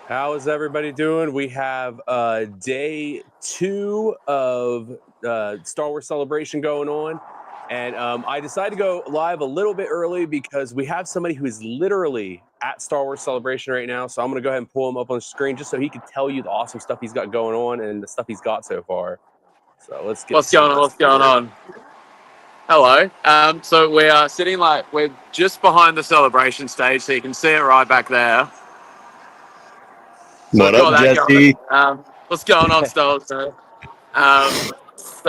How is everybody doing? We have day 2 of Star Wars Celebration going on. And I decided to go live a little bit early because we have somebody who is literally at Star Wars Celebration right now. So I'm going to go ahead and pull him up on the screen just so he can tell you the awesome stuff he's got going on and the stuff he's got so far. So let's get What's going on? Hello. So we are sitting we're just behind the celebration stage, so you can see it right back there. So What up, Jesse? What's going on, Stoles? So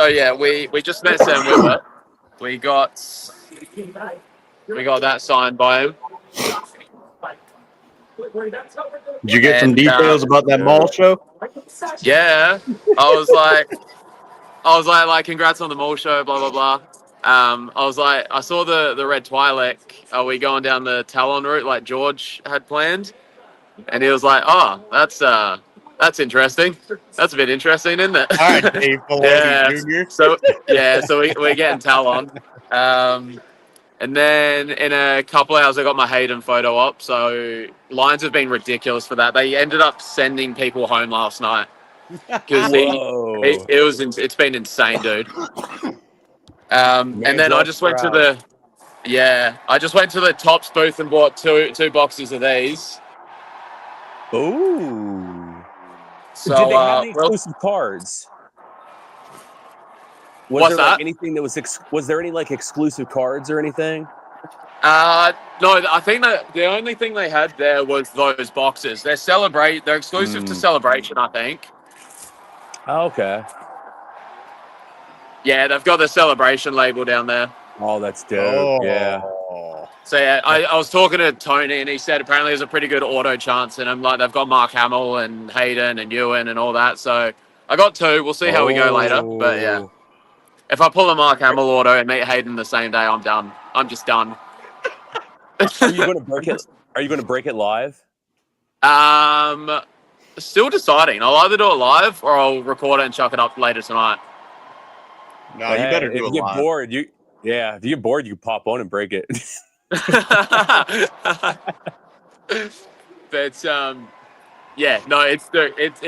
yeah, we just met Sam Witwer. We got that signed by him. Did you get some details about that mall show? Yeah, I was like, congrats on the mall show, blah blah blah. I was like, I saw the red Twi'lek. Are we going down the Talon route like George had planned? And he was like, oh, that's interesting. That's a bit interesting, isn't it? All right, Dave Filoni Jr. So we're getting Talon. And then in a couple hours, I got my Hayden photo up. So lines have been ridiculous for that. They ended up sending people home last night because it's been insane, dude. And then I just went to the Topps booth and bought two boxes of these. Ooh. So, did they have any exclusive cards? Was there anything that was there any like exclusive cards or anything? No, I think that the only thing they had there was those boxes. They're exclusive to Celebration, I think. Oh, okay. Yeah, they've got the Celebration label down there. Oh, that's dope. Oh. Yeah. So yeah, I was talking to Tony and he said apparently there's a pretty good auto chance, and I'm like, they've got Mark Hamill and Hayden and Ewan and all that. So I got two. We'll see how we go later. But yeah, if I pull a Mark Hamill auto and meet Hayden the same day, I'm done. I'm just done. Are you going to break it? Are you going to break it live? Still deciding. I'll either do it live or I'll record it and chuck it up later tonight. No, you better do it live. If you get bored, if you get bored, you pop on and break it. But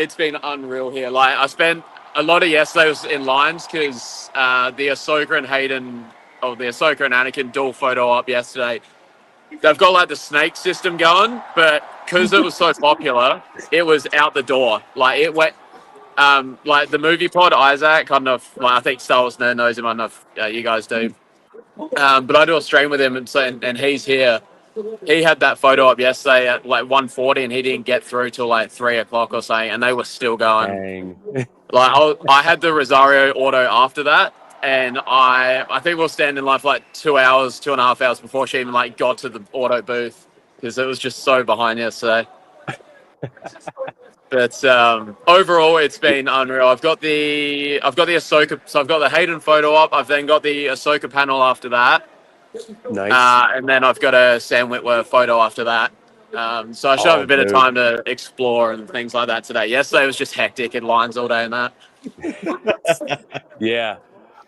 it's been unreal here. Like I spent a lot of yesterday was in lines because the Ahsoka and Anakin dual photo op yesterday. They've got like the snake system going, but because it was so popular, it was out the door. Like it went. Like the movie pod, Isaac. I don't know if I think Star Wars Nerd knows him. I don't know if you guys do. But I do a stream with him, and he's here. He had that photo up yesterday at like 1:40, and he didn't get through till like 3 o'clock or something, and they were still going. Dang. Like I had the Rosario auto after that, and I think we'll stand in line for like 2.5 hours before she even like got to the auto booth because it was just so behind yesterday. But overall, it's been unreal. I've got the Ahsoka, so I've got the Hayden photo op. I've then got the Ahsoka panel after that. Nice. And then I've got a Sam Witwer photo after that. So I should have a bit of time to explore and things like that today. Yesterday was just hectic in lines all day and that. Yeah.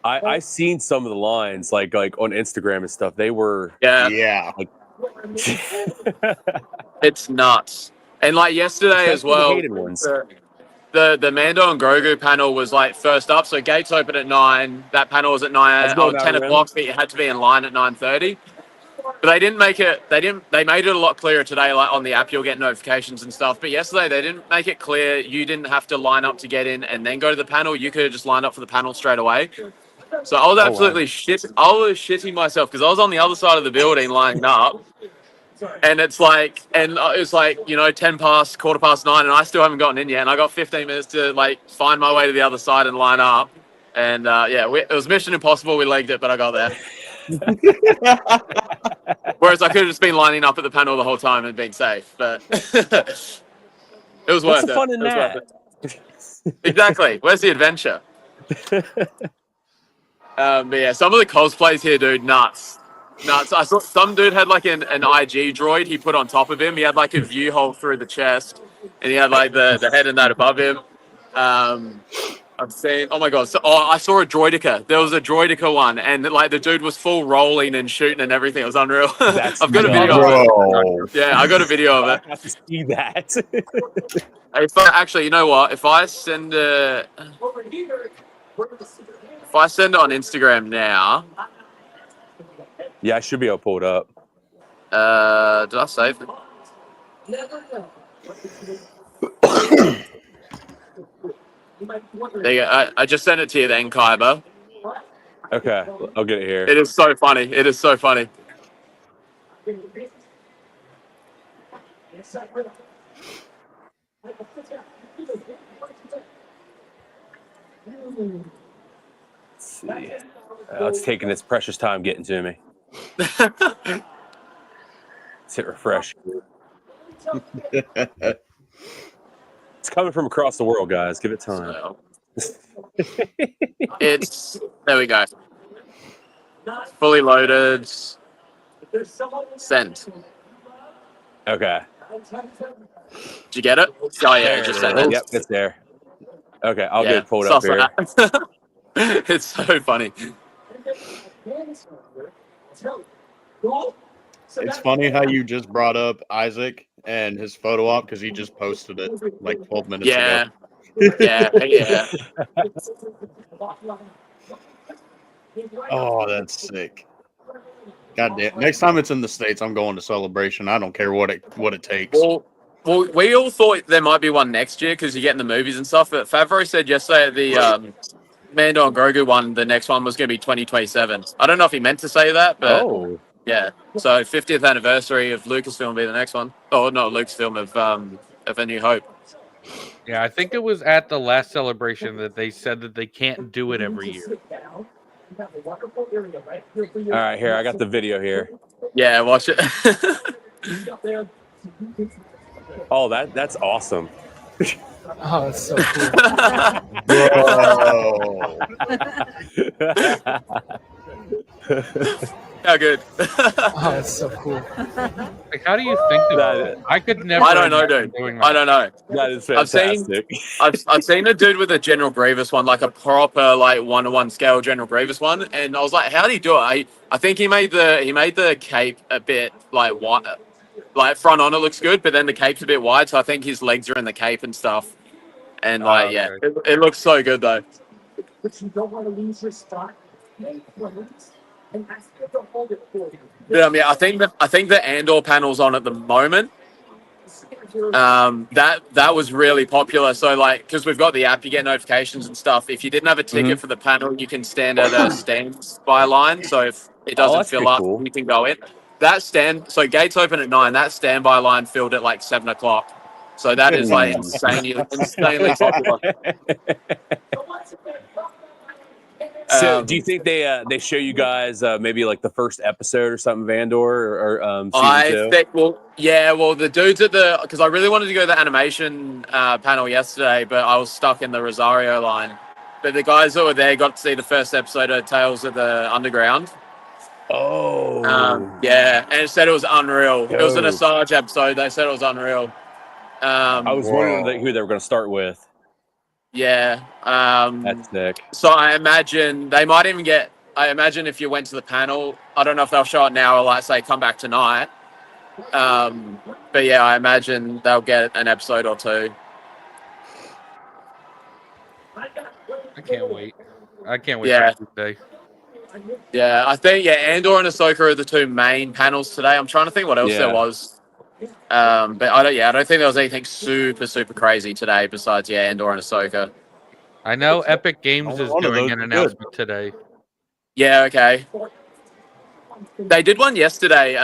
I seen some of the lines like on Instagram and stuff. They were like, it's nuts. And like yesterday as well, the Mando and Grogu panel was like first up. So gates open at 9. That panel was at 10 o'clock, but you had to be in line at 9:30. But they didn't make it. They made it a lot clearer today. Like on the app, you'll get notifications and stuff. But yesterday, they didn't make it clear. You didn't have to line up to get in and then go to the panel. You could have just lined up for the panel straight away. So I was absolutely I was shitting myself because I was on the other side of the building lining up. And it's like, 10 past, 9:15, and I still haven't gotten in yet. And I got 15 minutes to like find my way to the other side and line up. And it was mission impossible. We legged it, but I got there. Whereas I could have just been lining up at the panel the whole time and being safe, but it was worth it. What's the fun in that? Exactly. Where's the adventure? But yeah, some of the cosplays here, dude, nuts. I saw some dude had like an IG droid he put on top of him. He had like a view hole through the chest, and he had like the head and that above him. I've seen. Oh my god! So, I saw a Droideka. There was a Droideka one, and like the dude was full rolling and shooting and everything. It was unreal. That's I've got a video of it. Yeah, I got a video of it. I have to see that. Actually, you know what? If I send it on Instagram now, Yeah, I should be able to pull it up. did I save it? There you go. I just sent it to you then, Kaiba. Okay, I'll get it here. It is so funny. It is so funny. Let's see. It's taking its precious time getting to me. Let's hit refresh. It's coming from across the world, guys. Give it time. There we go. Fully loaded. Send. Okay. Did you get it? Oh yeah, just sent it. Yep, it's there. Okay, I'll get it pulled up here. It's so funny. It's funny how you just brought up Isaac and his photo op because he just posted it like 12 minutes ago. Yeah. Oh, that's sick. God damn. Next time it's in the States, I'm going to Celebration. I don't care what it takes. Well, we all thought there might be one next year because you're getting the movies and stuff. But Favreau said yesterday at the Mando and Grogu one, the next one was going to be 2027. I don't know if he meant to say that, but yeah. So 50th anniversary of Lucasfilm will be the next one. Oh, no, Lucasfilm of A New Hope. Yeah, I think it was at the last Celebration that they said that they can't do it every year. All right, here, I got the video here. Yeah, watch it. Oh, that's awesome. Oh, that's so cool. How good. Oh, that's so cool. Like, how do you think of that? I could never. I don't know, dude. I don't know. That is fantastic. I've seen a dude with a General Grievous one, like a proper like 1-to-1 scale General Grievous one, and I was like, how do you do it? I think he made the cape a bit like wide, like front on it looks good, but then the cape's a bit wide, so I think his legs are in the cape and stuff. And like, yeah, it looks so good though. Yeah, I mean, I think the Andor panel's on at the moment. That was really popular. So like, because we've got the app, you get notifications and stuff. If you didn't have a ticket for the panel, you can stand at a standby line. So if it doesn't fill up, you can go in. So gates open at 9. That standby line filled at like 7 o'clock. So that is like insanely popular. So, do you think they show you guys maybe like the first episode or something of Andor or season 2? Well, the dudes because I really wanted to go to the animation panel yesterday, but I was stuck in the Rosario line. But the guys that were there got to see the first episode of Tales of the Underground. Oh, yeah, and it said it was unreal. It was an Asajj episode. They said it was unreal. I was wondering who they were going to start with. Yeah. That's sick. So I imagine they might even get. I imagine if you went to the panel, I don't know if they'll show it now or like say come back tonight. But yeah, I imagine they'll get an episode or 2. I can't wait. Yeah. For today. Yeah, I think Andor and Ahsoka are the 2 main panels today. I'm trying to think what else there was. But I don't think there was anything super crazy today besides Andor and Ahsoka. I know Epic Games is doing an announcement today. Yeah, okay. They did one yesterday.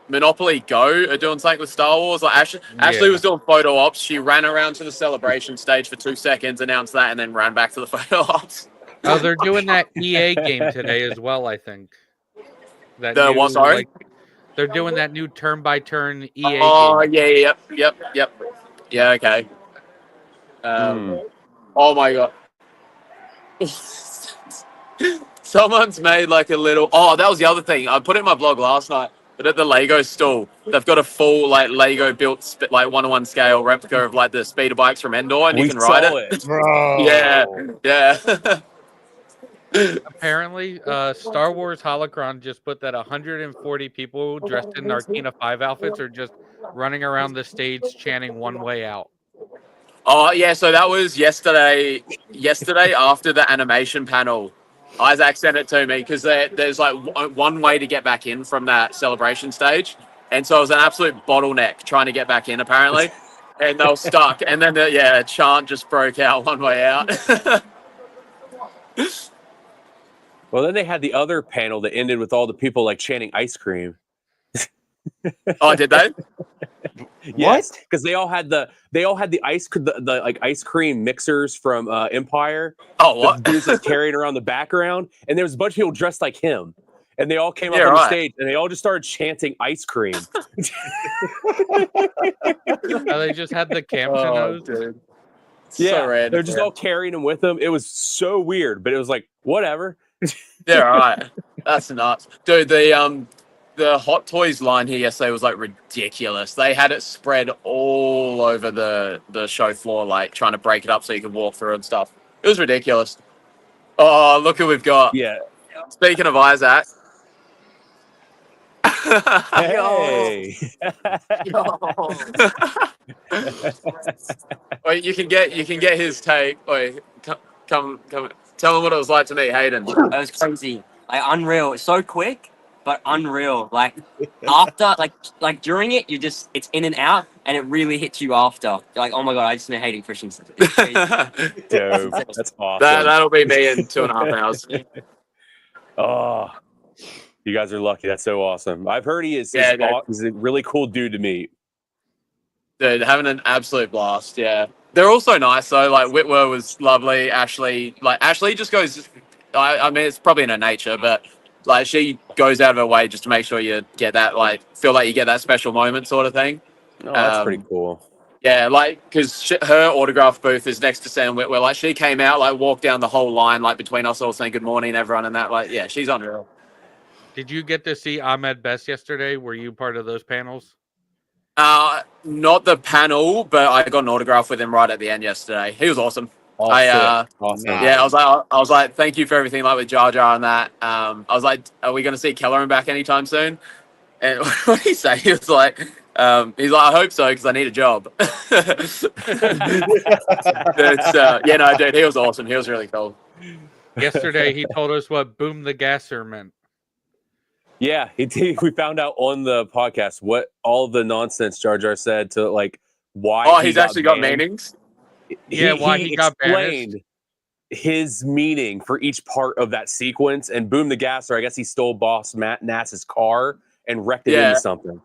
Monopoly Go are doing something with Star Wars. Like Ashley was doing photo ops. She ran around to the celebration stage for 2 seconds, announced that, and then ran back to the photo ops. Oh, they're doing that EA game today as well, I think. Sorry? They're doing that new turn-by-turn EA game. Oh, yeah, yep. Yeah, okay. Oh, my God. Someone's made like a little... Oh, that was the other thing. I put it in my blog last night. But at the Lego store, they've got a full like Lego built like 1-to-1 scale replica of like the speeder bikes from Endor, and you can ride it. Bro. Yeah. Apparently, Star Wars Holocron just put that 140 people dressed in Narkina 5 outfits are just running around the stage chanting "One Way Out." Oh yeah, so that was yesterday. Yesterday after the animation panel, Isaac sent it to me because there's like one way to get back in from that celebration stage, and so it was an absolute bottleneck trying to get back in apparently, and they were stuck. And then a chant just broke out, "One Way Out." Well, then they had the other panel that ended with all the people like chanting ice cream. Oh, did they? Yes, because they all had the ice cream mixers from Empire. Oh, what? The dudes like carrying around the background, and there was a bunch of people dressed like him, and they all came up on the stage and they all just started chanting ice cream. They just had the cams. Dude. Yeah, So random, they're just all carrying them with them. It was so weird, but it was like whatever. Yeah, right. That's nuts, dude. The Hot Toys line here yesterday was like ridiculous. They had it spread all over the show floor, like trying to break it up so you could walk through and stuff. It was ridiculous. Oh, look who we've got. Yeah. Speaking of Isaac. Hey. Wait, you can get his take. Wait, come. Tell him what it was like to meet Hayden. It was crazy, like unreal. It's so quick, but unreal. Like after, like during it, it's in and out, and it really hits you after. You're like, oh my god, I just met Hayden Christensen. Dope. That's awesome. That'll be me in 2.5 hours. Oh, you guys are lucky. That's so awesome. I've heard he's a really cool dude to meet. Dude, having an absolute blast. Yeah, they're also nice though. Like Whitwer was lovely. Ashley just goes. I mean, it's probably in her nature, but like she goes out of her way just to make sure you get that, like, feel like you get that special moment sort of thing. Oh, that's pretty cool. Yeah, like, because her autograph booth is next to Sam Whitwer. Like, she came out, like, walked down the whole line, like, between us all saying good morning, everyone, and that. Like, yeah, she's unreal. Did you get to see Ahmed Best yesterday? Were you part of those panels? Not the panel, but I got an autograph with him right at the end yesterday. He was awesome. Awesome. Yeah, I was like, thank you for everything, like with Jar Jar and that. I was like, are we going to see Kelleran back anytime soon? And what did he say? He was like, I hope so because I need a job. Dude, he was awesome. He was really cool. Yesterday, he told us what "boom the gasser" meant. Yeah, we found out on the podcast what all the nonsense Jar Jar said to like why. Oh, he's actually got meanings. Yeah, why he got explained banished. His meaning for each part of that sequence. And Boom the Gasser, I guess he stole Boss Matt Nass's car and wrecked it into something.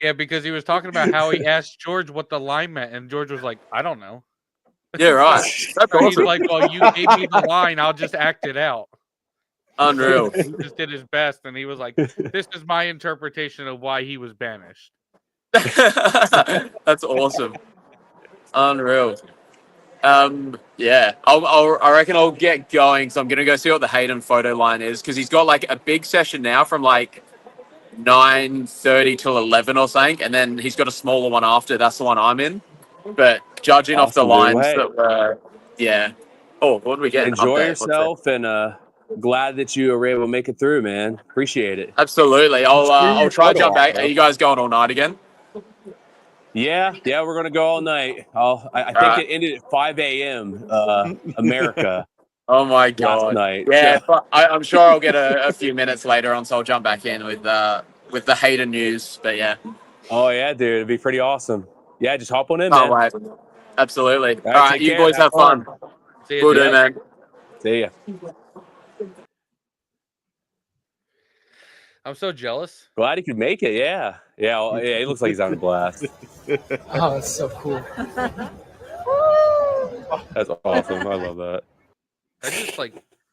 Yeah, because he was talking about how he asked George what the line meant, and George was like, "I don't know." Yeah, right. That's He's like, "Well, you gave me the line. I'll just act it out." Unreal. He just did his best, and he was like, "This is my interpretation of why he was banished." That's awesome. Unreal. Yeah, I reckon I'll get going. So I'm gonna go see what the Hayden photo line is because he's got like a big session now from like 9:30 till 11 or something, and then he's got a smaller one after. That's the one I'm in. But judging off the lines that were, yeah. Oh, what did we get? Enjoy yourself, and glad that you were able to make it through, man. Appreciate it. Absolutely. I'll try to jump back. Are you guys going all night again? Yeah, we're gonna go all night. I think it ended at 5 a.m. America. Oh my god! Last night. Yeah, but I'm sure I'll get a few minutes later on, so I'll jump back in with the Hayden news. But yeah. Oh yeah, dude, it'd be pretty awesome. Yeah, just hop on in, man. Wait. Absolutely. All right, you boys have fun. See Will do, man. See ya. I'm so jealous. Glad he could make it. Yeah. He looks like he's having a blast. Oh, that's so cool. That's awesome. I love that.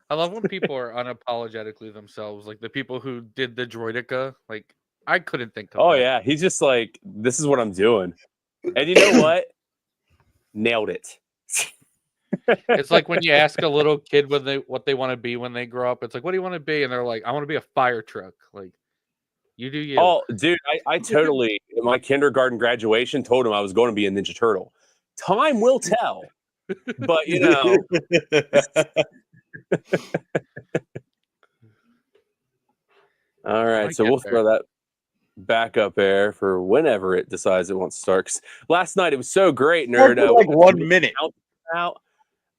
I love when people are unapologetically themselves. Like the people who did the Droideka. Like I couldn't think of. Oh yeah, he's just like, this is what I'm doing, and you know what? Nailed it. It's like when you ask a little kid what they want to be when they grow up. It's like, what do you want to be? And they're like, I want to be a fire truck. Like, you do you. Oh, dude, I totally, in my kindergarten graduation, told him I was going to be a Ninja Turtle. Time will tell. But, you know. All right, so we'll throw that back up there for whenever it decides it wants to start. 'Cause last night it was so great, nerd. Like 1 minute. Out.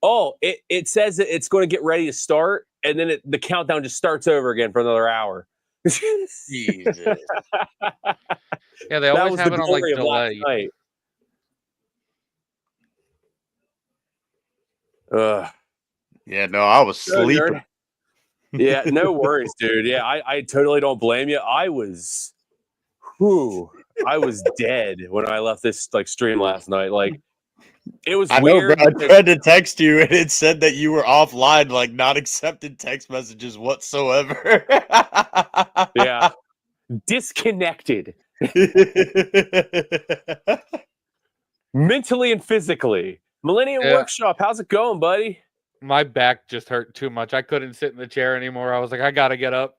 Oh, it says that it's going to get ready to start, and then the countdown just starts over again for another hour. Jesus. Yeah, they always have it on like delay. Yeah, no, I was sleeping. Yeah, no worries, dude. Yeah, I totally don't blame you. I was dead when I left this like stream last night. Like, it was weird. I know, bro. I tried to text you and it said that you were offline, like not accepted text messages whatsoever. Yeah. Disconnected. Mentally and physically. Millennium Workshop, how's it going, buddy? My back just hurt too much. I couldn't sit in the chair anymore. I was like, I gotta get up.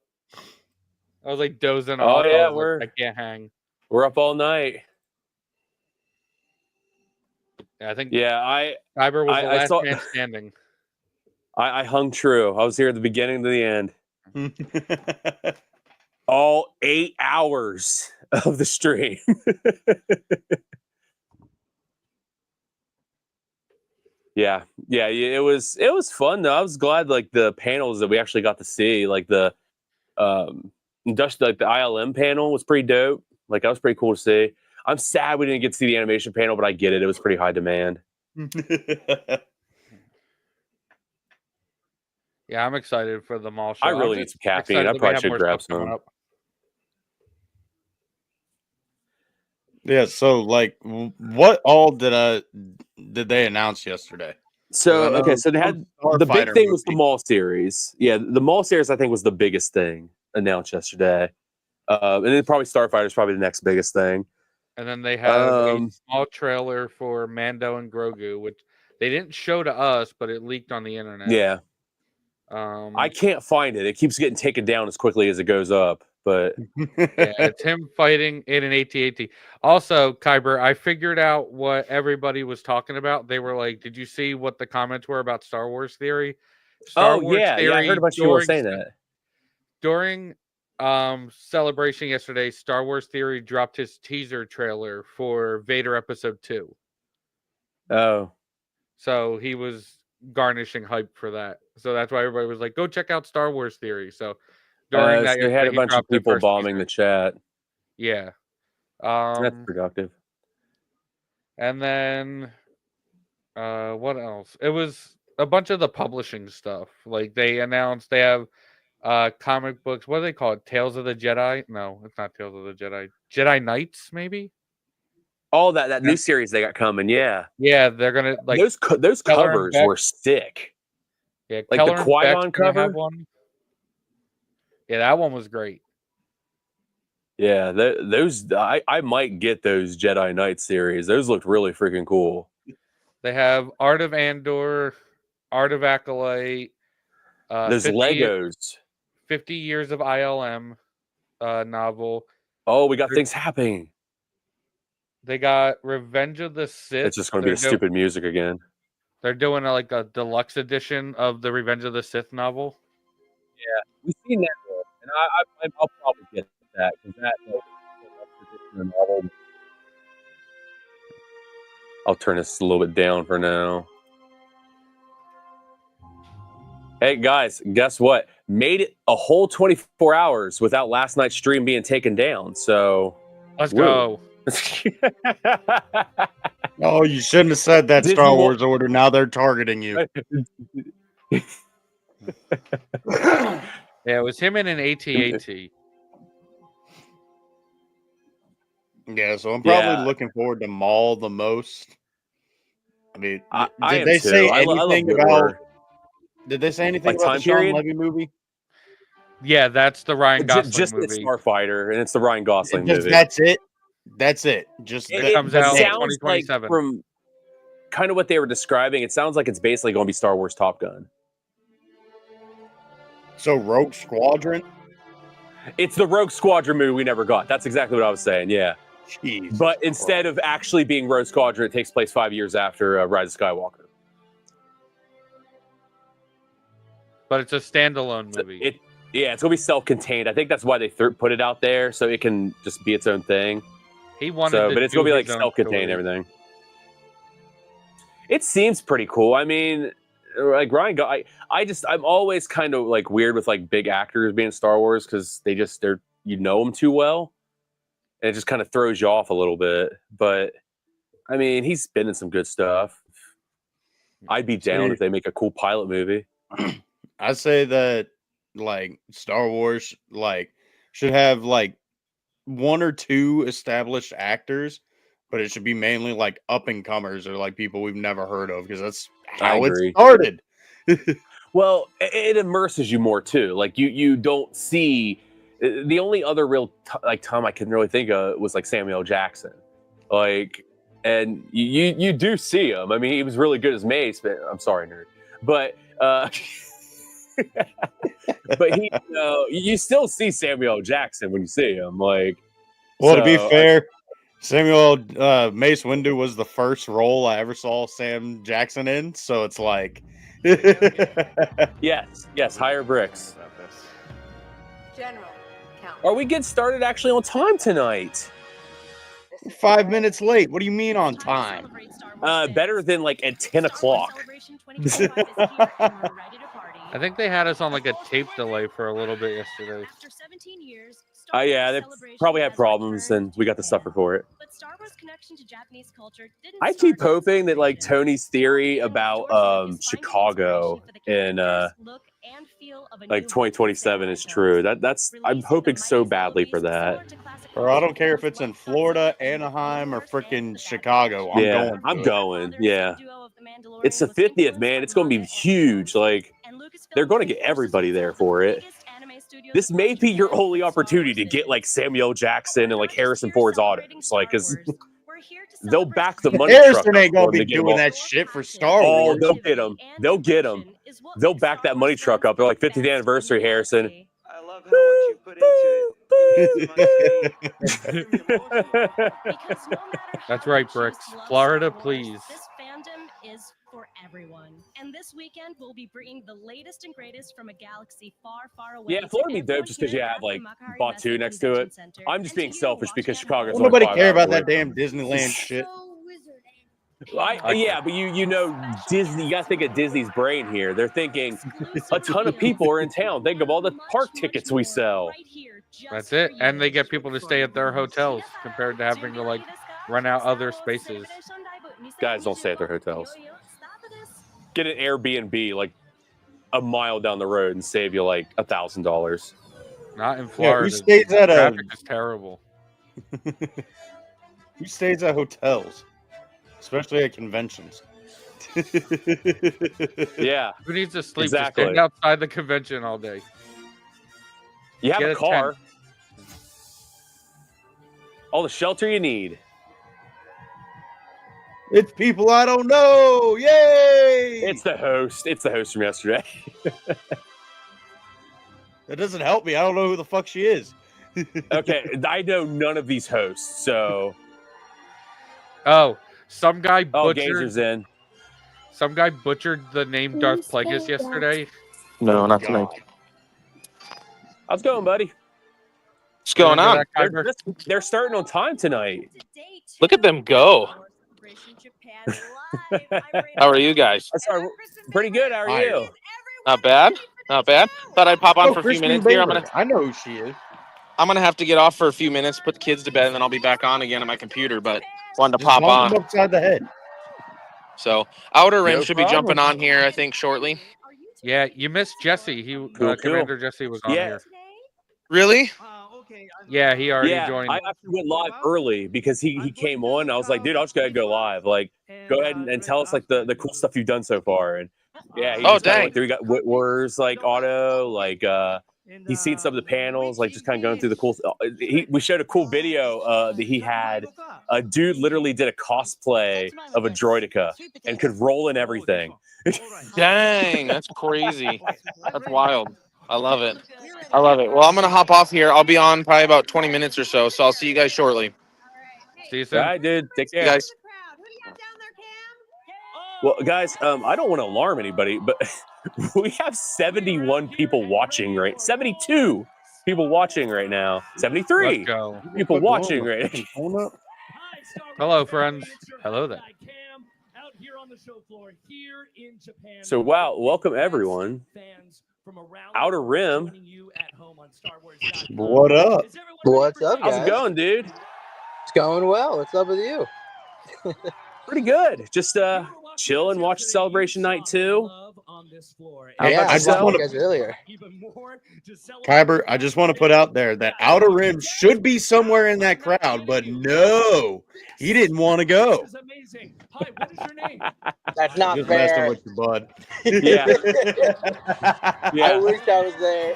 I was like dozing off. Oh yeah, I can't hang. We're up all night. Yeah, I think. Yeah, Kyber was the last man standing. I hung true. I was here at the beginning to the end. All 8 hours of the stream. Yeah, it was fun though. I was glad like the panels that we actually got to see, like the industrial, like the ILM panel was pretty dope. Like that was pretty cool to see. I'm sad we didn't get to see the animation panel, but I get it. It was pretty high demand. Yeah, I'm excited for the mall show. I really need some caffeine. I probably should grab some. Yeah, so like, what all did they announce yesterday? So okay, so they had the big thing was the mall series. Yeah, the mall series I think was the biggest thing announced yesterday, and then probably Starfighter is probably the next biggest thing. And then they have a small trailer for Mando and Grogu, which they didn't show to us, but it leaked on the internet. Yeah, I can't find it. It keeps getting taken down as quickly as it goes up. But yeah, it's him fighting in an AT-AT. Also, Kyber, I figured out what everybody was talking about. They were like, "Did you see what the comments were about Star Wars Theory?" Star Wars Theory, I heard a bunch of people saying that. During Celebration yesterday, Star Wars Theory dropped his teaser trailer for Vader Episode 2. Oh. So he was garnishing hype for that. So that's why everybody was like, "Go check out Star Wars Theory." So during that, they had a bunch of people bombing the chat. Yeah, that's productive. And then, what else? It was a bunch of the publishing stuff. Like they announced they have comic books. What do they call it? Tales of the Jedi? No, it's not Tales of the Jedi. Jedi Knights, maybe. Oh, that new series they got coming. Yeah, they're gonna like those covers were sick. Yeah, like the Qui-Gon cover. Yeah, that one was great. Yeah, those I might get those Jedi Knight series. Those looked really freaking cool. They have Art of Andor, Art of Acolyte. Those Legos. 50 Years of ILM novel. Oh, we got things happening. They got Revenge of the Sith. It's just going to be the stupid music again. They're doing like a deluxe edition of the Revenge of the Sith novel. Yeah, we've seen that. And I'll probably get that because that. I'll turn this a little bit down for now. Hey guys, guess what? Made it a whole 24 hours without last night's stream being taken down. So let's go. Oh, you shouldn't have said that. Disney Star Wars order. Now they're targeting you. Yeah, it was him in an AT-AT. Yeah, so I'm probably looking forward to Maul the most. I mean, did they say anything about? Did they say anything about the Sean Levy movie? Yeah, that's the Ryan Gosling just movie. It's Starfighter, and it's the Ryan Gosling movie. That's it. That's it. Just it comes out in 2027. kind of what they were describing, it sounds like it's basically going to be Star Wars Top Gun. So Rogue Squadron? It's the Rogue Squadron movie we never got. That's exactly what I was saying, yeah. Jeez. But instead of actually being Rogue Squadron, it takes place 5 years after Rise of Skywalker. But it's a standalone movie. It's going to be self-contained. I think that's why they put it out there, so it can just be its own thing. He wanted but it's going to be like self-contained and everything. It seems pretty cool. I mean, like Ryan, I'm always kind of like weird with like big actors being Star Wars because they're you know them too well, and it just kind of throws you off a little bit. But I mean, he's been in some good stuff. I'd be down if they make a cool pilot movie. I say that like Star Wars like should have like 1 or 2 established actors, but it should be mainly like up and comers or like people we've never heard of because that's how it started. Well, it immerses you more too. Like you don't see the only other real time I can really think of was like Samuel L. Jackson, like, and you do see him. I mean, he was really good as Mace. But I'm sorry, nerd, but but you still see Samuel L. Jackson when you see him. Like, well, to be fair, Samuel Mace Windu was the first role I ever saw Sam Jackson in, so it's like, yes, higher bricks. General, count. Are we getting started actually on time tonight? 5 minutes late. What do you mean on time? Better than like at 10 o'clock. I think they had us on like a tape delay for a little bit yesterday. Yeah, they probably had problems, and we got to suffer for it. I keep hoping that like Tony's theory about Chicago in like 2027 is true. That's I'm hoping so badly for that. Or I don't care if it's in Florida, Anaheim, or freaking Chicago. I'm going. Yeah, it's the 50th, man. It's going to be huge. Like, they're going to get everybody there for it. This may be your only opportunity to get like Samuel Jackson and like Harrison Ford's autos, like, because they'll back the money. Harrison ain't gonna be doing that shit for Star Wars. Oh, they'll get him. They'll get him. They'll back that money truck up. They're like 50th anniversary, Harrison. I love how much you put into it. That's right, Bricks. Florida, please. This fandom is for everyone. And this weekend, we'll be bringing the latest and greatest from a galaxy far, far away. Yeah, Florida would be dope just because you have like Batu next to it. I'm just being selfish because Chicago's. Well, nobody care about that damn Disneyland shit. Yeah, but you know Disney. You got to think of Disney's brain here. They're thinking a ton of people are in town. Think of all the park tickets we sell. That's it, and they get people to stay at their hotels compared to having to like rent out other spaces. Guys, don't stay at their hotels. Get an Airbnb like a mile down the road and save you like $1,000. Not in Florida. Who stays at traffic is terrible. Who stays at hotels? Especially at conventions. Yeah. Who needs to sleep? Exactly. Just stand outside the convention all day. You have Get a a car. tent. All the shelter you need. It's people I don't know. Yay! It's the host. It's the host from yesterday. That doesn't help me. I don't know who the fuck she is. Okay, I know none of these hosts, so. Oh, some guy Oh, butchered. Gazer's in. Some guy butchered the name Darth Plagueis yesterday. No, not tonight. How's it going, buddy? What's going on? They're starting on time tonight. Look at them go. How are you guys? Pretty good. How are you? Not bad. Not bad. Thought I'd pop on for a few Kristen minutes here. I know who she is. I'm gonna have to get off for a few minutes, put the kids to bed, and then I'll be back on again on my computer. But wanted to pop on. Upside the head. So Outer Rim should be jumping on here, I think, shortly. Yeah, you missed Jesse. Commander Jesse was on here. Really? Yeah, he already joined. I actually went live early because he came on. I was like, dude, I'll just go live. Like, go ahead and tell us like the cool stuff you've done so far. And yeah, he just dang. Went through. We got Whitworth's like auto, like he's seen some of the panels, like just kind of going through the cool. We showed a cool video that he had a dude literally did a cosplay of a Droideka and could roll in everything. Dang, that's crazy. That's wild. I love it. I love it. Well, I'm gonna hop off here. I'll be on probably about 20 minutes or so. So I'll see you guys shortly. See you All soon. right, dude. Take care. Guys. Well, guys, I don't want to alarm anybody, but we have 71 people watching, right? 72 people watching right now. 73 Let's go. people watching right now. Hello, friends. Hello there. So, wow, welcome everyone. Outer Rim. What up? What's up, guys? How's it going, dude? It's going well. What's up with you? Pretty good. Just chill and watch Celebration Night 2. Yeah, I just want you guys earlier. Kyber, I just want to put out there that Outer Rim should be somewhere in that crowd, but no, he didn't want to go. That's not Just messing fair. with you, bud. Yeah. I Yeah. wish I was there.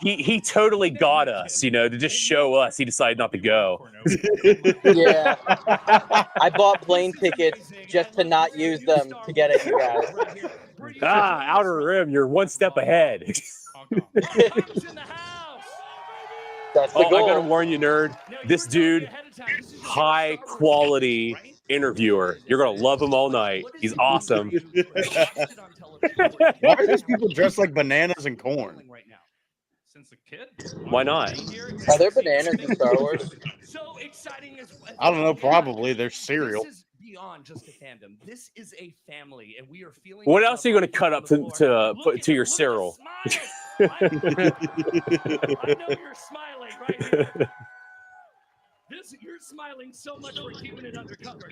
He totally got us, you know, to just show us. He decided not to go. Yeah. I bought plane tickets just to not use them to get at you guys. Outer Rim, you're one step ahead. That's the Oh, I goal. gotta warn you, nerd. This dude, high quality interviewer. You're gonna love him all night. He's awesome. Why are these people dressed like bananas and corn? Why not? Are there bananas in Star Wars? I don't know. Probably they're cereal. Beyond just a fandom. This is a family, and we are feeling. What else are you gonna cut up to put to your cereal? I know you're smiling right here. You're smiling so much for keeping it undercover.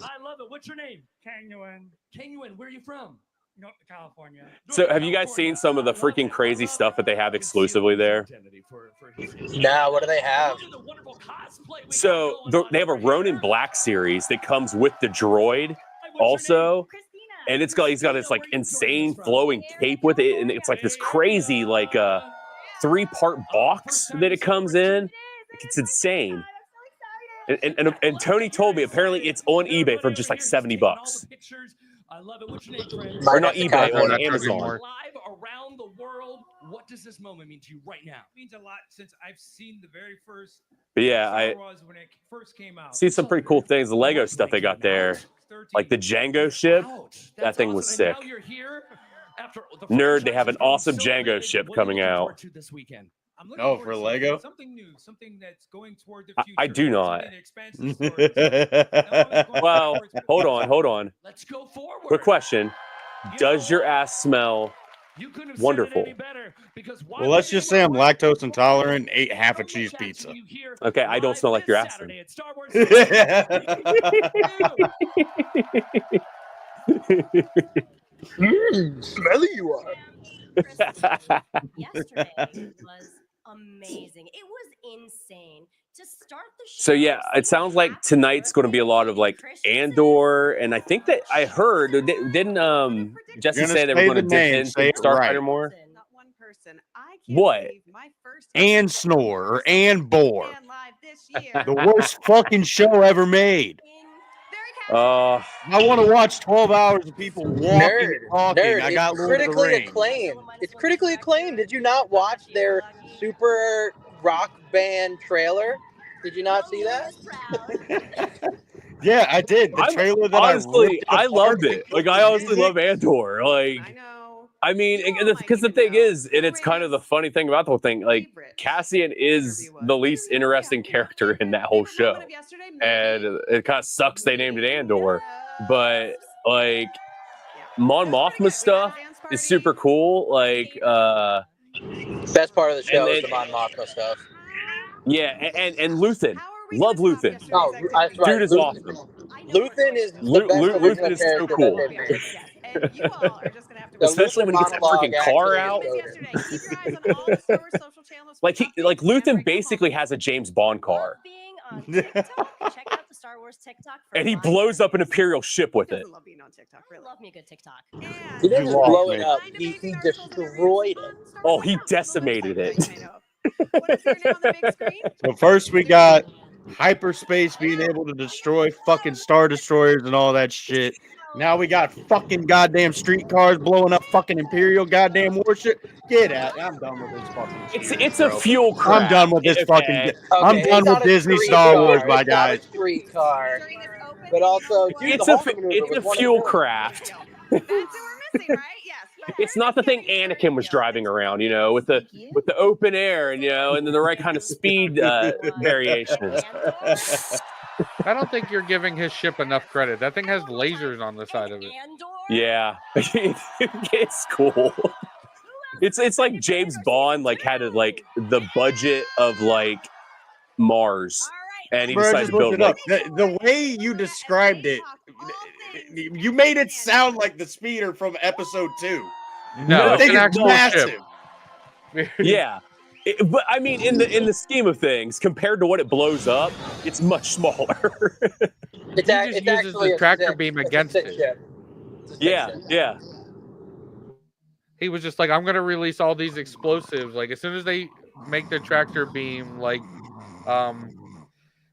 I love it. What's your name? Kangnuan, Kangnuan. Where are you from? North California. So, have you guys seen some of the freaking crazy stuff that they have exclusively there? Nah, what do they have? So, they have a Ronin Black series that comes with the droid, also, and he's got this like insane flowing cape with it, and it's like this crazy like 3-part box that it comes in. It's insane. And Tony told me apparently it's on eBay for just like $70. I love it. What's your name, friend? Or not eBay, on Not Amazon. anymore. Live around the world. What does this moment mean to you right now? It means a lot since I've seen the very first. But yeah, I Star Wars when it first came out. see some pretty cool things. The Lego stuff they got there, like the Django ship. That thing was sick. Nerd, they have an awesome Django ship coming out. This weekend. I'm looking Oh, forward for to Lego? something new, something that's going toward the I future. do not. Something that expands the story. Well, hold on. Let's go forward. Quick question: does your ass smell You couldn't have wonderful? said it any better, because why Well, let's would just say I'm anyone lactose intolerant and ate half a cheese pizza. you here Okay, I don't live smell like this your ass then. Saturday at Star Wars Smelly you are. Yesterday was amazing. It was insane. To start the show. So yeah, it sounds like tonight's going to be a lot of like Andor, and I think that I heard didn't Jesse You're gonna say they were say going to the dip name, into say it Starfighter right. more? Not one person. I What? believe my first And Snore or and Bore. fan live this year. The worst fucking show ever made. I want to watch 12 hours of people walking and talking. Nerd, I got it's Lord of the critically Rings. acclaimed. It's critically acclaimed. Did you not watch their super rock band trailer? Did you not see that? Yeah, I did. The trailer that honestly, I ripped loved apart it. Like I honestly music. love Andor. Like I mean, because the thing is, and it's kind of the funny thing about the whole thing. Like Cassian is the least interesting character in that whole show, and it kind of sucks they named it Andor. But like Mon Mothma stuff is super cool. Like Best part of the show is and- the Mon Mothma stuff. yeah, and Luthen, love Luthen. Oh, that's right. Dude is awesome. Luthen is the Lu- best Lu- original Luthen is so character cool. that they've made. And you all are just gonna have to The Especially when he gets that monologue freaking car actually out. is goated. Keep your eyes on all the Star Wars social channels. Like Luthen basically has a James Bond car, Being on TikTok, check out the Star Wars TikTok. For and he live blows up an videos. Imperial ship with it. I love being on TikTok. Really. Love me a good TikTok. He didn't lost blow me. it up. He destroyed it. Oh, he decimated it. What is your name on the big screen? So first we got hyperspace being able to destroy fucking Star Destroyers and all that shit. Now we got fucking goddamn streetcars blowing up fucking Imperial goddamn warship. Get out! I'm done with this fucking. It's a fuel craft. I'm done with this fucking. I'm done with Disney Star Wars, my guys. It's not a streetcar, but also it's a fuel craft. It's not the thing Anakin was driving around, you know, with the open air and and then the right kind of speed variations. I don't think you're giving his ship enough credit. That thing has lasers on the side of it. Yeah, it's cool. It's like James Bond had the budget of Mars, and he decided to build it up. The way you described it, you made it sound like the speeder from episode 2. No, it's an actual massive. Yeah. But I mean, in the scheme of things, compared to what it blows up, it's much smaller. It's uses the tractor beam against it. Yeah. He was just like, I'm gonna release all these explosives. As soon as they make the tractor beam,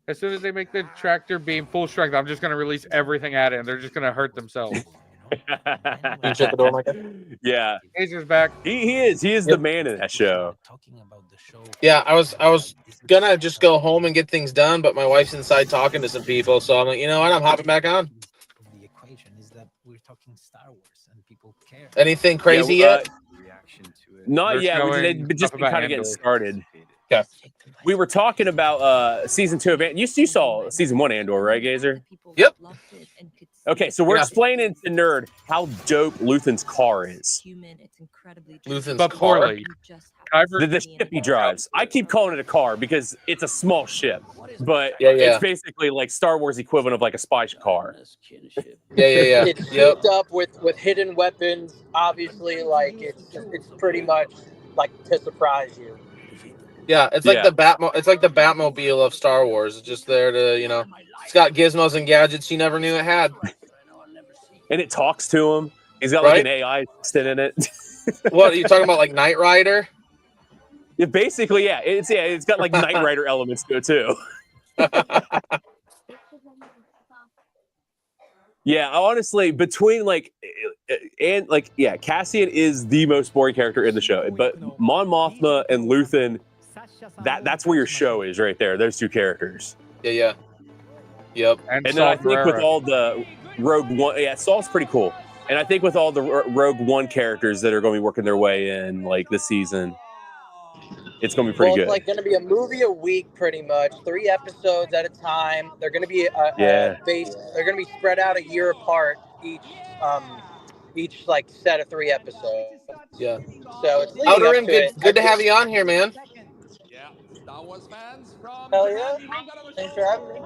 as soon as they make the tractor beam full strength, I'm just gonna release everything at it, and they're just gonna hurt themselves. You shut the door, Mike? Yeah, Hazer's back. He is the man in that show. Yeah, I was gonna just go home and get things done, but my wife's inside talking to some people, so I'm like, you know what? I'm hopping back on. The equation is that we're talking Star Wars and people care. Anything crazy yet? Not yet. We just kind of getting started. Okay. We were talking about season 2 of You saw season 1 Andor, right, Gazer? Yep. Okay, so we're explaining to Nerd how dope Luthen's car is. Luthen's but poorly. The ship he drives. I keep calling it a car because it's a small ship, but Yeah. it's basically like Star Wars equivalent of like a spy car. Yeah. It's hooked up with hidden weapons. Obviously, it's pretty much to surprise you. Yeah, it's like the Batmobile of Star Wars. It's just there to, it's got gizmos and gadgets you never knew it had. And it talks to him. He's got an AI assistant in it. What are you talking about, like Knight Rider? Yeah, basically, yeah. It's got Knight Rider elements to it too. Yeah, honestly, between Cassian is the most boring character in the show, but Mon Mothma and Luthen, that's where your show is right there. Those two characters. Yeah. Yep. And then I think with all the Rogue One, Saul's pretty cool. And I think with all the Rogue One characters that are going to be working their way in this season, it's going to be pretty good. It's going to be a movie a week, pretty much 3 episodes at a time. They're going to be they're going to be spread out a year apart each set of 3 episodes. Yeah. So it's Outer Rim, good to have you on here, man. Star Wars fans from Hell yeah. Thanks for having me.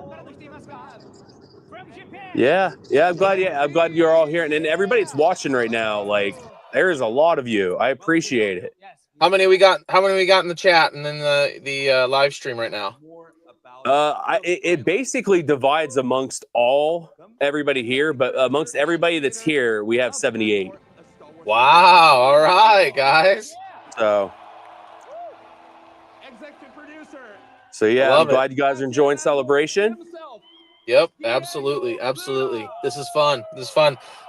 Yeah, I'm glad you're all here, and everybody that's watching right now, there's a lot of you. I appreciate it. How many we got in the chat and then the live stream right now? It basically divides amongst everybody here, but amongst everybody that's here, we have 78. Wow! All right, guys. So yeah, I'm glad you guys are enjoying Celebration. Yep, absolutely. This is fun.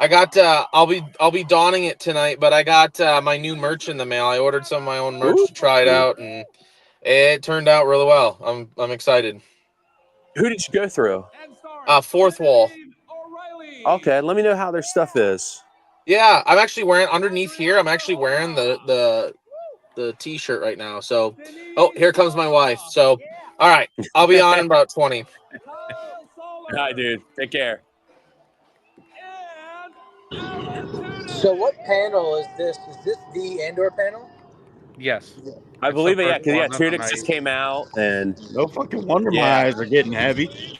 I got I'll be donning it tonight, but I got my new merch in the mail. I ordered some of my own merch to try it out, and it turned out really well. I'm excited. Who did you go through? Fourth Wall. Okay, let me know how their stuff is. Yeah, I'm actually wearing underneath here. I'm actually wearing the t-shirt right now. So, here comes my wife. So, all right, I'll be on in about 20. Hi, dude. Take care. So what panel is this? Is this the Andor panel? Yes. I believe it, because Tunics just came out, and no fucking wonder my eyes are getting heavy.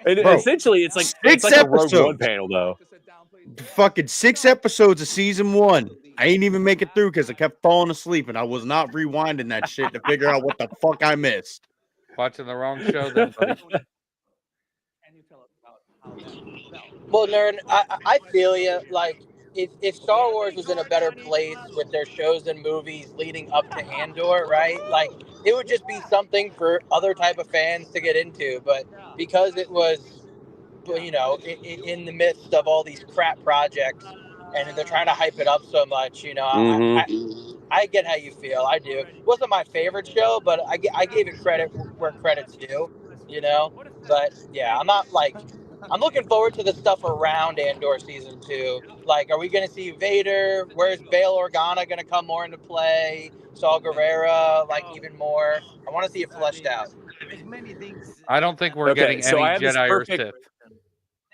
And essentially, it's like a Rogue One panel, though. Fucking 6 episodes of season 1. I ain't even make it through because I kept falling asleep, and I was not rewinding that shit to figure out what the fuck I missed. Watching the wrong show, then, buddy. Well, Nerd, I feel you. if Star Wars was in a better place with their shows and movies leading up to Andor, right? Like it would just be something for other type of fans to get into. But because it was, in the midst of all these crap projects, and they're trying to hype it up so much, I get how you feel. I do. It wasn't my favorite show, but I gave it credit where credit's due. But yeah, I'm looking forward to the stuff around Andor season 2. Like, are we going to see Vader? Where's Bail Organa going to come more into play? Saul Guerrera, even more. I want to see it fleshed out. I don't think we're getting any Jedi or Sith.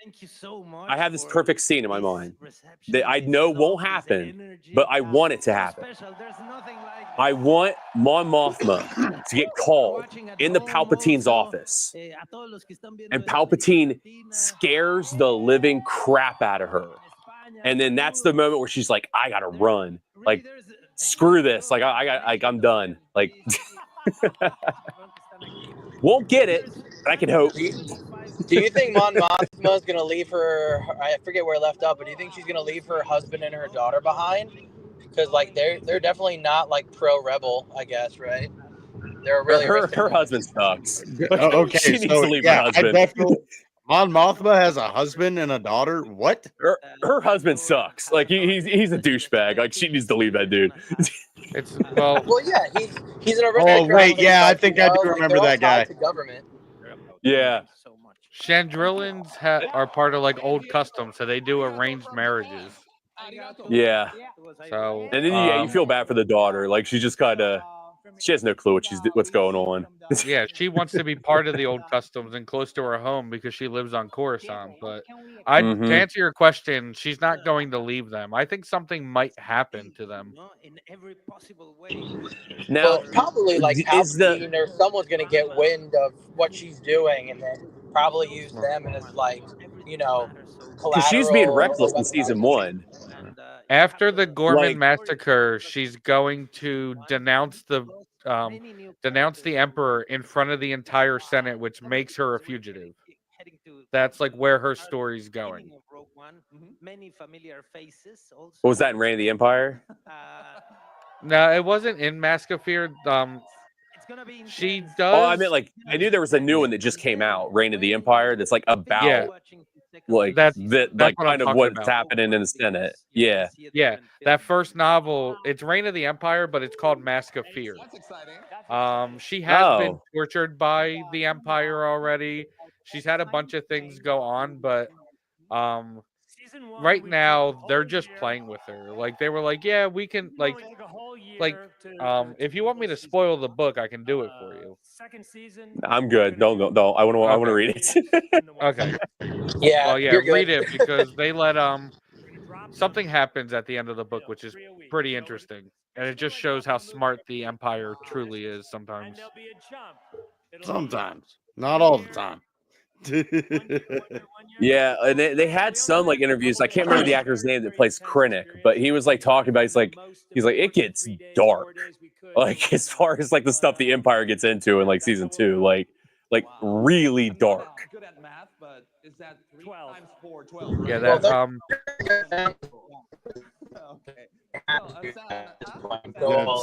Thank you so much. I have this perfect scene in my mind that I know won't happen, but I want it to happen. I want Mon Mothma to get called in the Palpatine's office, and Palpatine scares the living crap out of her. And then that's the moment where she's like, I gotta run. Like, screw this. Like, I'm done. Like, won't get it, but I can hope. Do you think Mon Mothma is going to leave her? I forget where it left up, but do you think she's going to leave her husband and her daughter behind? Because they're definitely not pro rebel, I guess, right? They're really her husband sucks. Okay, she needs to leave her husband. Mon Mothma has a husband and a daughter. What? Her husband sucks. Like he's a douchebag. Like she needs to leave that dude. Well, yeah, he's an aristocrat. Oh wait, yeah, I think I do remember that guy. Government. Yeah. Chandrillans are part of old customs, so they do arranged marriages. Yeah. So and then you feel bad for the daughter. Like she just she has no clue what's going on. Yeah, she wants to be part of the old customs and close to her home because she lives on Coruscant. But to answer your question, she's not going to leave them. I think something might happen to them. Now, probably Palpatine or someone's going to get wind of what she's doing, and then probably use them as collateral. Because she's being reckless in season 1. After the Gorman massacre, she's going to denounce the emperor in front of the entire Senate, which makes her a fugitive. That's where her story's going. What was that in Reign of the Empire? No, it wasn't in Mask of Fear. She does. Oh, I meant I knew there was a new one that just came out, Reign of the Empire. That's about that's kind of what's happening in the Senate. Yeah. Yeah. That first novel, it's Reign of the Empire, but it's called Mask of Fear. She has been tortured by the Empire already. She's had a bunch of things go on, but right now they're just playing with her. They were yeah, we can if you want me to spoil the book, I can do it for you. I'm good. No. I want to read it. Okay. Yeah. Well, yeah, read it because they let something happens at the end of the book, which is pretty interesting, and it just shows how smart the Empire truly is. Sometimes, not all the time. Yeah, and they had some interviews. I can't remember the actor's name that plays Krennic, but he was talking about. He's like it gets dark, as far as the stuff the Empire gets into in season 2, really dark. Good at math, but is that 12 times 4? 12. Yeah, that Okay.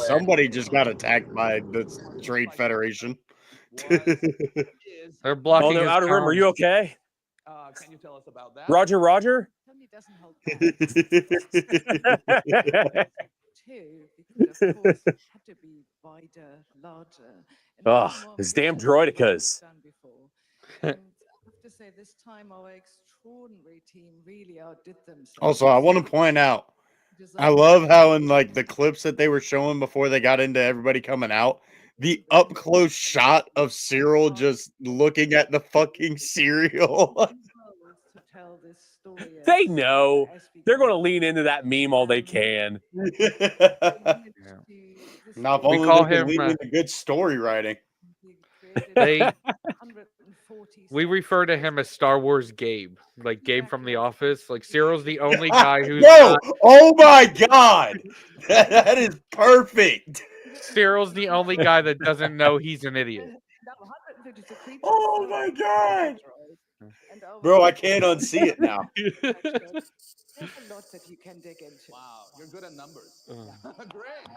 Somebody just got attacked by the Trade Federation. They're blocking. Oh no, Outer Rim, are you okay? Can you tell us about that? Roger. Oh, these damn droidicas. Also, I want to point out, I love how in the clips that they were showing before they got into everybody coming out, the up close shot of Cyril just looking at the fucking cereal. They know they're going to lean into that meme all they can. Not we only call they him lean into good story writing. We refer to him as Star Wars Gabe, Gabe from The Office. Cyril's the only guy who's oh my god, that is perfect. Cyril's the only guy that doesn't know he's an idiot. Oh my god, bro, I can't unsee it now. There's a lot that you can dig into. Wow, you're good at numbers. Great.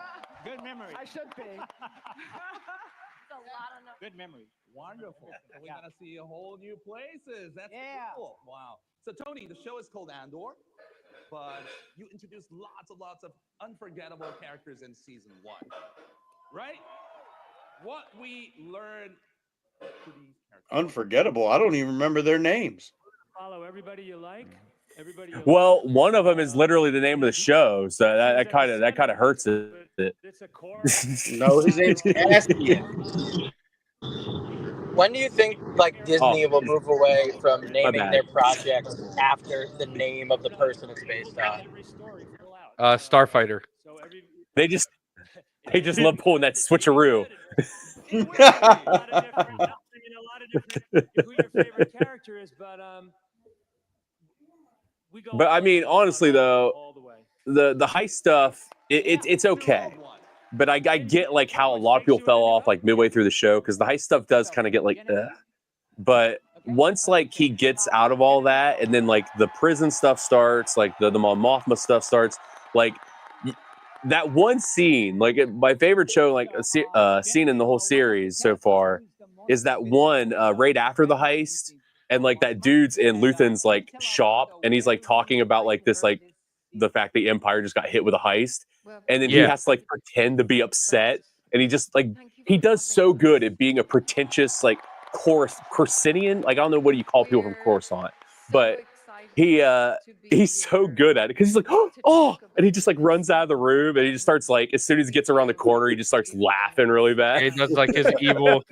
Good memory. I should be. Good memory. Wonderful. So we're gonna see a whole new places. That's cool. Wow. So Tony, the show is called Andor, but you introduced lots of unforgettable characters in season 1, right? What we learned to these characters. Unforgettable. I don't even remember their names. Follow everybody you like. Everybody you Well, one of them is literally the name of the show, so that kind of hurts it. No, his name's Cassian. When do you think like Disney will move away from naming their projects after the name of the person it's based on? Starfighter. They just love pulling that switcheroo. who your favorite character is, but we go. But I mean, honestly though, the heist stuff, it's okay. But I get like how a lot of people fell off like midway through the show because the heist stuff does kind of get like, but once like he gets out of all that and then like the prison stuff starts, like the Mon Mothma stuff starts, like that one scene, like my favorite show, like scene in the whole series so far is that one right after the heist and like that dude's in Luthen's like shop and he's like talking about like this like the fact the Empire just got hit with a heist. And then he has to like pretend to be upset, and he just like he does so good at being a pretentious like Corsinian. Like I don't know what do you call people from Coruscant, but he's so good at it because he's like oh, and he just like runs out of the room and he just starts like as soon as he gets around the corner he just starts laughing really bad. He does like his evil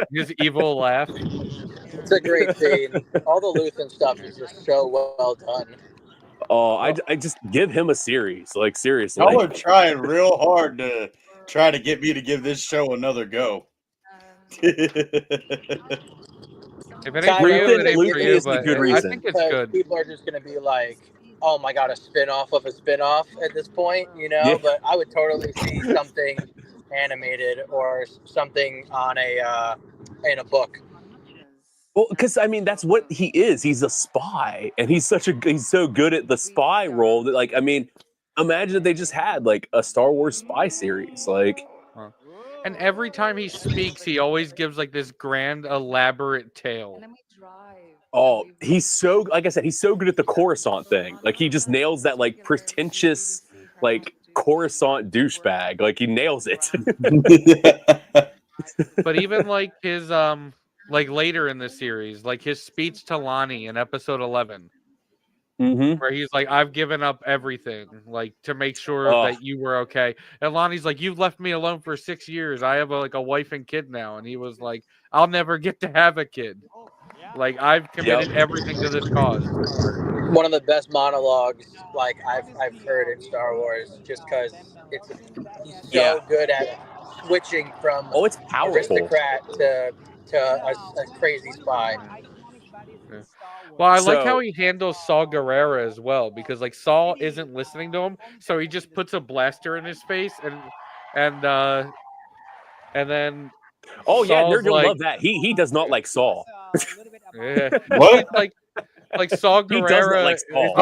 laugh. It's a great scene. All the Luthen stuff is just so well done. Oh, I just give him a series, like seriously. Y'all are trying real hard to try to get me to give this show another go. If it ain't for you, it ain't for you, but I think it's good. People are just going to be like, oh my God, a spin-off of a spin-off at this point, you know? Yeah. But I would totally see something animated or something on in a book. Well, because I mean that's what he is. He's a spy, and he's so good at the spy role that like I mean, imagine if they just had like a Star Wars spy series, like. And every time he speaks, he always gives like this grand, elaborate tale. Oh, he's so like I said, he's so good at the Coruscant thing. Like he just nails that like pretentious, like Coruscant douchebag. Like he nails it. But even like his like later in the series, like his speech to Lonnie in episode 11, where he's like, I've given up everything, like to make sure that you were okay. And Lonnie's like, you've left me alone for 6 years. I have a wife and kid now. And he was like, I'll never get to have a kid. Like I've committed everything to this cause. One of the best monologues like I've heard in Star Wars, just because he's so good at switching from it's powerful aristocrat to a crazy spy. Yeah. Well, I like how he handles Saw Gerrera as well, because like Saul isn't listening to him, so he just puts a blaster in his face and then. Oh Saul's yeah, you're gonna like, love that. He does not like Saul. Yeah. What? Like Saw Gerrera. He does not like Saul.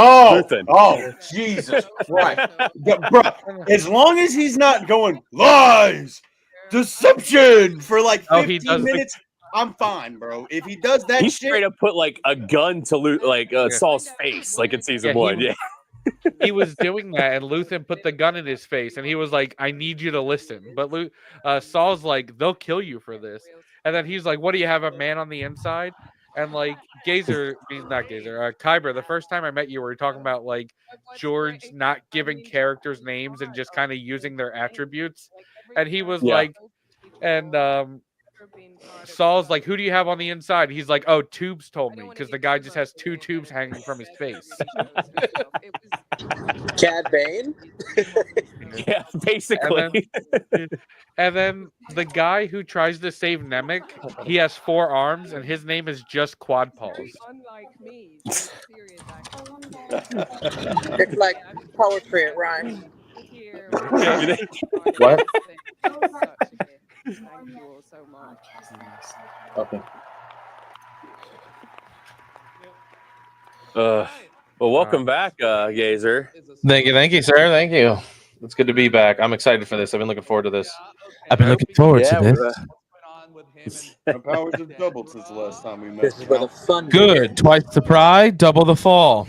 Oh, Jesus Christ. Bro, as long as he's not going lies, deception for like 15 minutes, I'm fine, bro. If he does that he shit. straight up put like a gun to Saul's face, like in season 1. He was doing that, and Luthen put the gun in his face, and he was like, I need you to listen. But Saul's like, they'll kill you for this. And then he's like, what do you have, a man on the inside? And like Kyber, the first time I met you, we were talking about like George not giving characters names and just kind of using their attributes. And he was like, and Saul's like, who do you have on the inside? He's like, oh, Tubes told me, because the guy just has 2 tubes hanging from his face. Cad Bane? Yeah, basically. And then the guy who tries to save Nemec, he has 4 arms, and his name is just Quad Paws. Unlike me, It's like poetry, it rhymes. What? Thank you all so much. Okay. Well, welcome back, Gazer. Thank you, sir. Thank you. It's good to be back. I'm excited for this. I've been looking forward to this. I've been looking forward to this. My powers have doubled since the last time we met. This is where the fun Good. Twice the pride, double the fall.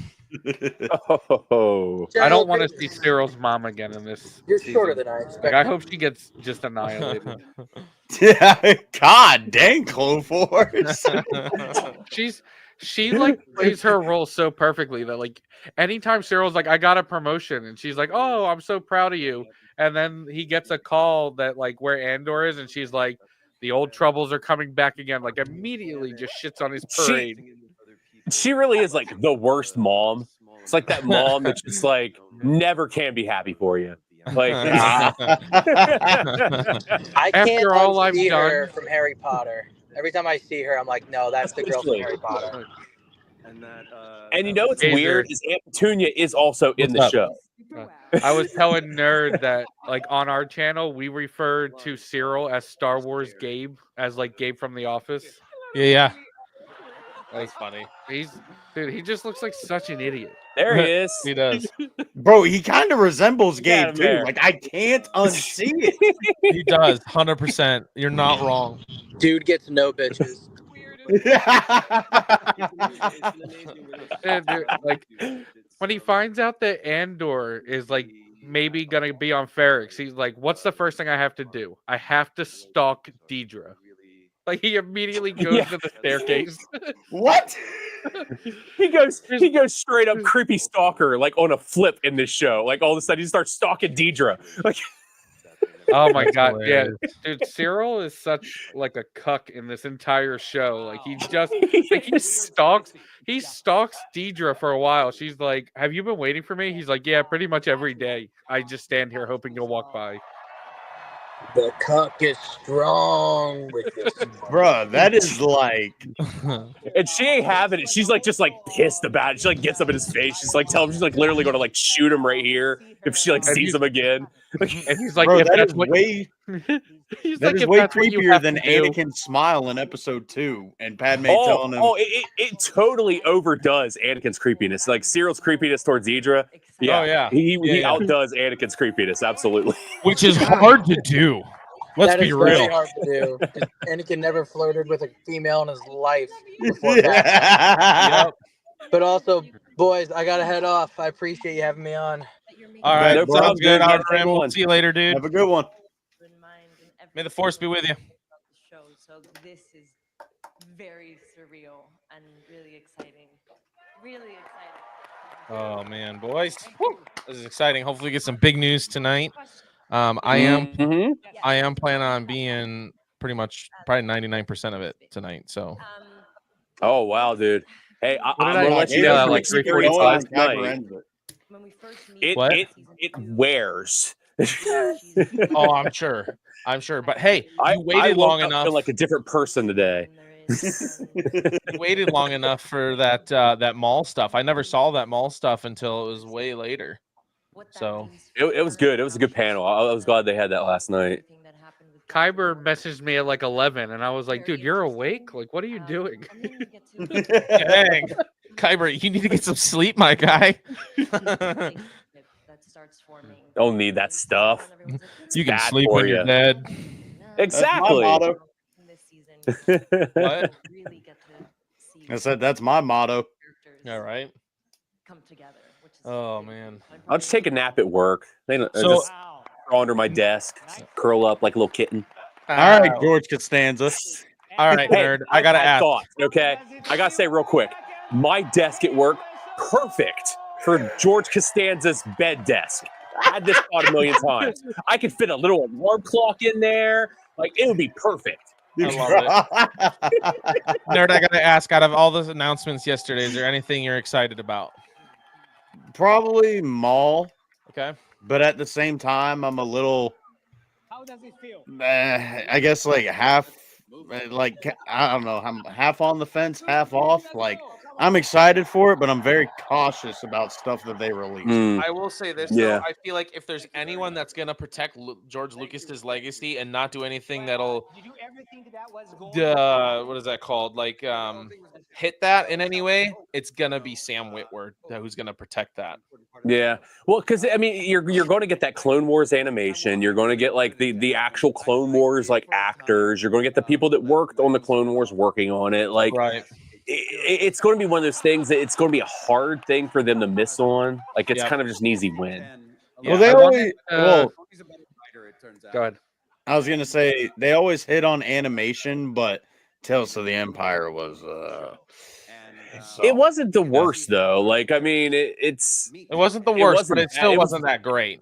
Oh, I don't want to see Cyril's mom again in this. You're season. shorter than I expected. Like, I hope she gets just annihilated. Yeah, God dang, Cloforce. She like plays her role so perfectly that like anytime Cyril's like, I got a promotion, and she's like, oh, I'm so proud of you. And then he gets a call that like where Andor is, and she's like, the old troubles are coming back again. Like immediately just shits on his parade. She really is like the worst mom. It's like that mom that just like never can be happy for you. Like I can't After all I've unsee done- her from Harry Potter. Every time I see her, I'm like, no, that's the girl from Harry Potter. And you know what's Gazer. weird is Aunt Petunia is also in the What's show. I was telling Nerd that like on our channel we refer to Cyril as Star Wars Gabe, as like Gabe from The Office. Yeah. Like funny. He just looks like such an idiot. There he is. He does. Bro, he kind of resembles got Gabe him too. there. Like I can't unsee it. He does. 100%. You're not wrong. Dude gets no bitches. And, dude, like when he finds out that Andor is like maybe gonna be on Ferrix, he's like, "What's the first thing I have to do? I have to stalk Deidre." Like he immediately goes to the staircase. What? He goes straight up creepy stalker, like on a flip in this show. Like all of a sudden he starts stalking Deidre. Like Oh my god, yeah, hilarious. dude, Cyril is such like a cuck in this entire show. Like he just like he stalks Deidre for a while. She's like, "Have you been waiting for me?" He's like, "Yeah, pretty much every day. I just stand here hoping you'll walk by." The cuck is strong with this. Bruh, that is like and she ain't having it. She's like just like pissed about it. She like gets up in his face. She's like telling him she's like literally gonna like shoot him right here if she like sees him again. And he's like, bro, if that that's is what way he's that like, is if way that's what you creepier have than to do. Anakin's smile in episode 2 and Padme telling him It totally overdoes Anakin's creepiness. Like Cyril's creepiness towards Deidre. Yeah, Oh, yeah. He Yeah. outdoes Anakin's creepiness. Absolutely. Which is hard to do. Let's That be is very real. hard to do. 'Cause Anakin never flirted with a female in his life before Yeah. Yep. But also, boys, I gotta head off. I appreciate you having me on. All right, No sounds problem, good. dude. All Have right, a good we'll one. see you later, dude. have a good one. May the force be with you. Show, so this is very surreal and really exciting. Really exciting. Oh man, boys, Woo. This is exciting. Hopefully, we get some big news tonight. I am planning on being pretty much probably 99% of it tonight. So Oh wow, dude. Hey, I'm did I gonna let you yell know at, from like, experience 3:45? last Kyber night. ends it. When we first meet, It What? it wears. oh, I'm sure. But hey, I you waited woke long up enough. feeling like a different person today. You waited long enough for that that mall stuff. I never saw that mall stuff until it was way later. So It was good. It was a good panel. I was glad they had that last night. Kyber messaged me at like 11, and I was like, "Dude, you're awake? Like, what are you doing?" dang, Kyber, you need to get some sleep, my guy. that starts forming. Don't need that stuff. You can bad sleep for when you're ya. dead. Exactly. motto. This season, What? really get to see I said that's my motto. All right. come together, which is Oh man. I'll just take a nap at work. Then So- just crawl under my desk, curl up like a little kitten. All right, George Costanza. All right, Hey, nerd. I gotta had ask. thoughts, okay, I gotta say real quick. My desk at work, perfect for George Costanza's bed desk. I had this thought a million times. I could fit a little alarm clock in there. Like it would be perfect. I love it. Nerd, I gotta ask. Out of all those announcements yesterday, is there anything you're excited about? Probably Maul, Okay. but at the same time, I'm a little. How does it feel? I guess like half, like I don't know, I'm half on the fence, half off. Like I'm excited for it, but I'm very cautious about stuff that they release. Mm. I will say this, Yeah. though. I feel like if there's anyone that's going to protect George Lucas's legacy and not do anything that'll, You do everything that was going what is that called? Like, hit that in any way, it's gonna be Sam Witwer who's gonna protect that. Yeah, well, because I mean, you're going to get that Clone Wars animation. You're going to get like the actual Clone Wars like actors. You're going to get the people that worked on the Clone Wars working on it. Like, right. It's going to be one of those things that it's going to be a hard thing for them to miss on. Like, it's kind of just an easy win. Well, they always go ahead. I was gonna say they always hit on animation, but Tales of the Empire was It wasn't the worst though. Like, I mean, it wasn't the worst, but it bad. still wasn't that great.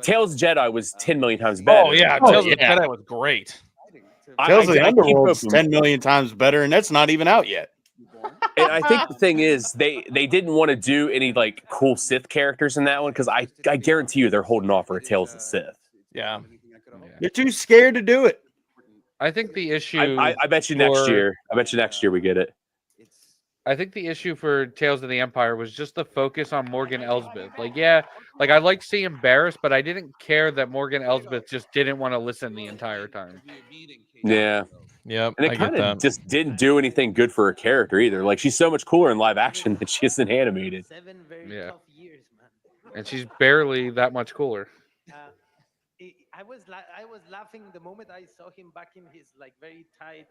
Tales of Jedi was 10 million times better. Oh yeah, Tales of the Jedi was great. Tales of the I keep Underworld's hoping- 10 million times better, and that's not even out yet. And I think the thing is they didn't want to do any like cool Sith characters in that one because I guarantee you they're holding off for a Tales of Sith. Yeah. They're too scared to do it. I think the issue. I bet you next year. I bet you next year we get it. I think the issue for Tales of the Empire was just the focus on Morgan Elsbeth. Like, yeah, like I liked seeing Barris, but I didn't care that Morgan Elsbeth just didn't want to listen the entire time. Yeah. Yep. And it kind of just didn't do anything good for her character either. Like, she's so much cooler in live action than she is in animated. Yeah. And she's barely that much cooler. I was laughing the moment I saw him back in his like very tight.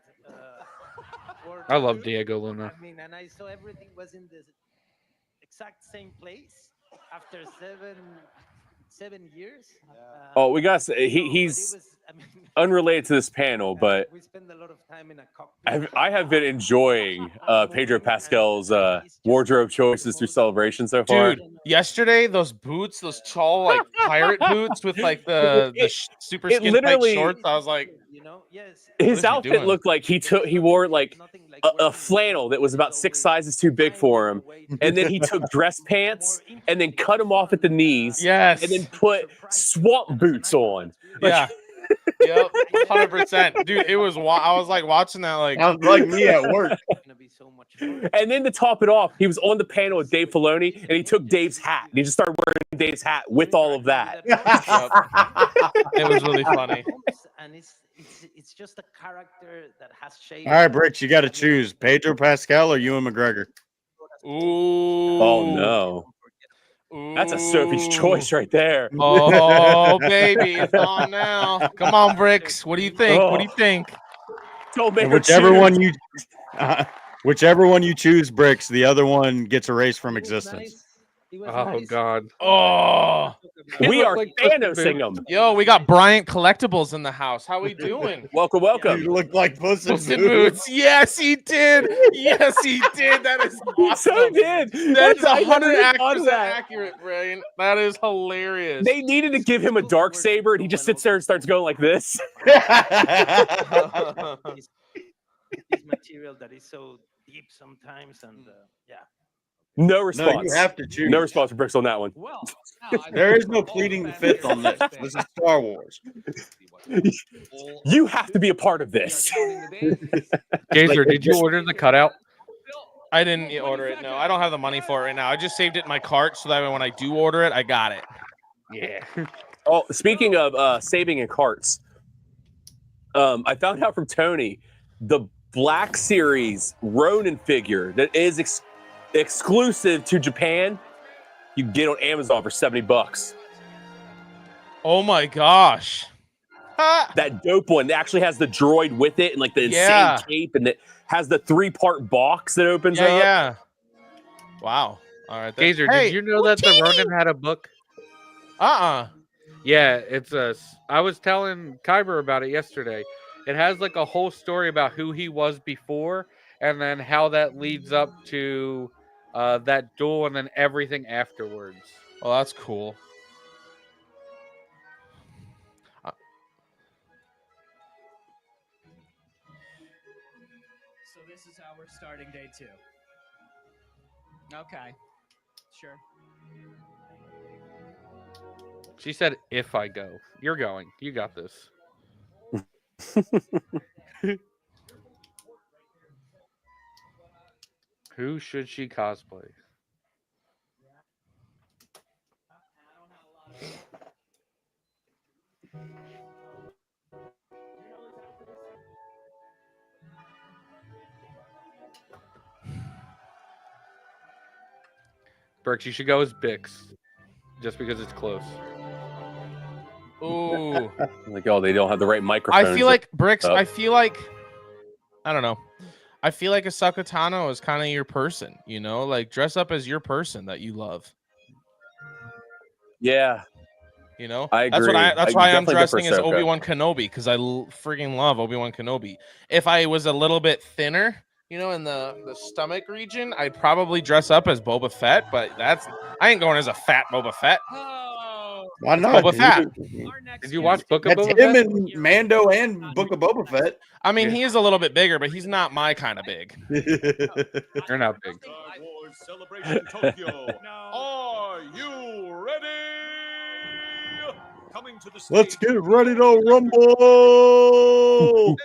I love Diego Luna. I mean, and I saw everything was in the exact same place after seven years. Oh, we got he's unrelated to this panel, but we spend a lot of time in a cockpit. I have been enjoying Pedro Pascal's wardrobe choices through Celebration so far. Dude, yesterday those boots, those tall like pirate boots with like the super skin tight literally- shorts, I was like, His what is he outfit doing? looked like he wore like a flannel that was about 6 sizes too big for him, and then he took dress pants and then cut them off at the knees, yes, and then put swamp boots on. Like, yeah. Yep, 100%, dude. It was. I was like watching that, like Sounds like me at work. And then to top it off, he was on the panel with Dave Filoni, and he took Dave's hat, and he just started wearing Dave's hat with all of that. It was really funny. And it's just a character that has shaped. All right, Bricks, you got to choose Pedro Pascal or Ewan McGregor. Ooh. Oh no. That's a Sophie's choice right there. Oh baby, it's on now. Come on, Bricks. What do you think? What do you think? Don't make And her whichever one you choose, Bricks, the other one gets erased from existence. Oh God. Oh, we are Thanosing them. Yo, we got Bryant Collectibles in the house. How we doing? Welcome. You look like Puss in Puss in Boots. Boots. Yes, he did. Yes, he did. That is awesome. So did. That's I never thought of 100% that. accurate, Brian. That is hilarious. They needed to give him a dark saber, and he just sits there and starts going like this. This material that is so deep sometimes, and yeah. No response. No, you have to choose. No response from Bricks on that one. There is no pleading the fifth on this. This is Star Wars. You have to be a part of this. Gazer, did you order the cutout? I didn't order it. No, I don't have the money for it right now. I just saved it in my cart so that way when I do order it, I got it. Yeah. Oh, speaking of saving in carts, I found out from Tony the Black Series Ronin figure that is exclusive to Japan. You can get on Amazon for $70. Oh my gosh. That dope one that actually has the droid with it and like the insane cape, and it has the 3-part box that opens up. Yeah. Wow. All right. Gazer, did you know that the Ronin had a book? Yeah, it's I was telling Kyber about it yesterday. It has like a whole story about who he was before, and then how that leads up to that duel, and then everything afterwards. Well, that's cool. So this is how we're starting day 2. Okay. Sure. She said, "If I go, you're going. You got this." Who should she cosplay? Brooks, you should go as Bix, just because it's close. Ooh. Like, oh, they don't have the right microphone. I feel like Bricks. I feel like I don't know. I feel like Ahsoka Tano is kind of your person. You know, like dress up as your person that you love. Yeah. You know, I agree. That's why I'm definitely dressing as Ahsoka. Obi-Wan Kenobi, because I freaking love Obi-Wan Kenobi. If I was a little bit thinner, you know, in the stomach region, I'd probably dress up as Boba Fett. But I ain't going as a fat Boba Fett. Why not? Boba Fett. Did you watch Book of That's Boba him Fett? and Mando and Book of Boba Fett. I mean, he is a little bit bigger, but he's not my kind of big. They're not big. Star Wars Celebration Tokyo. Are you ready? Coming to the stage. Let's get ready to rumble.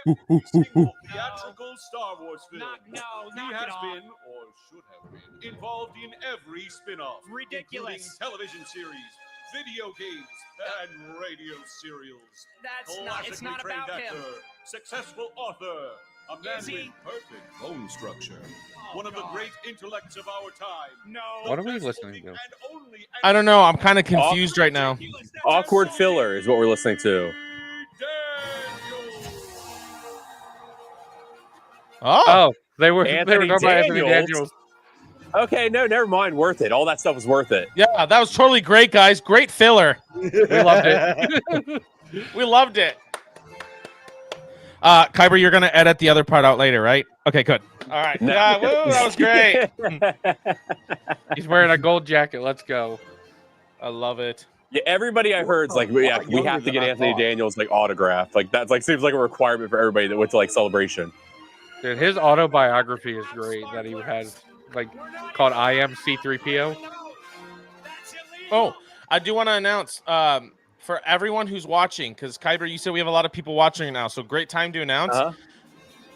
Theatrical Star Wars film. He has been, or should have been, involved in every spin-off. Ridiculous. Including television series, video games, and radio serials. It's not Classically about trained him. actor, successful author, a man Is with he? perfect bone structure, one of the great intellects of our time. What are we listening to? I don't know. I'm kind of confused right now. Awkward filler is what we're listening to. Oh, they were Anthony talking about Anthony Daniels. Daniels. Okay, no, never mind. Worth it. All that stuff was worth it. Yeah, that was totally great, guys. Great filler. We loved it. We loved it. Kyber, you're gonna edit the other part out later, right? Okay, good. All right. No. Yeah, woo, that was great. He's wearing a gold jacket. Let's go. I love it. Yeah, everybody I heard is like, we have to get Anthony Daniels like autograph. Like that's like seems like a requirement for everybody that went to like Celebration. Dude, his autobiography is great that he had, like, called I Am C-3PO. Oh, I do want to announce for everyone who's watching, because Kyber, you said we have a lot of people watching now, so great time to announce.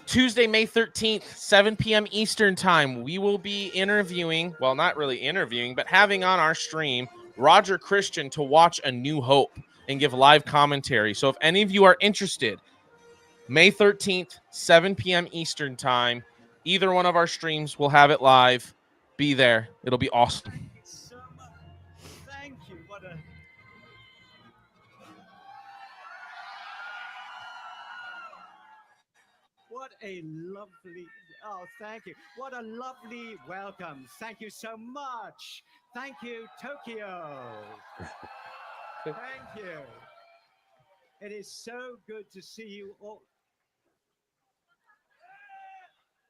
Tuesday, May 13th, 7 p.m. Eastern time, we will be interviewing, well, not really interviewing, but having on our stream Roger Christian to watch A New Hope and give live commentary. So if any of you are interested, May 13th, 7 p.m. Eastern time, either one of our streams will have it live. Be there. It'll be awesome. Thank you. What a lovely. Oh, thank you. What a lovely welcome. Thank you so much. Thank you, Tokyo. Thank you. It is so good to see you all.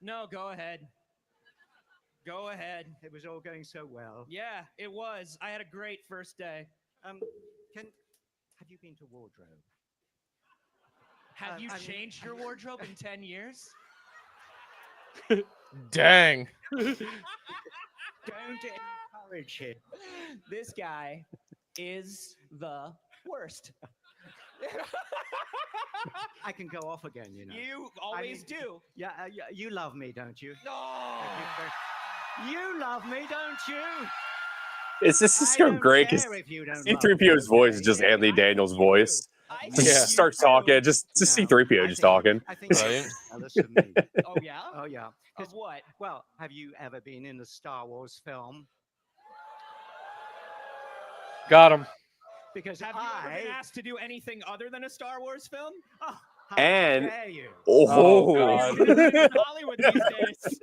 No, go ahead. Go ahead. It was all going so well. Yeah, it was. I had a great first day. Have you been to wardrobe? Have you changed your wardrobe in 10 years? Dang. Don't encourage him. This guy is the worst. I can go off again, you know. You always do. Yeah, you love me, don't you? No. You love me, don't you? It's just so great because C-3PO's voice is just Anthony Daniels' voice. Just starts talking, just C-3PO just talking. I think listen to me. Oh yeah? Oh yeah. Of what? Well, have you ever been in a Star Wars film? Got him. Because have you ever been asked to do anything other than a Star Wars film? Oh, And dare you? Hollywood these days.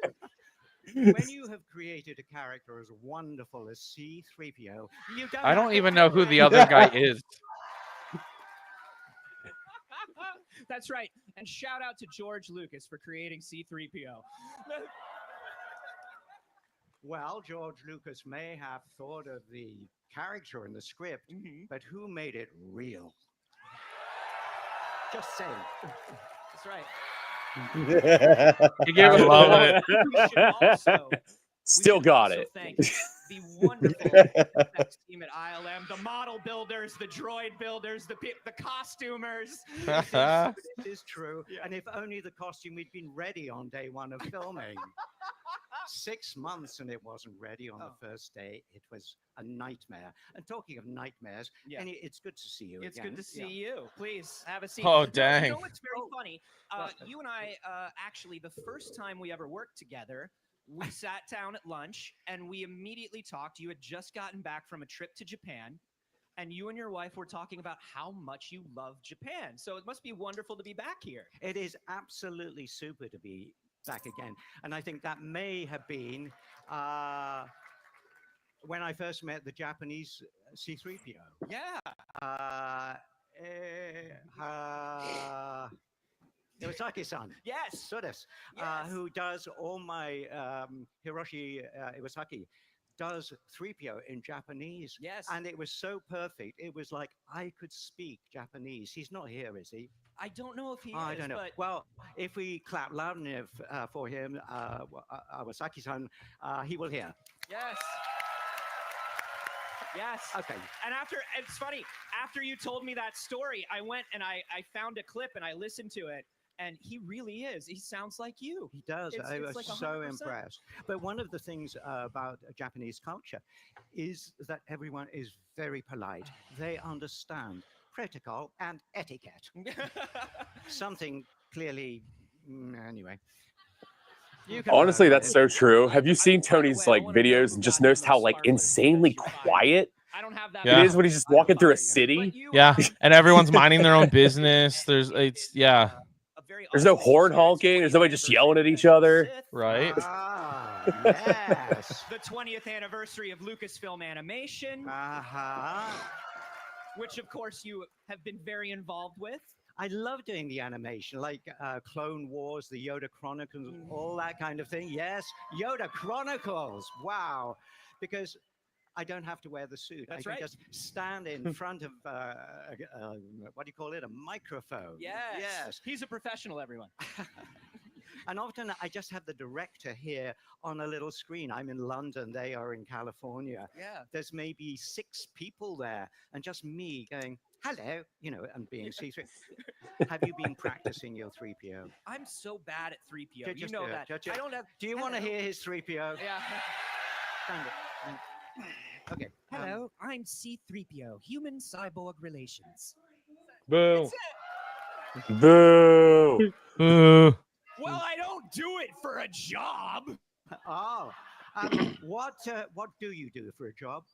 When you have created a character as wonderful as C-3PO, you don't. I don't even know who the other guy is. That's right. And shout out to George Lucas for creating C-3PO. Well, George Lucas may have thought of the character in the script, but who made it real? Just saying. That's right. He gave it Love it. Still got it. Thank the wonderful effects team at ILM, the model builders, the droid builders, the costumers. It is true. And if only the costume we'd been ready on day one of filming. 6 months and it wasn't ready on the first day. It was a nightmare. And talking of nightmares, it's good to see you It's again. good to see you. Please have a seat. Oh, You dang. know what's very funny? You and I, actually, the first time we ever worked together, we sat down at lunch and we immediately talked. You had just gotten back from a trip to Japan, and you and your wife were talking about how much you love Japan. So it must be wonderful to be back here. It is absolutely super to be back again. And I think that may have been when I first met the Japanese C-3PO. Yeah. Iwasaki-san. Yes. Sodes. Who does all my Hiroshi Iwasaki does 3PO in Japanese. Yes. And it was so perfect. It was like I could speak Japanese. He's not here, is he? I don't know if he is. I don't know. But Well, if we clap loud enough for him, Iwasaki-san, he will hear. yes. Yes. Okay. And it's funny, after you told me that story, I went and I found a clip and I listened to it. And he really is. He sounds like you. He does. I was like so 100%. impressed. But one of the things about Japanese culture is that everyone is very polite. They understand protocol and etiquette. Something clearly, anyway. Honestly, that's so true. Have you seen Tony's like videos and just noticed how like insanely quiet Yeah. it is when he's just walking through a city? Yeah, and everyone's minding their own business. There's no horn honking. There's nobody just yelling at each other. Right. Yes. The 20th anniversary of Lucasfilm Animation. Which, of course, you have been very involved with. I love doing the animation, like Clone Wars, the Yoda Chronicles, all that kind of thing. Yes, Yoda Chronicles. Wow. Because I don't have to wear the suit. That's I right. can just stand in front of, what do you call it? A microphone. Yes. He's a professional, everyone. And often I just have the director here on a little screen. I'm in London, they are in California. Yeah. There's maybe 6 people there and just me going, hello, and being C3. Have you been practicing your 3PO? I'm so bad at 3PO. Just you know do it, that. just do it. I don't have. Do you want to Hello. hear his 3PO? Yeah. Stand it. Okay. Hello, I'm C3PO, Human Cyborg Relations. Boo. Boo. Well, I don't do it for a job. Oh, what do you do for a job?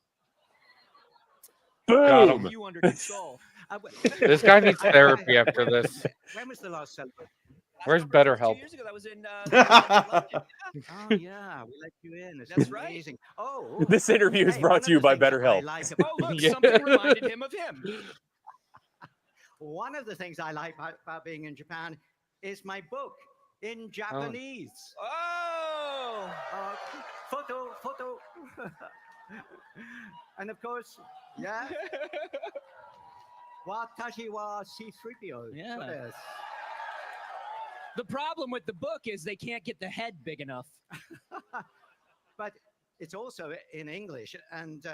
Got him. You under control. This guy needs therapy after this. When was the last celebration? Where's BetterHelp? 2 years ago, that was in. Oh yeah, we let you in. This That's is right. amazing. Oh, This interview is hey, brought one to you of the by things that I BetterHelp. like Oh, look, something reminded him of him. One of the things I like about being in Japan is my book in Japanese. Oh. Photo. And of course, yeah. Watashi wa C3PO. Yeah. So des. The problem with the book is they can't get the head big enough. But it's also in English, and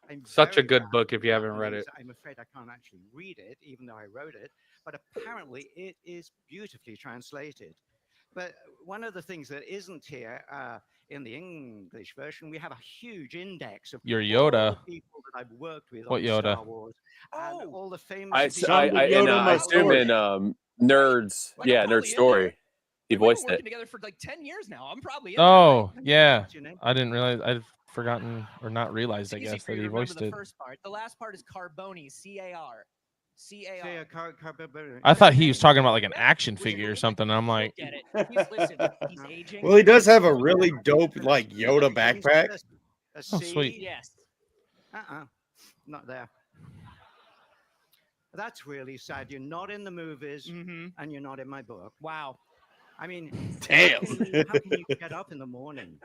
I'm Such a very good proud book if you of haven't read it. Japanese. I'm afraid I can't actually read it, even though I wrote it. But apparently, it is beautifully translated. But one of the things that isn't here in the English version, we have a huge index of Your all the Yoda. people that I've worked with What on Yoda? Star Wars, and all the famous. I people. I assume in Nerds, Like, yeah, I'm Nerd probably in Story, there. he We've been voiced working it. together for like 10 years now. I'm probably in Oh, yeah. What's your name? I didn't realize. I've forgotten or not realized, I It's easy guess, for that you he to remember voiced the it. first part. The last part is Carboni, C-A-R. Say a I thought he was talking about like an action figure or something. And I'm like, Get it. Listen, he's aging. Well, he does have a really dope like Yoda backpack. A Oh, C? sweet. Yes. Not there. That's really sad. You're not in the movies, and you're not in my book. Wow. I mean, Damn. How can you get up in the morning?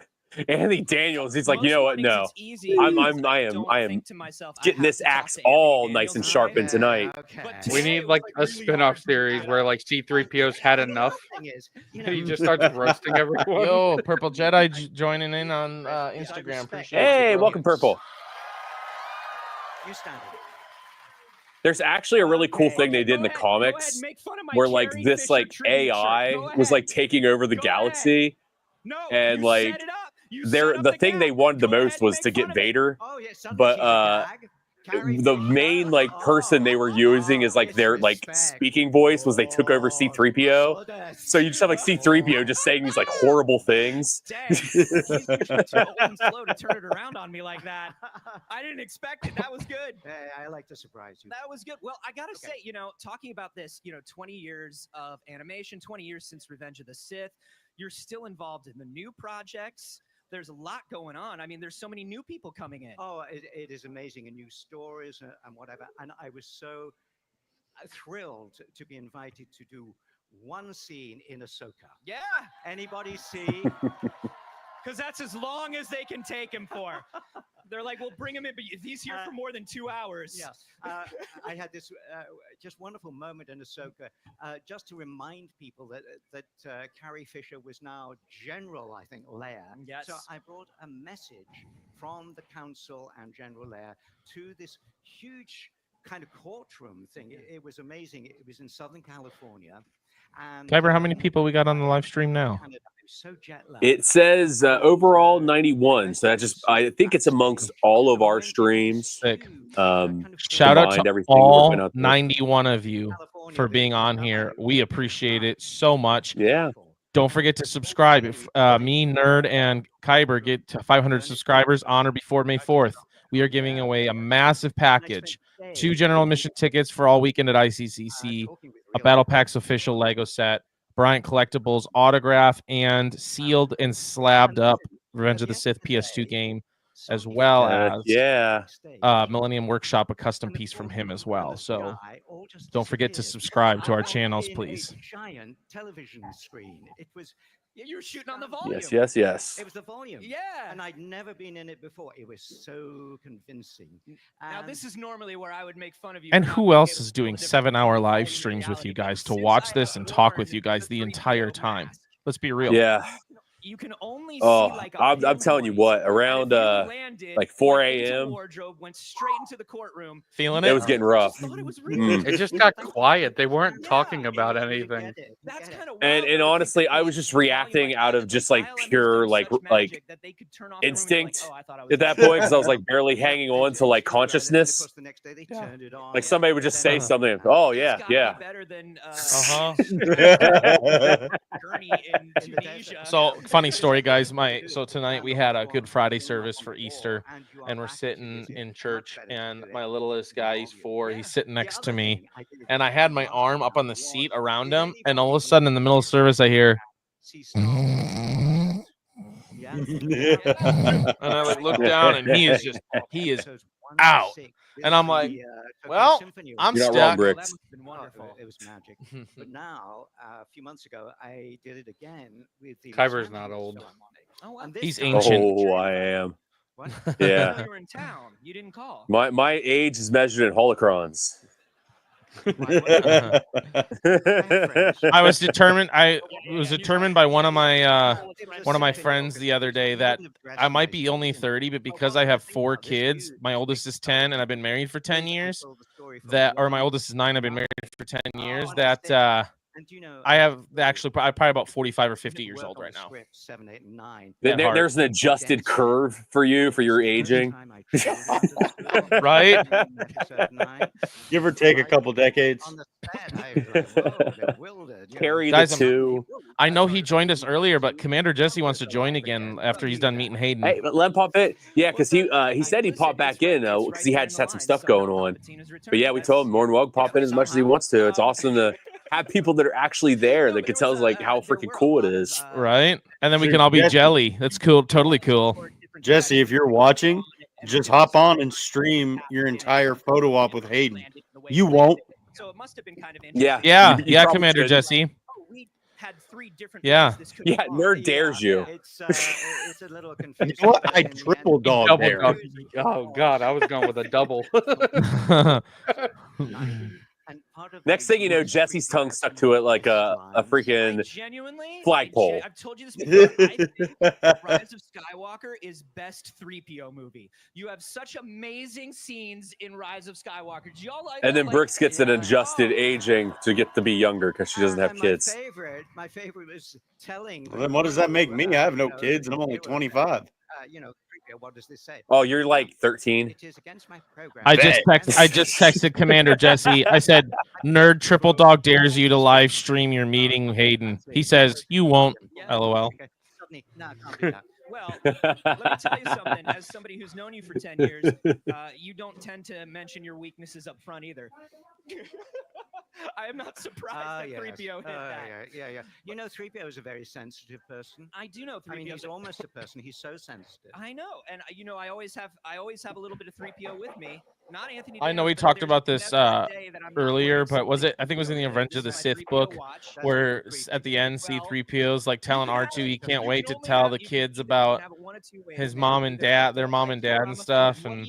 Anthony Daniels, he's like, you Most know what? mornings No, it's easy. I Don't am think to myself, I getting have this to talk axe to Anthony all Daniels nice and tonight. sharpened tonight. Okay. But We today need it was, like a really spin-off hard to do series that. where like C3PO's had enough. Thing is, And he just starts roasting everyone. yo, Purple Jedi joining in on Instagram. Appreciate you, Hey, bro. welcome, Purple. You stand it. There's actually a really cool thing they did in the comics where like this like AI was like taking over the galaxy, and like the thing they wanted the most was to get Vader, Oh yeah, but the main like person they were using is like their like speaking voice was they took over C-3PO. So you just have like C-3PO just saying these like horrible things. Dang, he's usually too old and slow to turn it around on me like that. I didn't expect it. That was good. Hey, I like to surprise you. That was good. Well, I gotta say, you know, talking about this, you know, 20 years of animation, 20 years since Revenge of the Sith, you're still involved in the new projects. There's a lot going on. I mean, there's so many new people coming in. Oh, it is amazing, and new stories and whatever. And I was so thrilled to be invited to do one scene in Ahsoka. Yeah. Anybody see? Because that's as long as they can take him for. They're like, we'll bring him in, but if he's here for more than 2 hours. Yes. I had this just wonderful moment in Ahsoka, just to remind people that Carrie Fisher was now General, I think, Leia. Yes. So I brought a message from the Council and General Leia to this huge kind of courtroom thing. It was amazing. It was in Southern California. And Kyber, how many people we got on the live stream now? So jet lagged. It says overall 91, so that just I think it's amongst all of our streams. Sick. Shout out to everything all 91 of you for being on here. We appreciate it so much. Yeah. Don't forget to subscribe. If me, Nerd, and Kyber get to 500 subscribers on or before May 4th, we are giving away a massive package. 2 general admission tickets for all weekend at ICCC, a Battle Packs official Lego set, Bryant Collectibles autograph, and sealed and slabbed up Revenge of the Sith PS2 game, as well as Millennium Workshop, a custom piece from him as well. So don't forget to subscribe to our channels, please. Giant television screen. It was. You were shooting on the volume. Yes. It was the volume. Yeah. And I'd never been in it before. It was so convincing. Now, this is normally where I would make fun of you. And who else is doing 7-hour live streams with you guys to watch this and talk with you guys the entire time? Let's be real. Yeah. You can only Oh, see like I'm telling you what, around like 4 a.m. wardrobe went straight into the courtroom. Feeling it was getting rough. It just got quiet. They weren't talking about anything. That's kind of And honestly, I was just reacting out of just like pure like instinct at that point because I was like barely hanging on to like consciousness. Like somebody would just say something. Oh yeah. Better than So funny story, guys. So tonight we had a Good Friday service for Easter, and we're sitting in church, and my littlest guy, he's 4, he's sitting next to me, and I had my arm up on the seat around him, and all of a sudden in the middle of service I hear and I like look down, and he is out. And I'm like, well, I'm You're not stuck. wrong, Bricks. It was magic. But now, a few months ago, I did it again with the. Kyber's not old. He's ancient. Oh, I am. What? Yeah. You were in town. You didn't call. My age is measured in holocrons. I was determined. I was determined by one of my friends the other day that I might be only 30, but because I have 4 kids, my oldest is 10, and I've been married for 10 years. Or my oldest is 9. I've been married for 10 years. That I have actually I'm probably about 45 or 50 years old right now. 7, 8, and 9. There's an adjusted curve for you for your aging. Right? Give or take a couple decades. Carry the Guys, 2. I know he joined us earlier, but Commander Jesse wants to join again after he's done meeting Hayden. Hey, let him pop in. Yeah, because he said he popped back in because he had some stuff going on. But yeah, we told him more than welcome pop in as much as he wants to. It's awesome to have people that are actually there that can tell us like how freaking cool it is. Right? And then we can all be jelly. That's cool. Totally cool. Jesse, if you're watching, just hop on and stream your entire photo op with Hayden. You won't. So it must have been kind of Yeah. Yeah, Commander Jesse. We had 3 different Yeah. Yeah, Nerd dares you. It's a little confusing. You know what? I triple dog Double there. dog. Oh God, I was going with a double. Next thing you know, Jesse's tongue stuck to it like a freaking flagpole. I've told you this before. I think Rise of Skywalker is best 3PO movie. You have such amazing scenes in Rise of Skywalker. Do y'all like? And then Brooks gets an adjusted aging to get to be younger because she doesn't have kids. My favorite was telling. Well, then what does that make me? I have no kids and I'm only 25. What does this say? Oh, you're like 13. It is against my program. I just texted Commander Jesse. I said, "Nerd Triple Dog dares you to live stream your meeting, Hayden." He says, "You won't." LOL. No, I can't do that. Well, let me tell you something. As somebody who's known you for 10 years, you don't tend to mention your weaknesses up front either. I am not surprised that 3PO hit that. Yeah. You know, 3PO is a very sensitive person. I do know 3PO. I mean, he's almost a person. He's so sensitive. I know, and you know, I always have a little bit of 3PO with me. Not Anthony. I know we Daniels, but talked there's about this never a day that I'm not earlier, wearing but was something. it? I think it was in the Revenge of the Sith book where at the end C-3PO's like telling R2 he can't wait to tell the kids about his mom and dad, their mom and dad and stuff, and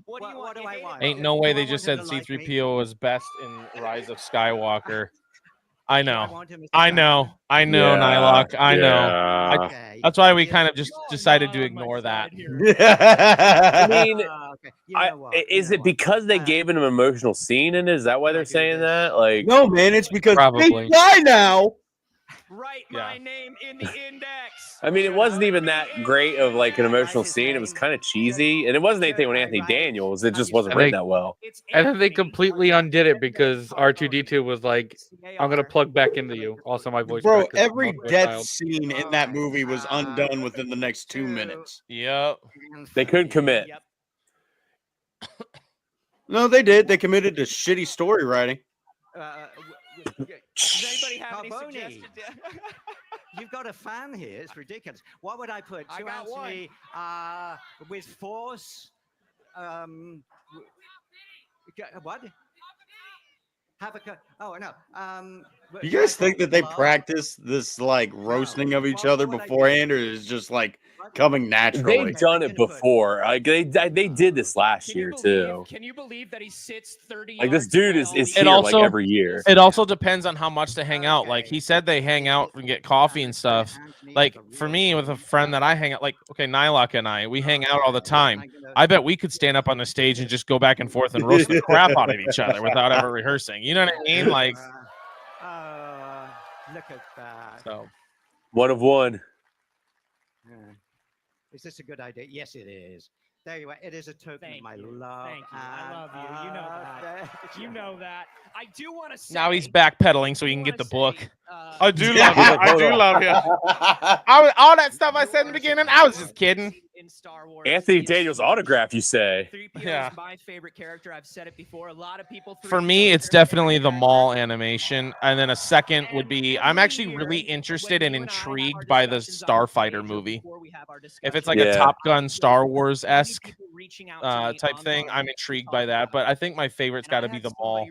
What do I want? ain't no way they just said C-3PO was best in Rise of Skywalker. I know, Nylock. I know. That's why we kind of just decided to ignore that. I mean, is it because they gave him an emotional scene in it? Is that why they're saying that? Like, no, man, it's because Probably. they die now. Write my name in the index. I mean, it wasn't even that great of like an emotional scene. It was kind of cheesy, and it wasn't anything on Anthony Daniels. It just wasn't written that well. And then they completely undid it because R2-D2 was like, "I'm gonna plug back into you." Also, my voice. Bro, cracked 'cause every I'm also a death child. scene in that movie was undone within the next 2 minutes. Yep. They couldn't commit. No, they did. They committed to shitty story writing. Does anybody have any Carboni. suggestions? You've got a fan here. It's ridiculous. What would I put? I To got Anthony with Force. What? Have a oh no. You guys think that they practice this like roasting of each other beforehand, or is it just like coming naturally? They've done it before. Like they did this last year too. Can you believe that he sits 30 Like this dude is It here also like every year. It also depends on how much they hang out. Like he said, they hang out and get coffee and stuff. Like for me, with a friend that I hang out, like Nylock and I, we hang out all the time. I bet we could stand up on the stage and just go back and forth and roast the crap out of each other without ever rehearsing. You know what I mean? Like, look at that. so One of one. Is this a good idea? Yes, it is. There you are. It is a token of my love. Thank you. I love you. You know that. You know that. I do want to say. now he's backpedaling so he can get the book. I do Yeah, love you. he's like, I hold do on. love you. All that stuff I said in the beginning, I was just kidding. In Star Wars, Anthony Daniels autograph, you say? 3PO Yeah. is my favorite character. I've said it before. A lot of people. For me, it's definitely the Maul animation, and then a second would be I'm actually really interested and intrigued by the Starfighter movie. If it's like a Yeah. Top Gun Star Wars esque type thing, I'm intrigued by that. But I think my favorite's got to be the Maul.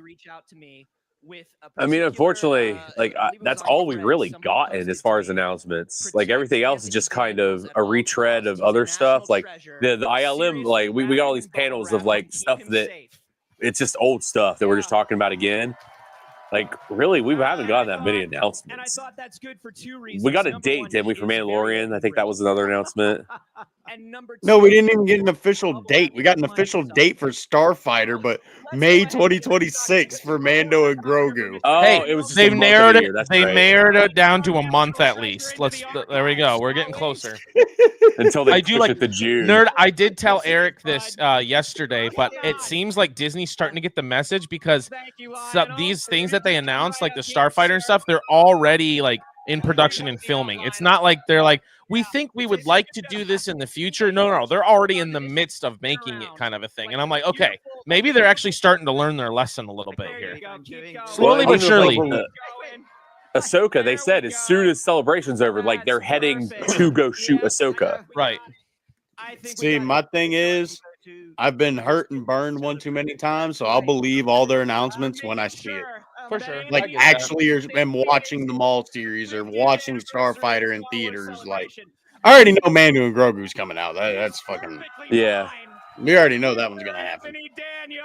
I mean, unfortunately, like that's all we've really gotten as far as announcements. Like everything else is just kind of a retread of other stuff. Like the ILM, like we got all these panels of like stuff that it's just old stuff that we're just talking about again. Like really, we haven't gotten that many announcements. And I thought that's good for two reasons. We got a date, didn't we, for Mandalorian? I think that was another announcement. And number No, we didn't even get an official date. We got an official date for Starfighter, but May 2026 for Mando and Grogu. Oh, Hey, it was just they've a month of narrowed the it. year. That's They right. narrowed it down to a month at least. There we go. We're getting closer. Until they I push do like it to June. Nerd. I did tell Eric this yesterday, but it seems like Disney's starting to get the message because these things that they announced, like the Starfighter and stuff, they're already like in production and filming. It's not like they're like, we think we would like to do this in the future. No, they're already in the midst of making it, kind of a thing. And I'm like, okay, maybe they're actually starting to learn their lesson a little bit here. Slowly but surely. Ahsoka, they said as soon as Celebration's over, like they're heading to go shoot Ahsoka. Right. See, my thing is, I've been hurt and burned one too many times, so I'll believe all their announcements when I see it. For sure. Like actually, am watching the Maul series or watching Starfighter in theaters. Like, I already know Mando and Grogu's coming out. That's fucking Yeah. We already know that one's gonna happen.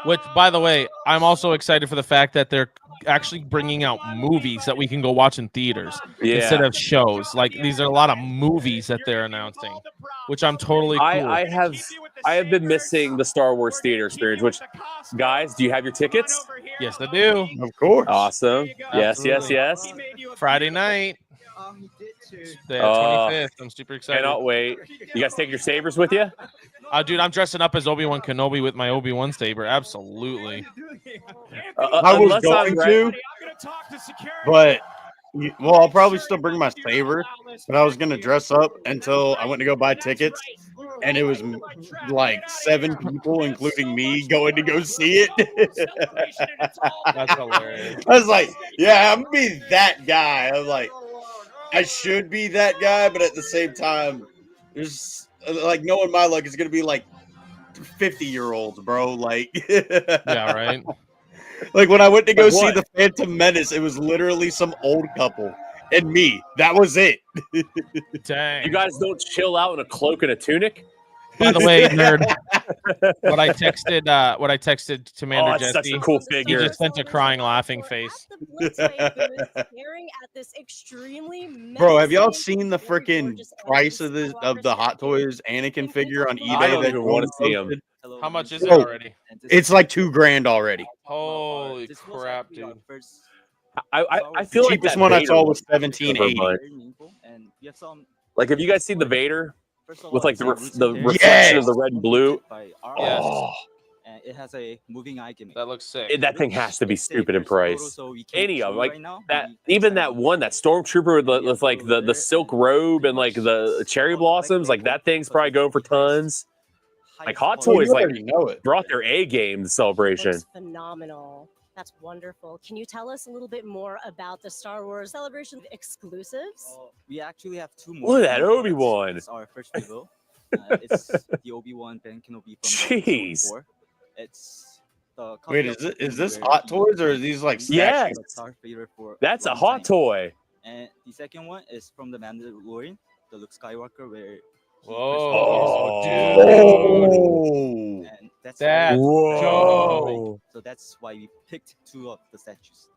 Which, by the way, I'm also excited for the fact that they're actually bringing out movies that we can go watch in theaters instead of shows. Like these are a lot of movies that they're announcing, which I'm totally cool. I have been missing the Star Wars theater experience. Which, guys, do you have your tickets? Yes, I do. Of course. Awesome. Yes, yes, Absolutely. yes. Friday night. Oh, he did too. The 25th. I'm super excited. Cannot wait. You guys take your sabers with you? Dude, I'm dressing up as Obi-Wan Kenobi with my Obi-Wan saber. Absolutely. I was going to, but well, I'll probably still bring my saber. But I was gonna dress up until I went to go buy tickets, and it was like 7 people, including me, going to go see it. That's hilarious. I was like, yeah, I'm gonna be that guy. I was like, I should be that guy, but at the same time, there's like knowing my luck is gonna be like 50-year-olds, bro. Like, yeah, right. Like when I went to go Like see what? the Phantom Menace, it was literally some old couple and me. That was it. Dang. You guys don't chill out in a cloak and a tunic? By the way, nerd, what I texted to Commander Oh, it's Jesse, such a cool he figure. just sent a crying, laughing face. Staring at this extremely Bro, have y'all menacing, seen the freaking price of the Hot Toys Anakin figure on eBay? I don't that even want to Tony see him. posted? How much is it Bro, already? It's like $2,000 already. Holy crap, dude. I feel like Cheapest that one I Vader saw was one $1,780. Like, have you guys seen the Vader with like the reflection Yes! of the red and blue? Yes. Oh, It has a moving eye gimmick. That looks sick. that thing has to be stupid in price. So we can't Any of them, show like right now, that, but even that one, that stormtrooper with like the silk robe and like the cherry blossoms, like that thing's probably going for tons. Like Hot Toys, like brought their A game to celebration. Looks phenomenal. That's wonderful. Can you tell us a little bit more about the Star Wars Celebration exclusives? we actually have 2 more. Look at that Obi-Wan. It's our first reveal. It's the Obi-Wan Ben Kenobi from Jeez. 4. It's the Wait, is this Hot Toys or are these like Yes. statues? That's a hot toy. And the second one is from the Mandalorian, the Luke Skywalker, where Oh, dude. And that's That's Whoa. so that's why we picked 2 of the statues.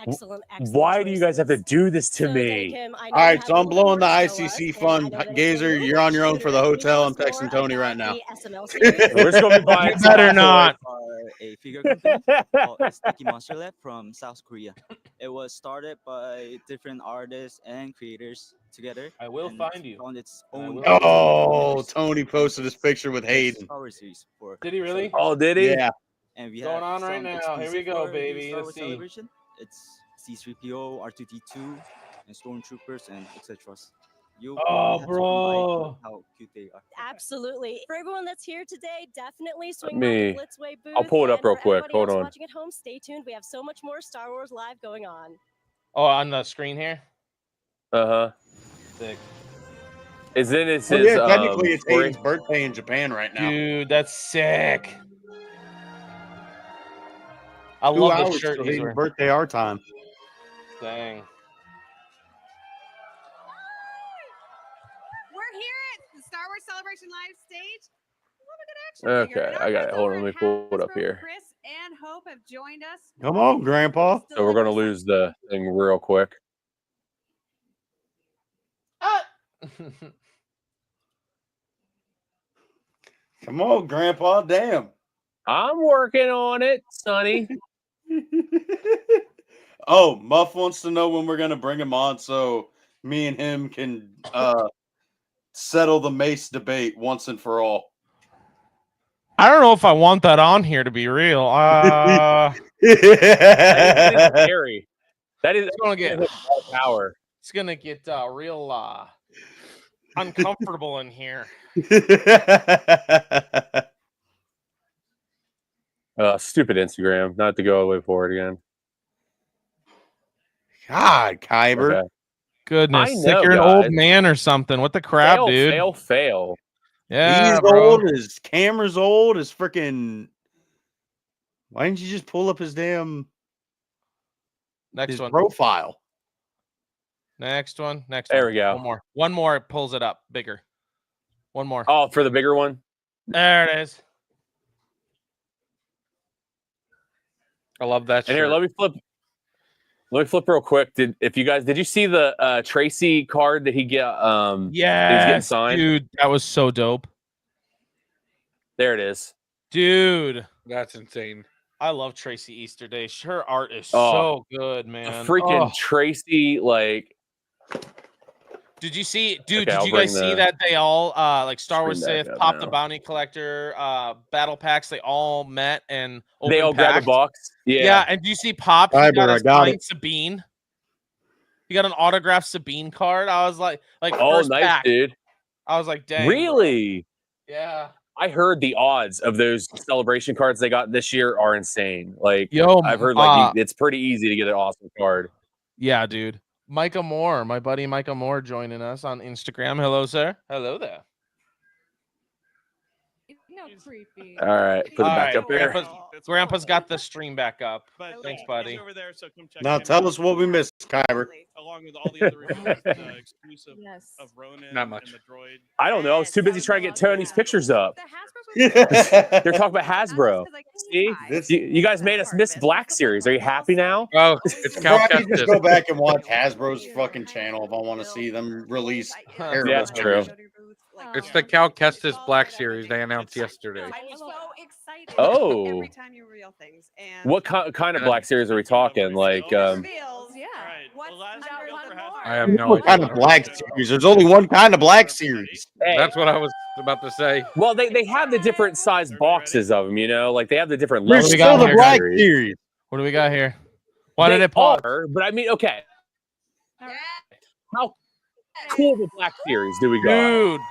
Excellent, Why do you guys have to do this to me? All right, so I'm blowing the ICC fund. Gazer, you're on your own for the hotel. I'm texting Tony right now. We're just gonna be buying. Better not. Are a figure company called Sticky Monster Lab from South Korea. It was started by different artists and creators together. I will and find you. On its own. Oh, Tony posted this picture with Hayden. Star Wars series for Did he really? Oh, did he? Yeah. And we Going have on right some now. Here we exclusive go, for baby. Star Let's Wars see. Celebration. It's C-3PO, R2-D2, and Stormtroopers, and etc. You Oh, have to bro. like how cute they are. Absolutely. For everyone that's here today, definitely swing me- by the Blitzway booth. I'll pull it up and real for quick. everybody Hold else on. Watching at home, stay tuned. We have so much more Star Wars Live going on. Oh, on the screen here? Uh-huh. Sick. Isn't it his Well, yeah, technically it's story? Hayden's birthday in Japan right now. Dude, that's sick. I 2 love the hours shirt till he's Hayden's wearing. birthday our time. Dang. We're here at the Star Wars Celebration Live stage. Love a good action figure. Okay, I got it. Hold on, let me pull it up here. Chris and Hope have joined us. Come on, Grandpa. So we're gonna lose the thing real quick. Come on, Grandpa. Damn. I'm working on it, Sonny. Oh, Muff wants to know when we're gonna bring him on so me and him can settle the Mace debate once and for all. I don't know if I want that on here, to be real. That is scary. That is gonna get power. It's gonna get real uncomfortable in here. Stupid Instagram. Not to go all the way forward again. God, Kyber. Okay. Goodness, I know, sick, you're an guys. old man or something. What the crap, Fail, dude? fail. Yeah, He's bro. old. His camera's old. His freaking. Why didn't you just pull up his damn Next his one. profile? Next one. Next There one. we go. One more. One more. It pulls it up bigger. One more. Oh, for the bigger one. There it is. I love that. And here, let me flip real quick. Did you see the Tracy card that he got? That he was getting Yes, signed. dude. That was so dope. There it is. Dude. That's insane. I love Tracy Easterday. Her art is Oh, so good, The man. freaking Oh, Tracy, like Did you see, dude? Okay, did I'll you guys bring see the that they all like Star Wars screen back Sith, up Pop the now. Bounty Collector, battle packs? They all met and They all grabbed a packed? box. Yeah, Yeah. and do you see Pop? He Cyber, got I a got signed it. Sabine. He got an autographed Sabine card. I was like Oh, first nice, pack. dude. I was like, dang. Really? Bro. Yeah. I heard the odds of those celebration cards they got this year are insane. Like, Yo, I've heard like it's pretty easy to get an awesome card. Yeah, dude. Micah Moore, my buddy Micah Moore, joining us on Instagram. Hello, sir. Hello there. No, creepy. All right, put it back up here. Grandpa's got the stream back up. But Thanks, he's buddy. over there, so come check Now him tell out. us what we missed, Kyber. Along with all the other reviews, the exclusive of Ronin Not much. and the droid. I don't know. I was too busy trying to get Tony's pictures up. Yeah. They're talking about Hasbro. See, you guys made us miss Black Series. Are you happy now? Oh, it's Cal Bro, I can just go Kestis. back and watch Hasbro's fucking channel if I want to see them release. terrible That's true. figures. It's the Cal Kestis Black Series they announced yesterday. I'm so excited. Oh. Every time you reveal things. And What kind of Black Series are we talking? Like, reveals, yeah. What's I have no What kind idea. of Black Series? There's only one kind of Black Series. hey, That's what I was about to say. well, they have the different size boxes of them. You know, like they have the different There's levels. we still got the here, Black Series. Series. What do we got here? Why They did it pause? are, but I mean, okay. How cool of a Black Series do we got? Dude,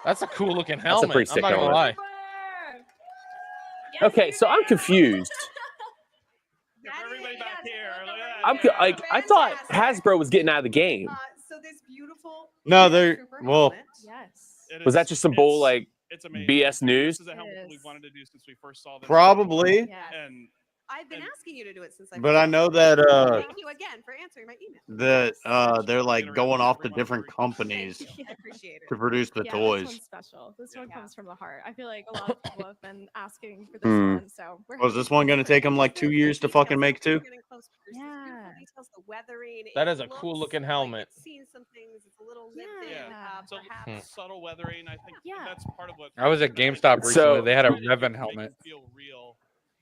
that's a cool looking That's a helmet. pretty I'm sick not gonna helmet. lie. Okay, so I'm confused. Everybody back here. Look at I'm like, I thought Hasbro was getting out of the game. So this beautiful No, they're well. Yes. It Was is- that just some bull like it's amazing. BS news? This is a helmet we've wanted to do since we first saw them. Probably. And I've been asking you to do it since But I know that Thank you again for answering my email. they're like going off to different companies I appreciate it. to produce the Yeah, toys. This one's special. This one comes from the heart. I feel like a lot of people have been asking for this Hmm. one, so we're Was this one gonna take them like 2 years to fucking make too? Yeah. Details, the weathering. That it is a cool looks looking like helmet. it's seen some things. It's a little lit yeah, so perhaps. subtle weathering. I think that's part of what. I was at GameStop recently. So- They had a Revan helmet.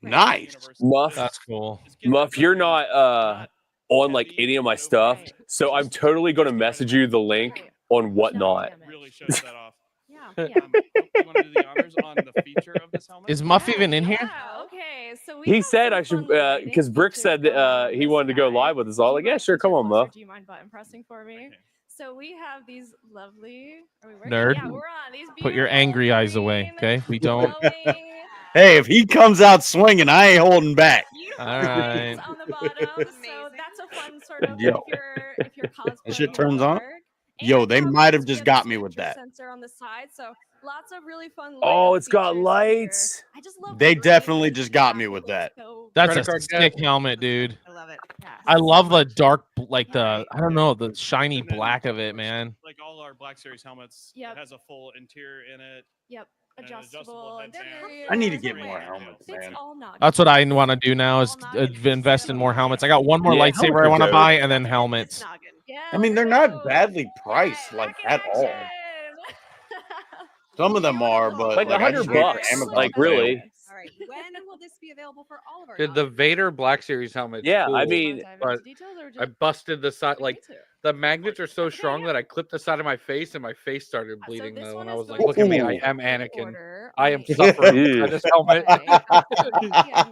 Nice. Muff, That's cool. Muff, you're not on like any of my stuff, so I'm totally gonna message you the link on Whatnot. Really shows that off. Yeah. You want to do the honors on the feature of this helmet? Is Muff even in here? Yeah, okay. So we He have said some I should fun lighting because Brick features said going on he this wanted to go side. live with us all. Like, yeah, sure, come on, Muff. Do you mind button pressing for me? So we have these lovely. Are we working? Nerd. Yeah, we're on these. Put your angry eyes away, okay? We don't. Hey, if he comes out swinging, I ain't holding back. All right. on the bottom. So that's a fun sort of Yo. if you're cosplaying. That shit in turns on. dark. Yo, they And might have we just have got this me with temperature that. Sensor on the side, so lots of really fun. Oh, light-up it's got features here. lights. I just love They the definitely just got me with that. That's Credit a card sick helmet, dude. I love it. I love the dark, like the I don't know, the shiny black of it, man. Like all our Black Series helmets, Yep. it has a full interior in it. Yep, and an adjustable. headband. I need to get more helmets, Fits man. all knots. That's what I want to do now is invest in more helmets. I got one more Yeah, lightsaber helmets I are want to dope. buy, and then helmets. I mean, they're not badly priced like at all. Some of them are, but Like I just $100 went to bucks, Amazon like sale. really. All right. When will this be available for all of our? The Vader Black Series helmet. Yeah, I mean, but I busted the side. Like the magnets are so strong that I clipped the side of my face, and my face started bleeding. Though, and I was like, "Look at me! I am Anakin. I am suffering by this helmet."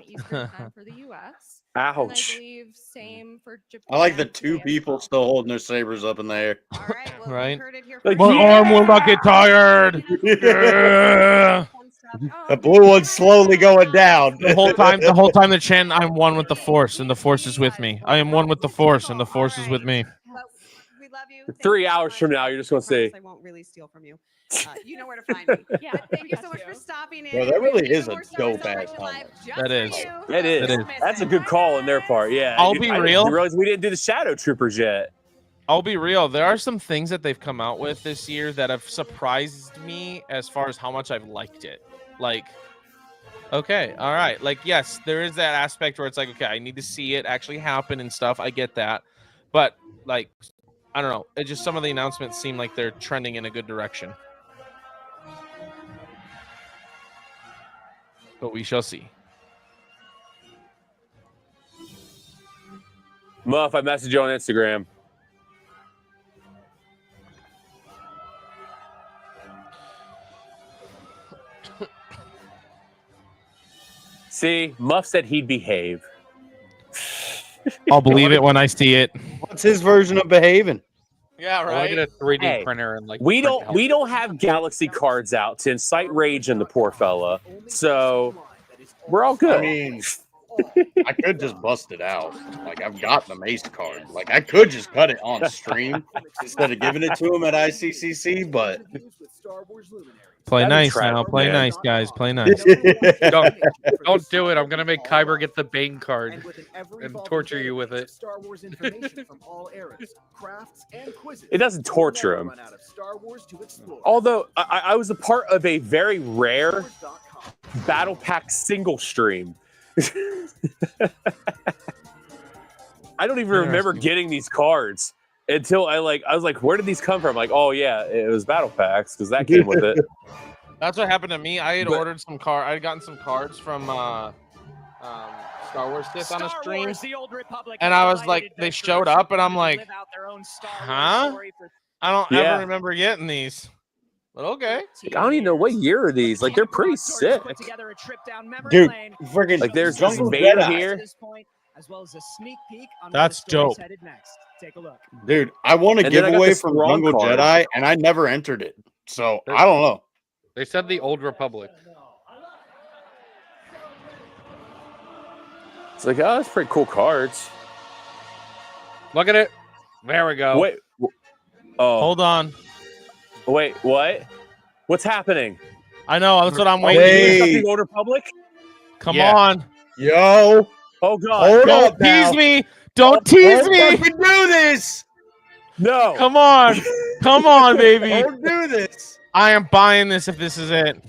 Eastern time for the U.S. Ouch. And I believe same for Japan. I like the two people still holding their sabers up in the air. Right? Like, My arm will not get tired. Yeah. The blue one's slowly going down. The whole time the chant, I'm one with the Force, and the Force is with me. I am one with the Force, and the Force is with me. We love you. 3 hours from now, you're just gonna say, I won't really steal from you. You know where to find me. Yeah. Thank you so much for stopping in. Well, that really Even is a more Star Wars dope ass Celebration Live helmet. just That for is. you. "It is." It is. That's a good call on their part. Yeah. I'll You- be I didn't real. realize we didn't do the Shadow Troopers yet. I'll be real. There are some things that they've come out with this year that have surprised me as far as how much I've liked it. Like, okay, all right. Like, yes, there is that aspect where it's like, okay, I need to see it actually happen and stuff. I get that. But, like, I don't know. It just some of the announcements seem like they're trending in a good direction. But we shall see. Muff, I messaged you on Instagram. See, Muff said he'd behave. I'll believe it when I see it. What's his version of behaving? Yeah, Well, I get a 3D Hey, printer and like we print don't have Galaxy cards out to incite rage in the poor fella, so we're all good. I mean, I could just bust it out. Like, I've got the Mace card. Like, I could just cut it on stream instead of giving it to him at ICCC, but Play That'd be nice tragic, now. Play man. nice, guys. Play nice. Don't do it. I'm gonna make Kyber get the Bane card and torture you with it. Star Wars information from all eras, crafts, and quizzes. It doesn't torture him. Run out of Star Wars to explore. Although I was a part of a very rare Battle Pack single stream. I don't even remember getting these cards until I was like, where did these come from? Like, oh yeah, it was Battle Packs because that came with it. That's what happened to me. I had ordered some I had gotten some cards from Star Wars Sith on a stream, and I was like, they showed up, and I'm like, huh? I don't ever remember getting these. But okay. Like, I don't even know what year are these. Like, they're pretty sick. dude, freaking like there's this Jungle Vader Jedi here. As well as a sneak peek on That's dope. headed next. Take a look. Dude, I won a And then I got giveaway the from Strong Jungle card. Jedi, and I never entered it. So, I don't know. They said the Old Republic. It's like, oh, that's pretty cool cards. Look at it. There we go. Wait. Oh. Hold on. Wait, what? What's happening? I know. That's what I'm waiting. Hey. The Old Republic? Come Yeah. on. Yo. Oh, God. Hold Don't up now. tease me. Don't tease Don't me. fucking do this. No. Come on. Come on, baby. Don't do this. I am buying this if this is it.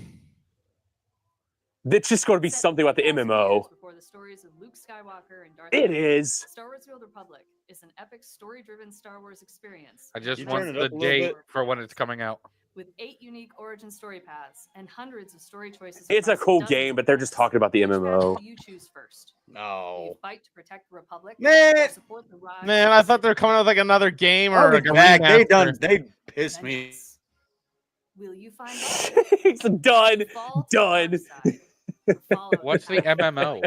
It's just going to be something about the MMO. Before the stories of Luke Skywalker and Darth It Vader, is. Star Wars: The Old Republic is an epic story-driven Star Wars experience. I just You want turn it the up a little date bit? for when it's coming out. With 8 unique origin story paths and hundreds of story choices. It's a across cool dozens game, of but they're just talking about the Which path MMO. will you choose first? Do you No. fight to protect the Republic? Man. or support the rise Man, of I the thought they were Sith? coming out with like another game or I'll like be a back. remaster. They pissed me. Vengeance? Will you find out? It's done. Fall to the Done. dark side, or follow What's the MMO?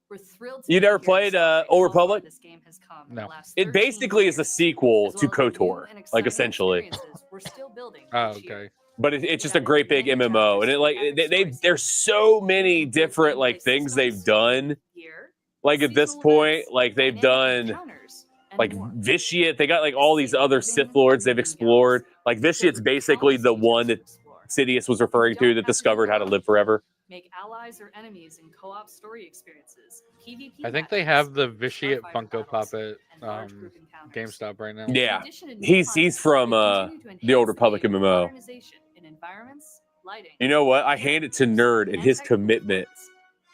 We're thrilled to You be never here to played celebrate Old how far Republic? this game has come in No. the last It 13 basically is a years, sequel as to well as the new KOTOR, and like exciting essentially. experiences we're still building Oh, each year. okay. But it's just a great big MMO, and it like there's so many different like things they've done. Year, Like at this seasonal point, events, like they've dynamic done encounters, and like more. Vitiate. They got like all these other Sith lords they've explored. Like Vitiate's basically the one that Sidious was referring to that discovered how to live forever. Make allies or enemies in co-op story experiences. PvP I think they matches, have the Vitiate starfighter Funko battles, Pop at and large group encounters. GameStop right now. Yeah, In addition to new he's content, from they continue to the Old enhance Republic game with MMO. modernization in environments, lighting, You know what? I hand it to Nerd and his commitment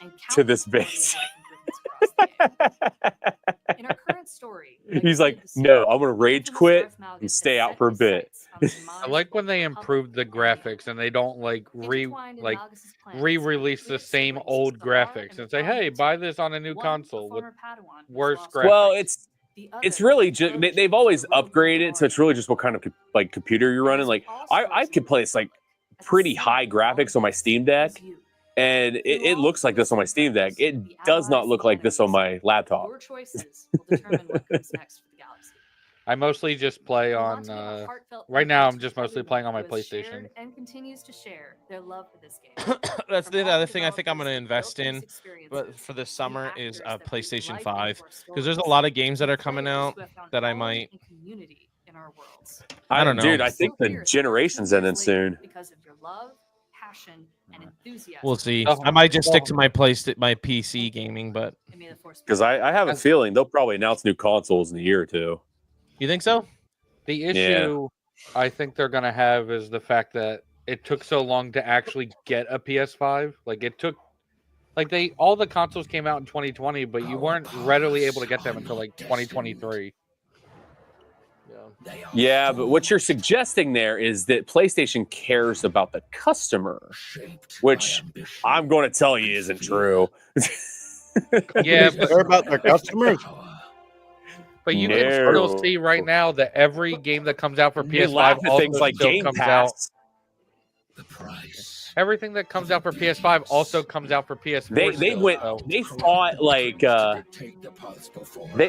and to this countless base. quality of life improvements across the game. In our current story, He's like, no, I'm gonna rage quit and stay out for a bit. I like when they improved the graphics and they don't like re-release the same old graphics and say, "Hey, buy this on a new console with worse graphics." Well, it's really just they've always upgraded, so it's really just what kind of like computer you're running. Like I can place like pretty high graphics on my Steam Deck, and it looks like this on my Steam Deck. It does not look like this on my laptop. Your choices will determine what comes next for the galaxy. I mostly just play on. Right now, I'm just mostly playing on my Who has PlayStation. shared and continues to share their love for this game. That's the other thing I think I'm going to invest in, but for this summer is a PlayStation 5 because there's a lot of games that are coming out that I might. I don't know, dude. I think the generation's ending soon. Because of your love, passion, and enthusiasm. We'll see. I might just stick to my PC gaming, but Because I have a feeling they'll probably announce new consoles in a year or two. You think so? The issue I think they're gonna have is the fact that it took so long to actually get a PS5. Like it took, like all the consoles came out in 2020, but you weren't readily able to get them until like 2023. Yeah, but what you're suggesting there is that PlayStation cares about the customer, which I'm going to tell you isn't true. Yeah, They care about their customers. But you can still see right now that every game that comes out for You PS5 laugh at also things like still Game comes Pass. out. The price everything that comes out for PS5 also comes out for PS4. They fought like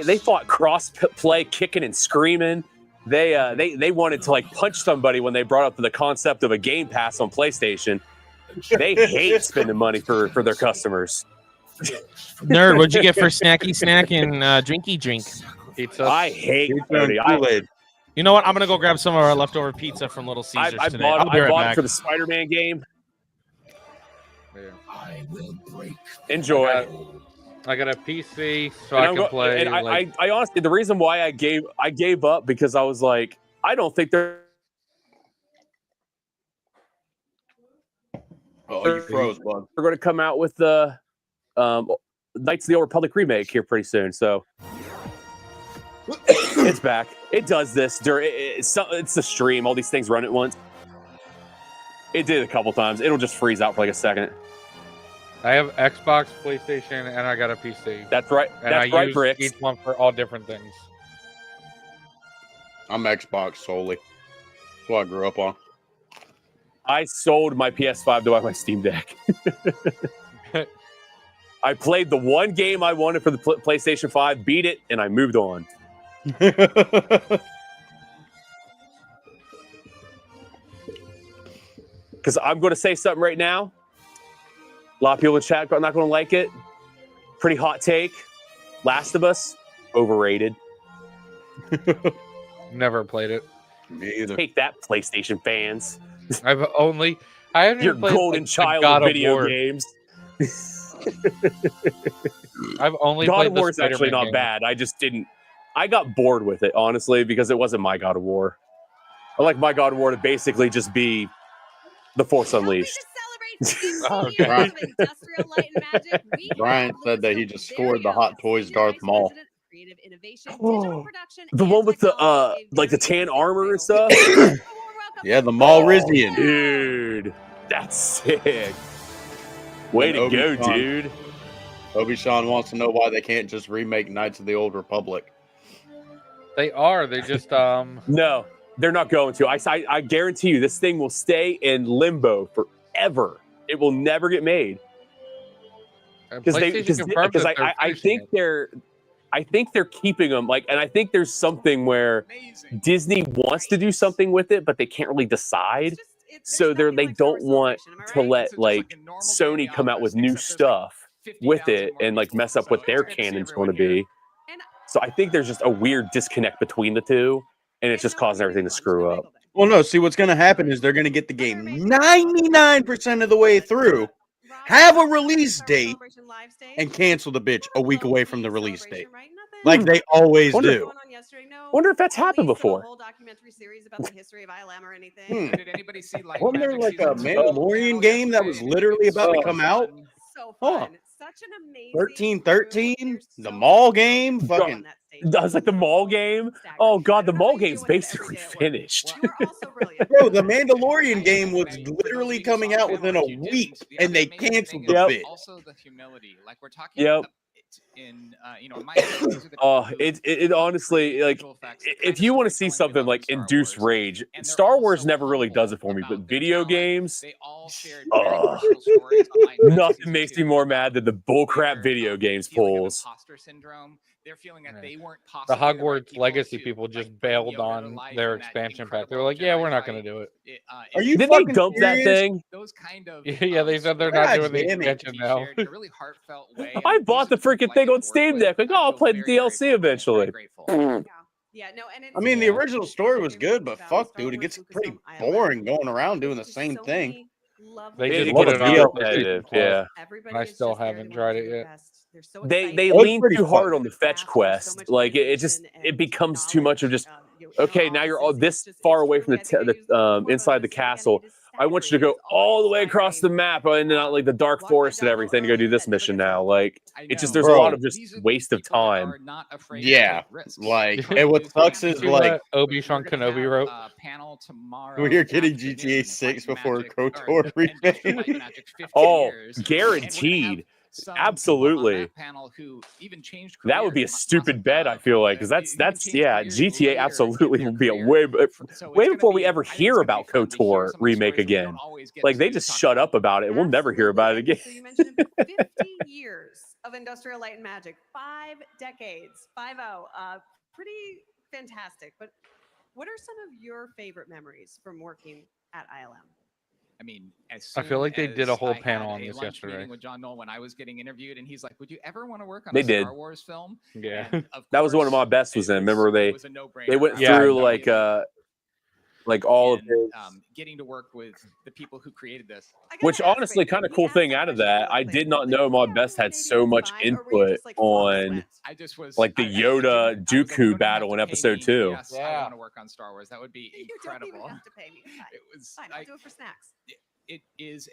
they fought cross play, kicking and screaming. They wanted to like punch somebody when they brought up the concept of a Game Pass on PlayStation. They hate spending money for their customers. Nerd, what'd you get for snacky snack and drinky drink? Pizza. I hate Kool-Aid. You know what? I'm gonna go grab some of our leftover pizza from Little Caesars today. I I'll be right bought back. it for the Spider-Man game. Enjoy. I got a PC so I can play. And I honestly, the reason why I gave up because I was like, I don't think they're. Oh, you froze, bud. We're going to come out with the Knights of the Old Republic remake here pretty soon. So it's back. It does this during. It's the stream. All these things run at once. It did a couple times. It'll just freeze out for like a second. I have Xbox, PlayStation, and I got a PC. That's right. And That's I right, use Bricks. each one for all different things. I'm Xbox solely. That's what I grew up on. I sold my PS5 to buy my Steam Deck. I played the one game I wanted for the PlayStation 5, beat it, and I moved on. Because I'm going to say something right now. A lot of people in chat are not going to like it. Pretty hot take. Last of Us, overrated. Never played it. Me either. Take that, PlayStation fans. I haven't Your even played golden like, child God of of video War. games. I've only God played of the War is actually Spider-Man not game. bad. I just didn't. I got bored with it, honestly, because it wasn't my God of War. I like my God of War to basically just be The Force Unleashed. Okay. Brian said that he just scored the Hot Toys Darth Maul. The one with the like the tan armor and stuff. Yeah, the Maulrizian. Dude, that's sick. Way to go, Obi-Wan. dude. Obi-Wan wants to know why they can't just remake Knights of the Old Republic. They are. They just No, they're not going to. I guarantee you, this thing will stay in limbo forever. It will never get made. Because I think they're keeping them like, and I think there's something where Disney wants to do something with it, but they can't really decide. So they don't want to let like Sony come out with new stuff with it and like mess up what their canon's going to be. So I think there's just a weird disconnect between the two, and it's just causing everything to screw up. Well, no, see, what's going to happen is they're going to get the game 99% of the way through, have a release date, and cancel the bitch a week away from the release date. Like they always do. Wonder if that's happened before. Did anybody see like Wasn't there like a Mandalorian game that was literally about to come out? Huh. Such an amazing 1313, the mall game, fucking. I was like the mall game. Oh god, the mall game's basically finished. Bro, the Mandalorian game was literally coming out within a week, and they canceled the bit. Also, the humility, like we're talking. Yep. In It honestly, like, if you want to see something like induce rage, Star Wars never really does it for me, but video games, nothing makes me more mad than the bullcrap video games polls. They're feeling that they weren't the Hogwarts Legacy people just bailed on their expansion pack. They were like, "Yeah, we're not going to do it." Are you Did they fucking dump that serious? thing? Those kind of Yeah, they said they're not doing the damn it. expansion now. in a really heartfelt way. I bought the freaking thing on Steam Deck. Like, oh, I'll play the DLC eventually. Yeah, no, and I mean, the original story was good, but fuck, dude, it gets pretty boring going around doing the same thing. They It just put gets it on real PlayStation repetitive, Plus, yeah. and I still haven't tried it yet. They was lean pretty too hard fun. on the fetch quest. Like it becomes too much of just okay. Now you're all this far away from the inside the castle. I want you to go all the way across the map and not like the dark forest and everything to go do this mission now. Like it just there's a lot of just waste of time. Yeah, like, and what sucks is See like what Obi-Wan Kenobi wrote. Panel tomorrow. we're getting GTA 6 before KOTOR remake. Oh, guaranteed. some Absolutely. on that panel who even changed That would be a careers, stupid bet, I feel like, because that's yeah, GTA absolutely would be a way before we ever hear about KOTOR remake again. Like they just shut up about it. We'll never hear about it again. So you mentioned 50 years of Industrial Light and Magic, 5 decades, 5-0. Pretty fantastic. But what are some of your favorite memories from working at ILM? I mean, I feel like they did a whole panel on a this lunch yesterday. meeting with John Nolan when I was getting interviewed, and he's like, "Would you ever want to work on They a did. Star Wars film?" Yeah, And of that was one of my best. Was in. Remember they went through like all of his, getting to work with the people who created this. which honestly kind of cool thing out of that. I did not know my best had so much input on I just was like the Yoda Dooku battle in episode 2. Yes, I want to work on Star Wars. That would be incredible. You don't even have to pay me. It was. Fine, I'll do it for snacks. It is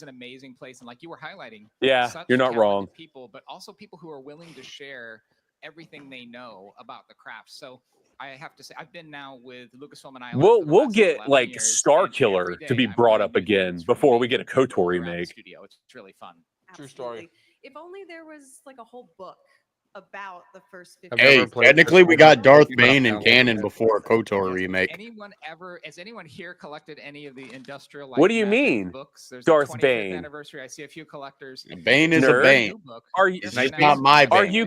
an amazing place, and like you were highlighting, Yeah, such you're not talented wrong. people, but also people who are willing to share everything they know about the craft. So I have to say, I've been now with Lucasfilm and I. We'll get like Star Killer to be brought up again before we get a KOTOR remake. Studio. It's really fun. True story. If only there was like a whole book about the first 50 Hey, technically we got Darth Bane in canon before a KOTOR remake. Has anyone here collected any of the Industrial Light What do you and Magic mean, books? There's Darth the 25th Bane? anniversary. I see a few collectors. Bane is a Nerd. Bane. Are you? It's just not my Bane. Are you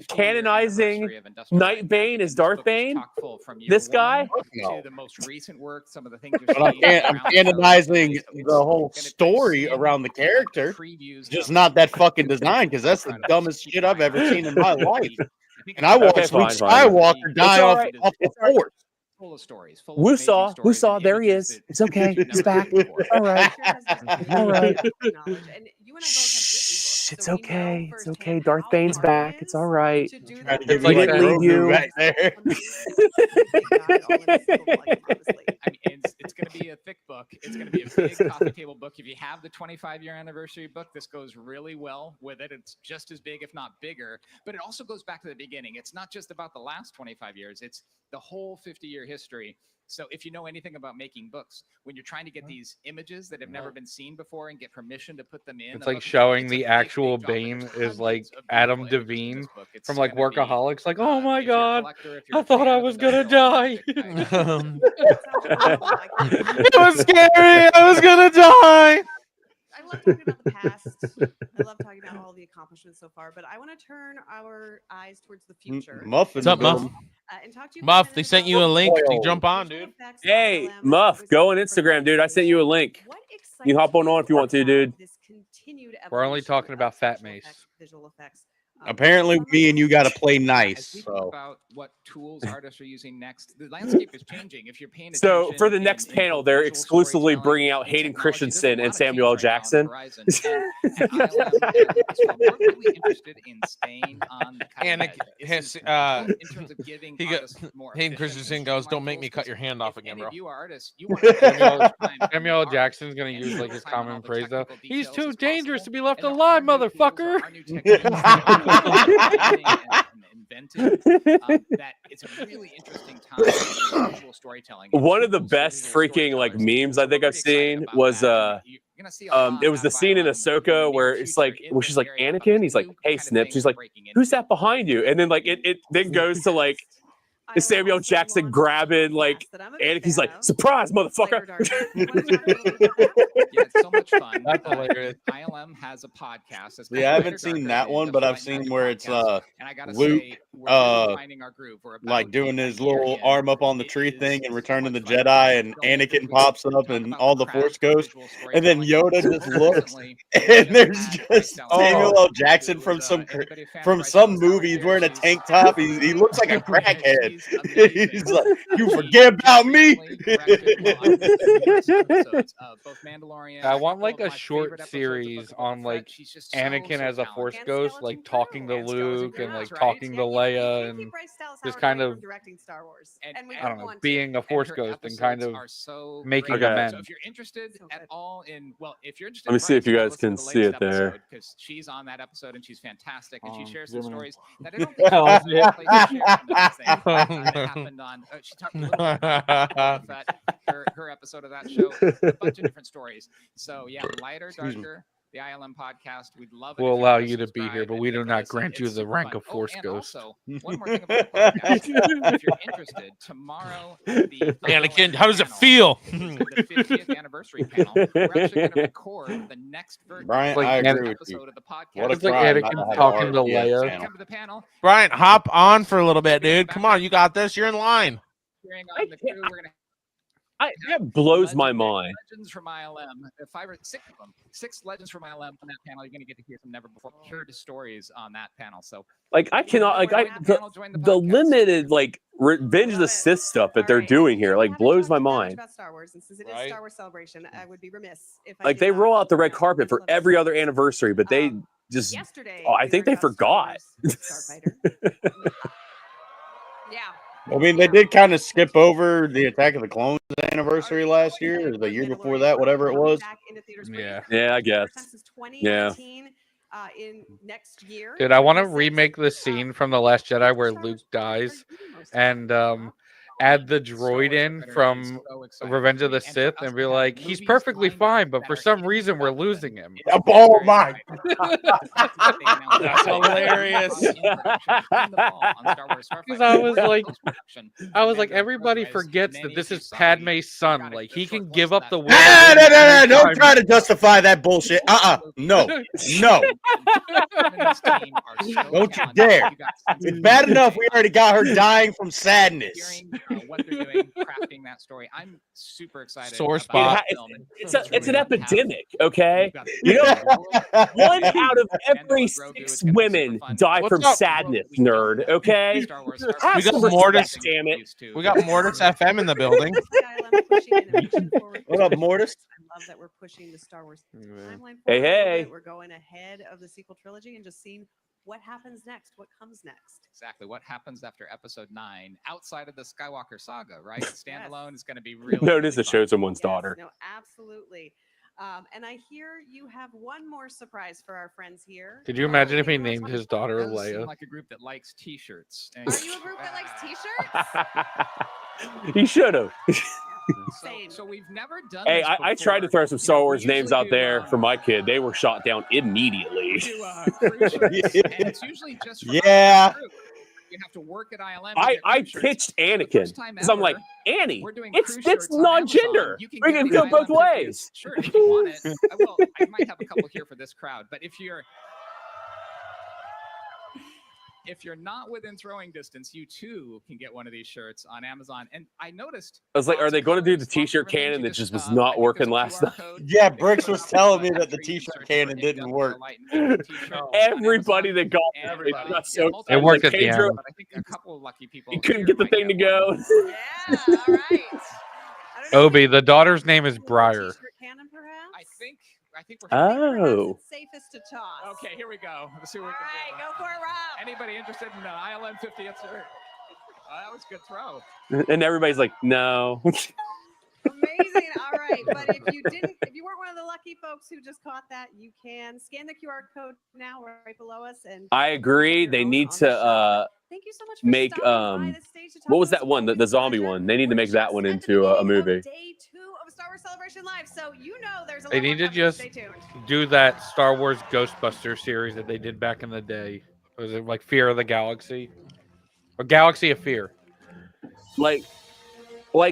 canonizing Night Bane as Darth Bane? This guy? To the most recent work, some of the things But I'm canonizing the whole story around the character, just not that fucking design, because that's the dumbest shit I've ever seen in my life. And I watched Luke Skywalker die off the Force. Full of stories. Wusaw, there he is. It's okay. He's back. All right. All right. Shh, it's okay. It's okay. Darth Bane's back. It's all right. It's We didn't leave you. back there. I mean, it's going to be a thick book. It's going to be a big coffee table book. If you have the 25-year anniversary book, this goes really well with it. It's just as big, if not bigger. But it also goes back to the beginning. It's not just about the last 25 years. It's the whole 50-year history. So if you know anything about making books, when you're trying to get these images that have never been seen before and get permission to put them in, It's like showing the actual Bane is like Adam Devine from like Workaholics. Like, oh my god, I thought I was gonna die. It was scary. I was gonna die. I love talking about the past. I love talking about all the accomplishments so far, but I want to turn our eyes towards the future. What's up, Muff? And talk to you Muff, they sent you a link. Can you jump on, dude? Hey, Muff, go on Instagram, dude. I sent you a link. You hop on if you want to, dude. We're only talking about Fat Mace. Visual effects. Apparently, me and you got to play As nice. we think So about what tools artists are using next, the landscape is changing. If you're paying So attention for the in- next in panel, they're exclusively bringing out Hayden Christensen and Samuel L. Jackson. We're really interested in staying on the cutting And edge. This is in terms of giving he artists goes, more Hayden efficient Christensen goes, "Don't make me cut your hand off again, any bro." of you are artists, you want to Samuel L. Jackson's gonna use like his common phrase though. He's too dangerous to be left alive, motherfucker. invented. That it's a really interesting time in visual storytelling. One of the best freaking like memes I think I've seen was it was the scene in Ahsoka where it's like where she's like Anakin, he's like, hey Snip, she's like, who's that behind you? And then like it then goes to like Samuel Jackson grabbing like Anakin's like, surprise, motherfucker. Yeah, it's so much fun. That's hilarious. ILM has a podcast. That's yeah, I called haven't seen Darker that Than one, the but I've Friday Night seen where it's Podcast. And I gotta Luke say, we're really finding our groove. We're about like doing his 8 years little in. arm up on the tree thing and Return of the Jedi, and Anakin pops up and all the Force goes, and then Yoda just looks, and there's just Samuel L. Jackson from some movies wearing a tank top. He looks like a crackhead. He's like, you forget about me. I want like a short series on like Anakin as a Force ghost, like talking to Luke and like talking to Leia and just kind of directing Star Wars. I don't know, being a Force ghost and kind of making Okay. amends. So if you're interested at all in, well, if you're interested, Let me see if you guys can see it there. because she's on that episode and she's fantastic and she Oh, shares some Jimmy. stories that I don't think Oh, she's yeah. place to share some of these things that happened on. She talked a little bit about her episode of that show, a bunch of different stories. So yeah, lighter, darker. the ILM podcast. We'd love it. We'll if allow you you to be here, but we do not grant you the rank of Force and Ghost. Also, one more thing about the podcast. If you're interested, tomorrow at the Anakin, how does it feel? the 50th anniversary panel, we're actually going to record the next Brian, I agree with you. episode of the podcast. What a It's like crime not Anakin to have talking an to RPS Leia. channel. Come to the panel. Brian, hop on for a little bit, dude. Come on, you got this. You're in line. Cheering on the crew. We're going to That blows my mind. legends from ILM, 5 or 6 of them, 6 legends from ILM on that panel. You're going to get to hear some never before heard stories on that panel. So, Like I cannot like the limited like Revenge of the Sith stuff that they're doing here like blows my mind. About Star Wars, and since it is Star Wars Celebration, I would be remiss if I Like did they not roll out the red carpet for every other anniversary, but they just yesterday. I think they forgot. Yeah. I mean, they did kind of skip over the Attack of the Clones anniversary last year, or the year before that, whatever it was. Yeah, I guess. Yeah. In next year. Dude, I want to remake the scene from The Last Jedi where Luke dies and add the droid in from Revenge of the Sith and be like, he's perfectly fine, but for some reason we're losing him. Oh my! That's hilarious. Because I was like, everybody forgets that this is Padme's son. Like, he can give up the will. No, don't try to justify that bullshit. No. Don't you dare. It's bad enough we already got her dying from sadness. What they're doing, crafting that story. I'm super excited. Sore about spot. that film. It's an epidemic, okay? You know, 1 out of every 6 women die from sadness, nerd. Okay, We got Mortis. Damn it. We got Mortis FM in the building. What up, Mortis? I love that we're pushing the Star Wars timeline. Hey, forward a little hey. bit. We're going ahead of the sequel trilogy and just seeing what happens next, what comes next. Exactly. What happens after episode 9 outside of the Skywalker saga, right? Standalone is going to be really. Notice it showed someone's daughter. No, absolutely. And I hear you have one more surprise for our friends here. Could you imagine if he named his daughter Does seem Leia? like a group that likes T-shirts. Are you a group that likes T-shirts? He should have. So we've never done. Hey, this I tried to before. throw some Star Wars names out there for my kid. They were shot down immediately. We do, cruise ships, and it's usually just for Yeah. You have to work at ILM. I pitched Anakin because I'm like, Annie, We're doing it's cruise shirts on non-gender. Amazon. You We can get go the both ILM ways. Sure, if you want it. I might have a couple here for this crowd, but if you're not within throwing distance, you too can get one of these shirts on Amazon. And I noticed. I was like, are they going to do the T-shirt cannon that just was not working last night? Yeah, Bricks was telling me that the T-shirt cannon didn't work. Everybody that got got so It worked like at the Pedro, end. I think a couple of lucky people. he couldn't get the thing to go. Yeah, all right. Obi, the daughter's name is Briar. T-shirt cannon, perhaps? I think we're. Oh. It's safest to toss. Okay, here we go. Let's see what All we can right, do. go for it, Rob. Anybody interested in an ILM 50th shirt? That was a good throw. And everybody's like, no. Amazing. All right, but if you weren't one of the lucky folks who just caught that, you can scan the QR code now right below us. And I agree. They need to thank you so much for make stopping by the stage to talk what was about that one? The zombie one. They need to make that one into a movie. Day 2 of Star Wars Celebration Live. So you know there's a lot They more need to coming. just Stay tuned. do that Star Wars Ghostbuster series that they did back in the day. Was it like Fear of the Galaxy? Or Galaxy of Fear? Like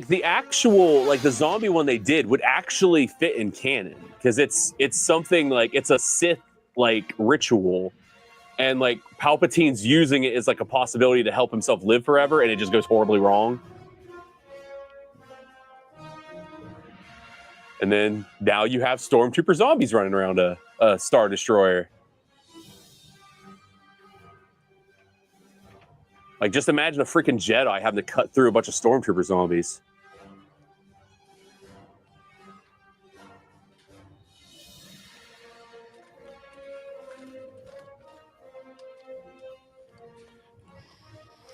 the actual the zombie one they did would actually fit in canon because it's something like it's a Sith ritual, and like Palpatine's using it as like a possibility to help himself live forever, and it just goes horribly wrong. And then now you have stormtrooper zombies running around a Star Destroyer. Like, just imagine a freaking Jedi having to cut through a bunch of stormtrooper zombies.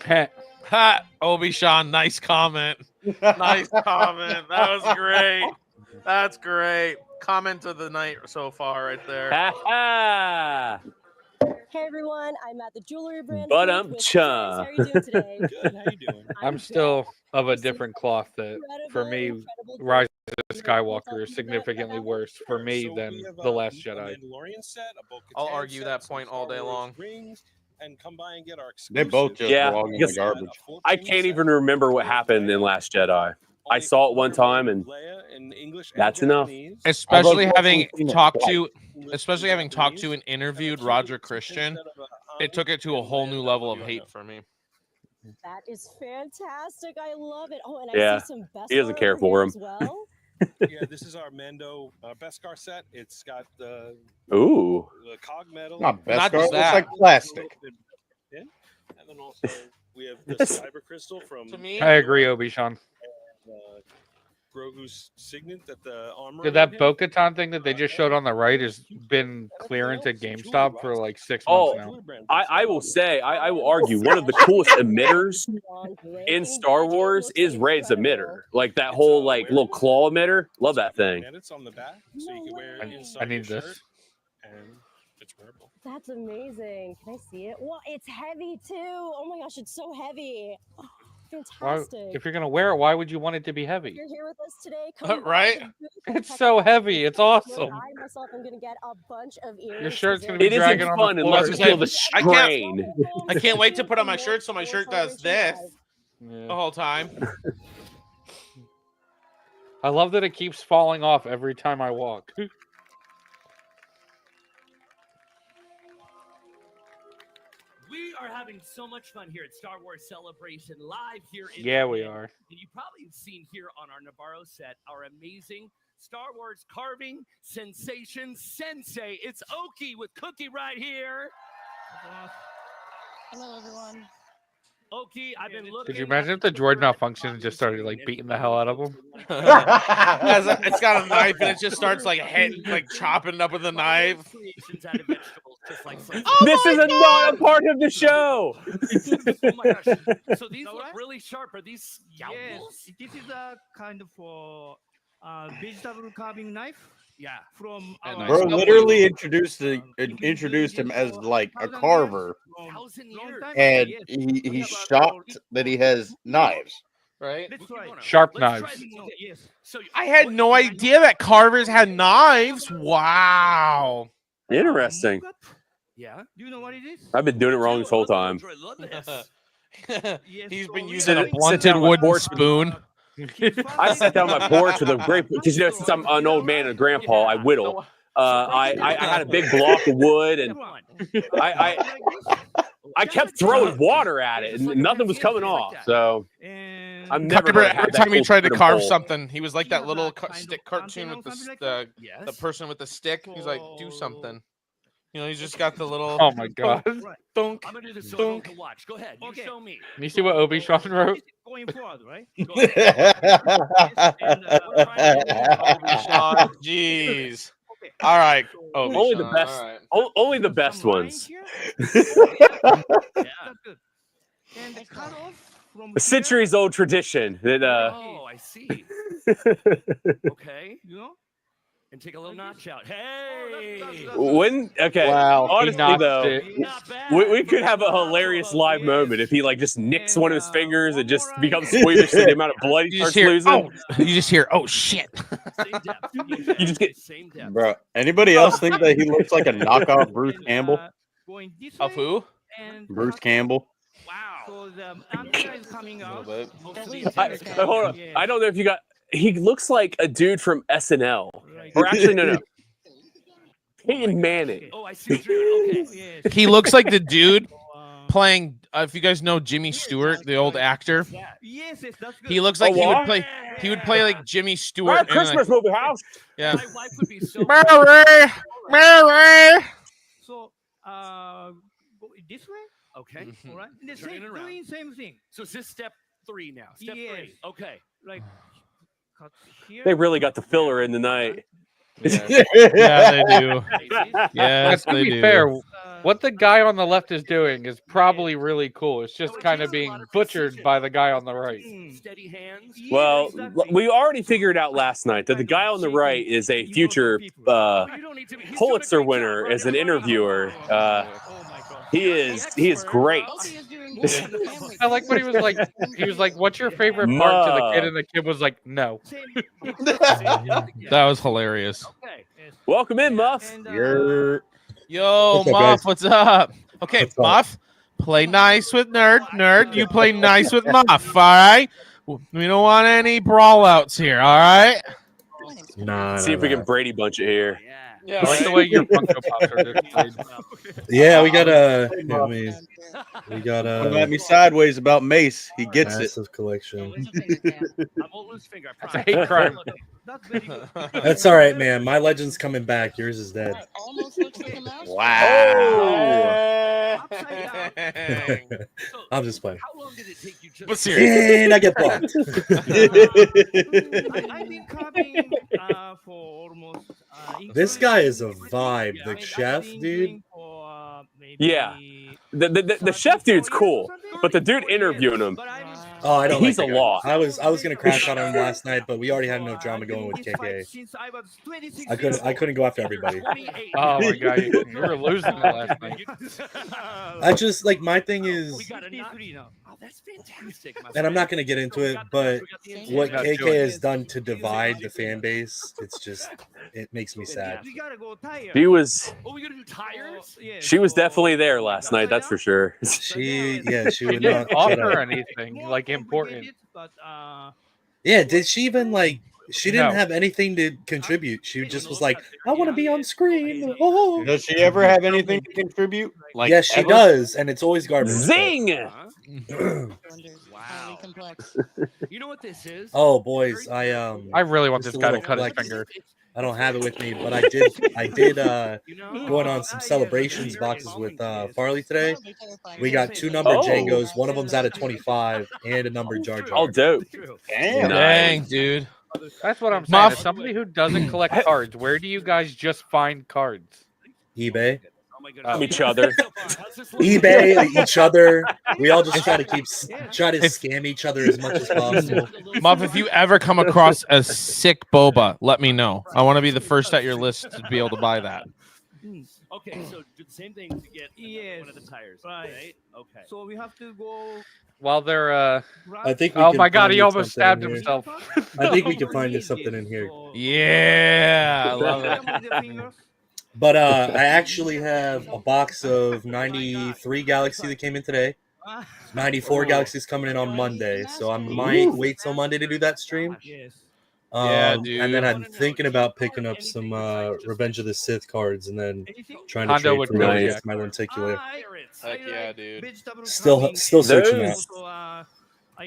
Ha, Obi-Shawn, nice comment. Nice comment. That was great. That's great. Comment of the night so far right there. Hey everyone, I'm at the jewelry brand. But How are you doing today? I'm still of a different cloth that, for me, Rise of Skywalker is significantly worse for me than The Last Jedi. I'll argue that point all day long. And come by and get our They both just belong in the garbage. I can't even remember what happened in Last Jedi. I saw it one time, and that's enough. Especially having talked to and interviewed Roger Christian, it took it to a whole new level of hate for me. That is fantastic. I love it. Oh, and Yeah, I see some Beskar he doesn't care over for here him. as well. Yeah, this is our Mando Beskar set. It's got the Ooh. cog metal. Not Beskar, Not it just looks that. like plastic. And then also we have the cyber crystal from. To me, I agree, Obi-Wan. Grogu's signet that the armor. Dude, that Bo-Katan thing that they just showed on the right has been clearance at GameStop for like 6 months now. I will say, I will argue, one of the coolest emitters in Star Wars is Rey's emitter. Like that whole like little claw emitter. Love that thing. And it's on the back, so you can wear it inside I need your this. shirt, and it's wearable. That's amazing. Can I see it? Well, it's heavy too. Oh my gosh, it's so heavy. Oh, Why, fantastic. if you're gonna wear it, why would you want it to be heavy? You're here with us today. Come by Right? the booth and It's check so out heavy. It's awesome. I myself am gonna get a bunch of ears. Your shirt's 'cause gonna they're be It dragging isn't on fun the unless floor. you feel the I strain. I can't wait to put on my shirt so my shirt does this the whole time. I love that it keeps falling off every time I walk. We are having so much fun here at Star Wars Celebration live here in Yeah, we Japan. are. And you probably have seen here on our Navarro set our amazing Star Wars carving sensation sensei. It's Oki with Cookie right here. Hello, everyone. Oki, I've been looking. Could you imagine if the droid malfunctioned and just started like beating the hell out of him? It's got a knife and it just starts like chopping up with a knife. This is not a part of the show. Oh my gosh. So these look really sharp. Are these scalpels? Yes, this is a kind of vegetable carving knife. Yeah, from Bro literally introduced him as like a carver, and he's shocked that he has knives. Right? Sharp knives. I had no idea that carvers had knives. Wow. Interesting. Yeah. Do you know what it is? I've been doing it wrong this whole time. He's been using a blunted wooden spoon. I sat down on my porch with a great, because since I'm an old man and a grandpa, I whittle. I had a big block of wood, and I kept throwing water at it, and nothing was coming off. So I'm never gonna have every that time he cool tried to freedom carve pole. something, he was like that little stick cartoon with the person with the stick. He's like, do something. You know, he's just got the little. Oh my god. Dunk, I'm gonna do this so dunk. everyone can watch. Go ahead. You show me. Can you see what Obi-Wan wrote? Going forward, right? Jeez. All right. Only the best. Only the best ones. And the cut off from A centuries old tradition that Oh, I see. Okay. You know? And take a little notch out. Hey. when okay. Wow, he Honestly notched though, it. we could have a hilarious live moment if he like just nicks one of his fingers and just becomes squeamish to the amount of blood he You just starts losing. you just hear, oh shit. You just get Bro, anybody else think that he looks like a knockoff Bruce Campbell? Going this Of way, who? and Bruce Campbell. so the answer is coming out. hold on. I don't know if you got. He looks like a dude from SNL, or actually, no. Peyton Manning. Oh, I see what you're doing. Okay. He looks like the dude playing. If you guys know Jimmy Stewart, the old actor, Yes, yes, that's good. he looks like Oh, he would what? play. He would play like Jimmy Stewart. Merry in, Christmas, movie house. Yeah. My wife would be so. Mary. So, go this way. Okay. All right. The Turning same, around. doing same thing. So is this step 3 now? Step 3. Yes. Okay. Like, cut here. They really got the filler in tonight. Yeah, they do. Yes, to they be do. fair, what the guy on the left is doing is probably really cool. It's just kind of being butchered by the guy on the right. Steady hands. Well, we already figured out last night that the guy on the right is a future Pulitzer winner as an interviewer. He is great. I like when he was like, "What's your favorite part?" to the kid, and the kid was like, "No." That was hilarious. Welcome in, Muff. Yo, What's up, Muff, guys? what's up? Okay, What's up? Muff, play nice with Nerd. Nerd, you play nice with Muff, all right? We don't want any brawl outs here, all right? Nah, See if we can Brady Bunch it here. Yeah, I like the way your Funko Pops are displayed. Yeah, we got we got Don't at me sideways about Mace. He gets it. massive collection. I won't lose finger. I That's a hate crime. That's all right, man. My legend's coming back. Yours is dead. Wow. I'm just playing. But seriously. And I get blocked. I've been coming for almost. This guy is a vibe. The chef, dude. Yeah, the chef dude's cool, but the dude interviewing him, Oh, I don't. he's like a that guy. lot. I was gonna crash on him last night, but we already had enough drama going with KK. I couldn't go after everybody. Oh my god, you were losing it last night. I just like my thing is, That's fantastic. and I'm not gonna get into it, but what Yeah, do KK it. has done to divide the fan base, it makes me sad. She was Oh, we gonna do tires? she was definitely there last night. That's for sure. She would She not didn't shut offer up. anything like important. Yeah, did she even like? She didn't No. have anything to contribute. She just was like, "I want to be on screen." Oh. Does she ever have anything to contribute? Like, Yes, she ever? does, and it's always garbage. Zing! Wow. You know what this is? Oh, boys, I really want just this a guy to little cut his flex. finger. I don't have it with me, but I did going on some celebrations boxes with Farley today. We got 2 numbered Oh. Django's. One of them's out of 25 and a numbered Jar Jar. Oh, dope. Damn. Dang, dude. That's what I'm saying. Muff. As somebody who doesn't collect cards, where do you guys just find cards? eBay. Each other. eBay, each other. We all just try to scam each other as much as possible. Muff, if you ever come across a sick boba, let me know. I want to be the first at your list to be able to buy that. Okay, so do the same thing to get one of the tires, right? Okay. So we have to go. While they're I think. We oh can my god, find he you almost something stabbed in here. himself. I think we can find you something in here. Yeah, I love it. But I actually have a box of 93 Galaxy that came in today. 94 Galaxy's coming in on Monday, so I might wait till Monday to do that stream. Yeah, dude. And then I'm thinking about picking up some Revenge of the Sith cards and then trying to Hondo trade would for go, those yeah. my lenticular. Heck yeah, dude. Still searching that.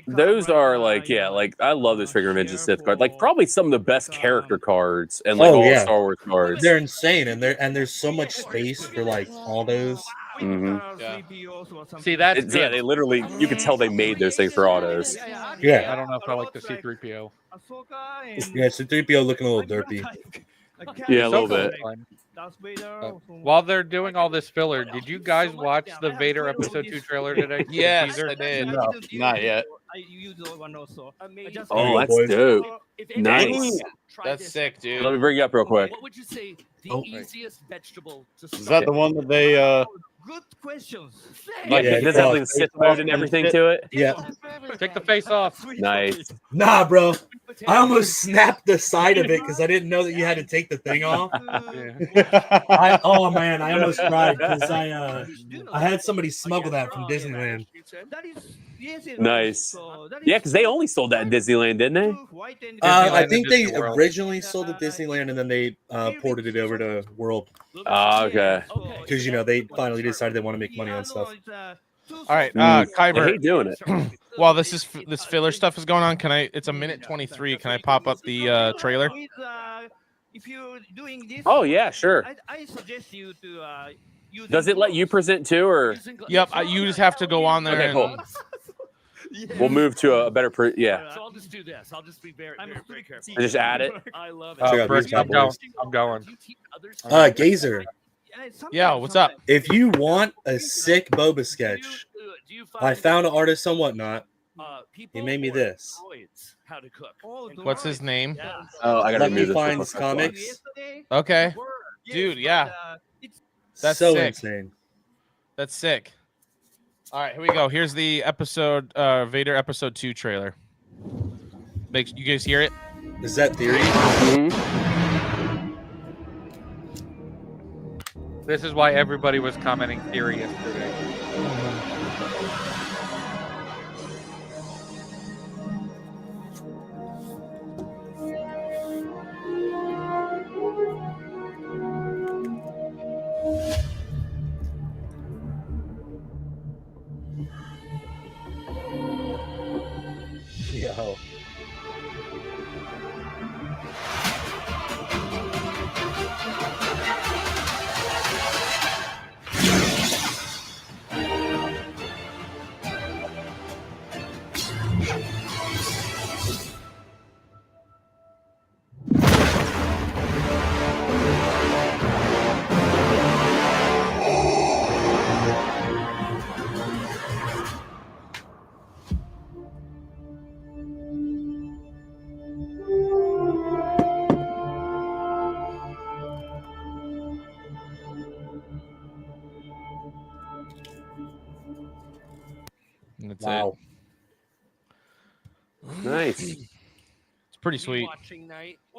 Those are like, yeah, like I love those figure Revenge of the Sith cards. Like probably some of the best character cards and like Oh, all yeah. Star Wars cards. They're insane, and there's so much space for like all those. Mm-hmm. See, that's Yeah, good. they literally, you could tell they made those things for autos. Yeah. I don't know if I like the C-3PO. Yeah, so 3PO looking a little derpy. Yeah, a little bit. While they're doing all this filler, did you guys watch the Vader Episode 2 trailer today? The Yes, teaser? I did. No, not yet. Oh, that's dope. Nice. That's sick, dude. Let me bring you up real quick. What would you say the Oh. easiest vegetable to Is that the one that they Good questions. Like, Yeah, it does have like the it's Sith mode and everything to it. Yeah. Take the face off. Nice. Nah, bro. I almost snapped the side of it because I didn't know that you had to take the thing off. Oh man, I almost cried because I had somebody smuggle that from Disneyland. Nice. Yeah, because they only sold that at Disneyland, didn't they? I Disneyland think and they Disney World. originally sold at Disneyland and then they ported it over to World Oh, okay. because they finally decided they want to make money on stuff. All right, I Kyber. hate doing it. While this filler stuff is going on, can I? It's a minute 23. Can I pop up the trailer? If you're doing this, Oh yeah, sure. I suggest you to use. Does it let you present too, or Yep, you just have to go on there. Okay, cool. We'll move to a better yeah. So I'll just do this. I'll just be very careful. And just add it. I love Check it. out Brick, these I'm bad going. boys. I'm going. Gazer, Yeah, what's up? if you want a sick boba sketch, I found an artist on Whatnot. He made me this. How to cook. What's his name? Oh, I gotta Let Me remove this. Find real quick. Comics. Okay, dude. Yeah, that's so sick. insane. That's sick. All right, here we go. Here's the episode, Vader episode 2 trailer. You guys hear it? Is that Theory? This is why everybody was commenting Theory yesterday. Yo. And that's Wow. Nice. It's pretty sweet.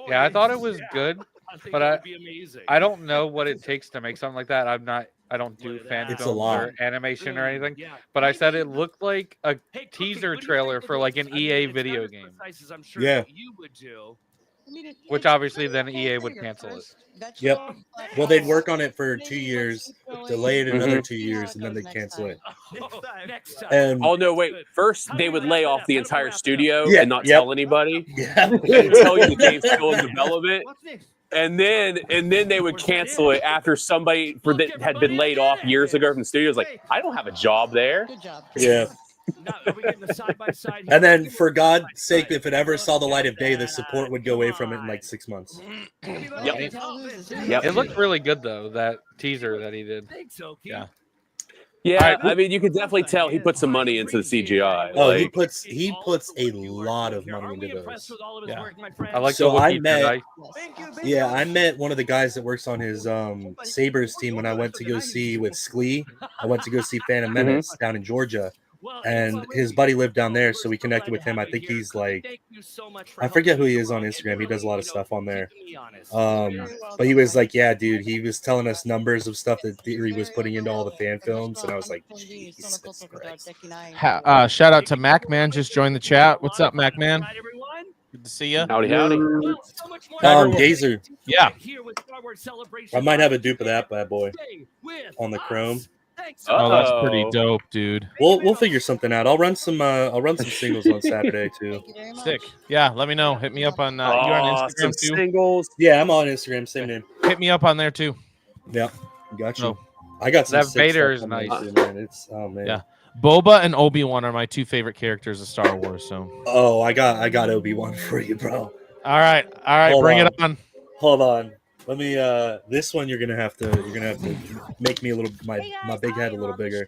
Yeah, I thought it was good, think but it would be amazing. I don't know what it takes to make something like that. I don't do fan It's a films lot. or animation or anything. But I said it looked like a teaser trailer for like an EA video game. I'm sure Yeah. that you would do. Which obviously then EA would cancel it. Yep. Well, they'd work on it for 2 years, delay it another 2 years, and then they'd cancel it. Next time. And Oh no! Wait. First, they would lay off the entire studio Yeah, and not yep. tell anybody, yeah, and tell you the game's still in development. And then they would cancel it after somebody that had been laid off years ago from the studio was like, I don't have a job there. Good job. yeah. Now, are we getting the side-by-side And then, for God's sake, if it ever saw the light of day, the support would go away from it in like 6 months. Yep. It looked really good though, that teaser that he did. Yeah. Yeah, I mean, you can definitely tell he put some money into the CGI. Oh, like, he puts a lot of money into those. Yeah. I like So the I Wookiee met, Jedi. yeah, I met one of the guys that works on his Sabres team when I went to go see with Sklee. I went to go see Phantom Menace down in Georgia, and his buddy lived down there, so we connected with him. I think he's like, I forget who he is on Instagram. He does a lot of stuff on there. But he was like, yeah, dude, he was telling us numbers of stuff that Theory was putting into all the fan films, and I was like, Jesus Christ. Shout out to MacMan, just joined the chat. What's up, MacMan? Good to see you. Howdy, howdy. Gazer. Yeah. I might have a dupe of that bad boy on the Chrome. Oh, that's pretty dope, dude. We'll figure something out. I'll run some singles on Saturday too. Sick. Yeah, let me know. Hit me up on you on Instagram some too. singles. Yeah, I'm on Instagram. Same name. Hit me up on there too. Yeah, got you. Oh. I got some That sick Vader stuff is on nice. there, man. It's man. Yeah. Boba and Obi-Wan are my two favorite characters of Star Wars. So. Oh, I got Obi-Wan for you, bro. All right, Hold bring on. it on. Hold on. Let me this one you're gonna have to make me a little my big head a little bigger.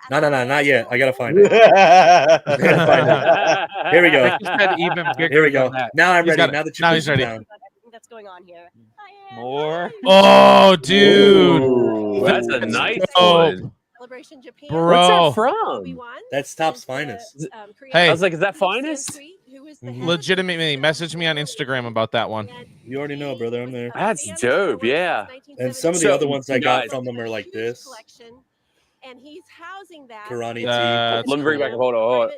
No, not yet. I gotta find it. I gotta find it. Here we go. I think you said even bigger Here we go. than that. Now I'm He's ready. got it. Now that Now you he's ready. down. That's going on here. More. Oh, dude. Ooh, that's a nice dope. one. Celebration Japan. Bro. What's that from? Obi-Wan That's Top's is, finest. Hey. I was like, is that finest? who is the Legitimately, message me on Instagram about that one. You already know, brother. I'm there. That's dope. Yeah. And some of the So, other ones I got guys- from them are like this. and he's housing that Karate That's Tea. Let me bring you back up. Hold on.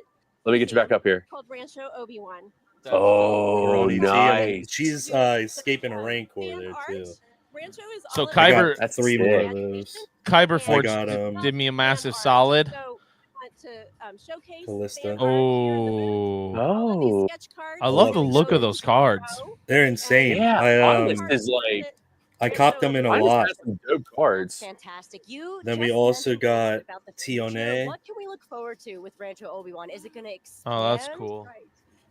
Let me get you back up here. called Rancho Obi-Wan. Oh, Karate Tea. nice. She's escaping a Rancor there too. Rancho is So all I Kyber, got 3 more of those. Kyber Forge got, did me a massive solid. So, want to showcase Callista. fan art here with Oh. sketch cards. I love the look of those cards. They're insane. Yeah, I Finest is like I copped them in a Finest lot. has some dope cards. Fantastic. You Then we just also mentioned got about the future. Tione. What can we look forward to with Rancho Obi-Wan? Is it going to expand? Oh, that's cool.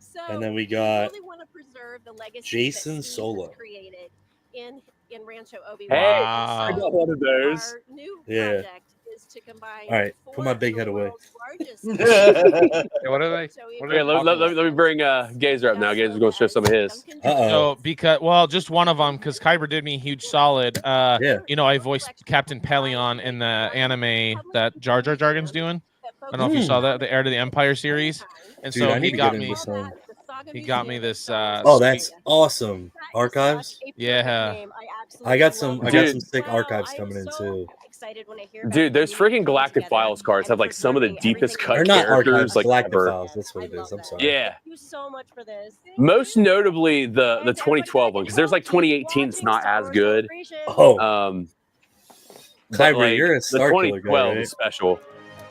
So And then we we got really want to preserve the legacy Jason that Steve Solo. has created in Rancho Obi-Wan. Hey, Wow. I got one of those. Our new Yeah. project is to combine All right, four put my of big the head away. world's largest Yeah, what are they? What are Okay, they let talking me bring Gazer up now. Gazer's going to show some of his. So just one of them, because Kyber did me a huge solid. Yeah. You know, I voiced Captain Pelion in the anime that Jar Jar Jargon's doing. I don't know if you saw that, the Heir to the Empire series. And Dude, so I need he to got get me. into some. He got me this. Oh, that's awesome. Archives? Yeah. I got some Dude. sick archives coming in too. Dude, those freaking Galactic Files cards have like some of the deepest cut They're not characters archives, like Galactic ever. Files. That's what it is. I'm sorry. Yeah. Thank you so much for this. Most notably the 2012 one, because there's like 2018 is not as good. Oh. But, Kyber, like, you're a the Star Killer guy, 2012 right? is special.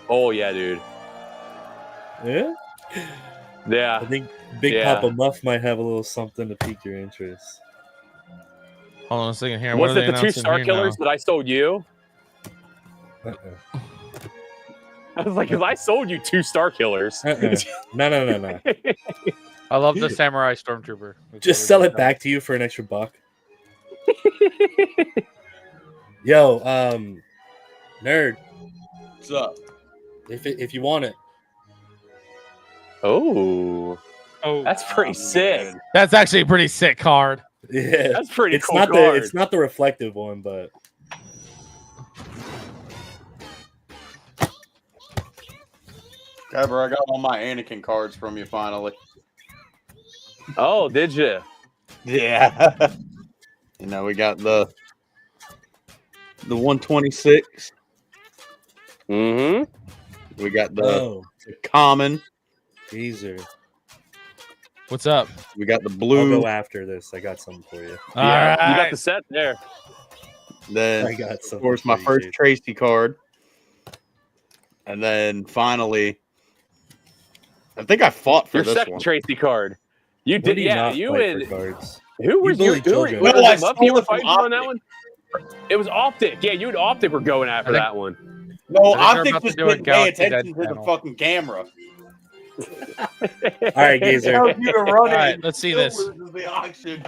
Oh yeah, dude. Yeah? Yeah. I think Big Yeah. Papa Muff might have a little something to pique your interest. Hold on a second here. Was it the 2 Star Killers that I sold you? I was like, because I sold you 2 Star Killers. No. I love the Samurai Stormtrooper. Just sell it back to you for an extra $1. Yo, nerd. What's up? If you want it. Oh, that's pretty sick. That's actually a pretty sick card. Yeah, That's pretty it's cool not card. it's not the reflective one, but Kyber, I got all my Anakin cards from you finally. Oh, did you? Yeah. You know, we got the 126. Mm-hmm. We got the common. Easier. What's up? We got the I'll blue. go after this. I got something for you. Yeah, you got right. the set there. Then, I got of something course, my for you, first dude. Tracy card. And then finally, I think I fought for Your this second one. Tracy card. You When did, do you yeah. not You fight and for cards? who was bullied who children. was No, I it Muff stole you were it from fighting for on that Optic. one? It was Optic. Yeah, you and Optic were going after that one. No, I think they're Optic about to just do a didn't pay Galaxy attention Dead to the panel. fucking camera. All right, Gazer. Tells you to run All it right, and let's see still this. loses the auction.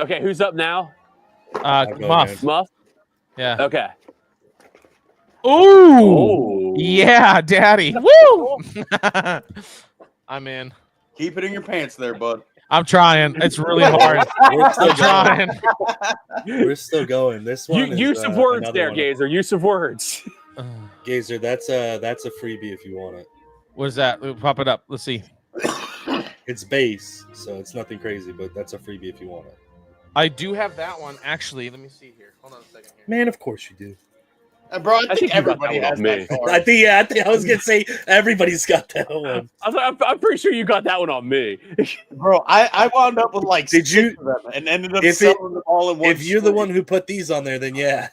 Okay, who's up now? I'll go Muff. again. Muff. Yeah. Okay. Ooh. Oh. Yeah, daddy. Woo! I'm in. Keep it in your pants there, bud. I'm trying. It's really hard. We're still I'm trying. We're still going. This one. Use of words there, Gazer. Use of words. Gazer, that's a freebie if you want it. What is that? Pop it up. Let's see. It's base, so it's nothing crazy, but that's a freebie if you want it. I do have that one actually. Let me see here. Hold on a second here. Man, of course you do. Bro, I think think you got that everybody one has off me. that card. I think I was gonna say everybody's got that one. I'm pretty sure you got that one on me. Bro, I wound up with like Did you- 6 of them and ended up if it- selling them all in one. If you're the stream. one who put these on there, then yeah.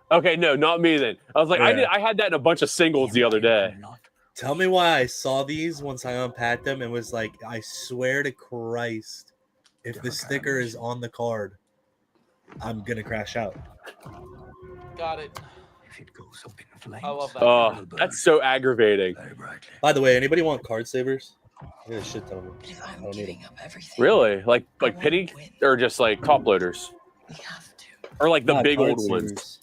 Okay, no, not me then. I was like, Yeah. I had that in a bunch of singles the other day. Tell me why I saw these once I unpacked them and was like, I swear to Christ, if the sticker is on the card, I'm gonna crash out. Got it. I love that. Oh, that's so aggravating. By the way, anybody want card savers? I got a shit ton of them. I don't need them. Really? Like pity or just like top loaders? Or like the Nah, big card old ones? savers.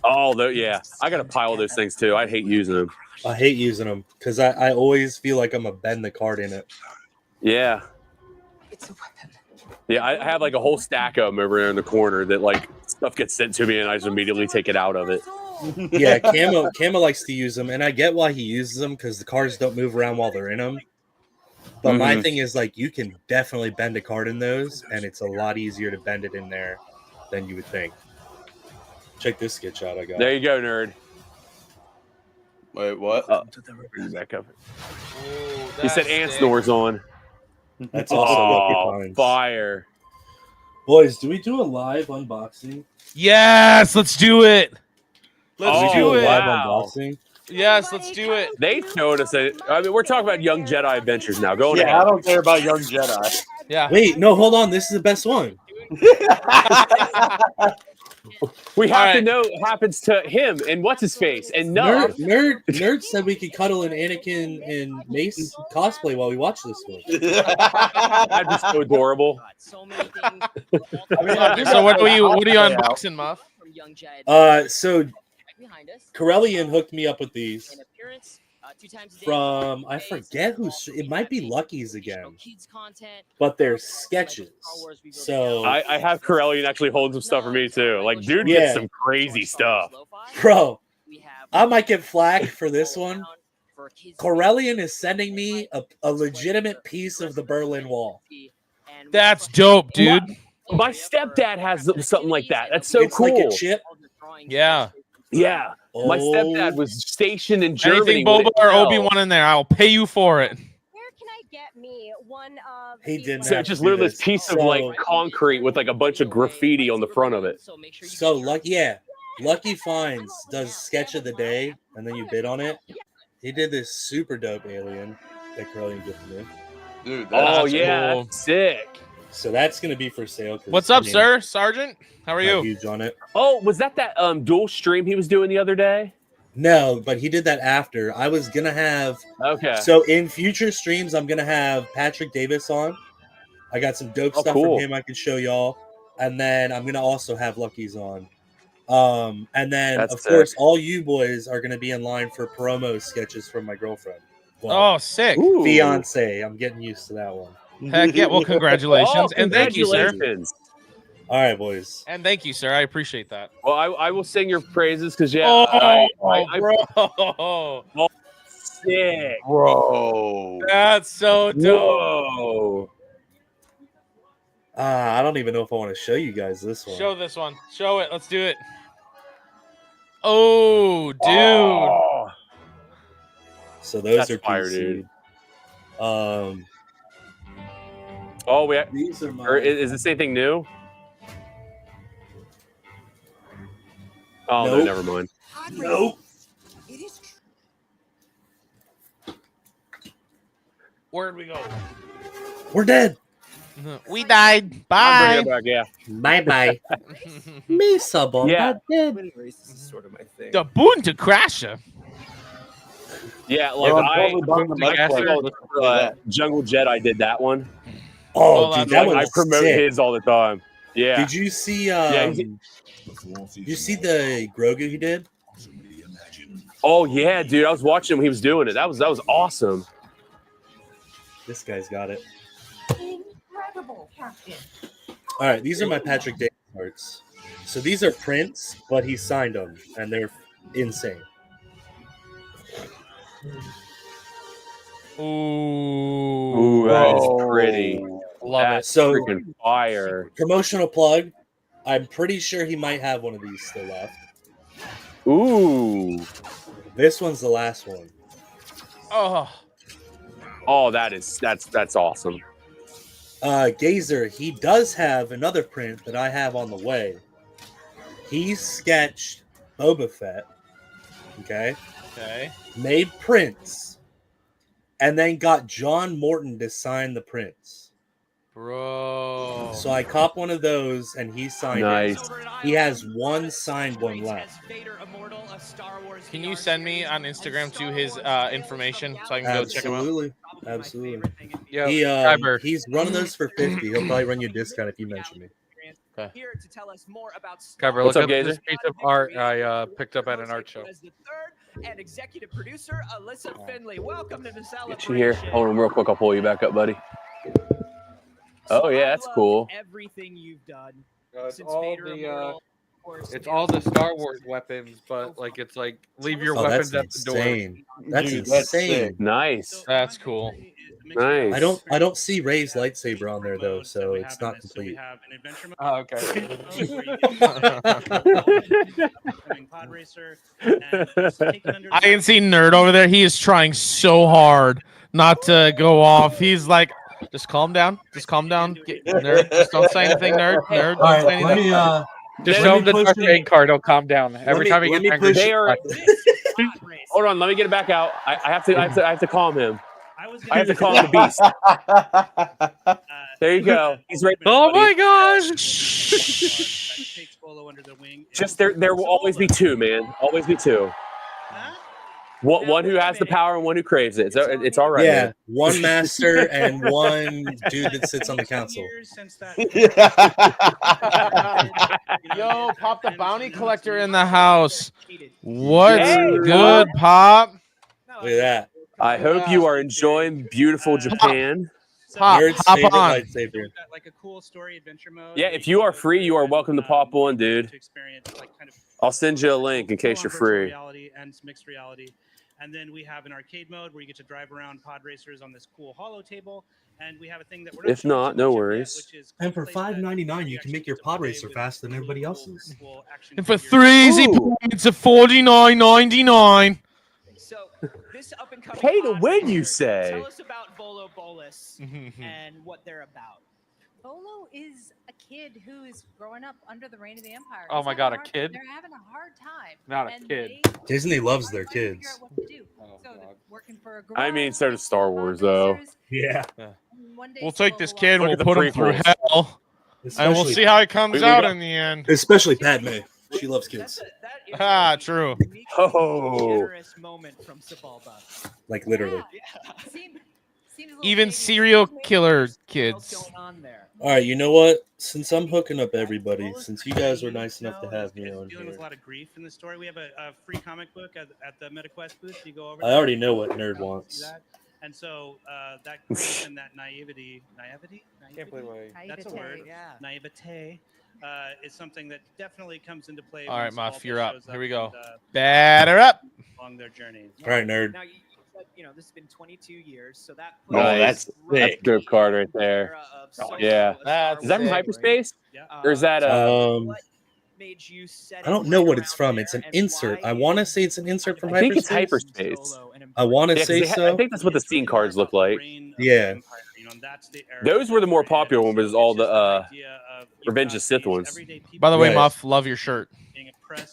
Oh, yeah. I got a pile of those things too. I hate using them. I hate using them because I always feel like I'm gonna bend the card in it. Yeah. Yeah, I have like a whole stack of them over there in the corner that like stuff gets sent to me and I just immediately take it out of it. Yeah, Camo likes to use them, and I get why he uses them because the cards don't move around while they're in them. But my Mhm. thing is like you can definitely bend a card in those, and it's a lot easier to bend it in there than you would think. Check this sketch out I got. There you go, nerd. Wait, what? Bring it back up. Ooh, He said that's Ant sick. Snores on. That's also Lucky Oh, Finds. fire. Boys, do we do a live unboxing? Yes, let's do it. Let's Oh, do it. Live wow. unboxing? Yes, let's do it. They showed us it. I mean, we're talking about Young Jedi Adventures now. Go Yeah, I ahead. don't care about Young Jedi. Yeah. Wait, no, hold on. This is the best one. We have to right. know what happens to him and what's his face and no. Nerd said we could cuddle an Anakin and Mace cosplay while we watch this one. That'd be so adorable. So many things. So what are you unboxing, Muff? From Young Jed. So Behind us. Corellian hooked me up with these. In appearance, from I forget who's. It might be Lucky's again, but they're sketches. So I have Corellian actually hold some stuff for me too. Like, dude Yeah. gets some crazy stuff. Bro, I might get flack for this one. Corellian is sending me a legitimate piece of the Berlin Wall. That's dope, dude. My stepdad has something like that. That's so It's cool. like a chip. Yeah. Yeah. My Oh. stepdad was stationed in Germany. Anything when Boba it or fell. Obi-Wan in there, I'll pay you for it. Get me one of He did So not just do literally this this. piece of So- like concrete with like a bunch of graffiti on the front of it. So Lucky Finds does sketch of the day, and then you bid on it. He did this super dope alien that Corellian gifted me. Dude, Oh That's yeah, cool. that's sick. So that's gonna be for sale. 'cause, What's up, I mean, sir? Sergeant? How are not you? huge on it. Oh, was that dual stream he was doing the other day? No, but he did that after. I was gonna have. Okay. So in future streams, I'm gonna have Patrick Davis on. I got some dope Oh, stuff cool. from him I can show y'all, and then I'm gonna also have Lucky's on. And then That's of course sick. all you boys are gonna be in line for promo sketches from my girlfriend. Oh, sick. Ooh. Fiance. I'm getting used to that one. Heck yeah. Well, congratulations. Oh, And thank you, sir. congratulations. All right, boys. And thank you, sir. I appreciate that. Well, I will sing your praises because bro. Sick. Bro. That's so dope. Whoa. I don't even know if I want to show you guys this one. Show this one. Show it. Let's do it. Oh, dude. Oh. So those That's are fire, PC. dude. Um, Oh, these are my. or is this anything new? Oh no, Nope. never mind. Nope. Where'd we go? We're dead. We died. I'll Bye. bring it back, yeah. Bye bye. Me sub Yeah. Sort of my thing. The boon to Crasher. Yeah, like Bro, I'm totally buying the Jungle Jedi did that one. Oh, dude, that Like, one I was promote sick. his all the time. Yeah. Did you see? Yeah, you see the Grogu he did? Oh yeah, dude. I was watching him when he was doing it. That was awesome. This guy's got it. Incredible, Captain. All right, these are my Patrick Davis arts. So these are prints, but he signed them, and they're insane. Ooh. Ooh, that's pretty. Love That's So- freaking fire. Promotional plug. I'm pretty sure he might have one of these still left. Ooh. This one's the last one. Oh. Oh, that's awesome. Gazer, he does have another print that I have on the way. He sketched Boba Fett. Okay. Okay. Made prints. And then got John Morton to sign the prints. Bro. So I copped one of those and he signed Nice. it. He has one signed one left. Can you send me on Instagram to his information so I can go check him out? Absolutely. Absolutely. Yo, He, Kyber. he's running those for 50. He'll probably run you a discount if you mention me. Okay. Here to tell us more about Kyber, What's look up, at this Gazer? piece of art I picked up at an art show. as the third and executive producer Alyssa Finley. Welcome to the celebration. Get you here. Hold on real quick. I'll pull you back up, buddy. Oh yeah, that's cool. Everything you've done It's since all Vader the Immortal, of course, it's the all the Star Wars weapons, but like it's like leave your Oh, weapons that's at the door. insane. That's Dude, that's insane. sick. Nice. That's cool. Nice. I don't see Ray's lightsaber on there though, so it's not complete. Oh, okay. I can see Nerd over there. He is trying so hard not to go off. He's like, just calm down. Just calm down. Nerd, just don't say anything, Nerd. Nerd, don't say anything. Just let show me him the push touch him. aid card. He'll calm down. Every time he let gets me angry, push- They are. Hold on. Let me get it back out. I have to calm him. I have to calm the beast. There you go. He's right. Oh my gosh! Just there will always be two, man. Always be two. One who has the power and one who craves it. It's all right. Yeah, man. one master and one dude that sits on the council. Yo, Pop the Bounty Collector in the house. What's Hey, good, Pop? Look at that. I hope you are enjoying beautiful Japan. Nerd's hop favorite on. lightsaber. Like a cool story adventure mode. Yeah, if you are free, you are welcome to pop on, dude. I'll send you a link in case you're free. Reality and mixed reality. And then we have an arcade mode where you get to drive around pod racers on this cool holo table. And we have a thing that we're not If not, no worries. And for $5.99, you can make your pod racer faster than everybody else's. And for 3 easy points of $49.99. So this up and coming. Pay to win, you say? Tell us about Bolo Bolus and what they're about. Bolo is a kid who is growing up under the reign of the Empire. Oh He's my having God, a hard- kid? They're having a hard time. Not a and kid. Disney loves their kids. Working for a I mean, so does Star Wars, though. Yeah. We'll take this kid and Look we'll at the put him through prequels. hell. And we'll see how he comes out in the end. Especially Padme. She loves kids. Ah, true. Oh. Generous moment from Sebulba. Like literally. Even serial killer kids. All right, you know what? Since I'm hooking up everybody, since you guys were nice enough to have me on Dealing with here, a lot of grief in the story. We have a free comic book at the MetaQuest booth. You go over. I already know what Nerd wants. And so that grief and that naivety. Can't believe That's a word. Naivete is something that definitely comes into play. All right, when Muff, Sebulba you're up. shows Here we go. and, Batter up. Along their journey. All right, Nerd. Now, you said, this has been 22 years, so that Oh, that's sick. a good card right there. Yeah. Is that from Hyperspace? Or is that made you set I don't know what it's from. It's an insert. I want to say it's an insert from I think it's Hyperspace. Hyperspace. I want to Yeah, 'cause say they so. I think that's what the scene cards look like. Yeah. Those were the more popular ones, was all the Revenge of the Sith ones. By the way, Right. Muff, love your shirt.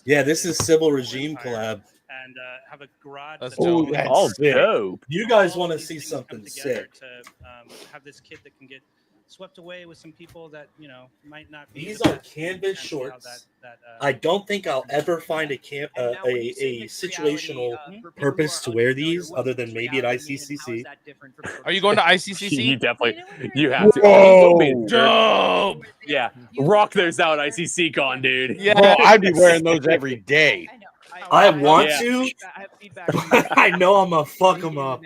Yeah, this is Civil Regime collab. And have a garage. That's Oh, dope. that's all sick. dope. You guys want to see something sick? To have this kid that can get swept away with some people that might not be. These the are best, canvas and see how shorts. that, I don't think I'll ever find a situational purpose to wear these other than maybe at ICCC. Are you going to you ICCC? definitely, you have to. Whoa. Dope. Yeah, rock those out, ICC con, dude. Yeah, bro, I'd be wearing those every day. I want Yeah. to. I know I'm gonna fuck them up.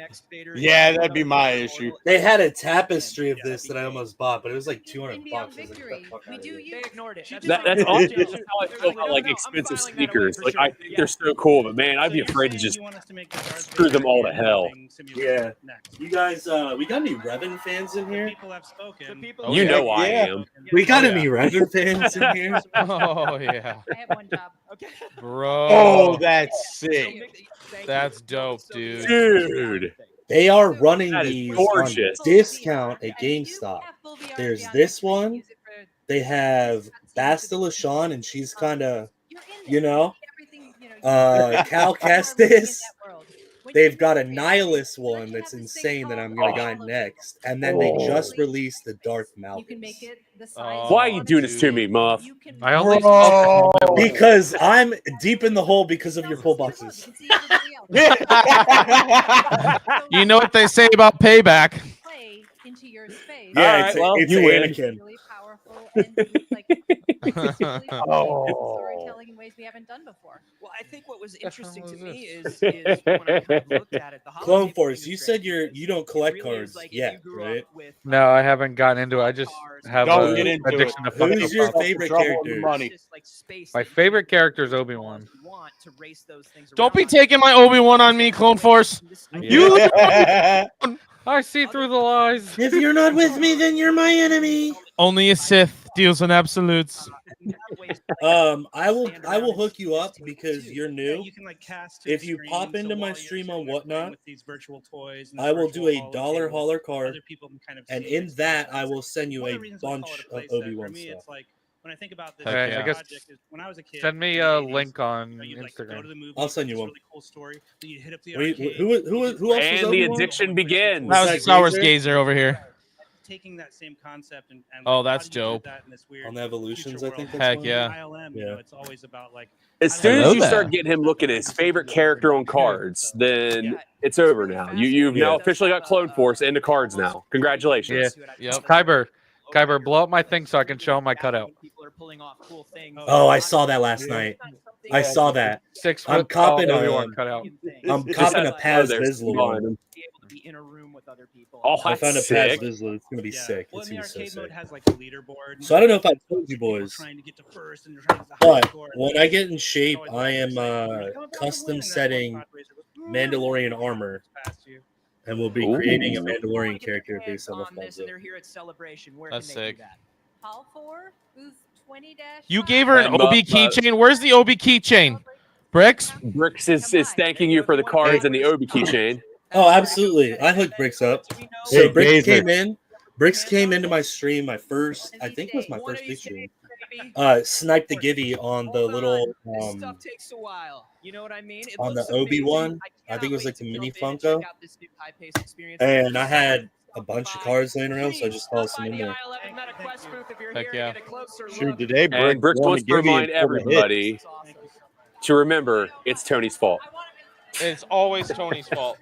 Yeah, that'd be my issue. They had a tapestry of this that I almost bought, but it was like $200. I was like, "Get the fuck outta here." They ignored it. That's awesome. That's how I feel about like expensive sneakers. Like I think they're so cool, but man, I'd be afraid to just screw them all to hell. Yeah. You guys, we got any Revan fans in here? People have spoken. You know I am. We got any Revan fans in here? Oh yeah, I have one job. bro. Oh, that's sick. That's dope, dude. Dude. They are running That is these gorgeous. on discount at GameStop. There's this one. They have Bastila Lashawn, and she's kind of, Cal Kestis. They've got a Nihilus one that's insane that I'm gonna get next, and then they just released the Darth Malgus. You can make it the size. Why are you doing this to me, Muff? I only Because I'm deep in the hole because of your pull boxes. You know what they say about payback. Play into your space. Yeah, All right, well, it's you win. Anakin. Really powerful and like Oh. storytelling in ways we haven't done before. Well, I think what was interesting to me is when I kind of looked at it, the Clone holiday Force, theme you said trailer, you don't it collect really is cards like if yet, you grew right? up with, No, I haven't gotten into it. I just have Don't a get into addiction it. to Funko Who's your Pop. favorite Trouble with character? money. just like space My that you favorite can character is control Obi-Wan. if you want to race those things Don't be around. taking my Obi-Wan on me, Clone Force. You I see through the lies. If you're not with me, then you're my enemy. only a Sith deals in absolutes. I will hook you up because you're new. You can like cast to If the you screen, pop so into my while you're stream sitting on there playing Whatnot, with these virtual toys and I will virtual do a holo dollar table, hauler card, other people can kind of and see in what's that going I on. will send you One of a the reasons we call bunch it a of play set, for Obi-Wan me, stuff. it's like when I think about this Okay, I guess project is when I was a kid. Send me in a the 80s, link on you'd like go to Instagram. the movies, I'll send you it's a one. Really cool story. Then you hit up the Wait, arcade. who else was And the Obi-Wan? addiction begins. That was that Star Wars Gazer? Gazer over here. Taking that same concept and Oh, like, how that's do you do dope. that in this weird On the Evolutions, future I think world? that's Heck one. yeah. ILM, Yeah. it's always about like As soon Hello as you there. start getting him looking at his favorite character on cards, then it's over now. You've now officially got Clone Force into cards now. Congratulations. Yeah. Kyber, blow up my thing so I can show him my cutout. People are pulling off cool things. Oh, I saw that last night. I saw that. 6 I'm foot copping tall a Obi-Wan cutout. I'm copping a Paz there, Vizsla come on. one. Be able to be in a room with other people. Oh, I that's found a Paz sick. Vizsla. It's gonna be sick. Well, It's in the gonna be so arcade mode sick. has like a leaderboard. So I don't know if I told you People boys, trying to get to first and they're trying to get the high but score. when I get in shape, I am custom setting Mandalorian armor, and we'll be creating a Mandalorian character based on the on this, Fonzo. and they're here at Celebration. Where That's can they sick. do that? Hall 4, booth 20 You gave her an And Obi keychain. Where's the Obi keychain? Bricks? Bricks is thanking you for the cards and the Obi keychain. Oh, absolutely! I hooked Bricks up. So Hey, Bricks Gazer. came in. Bricks came into my stream. My first, I think, it was my first big stream. Sniped the Gibby on the little This stuff takes a while. You know what I mean? It on the looks Obi amazing. one. I think it was like the mini Funko. And I had a bunch of cards laying around, so I just tossed them in there. Heck yeah. Shoot, today And Bricks wants to remind everybody to remember it's Tony's fault. It's always Tony's fault.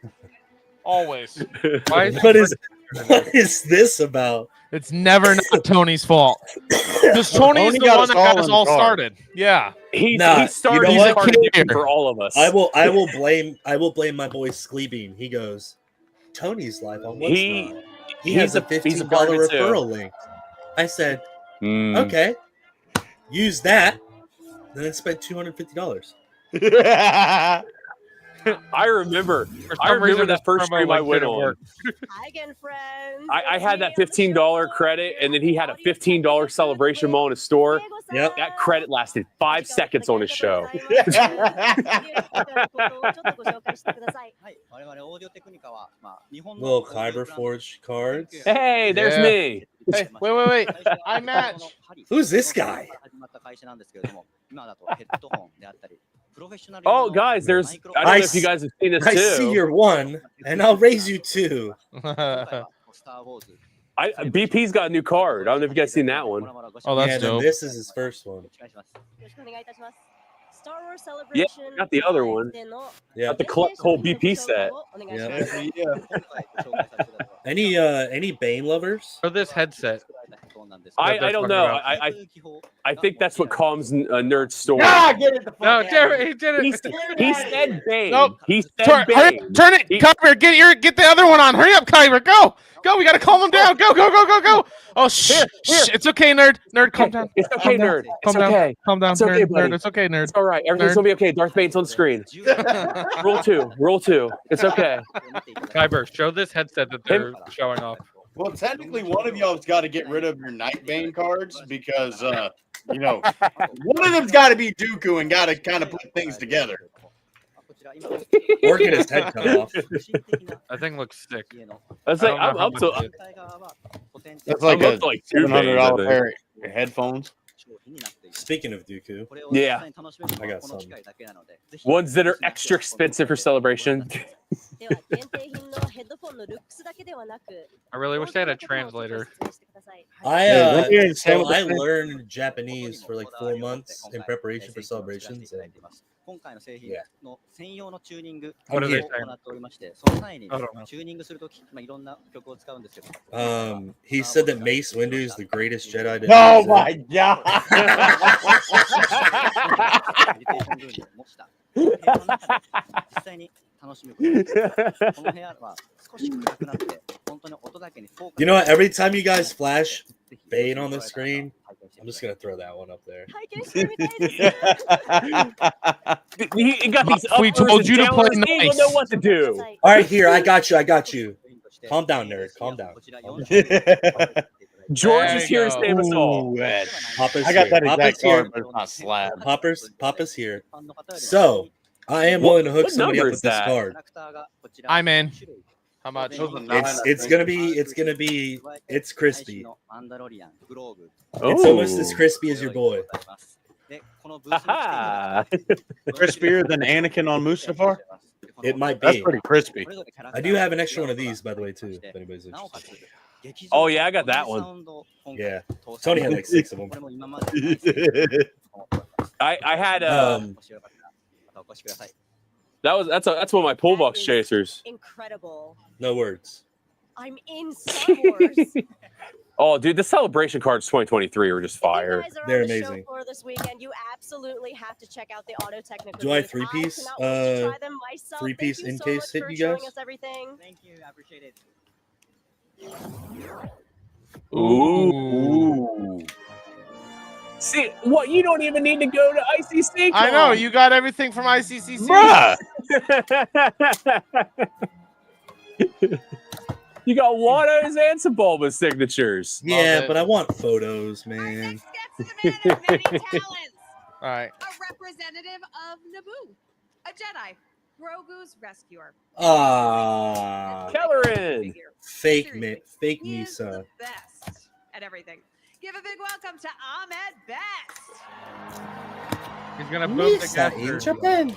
Always. What is this about? It's never not Tony's fault. Because Tony's Tony the got one us that all got us in all charge. started. Yeah. He Nah, started you know the what? card game for all of us. I will blame my boy Skleebean. He goes, Tony's live on what's He- not. He has a he's a $15 part of it too. referral link. I said, Mm. okay, use that. Then I spent $250. I remember some reason that first promo stream I link went didn't on. work. Hi again, friends. I had that $15 credit, and then he had a $15 celebration mall in his store. Yep. That credit lasted 5 seconds on his show. Little Kyber Forge cards. Hey, there's Yeah. me. Hey, wait. I match. Who's this guy? Oh, guys, there's. I don't know if you guys have seen this I too. see your one, and I'll raise you two. BP's got a new card. I don't know if you guys seen that one. Oh, that's Yeah, then dope. this is his first one. Star Wars Yeah, Celebration. got the other one. Yeah. Got the whole BP set. Any Bane lovers? For this headset. I don't know. I think that's what calms a nerd story. Get it the fuck No, Jeremy, he did He, it. he said Bane. Nope. He said Turn Bane. it, Kyber. Get the other one on. Hurry up, Kyber. Go. We gotta calm him down. Go. Oh, shh. It's okay, nerd. Nerd, calm down. It's okay, nerd. Calm It's down. okay. Calm down, It's okay, nerd. buddy. Nerd. It's okay, nerd. It's all right. Everything's Nerd. gonna be okay. Darth Bane's on the screen. Rule two. It's okay. Kyber, show this headset that they're showing off. Well, technically, one of y'all's got to get rid of your Nightbane cards because, one of them's got to be Dooku and got to kind of put things together. Or get his head cut off. That thing looks sick. That's I like don't know how I'm much so. it is. That's like I'm a up to like two $700 Banes, I pair of headphones. Speaking of Dooku, Yeah. I got some. Ones that are extra expensive for celebration. I really wish they had a translator. I Yeah, say what I they say. learned Japanese for like 4 months in preparation for celebrations. And What are they saying? he said that Mace Windu is the greatest Jedi to Oh ever my live. god! You know what? Every time you guys flash Bane on the screen, I'm just gonna throw that one up there. He got these. We uppers told and you to play downers. He ain't nice. gonna know what to do. All right, here I got you. Calm down, nerd. Calm down. George There is you here to go. save us all. Ooh, Ed. Papa's I got here. that Papa's exact here. card, but it's not slab. Papa's here. So I am willing to hook What somebody up number with is this that? card. I'm in. How much? It's gonna be it's crispy. Oh. It's almost as crispy as your boy. Aha. Crispier than Anakin on Mustafar? It might That's be. pretty crispy. I do have an extra one of these, by the way, too. If anybody's interested. Oh yeah, I got that one. Yeah, Tony had like 6 of them. I had that's one of my pull box chasers. Incredible. No words. I'm in Star Wars. Oh, dude, the celebration cards 2023 were just fire. Guys are They're on the amazing. show floor this weekend. You absolutely have to check out the Auto Technica. Do I booth. 3-piece? cannot wait to try them myself. Thank 3-piece you in so case much hit for you showing guys? us everything. Thank you. I appreciate it. Ooh. See, what? You don't even need to go to ICC. I know you got everything from ICCC. Bruh. You got Watto's and some Bulba signatures. Yeah, but I want photos, man. All right. A representative of Naboo, a Jedi, Grogu's rescuer. Ah, Kellerin. fake He is Misa. the best at everything. Give a big welcome to Ahmed Best. He's gonna boom the Misa in caster. Japan.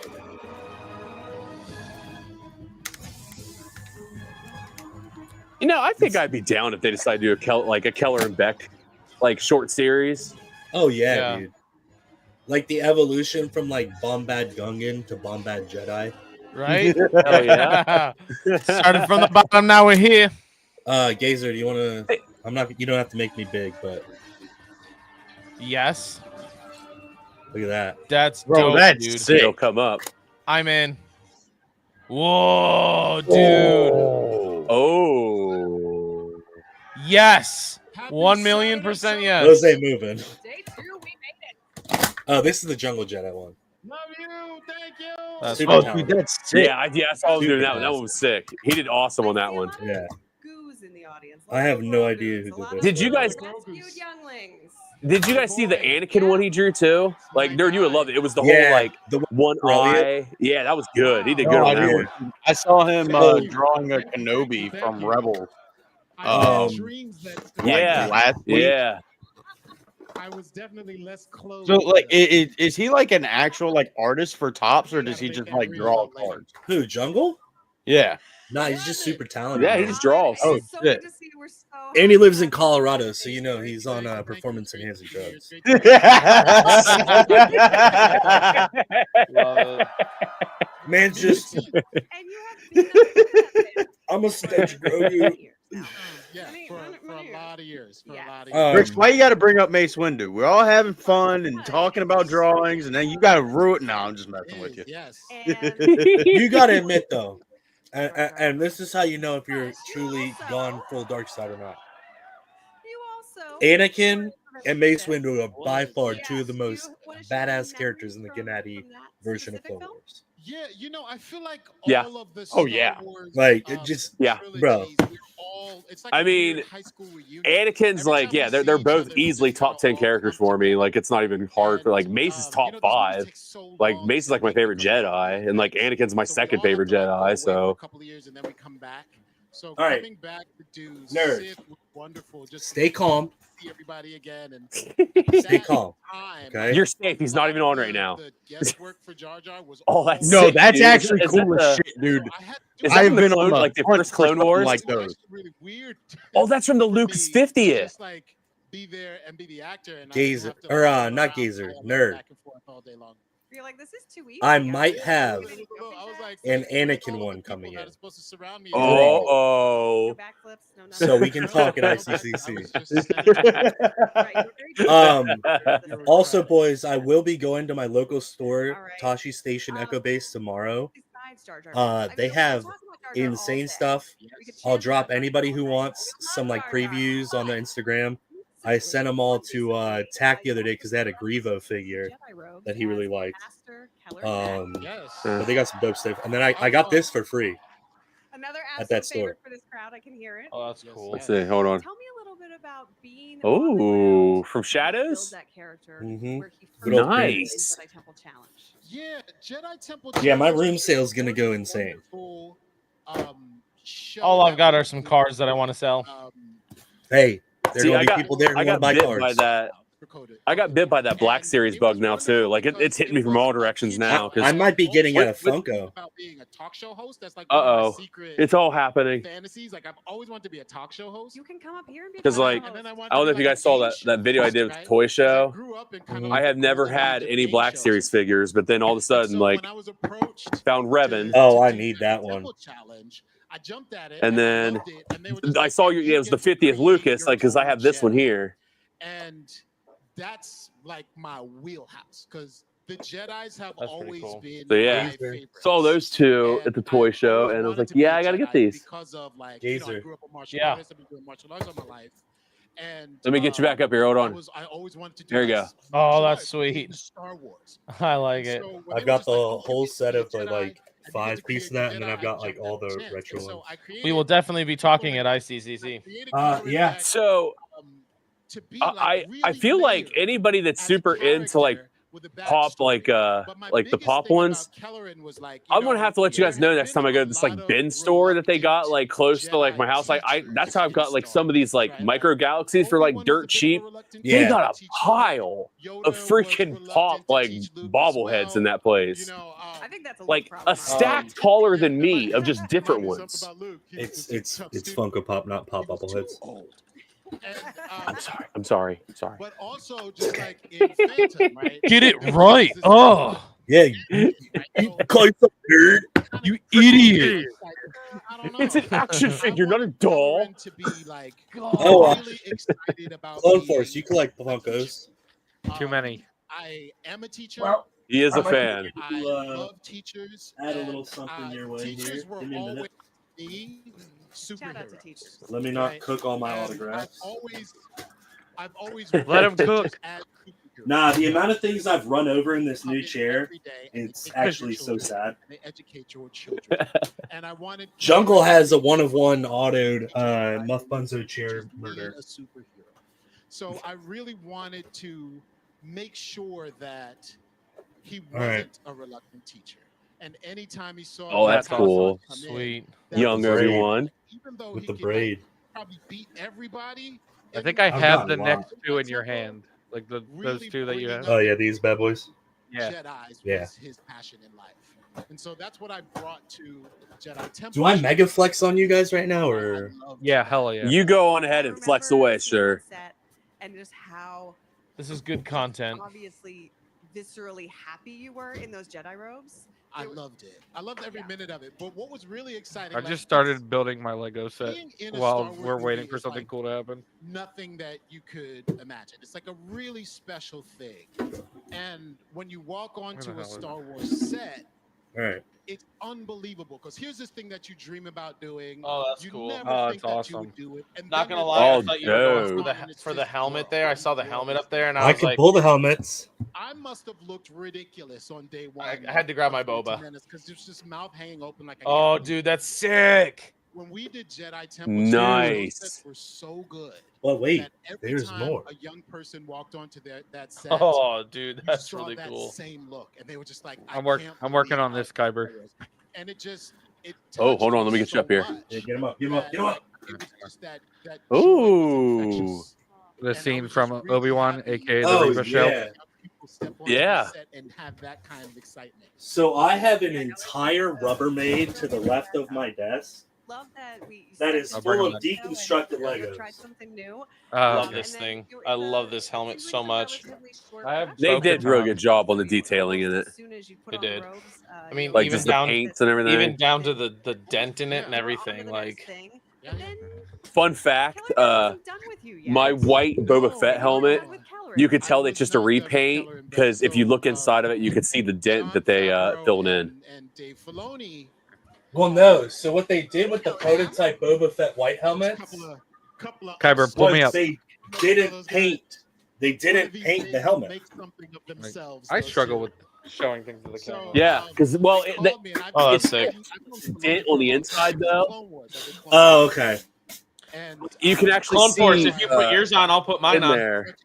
You know, I think I'd be down if they decide to do a Keller and Beck short series. Oh yeah, Yeah. dude. Like the evolution from like Bombad Gungan to Bombad Jedi. Right? Hell yeah. Started from the bottom, now we're here. Gazer, do you want to? I'm not. You don't have to make me big, but Yes. look at that. That's Bro, dope, that's dude. sick. It'll come up. I'm in. Whoa, dude. Oh. Yes. 1,000,000% yes. Those ain't moving. Day 2, we made it. Oh, this is the Jungle Jedi one. Love you. Thank you. That's Super Oh, talented. dude, that's sick. Yeah, I saw him Super doing that one. That one was sick. He did awesome on that one. Yeah. Goose in the audience. I have no idea who did this. Did you guys Rescued younglings. see the Anakin one he drew too? Like, dude, you would love it. It was the whole Yeah, the one brilliant. eye. Yeah, that was good. He did No good on that idea. one. I saw him Oh. drawing a Kenobi from Rebel. I Um, had dreams that Yeah. last week. Yeah. I was definitely less close. So like, is he like an actual like artist for tops, or does he just like draw cards? Who? Jungle? Yeah. Nah, he's just super talented. Yeah, he man. just draws. Oh It's so shit. good to see. We're so And he lives in Colorado, so you know he's on performance enhancing drugs. Love it. Man's just. And you have been up I'm a sketch Grogu. Yeah, Many- for many a lot of years. For Yes. a lot of years. Rich, why you got to bring up Mace Windu? We're all having fun and talking about drawings, and then you got to ruin. No, I'm just messing with you. Yes. And You gotta admit though, and this is how you know if you're truly gone full dark side or not. you also. Anakin and Mace Windu are by far two of the most badass characters in the Gennady version of Clone Wars. Yeah, you know, I feel like Yeah. all of the Oh, Star yeah. Wars, Like it just, Yeah. bro. trilogies, we're all- it's like I a weird mean, high school reunion. Anakin's Every like, time yeah, we they're see each both other, we easily just kinda top 10 all characters come for me. together. Like, it's not even hard for like And, Mace is you top know, these movies 5. take so Like long Mace is like to my make favorite them Jedi, and like Anakin's my So we second all have favorite to, like, go away Jedi. for a So couple of years and then we come back. So All right. coming back to do Nerds. Sith was wonderful. Just Stay calm. see everybody again and Stay that calm. time, Okay. you're safe. He's not even on right now. The guest work for Jar Jar was Oh, that's No, sick, that's dude. actually Is that cool the- as shit, dude. I had to Is do that I've from the been on clone, the like the hunt first for Clone something Wars? like it was those. actually really weird. Oh, that's from the for Luke's me to 50th. Just like be there and be the actor and Gazer, I didn't have to, or like, run not around Gazer, all nerd. back and forth all day long. You're like, this is too easy. I might have I was like, an thanks to all Anakin of one the coming people that in. are supposed to surround me. Oh, No backflips, no nothing. So we can talk at I was ICCC. just standing there. Also, boys, I will be going to my local store, All right. Tashi Station Echo Base, tomorrow. Besides Jar Jar Binks. I mean, They we could have talk about Jar Jar all insane day. stuff. We could I'll chant drop Jar Jar anybody all who day. wants We some love like Jar Jar. previews on the Instagram. I sent them all to Tack the other day because they had a Grievous figure Jedi robes that he really as liked. Master Keller Beck. Yes. But they got some dope stuff. And then I got this for free. Another at absolute that store. favorite for this crowd. I can hear it. Oh, that's cool. Let's see. Hold on. Tell me a little bit about being Oh, from build Shadows. that character Mhm. where he Good old Nice. Jedi Temple Challenge. Yeah, Jedi Temple. Yeah, my Challenge room was sale's gonna go really insane. wonderful, show All I've that got are was some cards that I want to sell. Hey, there's See, gonna I be got, people there who I want got to buy bit cards. by that. I got bit by that Black Series bug now too. Like it's hitting me from all directions now. I might be getting What- a Funko. about being a talk show host. That's like Uh one of oh, my secret it's all happening. fantasies. Like I've always wanted to be a talk show host. You can come up here and be a Because talk like show And then host. I wanted I don't know to if be you like guys a saw game that video I show, did with right? Toy 'Cause I Show. grew up in kind of I like have the never golden had age of any game Black shows. Series figures, but then all of a sudden, So like when I was approached found Revan. Oh, I need that one. Temple Challenge, I jumped at it, And then loved it, and they were just I like, saw "Hey, you. you It was the get to 50th create Lucas, your like because I own have this one Jedi." here. And that's like my wheelhouse because the Jedi's have That's pretty always cool. been So my yeah, favorite. saw those two at the toy show, and I was like, yeah, I gotta get these. Because of like, you know, I grew up a martial Yeah. artist. I've been doing martial arts all my life. And Let me get you back up here. Hold on. I always wanted to do There you go. this Oh, martial that's arts, sweet. Star Wars. I like it. So when I've they were got just the like, "Oh, you whole get to set be a of the Jedi, like and you get 5 to pieces of create that, your and then I've Jedi," got I like jumped all at the the chance. retro And so ones. I created We will definitely be talking at ICCC. Yeah. So I feel like anybody that's super into like pop like the pop ones, I'm gonna have to let you guys know next time I go to this like bin store that they got like close to like my house. Like that's how I've got like some of these like micro galaxies for like dirt cheap. They Yeah. got a pile of freaking pop like bobbleheads in that place. I think that's Like a stack taller than me of just different ones. It's Funko Pop, not pop bobbleheads. I'm sorry. But also just like in Phantom, right? Get it right. Oh. Yeah. You call yourself nerd? You idiot. It's an action figure, not a doll. To be like Oh, really excited about Clone Force, you collect Funkos. Too many. I am a teacher. Well, He is a I might fan. need I to, love teachers. add a and, little something your way teachers here. were Give me a minute. always the superheroes. Let me not right? cook all my And autographs. I've always Let him cook. Nah, the amount of things I've run over in this new chair, it's actually so sad. They educate your children. And I wanted Jungle has a 1-of-1 autoed Muff Bunzo chair murder. a superhero. So I really wanted to make sure that he All right. wasn't a reluctant teacher. And anytime he saw Oh, that's cool. Sweet. Young Obi-Wan. even though With he the could, braid. like, probably beat everybody. I think I I've have got the a lot. next two in your hand, like those two that you have. Oh yeah, these bad boys. Yeah. Jedi's Yeah. was his passion in life. And so that's what I brought to Jedi Temple. Do I mega flex on you guys right now, or Yeah, hell yeah. You go on ahead and flex away, sure. And just how This is good content. obviously viscerally happy you were in those Jedi robes. I loved it. I loved every minute of it. But what was really exciting, I like, just started building my Lego set being in a while Star Wars we're waiting movie for is something like cool to happen. nothing that you could imagine. It's like a really special thing. And when you walk onto hell a is it? Star Wars set, all right? it's unbelievable because here's this thing that you dream about doing. Oh, that's you cool. Never Oh, think that's that you awesome. would do it. And Not then gonna you're lie, there I Oh, thought you were going dope. for the helmet there. I saw the helmet up there, and I I was can like, pull the helmets. I must have looked ridiculous on day one. I had to grab my boba. Because there's just mouth hanging open like. Oh, dude, that's sick. When we did Jedi Temple, Nice. those sets were so good. Well, wait, that every there's time more. a young person walked onto that set, Oh, dude, you that's saw really that cool. Same look, and they were just like, I'm working on this, Kyber. and it just it. Oh, touched hold on, me let me get you so up here. much Yeah, get him up, get him up, get him up. that it was just that Ooh. The scene from Obi-Wan, aka the Oh, Reva Shell. yeah. Yeah. and have that kind of excitement. So I have an entire Rubbermaid to the left of my desk. Love that we. That is I'll bring full them of back. deconstructed Legos. Tried Legos. something new. I love Okay. this And then thing. you- I it's love a- this it helmet seems so like a much. relatively short I have production. They Ahsoka did a real Tano. good job on the detailing in it. As soon as you put They on the did. robes, I mean, Like even just the down, paints and everything. even down to the dent in it and everything. Like, Fun fact, my white Boba Fett helmet, you could tell it's just a repaint because if you look inside of it, you could see the dent that they filled in. And Dave Filoni. Well, no. So what they did with the prototype Boba Fett white helmets Couple of Kyber, pull me was up. they didn't paint. They didn't paint the helmet. Make something of themselves. I though, struggle too. with showing things to the camera. Yeah, because well, They called me and I- Oh, that's it's sick. the dent on the inside though. Oh, okay. And You can actually Clone see Force, if you put yours on, I'll put mine in on. there.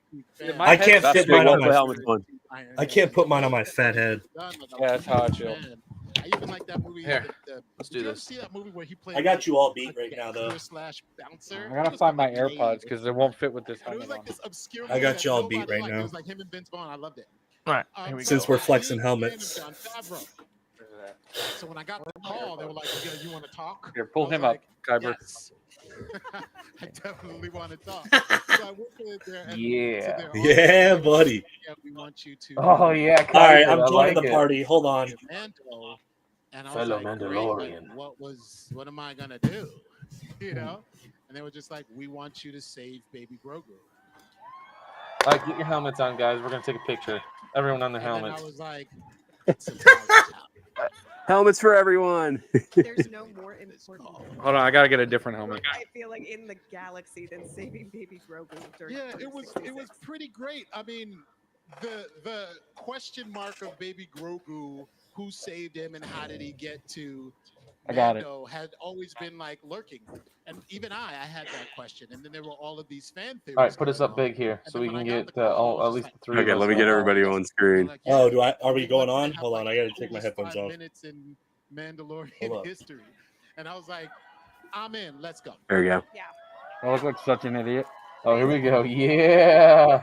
I can't That's fit where mine on the my. helmet's on. I can't put mine on my fat head. Yeah, that's how I feel. I even like that movie. Here, let's did do you ever this. see that movie where he played? I got you all beat like right a now, though. killer/bouncer? I gotta find my AirPods because they won't fit with this It was helmet like on. this obscure I movie got that you all nobody beat right liked. now. It was like him and Vince Vaughn. I loved it. All right, here we go. Since we're flexing me, helmets. Jon Favreau. So when I got the call, they were like, "You want to talk?" Here, pull I was him up, like, Kyber. Yes. I definitely want to talk. So I went to their, to Yeah. their office, Yeah, and buddy. yeah, we want you to. Oh yeah. All right, Kyber, I'm I joining like the it. party. Hold on. Mando, And I was Fellow like, great, Mandalorian. what am I gonna do? You know? And they were just like, we want you to save baby Grogu. All right, get your helmets on, guys. We're gonna take a picture. Everyone on their And then helmets. I was like, Helmets for everyone. There's no more important. Hold on, I gotta get a different helmet. I feel like in the galaxy than saving baby Grogu during. yeah, it was pretty great. I mean, the question mark of baby Grogu, who saved him and how did he get to I got it. Mando, had always been like lurking. And even I had that question. And then there were all of these fan theories. All right, put us going up on. big here And so then we when can I got get the call, at least the three. Okay, of us let me get everybody on screen. Are we going on? Hold on, I gotta take my headphones 5 off. minutes in Mandalorian Hold up. history. And I was like, I'm in, let's go. There you go. Yeah. I look like such an idiot. Oh, here we go. Yeah.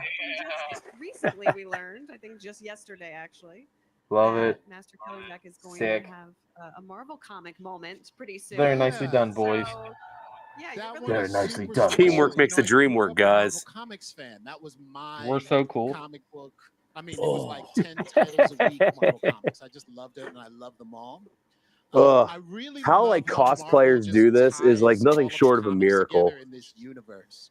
Just recently, we learned, I think just yesterday actually, Love that it. Master Kojak is going Sick. to have a Marvel comic moment pretty soon. Very nicely done, boys. So, yeah, That you're was Very nicely super done. cool. Teamwork makes the I dream grew work, up a Marvel guys. Comics fan. That was my We're so cool. comic book. I mean, it was like 10 titles a week, Marvel Comics. I just loved it, and I loved them all. Ugh. I really How love like how Marvel cosplayers just do this is like ties nothing all of short of a comics miracle. together in this universe.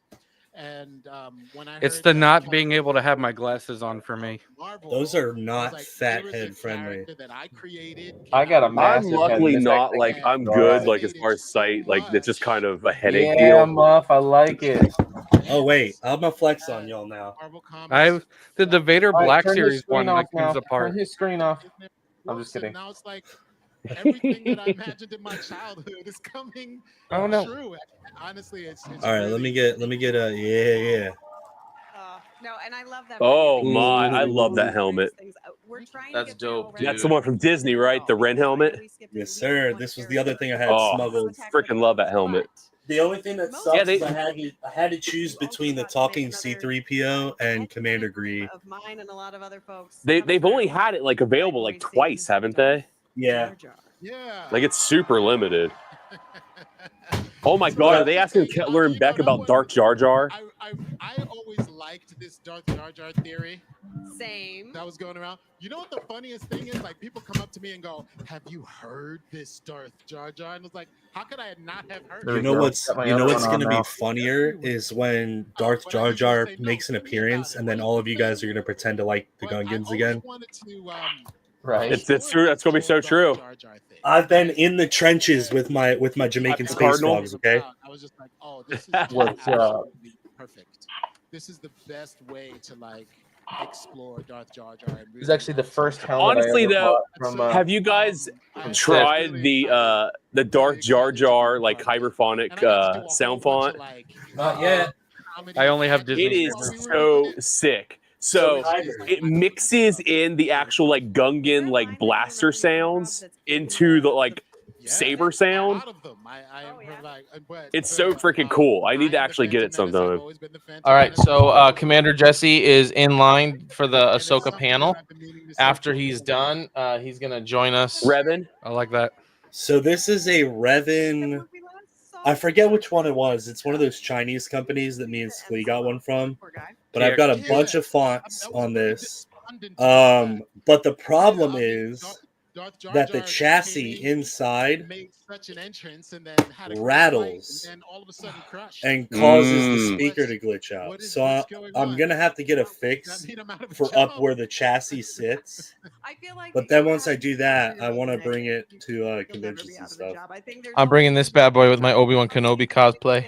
And when I It's heard the that not Captain being able to have my glasses on for me. Marvel, Those are I was not like, fat here is a head friendly. character that I created. I got a I'm massive head. luckily This not actually like can't I'm go good right. like as far as sight. Like it's just kind of a headache Yeah, deal. Muff, I like it. Oh wait, I'm gonna flex on y'all now. Marvel Comics. I did the Vader All right, Black turn his Series screen one off that comes now. apart. Turn his screen off. I'm just And kidding. now it's like everything that I imagined in my childhood is coming Oh, no. true. Honestly, it's All right, let me get a yeah. No, and I love that. Oh my, I love that helmet. We're trying That's dope, dude. That's the one from Disney, right? The Ren helmet. Yes, sir. This was the other thing I had Oh, smuggled. freaking love that helmet. The only thing that sucks Yeah, they- is I had to choose between the talking C3PO and Commander Gree. Of mine and a lot of other folks. They've only had it like available like twice, haven't they? Yeah. Yeah. Like it's super limited. Oh my god, are they asking Kettler and Beck about Dark Jar Jar? I always liked this Darth Jar Jar theory. Same. That was going around. You know what the funniest thing is? Like people come up to me and go, "Have you heard this Darth Jar Jar?" And I was like, "How could I not have heard?" You know what's gonna be funnier is when Darth Jar Jar makes an appearance, and then all of you guys are gonna pretend to like the Gungans again. Right. It's true. That's gonna be so true. I've been in the trenches with my Jamaican space Cardinal. dogs. Okay. I was just like, "Oh, this is What's up? absolutely perfect. This is the best way to like explore Darth Jar Jar." And It's actually the first helmet. Honestly, I ever though, bought from, have you guys from tried the Darth Jar Jar like hyperphonic sound font? Not yet. I only have Disney. It is so sick. So it mixes in the actual like Gungan like blaster sounds into the like saber sound. It's so freaking cool. I need to actually get it sometime. All right, so Commander Jesse is in line for the Ahsoka panel. After he's done, he's gonna join us. Revan, I like that. So this is a Revan. I forget which one it was. It's one of those Chinese companies that me and Slee got one from. But I've got a bunch of fonts on this. But the problem is that the chassis inside made such an entrance and then had a rattles and then all of a sudden crushed. and causes the speaker to glitch out. So I'm gonna have to get a fix for up where the chassis sits. But then once I do that, I want to bring it to conventions and stuff. I'm bringing this bad boy with my Obi-Wan Kenobi cosplay.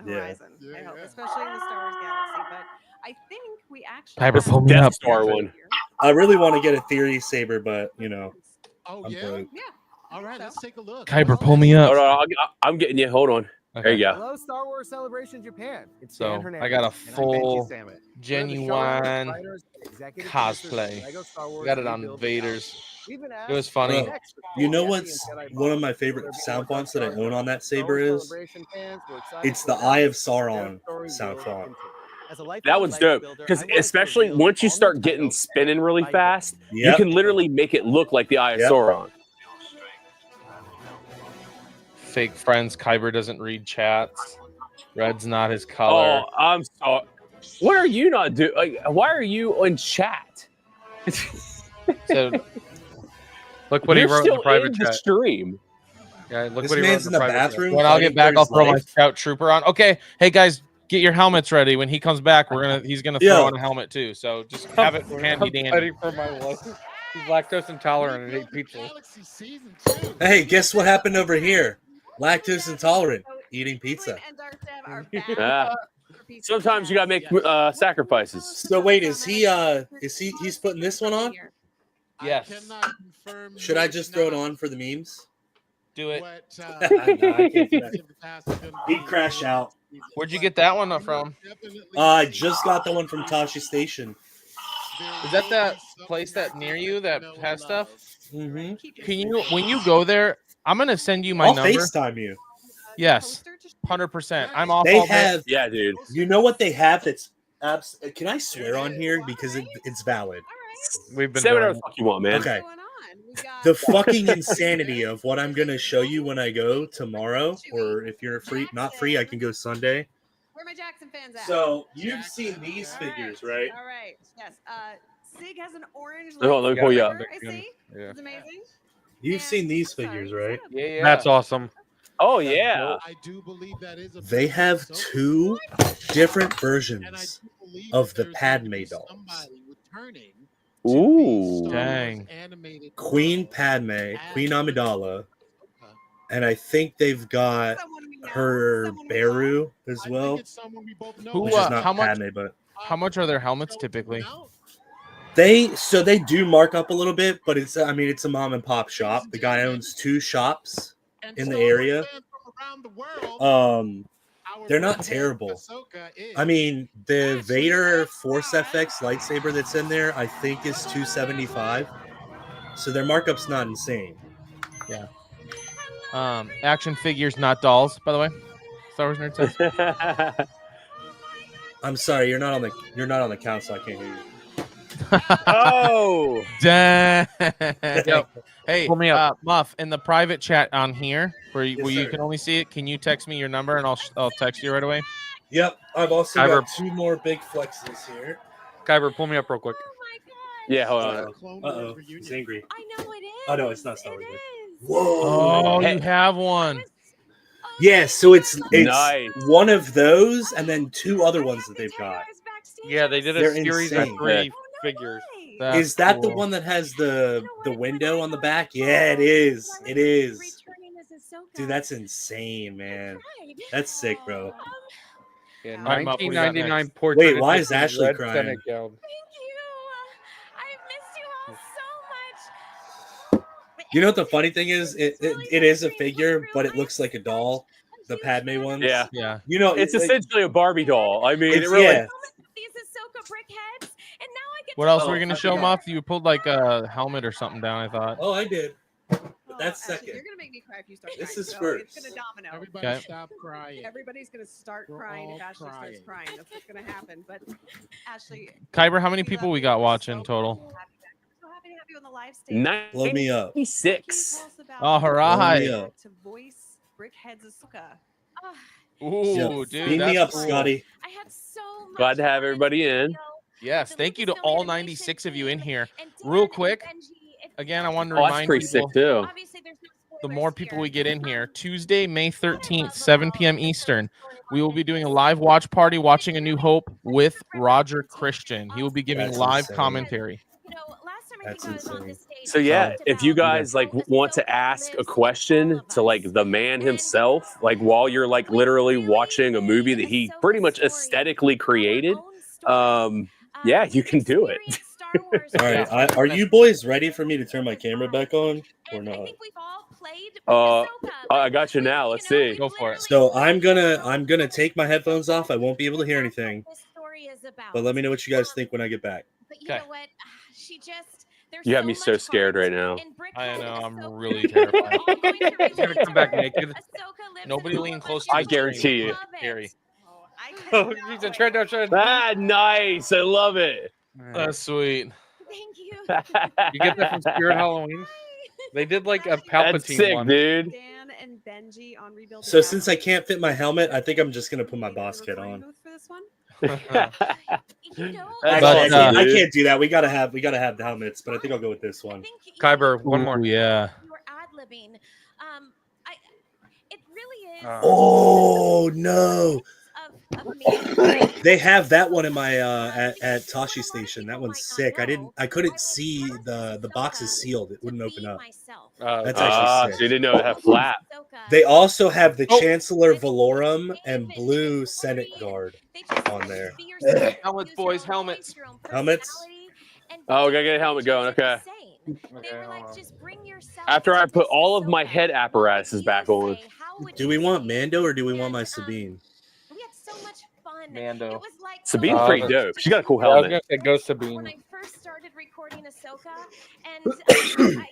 Yeah. I hope, especially in the Star Wars galaxy. But I think we actually. Kyber, pull me up. Star one. I really want to get a theory saber, but you know. Oh I'm yeah. broke. Yeah. All right, let's take a look. Kyber, pull me up. Hold on, I'm getting you. Hold on. There you go. Hello, Star Wars Celebration Japan. It's So, Dan Hernandez, I got a and I'm full Benji Samit. We're the genuine showrunners, writers, executive producers of cosplay. Lego Star Wars Got it on Rebuild the Vader's. Galaxy. We've been It was funny. asked Bro, next for you know Jesse what's and Jedi one of Bob. my favorite Whether sound people fonts that I Star own on that Star saber Wars is? Celebration fans, we're excited It's to the announce Eye of that their Sauron story sound will font. continue. As a lifelong That one's Lego dope builder, because I wanted to especially reveal once you all new start getting titles spinning and really light fast, you Yep. can literally make it look like the Eye of Yep. Sauron. Fake friends. Kyber doesn't read chats. Red's not his color. Oh, I'm sorry. What are you not doing? Like, why are you in chat? So, Look what he You're wrote in still the private in the chat. stream. Yeah, look This what he wrote man's in in the the private chat. bathroom When I'll get back, fighting I'll for throw his my life. scout trooper on. Okay, hey guys, get your helmets ready. When he comes back, he's gonna throw Yo. on a helmet too. So just have it handy I'm dandy. fighting for my life. He's lactose intolerant and ate pizza. Hey, guess what happened over here? Lactose intolerant, eating pizza. Sometimes you gotta make sacrifices. So wait, he's putting this one on? Yes. Should I just throw it on for the memes? Do it. No, I can't do that. He'd crash out. Where'd you get that one from? I just got the one from Tashi Station. Is that that place that near you that has stuff? Mm-hmm. Can you, when you go there, I'm gonna send you my I'll number. FaceTime you. Yes, 100%. I'm off. They all day. have, yeah, dude. You know what they have? That's can I swear on here because it's valid? We've been Say whatever doing the fuck you want, man. Okay. The fucking insanity of what I'm gonna show you when I go tomorrow, or if you're not free, I can go Sunday. Where are my Jackson fans at? So you've seen these figures, right? All right. Yes. Sig has an orange. Hold on, let me pull you up. lightsaber, I see. Yeah. It's amazing. You've seen these figures, right? Yeah. That's awesome. Oh yeah. I do believe that is a They have two different versions of the Padme dolls. Ooh. Dang. Queen Padme, Queen Amidala, and I think they've got her Beru as well. Who? Which is not How much? Padme, but How much are their helmets typically? they do mark up a little bit, but it's a mom and pop shop. The guy owns 2 shops in the area. They're not terrible. I mean, the Vader Force FX lightsaber that's in there, I think is $275. So their markup's not insane. Yeah. Action figures, not dolls, by the way. Star Wars Nerd says. I'm sorry, you're not on the count, so I can't hear you. Oh, dang. Yo, hey, Pull me up. Muff, in the private chat on here, where you Yes, sir. can only see it, can you text me your number and I'll text you right away? Yep, I've also Kyber. got 2 more big flexes here. Kyber, pull me up real quick. yeah. Hold on. Uh-oh, he's angry. I know it is. Oh, no, it's not Star Wars. is. Whoa. Oh, Hey. you have one. Yeah, so it's Nice. one of those and then 2 other ones that they've got. Yeah, they did a They're series insane. of 3 figures. That's Is that the cool. one that has the window on the back? Yeah, it is. It is. Dude, that's insane, man. That's sick, bro. Yeah, All right, Muff, what do you got 1999 next? portrait. Wait, why is edition Ashley red crying? Senate gown. Thank you. I've missed you all so much. You know what the funny thing is? It is a figure, but it looks like a doll. The Padme one. Yeah. Yeah. You know, It's like, essentially a Barbie doll. I mean, it it's, really. yeah. These Ahsoka brick heads, and now I get What to else Oh, were we gonna I show, forgot. Muff? You pulled like a helmet or something down, I thought. Oh, I did. But that's Ashley, second. You're gonna make me cry if you start. This crying, is so first. It's gonna domino. Everybody Okay. stop crying. Everybody's gonna start We're crying all if Ashley starts crying. crying. That's what's gonna happen. But Ashley, Kyber, how many people we got watching total? so happy to have you on the live stage. Blow me up. 96. All Blow me right. up. To voice Brickhead's Ahsoka. Ooh, Yep. dude. Beam me that's up, cool. Scotty. I had so much Glad to have fun. everybody in. Yes, thank you to Lucasfilm all Animation 96 of you in team here. and Dan Real and quick, Benji. If again, I you wanted to Oh, that's remind pretty people, sick too. Obviously, there's no the spoilers more people here. we get in here, Tuesday, May 13th, 7 p.m. Eastern, we will be doing a live watch party watching A New Hope with Roger Christian. He will be giving That's live insane. commentary. You know, last time I That's think I was on insane. this stage, So we yeah, talked if you about guys like how want to Ahsoka ask a lives question in all to of like us. the man And himself, like while you're like literally watching a movie that he pretty much aesthetically created, yeah, you can do it. All right, are you boys ready for me to turn my camera back on or not? I got you now. Let's see. Go for it. So I'm gonna take my headphones off. I won't be able to hear anything. But let me know what you guys think when I get back. But you Okay. know what? She just there's You have so me so much scared heart right now. in Brickhead I and know, I'm Ahsoka. really terrified. We're all going to He's gonna relate come back to her. naked. Ahsoka lives Nobody in all lean of close us. to I the guarantee screen. you. Love it. Scary. I Oh, cannot he's a wait. tread down, tread. Ah, nice. I love it. That's sweet. Thank you. You get that from Spirit Halloween? They did like a That's Palpatine sick, one. dude. Dan and Benji on Rebuilding. So since I can't fit my helmet, I think I'm just gonna put my boss kit on. For this one? Actually, I can't do that. We gotta have the helmets, but I think I'll go with this one. Kyber, one more. Yeah. You were ad-libbing. It really is. Oh no! They have that one in my at Tashi Station. That one's sick. I couldn't see the box is sealed. It wouldn't open up. That's actually sick. So you didn't know it had flap. They also have the Chancellor Valorum and Blue Senate Guard on there. Helmets, boys, helmets. Helmets. Oh, we gotta get a helmet going. Okay. After I put all of my head apparatuses back on. Do we want Mando or do we want my Sabine? Mando. Sabine's pretty dope. She got a cool I was helmet. gonna say go Sabine. When I first started recording Ahsoka, and I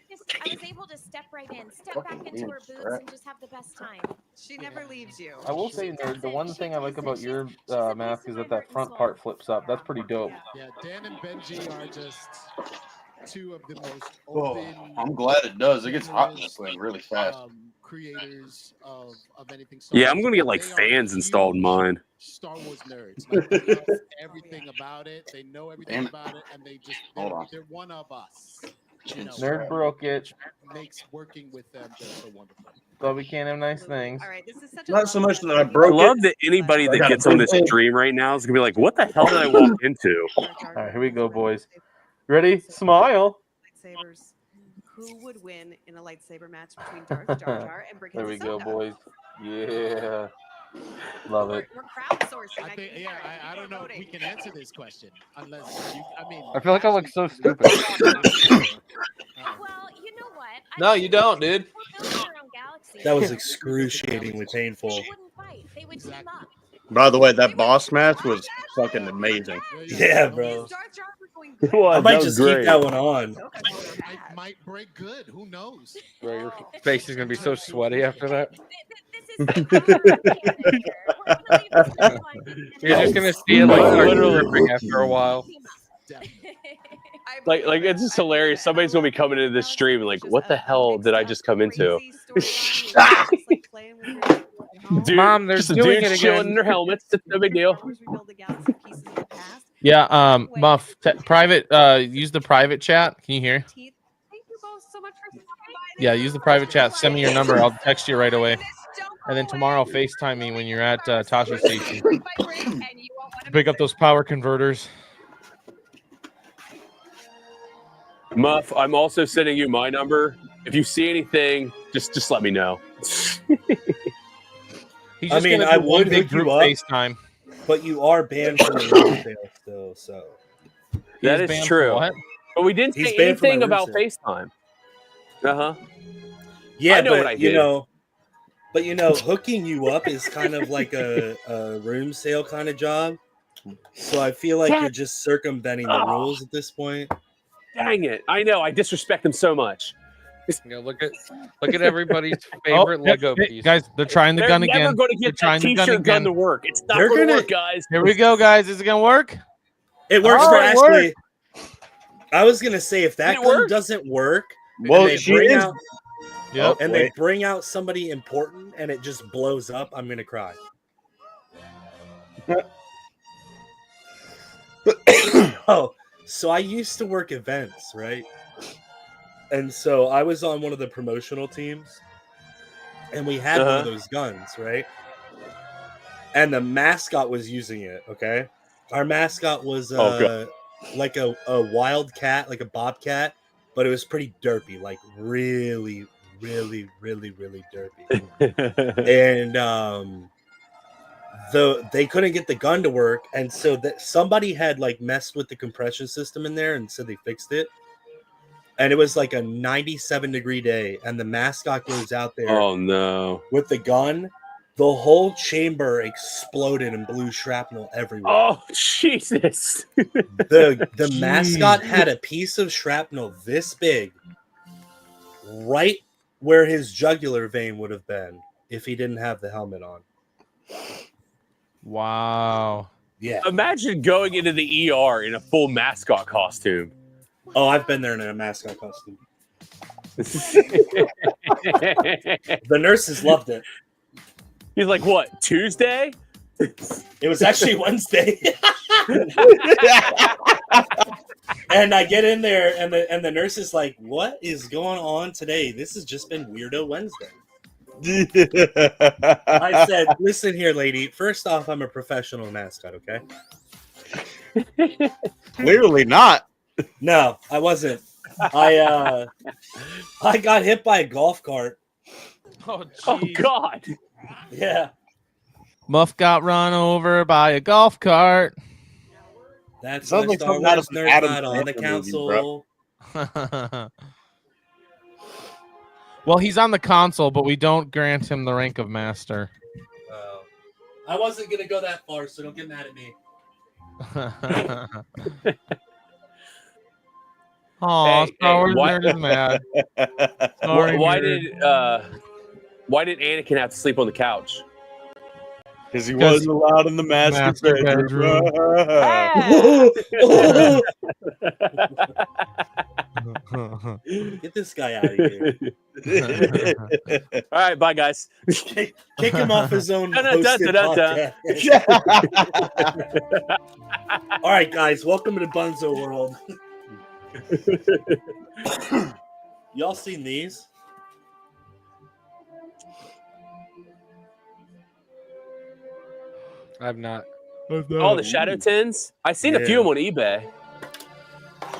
was able to step right in, step back into her boots, and just have the best time. She never leaves you. I will say, Nerd, the one thing I like about your mask is that front part flips up. That's pretty dope. Yeah, Dan and Benji are just two of the most Oh, open. I'm glad it does. It gets hot in this thing really fast. Creators of anything. Yeah, I'm gonna get like fans installed in mine. Star Wars nerds. Like, they know everything about it. They know everything about it, and they're one of us. You know, Nerd broke it. makes working with them just so wonderful. But we can't have nice things. All right, this is such Not so much that I I broke love it. that anybody I that got gets on this broken. stream right now is gonna be like, "What the hell did I walk into?" All right, here we go, boys. Ready? Smile. lightsabers. Who would win in a lightsaber match between Darth Jar Jar and Brick There we go, Ahsoka? boys. Yeah. Love it. We're crowdsourcing. I think, I don't know if we can answer this question unless you. I mean, I feel like I look so stupid. Well, you know what? No, you don't, dude. That was excruciatingly painful. By the way, that boss match was fucking amazing. Yeah, bro. It was, I might that was just great. keep that one on. might break good. Who knows? Bro, your face is gonna be so sweaty after that. You're just gonna see it like start dripping after a while. Like it's just hilarious. Somebody's gonna be coming into this stream and like, "What the hell did I just come into?" Dude, Mom, they're just a doing dude it chilling again. in their helmets. It's no big deal. Yeah, Muff, private, use the private chat. Can you hear? Thank you both so much for Yeah, use the private chat. Send me your number. I'll text you right away. And then tomorrow, FaceTime me when you're at Tashi Station. Pick up those power converters. Muff, I'm also sending you my number. If you see anything, just let me know. He's I just mean, gonna I do one would big hook you group up, FaceTime. but you are banned from the room sale still. So That He's is banned true. from what? But we didn't He's say banned from my anything room about sale. FaceTime. Uh-huh. yeah, I know but what I you did. know, hooking you up is kind of like a room sale kind of job. So I feel like you're just circumventing the rules at this point. Dang it. I know. I disrespect them so much. You know, look at everybody's favorite Lego piece. Guys, they're trying the They're gun never again. going to They're get trying that the gun t-shirt gun again. to work. It's not They're going to gonna- work, guys. Here we go, guys. Is it gonna work? It works Oh, for it Ashley. I was gonna say if that Did it gun work? doesn't work, Well, and they she bring is. out Yep. and they bring out somebody important and it just blows up, I'm gonna cry. Oh, so I used to work events, right? And so I was on one of the promotional teams, and we had one of those guns, right? And the mascot was using it. Okay, our mascot was like a wildcat, like a bobcat, but it was pretty derpy, like really, really, really, really derpy. And they couldn't get the gun to work, and so that somebody had like messed with the compression system in there, and so they fixed it. And it was like a 97-degree day, and the mascot goes out there Oh, no. with the gun. The whole chamber exploded and blew shrapnel everywhere. Oh, Jesus. The mascot had a piece of shrapnel this big, right where his jugular vein would have been if he didn't have the helmet on. Wow. Yeah. Imagine going into the ER in a full mascot costume. Oh, I've been there in a mascot costume. The nurses loved it. He's like, what, Tuesday? It was actually Wednesday. And I get in there, and the nurse is like, "What is going on today? This has just been Weirdo Wednesday." I said, "Listen here, lady. First off, I'm a professional mascot, okay?" Clearly not. No, I wasn't. I got hit by a golf cart. Oh, God. Yeah. Muff got run over by a golf cart. That's Sounds why like Star something out Wars of an Nerd's Adam not on the Sandler movie, council. Well, he's on the console, but we don't grant him the rank of master. I wasn't gonna go that far, so don't get mad at me. Oh, Hey, Star Wars why- Nerd is mad. Sorry, why nerd. did Anakin have to sleep on the couch? Because he wasn't allowed in the master bedroom. Get this guy out of here. All right, bye guys. Kick him off his own Dun-dun-dun-dun-dun. podcast. All right, guys, welcome to Bunzo World. Y'all seen these? I've not. Oh, the Shadow Tins? I've seen a few of them on eBay.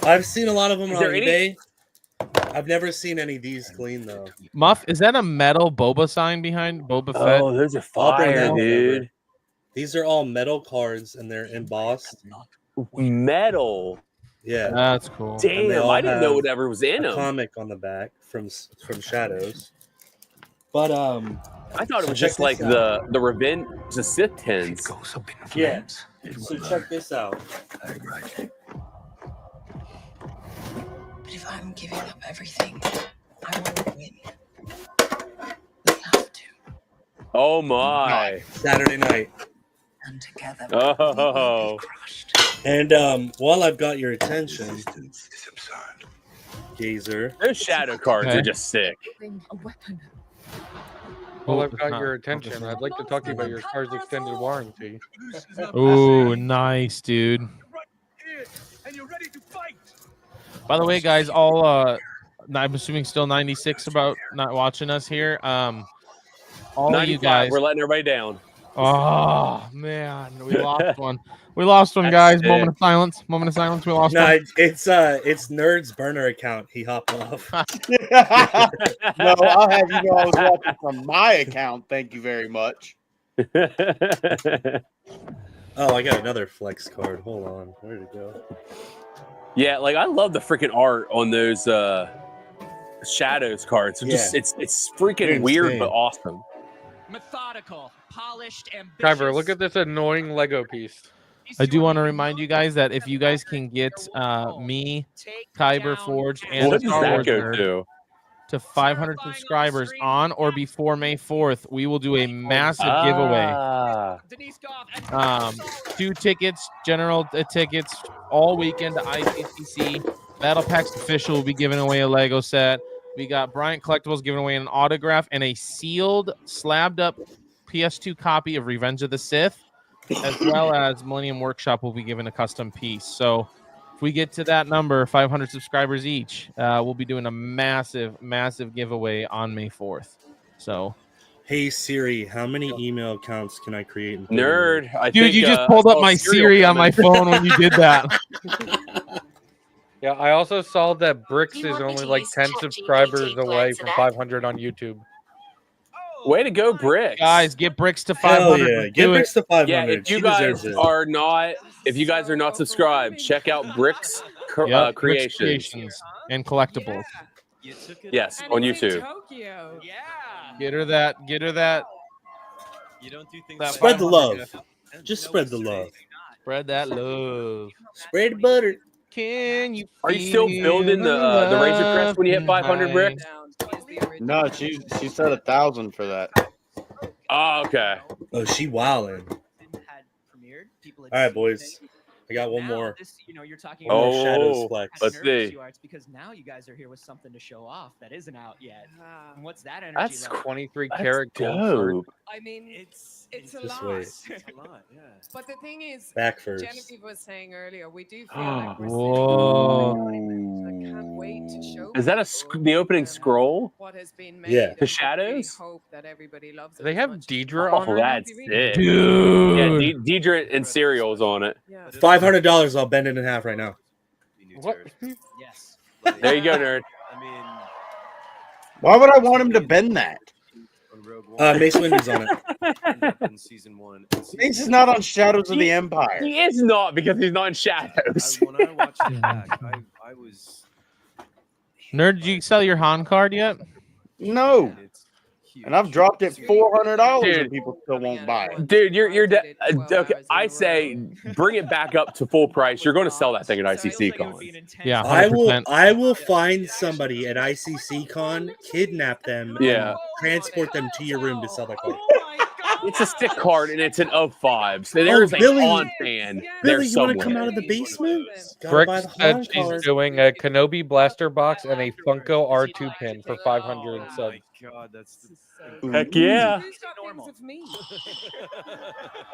I've seen a lot of them Is on there any- eBay. I've never seen any of these clean though. Muff, is that a metal Boba sign behind Boba Fett? Oh, those are I'll bring fire, that dude. over. These are all metal cards and they're embossed. Metal. Yeah, That's cool. And they Damn, all I didn't know have whatever was in a them. comic on the back from Shadows. But I thought it so was check just like this out. the Revenge, the Sith Tins. Yeah. So check this out. But if I'm giving up everything, I won't win. Oh my. Saturday night. And together. Oh. And while I've got your attention, Gazer. Those shadow cards Okay. are just sick. A weapon. Well, I've got your attention. I'd like to talk to you about your car's extended warranty. Ooh, nice, dude. By the way, guys, all I'm assuming still 96 about not watching us here. All of you 95, guys. we're letting everybody down. Oh man, we lost one. We lost one, guys. That's Moment of silence. Moment of silence. We lost No, one. it's Nerd's burner account. He hopped off. No, I'll have you know I was watching from my account. Thank you very much. Oh, I got another flex card. Hold on. Where'd it go? Yeah, like I love the freaking art on those Shadows cards. They're just it's freaking They're weird insane. but awesome. Methodical, polished, ambitious. Kyber, look at this annoying Lego piece. I do want to remind you guys that if you guys can get me, Kyber Forged, and What the does Star that Wars go Nerd to? to 500 subscribers on or before May 4th, we will do a massive giveaway. Ah. 2 tickets, general tickets, all weekend to ICCC. Battle Packs Official will be giving away a Lego set. We got Bryant Collectibles giving away an autograph and a sealed, slabbed up PS2 copy of Revenge of the Sith, as well as Millennium Workshop will be giving a custom piece. So if we get to that number, 500 subscribers each, we'll be doing a massive, massive giveaway on May 4th. So, Hey Siri, how many email accounts can I create? Nerd. I dude, think, you just pulled up my Siri on my phone when you did that. Yeah, I also saw that Bricks is only like 10 subscribers away from 500 on YouTube. Way to go, Bricks. Guys, get Bricks to Hell 500. yeah. Let's Get do Bricks it. to 500. Yeah, if you She guys deserves it. are not subscribed, check out Bricks Yep, Bricks Creations. and collectibles. Yes, on YouTube. Tokyo. Yeah. Get her that. Get her that. You don't do things. that Spread the 500. love. Just spread the love. Spread that love. Spread the butter. Can you? Are you still building the Razor Crest when you hit 500 bricks? No, she said 1,000 for that. Oh, okay. Oh, she wildin'. All right, boys. I got one Now more. This, you're talking One more about Shadows Flex. how let's nervous see. you are. It's because now you guys are here with something to show off that isn't out yet. And what's that energy That's like? 23 That's karat gold art. dope. I mean, it's a Just lot. wait. It's a lot, yeah. But the thing is, Back first. Genevieve was saying earlier, we do feel like we're Whoa. can't wait to show Is that the opening scroll? what has been made. Yeah. and The we shadows? hope that everybody loves Do it they as have much as Deidre Oh, on her? that's sick. Dude. Yeah, Deidre and cereals on it. Yeah. $500. I'll bend it in half right now. What? Yes. There you go, nerd. I mean, Why would I want him to bend that? on Rogue One, Mace Windu's on it. ended up in season 1. and season Mace is 2. not on Shadows of the Empire. He is not because he's not in shadows. When I watched it back, I was Nerd, did you sell your Han card yet? No. it's huge. And I've dropped it $400 Dude. and people still won't buy it. Dude, okay. I say bring it back up to full price. You're going to sell that thing at ICC Con. Yeah, I 100%. will find somebody at ICC Con, kidnap them, Yeah. and transport them to your room to sell their card. It's a stick card and it's an of 5. So there's Billy. a Han fan Billy, there you want to somewhere. come out of the basement? Gotta buy Brick the Han said she's card. doing a Kenobi blaster box and a Funko R2 pin for 500 Oh subs. my god, that's Heck yeah. Who's got things of me?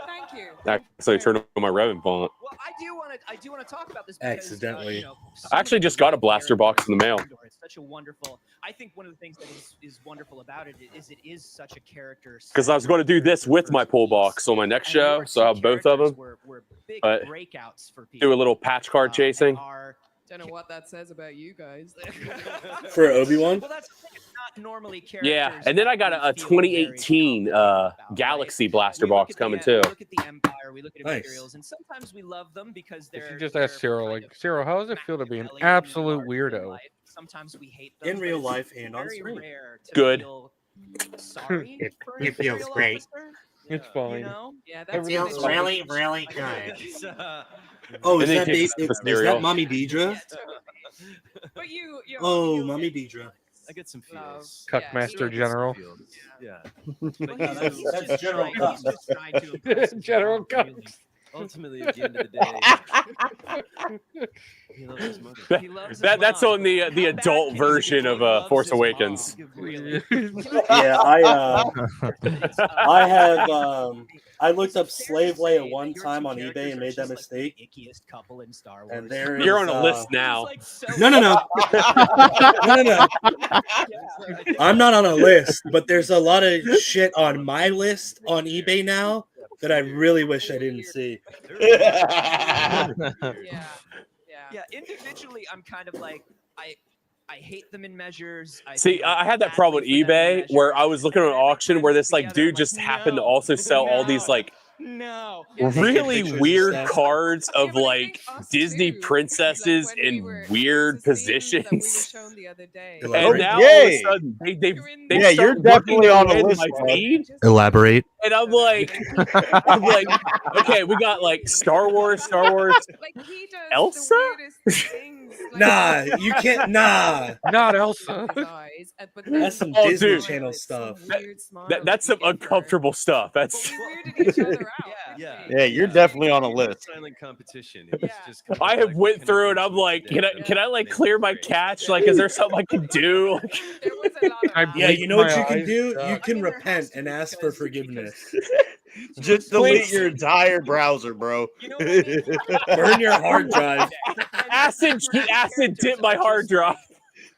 Thank you. Actually, turn on my Revan font. Well, I do want to talk about this because, Accidentally. I actually just got a blaster box in the mail. It's such a wonderful. I think one of the things that is wonderful about it is such a character. Because I was going to do this with my pull box on my next show, so I have both of them. Were big But breakouts for people. do a little patch card chasing. Don't know what that says about you guys. For Obi-Wan? Well, that's the thing, it's not normally Yeah, characters and then that I got we a feel 2018 very Galaxy blaster We look box at the coming we too. look at the Empire, we look at Nice. Imperials, and sometimes we love them because If they're. you just ask Cyril, kind like, of Cyril, how does it feel to be an Machiavellian and absolute larger than weirdo? life. Sometimes we hate them In but real it's life and on very screen. rare to Good. feel sorry for an It feels Imperial great. officer, It's you fine. know? Yeah, It that's feels really really, good. really good. It's, Oh, And is then that, he takes the is cereal. that Mommy Deidre? But you Oh, Mommy Deidre. I get some feels. Cuckmaster General. Yeah. That's General He's just trying to impress his General mom, Cuck. really. Ultimately, at the end of the day, he loves his mother. He loves his That's mom. on the How bad adult can version he of be? He loves Force his mom. Awakens. Really. Yeah, I have I looked up Slave Leia one time on eBay and made that mistake. Ickiest couple in Star Wars. And there You're is, on a list now. No. No. I'm not on a list, but there's a lot of shit on my list on eBay now that I really wish I didn't see. Yeah. Yeah, individually, I'm kind of like I hate them in measures. See, I had that problem with eBay where I was looking at an auction where this like dude just happened to also sell all these like No. really weird cards of like Disney princesses in weird positions. Shown the other day. And now all of a sudden they Yeah, start you're definitely working on their the way list, in my bud. feed. Elaborate. And I'm like, okay, we got like Star Wars, Like he does Elsa? the weirdest things. Like, Nah, you can't. Nah, Not Elsa. his eyes, but that's some Oh, Disney dude. Channel stuff. weird smile That's some uncomfortable stuff. That's weirded each other out. Yeah. Yeah, you're definitely on a list. Silent competition. It was just I have went through it. I'm like, can I like clear my cache? Like, is there something I can do? There was a lot of Yeah, you know what my you can eyes do? shut. You can repent and ask for forgiveness. Just delete your entire browser, bro. Burn your hard drive. Acid dip my hard drive.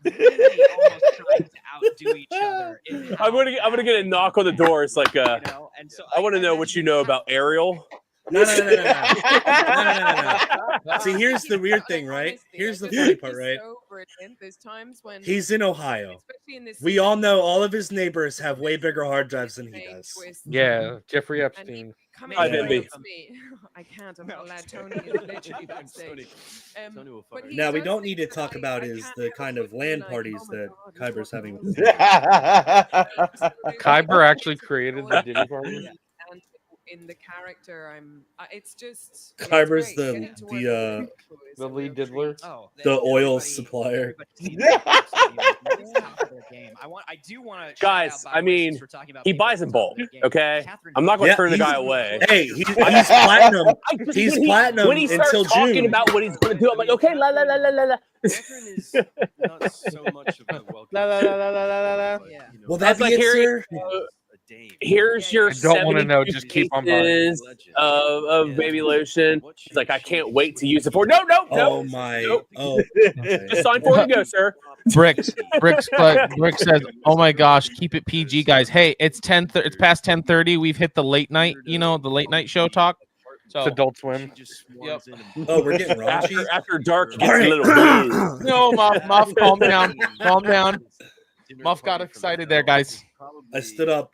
Really almost trying to outdo each other. In I'm gonna get a knock on the door. It's like and so I want to know what you know about Ariel. No. See, here's the weird thing, right? Here's the funny part, right? So brilliant. There's times when He's in Ohio. especially in this We all know all of his neighbors have way bigger hard drives than he does. Yeah, Jeffrey Epstein. coming Hi, to Bimby. me. I can't. I'm not allowed. Tony is literally backstage. But he Now, we does don't things need to that talk I- about I is can't the help kind but of be land like, parties oh my that God, Kyber's having with his Kyber actually created the Diddy party. And in the character. It's just it's Kyber's great. Getting to work with the people is The a lead real diddler. treat. Oh, the oil supplier. I do want to. Guys, I mean, he buys in bulk. Okay, I'm not going to Yeah, turn the he's- guy away. Hey, he's platinum. He's when he, platinum when he starts until talking June. about what he's going to do. I'm like, okay, la la la la la la. Not so much of a welcome. La la la la la la la. Will that I was be like, it, here, sir? here's your I don't wanna know, 72 just keep on buying. pieces of baby lotion. He's like, I can't wait to use it for. No. Oh my! Oh, Just sign for it to go, sir. Brick says, "Oh my gosh, keep it PG, guys. Hey, it's it's past 10:30. We've hit the late night, the late night show talk. So It's Adult Swim. Yep. Oh, we're getting raunchy. After dark, it gets All a right. little blue. No, Muff, calm down, calm down. Muff got excited there, guys. I stood up.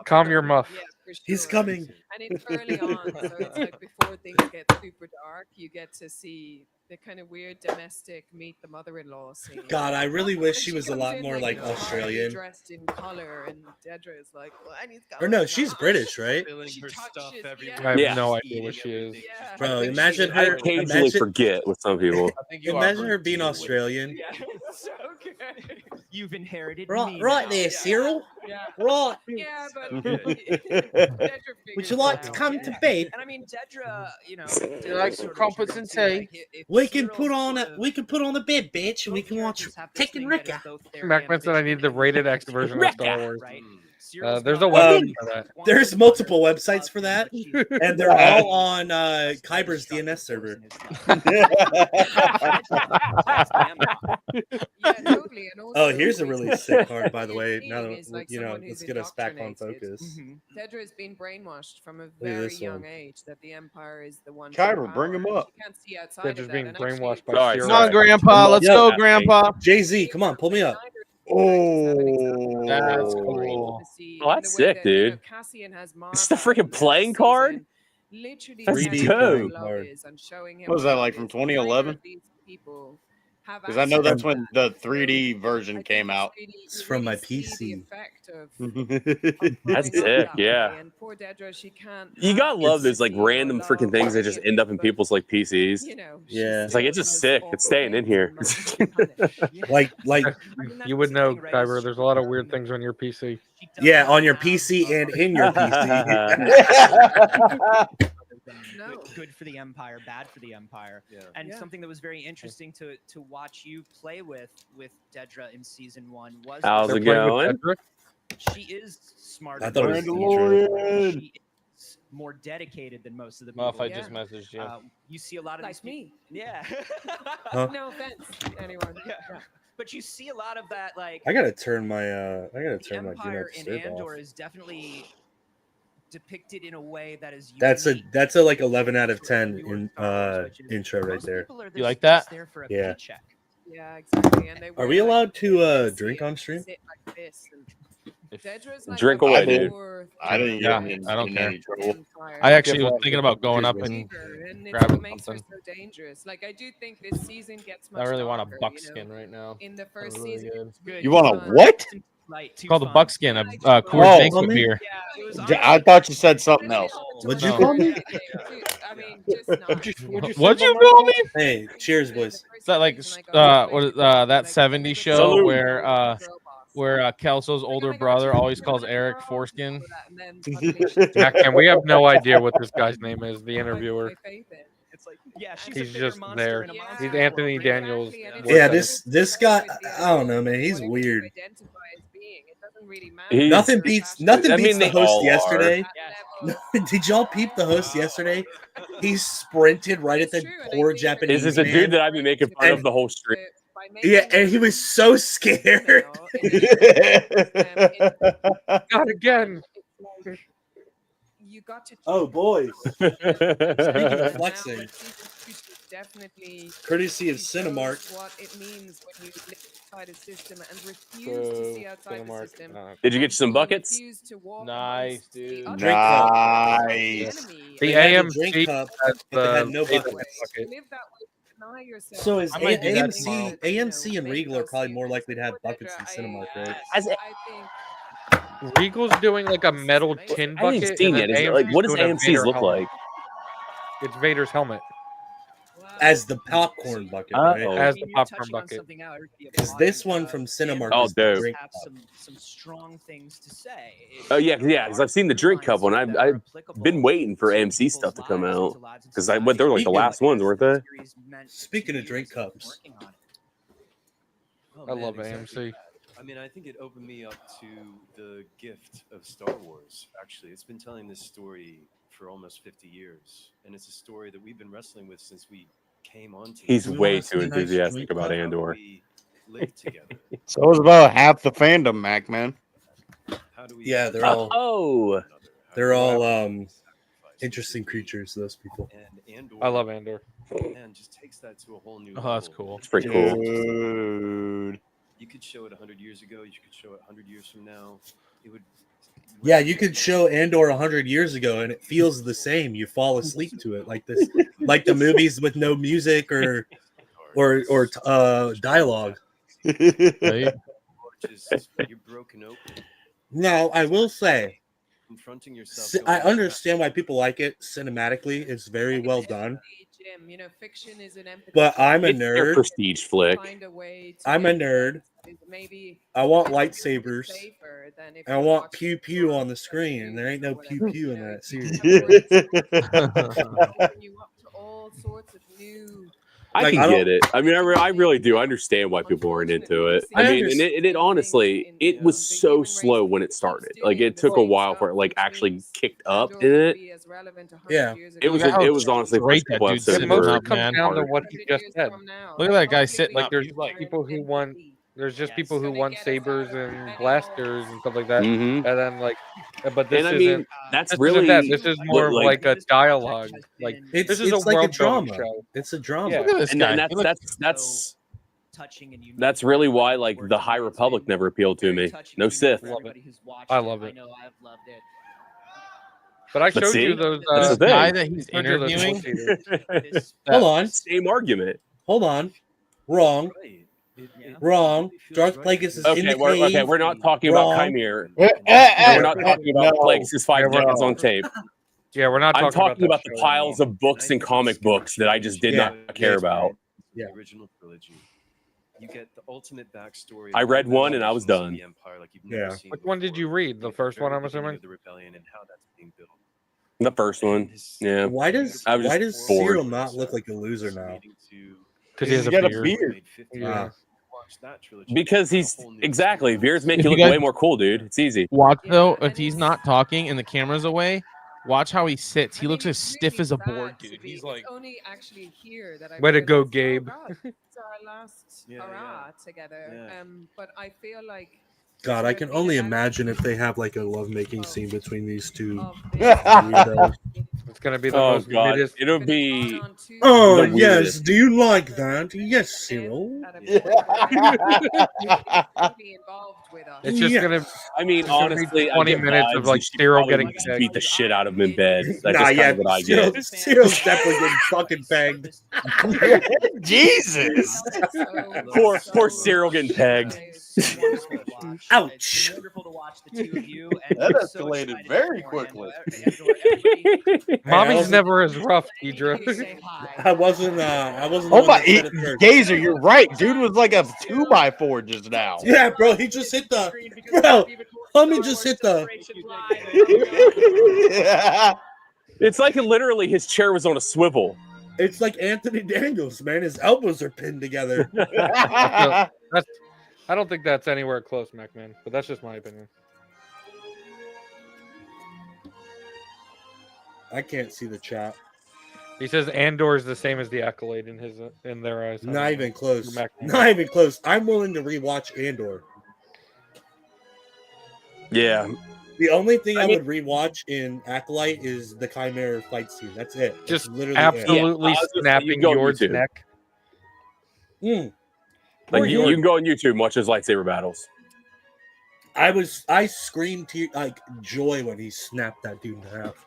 Calm your muff. Yeah, for sure. He's coming. And it's early on, so it's like before things get super dark, you get to see the kind of weird domestic meet the mother-in-law scene. God, I really wish And she was a comes lot in, more like you know, Australian. dressed in color, and Dedra is like, well, I need Or no, she's British, right? She touches, I have Yeah. no idea what she is. Bro, imagine I her. occasionally Imagine, forget with some people. imagine her being Australian. okay. You've inherited Right, me right now. there, Cyril. Yeah. Right. Yeah, but Would you like to come to bed? And I mean, Dedra, you know, You like some crumpets and tea? We can put on a bed, bitch, and we can watch Taking Ricker. Macman said I need the rated X version of Star Wars. Right. There's a website for that. There's multiple websites for that, and they're all on Kyber's DNS server. Oh, here's a really sick card, by the way. Now that let's get us back on focus. Dedra has been brainwashed from a at very this young one. age that the Empire is the one. Kyber, bring him up. She can't see outside They're of just that, being and actually brainwashed by Sorry, Sierra. Come on, Grandpa. Let's Yep. go, Grandpa. Jay-Z, come on, pull me up. Oh, That's cool. Oh, that's sick, dude. Cassian has It's the freaking playing card. literally That's saying dope. what love is and showing him What was what that, love like, from is. Neither 2011? of these people have because I know access that's to when that. the 3D version came out. It's from my PC. That's sick. Yeah. And poor Dedra, she can't. You gotta love those like random freaking things that just end up in people's like PCs. You know, Yeah. It's like it's just sick. It's staying in here. Like You would know, Kyber. There's a lot of weird things on your PC. yeah, on your PC and in your PC. Good for the Empire, bad for the Empire. And something that was very interesting to watch you play with Dedra in season 1 was How's it going? she is smarter. I thought it was than Dedra. she is more dedicated than most of the people. Muff, I just messaged you. You see a lot of Like these me. Yeah. Huh? No offense, anyone. Yeah. But you see a lot of that, like I gotta turn my do Empire not in disturb Andor off. is definitely depicted in a way that is That's unique. a like 11 out of 10 in intro right there. People are You like just that? there for a Yeah. paycheck. Yeah, exactly. And they Are we allowed to drink on stream? sit like this and Dedra's like Drink a away, more dude. I didn't Yeah, get in, I don't in care. any trouble. I actually was thinking about going up and and it's grabbing what makes her something. so dangerous. Like I do think this season gets much I really want a darker, buckskin right now. In the Sounds first really season, good. it's really You want a fun. what? It's called the buckskin, a Coors Oh, Banquet beer. I thought you said something else. What'd you No. call me? I mean, just not. What'd you call me? Hey, cheers, boys. Is that like that '70s show Salute. where Kelso's older brother always calls Eric Foreskin? And we have no idea what this guy's name is. The interviewer. It's like, yeah, she's He's a bigger just monster there. in a monster He's world, Anthony right? Daniels. Yeah, this guy, I don't know, man. He's weird. Nothing beats the they host all yesterday. Did y'all peep the host yesterday? He sprinted right at the poor Japanese Is this a man. dude that I've been making fun of the whole stream? Yeah, and he was so scared. Not again. You got to. Oh, boys. Speaking of flexing, flexing, definitely courtesy of Cinemark. what it means when you live inside a system and refuse to see outside the system. Did you get you some buckets? Refuse to walk Nice, dude. Drink cup. Nice. The They had a AMC drink cup, has but they had the no bucket. buckets. Live that way. Deny yourself. So is I might do that tomorrow. AMC and Regal are probably more likely to have buckets than Cinemark, right? As I think Regal's doing like a metal tin I bucket. haven't seen and yet. then Is it, like, what does doing a AMC's Vader look helmet. like? It's Vader's helmet. As the popcorn bucket, right? Oh. As the popcorn bucket. Because this one from Cinemark Oh, is the dope. drink Have cup. some strong things to say. Oh yeah, because I've seen the drink cup one. I've been waiting for AMC stuff to come out because I went. They're like the last ones, weren't they? Speaking of drink cups, I love AMC. I mean, I think it opened me up to the gift of Star Wars. Actually, it's been telling this story for almost 50 years, and it's a story that we've been wrestling with since we came on. He's way too enthusiastic about Andor. Live together. So it's about half the fandom, Mac man. yeah, they're all Oh, they're all interesting creatures. Those people. I love Andor. And just takes that to a whole new Oh, that's level. cool. It's pretty cool. Dude. You could show it 100 years ago. You could show it 100 years from now. It would. Yeah, you could show Andor 100 years ago, and it feels the same. You fall asleep to it, like this, like the movies with no music or dialogue. Just, you're broken open. Now, I will say, Confronting yourself. I understand why people like it cinematically. It's very well done. Jim, you know, fiction is an empathy. But I'm a It's their nerd. prestige flick. Find a way to I'm a make nerd. maybe I want lightsabers. safer than if I you want watch pew pew on the screen, and there ain't no pew pew in that series. you up to all sorts of new. I Like, can I get don't- it. I mean, I really do. I understand why people aren't into it. I mean, and it honestly, it was so slow when it started. Like, it took a while for it like actually kicked up in it. Yeah, It was. Look at how It was honestly straight first that couple dude's episodes sitting were up, It comes man. down to what he just said. Look at that guy sitting Like up. there's He's like, people who want. There's just people who want sabers and blasters and stuff like that, Mhm. and then like, but this And I isn't. mean, that's this really isn't that. This is what, more of like a dialogue. Like this is a it's like a world building drama. show. It's a drama. Yeah. Look at this and guy. that's He looks- touching and unique. that's really why like the High Republic never appealed to me. No Sith. Love it. Everybody who's watched I love I it. know I've loved it. But I But showed see, you those. that's This the thing. guy that he's showed you those interviewing. negotiators. Hold on, Same argument. hold on. Wrong, wrong. Darth Plagueis is in Okay, the okay, cave. we're not talking about Wrong. Chimere. Hey, We're not talking about no. Plagueis' 5 Yeah, we're seconds not. on tape. Yeah, we're not I'm talking about that the show piles of books and comic books that I just did Yeah, not care about. Yeah. The original trilogy. You get the ultimate backstory. I of read the one and I was foundations of done. the Empire like you've never Yeah. seen Which one did you before. read? The At first one, very I'm beginning assuming? of the rebellion and how that's being built. The first one. Yeah. Why does I was why just does bored. Cyril not look like a loser now? Because he has got a a beard. beard. Yeah. Because he's exactly beards make If you you look guys- way more cool, dude. It's easy. Watch Yeah, though, and if he's not talking and the camera's away, watch how he sits. He looks as stiff as a board, dude. He's like, only actually here that I Way to go, realized, oh Gabe. God, it's our last Yeah, hurrah together. Yeah. But I feel like God, I can only imagine if they have like a lovemaking scene between these two. of weirdos. It's gonna be the Oh most god, weirdest. it'll be on to Oh The yes, weirdest. do you like that? Yes, Cyril. at a be involved with us. It's just Yeah. gonna. I mean, It's gonna be honestly, I 20 get minutes vibes of, like, that she Cyril probably getting just pegged. beat the shit out of him in bed. That's just kind yeah, of what I get. Cyril's definitely getting fucking pegged. Jesus. Poor Cyril getting pegged. Ouch. Wonderful to watch the two of you. And That we're so escalated excited very for Andor. quickly. Andor, everybody, Mommy's wasn't- never as rough, Deidre. say hi. I wasn't the Oh one my, that said it first. Gazer, you're right. Dude was like a 2x4 just now. Yeah, bro, he just hit the bro. Homie just hit the. It's like literally his chair was on a swivel. It's like Anthony Daniels, man. His elbows are pinned together. That's. I don't think that's anywhere close, MacMan. But that's just my opinion. I can't see the chat. He says Andor is the same as the Accolade in their eyes. Not even close. Mac- Not even close. I'm willing to rewatch Andor. Yeah. The only thing I, I mean- would rewatch in Acolyte is the Chimera fight scene. That's it. That's Just literally absolutely Yeah, I was gonna say, snapping you can go on Yord's YouTube. neck. it. Mm. Like Poor you Yord. can go on YouTube and watch his lightsaber battles. I screamed like joy when he snapped that dude in half.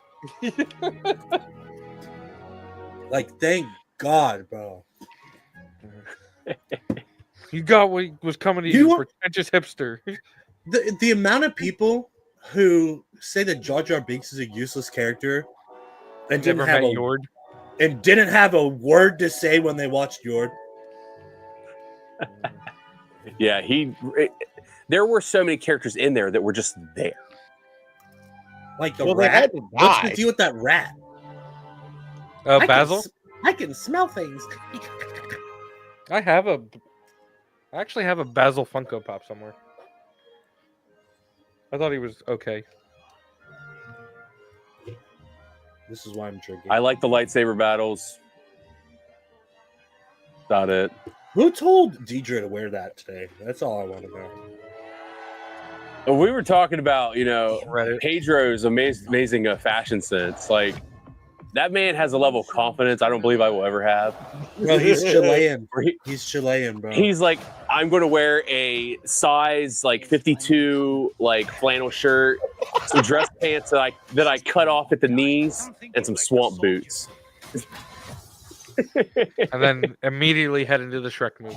Like, thank God, bro. You got what was coming to You you, want- pretentious hipster. The amount of people who say that Jar Jar Binks is a useless character and Never met Yord. And didn't have a word to say when they watched Yord? Yeah, there were so many characters in there that were just there. Like the Well, they rat. had to What's die. the deal with that rat? I Basil? can smell things. I actually have a Basil Funko Pop somewhere. I thought he was okay. This is why I'm drinking. I like the lightsaber battles. About it. Who told Deidre to wear that today? That's all I want to know. We were talking about, Pedro's amazing fashion sense. Like, that man has a level of confidence I don't believe I will ever have. Bro, he's Chilean. He's Chilean, bro. He's like, I'm going to wear a size 52 flannel shirt, some dress pants that I cut off at the knees, and some swamp boots. And then immediately head into the Shrek movie.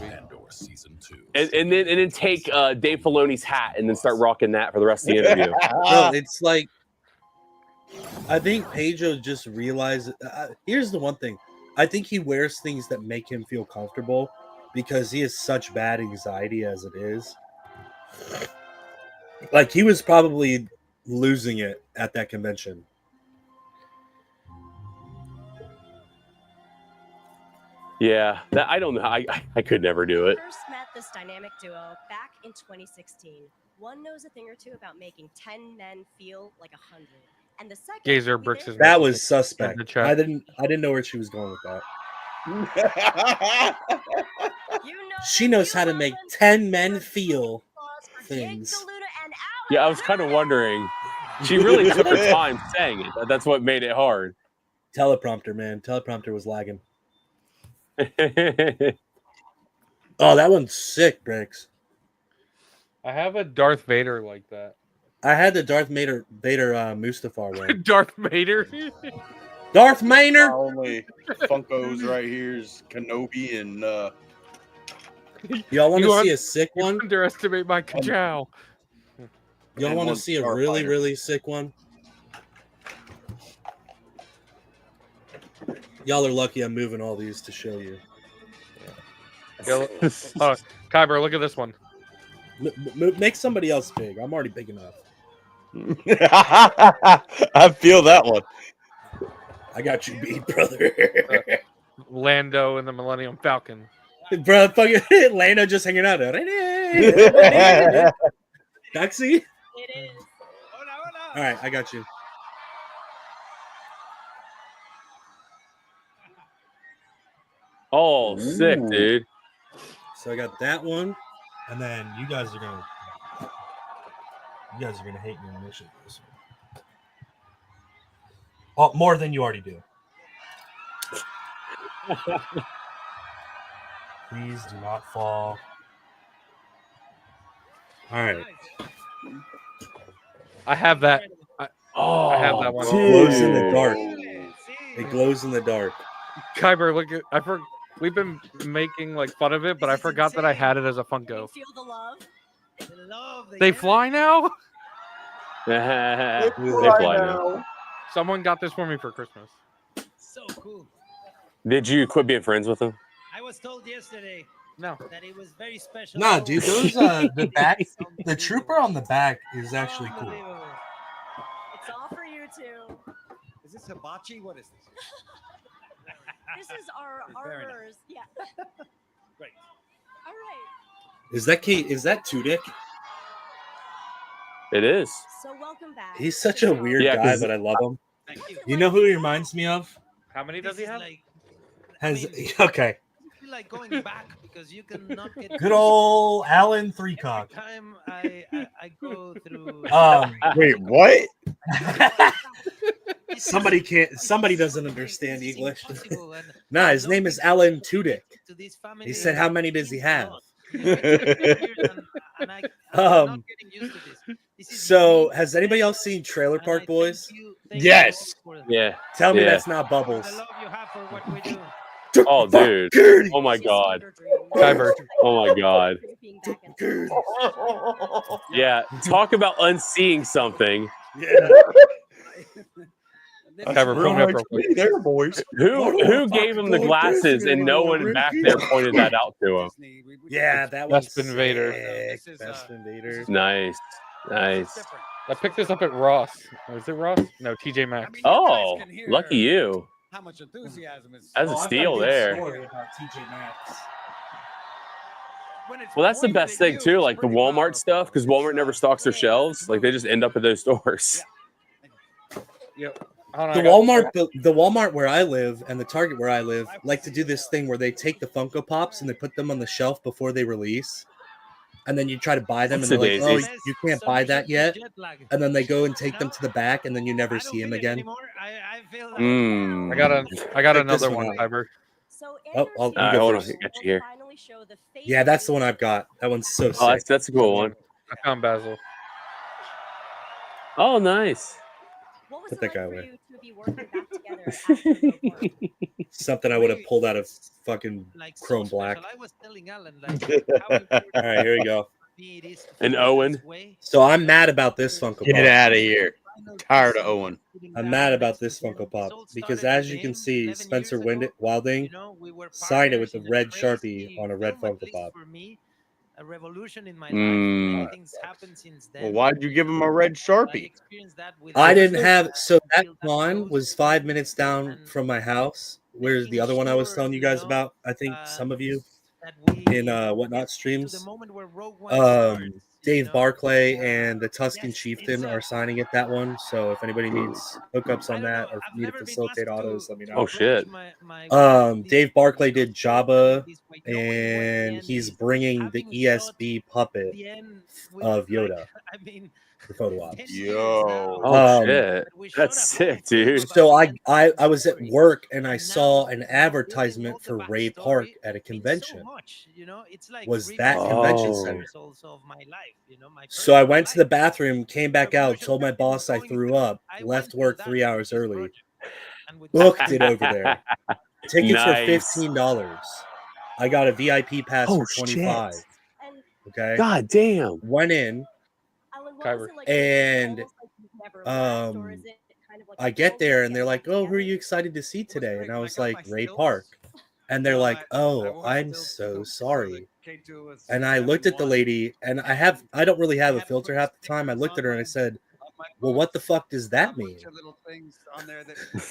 And then take Dave Filoni's hat and then start rocking that for the rest of the interview. Bro, it's like, I think Pedro just realized. Here's the one thing: I think he wears things that make him feel comfortable because he has such bad anxiety as it is. Like, he was probably losing it at that convention. Yeah, I don't know. I could never do it. First met this dynamic duo back in 2016. One knows a thing or two about making 10 men feel like 100. And the second, Gazer bricks his That message was in suspect. the chat. I didn't know where she was going with that. She knows how to make 10 men feel things. Yeah, I was kind of wondering. She really took her time saying it. That's what made it hard. Teleprompter, man. Teleprompter was lagging. Oh, that one's sick, Briggs. I have a Darth Vader like that. I had the Darth Vader Mustafar one. Darth Vader? Darth Maynard? Only Funkos right here is Kenobi and Y'all want You to see un- a sick one? Underestimate my Kachow. Y'all want to see a really, really sick one? Y'all are lucky I'm moving all these to show you. Kyber, look at this one. Make somebody else big. I'm already big enough. I feel that one. I got you beat, brother. Lando and the Millennium Falcon. Bro, fucking Lando just hanging out. Taxi? It is. All right, I got you. Oh, sick, dude. So I got that one, and then you guys are gonna hate me when I show this one. Oh, more than you already do. Please do not fall. All right. I have that. I have that one. It glows in the dark. It glows in the dark. Kyber, look at we've been making fun of it, but I forgot that I had it as a Funko. Feel the love? They fly now? They fly now. Someone got this for me for Christmas. So cool. Did you quit being friends with him? I was told yesterday that it was very special. Nah, dude, those the back, the trooper on the back is actually cool. It's all for you two. Is this hibachi? What is this? This is our Very nice. arbors. Yeah. Great. All right. Is that Kate? Is that Tudyk? It is. So welcome back. He's such a weird Yeah, guy, 'cause- but I love him. Thank you. You know who he reminds me of? How many does he have? Okay. Feel like going back because you cannot get Good old Alan Threecock. time I go through. Wait, what? Somebody doesn't understand English. Nah, his name is Alan Tudyk. He said, "How many does he have?" So has anybody else seen Trailer Park Boys? Yes. Yeah. Tell me Yeah. that's not Bubbles. Oh, dude. Oh my god. Kyber. Oh my god. Yeah. Talk about unseeing something. Yeah. Kyber, pull me up real quick. There, boys. Who gave him the glasses and no one back there pointed that out to him? Yeah, that was Best Invader. Best Invader. Nice. Nice. I picked this up at Ross. Is it Ross? No, TJ Maxx. Oh, lucky you. How much enthusiasm is That's a steal there. Well, that's the best thing too, like the Walmart stuff, because Walmart never stocks their shelves. Like they just end up at those stores. Yep. The Walmart where I live and the Target where I live like to do this thing where they take the Funko Pops and they put them on the shelf before they release. And then you try to buy them and they're like, oh, you can't buy that yet. And then they go and take them to the back and then you never see them again. Mm. I got another one, Kyber. Oh, Hold on, I got you here. Yeah, that's the one I've got. That one's so sick. Oh, that's a cool one. I found Basil. Oh, nice. Put that guy away. Something I would have pulled out of fucking Chrome Black. All right, here we go. And Owen. So I'm mad about this Funko Pop. Get out of here. Tired of Owen. I'm mad about this Funko Pop because, as you can see, Spencer Wilding signed it with a red Sharpie on a red Funko Pop. a revolution in my Mm. life. Things happened since then. Well, why'd you give him a red Sharpie? I didn't have, so that con was 5 minutes down from my house. Where's the other one I was telling you guys about? I think some of you in Whatnot streams. Dave Barclay and the Tuscan Chieftain are signing it, that one. So if anybody needs hookups on that or need to facilitate autos, let me know. Oh shit. Dave Barclay did Jabba, and he's bringing the ESB puppet of Yoda for photo ops. Yo. Oh shit. That's sick, dude. So I was at work and I saw an advertisement for Ray Park at a convention. Was that convention center? So I went to the bathroom, came back out, told my boss I threw up, left work 3 hours early, booked it over there. Tickets were $15. I got a VIP pass for $25. Okay. God damn. Went in. And I get there and they're like, "Oh, who are you excited to see today?" And I was like, "Ray Park." And they're like, "Oh, I'm so sorry." And I looked at the lady, and I don't really have a filter half the time. I looked at her and I said, "Well, what the fuck does that mean?"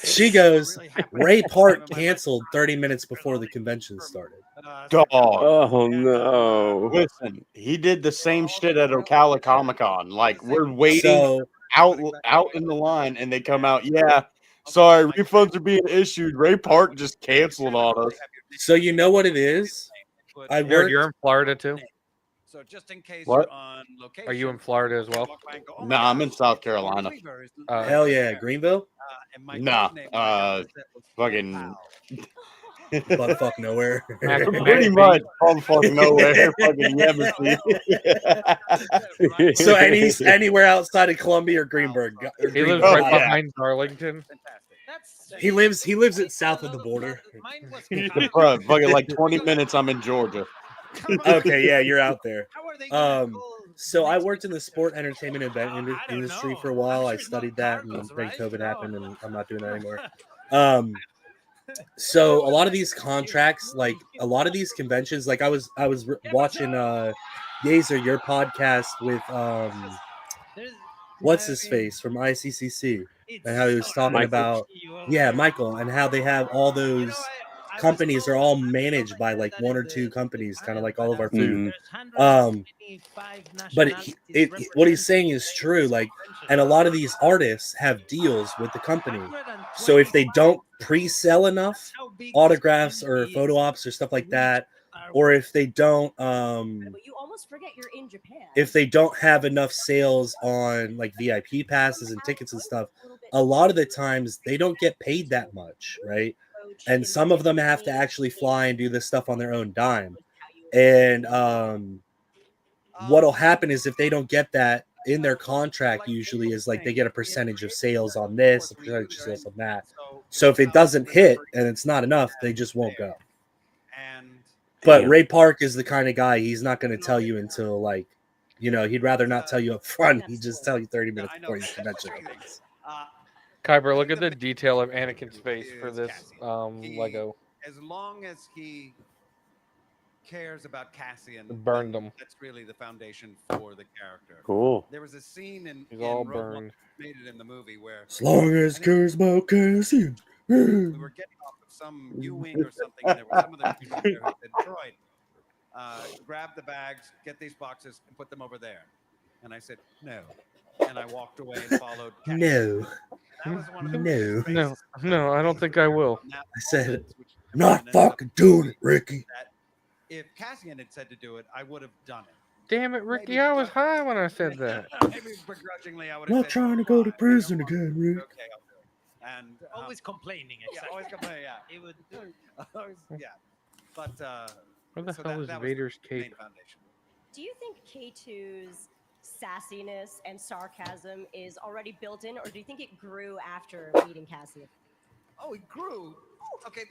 She goes, "Ray Park canceled 30 minutes before the convention started." Dog. Oh no. Listen, he did the same shit at Ocala Comic-Con. Like, we're waiting out in the line and they come out, "Yeah, sorry, refunds are being issued. Ray Park just canceled on us." So you know what it is? You're in Florida too? So just in case What? you're on location. Are you in Florida as well? No, I'm in South Carolina. Hell yeah, Greenville? Nah, fucking Bumfuck nowhere. pretty much bumfuck nowhere. Fucking Yemisi. So anywhere outside of Columbia or Greenberg. He lives right behind Darlington. He lives at south of the border. Bro, fucking like 20 minutes. I'm in Georgia. Okay, yeah, you're out there. So I worked in the sport entertainment event industry for a while. I studied that, and then COVID happened, and I'm not doing that anymore. So a lot of these contracts, like a lot of these conventions, like I was watching Yazer, your podcast with what's his face from ICCC, and how he was talking about Michael, and how they have all those companies are all managed by like one or two companies, kind of like all of our food. But what he's saying is true. Like, and a lot of these artists have deals with the company. So if they don't pre-sell enough autographs or photo ops or stuff like that, or if they don't, you almost forget you're in Japan. if they don't have enough sales on like VIP passes and tickets and stuff, a lot of the times they don't get paid that much, right? And some of them have to actually fly and do this stuff on their own dime. And what'll happen is if they don't get that in their contract usually is like they get a percentage of sales on this, a percentage of sales on that. So if it doesn't hit and it's not enough, they just won't go. But Damn. Ray Park is the kind of guy, he's not going to tell you until like, you know, he'd rather not tell you up front. He'd just tell you 30 minutes before your convention opens. Kyber, look at the detail of Anakin's face for this Lego. As long as he cares about Cassian, Burned them. that's really the foundation for the character. Cool. There was a scene in He's all Rogue One burned. that made it in the movie where As long as cares about Cassian. we were getting off of some U-wing or something, and there were some of the people there who had been droid. Grab the bags, get these boxes, and put them over there. And I said, no. And I walked away and followed Cassian. No. That was one of the No. No, I don't think I will. I said, I'm not fucking doing it, Ricky. That if Cassian had said to do it, I would have done it. Damn it, Ricky, I was high when I said that. Maybe begrudgingly, I would I'm have not said, trying to go to prison again, Rick. okay, I'll do it. And always complaining. Yeah, always complaining. Yeah, it would. Always, yeah, but Where the so hell is that was Vader's the main cape? foundation. Do you think K2's sassiness and sarcasm is already built in, or do you think it grew after meeting Cassian? Oh, it grew. Okay,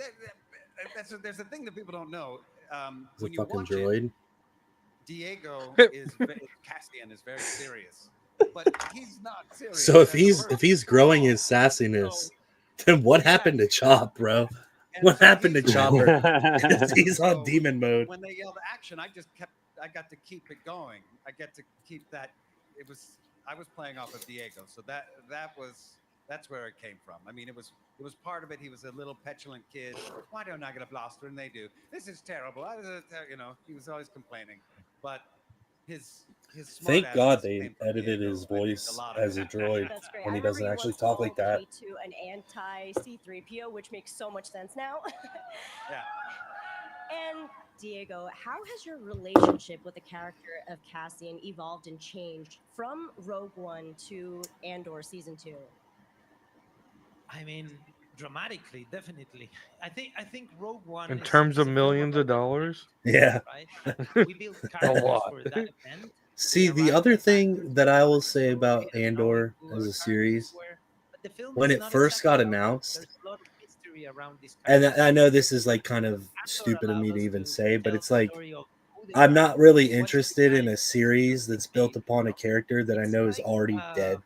there's a thing that people don't know. It's a When you fucking watch droid. it, Diego Cassian is very serious, but he's not serious. So if he's growing his sassiness, then what happened to Chop, bro? What happened to Chopper? 'Cause he's on demon mode. When they yelled action, I got to keep it going. I get to keep that. I was playing off of Diego, so that's where it came from. I mean, it was part of it. He was a little petulant kid. Why don't I get a blaster? And they do. This is terrible. He was always complaining, but his Thank smart God ass they came from edited Diego. his I think voice lot of as it. a droid That's great. when he I doesn't remember you actually once talk like that. called K2 an anti-C3PO, which makes so much sense now. Yeah. And Diego, how has your relationship with the character of Cassian evolved and changed from Rogue One to Andor Season 2? I mean, dramatically, definitely. I think Rogue One. In terms of millions of dollars? Yeah. Right? We built A characters lot. for that event. See, the other thing that I will say about Andor as a series, when it first got announced, and I know this is like kind of stupid of me to even say, but it's like I'm not really interested in a series that's built upon a character that I know is already dead.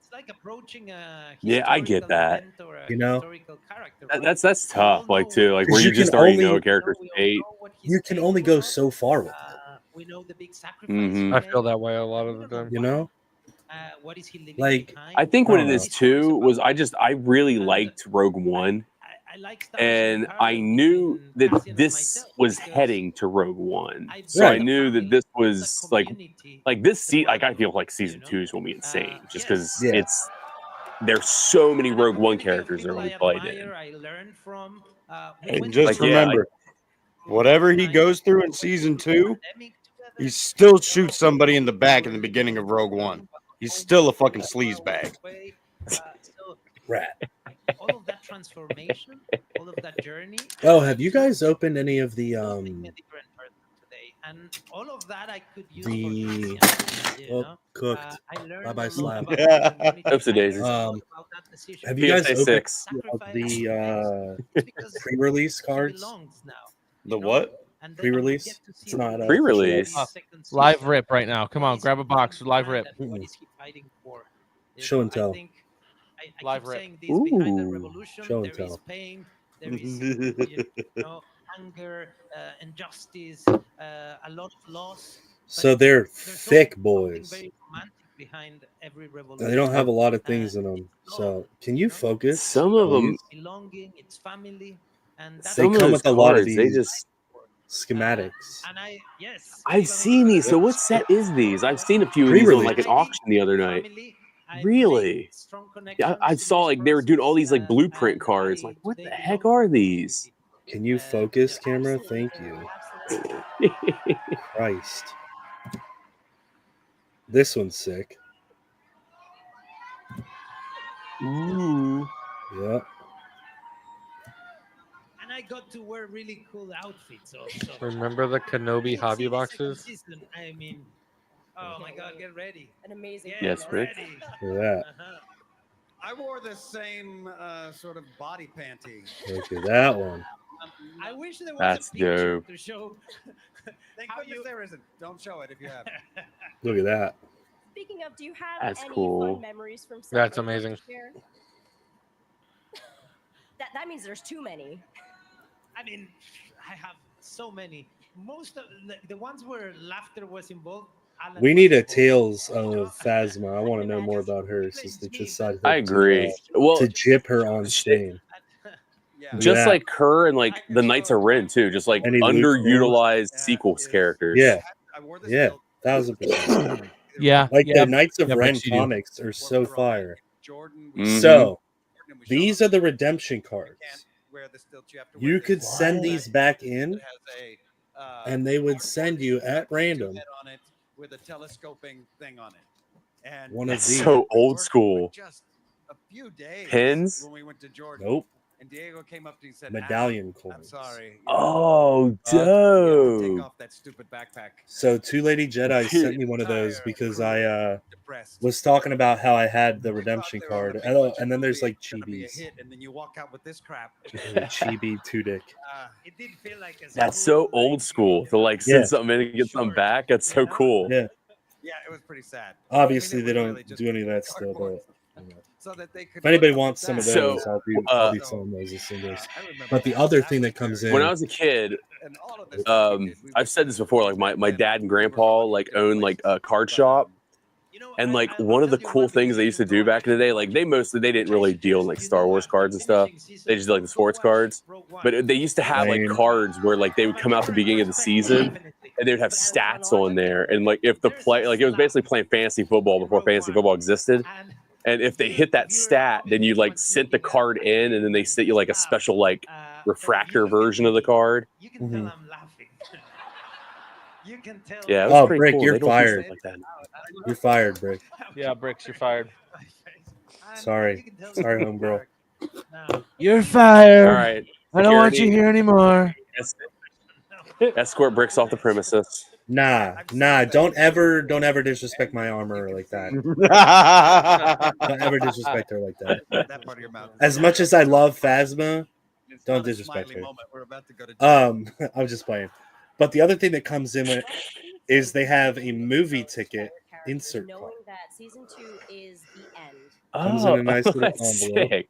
It's like approaching a Yeah, I get that. You know, That's tough. Like too, like 'Cause where you you just can already only- know a character's fate. you can only go so far with it. We know the big sacrifice. Mhm. I feel that way a lot of the time. You know, What is he leaving like behind? I think what I it don't is too was I really liked Rogue One, and I knew that this was heading to Rogue One, so I Right. knew that this was like this. Like I feel like season 2 is gonna be insane, just because Yeah. there's so many Rogue One characters that are gonna be played in. I learned from. And just Like, yeah, remember, whatever he goes through in season 2, he still shoots somebody in the back in the beginning of Rogue One. He's still a fucking sleaze bag. rat. All of that transformation, all of that journey. Oh, have you guys opened any of the And all of that I could use the for Cassian, you know? cooked? I learned Bye bye a lot slab. about the community. Oopsie daisies. About that decision. Have you guys PSA opened 6. the pre-release cards? The what? Pre-release? It's not Pre-release. Live rip right now. Come on, grab a box. Live rip. Mm-mm. Fighting for. You Show know, and tell. I Live keep rip. saying this behind the Ooh. revolution. Show and There is tell. pain. There is you know, anger, injustice, a lot of loss. So they're thick boys. Very romantic behind every revolution. They don't have a lot of things in them. So can you focus? Some of them, please? Belonging, it's family, and that's They some of come those with a lot of cards, they these just. schematics. and yes, I've seen these. So what set is these? I've seen a few of these on like an auction the other night. Really? Yeah, I saw like they were doing all these like blueprint cards. Like, what the heck are these? Can you focus, camera? Thank you. Christ. This one's sick. Ooh. Yep. And I got to wear really cool outfits also. Remember the Kenobi hobby boxes? I mean, Oh my God, get ready. An amazing. Yes, Rick. Look at that. I wore the same sort of body panty. Look at that one. I wish there was That's a picture dope. to show. Thank goodness there isn't. Don't show it if you have. Look at that. Speaking of, do you have That's any cool. fun memories from? That's Summer amazing. to share? That means there's too many. I mean, I have so many. Most of the ones where laughter was involved. Alan We was need a involved. Tales of Phasma. I want to know more about her since they just decided I agree. Well, to jip her on stage. just like her and like the Knights of Ren too, just like Any underutilized sequels characters. Yeah. Yeah. 1000%. Yeah. Like yeah. the Knights of Yeah, Ren Brooks, you do. comics are so fire. Mhm. So these are the redemption cards. You could send these back in, and they would send you at random on it with a telescoping thing on it. And one of It's these. so old school. just a few days Pins? when we went to Jordan. Nope. And Diego came up to me and said, Medallion "Alan, I'm coins. sorry. Oh, Take dope. off that stupid backpack." So Two Lady Jedi sent me one of those because I was talking about how I had the redemption card. And then there's like chibis. And then you walk out with this crap. Chibi two dick. It did feel like a That's so old school to like send Yeah. something in and get something back. That's so cool. Yeah. Yeah, it was pretty sad. Obviously they don't do any of that still, but So that they could if anybody look wants some of those, So, I'll be selling those as singles. But the other thing that comes in When I was a kid, I've said this before, like my dad and grandpa like owned like a card shop. And like one of the cool things they used to do back in the day, like they didn't really deal in like Star Wars cards and stuff. They just did like the sports cards. But they used to have like cards where like they would come out at the beginning of the season and they would have stats on there. And like if the play, like it was basically playing fantasy football before fantasy football existed. And if they hit that stat, then you like sent the card in, and then they sent you like a special like refractor version of the card. Mhm. You can tell. Yeah, it was Oh, pretty Brick, cool. you're They don't do fired. stuff like that. You're fired, Brick. Yeah, Bricks, you're fired. Sorry. Sorry, homegirl. You're fired. All right. I don't want you Security. here anymore. Escort Bricks off the premises. Nah, don't ever disrespect my armor like that. Don't ever disrespect her like that. That part of your mouth. As much as I love Phasma, don't disrespect Smiley her. moment. We're about to go to I'm just playing. But the other thing that comes in with is they have a movie ticket insert card. Knowing that season 2 is the end. Comes in a nice little that's envelope. sick.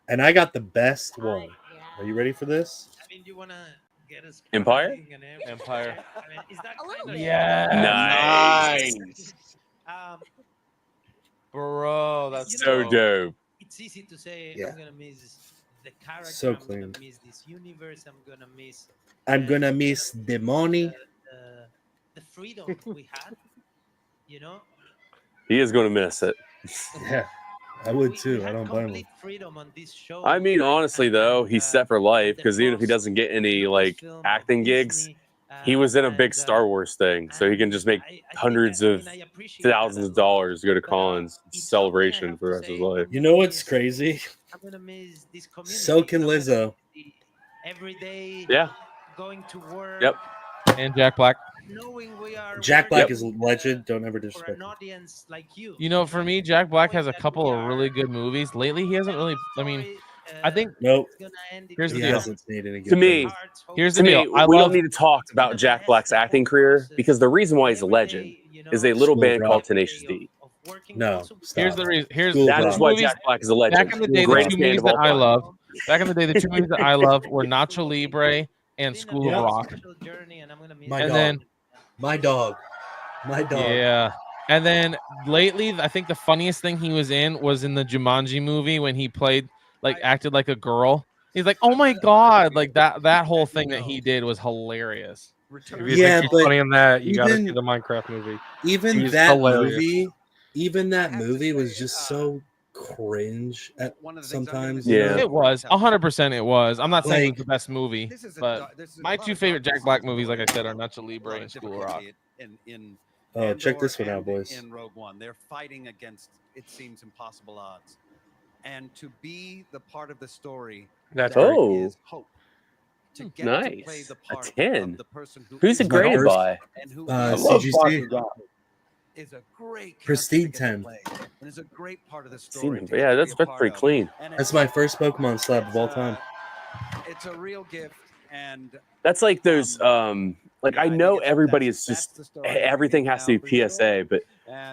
And I got the best one. Are you ready for this? I mean, you wanna get us Empire? crying and everything. Empire. I mean, is that A little kind of- bit. Yeah. Nice. Bro, that's So dope. It's easy to say Yeah. I'm gonna miss the character. So I'm clean. gonna miss this universe. I'm gonna miss I'm gonna miss the money. the freedom we had. You know, He is going to miss it. Yeah, I would too. I don't blame him. complete freedom on this show. I mean, honestly, though, he's set for life because even if he doesn't get any like acting gigs, he was in a big Star Wars thing, so he can just make hundreds of thousands of dollars to go to cons celebration for the rest of his life. You know what's crazy? I'm gonna miss this community. So can Lizzo. Every day. Yeah. Going to work. Yep. And Jack Black. Knowing we are Jack Black working is a legend. Don't ever for disrespect an him. audience like you. You know, for me, Jack Black has a couple of really good movies. Lately, he hasn't really. I mean, I think. Nope. Here's the He deal. hasn't made any good To me, things. Here's to the me, deal. I we love. don't need to talk about Jack Black's acting career because the reason why he's a legend is a little School band of called Rock. Tenacious D. No, Here's stop. the reason. Here's School of That Rock. is why movies- Jack Black is a legend. Back in the day, the Greatest two band movies of all that I time. love. Back in the day, the two movies that I loved were Nacho Libre and School of Rock. My And dog. then My dog. My dog. yeah. And then lately, I think the funniest thing he was in the Jumanji movie when he played, like, acted like a girl. He's like, oh my God. Like, that whole thing that he did was hilarious. If you Yeah, think he's but funny in that, you gotta even- see the Minecraft movie. Even He's that hilarious. movie, was just so cringe at sometimes. you know? It was 100%. It was. I'm not saying Like- it's the best movie, but my two favorite Jack Black movies, like I said, are Nacho Libre and School of Rock. In Oh, check Andor this one out, and boys. In Rogue One, they're fighting against it seems impossible odds, and to be the part of the story That's that Oh. is hope. To get to play Nice. the A part 10. of the person who Who's it is graded hope by? and who Uh, is CGC. is a great Pristine character to get to 10. play, and it's a great part of the Seen story. them, to but get yeah, to be that's a part pretty of. clean. And That's it's- my first Pokemon slab of all it's, time. It's a real gift, and That's like those like I know everybody is just everything has to be PSA, but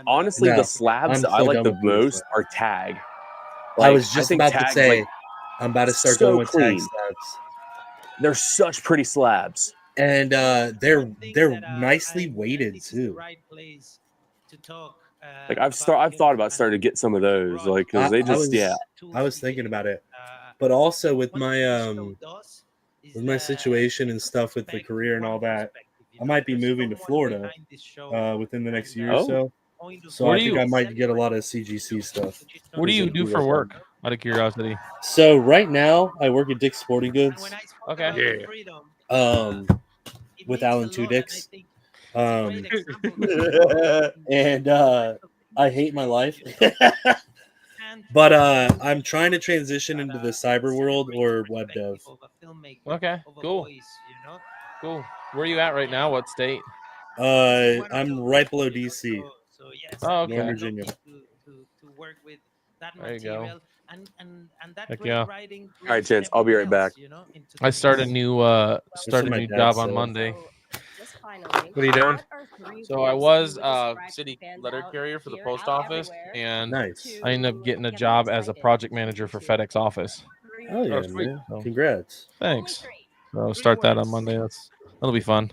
honestly No, the slabs I'm that I so like done the with most PSA. are tag. I was just think about to tag, say, like, I'm about to start so going with tag clean. slabs. They're such pretty slabs. And they're nicely weighted too. Right place to talk. Like I've thought about starting to get some of those, like because they just I was thinking about it, but also with my situation and stuff with the career and all that, I might be moving to Florida within the next year or so. So What I do think you- I might get a lot of CGC stuff. What do you do for work? Out of curiosity. So right now I work at Dick's Sporting Goods. Okay. With Alan Tudyk's. And I hate my life. But I'm trying to transition into the cyber world or web dev. Okay. Cool. Cool. Where are you at right now? What state? I'm right below DC. Oh, okay. Northern Virginia. To work with that There you go. material and that Heck great yeah. writing. All right, Chance, I'll be right back. I start a new what my dad job on said. Monday. Just finally, What are you doing? what are three So I ways was you would describe city the fans letter out carrier for the here, post out office, everywhere and Nice. I ended up getting a job as a project manager for FedEx office. Oh yeah, sweet. man. So, Congrats. thanks. So I'll start that on Monday. That'll be fun.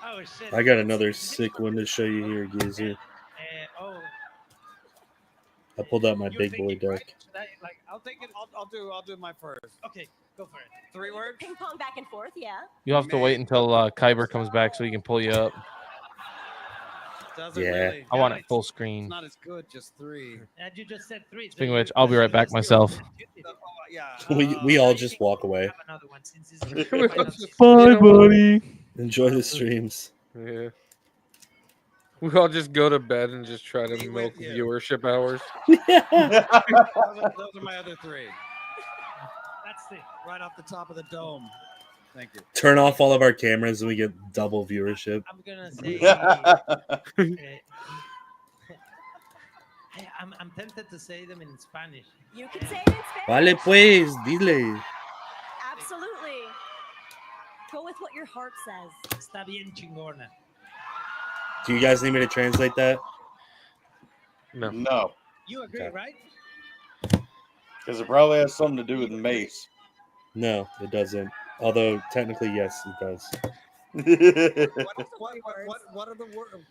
Oh shit! I got another sick one to show you here, Gizu. Oh, I pulled out my big boy deck. I'll take it. I'll do my first. Okay, go for it. 3 words. Ping pong back and forth, yeah. You'll have to wait until Kyber comes back so he can pull you up. Doesn't Yeah. really. I want it full It's screen. not as good. Just 3. And you just said 3. Speaking of which, I'll be right back myself. Yeah. We all just walk away. Another one since Bye, buddy. Enjoy the streams. Yeah. We all just go to bed and just try to milk viewership hours. Those are my other 3. That's it. Right off the top of the dome. Thank you. Turn off all of our cameras and we get double viewership. I'm gonna say. I'm tempted to say them in Spanish. You can say it in Spanish. Vale pues, dile. Absolutely. Go with what your heart says. Está bien chingona. Do you guys need me to translate that? No, You agree, Okay. right? because it probably has something to do with Mace. No, it doesn't. Although technically, yes, it does. What are the words?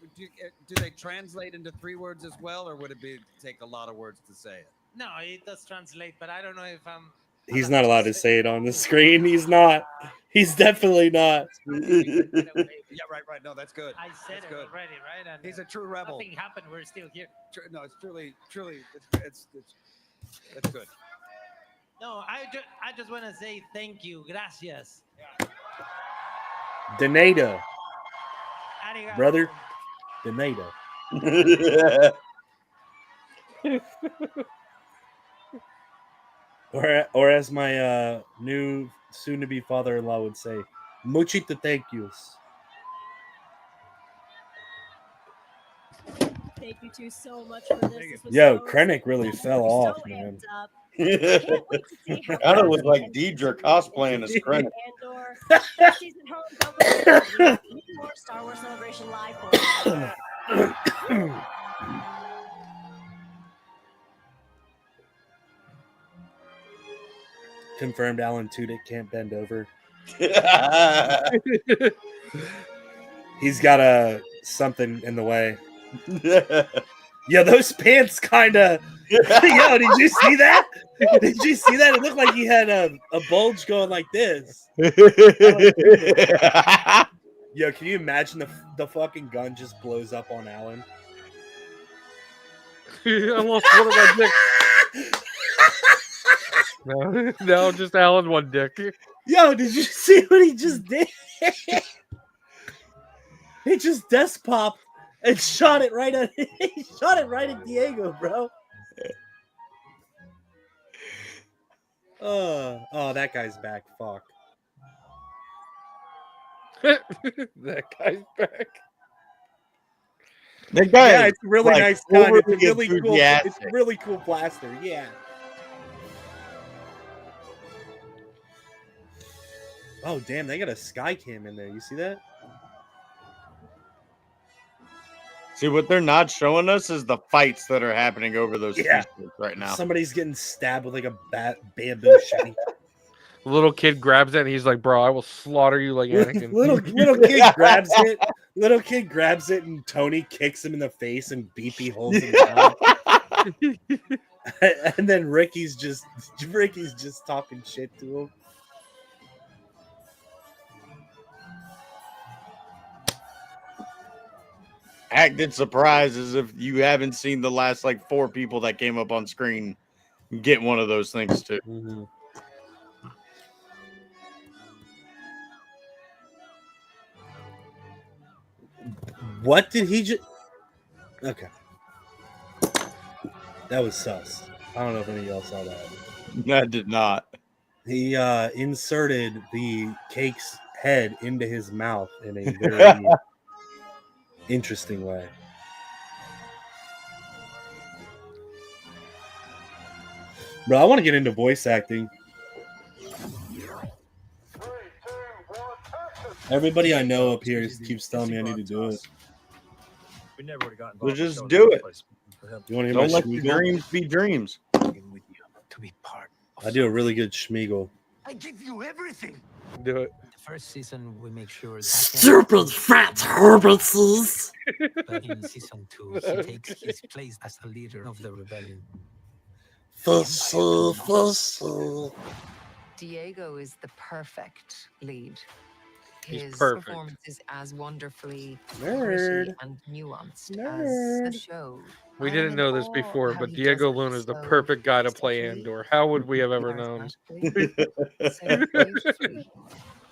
Do they translate into 3 words as well, or would it be take a lot of words to say it? No, it does translate, but I don't know if I'm. He's not allowed to say it on the screen. He's not. He's definitely not. Yeah, right. No, that's good. I said That's it good. already, right? And He's a true rebel. Nothing happened. We're still here. No, it's truly, it's good. No, I just want to say thank you, gracias. Donata, Arigato. brother. Donata. Or as my new soon-to-be father-in-law would say, muchito thank yous. Thank you two so much for this. This was Yo, so Krennic really fell so off, man. amped up. Can't wait to see how Kind of looked like Deidre cosplaying as Krennic. Andor. If she's at home, don't go anywhere. We have even more Star Wars Celebration live for you. Confirmed Alan Tudyk can't bend over. He's got something in the way. Yeah, those pants kind of. Yo, did you see that? Did you see that? It looked like he had a bulge going like this. Yo, can you imagine the fucking gun just blows up on Alan? I lost one of my dicks. No, just Alan one dick. Yo, did you see what he just did? He just desk popped and shot it right at he shot it right at Diego, bro. Oh, that guy's back. Fuck. That guy's back. That guy Yeah, is, it's really like, nice gun. It's a overly really cool. It's enthusiastic. really cool plaster. Yeah. Oh damn! They got a sky cam in there. You see that? See, what they're not showing us is the fights that are happening over those Yeah. t-shirts right now. Somebody's getting stabbed with like a bamboo shank. Little kid grabs it and he's like, "Bro, I will slaughter you like Anakin." little kid grabs it. Little kid grabs it, and Tony kicks him in the face, and BP holds him down. And then Ricky's just talking shit to him. Acted surprised as if you haven't seen the last like 4 people that came up on screen get one of those things too. Mm-hmm. What did he just? Okay, that was sus. I don't know if any of y'all saw that. I did not. He inserted the cake's head into his mouth in a very interesting way. Bro, I want to get into voice acting. Everybody I know up here keeps telling me I need to do it. We never would have gotten. Well, just do it. You want to hear Don't my let your Schmeagol? dreams be dreams. To be part. I do a really good Schmeagol. I give you everything. Do it. The first season, we make sure. Stupid fat herbices. But in season 2, he takes his place as the leader of the rebellion. Fishy. Diego is the perfect lead. He's His perfect. performance is as wonderfully Nerd. gritty and nuanced as the show. We didn't know this before, but Diego Luna is the perfect guy to play Andor. How would we have ever known?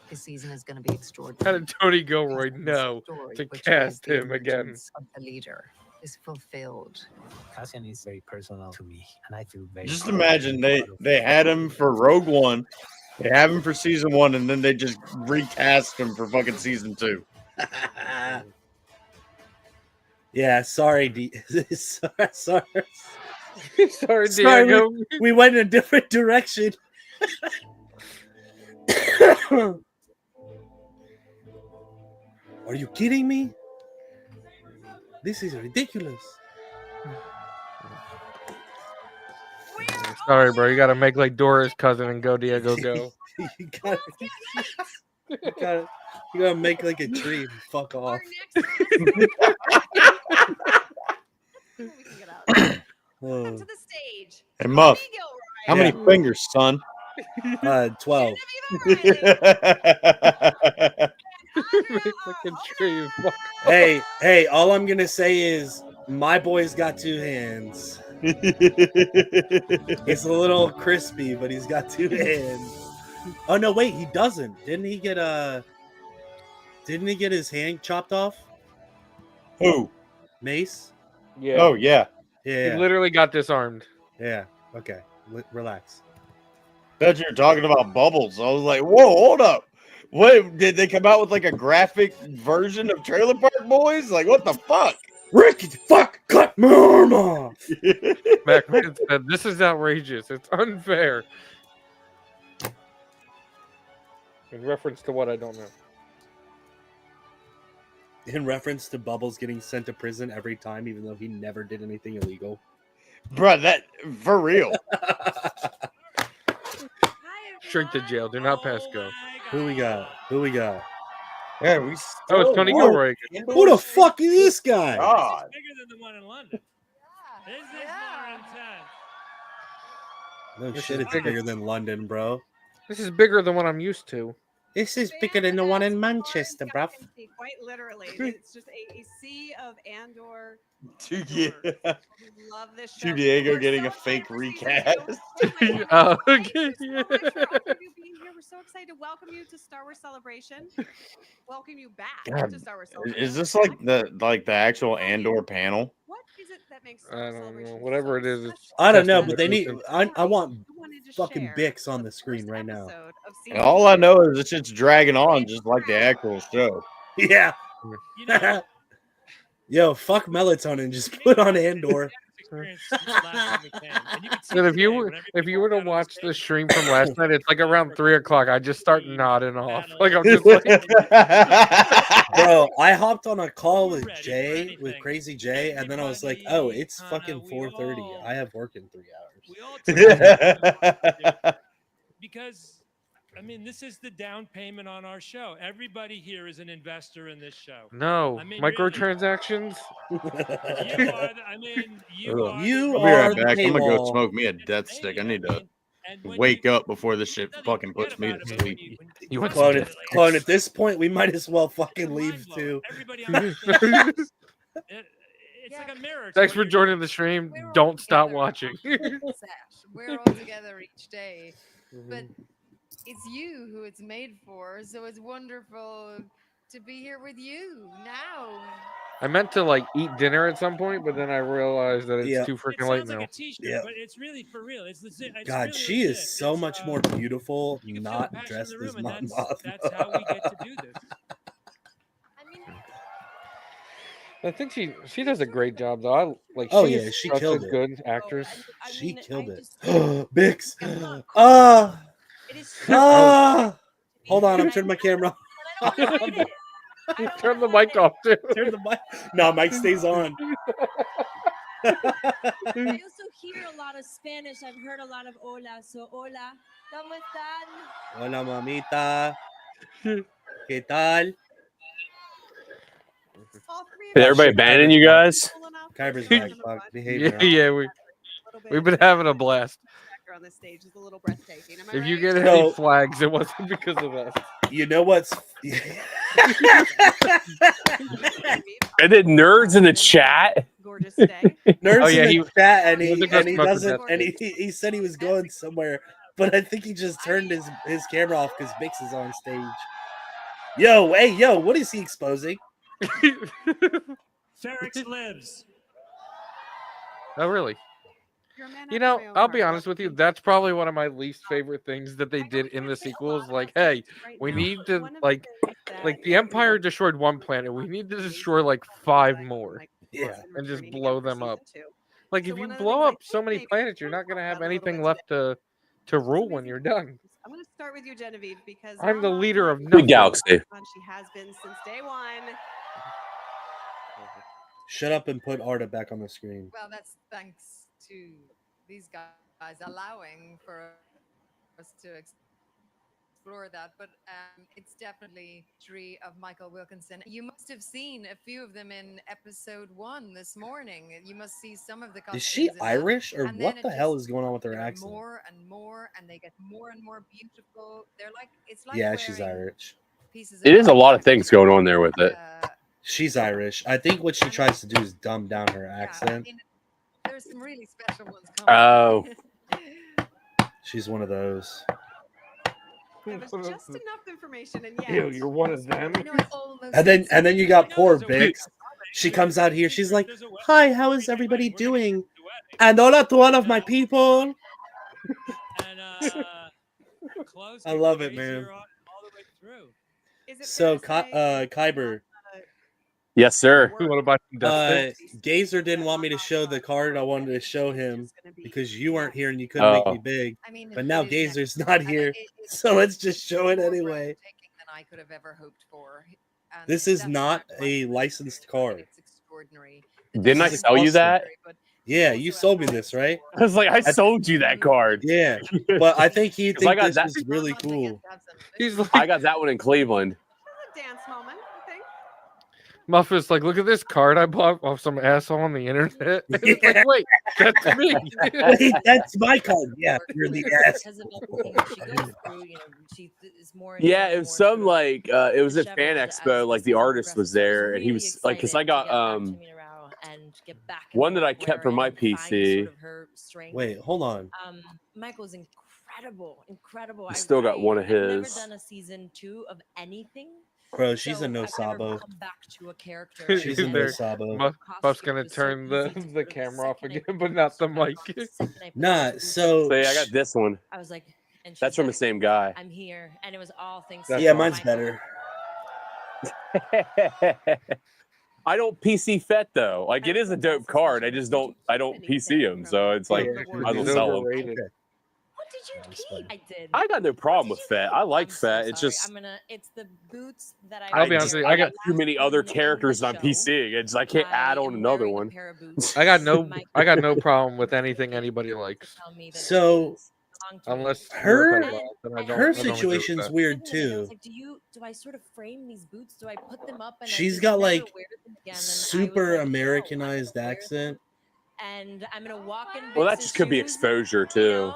This season is going to be How extraordinary. did Tony Gilroy know Story, to which is cast the him again? emergence of the leader is fulfilled. Cassian is very personal to me, and I feel very. Just imagine they had him for Rogue One, they have him for season 1, and then they just recast him for fucking season 2. Yeah, sorry, sorry. Sorry, Sorry, Diego. we went in a different direction. Are you kidding me? This is ridiculous. Sorry, bro. You got to make like Dora's cousin and go, Diego, go. you gotta make like a tree and fuck off. Come to the stage. Hey, Muff, how many Yeah. fingers, son? 12. Fucking tree. Fuck. Hey, all I'm gonna say is my boy's got 2 hands. It's a little crispy, but he's got 2 hands. Oh no, wait, he doesn't. Didn't he get his hand chopped off? Who? Mace? Yeah. Oh, yeah. Yeah. He literally got disarmed. Yeah. Okay. Relax. Thought you were talking about Bubbles. I was like, whoa, hold up. What did they come out with like a graphic version of Trailer Park Boys? Like, what the fuck? Ricky, fuck, cut my arm off. McMahon said, "This is outrageous. It's unfair." In reference to what I don't know. In reference to Bubbles getting sent to prison every time, even though he never did anything illegal. Bro, that for real. Straight to jail. Do not pass go. Who we got? Yeah, we. Oh, it's Tony Gilroy. Who the fuck is this guy? God. Bigger than the one in London. This is more intense. No This shit, is it's bigger. bigger than London, bro. This is bigger than what I'm used to. This is bigger than the one in Manchester, bruv. Quite literally, it's just a sea of Andor. Yeah. Love this show. To Diego getting a fake recast. Oh, okay. You being here. We're so excited to welcome you to Star Wars Celebration. Welcome you back God, to Star Wars Celebration. is this like the actual Andor panel? What is it that makes I don't know. Whatever it is. It's I don't know, testing but they need. different I want. fucking share Bix on the screen right now. episode of And season all I 2. know is this shit's dragging on just like the actual show. Yeah. You know, Yo, fuck melatonin. Just put on Andor. experience the last time we came, and you can see And if today you when were everybody to walked out on watch the stage, stream from last night, it's like around 3 o'clock. I just start nodding off. Like I'm just like Bro, I hopped on a call with Jay, with Crazy Jay, and then I was like, oh, it's fucking 4:30. I have work in 3 hours. because I mean, this is the down payment on our show. Everybody here is an investor in this show. no I mean, microtransactions. you are You I'll be right are the back. I'm gonna go paywall. smoke me a death stick. I need to wake up before this shit fucking puts me to sleep. Clone, at this point, we might as well fucking leave too. It's like a mirror. Thanks for joining the stream. Don't stop watching. We're all together each day, but it's you who it's made for. So it's wonderful to be here with you now. I meant to like eat dinner at some point, but then I realized that it's Yeah. too freaking It late sounds now. like a t-shirt, Yeah. but it's really for real. It's legit. It's God, really she legit. is so much more beautiful, not dressed as Mon Mothma. That's how we get to do this. I think she does a great job though. Oh, she's yeah, she such killed a it. good actress. She killed it. Bix. Ah. Ah. Hold on, I'm turning my camera off. Turn the mic off too. Turn the mic. No, mic stays on. I also hear a lot of Spanish. I've heard a lot of hola. So hola, ¿cómo están? Hola, mamita. ¿Qué tal? Did everybody abandon you guys? Kyber's back. Fuck, behave now. Yeah, we've been having a blast. On this stage is a little breathtaking. Am I If you right? get any So- flags, it wasn't because of us. You know what's And then nerds in the chat. Gorgeous day. Nerds Oh, yeah, in the he- chat, and he he, was gonna and he smoke a doesn't, death and he said he was going somewhere, but I think he just turned his camera off because Bix is on stage. Yo, hey, yo, what is he exposing? Ferrex lives. Oh, really? You know, I'll be honest with you. That's probably one of my least favorite things that they did in the sequels. Like, hey, we need to like the Empire destroyed one planet. We need to destroy like 5 more. Yeah, and just blow them up. Like, if you blow up so many planets, you're not gonna have anything left to rule when you're done. I'm going to start with you, Genevieve, because I'm the leader of The nothing. galaxy. she has been since day one. Shut up and put Arda back on the screen. Well, that's thanks to these guys allowing for us to explore that. But it's definitely tree of Michael Wilkinson. You must have seen a few of them in episode 1 this morning. You must see some of the Is she costumes in that. Irish or And then what it the hell just- is going on with her there are accent? more and more, and they get more and more beautiful. They're like it's like Yeah, she's wearing Irish. pieces It of is a lot of things going on there with it. She's Irish. I think what she tries to do is dumb down her accent. There's some really special ones coming. Oh. She's one of those. There was just enough information, and Ew, yet you're one of them. And then you got poor Bix. She comes out here. She's like, "Hi, how is everybody doing?" And hola to all of my people. I love it, man. So, Kyber, Yes, sir. What about Gazer didn't want me to show the card I wanted to show him because you weren't here and you couldn't make me Oh. big. But now Gazer's not here, so let's just show it anyway. Than I could have ever hoped for. And This is that's not a licensed card. It's extraordinary. Didn't I This is sell you awesome. that? Yeah, you sold me this, right? I was like, I sold you that card. Yeah, but I think he 'Cause I thinks got this that- is really cool. He's like, I got that one in Cleveland. dance moment, I think. Muffet's like, look at this card I bought off some asshole on the internet. It's like, wait, that's me. Wait, that's my card. Yeah, you're the ass. Because of everything that she goes through, you know, she is more. and Yeah, more it and was more some sort of like it was at Fan disheveled Expo, as like the season artist was progresses. there, and he Really was like, because I excited got to get back to Mina Rao and get back in one that I what kept from wearing my and find PC. sort of her strength. Wait, hold on. Michael's incredible. I still got one of I've never his. done a season 2 of anything, Bro, she's So a no I've never sabo. come back to a character. She's a no There- sabo. Buff's gonna turn the camera off again, but not the mic. Nah, so So yeah, I got this one. I was like, and That's from the same guy. I'm here, and it was all things. That's yeah, awesome. mine's better. I don't PC Fett though. Like it is a dope card. I don't PC him, so it's like I will sell him. What did you keep? I did. I got no problem with Fett. I like Fett. It's Sorry, just it's the boots that I'll be honest with you, I got too many other characters on PC. It's I can't add on another one. I got no problem with anything anybody likes. So Unless her then I don't- her I don't agree with situation's that. weird I was too. like, do I sort of frame these boots? Do I put them up? And She's I got never like wear them again? And super Americanized accent. and I'm gonna walk in. Well, that just could be exposure too.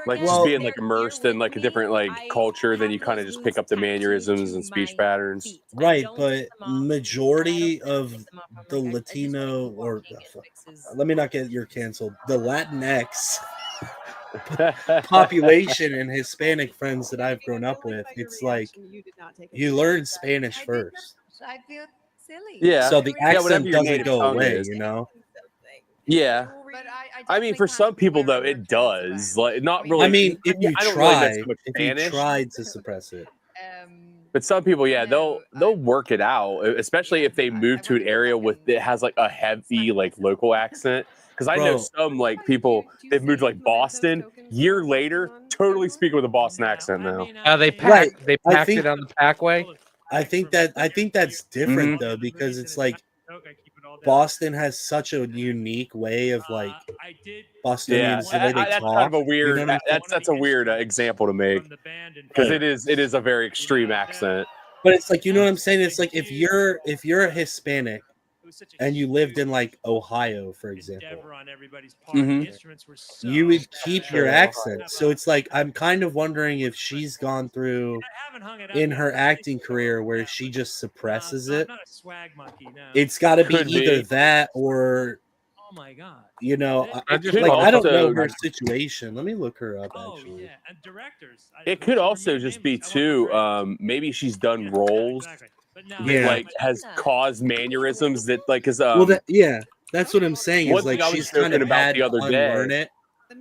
Like just being like immersed in like a different like culture, then you kind of just pick up the mannerisms and speech patterns. Right, but majority of the Latino or let me not get your canceled. The Latinx population and Hispanic friends that I've grown up with, it's like you learn Spanish first. I feel silly. Yeah. So the Yeah, whatever accent your doesn't native go tongue away, is. you know? Yeah. I mean, for some people though, it does. Like, not really. I mean, if you I don't really know try, so much if you Spanish, tried to suppress it. but some people, yeah, they'll work it out, especially if they move to an area with that has like a heavy like local accent. Because I know Bro. some like people they've moved to like Boston. Year later, totally speaking with a Boston accent now. They packed Right. they I packed think- it on the packway. I think that's different though, because it's like Boston has such a unique way of like Yeah, Bostonians, the way they that's talk. kind of a you weird. know what I'm saying? That's a weird example to make because it is a very extreme accent. But it's like, you know what I'm saying? It's like if you're a Hispanic and you lived in like Ohio, for example, you would keep your accent. So it's like I'm kind of wondering if she's gone through in her acting career where she just suppresses it. It's got to be Could either be. that or Oh my god. you know, I just like I don't know also- her situation. Let me look her up Oh actually. yeah, and directors. It could also just be too. Maybe she's done roles that Yeah. like has caused mannerisms that like is Well, yeah, that's what I'm saying. one Is like thing I was she's kind joking of about had the to other day. unlearn it,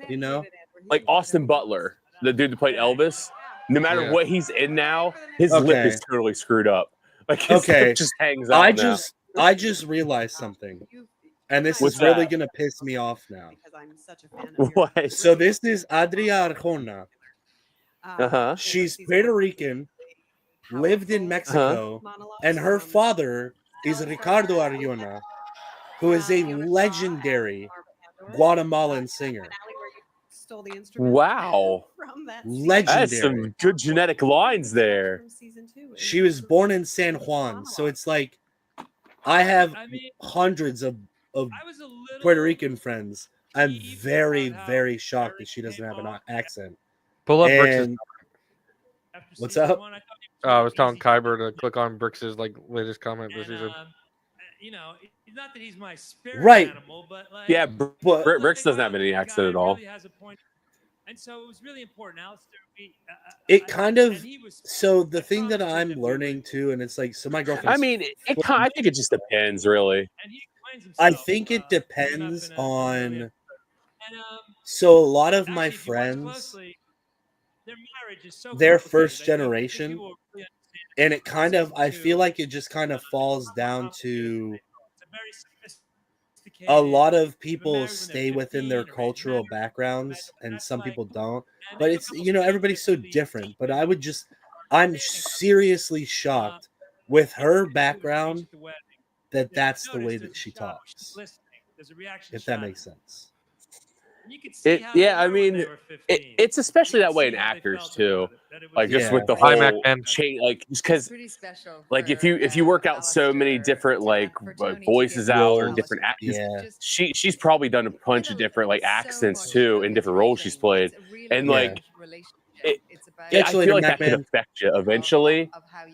you know. like Austin Butler, the dude that played Elvis. No matter Yeah. what he's in now, his lip Okay. is totally screwed up. Like his Okay, lip just hangs out. I just realized something, and this What's is really that? gonna piss me off now. I'm such a fan of What? So this is Adria Arjona. Uh-huh. She's Puerto Rican, lived in Mexico, and her father is Ricardo Arjona, who is a legendary Guatemalan singer. Stole the instrument Wow. from that Legendary. That's some good genetic lines there. She was born in San Juan, so it's like I have hundreds of Puerto Rican friends. I'm very, very shocked that she doesn't have an accent. Pull up Brix's. And what's up? I was telling Kyber to click on Brix's like latest comment this season. You know, not that he's my spirit Right. animal, but like Yeah, But- Bricks doesn't have any accent at all. really has a point. And so it was really important. Alistair, It kind of so the thing that I'm learning too, and it's like so my girlfriend. I mean, I think it just depends, really. I think it depends on. So a lot of my friends, they're first generation, and it kind of I feel like it just kind of falls down to a lot of people stay within their cultural backgrounds and some people don't, but it's everybody's so different. But I'm seriously shocked with her background that that's the way that she talks, if that makes sense. Yeah, I mean, it's especially that way in actors too. Like just Yeah. with the Hi, whole Mac-Man. chain, like just because, Pretty special. like if you work out so many different like voices out or different actors, Yeah. she's probably done a bunch of different like accents too in different roles she's played, and Yeah. like it, Catch I you later, feel like that could Mac-Man. affect you eventually.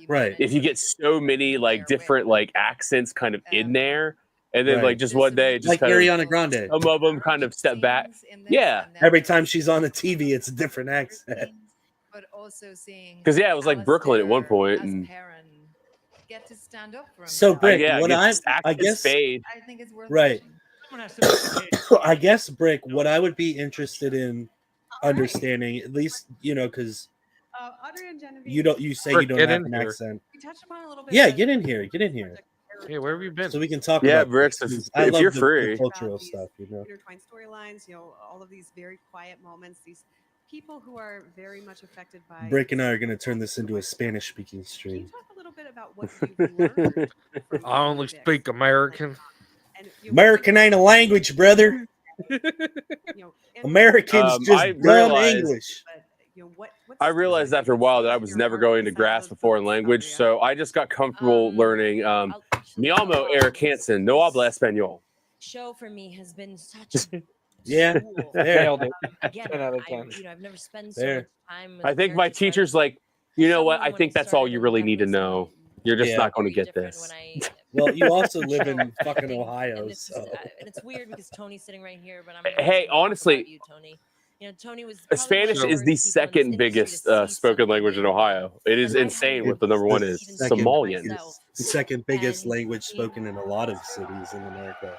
Right. If you get so many like different like accents kind of in there, and then Right. like just one day, just Like kind of, Ariana Grande. some of them kind of step back. Yeah, Every time she's on the TV, it's a different accent. but also seeing Because yeah, it was like Brooklyn at one point, as and Perrin get to stand up for So, himself. Brick, yeah, what get I stacked his guess, spade. I think it's worth right. watching. Someone has to make the case. I guess, Brick, what I would be interested in understanding, at least, because Audrey and Genevieve. you say you Brick, don't get have in an here. accent. We touched upon a little bit. Yeah, but get in here. Get in here. Hey, where have you been? So we can talk Yeah, about Bricks, this, if- 'cause I if love you're the free. cultural stuff, intertwined storylines, all of these very quiet moments, these people who are very much affected by. Brick and I are going to turn this into a Spanish-speaking stream. Talk a little bit about what you've learned. I only speak American. And, American ain't a language, brother. Americans just I dumb realized- English. I realized after a while that I was never going to grasp a foreign language, so I just got comfortable learning Mi llamo Eric Hansen, no habla español. Show for me has been such a Yeah, tool. there. Nailed it. Again, 10 out of I, 10. I've never spent so There. much time. With I think my characters, teacher's like, you know what? I think that's all you really need to know. You're just Yeah. not going to get this. Well, you also live in fucking Ohio, so. And it's weird because Tony's sitting right here, but I'm. Hey, honestly, you, Tony. Tony was. Spanish is the second biggest spoken language in Ohio. It is insane what the number one is. Somalian. The second biggest language spoken in a lot of cities in America.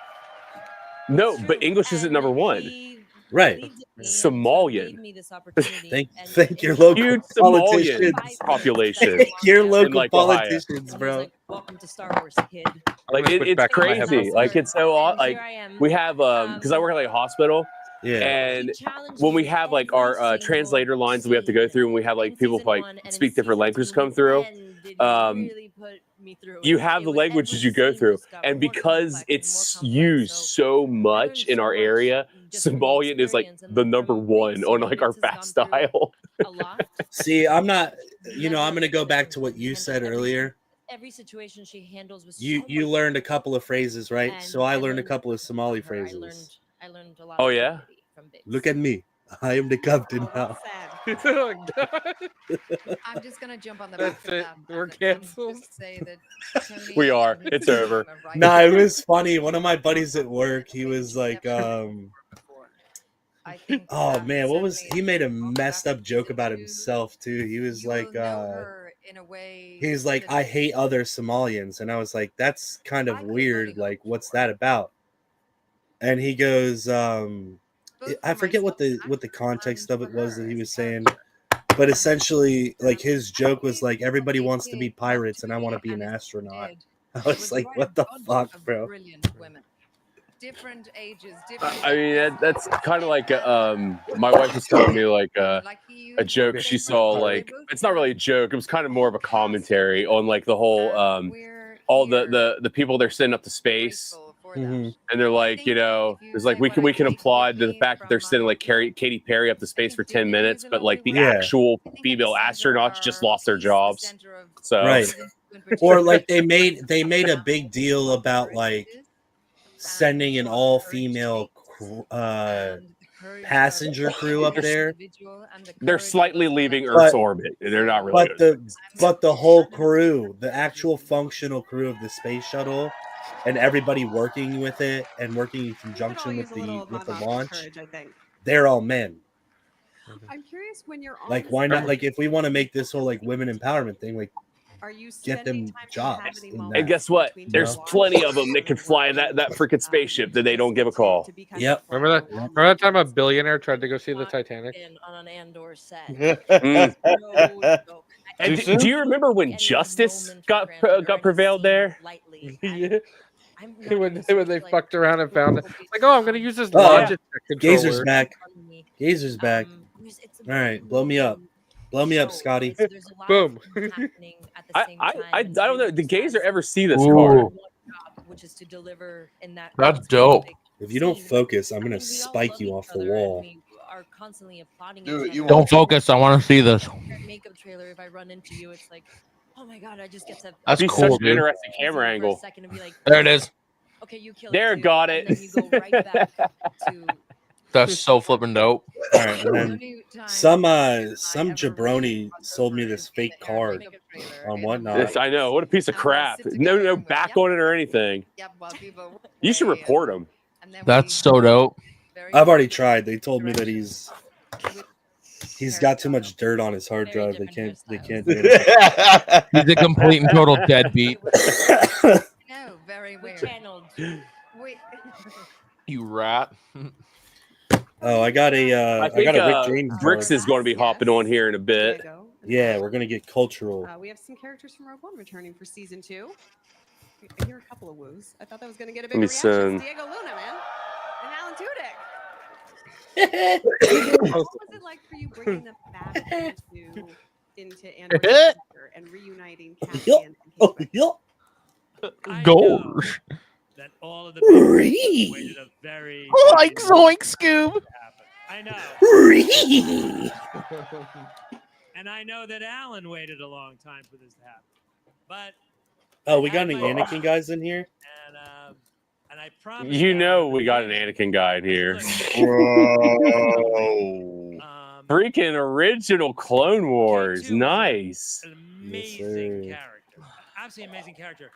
No, but English isn't number one. Right. Somalian. Thank your local Huge politicians. Somalian population. Thank your in, local like, Ohio. politicians, bro. Welcome to Star Wars, kid. Like it's back to my crazy. headphones. Like it's so odd. Like I am. we have because I work at like a hospital. Yeah. And when we have like our translator lines that we have to go through, and we have like people who like speak different languages come through, you have the languages you go through, and because it's used so much in our area, Somalian is like the number one on like our fast style. See, I'm not. I'm going to go back to what you said earlier. Every situation she handles with You learned a couple of phrases, right? So I learned a couple of Somali phrases. I learned a lot. Oh yeah. Look at me. I am the captain now. I'm just gonna jump on the back of that. We're canceled. Say that Tony We are. and It's his over. team are right No, it there. was funny. One of my buddies at work, he was like, I think oh man, what was he made a messed up joke about himself too. He was like, in a way he's like, I hate other Somalians, and I was like, that's kind of weird. Like, what's that about? And he goes, I forget what the context of it was that he was saying, but essentially, like his joke was like, everybody wants to be pirates, and I want to be an astronaut. I was like, what the fuck, bro? Brilliant women. Different ages, different I mean, that's kind of like my wife was telling me like a joke she saw. Like it's not really a joke; it was kind of more of a commentary on like the whole all the people they're sending up to space, and they're like, it's like we can applaud the fact that they're sending like Katy Perry up to space for 10 minutes, but like the actual female astronauts just lost their jobs. So Right. Or like they made a big deal about like sending an all-female passenger crew up there. they're slightly leaving Earth's orbit, and they're not really. But the whole crew, the actual functional crew of the space shuttle, and everybody working with it and working in conjunction with the launch, Courage, I think. they're all men. I'm curious when you're on. Like, this why not? show, Like, if we want to make this whole like women empowerment thing, like, are you get them jobs. And guess what? There's plenty of them that can fly that freaking spaceship that they don't give a call. Yep. Remember that time a billionaire tried to go see the Titanic? On an Andor set. Mm. And do you remember when Justice got prevailed there? Yeah. when they fucked around and found it, like, oh, I'm gonna use this Oh, yeah. Logitech Gazer's controller. back. Gazer's back. All right, blow me up. Blow me up, Scotty. Boom. I don't know. Did Gazer ever see this Ooh. card? Which is to deliver in that. That's dope. If you don't focus, I'm gonna spike you off the wall. Are constantly applauding. Dude, each you other. Don't focus. I want to see this. Makeup trailer. If I run into you, it's like, oh my god, I just get to. That's Be cool, such an dude. interesting camera angle. Second and be like, There it is. okay, you killed There, it. too, got and it. then you go right back to. That's so flipping dope. All right, and then some jabroni sold me this fake card on Whatnot. Yes, I know. What a piece of crap. No back on it or anything. You should report him. That's so dope. I've already tried. They told me that he's He's got too much dirt on his hard drive. They can't do it. He's a complete and total deadbeat. No, very weird. Channeled. Wait. You rat. Oh, I got a I I think got a Rick James. Bricks is going to be hopping on here in a bit. Yeah, we're gonna get cultural. We have some characters from Rogue One returning for season 2. I hear a couple of woos. I thought that was going to get a big me reaction. send- Diego Luna, man, and Alan Tudyk. What was it like for you bringing them back into Andor and reuniting Cassian and Gosh. That all of the people waited a very Like Zoink Scoob. I know. And I know that Alan waited a long time for this to happen. But Oh, we got any Anakin guys in here? and I promise You know we got an Anakin guy in here. Whoa. Freaking original Clone Wars. Nice. amazing character. Absolutely amazing character.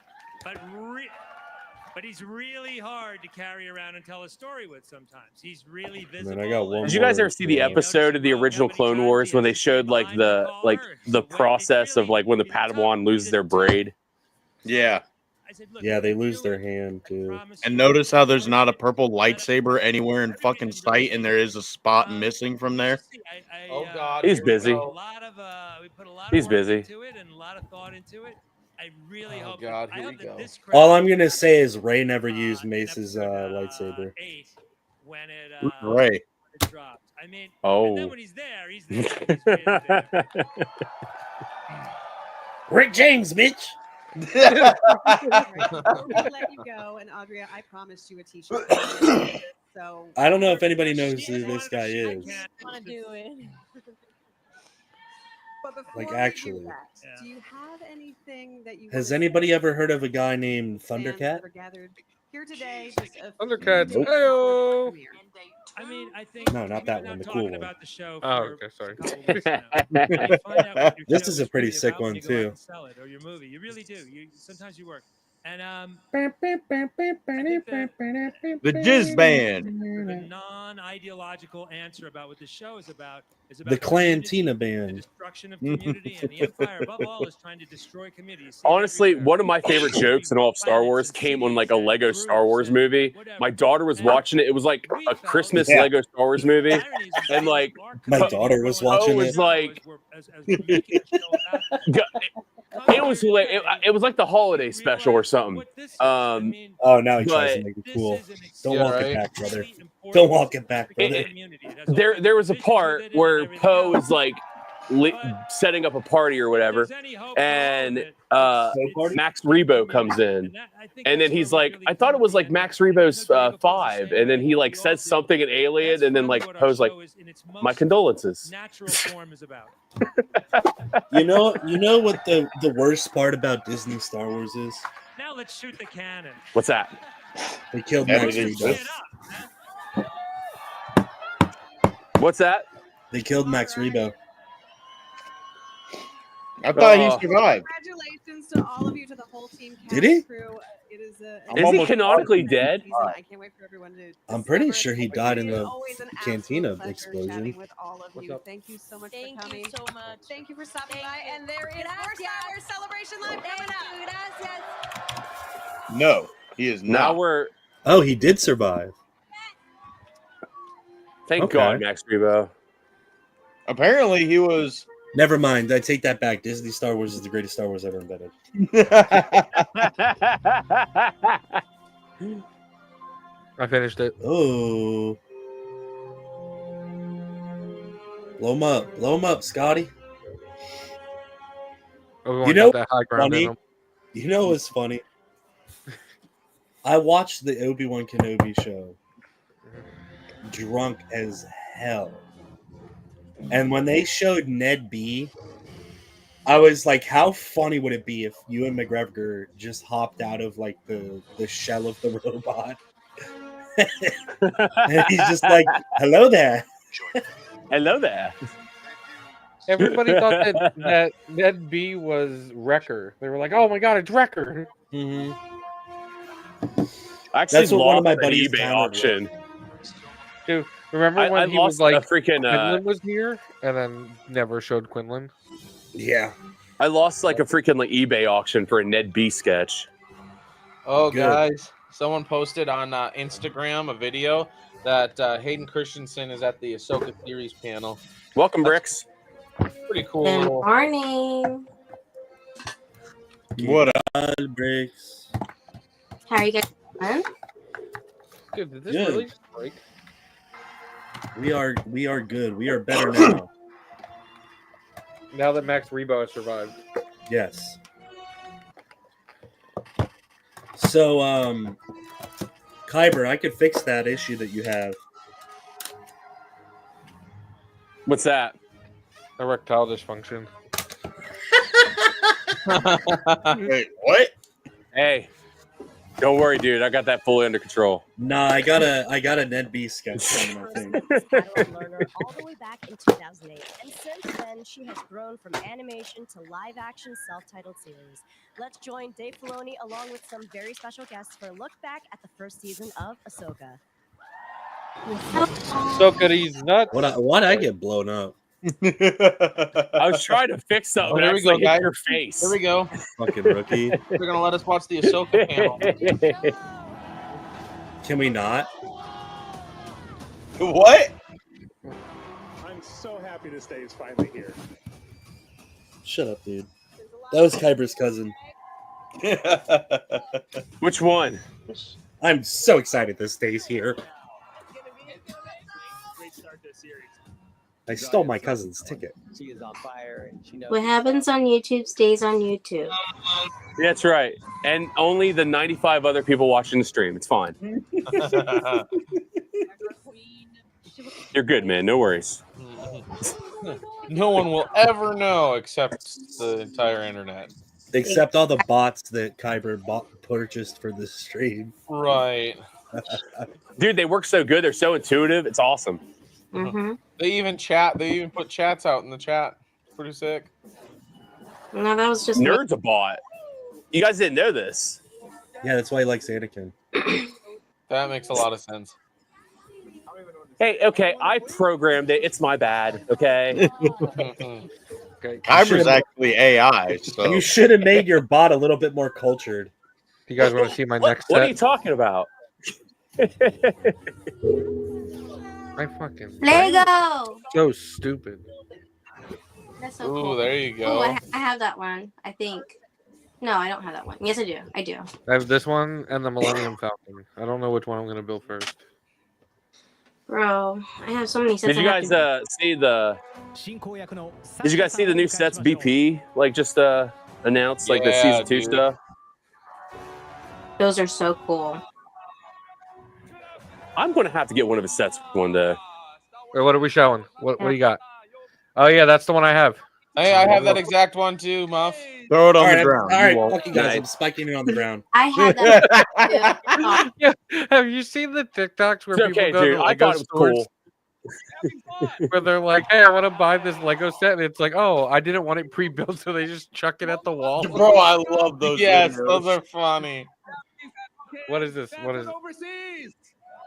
But he's really hard to carry around and tell a story with sometimes. He's really visible. And then I got one Did you guys more ever see the here. episode of the original Clone Wars when they showed like the process of like when the Padawan loses their braid? Yeah. Yeah, they lose their hand too. And notice how there's not a purple lightsaber anywhere in fucking sight, and there is a spot missing from there. Oh God. He's busy. We put a lot He's of work busy. into it and a lot of thought into it. I really hope. God, I here hope we that go. this All I'm gonna say is Ray never used Mace's lightsaber. when it Right. when it dropped. I mean, Oh. and then when he's there, he's there. He's really there. Rick James, bitch. Before we let you go, and Audrey, I promised you a T-shirt. So I don't know if anybody knows who this guy is. Want to do it? But before Like, we actually. do that, do you have anything that you Has wanna anybody say ever heard of a guy named to fans that Thundercat? are gathered here today? Just a Thundercats. few days Heyo. before the premiere? I mean, I think No, not that one. The cool one. about the show. Oh, for okay, sorry. a couple weeks now. You find out what your This show is a pretty really sick about one when you go out too. and sell it, or your movie. You really do. Sometimes you work. And The Jizz Band. the non-ideological answer about what the show is about The Clantina Band. destruction of community, and the Empire above all is trying to destroy communities. Honestly, one of my favorite jokes in all of Star Wars came on like a Lego Star Wars movie. My daughter was watching it. It was like a Christmas Yeah. Lego Star Wars movie, and like My daughter was watching was it. like, it was it was like the holiday special or something. Oh, now he tries to but make it cool. Don't Yeah, walk right. it back, brother. Don't walk it back, brother. there was a part where Poe is like setting up a party or whatever, and Max Rebo comes in, and then he's like, I thought it was like Max Rebo's 5, and then he like says something in Alien, and then like Poe's like, my condolences. Natural form is about. You know what the worst part about Disney Star Wars is? Now let's shoot the cannon. What's that? They killed Yeah, Max they Rebo. did. What's that? They killed Max Rebo. I thought he Oh. survived. Congratulations to all of you, to the whole team. Did he? cast, Crew. It is a. I'm Is he almost canonically dead? I can't wait for everyone to. I'm pretty discover sure it. he died in It is the always an cantina absolute pleasure explosion. chatting with all of What's you. up? Thank you so much Thank for coming. you so much. Thank you for stopping by. And there is more Star Wars Celebration Live coming up. No, he is Now not. we're Oh, he did survive. thank Okay. God, Max Rebo. Apparently, he was. Never mind. I take that back. Disney Star Wars is the greatest Star Wars ever invented. I finished it. Oh. Blow him up. Blow him up, Scotty. Everyone You know got that high ground in funny? them. You know what's funny? I watched the Obi-Wan Kenobi show drunk as hell. And when they showed Ned B, I was like, how funny would it be if Ewan McGregor just hopped out of like the shell of the robot? And he's just like, hello there. Hello there. Everybody thought that Ned B was Wrecker. They were like, "Oh my god, it's Wrecker!" Mm-hmm. I actually That's what one of lost my an buddies eBay downloaded. auction. Dude, Remember when I he was lost a like freaking, Quinlan was here, and then never showed Quinlan? Yeah. I lost like a freaking like eBay auction for a Ned B sketch. Oh, Good. guys, someone posted on Instagram a video that Hayden Christensen is at the Ahsoka series panel. Welcome, Bricks. Pretty cool. Good little- morning. What up, Bricks? How are you guys doing? Dude, did this Good. really just break? We are good. We are better now. Now that Max Rebo has survived. Yes. So, Kyber, I could fix that issue that you have. What's that? Erectile dysfunction. Wait, what? Hey, don't worry, dude. I got that fully under control. Nah, I got a Ned B sketch coming, I think. Learner all the way back in 2008, and since then she has grown from animation to live-action self-titled series. Let's join Dave Filoni along with some very special guests for a look back at the first season of Ahsoka. Ahsoka, these nuts. Why'd I get blown up? I was trying to fix something. Oh, here we actually go, hit guys. Your face. Here we go. Fucking rookie. They're gonna let us watch the Ahsoka panel. Can we not? What? I'm so happy this day is finally here. Shut up, dude. That was Kyber's cousin. Which one? I'm so excited this day's here. Great start to the series. I stole my cousin's ticket. She is on fire, and she knows. What happens on YouTube stays on YouTube. That's right. And only the 95 other people watching the stream. It's fine. You're good, man. No worries. No one will ever know except the entire internet. Except all the bots that Kyber purchased for this stream. Right. Dude, they work so good. They're so intuitive. It's awesome. Mm-hmm. They even chat. They even put chats out in the chat. Pretty sick. No, that was just Nerd's a bot. You guys didn't know this. Yeah, that's why he likes Anakin. That makes a lot of sense. Hey, okay, I programmed it. It's my bad. Okay. Okay. Kyber's actually AI. So You should have made your bot a little bit more cultured. You guys want to see my next What are set? you talking about? I fucking Lego. so stupid. That's so Ooh, cool. there you Oh, go. I have that one. I think. No, I don't have that one. Yes, I do. I do. I have this one and the Millennium Falcon. I don't know which one I'm gonna build first. Bro, I have so many sets. Did you I have guys to- see the? Did you guys see the new sets BP like just announced like the Yeah, season 2 dude. stuff? Those are so cool. I'm gonna have to get one of his sets one day. Wait, what are we showing? What do you got? Oh yeah, that's the one I have. Hey, I have that exact one too, Muff. throw it on All the right, ground. all right, won't. fuck you guys. I'm spiking it on the ground. I had that. too. Yeah, have you seen the TikToks where It's people okay, go dude. to I Lego thought it was stores cool. where they're like, "Hey, I want to buy this Lego set," and it's like, "Oh, I didn't want it pre-built," so they just chuck it at the wall. Bro, I love those. Yes, videos. those are funny. What is this? What is it?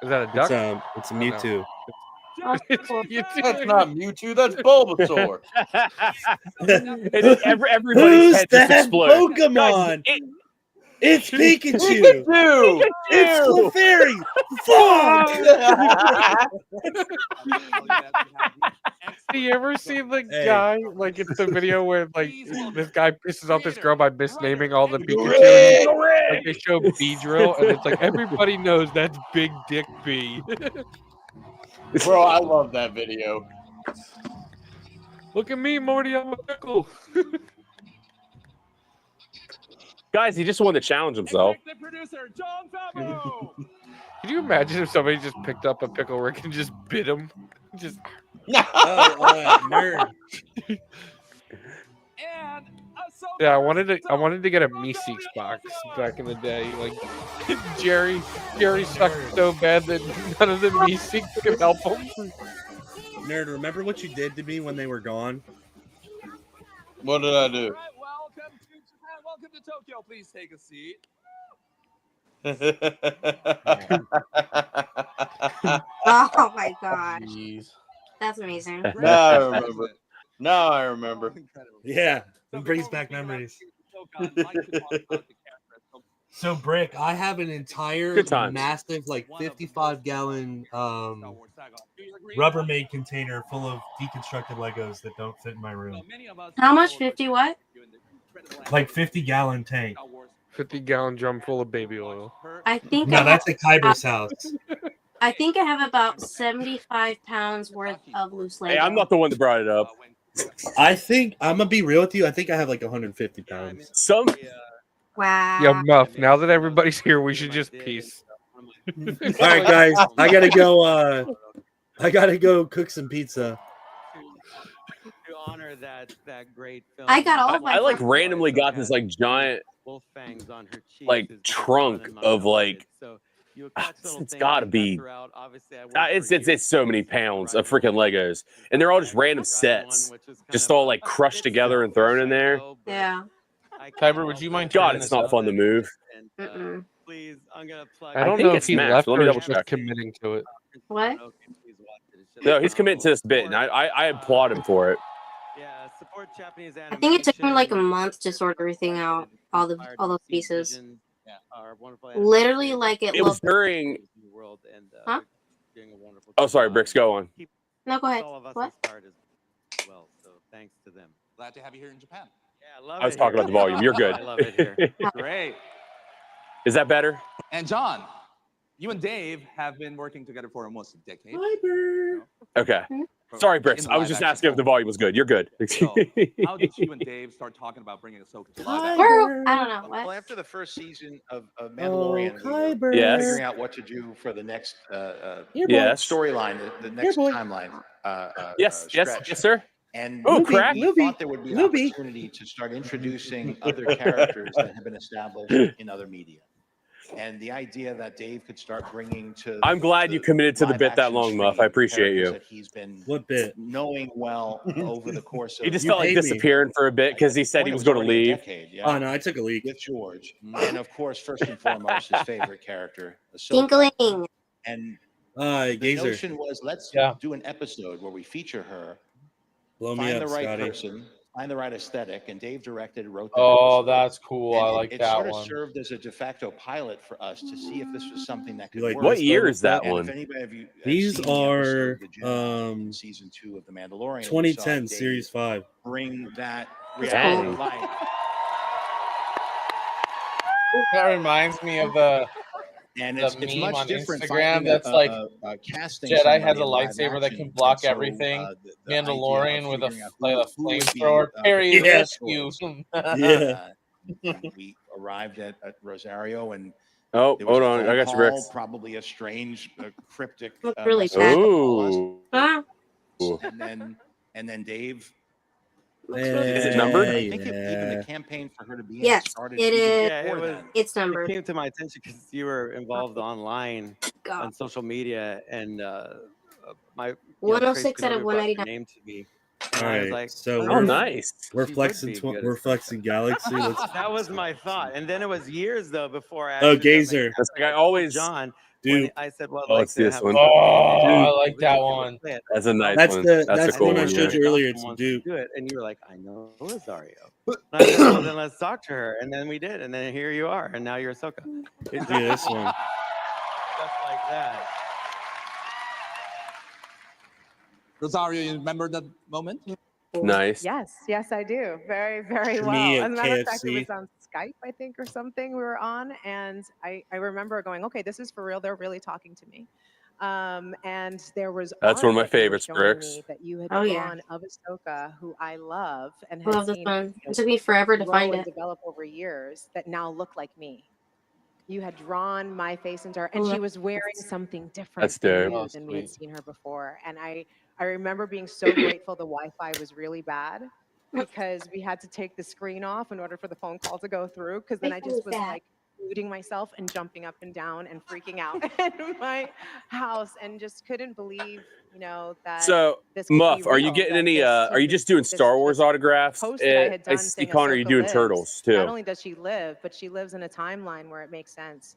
Is that a duck? It's a Mewtwo. Oh, It's cool. YouTube. That's not Mewtwo. That's Bulbasaur. Everybody's Who's head just that exploded. Pokemon? Guys, It's Pikachu. Pikachu. It's Clefairy. Do you ever see the Hey. guy like it's the video where like this guy pisses off this girl by misnaming all the Pikachu? Like they show Beedrill and it's like everybody knows that's Big Dick B. Bro, I love that video. Look at me, Morty, I'm a pickle. Guys, he just wanted to challenge himself. The producer, John Favreau. Can you imagine if somebody just picked up a pickle Rick and just bit him? Just Nerd. And yeah, I wanted to get a Meeseeks box back in the day. Like Jerry sucked so bad that none of the Meeseeks could help him. Nerd, remember what you did to me when they were gone? What did I do? welcome to Japan. Welcome to Tokyo. Please take a seat. Oh my gosh. That's amazing. Now I remember. Now I remember. Yeah, it brings back memories. So, Brick, I have an entire Good times. massive, like 55-gallon Rubbermaid container full of deconstructed Legos that don't fit in my room. How much? 50 what? Like 50-gallon tank. 50-gallon drum full of baby oil. I think No, I that's have, at Kyber's house. I think I have about 75 pounds worth of loose Lego. Hey, I'm not the one that brought it up. I think, I'm going to be real with you, I think I have like 150 pounds. Some. Wow. Yeah, Muff. Now that everybody's here, we should just peace. All right, guys, I got to go. I got to go cook some pizza. To honor that great film. I got all of my I like friends. randomly got this like giant Wolf fangs on her cheeks like is trunk fun and of mild. like So you would catch little it's things got to and be cut her out. Obviously, I worked for it's so many pounds of freaking Legos, and they're all just random sets, just all like crushed together and thrown in there. Yeah. Kyber, would you mind? God, turning it's this not up? fun to move. Mm-mm. Please, I'm gonna plug. I don't think know it's if he smashed. left Let me or double is just check. committing to it. What? No, he's committed to this bit, and I applaud him for it. Yeah, support Japanese I think it took me like a animation. month to sort everything out, all those pieces. Yeah, our wonderful Literally, like it It was looked. during. world and Huh? doing a wonderful Oh, job. sorry, Bricks, go on. No, go ahead. All of us What? inspired as well. So thanks to them. Glad to have you here in Japan. Yeah, I love I was it talking here. about the volume. You're good. I love it here. Great. Is that better? And John, you and Dave have been working together for almost a decade. Okay. Sorry, Bricks. I was just asking if the volume was good. You're good. How did you and Dave start talking about bringing Ahsoka to live action? Girl, I don't know. Well, What? after the first season of Mandalorian, we were Kyber. Yes. figuring out what to do for the next Yes. storyline, the next boy. timeline. Yes. Stretch. Yes, sir. And Oh, we crack. thought there would be an opportunity to start introducing other characters that have been established in other media. And the idea that Dave could start bringing to I'm glad you committed to the bit that live-action long, Muff. I screen appreciate characters you. that he's been What bit? knowing well over the course of He just You felt like paid me. disappearing for a bit because he said he was going to leave. Oh, no, I took a leak. With George, and of course, first and foremost, his favorite character, Ahsoka. Tinkling. And the Gazer. notion was, let's Yeah. do an episode where we feature her, Blow me find up, the right Scotty. person, find the right aesthetic, and Dave directed, wrote the Oh, episode. that's cool. And I it- like it that sort of one. served as a de facto pilot for us to see if this was something that could You like work. What year is that And one? if anybody of you have These seen the are episode, The Jedi, in season 2 of The Mandalorian, we saw 2010 Dave Series 5. bring that Dang. reality to life. That reminds me of the And the it's meme much on different Instagram finding that's like casting Jedi somebody has a in live lightsaber that action. can block And so, everything. the idea Mandalorian of with a figuring out like a who would be, flamethrower. Perry the Yes. rescue. Yeah. we arrived at Rosario, and Oh, there was hold a on. phone I got you, call, Bricks. probably a strange, cryptic Looked really message bad. to call us. Ooh. Huh? And then Dave. Is it numbered? I think even the campaign for her to be in Yes, started it even is. Yeah, it before was. that. It's It numbered. came to my attention because you were involved online God. on social media, and my 106 Trace out of Kenobi brought your 199. name to me. All And I was right, like, so Oh, nice. we're She would flexing. be good We're at flexing Galaxy. Let's, that was my thought, and then it was years though before I. oh, actually got my Gazer, That's like I always. John. dude. When I said, "Well, I'd Oh, like let's see to this have one. a Oh, I dude, like that really one. play it." That's a nice That's one. the That's a cool one I one. showed Yeah. you earlier. It's a Wants to dupe. do it, and you were like, "I know Rosario." And I said, "Well, then let's talk to her," and then we did, and then here you are, and now you're Ahsoka. It's Yeah, this one. just like that. Rosario, you remember that moment? Nice. Yes, I do. Very, very For well. me As at a matter of fact, it KFC. was on Skype, I think, or something we were on. And I remember going, okay, this is for real. They're really talking to me. And there was That's art one of my that you were favorites, showing Bricks. me that you had Oh, yeah. drawn of Ahsoka, who I love and I have love this seen one. It took me forever to grow find and it. develop over years that now look like me. You had drawn my face into her, Oh, and she that- was wearing something different That's than dope. you Oh, than we had sweet. seen her before. And I remember being so grateful the Wi-Fi was really bad because we had to take the screen off in order for the phone call to go through. Because then I Which one just is was that? like muting myself and jumping up and down and freaking out in my house, and just couldn't believe, that. So, this could be Muff, are you real, getting that any? this- Are you just doing this- Star Wars autographs? post that I had I done see saying Connor, you Ahsoka doing lives. Turtles Not too. only does she live, but she lives in a timeline where it makes sense.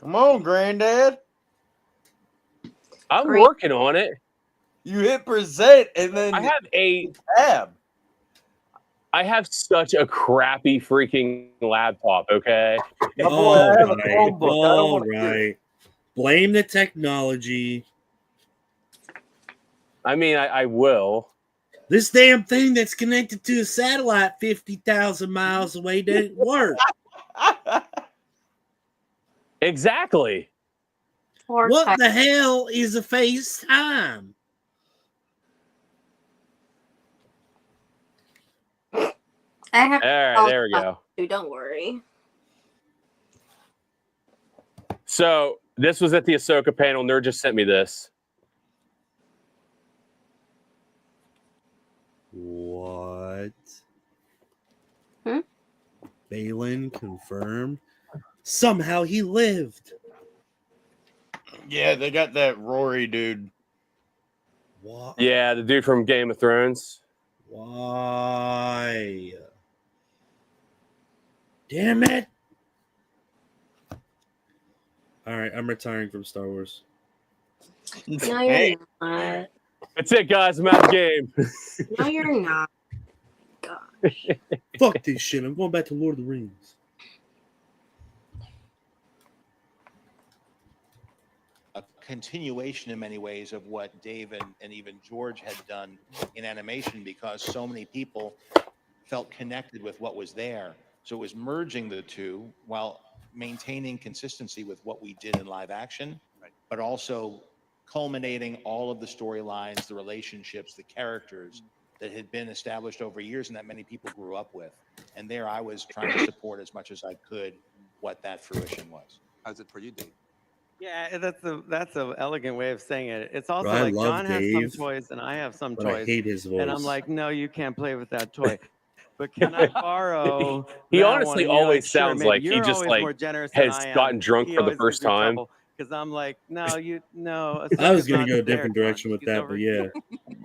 Come on, Granddad. I'm working on it. You hit present and then I have a tab. I have such a crappy freaking laptop. Okay. All right. Blame the technology. I mean, I will. This damn thing that's connected to a satellite 50,000 miles away didn't work. Exactly. What the hell is a FaceTime? I have All right, there we go. Dude, don't worry. So this was at the Ahsoka panel. Nerd just sent me this. What? Hmm? Balin confirmed. Somehow he lived. Yeah, they got that Rory dude. What? Yeah, the dude from Game of Thrones. Why? Damn it! All right, I'm retiring from Star Wars. No, you're not. That's it, guys. I'm out of the game. No, you're not. Fuck this shit. I'm going back to Lord of the Rings. A continuation in many ways of what Dave and even George had done in animation, because so many people felt connected with what was there. So it was merging the two while maintaining consistency with what we did in live action, but also culminating all of the storylines, the relationships, the characters that had been established over years and that many people grew up with. And there I was trying to support as much as I could what that fruition was. How's it for you, Dave? Yeah, that's a elegant way of saying it. It's also I like love John has Dave, some toys and I have some but I toys. hate his And I'm voice. like, no, you can't play with that toy. But can I borrow? He that honestly one? And you're always like, sure, sounds man, like he you're just always like more generous than has I am. gotten drunk He for the always first gives me time. trouble. Because I'm like, no, no. I was going Ahsoka's to go a not there, different John. direction with She's that, over but yeah.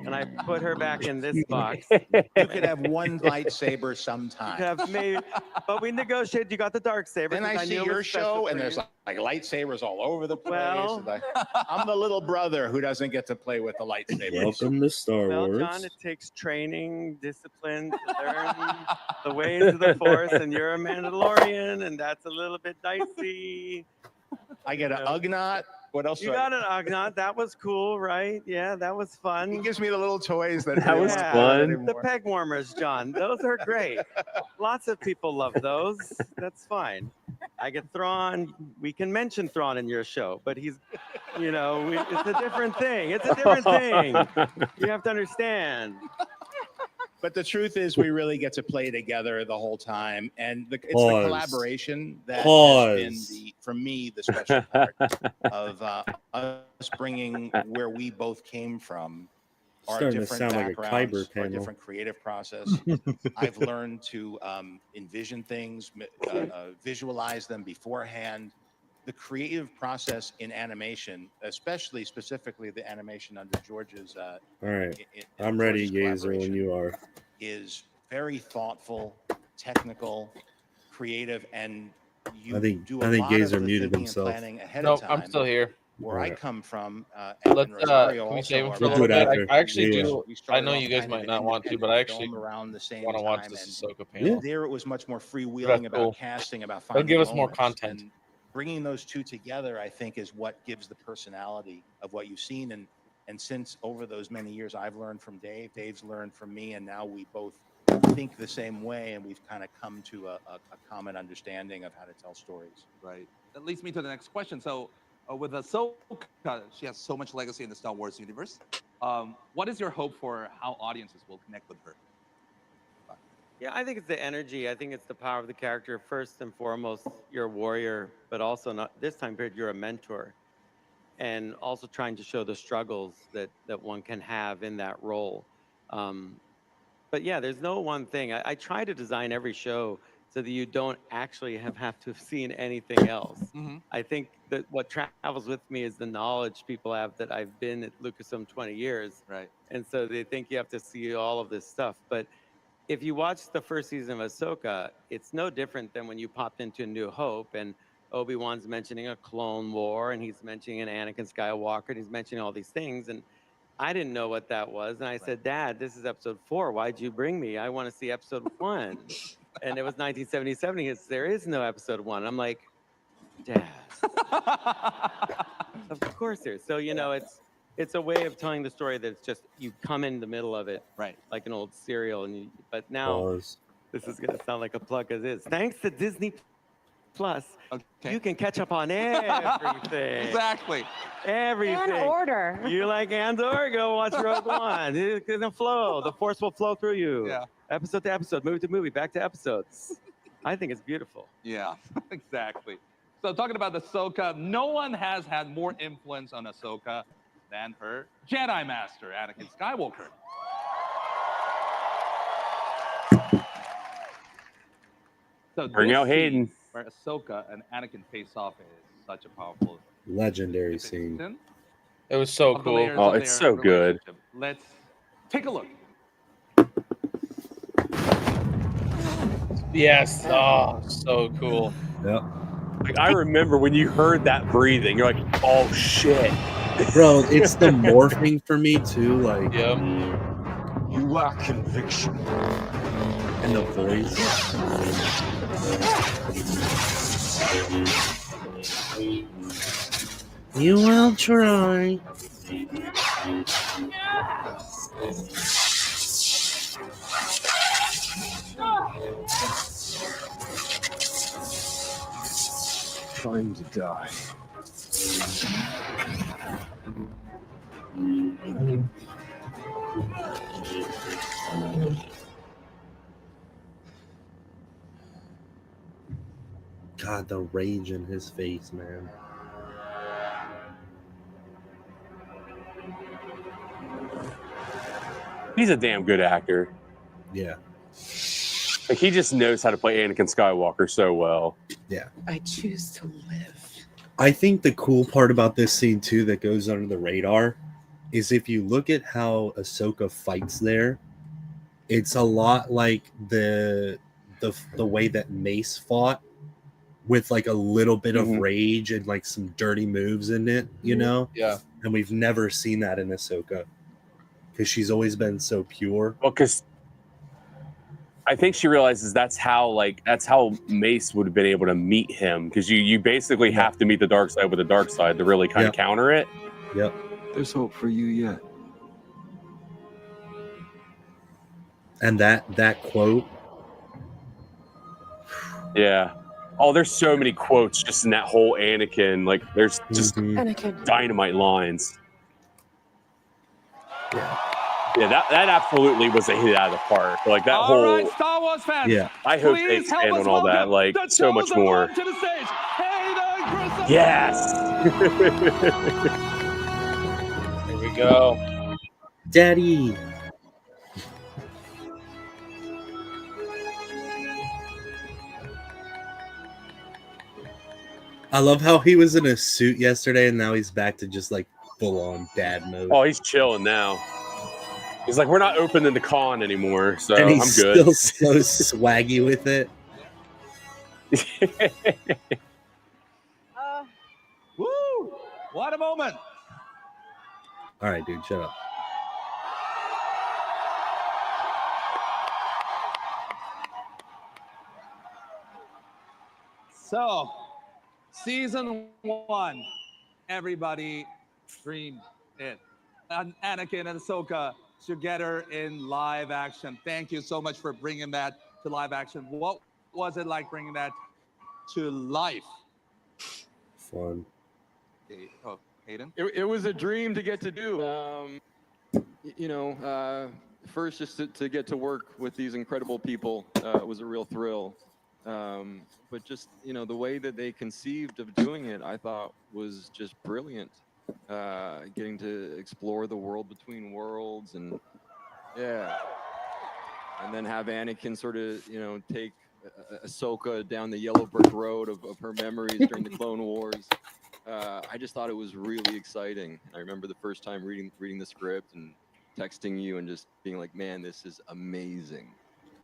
And I put her back in this box. You could have one lightsaber You sometime. could have maybe, but we negotiated. You got the dark saber. Then I see your show, and there's like lightsabers all over the place. Well- and I'm the little brother who doesn't get to play with the lightsaber. Welcome to Star Well, Wars. John, it takes training, discipline to learn the ways of the Force, and you're a Mandalorian, and that's a little bit dicey. I get an Ugnaught. What else? You do I got an Ugnaught. That was cool, right? Yeah, that was fun. He gives me the little toys that. That was Yeah, fun. The peg warmers, John. Those are great. Lots of people love those. That's fine. I get Thrawn. We can mention Thrawn in your show, but he's, it's a different thing. It's a different thing. You have to understand. But the truth is, we really get to play together the whole time, and it's the Pause. collaboration that Pause. has been for me, the special part of us bringing where we both came from, our Starting to different sound like a backgrounds, Kyber our panel. different creative process. I've learned to envision things, visualize them beforehand. The creative process in animation, especially specifically the animation under George's. All right. in I'm ready, George's Gazer, when collaboration, you are. is very thoughtful, technical, creative, and you I think do a lot Gazer of the muted thinking and himself. planning ahead Nope, of time. I'm still here. Where I Alright. come from, Let's and Rosario can we also save him are for a We'll do little it bit? after. I actually Yeah. do. We I started know off you guys kind of might not want to, but I actually independent film around the same want to watch time, this and Ahsoka panel. there it was much more freewheeling That's about cool. casting, about That'll finding give us more moments, content. and bringing those two together, I think, is what gives the personality of what you've seen. And since over those many years, I've learned from Dave, Dave's learned from me, and now we both think the same way, and we've kind of come to a common understanding of how to tell stories. Right. That leads me to the next question. So, with Ahsoka, she has so much legacy in the Star Wars universe. What is your hope for how audiences will connect with her? Yeah, I think it's the energy. I think it's the power of the character. First and foremost, you're a warrior, but also not this time period, you're a mentor. And also trying to show the struggles that one can have in that role. But yeah, there's no one thing. I try to design every show so that you don't actually have to have seen anything else. I think that what travels with me is the knowledge people have that I've been at Lucasfilm 20 years. Right. And so they think you have to see all of this stuff. But if you watch the first season of Ahsoka, it's no different than when you popped into New Hope and Obi-Wan's mentioning a clone war and he's mentioning an Anakin Skywalker and he's mentioning all these things. And I didn't know what that was. And I said, Dad, this is episode 4. Why'd you bring me? I want to see episode 1. And it was 1977. He goes, there is no episode 1. I'm like, Dad. Of course there is. So, it's a way of telling the story that's just, you come in the middle of it. Right. Like an old serial. But now, Pause. this is going to sound like a plug as is. Thanks to Disney Plus, you can catch up on everything. Exactly. Everything. And order. You like Andor? Go watch Rogue One. It's gonna flow. The Force will flow through you. Yeah. Episode to episode, movie to movie, back to episodes. I think it's beautiful. Yeah, exactly. So talking about Ahsoka, no one has had more influence on Ahsoka than her Jedi Master, Anakin Skywalker. So Bring this out scene Hayden. where Ahsoka and Anakin face off is such a powerful Legendary scene. scene It was so of the cool. layers Oh, of it's their so good. relationship. Let's take a look. Yes. Oh, so cool. Yep. Like, I remember when you heard that breathing, you're like, oh shit. Bro, it's the morphing for me too. Like, Yep. You lack conviction. and the voice. You will try. Trying to die. God, the rage in his face, man. He's a damn good actor. Yeah. Like, he just knows how to play Anakin Skywalker so well. Yeah. I choose to live. I think the cool part about this scene too that goes under the radar is if you look at how Ahsoka fights there, it's a lot like the way that Mace fought, with like a little bit of rage and like some dirty moves in it, you know? Yeah. And we've never seen that in Ahsoka because she's always been so pure. Well, because I think she realizes that's how Mace would have been able to meet him, because you basically have to meet the dark side with the dark side to really kind of counter it. Yep. There's hope for you yet. And that quote. Yeah. Oh, there's so many quotes just in that whole Anakin. Like, there's just Anakin. dynamite lines. Yeah. Yeah, that absolutely was a hit out of the park. Like, that All whole. right, Star Wars fans. Yeah. I hope they please help expand us on all that. welcome Like, the so much chosen more. one to the stage. Hayden Christensen. Yes. Here we go. Daddy. I love how he was in a suit yesterday and now he's back to just like full on dad mode. Oh, he's chilling now. He's like, we're not opening the con anymore, so and I'm he's good. still so swaggy with it. Woo! What a moment. All right, dude, shut up. So, season 1, everybody dreamed it. And Anakin and Ahsoka together in live action. Thank you so much for bringing that to live action. What was it like bringing that to life? Fun. Oh, Hayden? It was a dream to get to do. First, just to get to work with these incredible people was a real thrill. But just, the way that they conceived of doing it, I thought was just brilliant. Getting to explore the world between worlds and then have Anakin sort of, take Ahsoka down the yellow brick road of her memories during the Clone Wars. I just thought it was really exciting. I remember the first time reading the script and texting you and just being like, man, this is amazing.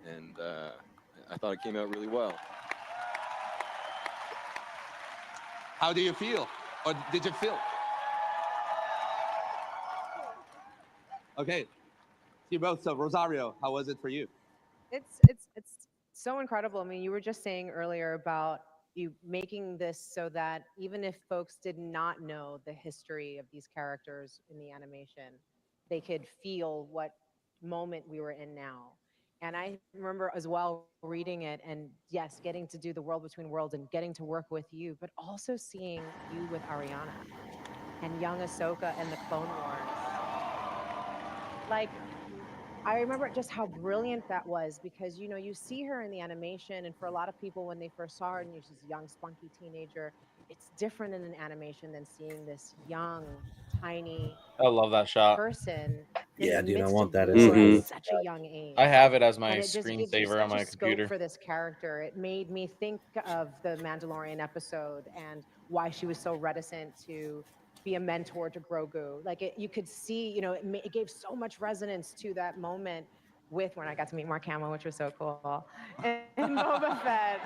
And I thought it came out really well. How do you feel? Or did you feel? Okay. You both. So Rosario, how was it for you? It's so incredible. I mean, you were just saying earlier about you making this so that even if folks did not know the history of these characters in the animation, they could feel what moment we were in now. And I remember as well reading it and yes, getting to do the World Between Worlds and getting to work with you, but also seeing you with Ariana and young Ahsoka and the Clone Wars. Like, I remember just how brilliant that was because, you know, you see her in the animation, and for a lot of people, when they first saw her and she's a young, spunky teenager, it's different in an animation than seeing this young, tiny I love that shot. person in Yeah, the dude, I midst want of that war at Mhm. such a young age. I have it as my And it just gives you screensaver on such my a scope computer. for this character. It made me think of the Mandalorian episode and why she was so reticent to be a mentor to Grogu. Like you could see, you know, it gave so much resonance to that moment with when I got to meet Mark Hamill, which was so cool, and Boba Fett.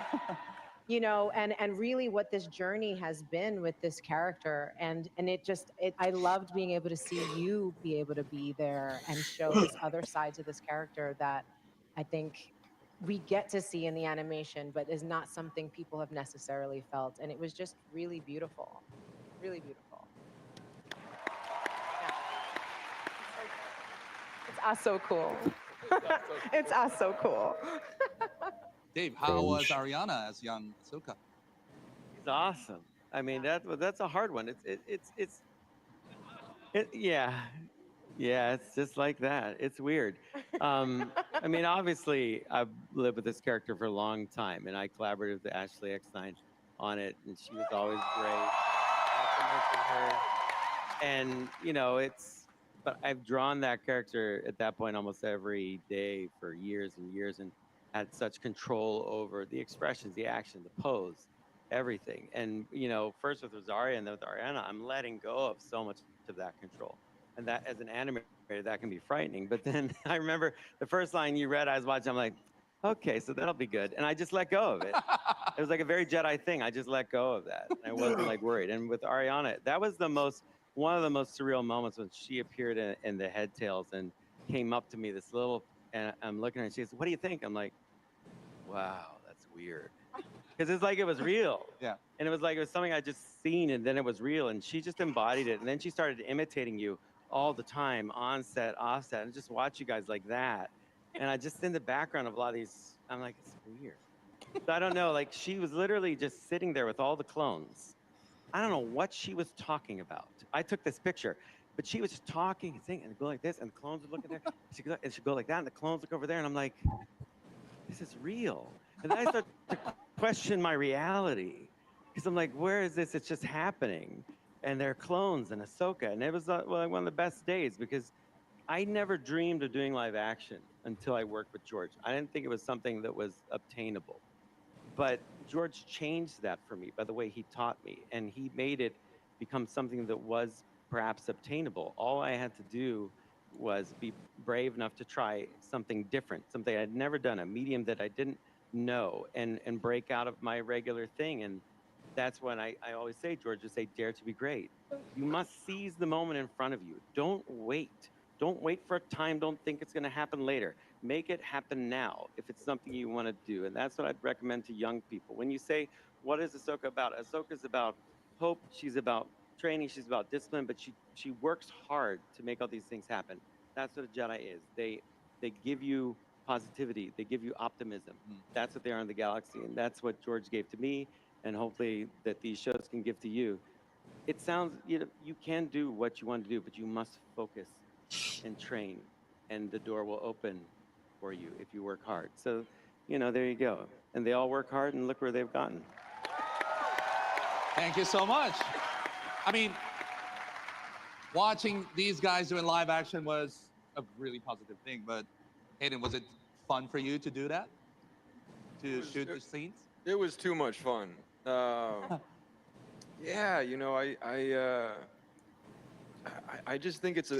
You know, and really what this journey has been with this character, and I loved being able to see you be able to be there and show this other side to this character that I think we get to see in the animation, but is not something people have necessarily felt, and it was just really beautiful, really beautiful. Yeah. It's so cool. It's so cool. Dave, how was Ariana as young Ahsoka? It's awesome. I mean, that's a hard one. Yeah, it's just like that. It's weird. I mean, obviously, I've lived with this character for a long time, and I collaborated with Ashley Eckstein on it, and she was always great. I have to mention her. And you know, but I've drawn that character at that point almost every day for years and years, and had such control over the expressions, the action, the pose, everything. And you know, first with Rosaria and then with Ariana, I'm letting go of so much of that control. And that, as an animator, that can be frightening. But then I remember the first line you read, I was watching, I'm like, okay, so that'll be good. And I just let go of it. It was like a very Jedi thing. I just let go of that. I wasn't like worried. And with Ariana, that was one of the most surreal moments when she appeared in the head tails and came up to me, and I'm looking at her and she says, "What do you think?" I'm like, wow, that's weird. Because it's like it was real. Yeah. And it was like it was something I just seen and then it was real. And she just embodied it. And then she started imitating you all the time, on set, off set, and just watch you guys like that. And I just in the background of a lot of these, I'm like, it's weird. So I don't know, like she was literally just sitting there with all the clones. I don't know what she was talking about. I took this picture, but she was just talking and saying and go like this, and the clones would look at there. She'd go like that, and the clones look over there, and I'm like, this is real. And then I start to question my reality because I'm like, where is this? It's just happening. And they're clones and Ahsoka, and it was one of the best days because I never dreamed of doing live action until I worked with George. I didn't think it was something that was obtainable. But George changed that for me by the way he taught me, and he made it become something that was perhaps obtainable. All I had to do was be brave enough to try something different, something I'd never done, a medium that I didn't know, and break out of my regular thing. And that's when I always say, George, just say, dare to be great. You must seize the moment in front of you. Don't wait. Don't wait for a time. Don't think it's going to happen later. Make it happen now if it's something you want to do. And that's what I'd recommend to young people. When you say, what is Ahsoka about? Ahsoka's about hope. She's about training. She's about discipline. But she works hard to make all these things happen. That's what a Jedi is. They give you positivity. They give you optimism. That's what they are in the galaxy. And that's what George gave to me. And hopefully that these shows can give to you. It sounds, you can do what you want to do, but you must focus and train, and the door will open for you if you work hard. So, there you go. And they all work hard, and look where they've gotten. Thank you so much. I mean, watching these guys doing live action was a really positive thing, but Hayden, was it fun for you to do that? To shoot the scenes? It was too much fun. Yeah, I just think it's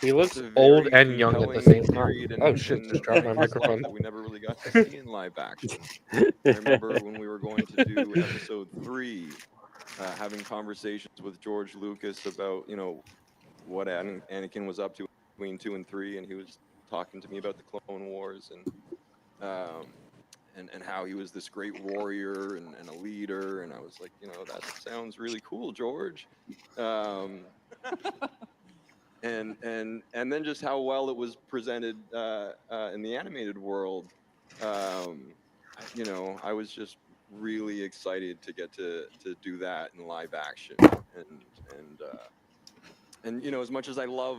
He looks it's a old very and young at the compelling same time. period in- Oh, shit, in just dropped my Anakin's life microphone. that we never really got to see in live action. I remember when we were going to do episode 3, having conversations with George Lucas about, what Anakin was up to between 2 and 3, and he was talking to me about the Clone Wars and how he was this great warrior and a leader, and I was like, that sounds really cool, George. And then just how well it was presented in the animated world. I was just really excited to get to do that in live action, and as much as I love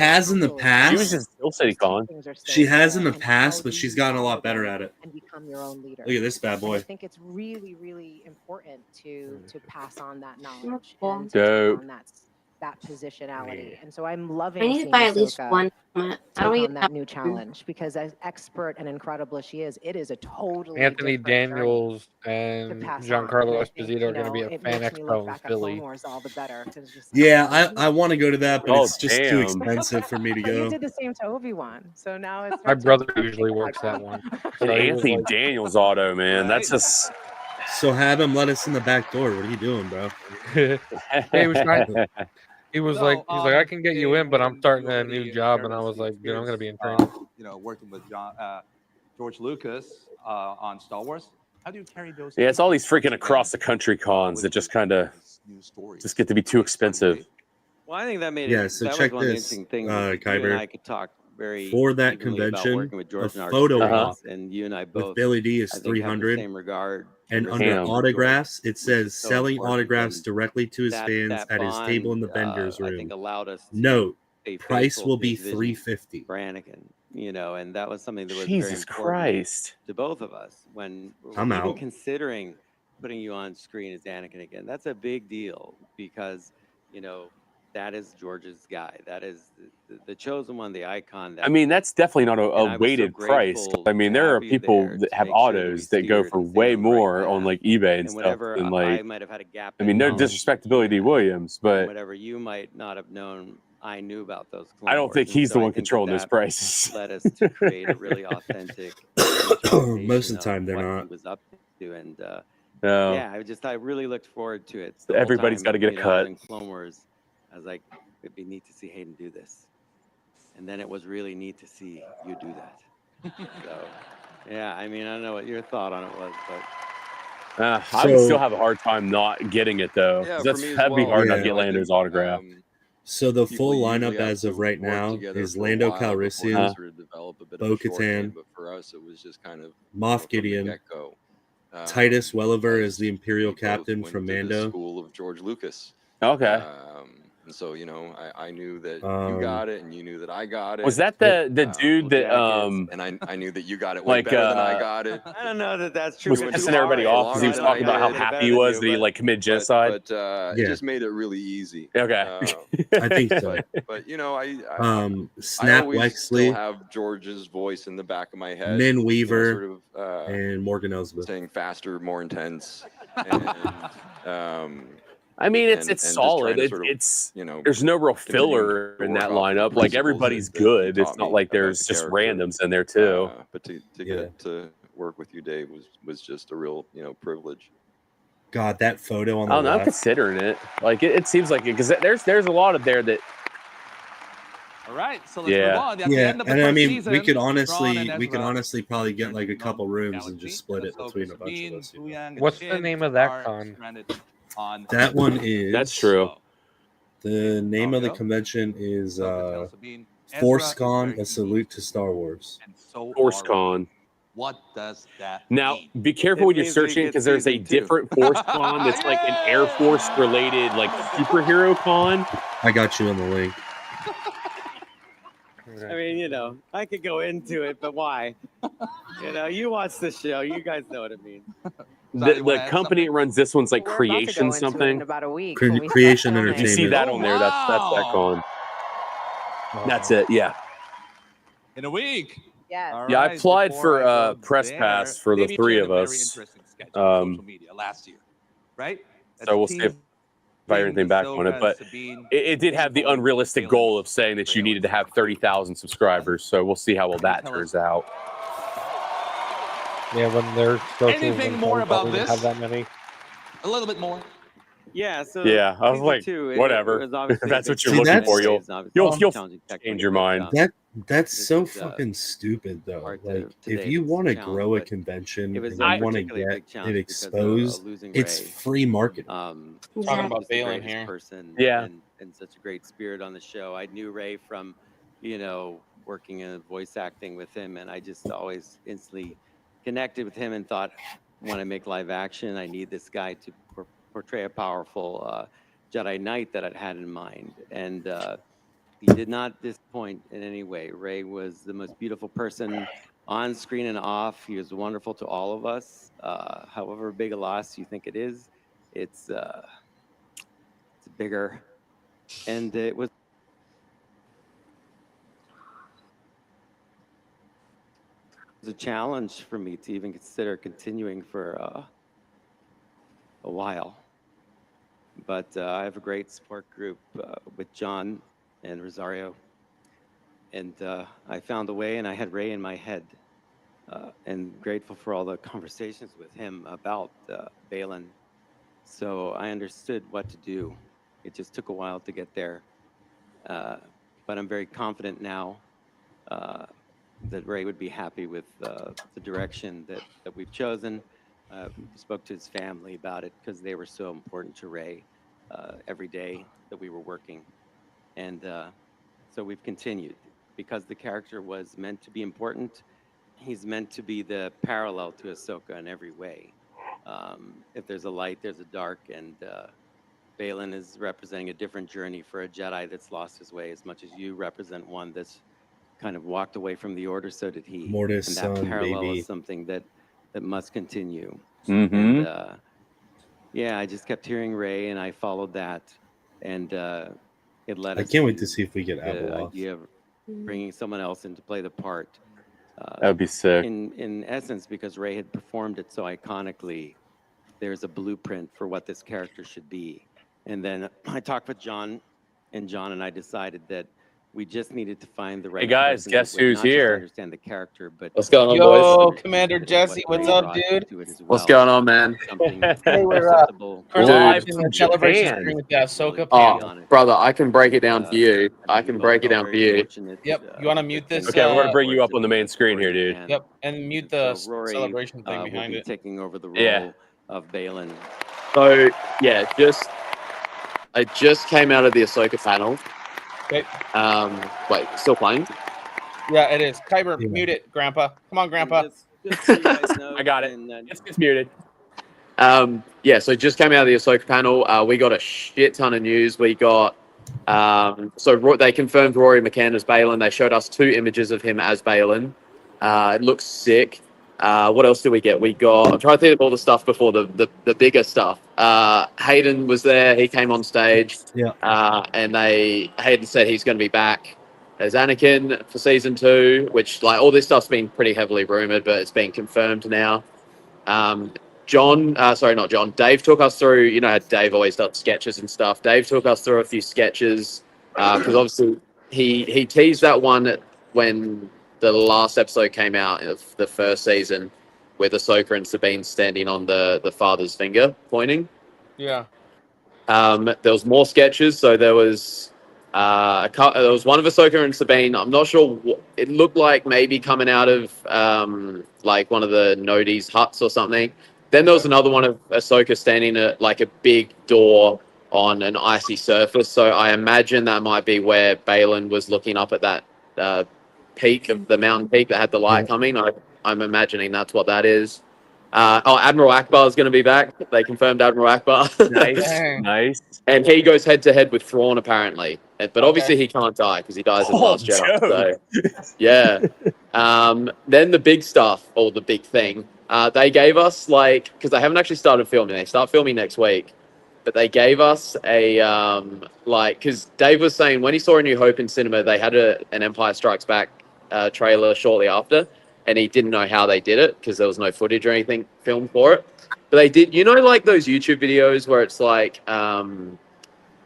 has in the past. She was just Steel City Con. She has in the past, but she's gotten a lot better at it. And become your own leader. Look at this bad And I boy. think it's really, really important to pass on that knowledge Cool. and to take Dope. on that positionality. And so I'm loving I need to seeing buy at least Ahsoka one helmet. I take don't on even that have new challenge, because as expert and incredible as she is, it is a totally Anthony different journey Daniels to and pass on. And Giancarlo I think, Esposito you are going to be know, at it Fan makes me Expo look in back at Clone Philly. Wars all the better. Because just Yeah, I want to go to that, but Oh, it's just too damn. expensive for me to But you go. did the same to Obi-Wan, so now it's My her turn brother to usually take works that icon. one. An So he was Anthony like, Daniels auto, man. That's just. So have him let us in the back door. What are you doing, bro? he was trying. He was like, he's like, I can get you Dave, in, but I'm when starting you a already new job, shared and I us was the like, dude, I'm gonna be in experience, training. you know, working with George Lucas on Star Wars. How do you carry those? Yeah, it's all these freaking across the country cons that just kind of just get to be too expensive. Well, I think that made Yeah, it. so That check was one of the this, interesting things. Is you and Kyber. I could talk very For that evenly about convention, working with a George and our photo op experience, and you and I with both. Billy D is I think, have the 300, same regard and and under respect for George, autographs, it which says is so selling important. autographs And directly to his that fans at his table in bond, the vendors I room. think, allowed us to Note, stay price faithful will to be his vision $350. for Anakin. You know, and that was something that was very Jesus important Christ. to both of us when I'm even out. considering putting you on screen as Anakin again. That's a big deal because, you know, that is George's guy. That is the chosen one, the icon. I mean, that's definitely not And a I was so weighted price. grateful I mean, to there have are you people there that to have make sure that we autos that go steered for and stayed way on the right more on path. like eBay and And stuff whatever than I like. might have had a gap I in mean, no knowledge, disrespect to Billy D. Williams, and but whatever you might not have known, I knew about those I Clone don't Wars. think And he's so the I one think controlling those that prices. led us to create a really authentic Most interpretation of the time, of they're what not. he was up to. And No, yeah, I really looked forward to it. The whole everybody's got to time, get a you know, I was cut. in Clone Wars, I was like, it'd be neat to see Hayden do this. And then it was really neat to see you do that. So, yeah, I mean, I don't know what your thought on it was, but I would still So, have a hard time not getting it though, Yeah, because for that's me as that'd be well. hard not yeah. to get I think Lando's autograph. So the people full usually lineup have as of to right work now together is for a Lando while before they Calrissian, sort of develop a bit of a short game. Bo-Katan, But for us, it was just kind of, Moff from the Gideon, get-go. Titus Welliver as As the Imperial we both Captain went from to the Mando. school of George Lucas. Okay. And so, you know, I knew that you Um, got it, and you knew that I got it. Was that the dude that And I knew that you got it way like better than I got it. I don't know that that's true. was We went pissing to everybody Hawaii off because he was longer than talking I about how did, happy he was that he like committed genocide? but it Yeah. just made it really easy. Okay. I think so. But you know, I Snap always Wexley, still have George's voice in the back of my head. Min you know, Weaver, sort of, and Morgan Elsbeth. saying faster, more intense, and I mean, it's and just solid. trying to sort of, It's you know, there's no real continue filler to in work that off the lineup. Like principles everybody's that you good. It's taught not me like about there's the just character. randoms in there too. But to Yeah. get to work with you, Dave, was just a real, you know, privilege. God, that photo on I the don't know. I'm left. considering it. Like it seems like it because there's a lot of there that. All right, so let's move Yeah. on. At the Yeah, end of the and I first mean, season, we could Thrawn honestly, and Ezra probably get like a returned to couple known rooms and galaxy. just split it Ahsoka, between a bunch of Sabine, us. You know? Huyang, and What's the Shin name of that are con? stranded on That one is That's true. The name of the Audio. convention is Ahsoka tells Sabine, Ezra Force is Con, very a salute to Star Wars. and so Force are we. Con. What does that Now, mean? be careful It when you're means we searching get because there's a season 2. different Force Con that's like an Air Force related like superhero con. I got you on the link. I mean, you know, I could go into it, but why? You know, you watch the show. You guys know what it means. The company that runs this one's like We're about to go Creation into it in something. about a week. Cre- when we start Creation filming. You see Entertainment. that on there? That's that con. That's it. Yeah. In a week. Yes. All Yeah, I right, applied before for I go press there, pass for the Dave, you three shared of a very us. interesting sketch on social media last year, right? So we'll see if I hear anything back on it. But it did have the unrealistic goal of saying that you needed to have 30,000 subscribers. So we'll see how well that turns out. Yeah, when they're Anything more about this? have that many. A little bit more. Yeah, so Yeah, I was season like, 2, whatever. was obviously If that's a what big you're See, looking that's- for, challenge. It's obviously you'll challenging change technically, your but, mind. That's This so is, fucking stupid though. hard to Like, today, if you this want to challenge, grow a but convention it and was you a want to particularly get big challenge it because exposed, losing it's Rey. free marketing. Talking She's about the Balin greatest here. person Yeah. and such a great spirit on the show. I knew Ray from, you know, working in voice acting with him, and I just always instantly connected with him and thought, when I make live action, I need this guy to portray a powerful Jedi Knight that I'd had in mind. And he did not disappoint in any way. Ray was the most beautiful person on screen and off. He was wonderful to all of us. However big a loss you think it is, it's bigger and it was a challenge for me to even consider continuing for a while. But I have a great support group with John and Rosario, and I found a way, and I had Ray in my head, and grateful for all the conversations with him about Baylan. So I understood what to do. It just took a while to get there, but I'm very confident now that Ray would be happy with the direction that we've chosen. Spoke to his family about it because they were so important to Ray every day that we were working. And so we've continued because the character was meant to be important. He's meant to be the parallel to Ahsoka in every way. If there's a light, there's a dark, and Baylan is representing a different journey for a Jedi that's lost his way as much as you represent one that's kind of walked away from the Order, so did he. Mortis, and that son, parallel baby. is something that must continue. Mhm. And yeah, I just kept hearing Ray, and I followed that, and it led I us can't wait to see if we get the Abeloth. idea of bringing someone else in to play the part. That would be sick. In essence, because Ray had performed it so iconically, there's a blueprint for what this character should be. And then I talked with John, and John and I decided that we just needed to find the right. Hey guys, person guess that would who's not just here? understand the character, but What's going on, Yo, boys? Commander Jesse, what's Ray up, brought dude? to it as What's well. going on, man? Something Hey, we're acceptable. Live in from the celebration Japan. stream with the Ahsoka Oh, panel. brother, I can break it down for you. I can break it down for you. Yep. You want to mute this? Okay, we're gonna bring you up on the main screen here, dude. Yep, and mute the So Rory, celebration thing will behind be it. taking over the role Yeah. of Baylan. So yeah, I just came out of the Ahsoka panel. Okay. Wait, still playing? Yeah, it is. Kyber, mute it, Grandpa. Come on, Grandpa. Just so you guys know, I got it. and, It's muted. Yeah, so just came out of the Ahsoka panel. We got a shit ton of news. We got they confirmed Rory McCann as Baylan. They showed us 2 images of him as Baylan. It looks sick. What else did we get? I'm trying to think of all the stuff before the bigger stuff. Hayden was there. He came on stage. Yeah. And Hayden said he's going to be back as Anakin for season 2, which like all this stuff's been pretty heavily rumored, but it's been confirmed now. Dave took us through, you know how Dave always does sketches and stuff. Dave took us through a few sketches because obviously he teased that one when the last episode came out of the first season with Ahsoka and Sabine standing on the father's finger pointing. Yeah. There was more sketches. So there was there was one of Ahsoka and Sabine. I'm not sure. It looked like maybe coming out of like one of the Nodi's huts or something. Then there was another one of Ahsoka standing at like a big door on an icy surface. So I imagine that might be where Baylan was looking up at that peak of the mountain peak that had the light coming. I'm imagining that's what that is. Admiral Akbar is going to be back. They confirmed Admiral Akbar. Nice. And he goes head to head with Thrawn apparently, but obviously he can't die because he dies in the Last Jedi. So, yeah. Then the big stuff, or the big thing, they gave us because they haven't actually started filming. They start filming next week, but they gave us a because Dave was saying when he saw A New Hope in cinema, they had an Empire Strikes Back trailer shortly after. And he didn't know how they did it because there was no footage or anything filmed for it. But they did, like those YouTube videos where it's like,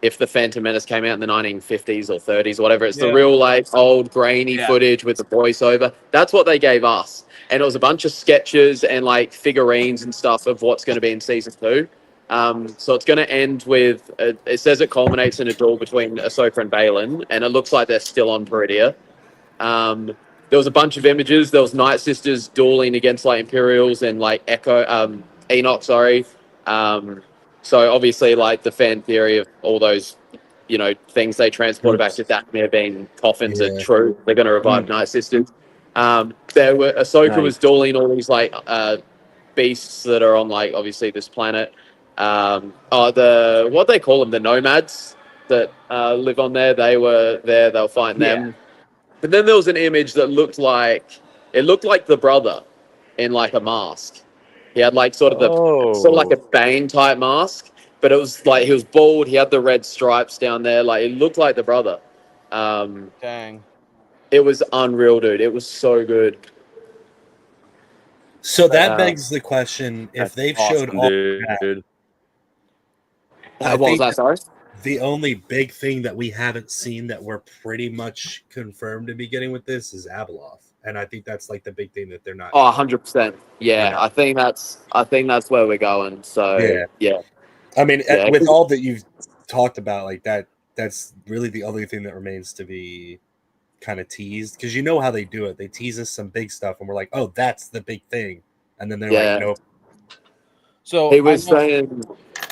if the Phantom Menace came out in the 1950s or 30s or whatever, it's the real like old grainy footage with the voiceover. That's what they gave us. And it was a bunch of sketches and like figurines and stuff of what's going to be in season 2. So it's going to end with, it says it culminates in a duel between Ahsoka and Baylan. And it looks like they're still on Peridia. There was a bunch of images. There was Night Sisters dueling against like Imperials and like Enoch, sorry. So obviously like the fan theory of all those, things they transported back to Dathomir being coffins are true. They're going to revive Night Sisters. Ahsoka was dueling all these like beasts that are on like obviously this planet. What they call them, the nomads that live on there. They were there. They were fighting them. But then there was an image that looked like the brother in like a mask. He had like sort of like a Bane type mask, but it was like he was bald. He had the red stripes down there. Like it looked like the brother. Dang. It was unreal, dude. It was so good. So that begs the question: if they've showed all that, What was that? Sorry. The only big thing that we haven't seen that we're pretty much confirmed to be getting with this is Abeloth, and I think that's like the big thing that they're not. Oh, 100%. Yeah, I think that's where we're going. So yeah. I mean, Yeah, with 'cause- all that you've talked about, like that's really the only thing that remains to be kind of teased, because you know how they do it. They tease us some big stuff, and we're like, "Oh, that's the big thing," and then they're like, "Nope." So he was saying,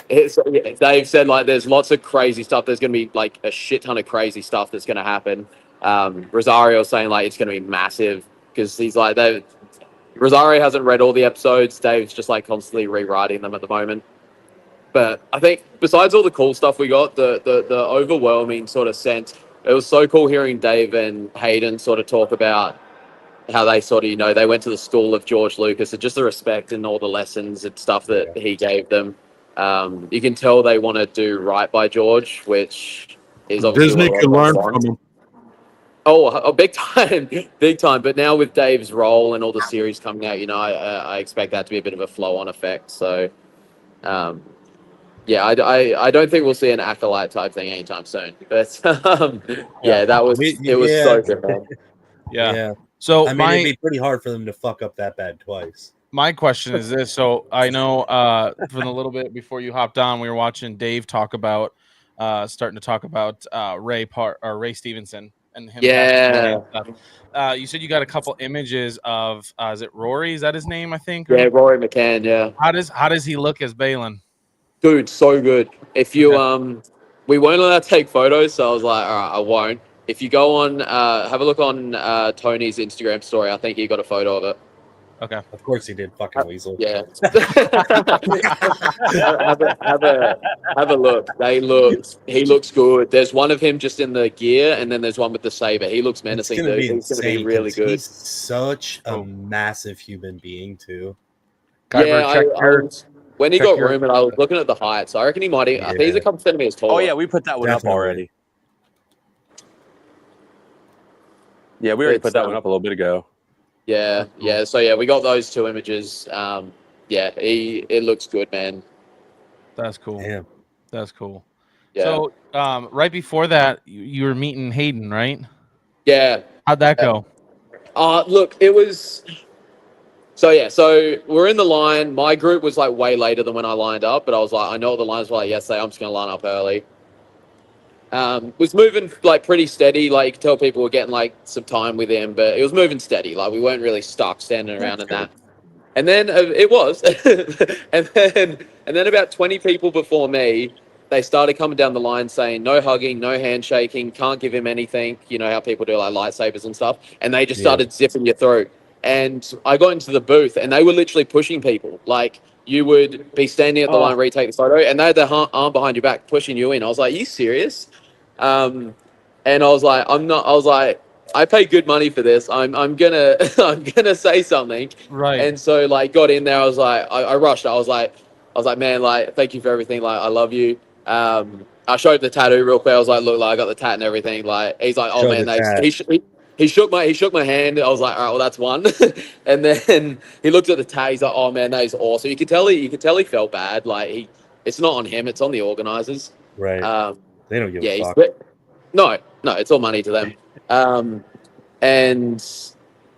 Dave said like there's lots of crazy stuff. There's going to be like a shit ton of crazy stuff that's going to happen. Rosario saying like it's going to be massive because he's like Rosario hasn't read all the episodes. Dave's just like constantly rewriting them at the moment. But I think besides all the cool stuff we got, the overwhelming sort of sense, it was so cool hearing Dave and Hayden sort of talk about how they sort of, they went to the school of George Lucas and just the respect and all the lessons and stuff that he gave them. You can tell they want to do right by George, which is obviously Disney what can a lot learn of us from want. him. Oh, big time, big time. But now with Dave's role and all the series coming out, I expect that to be a bit of a flow-on effect. So, yeah, I don't think we'll see an acolyte type thing anytime soon. But yeah, that was it was so good, man. Yeah. So I mean, it'd be pretty hard for them to fuck up that bad twice. My question is this. So I know from a little bit before you hopped on, we were watching Dave talk about starting to talk about Ray Stevenson and him. Yeah. And stuff. You said you got a couple images of is it Rory? Is that his name? I think. Yeah, Rory McCann. Yeah. How does he look as Balin? Dude, so good. If you we weren't allowed to take photos, so I was like, all right, I won't. If you go on, have a look on Tony's Instagram story. I think he got a photo of it. Okay. Of course he did, fucking weasel. Yeah. have a look. He looks good. There's one of him just in the gear, and then there's one with the saber. He looks menacing, It's gonna dude. be He's gonna be insane, really 'cause good. He's such a massive human being too. Yeah, I was, when he check got your- rumored, I was looking at the height, so I reckon he might. I think he's a couple centimeters taller. Oh yeah, we put that one up Definitely. already. Yeah, we already It's, put that one up a little bit ago. Yeah, yeah. So yeah, we got those two images. Yeah, it looks good, man. That's cool. Yeah. That's cool. Yeah. So right before that, you were meeting Hayden, right? Yeah. How'd that go? Look, it was. So yeah, so we're in the line. My group was like way later than when I lined up, but I was like, I know what the lines were like yesterday. I'm just gonna line up early. Was moving like pretty steady. Like you could tell people were getting like some time with him, but it was moving steady. Like we weren't really stuck standing around in that. And then it was, and then about 20 people before me, they started coming down the line saying no hugging, no handshaking, can't give him anything. You know how people do like lightsabers and stuff, and they just started zipping you through. And I got into the booth, and they were literally pushing people. Like you would be standing at the line, retake the photo, and they had their arm behind your back pushing you in. I was like, "Are you serious?" And I was like, "I'm not." I was like, "I pay good money for this. I'm gonna I'm gonna say something." Right. And so like got in there. I was like, I rushed. I was like, man, like thank you for everything. Like I love you. I showed the tattoo real quick. I was like, look, like I got the tat and everything. Like he's like, oh Show man, the tat. he shook my hand. I was like, all right, well that's one. And then he looked at the tat. He's like, oh man, that is awesome. You could tell he felt bad. Like it's not on him. It's on the organizers. Right. They don't give a fuck. No, it's all money to them. And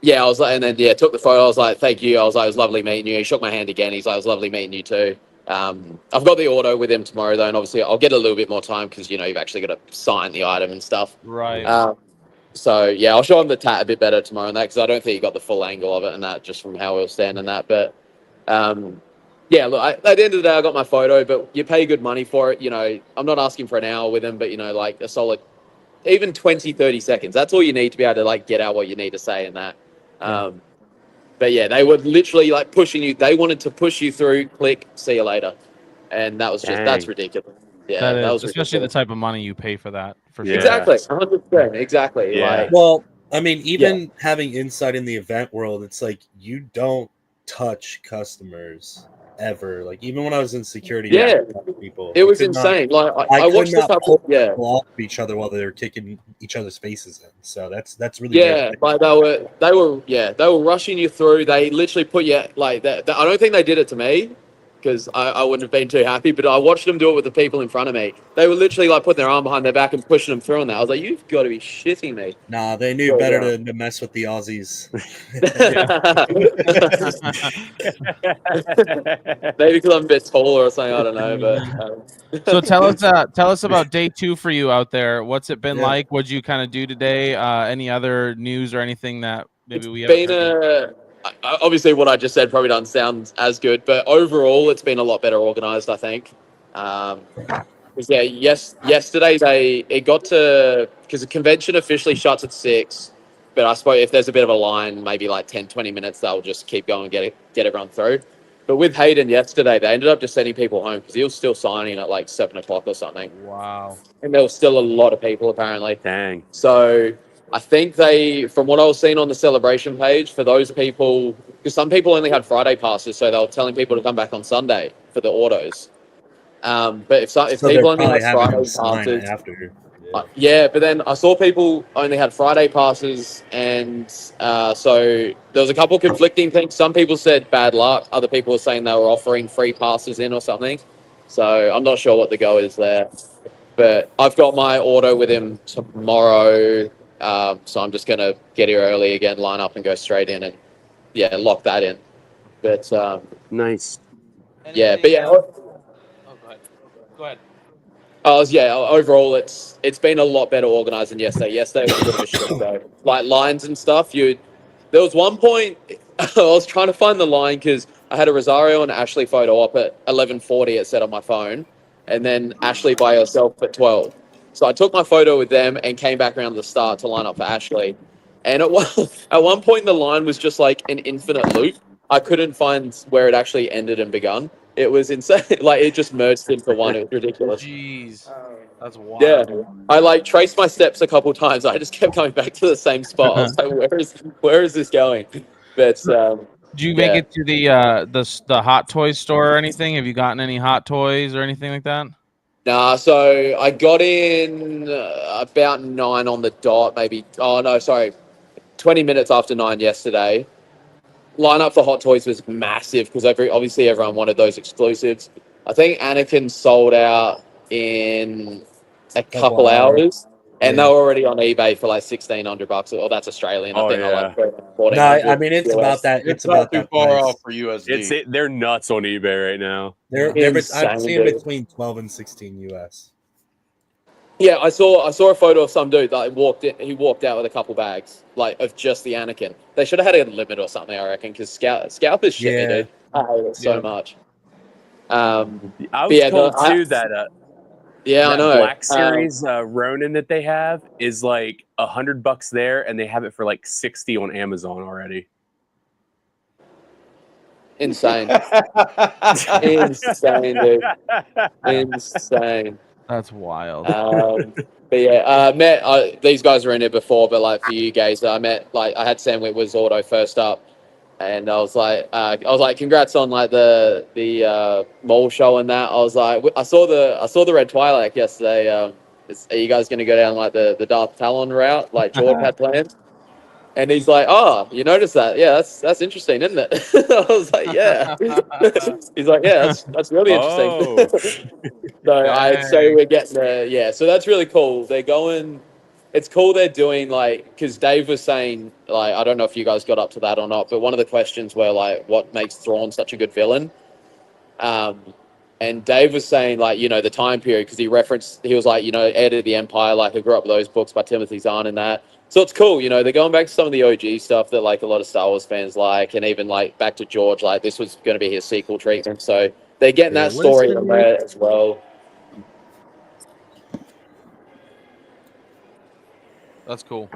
yeah, I was like, and then took the photo. I was like, thank you. I was like, it was lovely meeting you. He shook my hand again. He's like, it was lovely meeting you too. I've got the auto with him tomorrow though, and obviously I'll get a little bit more time because you've actually got to sign the item and stuff. Right. So yeah, I'll show him the tat a bit better tomorrow and that because I don't think he got the full angle of it and that just from how we were standing that. But yeah, look, at the end of the day, I got my photo, but you pay good money for it. I'm not asking for an hour with him, but like a solid, even 20, 30 seconds. That's all you need to be able to like get out what you need to say in that. But yeah, they were literally like pushing you. They wanted to push you through, click, see you later. And that was that's ridiculous. Yeah, That was is, especially ridiculous. the type of money you pay for that. For sure. Exactly, 100%. Exactly. Like, Well, I mean, even having insight in the event world, it's like you don't touch customers ever. Like even when I was in security, Yeah. people. It We was could not- insane. Like I could watched a not couple. pull Yeah. people off of each other while they were kicking each other's faces in. So that's really Yeah, weird. like they were rushing you through. They literally put you like that. I don't think they did it to me because I wouldn't have been too happy. But I watched them do it with the people in front of me. They were literally like putting their arm behind their back and pushing them through on that. I was like, "You've got to be shitting me." Nah, they knew So, better yeah. to mess with the Aussies. Maybe because I'm a bit taller or something. I don't know, but So tell us about day 2 for you out there. What's it been like? What'd you kind of do today? Any other news or anything that maybe we haven't been heard? obviously what I just said probably doesn't sound as good, but overall it's been a lot better organized, I think. Because yesterday it got to, because the convention officially shuts at 6, but I suppose if there's a bit of a line, maybe like 10, 20 minutes, they'll just keep going and get everyone through. But with Hayden yesterday, they ended up just sending people home because he was still signing at like 7 o'clock or something. Wow. And there was still a lot of people apparently. Dang. So I think from what I was seeing on the celebration page, for those people, because some people only had Friday passes, so they were telling people to come back on Sunday for the autos. But if So people they're only probably had having Friday them sign passes, after. yeah, but then I saw people only had Friday passes, and so there was a couple conflicting things. Some people said bad luck. Other people were saying they were offering free passes in or something. So I'm not sure what the go is there. But I've got my auto with him tomorrow, so I'm just going to get here early again, line up and go straight in and, lock that in. But nice. Yeah, but yeah. Go ahead. Overall, it's been a lot better organized than yesterday. Yesterday was a bit of a shit though. Like lines and stuff. There was one point I was trying to find the line because I had a Rosario and Ashley photo up at 11:40. It said on my phone, and then Ashley by herself at 12. So I took my photo with them and came back around the start to line up for Ashley. And at one point, the line was just like an infinite loop. I couldn't find where it actually ended and begun. It was insane. Like it just merged into one. It was ridiculous. Jeez, that's wild. Yeah, I like traced my steps a couple times. I just kept coming back to the same spot. I was like, where is this going? But did you make it to the Hot Toys store or anything? Have you gotten any Hot Toys or anything like that? Nah, so I got in about 9 on the dot, maybe. Oh no, sorry, 20 minutes after 9 yesterday. Line up for Hot Toys was massive because obviously everyone wanted those exclusives. I think Anakin sold out in a couple hours, and they were already on eBay for like $1,600. Well, that's Australian. I think they're like $1,400. No, I mean it's about that. It's about too that far price. off for USD. They're nuts on eBay right now. I'm seeing between 12 and 16 US. Yeah, I saw a photo of some dude that he walked out with a couple bags, like of just the Anakin. They should have had a limit or something, I reckon, because scalp is shitty, dude. I hate it so much. I was told too that I know. Black Series Ronin that they have is like $100 there, and they have it for like 60 on Amazon already. Insane. Insane, dude. Insane. That's wild. But yeah, met these guys were in it before, but like for you guys, I had Sam Whitworth's auto first up, and I was like, congrats on like the mall show and that. I was like, I saw the Red Twilight yesterday. Are you guys going to go down like the Darth Talon route like George had planned? And he's like, oh, you noticed that? Yeah, that's interesting, isn't it? I was like, yeah. He's like, yeah, that's really interesting. So I'd say we're getting so that's really cool. They're going, it's cool they're doing like, because Dave was saying, like, I don't know if you guys got up to that or not, but one of the questions were like, what makes Thrawn such a good villain? And Dave was saying like, the time period, because he was like, Heir to the Empire, like I grew up with those books by Timothy Zahn and that. So it's cool, they're going back to some of the OG stuff that like a lot of Star Wars fans like, and even like back to George, like this was going to be his sequel treatment. So they're getting that story in there as well. That's cool.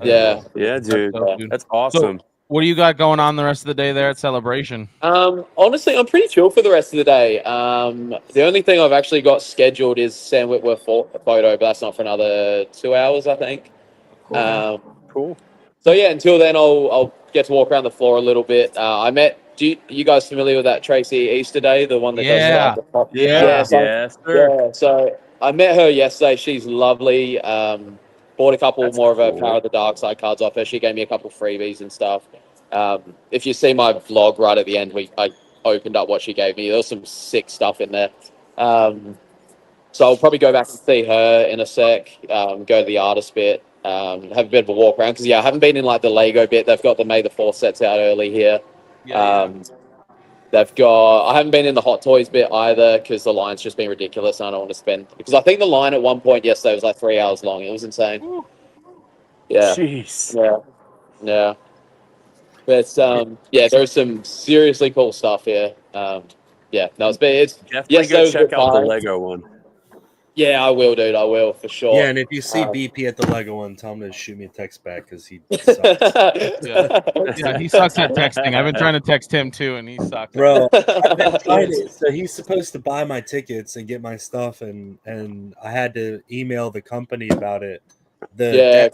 Yeah. Yeah, dude. dope, dude. That's awesome. So, what do you got going on the rest of the day there at Celebration? Honestly, I'm pretty chill for the rest of the day. The only thing I've actually got scheduled is Sam Whitworth photo, but that's not for another 2 hours, I think. Cool. So yeah, until then, I'll get to walk around the floor a little bit. I met you guys familiar with that Tracy Easter Day, the one that Yeah. does like the Yeah. so, Yes, sir. yeah. So I met her yesterday. She's lovely. Bought a couple more of her cool. Power of the Dark Side cards off her. She gave me a couple freebies and stuff. If you see my vlog right at the end, I opened up what she gave me. There was some sick stuff in there. So I'll probably go back and see her in a sec. Go to the artist bit. Have a bit of a walk around because I haven't been in like the Lego bit. They've got the May the 4th sets out early here. They've got. I haven't been in the Hot Toys bit either because the line's just been ridiculous. And I don't want to spend because I think the line at one point yesterday was like 3 hours long. It was insane. Yeah. Jeez. Yeah. But there's some seriously cool stuff here. Yeah, no, it's Definitely go check out the Lego one. Yeah, I will, dude. I will for sure. Yeah, and if you see BP at the Lego one, tell him to shoot me a text back because he sucks. Yeah, he sucks at texting. I've been trying to text him too, and he sucks. Bro, I've been trying to, so he's supposed to buy my tickets and get my stuff, and I had to email the company about it. The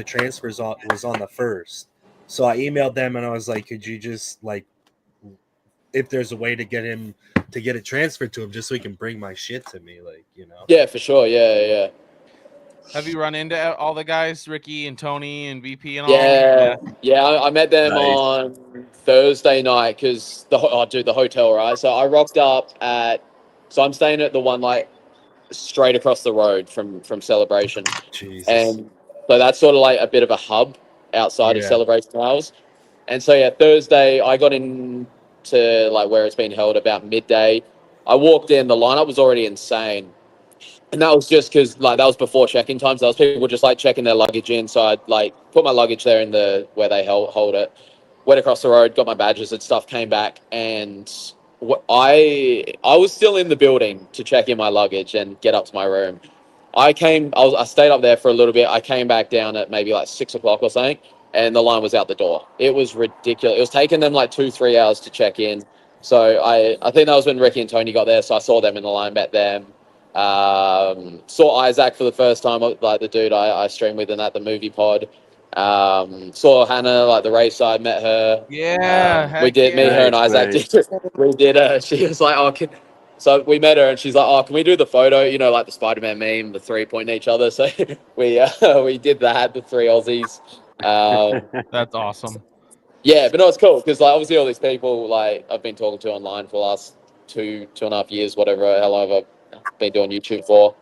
transfers was on the 1st, so I emailed them and I was like, could you just like, if there's a way to get him to get it transferred to him, just so he can bring my shit to me, like, you know? Yeah, for sure. Yeah. Have you run into all the guys, Ricky and Tony and VP and all? Yeah. I met them Nice. on Thursday night because the hotel, right? So I rocked up so I'm staying at the one like straight across the road from Celebration, and so that's sort of like a bit of a hub outside of Celebration House. And so Thursday I got in to like where it's been held about midday. I walked in, the lineup was already insane. And that was just because like that was before check-in times. Those people were just like checking their luggage in. So I like put my luggage there in where they hold it. Went across the road, got my badges and stuff, came back, and I was still in the building to check in my luggage and get up to my room. I stayed up there for a little bit. I came back down at maybe like 6 o'clock or something, and the line was out the door. It was ridiculous. It was taking them like 2-3 hours to check in. So I think that was when Ricky and Tony got there. So I saw them in the line, met them. Saw Isaac for the first time, like the dude I streamed with at the movie pod. Saw Hannah, like the race side, met her. Yeah, We did, me, her, and Isaac did. We did. She was like, so we met her, and she's like, can we do the photo? You know, like the Spider-Man meme, the 3 pointing at each other. So we did that, the 3 Aussies. That's awesome. Yeah, but no, it's cool because like obviously all these people like I've been talking to online for the last 2.5 years, whatever, how long I've been doing YouTube for.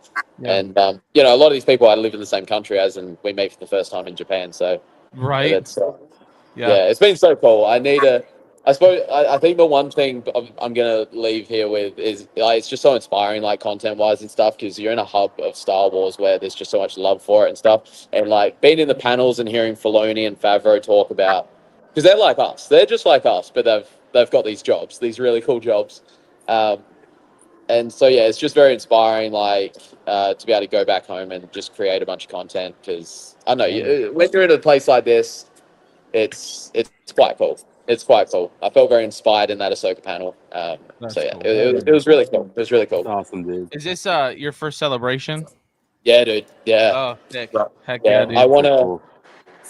And a lot of these people I live in the same country as, and we meet for the first time in Japan. So right, it's it's been so cool. I think the one thing I'm gonna leave here with is like it's just so inspiring, like content wise and stuff, because you're in a hub of Star Wars where there's just so much love for it and stuff. And like being in the panels and hearing Filoni and Favreau talk about, because they're like us, they're just like us, but they've got these jobs, these really cool jobs. And so it's just very inspiring, like to be able to go back home and just create a bunch of content. Because I know when you're in a place like this, it's quite cool. It's quite cool. I felt very inspired in that Ahsoka panel. It was really cool. It was really cool. Awesome, dude. Is this your first celebration? Yeah, dude. Yeah. Oh, sick. Heck yeah, dude. I want to.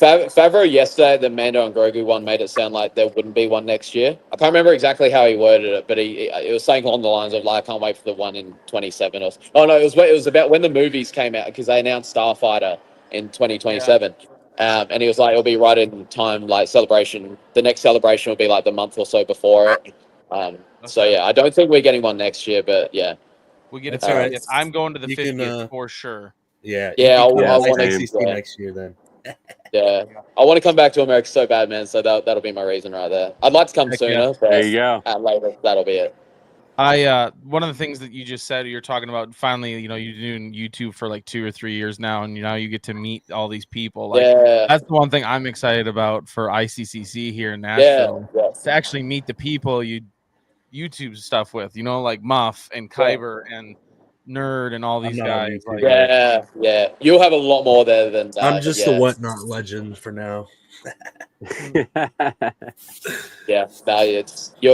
Favreau yesterday, the Mando and Grogu one, made it sound like there wouldn't be one next year. I can't remember exactly how he worded it, but it was saying along the lines of like, I can't wait for the one in 27 or. Oh no, it was about when the movies came out because they announced Starfighter in 2027. And he was like, it'll be right in time, like celebration. The next celebration will be like the month or so before it. I don't think we're getting one next year, but yeah. We get it. I'm going to the 50th for sure. Yeah. I want to next year then. Yeah, I want to come back to America so bad, man. So that'll be my reason right there. I'd like to come sooner. But there you go. Later, that'll be it. One of the things that you just said, you're talking about finally, you're doing YouTube for like 2 or 3 years now, and now you get to meet all these people. Like that's the one thing I'm excited about for ICCC here in Nashville. To actually meet the people you YouTube stuff with, like Muff and Kyber and Nerd and all these guys. Like, yeah. You'll have a lot more there than that. I'm just a whatnot legend for now. You're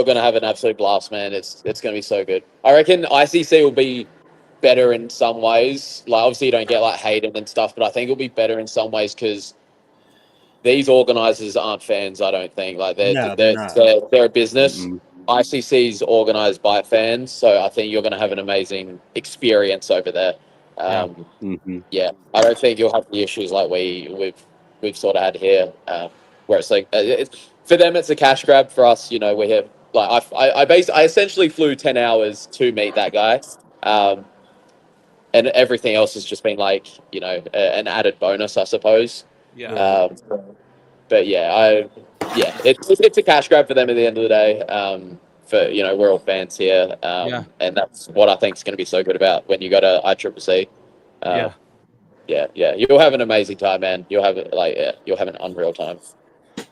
gonna have an absolute blast, man. It's gonna be so good. I reckon ICC will be better in some ways. Like obviously you don't get like Hayden and stuff, but I think it'll be better in some ways because these organizers aren't fans. I don't think like No, they're not. they're a business. ICC's organized by fans, so I think you're going to have an amazing experience over there. Yeah, I don't think you'll have the issues like we've sort of had here, where it's like for them it's a cash grab. For us, you know, we're here. Like I essentially flew 10 hours to meet that guy, and everything else has just been like, you know, an added bonus, I suppose. Yeah. But yeah, it's a cash grab for them at the end of the day. For, you know, we're all fans here, and that's what I think is going to be so good about when you go to ICCC. Yeah, you'll have an amazing time, man. You'll have you'll have an unreal time.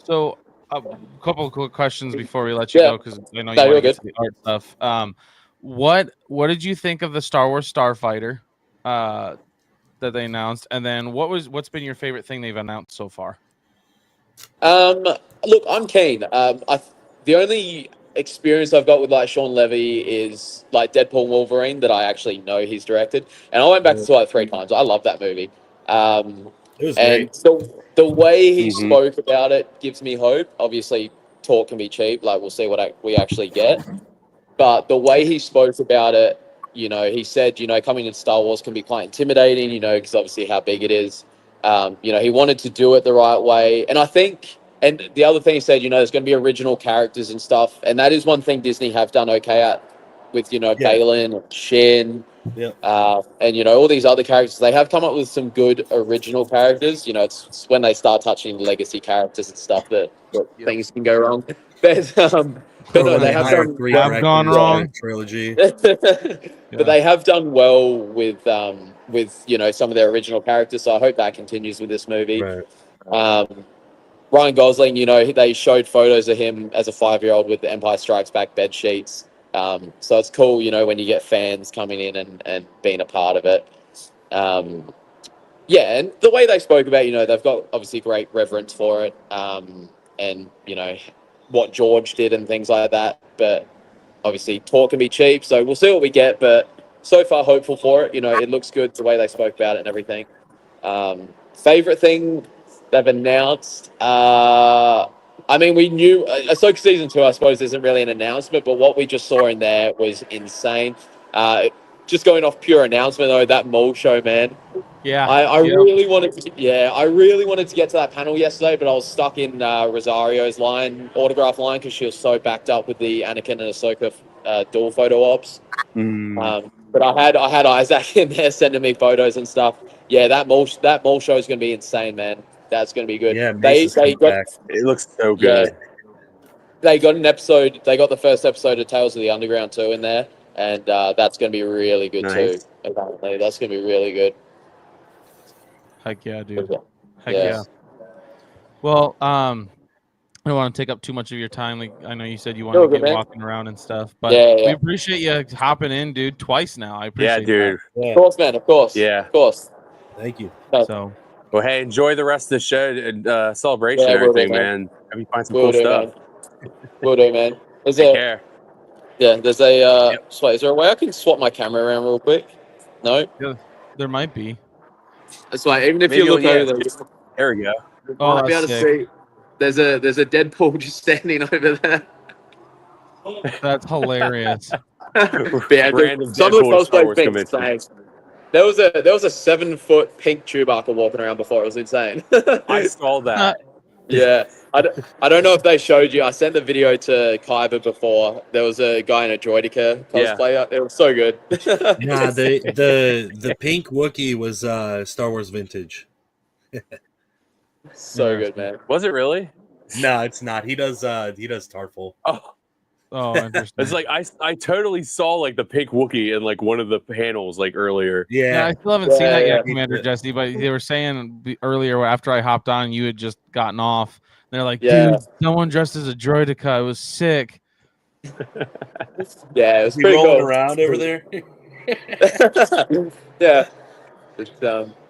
So, a couple of quick questions before we let you go, because I know you No, want you're to get good. to the art stuff. What did you think of the Star Wars Starfighter that they announced, and then what's been your favorite thing they've announced so far? Look, I'm keen. The only experience I've got with like Sean Levy is like Deadpool and Wolverine that I actually know he's directed, and I went back to see it 3 times. I love that movie. It was And the way he spoke about it gives me hope. Obviously, talk can be cheap. Like, we'll see what we actually get. But the way he spoke about it, you know, he said, you know, coming into Star Wars can be quite intimidating, you know, because obviously how big it is. You know, he wanted to do it the right way. And I think, and the other thing he said, you know, there's going to be original characters and stuff. And that is one thing Disney have done okay at with, you know, Balin and Shin. And, you know, all these other characters, they have come up with some good original characters. You know, it's when they start touching legacy characters and stuff that things can go wrong. But no, they have done gone wrong trilogy. But they have done well with you know, some of their original characters. So I hope that continues with this movie. Ryan Gosling, you know, they showed photos of him as a 5-year-old with the Empire Strikes Back bed sheets. So it's cool, you know, when you get fans coming in and being a part of it. Yeah, and the way they spoke about, you know, they've got obviously great reverence for it. And, you know, what George did and things like that. But obviously talk can be cheap, so we'll see what we get. But so far, hopeful for it. You know, it looks good the way they spoke about it and everything. Favorite thing they've announced? I mean, we knew Ahsoka Season 2, I suppose, isn't really an announcement, but what we just saw in there was insane. Just going off pure announcement, though, that mall show, man. Yeah. I really wanted to get to that panel yesterday, but I was stuck in Rosario's autograph line, because she was so backed up with the Anakin and Ahsoka dual photo ops. But I had Isaac in there sending me photos and stuff. Yeah, that mall show is going to be insane, man. That's going to be good. Yeah, it looks so good. Yeah, they got an episode. They got the first episode of Tales of the Underground 2 in there, and that's going to be really good too. Apparently, that's going to be really good. Heck yeah, dude. Heck yeah. Well, I don't want to take up too much of your time. Like, I know you said you wanted to get walking around and stuff, but we appreciate you hopping in, dude, twice now. I appreciate dude. that. Of course, man. Of course. Yeah. Of course. Thank you. So, well, hey, enjoy the rest of the show and celebration and will do, everything, man. man. Have you find some Will cool do, stuff. Will do, man. Take care. Yeah, there's a. Wait, is there a way I can swap my camera around real quick? No. Yeah, there might be. That's right. Even if Maybe you look yeah, over there, there we go. Oh, might be able to see. There's a Deadpool just standing over there. That's hilarious. Yeah, Random some of the Deadpool Star cosplay Wars things convention. insane. There was a 7-foot pink Chewbacca walking around before. It was insane. I saw that. Yeah, I don't know if they showed you. I sent the video to Kyber before. There was a guy in a Droideka cosplay. It was so good. Nah, the pink Wookiee was Star Wars vintage. So good, man. Was it really? No, it's not. He does Tarful. Oh, interesting. It's like I totally saw like the pink Wookiee in like one of the panels like earlier. Yeah, I still haven't seen that yet, Commander Jesse. But they were saying earlier after I hopped on, you had just gotten off. They're like, dude, someone dressed as a Droideka. It was sick. Yeah, it was He pretty rolling cool. around over there. Yeah.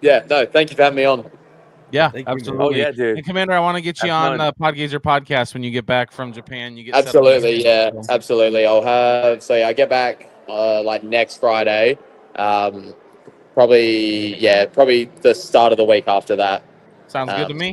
Yeah. No, thank you for having me on. Yeah, Thank you, man. absolutely. Oh, yeah, dude. And Commander, I want to get you Have on fun. Podgazer podcast when you get back from Japan. You get Absolutely, settled. yeah, absolutely. I'll have I get back like next Friday. Probably the start of the week after that. Sounds good to me.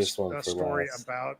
first one for story last. about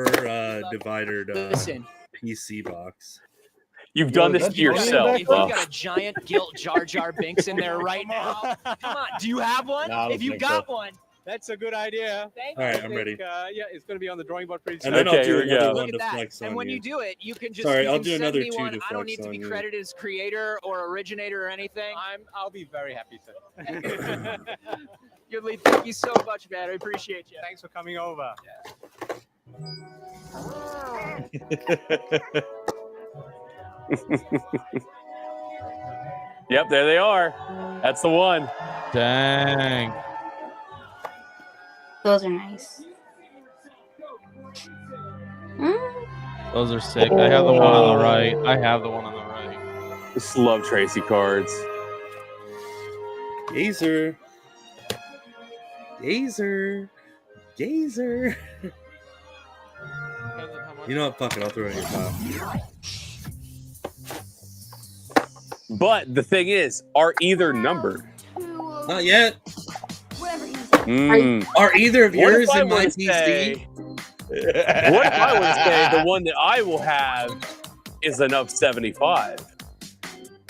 4 divider Listen. PC box. You've done this that's to yourself. If you've got a giant gilt Jar Jar Binks in there right now, come on, do you have one? No, I don't If you think got so. one, That's a good idea. thank All you. right, I'm ready. Yeah, it's going to be on the drawing board pretty And soon. then I'll Okay, do here we another go. one Look to at that. flex on And when you. you do it, you can just Sorry, you I'll can do send another me two one. to I don't need flex to be on you. credited as creator or originator or anything. I'll be very happy to. Good lead. Thank you so much, man. I appreciate you. Thanks for coming over. Yep, there they are. That's the one. Dang. Those are nice. Those are sick. I have the one on the right. I have the one on the right. Just love Tracy cards. Gazer. Gazer. Gazer. You know what? Fuck it. I'll throw it in your pile. But the thing is, are either numbered? Not yet. Mm. Are either of What if yours I in my were to PC? say- What if I were to say the one that I will have is an up 75?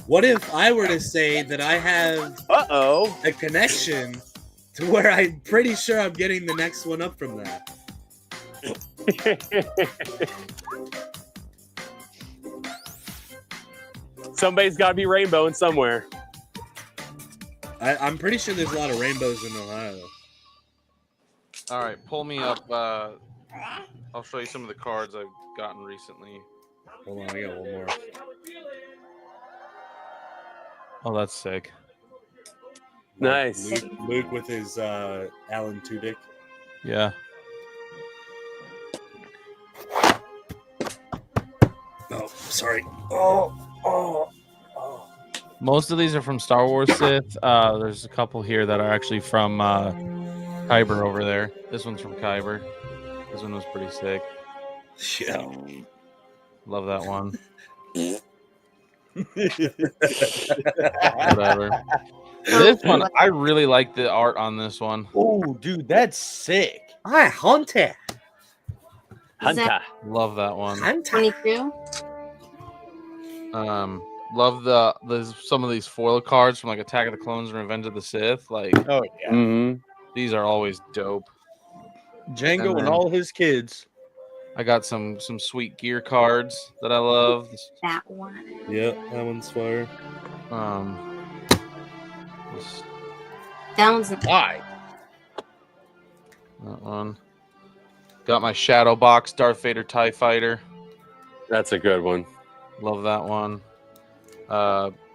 What if I were to say that I have a connection to where I'm pretty sure I'm getting the next one up from that? Somebody's got to be rainbowing somewhere. I'm pretty sure there's a lot of rainbows in Ohio. All right, pull me up. I'll show you some of the cards I've gotten recently. Hold on, I got one more. Oh, that's sick. Nice. Luke with his Alan Tudyk. Yeah. Oh, sorry. Oh. Most of these are from Star Wars Sith. There's a couple here that are actually from Kyber over there. This one's from Kyber. This one was pretty sick. Yeah. Love that one. Whatever. This one, I really like the art on this one. Oh, dude, that's sick. I Hunter. Hunter. Love that one. 22. Love the some of these foil cards from like Attack of the Clones and Revenge of the Sith. Like, Oh yeah. Mm-hmm. these are always dope. Django and then- all his kids. I got some sweet gear cards that I love. That one. Yeah, that one's fire. This- That one's Why? that one. Got my Shadow Box Darth Vader TIE Fighter. That's a good one. Love that one.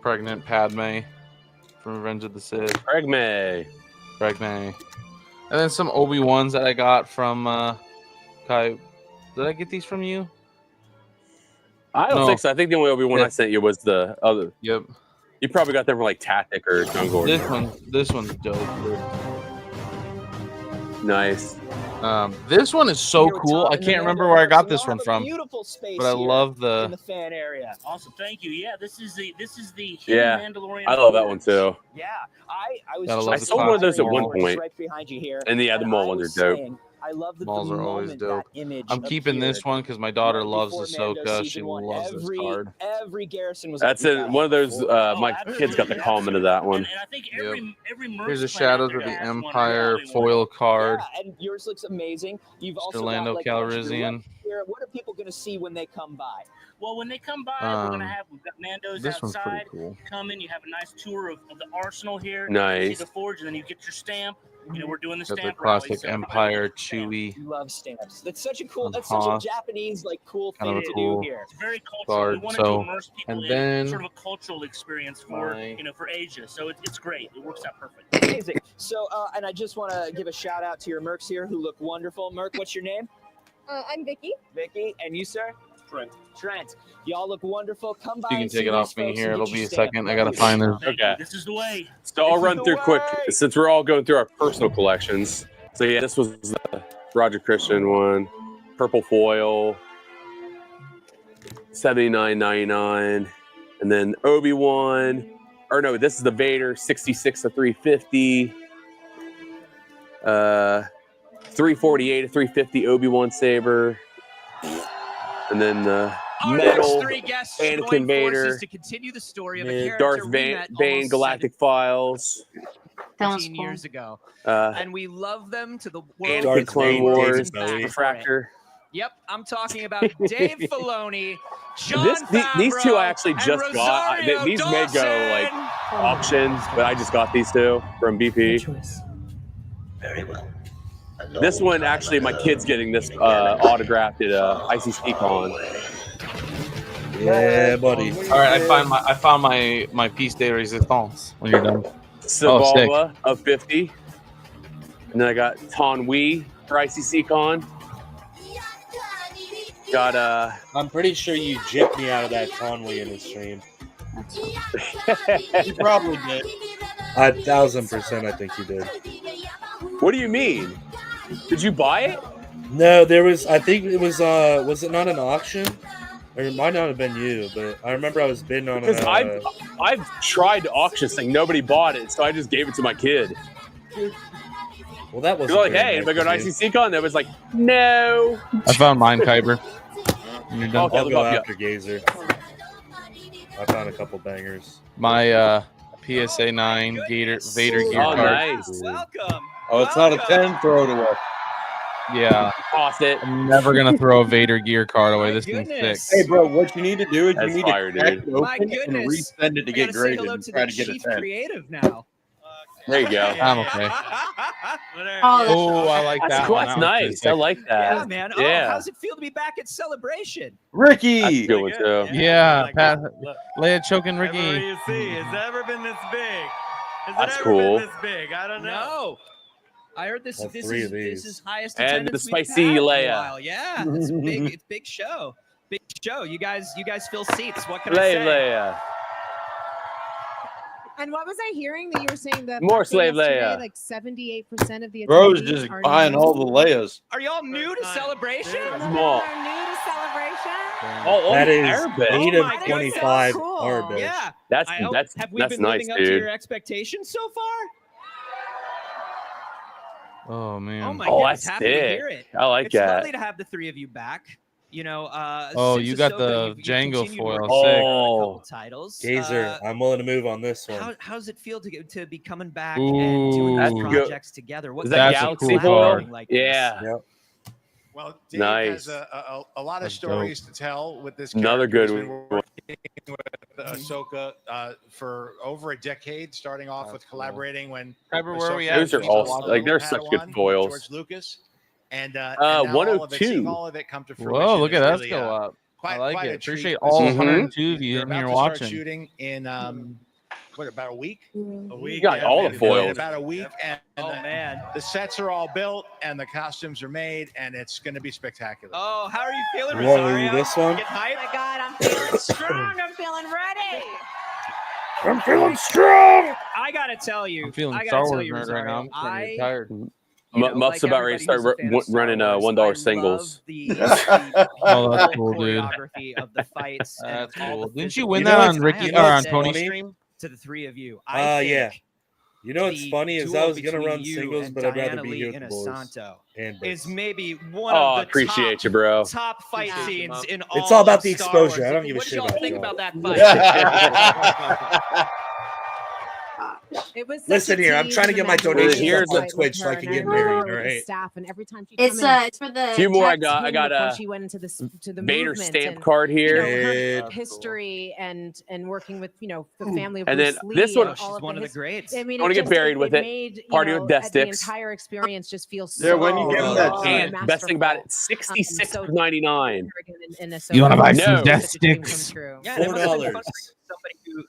Pregnant Padme from Revenge of the Sith. Pregme. And then some Obi-Wans that I got from Kai. Did I get these from you? I don't No. think so. I think the only Obi-Wan I Yeah. sent you was the other. Yep. You probably got them from like Tactic or Jungle. This one's dope. Dude. Nice. This one is so cool. I can't remember where I got this one from, Beautiful space but I here love in the. the fan area. Awesome, thank you. Yeah, this is the Yeah, hidden Mandalorian. I love that one too. Yeah, I was Gotta just love I the sold one of those at classic one Maul. point. right behind you here, And yeah, the and Maul I ones was are dope. saying, I love that Malls the are always moment dope. that image I'm keeping this appeared one because my daughter right loves before Mando Ahsoka. She season one. loves this card. Every garrison was. That's like, it. One of those. My kids got the comment of that one. And I think every Here's the merch planet Shadows out of there the has one. Empire foil card. Yeah, and yours looks amazing. You've also Lando got like a bunch of Calrissian. here. What are people going to see when they come by? Well, when they come by, we've got Mando's This one's pretty outside. cool. Come in, you have a nice tour of the arsenal here. Nice. You see the forge, and then you get your stamp. You know, we're doing the Got the stamp rally, classic so Empire Chewie. Love stamps. That's such a cool. And That's such a Hoth. Japanese like cool Kind thing of a to cool do here. It's very cultural. card. We wanted So, to immerse people and in then sort of a cultural experience for my- for Asia. So it's great. It works out perfect. Amazing. So, and I just want to give a shout out to your Mercs here who look wonderful. Merc, what's your name? I'm Vicky. Vicky, and you, sir? Trent. Trent. Y'all look wonderful. Come by. you can and see take it these off me folks here. and It'll get be your a stamp. second. I gotta find this. Okay. This is the way. So I'll This run is through the quick way. since we're all going through our personal collections. So yeah, this was the Roger Christian one, purple foil, $79.99, and then Obi-Wan. Or no, this is the Vader 66 to 350, 348 to 350 Obi-Wan saber, and then the Our Metal, next three guests Anakin join Vader, forces to continue the story of a character Darth we Bane, met Bane almost Galactic Files, 17 years ago. uh, And we love them to the world. Anakin Clone Wars, Back. Refractor. Yep, I'm talking about Dave Filoni, John These two I Favreau, actually and just got. Rosario These may go like Dawson. auctions, but I just got these two from BP. Very well. This one actually, my kid's getting this autographed at ICC Con. Yeah, buddy. All right, I found my piece de resistance. When you're done. Savala of 50, and then I got Ton Wee for ICC Con. Got I'm pretty sure you gypped me out of that Conway in the stream. You probably did. 1,000%, I think you did. What do you mean? Did you buy it? No, there was. I think it was. Was it not an auction? Or it might not have been you, but I remember I was bidding on it. Because I've tried to auction this thing, nobody bought it, so I just gave it to my kid. Well, that was They're like, hey, if I go to ICC Con, they was like, no. I found mine, Kyber. When you're done. Okay, I'll look go up, yeah. after Gazer. I found a couple bangers. My PSA 9 Vader gear Oh, card. nice. Welcome. Oh, it's not a 10. Throw it away. Yeah. Toss it. I'm never gonna throw a Vader gear card away. This thing's goodness. sick. Hey, bro, what you need to do is That's you need fire, to crack dude. it My open and goodness. resend it to We get gotta say graded hello and to try the to get a chief 10. creative now. There you go. I'm okay. Oh, Oh, I like That's that cool. one. That's That was nice. sick. I like Yeah, that. man. Oh, Yeah. how's it feel to be back at Celebration? Ricky! That's a good one, too. Yeah, Pat, Leia choking Ricky. You see, has it ever been this big? Has That's it ever cool. been this big? I don't know. No. I heard this. All This three is of these. this is highest And the attendance we've spicy had in a Leia. while. Yeah, it's a big. It's a big show. Big show. You guys fill seats. What can I Slave say? Leia. And what was I hearing that you were saying that More Slave Leia. like 78% of the Bro's attendees just are buying new? all the Leias. Are y'all new to Celebration? Small. Are new to Celebration? Oh, That is Arabic. 8 Oh of my God, 25 so cool. Arabic. Yeah. That's I hope- that's have we that's been nice, living up to your dude. expectations so far? Oh man. Oh my Oh, goodness, that's happy to sick. hear it. I like It's that. lovely to have the three of you back. You know, Oh, since you got Ahsoka, the you've Django continued foil. working Sick. on a Oh. couple titles. Gazer, I'm willing to move on this one. How's it feel to be coming back and doing That's these good. projects together? What Is kind that of That's a Galaxy cool collaborating card. like this? Yeah. Yep. Well, Dave Nice. has a lot of That's stories to tell with this. Another character. good He's been one. working with Ahsoka for over a decade, starting off with collaborating when Kyber, where are we Ahsoka at? Those are was all a like they're little such good Padawan, foils. George Lucas, and now all of it, seeing 102. all of it come to fruition. Whoa, look is at us really, go up. Quite, I like quite it. a treat. Appreciate This all is- 102 of you they're in about here to start watching. shooting in about a week. A week. You got all the In foils. about a week, and Oh man. the sets are all built and the costumes are made, and it's going to be spectacular. Oh, how are you feeling, You want Rosario? this one? Get Oh hyped? my God, I'm feeling strong. I'm feeling ready. I'm feeling strong. I gotta tell you, I'm feeling I gotta Star tell Wars you, nerd right now. I'm Rosario, starting to get I- tired. you know, Muff's like about ready to everybody start who's a fan of Star running Wars, $1 I love singles. the Oh, that's cool, dude. choreography of the fights. and That's all cool. the Didn't you physical win You know that what's- on Ricky you or know on what's Tony's funny? stream? to the three of you. I Yeah. think You know what's the funny is I duel was gonna between run you singles, and but I'd rather Diana be Lee here with in the boys. Asanto And is Brooks. maybe one Oh, of the appreciate you, bro. top fight Yeah. scenes in all. It's all about of the Star exposure. Wars. I don't give a What shit did y'all about think y'all. about that fight? It was such Listen a here, I'm tease trying to get my and then donations Here's up on with Twitch so her, I can and get remember married. her All with the right. staff, and every time she It's for the Few more I kept got. I him got before a she went into the Vader movement stamp and, card you know, here. her Good. history and working with the family of And Bruce then Lee this one- and all She's of one of the his- greats. I mean, I wanna it get just- buried with it. made Party with death the sticks. entire experience just feel so. Yeah, when you give them that And best thing about it, $66.99. You wanna buy No. some death Such a dream come sticks? true. Yeah, that must have been $4. fun for somebody who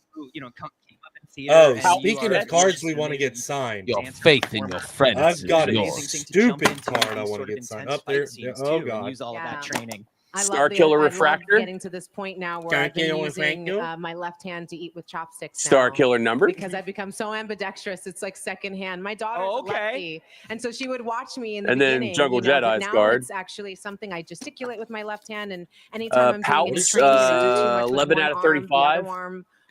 came up in theater. Oh, and you speaking are of cards just we want to amazing. get signed. Your Dance faith in your performer. friends I've is got a Amazing yours. thing to jump stupid into card these I want sort to of get signed intense up there. fight scenes, Oh too, god. and use all of that training. I Star love Killer I love Refractor? getting to this point now where Star I've been Killer using Refractor? my left hand to eat with chopsticks. Star now. Killer number. Because I've become so ambidextrous, it's like secondhand. My daughter's Oh, a okay. lefty, and so she would watch me in the And then beginning. Jungle but Jedi's now guard. It's actually something I gesticulate with my left hand, and anytime I'm doing any Pouts, training, and I do too much with 11 one out of arm, the other 35. arm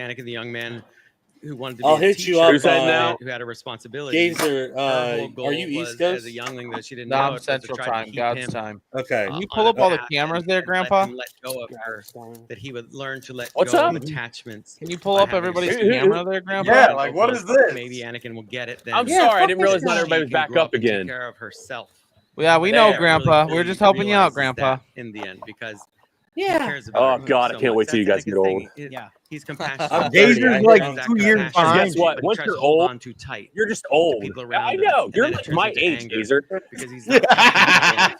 Anakin, the young man who wanted to be I'll a hit teacher, you up. Who's that now? who had a responsibility. Gazer, Her whole goal are you was, East Coast? as a youngling that she didn't No, know, I'm it was to Central try to Time, keep God's him, time. Okay. Can you on pull a up all the path cameras and there, let Grandpa? him let go of her, that he would learn to let What's go up? of attachments. Can you pull by up having everybody's somebody camera there, Grandpa? Yeah, like, what is this? Maybe Anakin will get it then. I'm Yeah, sorry, I fuck didn't this realize not guy. everybody was She can back grow up and take again. care of herself. Yeah, we But know, Anakin Grandpa. really We're just helping you out, realizes Grandpa. that in the end, because Yeah. he cares about Oh her God, so I can't much. wait till you That's guys get Anakin's old. thing. Yeah. He's compassionate. I'm Gazer's I like hit on 2 years Guess behind. what? But he Once tries you're to hold old, on too tight you're just to old. people I around him, know. and You're then it like turns my into age, anger Gazer. because he's not passionate enough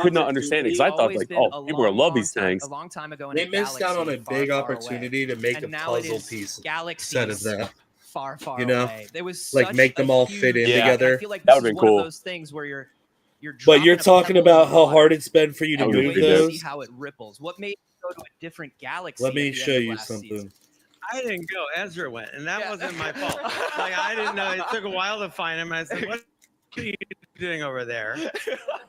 could not understand it because I thought always like, been oh, a people are long, love long these time- things. a long time ago in They a missed out on a galaxy far, big far opportunity away. to make And a now it puzzle is piece galaxies set of that. far, far You know, away. There was like such make a them all fit in huge- Yeah. together. I feel like That this would've is been one cool. of those things where you're But you're dropping a talking pebble in about the how water hard it's been for you to That would've move been wait to good. see those. how it ripples. What made you go to a different galaxy? Let at me the end show of you last something. season? I didn't go. Ezra went, and that wasn't my fault. Like I didn't know. It took a while to find him. I said, "What are you doing over there?"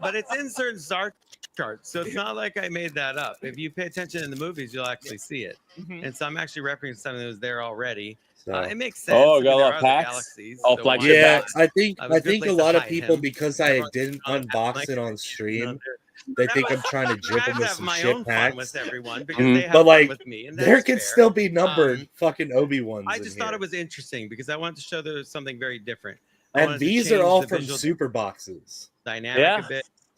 But it's in certain star charts, so it's not like I made that up. If you pay attention in the movies, you'll actually see it. And so I'm actually referencing something that was there already. So. It makes sense. Oh, I mean, got a there lot are of the packs. galaxies, All so flagship why Yeah, not? packs. I think It was I a good think a place to lot of hide people him. because I Everyone's didn't calling out, unbox it on stream, But they that think was- I'm trying to drip I them with have some my shit own fun packs. with everyone because Mhm. they have But fun like, with me, and there that's could fair. still be numbered fucking Obi Ones. I just thought it was interesting because I wanted to show there was something very different. I And wanted to these are change all the from visual super boxes. dynamic Yeah. a bit.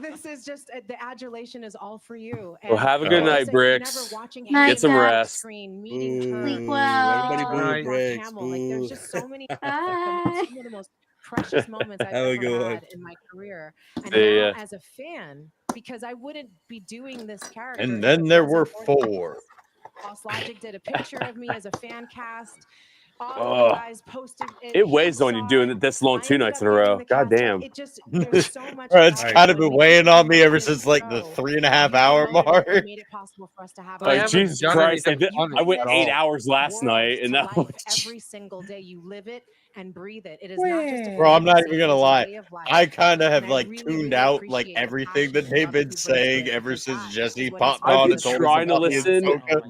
This is just the adulation is all for you. Well, have a good night, listen, Bricks. never watching Night, Get some guys. rest. Screen, meeting Sleep her, well. Everybody boo Mark Bricks. Hamill. Like there's just so many Bye. some of the most precious moments I've Have a ever good one. had in my career. And See now ya. as a fan, because I wouldn't be doing this character. And if then it there wasn't were for the four. Lost Logic did a picture of me as a fan cast. All Oh. of you guys posted it. It weighs on you doing it this long 2 nights in a row. God damn. It just there's so much. Bro, it's about kind of it. been weighing on me ever since like the 3.5 hour mark. Made it possible for us to have. Like, a- Jesus done Christ, anything funny I went at 8 all. hours last world night, and to that life was every single day you live it, and breathe it. It is not just a Bro, I'm not fantasy, even it gonna is a lie. way of life. I kind of And have I like really, tuned really out like appreciate the everything that passion they've throughout been the people saying that ever because since that Jesse is what popped inspires I've on been and told us trying to about the listen, Ahsoka.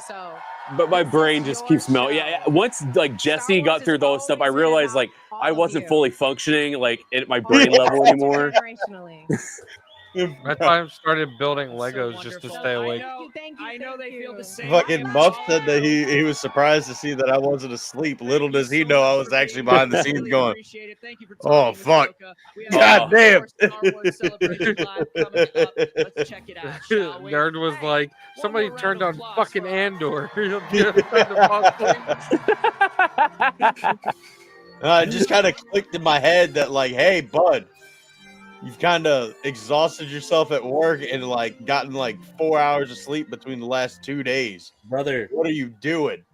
So but my this brain is just your keeps melting. show. Yeah, once like Jesse got through all this stuff, I always been realized about like I all of wasn't you. fully functioning like at my brain level anymore. Generationally. That's why I started building Legos just to stay awake. I know they feel the same. Fucking Muff said that he was surprised to see that I wasn't asleep. Little does he know I was actually behind the scenes going, "Oh fuck, god damn." Nerd was like, somebody turned on fucking Andor. It just kind of clicked in my head that like, hey, bud, you've kind of exhausted yourself at work and like gotten like 4 hours of sleep between the last 2 days. Brother, what are you doing?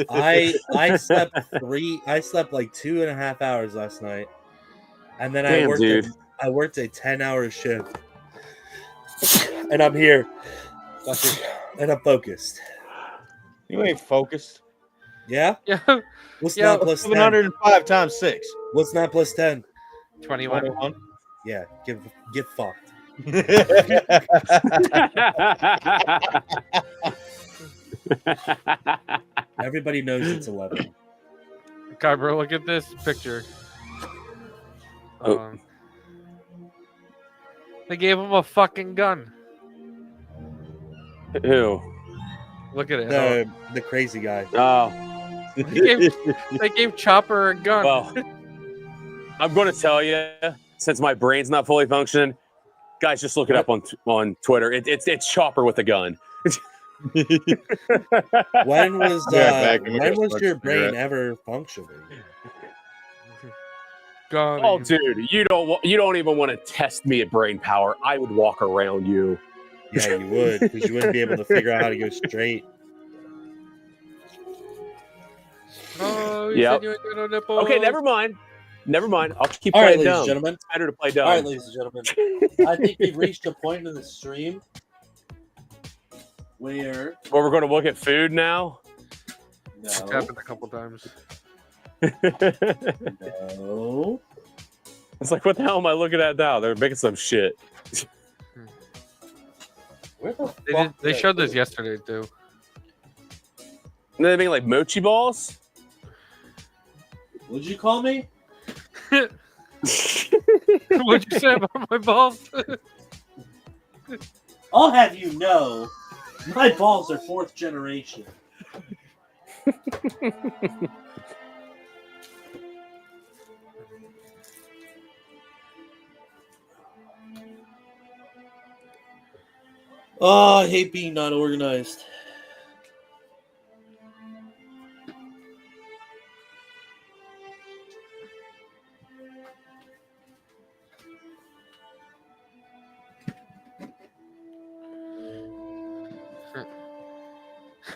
I slept I slept like 2.5 hours last night. And then Damn, dude. I worked a 10-hour shift. And I'm here. And I'm focused. You ain't focused. Yeah? Yeah. What's Yeah, 9 plus 10? 705 times 6. What's 9 plus 10? 21. Yeah, get fucked. Everybody knows it's 11. God, bro, look at this picture. Oh. They gave him a fucking gun. Who? Look at it. The crazy guy. Oh. They gave Chopper a gun. Well, I'm going to tell you, since my brain's not fully functioning, guys, just look it up on Twitter. It's Chopper with a gun. When was your brain ever functioning? Oh, dude, you don't even want to test me at brain power. I would walk around you. Yeah, you would, because you wouldn't be able to figure out how to go straight. Oh, you Yep. said you ain't got no nipple. Okay, never mind. I'll keep All right, playing ladies dumb. and gentlemen. It's better to play dumb. All right, ladies and gentlemen. I think we've reached a point in the stream where Well, we're going to look at food now. It's happened a couple times. No. It's like, what the hell am I looking at now? They're making some shit. Where the They showed this yesterday too. And they make like mochi balls. What'd you call me? What'd you say about my balls? I'll have you know, my balls are 4th generation. Oh, I hate being not organized.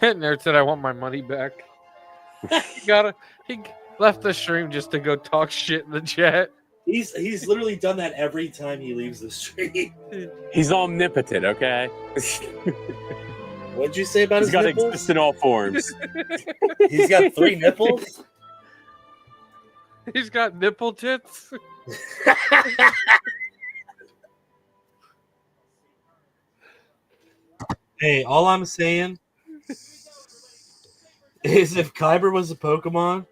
Nerd said, "I want my money back." He left the stream just to go talk shit in the chat. He's literally done that every time he leaves the stream. He's omnipotent, okay? What'd you say about He's his got nipples? exist in all forms. He's got 3 nipples? He's got nipple tits. Hey, all I'm saying is if Kyber was a Pokemon,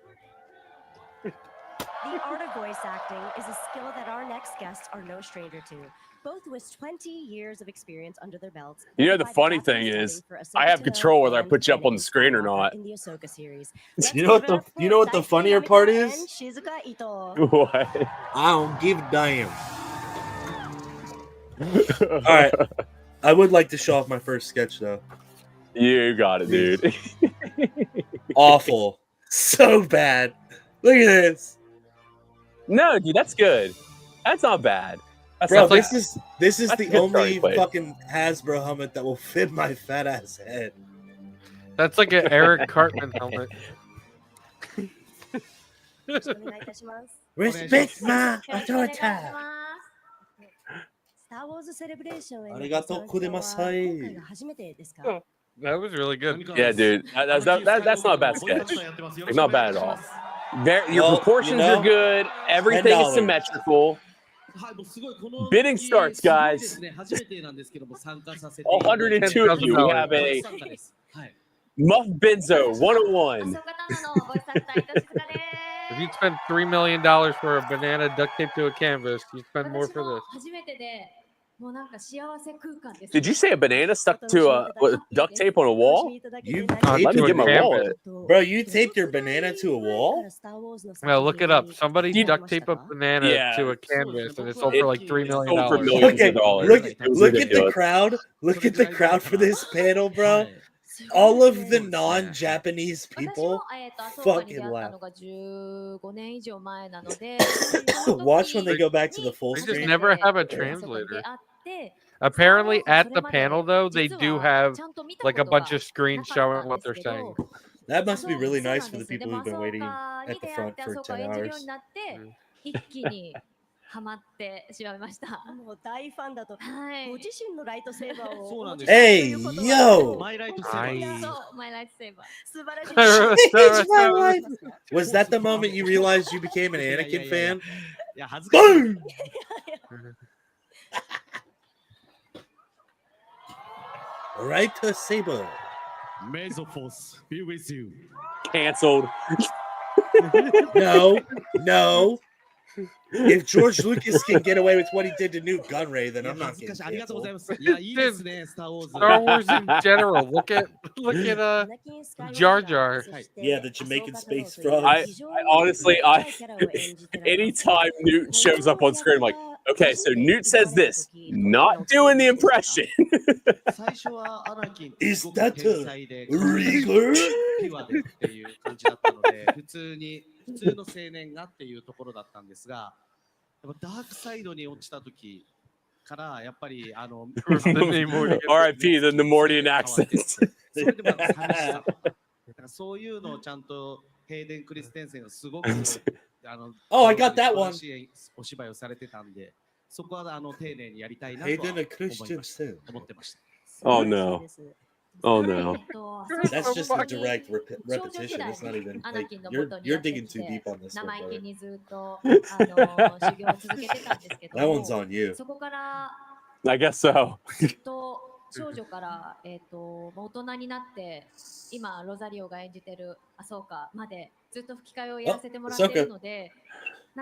The art of voice acting is a skill that our next guests are no stranger to. Both with 20 years of experience under their belts. You know, the funny thing is, I have control whether I put you up on the screen or not. In the Ahsoka series. you know what the funnier part is? Shizuka Ito. What? I don't give a damn. All right, I would like to show off my first sketch though. You got it, dude. Awful, so bad. Look at this. No, dude, that's good. That's not bad. That's Bro, not this bad. is That's a the good only starting place. fucking Hasbro helmet that will fit my fat ass head. That's like an Eric Cartman helmet. Respect my authority. Star Wars Celebration への Arigatou gozaimashai. 今回が初めてですか？ That was really good. Yeah, dude. That's not a bad sketch. Like, not bad at all. Your Well, proportions you know, are good. Everything is $10. symmetrical. Bidding starts, guys. 102 of you. We have a Muff Benzo 101. If you spend $3 million for a banana duct taped to a canvas, you spend more for this. Did you say a banana stuck to a duct tape on a wall? You Let me get my wallet. Bro, you taped your banana to a wall? Well, look it up. Somebody duct tape a banana Yeah. to a canvas, and it sold for like $3 million. Sold for millions of dollars. Look It was at the ridiculous. crowd. Look at the crowd for this panel, bro. All of the non-Japanese people fucking laugh. Watch when they go back to the full They just screen. never have a translator. Apparently, at the panel though, they do have like a bunch of screens showing what they're saying. That must be really nice for the people who've been waiting at the front for 10 hours. ハマってしまいました。もう大ファンだと、ご自身のライトセーバーを。そうなんです。Hey, yo! マイライトセーバー。そう、マイライトセーバー。素晴らしい。 Changed my life. Was that the moment you realized you became an Anakin fan? Boom! Right saber. May the force be with you. Canceled. No. If George Lucas can get away with what he did to Newt Gunray, then I'm not getting canceled. Star Wars in general. Look at Jar Jar. Yeah, the Jamaican space frog. I honestly, anytime Newt shows up on screen, I'm like, okay, so Newt says this, not doing the impression. Is that a Riegler? 普通の青年がっていうところだったんですが、やっぱダークサイドに落ちた時からやっぱりR.I.P. the Nemoidian accent. それでも寂しさ、だからそういうのをちゃんとヘイデン・クリステンセンがすごくOh, I got that one. お芝居をされてたんで、そこは丁寧にやりたいなと Hayden Christensen. 思ってました。 Oh no. Oh no. That's just a direct repetition. It's not even like you're digging too deep on this one. That one's on you. I guess so. 少女から大人になって今ロザリオが演じてるアソーカまでずっと吹き替えをやらせてもらっているので。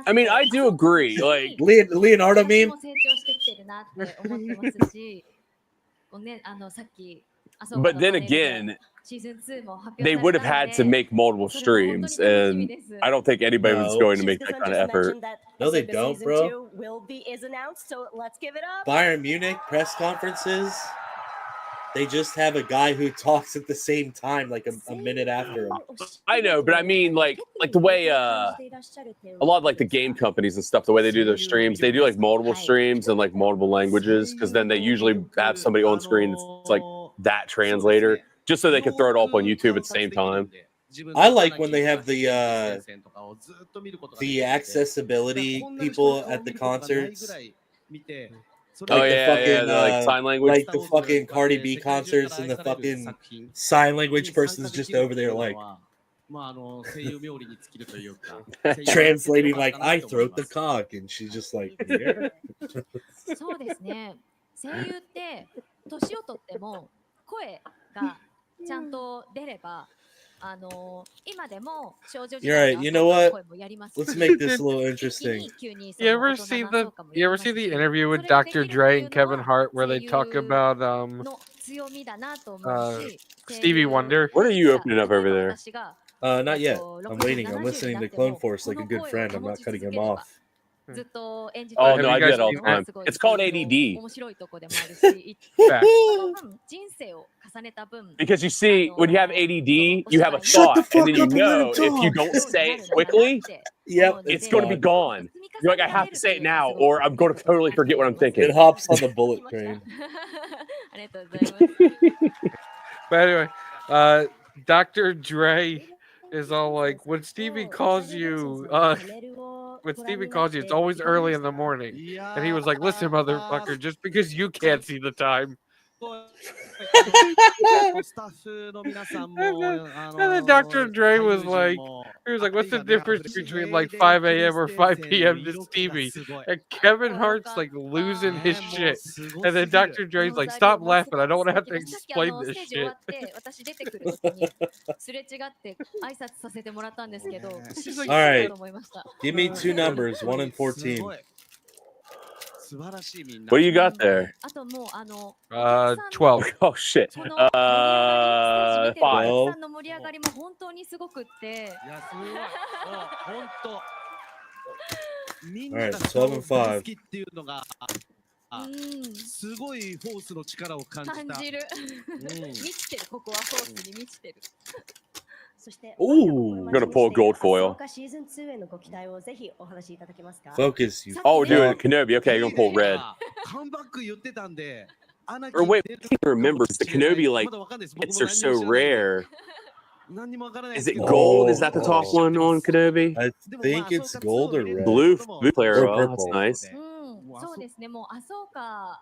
I mean, I do agree. Like Leonardo meme. 成長してきてるなって思ってますし、ねさっき。 But then again, they would have had to make multiple streams, and I don't think anybody was going to make that kind of effort. No, they don't, bro. Bayern Munich press conferences, they just have a guy who talks at the same time, like a minute after him. I know, but I mean, like the way a lot of like the game companies and stuff, the way they do their streams, they do like multiple streams and like multiple languages, because then they usually have somebody on screen that's like that translator, just so they can throw it up on YouTube at the same time. I like when they have the accessibility people at the concerts. Oh yeah, like sign language, like the fucking Cardi B concerts, and the fucking sign language person's just over there like translating, like I throat the cock, and she's just like, yeah. そうですね。声優って年をとっても声がちゃんと出れば。You're right. You know what? Let's make this a little interesting. You ever see the interview with Dr. Dre and Kevin Hart where they talk about Stevie Wonder? What are you opening up over there? Not yet. I'm waiting. I'm listening to Clone Force like a good friend. I'm not cutting him off. Oh no, I do that all the time. It's called ADD. Because you see, when you have ADD, you have a thought, and then you know if you don't say it quickly, it's going to be gone. You're like, I have to say it now, or I'm going to totally forget what I'm thinking. It hops on the bullet train. But anyway, Dr. Dre is all like, when Stevie calls you, it's always early in the morning. And he was like, listen, motherfucker, just because you can't see the time. And then Dr. Dre was like, He was like, "What's the difference between like 5 a.m. or 5 p.m. to Stevie?" And Kevin Hart's like losing his shit, and then Dr. Dre's like, "Stop laughing! I don't want to have to explain this ステージ終わ shit." って私出てくる時にすれ違って挨拶させてもらったんですけど、失神 All する right. と思いました。 Give me two numbers, 1 and 14. What do you got there? あともう12. Oh shit. ステージ見てるお客 5. さんの盛り上がりも本当にすごくって。いやすごい。もう本当。みん All な right, が 12 and 5. 好きっていうのが。すごいフォースの力を感じた。感じる。満ちてる、ここはフォースに満ちてる。 Ooh, gonna pull a gold foil. Focus, you. Oh, dude, Kenobi. Okay, you're gonna pull red. カムバック言ってたんで。 Or wait, I can't remember. The Kenobi like hits are so rare. Is it gold? Is that the top one on Kenobi? I think it's gold or red. Blue player. Or Oh, that's purple. nice. そうですね、もうアソーカ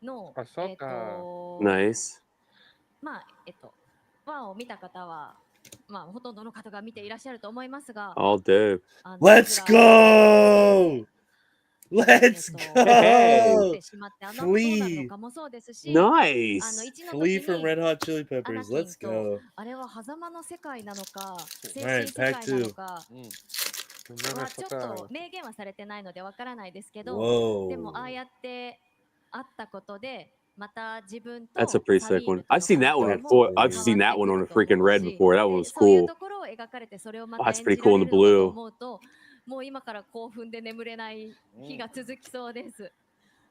のNice. まあ1を見た方はまあほとんどの方が見ていらっしゃると思いますが、 All dope. Let's go! Let's go! Flea. Nice. Flea from Red Hot Chili Peppers. Let's go. あれは狭間の世界なのか、精 Alright, 神世 pack 界なの 2. か。はちょっと明言はされてないのでわからないですけ Whoa. ど、でもああやって会ったことでまた自分と That's a pretty sick one. I've seen that one on foil. I've seen that one on a freaking red before. That one was そういう cool. ところを描かれてそれをま Oh, た that's 演 pretty じ cool ら in れ the るのと blue. 思うと、もう今から興奮で眠れない日が続きそうです。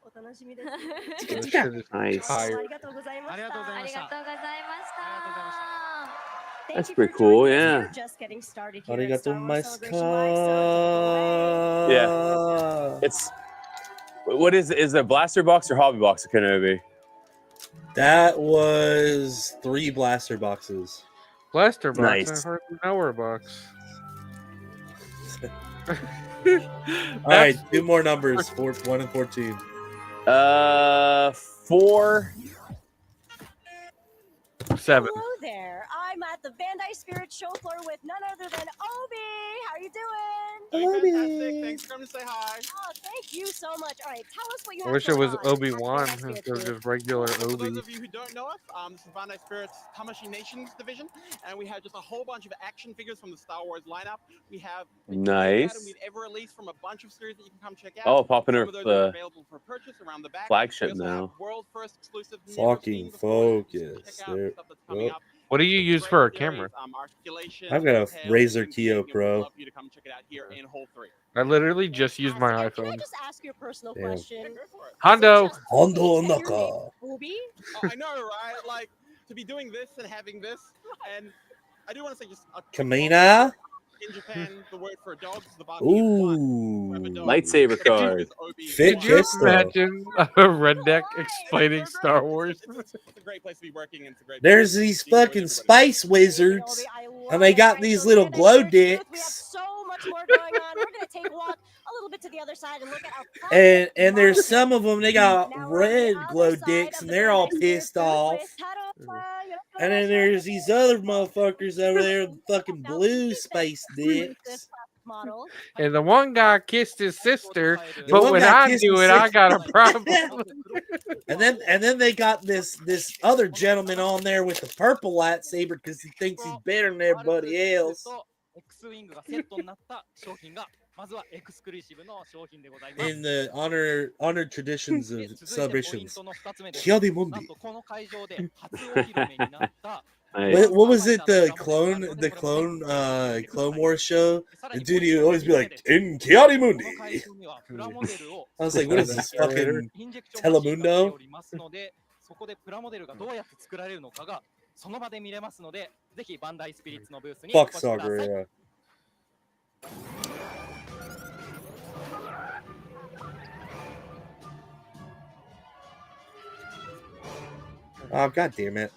お楽しみです。 Nice. ありがとうございました。ありがとうございました。 That's pretty cool. Yeah. Yeah. It's what is it? Blaster box or hobby box of Kenobi? That was 3 blaster boxes. Blaster box. Nice. I heard Power box. All right, 2 more numbers, 1 and 14. 4. 7. Hello there. I'm at the Bandai Spirit show floor with none other than Obi. How are you doing? Fantastic. Thanks for coming to say hi. Oh, thank you so much. All right, tell us what you I have wish it going was on. Obi-Wan instead of just regular For Obi. those of you who don't know us, this is Bandai Spirit's Tamashi Nations division, and we have just a whole bunch of action figures from the Star Wars lineup. We have Nice. we've ever released from a bunch of series that you can come check out. Oh, popping Some up of those the are available for purchase around the back. flagship We also have now. world first exclusive Fucking focus. There. Oh. What do you use for a camera? I've got a Razer Kio Pro. I literally just used my Can I iPhone. just ask you a personal Damn. question? Hondo. Hondo Naka. Obi? Oh, I know, right? Like to be doing this and having this, and I do want to say just Kamina. in Japan, the word for dogs is the baki. Ooh. Lightsaber card. Fit Could you Kisto. imagine a redneck explaining Star Wars? It's a great place to be working, and it's a great. There's these fucking space wizards, and they got these little glow dicks. So much more going on. We're gonna take a walk a little bit to the other side and look at our And there's some of them, they got red glow dicks, and they're all pissed off. And then there's these other motherfuckers over there with fucking blue space dicks. model. And the one guy kissed his sister, The but one when guy I kissed do his it, I sister. got a problem. And then they got this other gentleman on there with the purple lightsaber because he thinks he's better than everybody else. X-Wing がセットになった商品がまずはエクスクルーシブの商品でございます。 In the honored traditions of 続いてポイン celebrations, トの2つ目です。 Kiadi Mundi. なんとこの会場で初お披露目になった What was it? The Clone Wars show. The dude he would always be like, "In Kiadi Mundi." I was like, "What is this fucking Telemundo?" ますので、そこでプラモデルがどうやって作られるのかがその場で見れますので、ぜひバンダイスピリッツのブースにお Fuck 越しください。 Sagar, yeah. Oh, god damn it.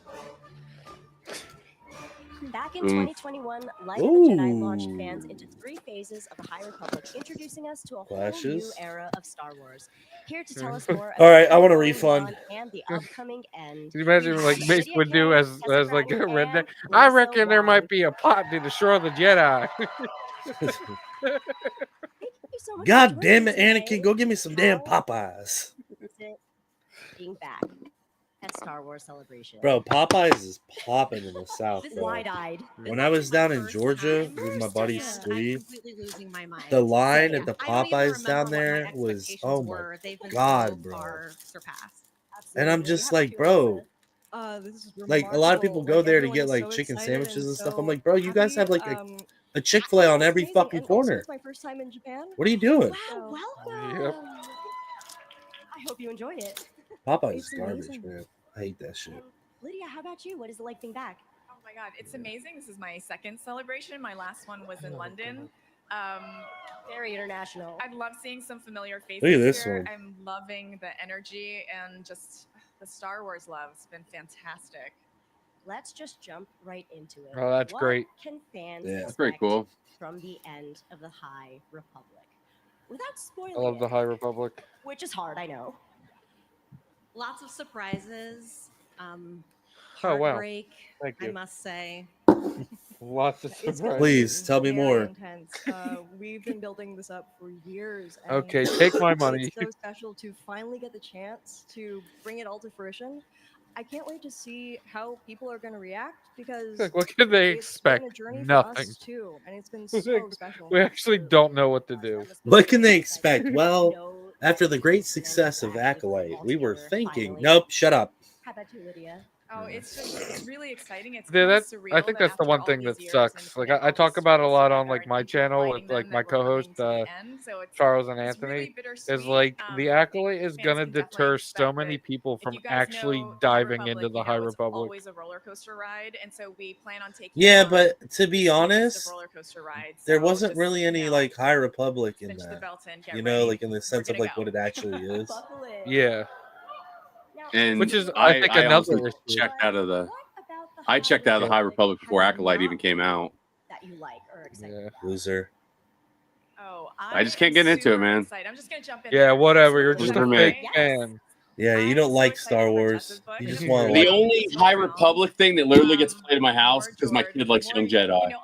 Back Back in 2021, Light of the Jedi launched fans into 3 phases of the High Republic, introducing us to a whole new Flashes. era of Star Wars. Here to tell us more All right, about I want a the refund. run and the upcoming end. Can you imagine like have Mace Lydia would do Kay, as Tessa like a Gratton, redneck? and I Lisa reckon there Wong. might be a plot to destroy the Jedi. So much for God joining damn me it, Anakin, today. go get me some damn How Popeyes. is it being back at Star Wars Celebration? Bro, Popeyes is popping in the South, This bro. wide-eyed. When I was down in Georgia with my buddy Steve, the line at the Popeyes down there was, oh my God, bro. And I'm just like, bro, like a lot of people go there to get like chicken sandwiches and stuff. I'm like, bro, you guys have like a Chick-fil-A on every fucking corner. It's my first time in Japan. What are you doing? Wow, welcome. Yep. I hope you enjoyed it. Popeyes It's is garbage, amazing. man. I hate that shit. Lydia, how about you? What is it like being back? Oh my God, it's amazing. This is my second celebration. My last one was in London. Very international. I love seeing some familiar faces Look at this here. one. I'm loving the energy and just the Star Wars love. It's been fantastic. Let's just jump right into it. Oh, that's What great. Can fans Yeah. That's pretty expect cool. from the end of the High Republic? Without spoiling I love the it, High Republic. which is hard, I know. Lots of surprises. Oh wow! Heartbreak, Thank I you. must say. Lots of It's surprises. Please tell me Very more. intense. We've been building this up for years. and Okay, take my money. It's so special to finally get the chance to bring it all to fruition. I can't wait to see how people are going to react because Like, what can they it's been a expect? journey for Nothing. us too, and it's been Like, so special. we actually don't know what to do. What can they expect? Well, after the great success of Acolyte, we were thinking, nope, shut up. How about you, Lydia? Oh, it's really exciting. It's Yeah, kind of that's. surreal I think that that's the after one all thing these that years sucks. Like I talk about it a lot on like my channel with like my co-host end, so it's Charles and it's really Anthony. bittersweet. Is like the I Acolyte is fans gonna can definitely deter expect so many that people if from you guys actually know diving High into Republic, the you High know it's Republic. always a roller coaster ride, and so we plan on taking Yeah, on but to be of honest, roller coaster rides. there So wasn't just, really any you know, like High Republic in cinch the that. belt in, get You know, ready. like in the sense of gonna like what it actually is. Yeah. And Which is, I think, I another honestly issue. checked out of the. I checked out of the High Republic before Acolyte even came out. That you like or excited Yeah. Loser. Oh, I just can't get into it, man. I'm just gonna jump in. Yeah, whatever. You're just For a me. fake fan. Yeah, you don't like Star Wars. You just want to The like. only High Republic thing that literally gets played in my house because my kid likes Young Jedi. You know,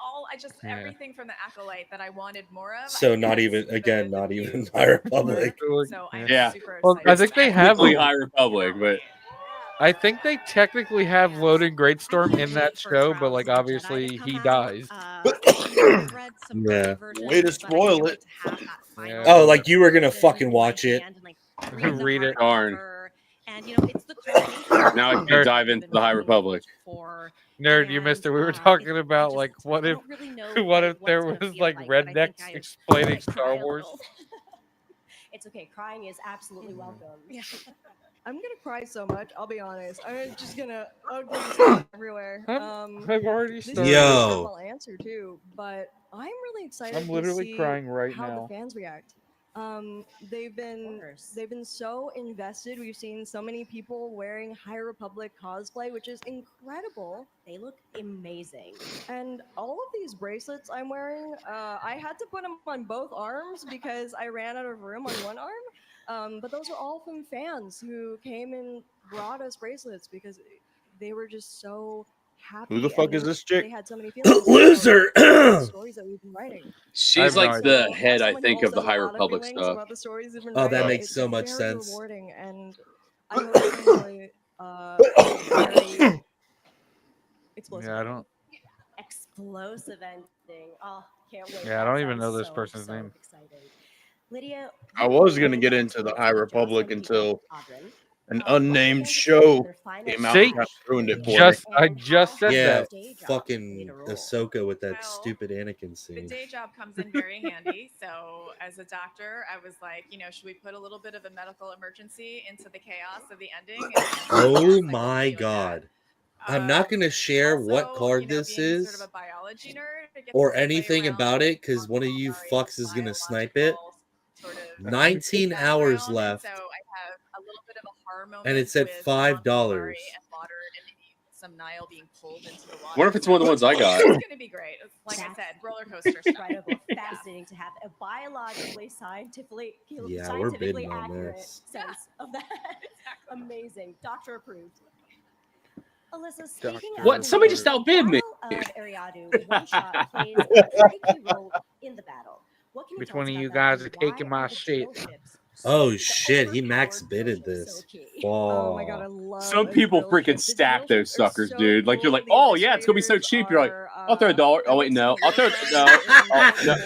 everything from the Acolyte that I wanted more of. So not even again, not even High Republic. So I'm Yeah. super Well, I excited. think they have. Technically High Republic, but I think they technically have Loading Greatstorm in that show, but like obviously he dies. Yeah. Way to spoil it. Yeah. Oh, like you were gonna fucking watch it. Read it. darn. And you know, it's the Now I can dive into the High Republic. Nerd, you missed it. We were talking about like what if there was like rednecks explaining Star Wars? It's okay. Crying is absolutely welcome. Yeah. I'm gonna cry so much. I'll be honest. I'm just gonna ugly everywhere. I've already This is started. a Yo. normal answer too, but I'm really excited. I'm to literally see crying right how now. the fans react. They've been so invested. We've seen so many people wearing High Republic cosplay, which is incredible. They look amazing. And all of these bracelets I'm wearing, I had to put them on both arms because I ran out of room on one arm. But those are all from fans who came and brought us bracelets because they were just so happy. Who the fuck and is this chick? They had so many feelings. Loser. about the stories that we've been writing. She's I like have the no head, I Someone who think, of the also High has a lot of Republic feelings stuff. about the stories we've been Oh, that writing. makes It's so much very sense. Rewarding, and I hope it's really very explosive. Yeah, I don't. Explosive ending. Oh, can't wait. Yeah, I That don't even know sounds this so, person's so name. exciting. Lydia, I was gonna get into the High Republic until an unnamed show came out See? and kind of ruined it for I just said Yeah, that. fucking Ahsoka with that stupid Anakin The scene. day job comes in very handy. So, as a doctor, I was like, you know, should we put a little bit of a medical emergency into the chaos of the ending? And Oh my god. I'm not going to share what card this is sort of a biology nerd, I get or to play anything around about it because one of you fucks is going to snipe it. 19 hours left. So I have a little bit of a horror moment And it's at with $5. Mari and Lauder and Eve. some Nile being pulled into the water. What if it's one of the ones I got? It's gonna be great. It's, like I said, roller coaster stuff. Incredible, fascinating to have a biologically, scientifically Yeah, we're bidding on accurate this. sense of that. Amazing, doctor approved. Alyssa, Doctor speaking of What? Somebody just outbid me. Battle of Eriadu, one shot plays a very key role in the battle. What can you Which tell one us of about you that, guys and are why taking are my the shit? drill ships Oh shit, he max bidded this. Oh my god, I Wow. love Some a people drill freaking ship. The stack drill those ships are suckers, so dude. Like you're cool. like, The oh yeah, it's gonna be so investigators cheap. You're like, are, I'll throw $1. Oh wait, no. I'll throw no.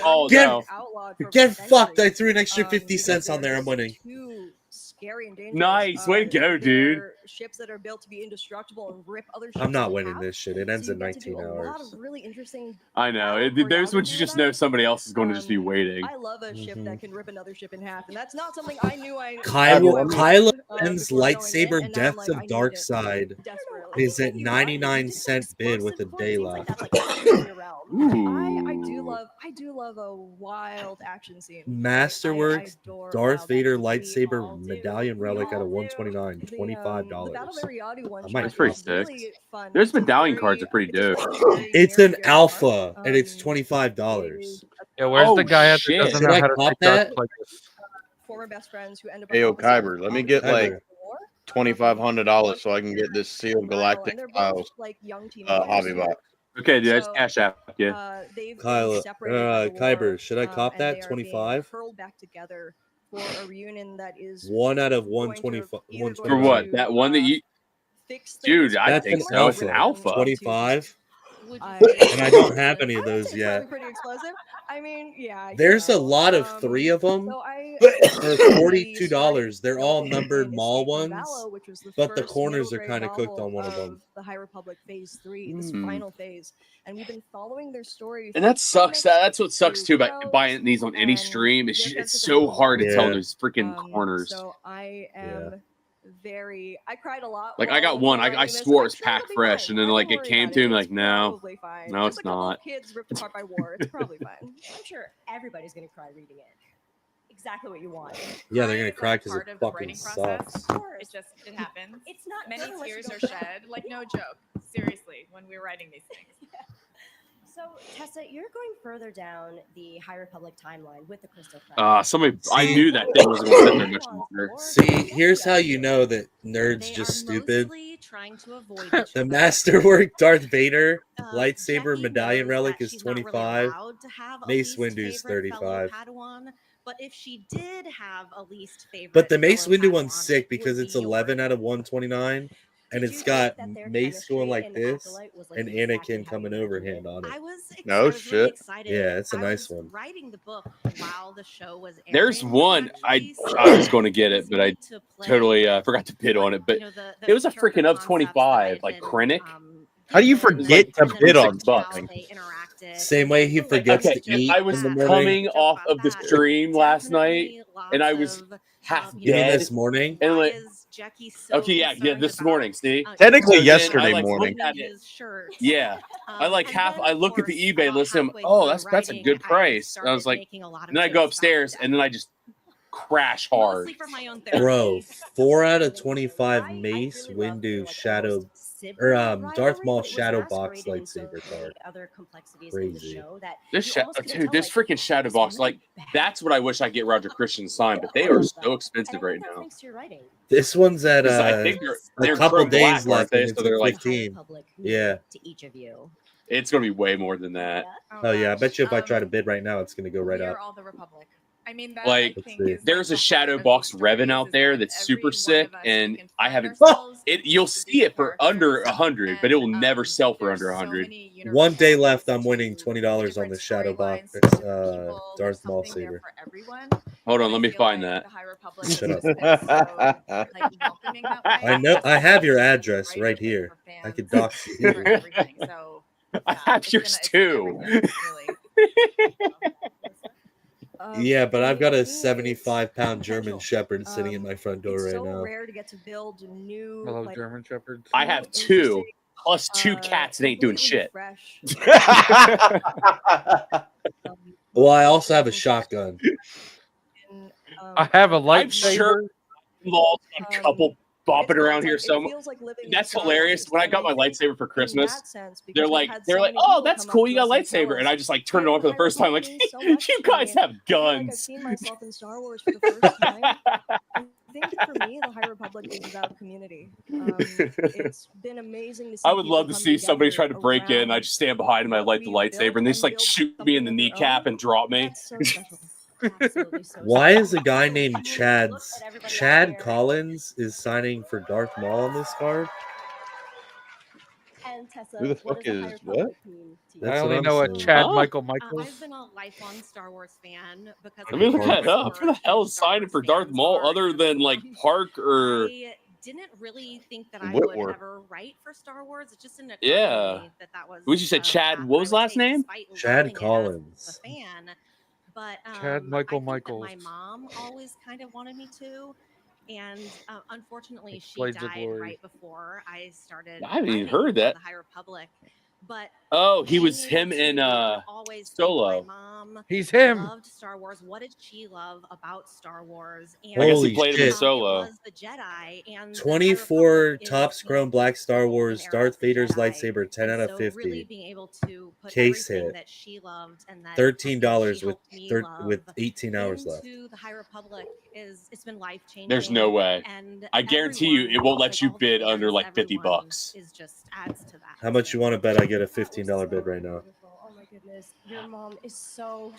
Oh, Get, no. outlawed for get fucked. I centuries, threw an extra 50 because cents on they're there. I'm just winning. too scary and dangerous. Nice. Way to go, dude. They're ships that are built to be indestructible and rip other ships I'm not in winning half. this shit. It ends So in you get to do 19 a lot hours. of really interesting I know. Those ones you just know somebody else is going to just be waiting. I love a ship Mhm. that can rip another ship in half, and that's not something I knew I Kylo before Ren's going in, lightsaber and now I'm Deaths like, I of need Dark it Side desperately. is at 99-cent bid with a day left. In your realm. I Ooh. do love a wild action scene. Masterworks adore Darth wild Vader action. We lightsaber medallion relic out of 129, The $25. Battle of Eriadu one I shot might That's pretty is sick. really fun. Those It's a medallion very- cards are pretty dope. It's an alpha and it's $25. Yeah, where's Oh, the guy that shit. doesn't Should know I how to cop take Darth that? Plagueis? former best friends who end up Hey, yo, opposite Kyber, let me get like Kyber. $2,500 so I can get this sealed galactic and they're both tiles like young teenagers. hobby box. Okay, dude, that's So, cash app. Yeah. They've Kyle, been separated by the Kyber, war, should I cop and that? they are being 25? hurled back together for a reunion that is 1 out of going to 125. either For what? That one that you. fix Dude, things I That's think an so. It's an alpha. alpha. 25. I- And I don't have any of those It's yet. probably pretty explosive. I mean, yeah. There's a lot of 3 of them So I for $42. They're all numbered mall ones, Vallo, which was the but the first corners middle are grade kind of cooked novel on one of them. The High Republic Phase 3, this Mm. final phase, and we've been following their story. And from that sucks. comics That's what sucks to too about shows, buying these on any and stream. It's their just, it's sense of so it hard to tell Yeah. those freaking corners. So I am very. I cried a lot. Like I got one. I swore it was packed fresh, and then like it came to me like, no, fine. no, Just it's a couple not. of kids ripped apart by war. It's probably fine. I'm sure everybody's gonna cry reading it. Exactly what you want. Yeah, they're gonna It's, cry like, because part it of the fucking writing process. sucks. It just it happens. It's not Many unless you tears go are through it. shed. Like no joke. Seriously, when we were writing these things. So Tessa, you're going further down the High Republic timeline with the Crystal Crest. Somebody. I See- knew that thing was going to sit there much longer. See, here's how you know that nerds just stupid. Trying to avoid The Masterwork Darth Vader lightsaber medallion relic is 25. Mace Windu's 35. Padawan, but if she did have a least favorite, But the Mace fellow Windu one's Padawan, sick it because would it's be 11 out of 129, and it's got Mace going like this and Anakin coming overhand on it. I was No really shit. excited. Yeah, it's a I nice was one. writing the book while the show was airing. There's one I was going to get it, but I totally forgot to bid on it. But it was a freaking of 25, like Krennic. How do you forget to bid on something? Same way he forgets Okay, to eat I was in the morning. coming off of the stream last night, and I was half You mean dead. this morning? And like, okay, yeah, this morning. See, Technically So then yesterday I, like, morning. looked at it. Yeah, I like half. I look at the eBay list. And I'm, oh, that's a good price. And I was like, and then I go upstairs, and then I just crash hard. Bro, 4 out of 25 Mace Windu Shadow or Darth Maul Shadow Box lightsaber card. Other complexities Crazy. in the show that This you almost couldn't dude, tell, this like, freaking shadow box, like that's what I wish I get Roger Christian signed, but they are so expensive right now. thanks to your writing. This one's at I think they're a couple pro black, days aren't left, they? and So it's they're at like 15. Public Yeah. to each of you. It's gonna be way more than that. Oh yeah, I bet you if I try to bid right now, it's gonna go right We up. are all the Republic. I mean, that Like I think see. is there's a like, shadow box Revan out there that's super sick, and I haven't. You'll see it for under 100, but it will never sell for under 100. One day left. I'm winning $20 on the Shadow Box Darth Maul saber. Hold on, let me find that. Shut up. I know. I have your address right here. I could dox you. I have yours too. Yeah, but I've got a 75-pound German Shepherd sitting at my front door It's right so now. rare to get to build new. Hello, like, German Shepherds. I have two plus 2 cats that ain't doing shit. fresh. Well, I also have a shotgun. I have a I'm lightsaber. sure lost a couple bopping around here It so much. feels like living in That's Star hilarious. Wars, When I and got my think lightsaber for in Christmas, that sense, because they're we've like, had so many oh, people that's come up cool. to You got a us and tell lightsaber, and us, I just like turned it "Hey, on for the first time. Like, means so much you to me," guys and have I feel like I've guns. seen myself in Star Wars for the first time. I think for me, the High Republic is about community. It's been amazing to see. I would love to people see come somebody together try to break in. I around just stand behind him. I light the lightsaber, and they just like shoot me in the kneecap and drop me. That's so special. Absolutely so Why is a guy named Chad Collins is signing for Darth Maul on this card? And Tessa, Who the what fuck does the is High what? Republic mean to you? I That's what only I'm know a saying. Chad Oh. Michael Michaels. I've been a lifelong Star Wars fan because Let me look my that parents up. Who were the hell huge is Star signing Wars for Darth fans. Maul other than like Park or I didn't really think that I would Whitworth? ever write for Star Wars. It just didn't occur Yeah. to me that was. Would you say Chad? What was the last name? Chad Collins. A fan, but Chad Michael I think Michaels. that my mom always kind of wanted me to, and unfortunately, she Blades of died Glory. right before I started. I haven't even writing heard for that. The High Republic, but Oh, he being was able him in to always think Solo. my mom He's him. loved Star Wars. What did she love about Star Wars? And I guess he Holy played him in shit. Solo. it was the Jedi and the High 24 Republic is top scroll black Star Wars Darth Vader's lightsaber, 10 out of so 50. really being able to put Case everything hit. that she loved and that $13 she with helped me with love 18 hours left. into the High Republic it's been life changing. There's no way. And I guarantee you, it won't let you bid under like $50. is just adds to that. How much you want to bet I get a $15 bid right now? Oh my goodness, your mom is so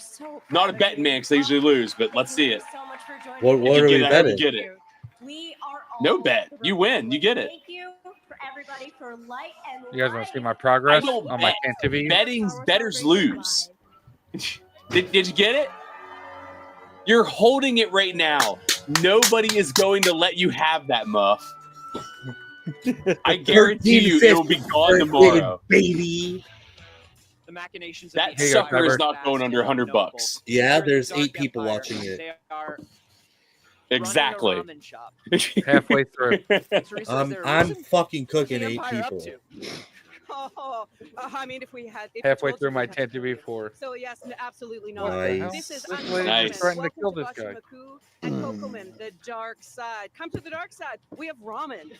Not a betting man because I usually lose, but let's see it. so much for joining What us. are If you we get it, I betting? get it. We are all No bet. You win. You get it. Thank you for everybody for light and You guys want to see my I progress don't on my bet. Can TV? Betters lose. Did you get it? You're holding it right now. Nobody is going to let you have that, Muff. I guarantee you it will be gone tomorrow. Baby. The machinations of That the sucker Empire is are not going under $100 bucks. Yeah, During there's the Dark 8 people Empire, watching it. They are Exactly. running a ramen shop. Halfway through. Teresa, is there a I'm reason? fucking cooking the 8 Empire up people. to? Oh, I mean, if we had if you Halfway told through us my we had Can to TV 4. So yes, absolutely not. Nice. This is This lady's unprecedented. Nice. trying to Welcome kill to this guy. Bashimaku and Kokoman, the dark side. Come to the dark side. We have ramen.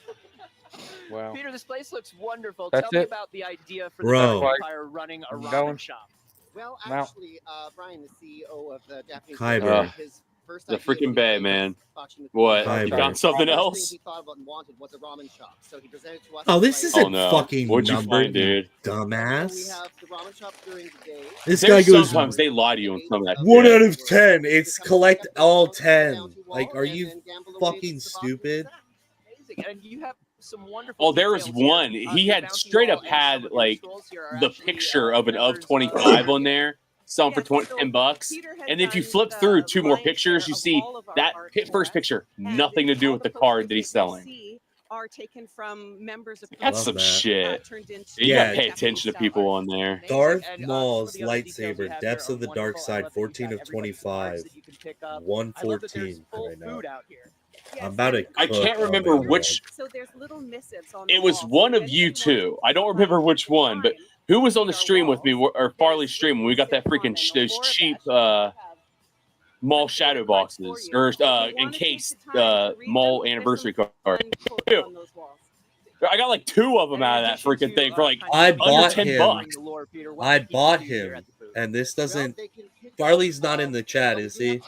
Wow. Peter, this place looks wonderful. That's Tell me it? about the idea for Bro. the Dark Empire running a I'm ramen going. shop. Well, Now- actually, Brian, the CEO of the Japanese, Kyber. his first The idea freaking when he bay, was man. watching the What? Hi, You buddy. found something first thing else? he thought about and wanted was a ramen shop. So he presented to us. Oh, this like, isn't Oh, no. fucking What'd you numbered, find, dude? so we dumbass. have the ramen shop during the day. This There's guy goes sometimes they lie to you on some of that 1 shit. out of 10. It's collect all 10. Like, are you fucking stupid? Amazing. And you have some wonderful Oh, there was details here. one. He the had bounty straight wall up and some had of your like scrolls here are the actually, picture of an of members 25 on there, selling for Yes, so $10. Peter had And if you done flip the through 2 more lion's pictures, share you of see all of our that art first for picture, And nothing to do all with the posters card that he's you selling. see are taken from members of That's love some that. shit. turned into You Yeah. gotta pay attention to people on there. Darth And, some Maul's of the other details we lightsaber, have Depths here of the are Dark wonderful. I Side, love that you've 14 got of everybody some 25, arts that you can pick up. I love that there's 114 full right now. food out here. I'm about to I cook. can't Oh remember my which. So there's little missives on It the was wall. one So of you anything you two. want I don't remember which one, but who was on the stream with me, or Farley's stream when we got that freaking those cheap mall shadow boxes or encased mall anniversary card. on those walls. I got like 2 of them out of that freaking thing for like I under bought $10. him. I bought him, and this doesn't. Farley's not in the chat, is he?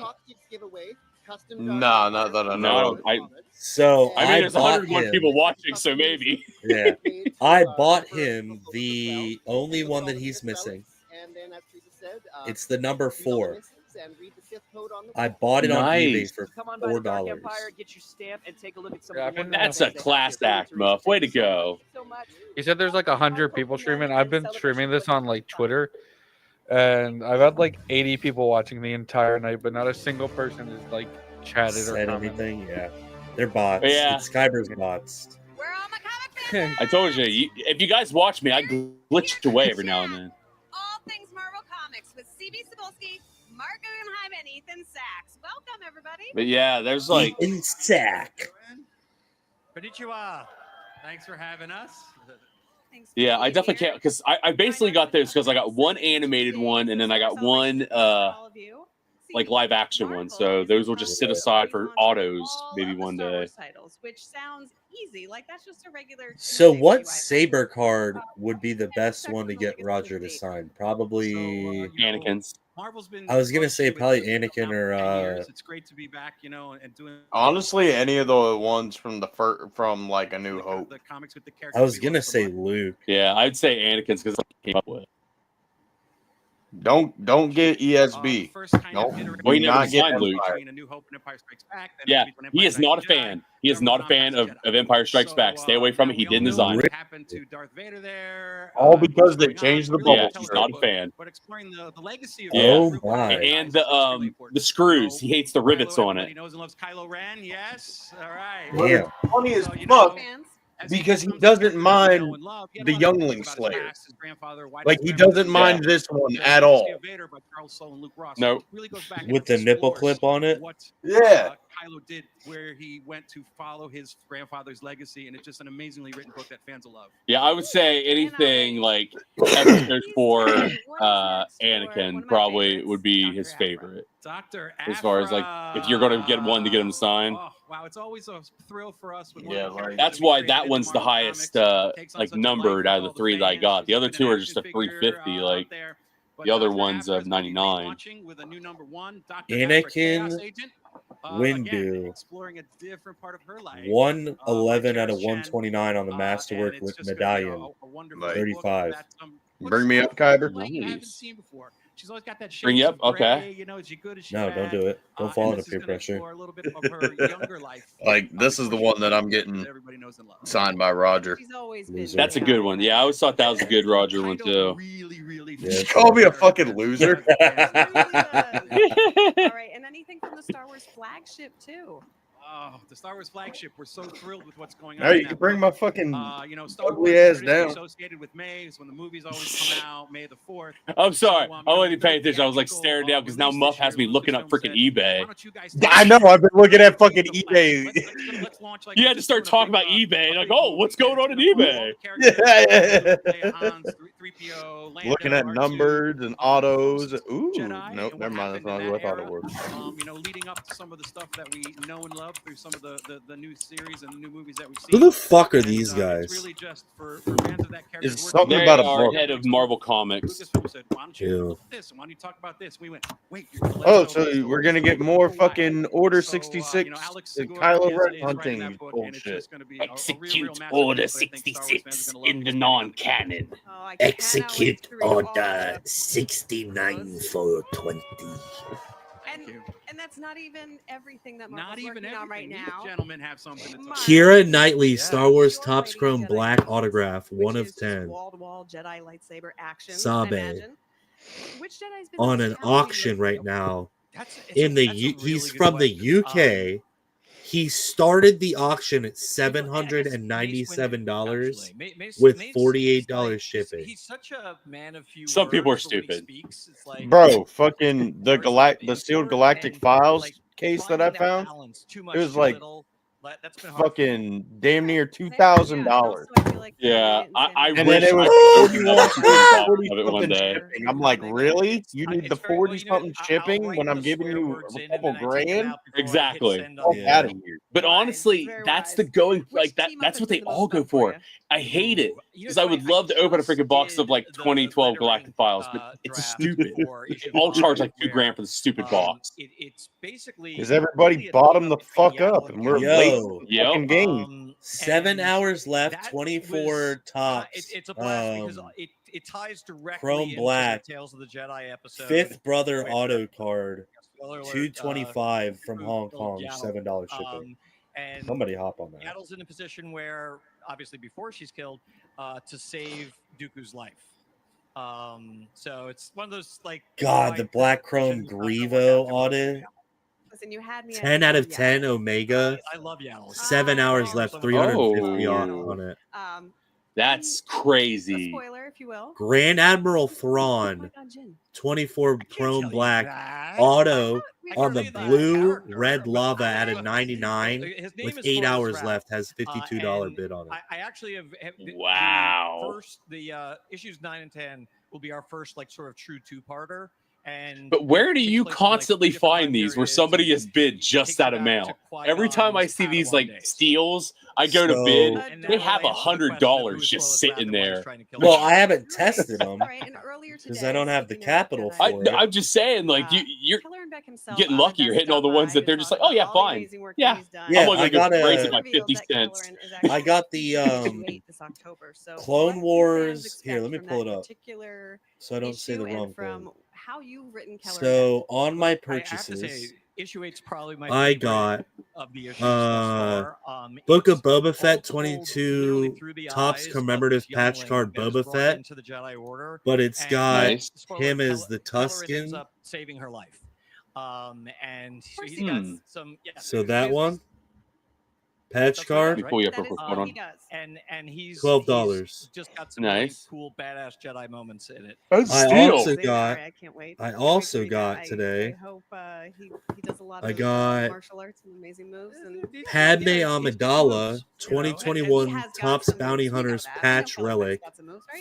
Nah, not that I know. No, So I mean, there's bought 101 him. people watching, so maybe. Yeah, I bought him the only one that he's missing. And then, as Teresa said, It's the number read all the 4. missives and read the Sith code on the I wall. bought it on eBay Nice. for Come on by the Dark $4. Empire, get your stamp, and take a look at some Yeah, of the I've been- wonderful That's a things they have class here. act, Muff. Way to go. So much. He said there's like 100 people streaming. I've been streaming this on like Twitter, and I've had like 80 people watching the entire night, but not a single person has like chatted or Said commented. anything? Yeah, they're bots. Yeah. It's Skyber's bots. I told you, if you guys watch me, I glitch away every now and then. All things Marvel Comics with CB Cebulski, Mark Guggenheim, and Ethan Sachs. Welcome, everybody. But yeah, there's like in sack. Konnichiwa. Thanks for having us. Yeah, I definitely can't because I basically got this because I got one animated one and then I got one like live action ones. So those will just sit aside for autos maybe one day. Titles, which sounds easy. Like that's just a regular. So what Saber card would be the best one to get Roger to sign? Probably Anakin's. Marvel's been. I was gonna say probably Anakin or It's great to be back, you know, and doing. Honestly, any of the ones from from like A New Hope. The comics with the I characters. was gonna say Luke. Yeah, I'd say Anakin's because I came up with. Don't get ESB. Nope. Well, he Do never not get designed Luke. Empire. A New Hope and Empire Strikes Back. Yeah, he is not a fan. He is not a fan of Empire Strikes Back. Stay away from it. He didn't design it. What happened to Darth Vader there? All because they changed the bubble. Yeah, he's not a fan. But exploring the legacy of Oh my! And the screws. He hates the rivets on it. He knows and loves Kylo Ren. Yes. All right. Damn. Funny as fuck. Because he doesn't mind the youngling slayer. Like he doesn't mind this one at all. No. With the nipple clip on it. Yeah. Kylo did where he went to follow his grandfather's legacy, and it's just an amazingly written book that fans will love. Yeah, I would say anything like episode 4, Anakin probably would be his favorite. Dr. As far as like if you're gonna get one to get him to sign. Oh, wow, it's always a thrill for us. When Yeah, that's why that one's the highest like numbered out of the 3 that I got. The other 2 are just a 350, like the other one's of 99. Anakin Windu. Exploring a different part of her life. 111 out of 129 on the masterwork with medallion. 35. Bring me up, Kyber. She's always got that shade Bring you of up, okay. gray, you know, is she good? Is she No, bad? don't do it. Don't fall into peer gonna pressure. explore a little bit of her younger life. Like this is the one that I'm getting Everybody knows and loves. signed by Roger. She's always been. Loser. That's a good one. Yeah, I always thought that was a good Roger one too. Really. Yeah, Call me a fucking loser. All right, and anything from the Star Wars flagship too. Oh, the Star Wars flagship. We're so thrilled with what's going on. Hey, in you that can bring my fucking you know, Star ugly Wars ass traditionally down. associated with May is when the movies always come out, May the 4th. I'm sorry. So, I wasn't paying attention. I was like staring down because now Muff has me looking up freaking eBay. I know. I've been looking at fucking eBay. Let's launch, like, You had to start talking about eBay. Like, oh, what's going on in eBay? Looking at numbers and autos. Ooh, nope, never mind. That's not what I thought it was. You know, leading up to some of the stuff that we know and love through some of the new series and the new movies that we've seen. Who the fuck are these guys? It's really just for fans of that character. It's something They about a are book. head of Marvel Comics. Lucasfilm said, "Why don't you Ew. look at this? Why don't you talk about this?" We went, "Wait, you're gonna let Oh, us know so this we're story?" gonna get more fucking Order So, 66 you know, Alex and Segura Kylo is Ren writing hunting that book, and it's bullshit. just gonna be a real Execute masterpiece Order that I think Star Wars fans are 66 gonna love. in the non-canon. Oh, I cannot wait to read all of them. 69 for 20. And that's not even everything that Not Marvel's even working on right everything. now. These gentlemen have something to talk Kira Knightley, Star Wars Topps Chrome Black autograph, 1 of 10. Wall-to-wall Jedi lightsaber action. Sabe. Imagine. Which Jedi's been On the an most talented auction right now. That's In the that's a U- really he's good from one. the UK. He started the auction at $797 with $48 shipping. He's such a man of few Some people are words, but when he stupid. speaks, it's like, Bro, fucking the sealed galactic files case that I found. It was like fucking damn near $2,000. Yeah, I And wish then it was I 40 of it one day. shipping. I'm like, really? You need the 40 something shipping when I'm giving you a couple grand? Exactly. Fuck out of here. But honestly, that's the going like that. That's what they all go for. I hate it because I would love to open a freaking box of like 2012 Galactic Files, but it's stupid. They all charge like $2,000 for the stupid box. It's basically Because everybody bottomed the fuck up and we're late Yo, in the fucking game. 7 hours left, 24 tops. It's a blast because it ties directly Chrome into Black, the Tales of the Jedi episode. Fifth Brother with- auto card, Spoiler alert, 225 from Hong Yaddle, Kong, $7 shipping. and Somebody hop on that. Yaddle's in a position where, obviously, before she's killed, to save Dooku's life. So it's one of those like God, the Black Chrome Grievo audit. Listen, you had me at 10 out of Yaddle. 10 Omega. I love Yaddle. 7 hours left, 350 Oh. on it. That's crazy. Spoiler, if you will. Grand Admiral Thrawn, 24 Chrome Black auto on the blue red lava at a 99 His name with is 8 Forrest hours Rapp, left, has $52 and bid on it. I actually have Wow. the issues 9 and 10 will be our first like sort of true two-parter, But where do you constantly find these where somebody has bid just that amount? Every time I see these like steals, I go to bid. They have $100 just sitting there. Well, I haven't tested them because I don't have the capital for it. I'm just saying, like you're getting lucky. You're hitting all the ones that they're just like, oh yeah, fine, yeah. I'm I gonna got go raise a- it by 50 cents. I got the this October. So Clone Wars. Here, let me from pull that it up particular so I don't say the issue and wrong from thing. how you've written Keller. So on my I have to purchases, say, issue 8's probably my I favorite got of the issues thus far. Book of It's Boba Fett all told literally 22 through the Topps eyes of commemorative this patch youngling card that is Boba brought Fett, into the Jedi Order, but it's and got spoiler, him as the Keller ends Tusken. up saving her life. And he's got some. Yeah, So that one patch card, Let me pull you up real quick. Hold on. and he's $12. he's just got some Nice. really cool badass Jedi moments in it. That's I steal. also got. I can't wait. I also got today. I hope he does a lot I of got martial arts and amazing moves. And Padme Amidala 2021 Topps Bounty Hunters patch relic,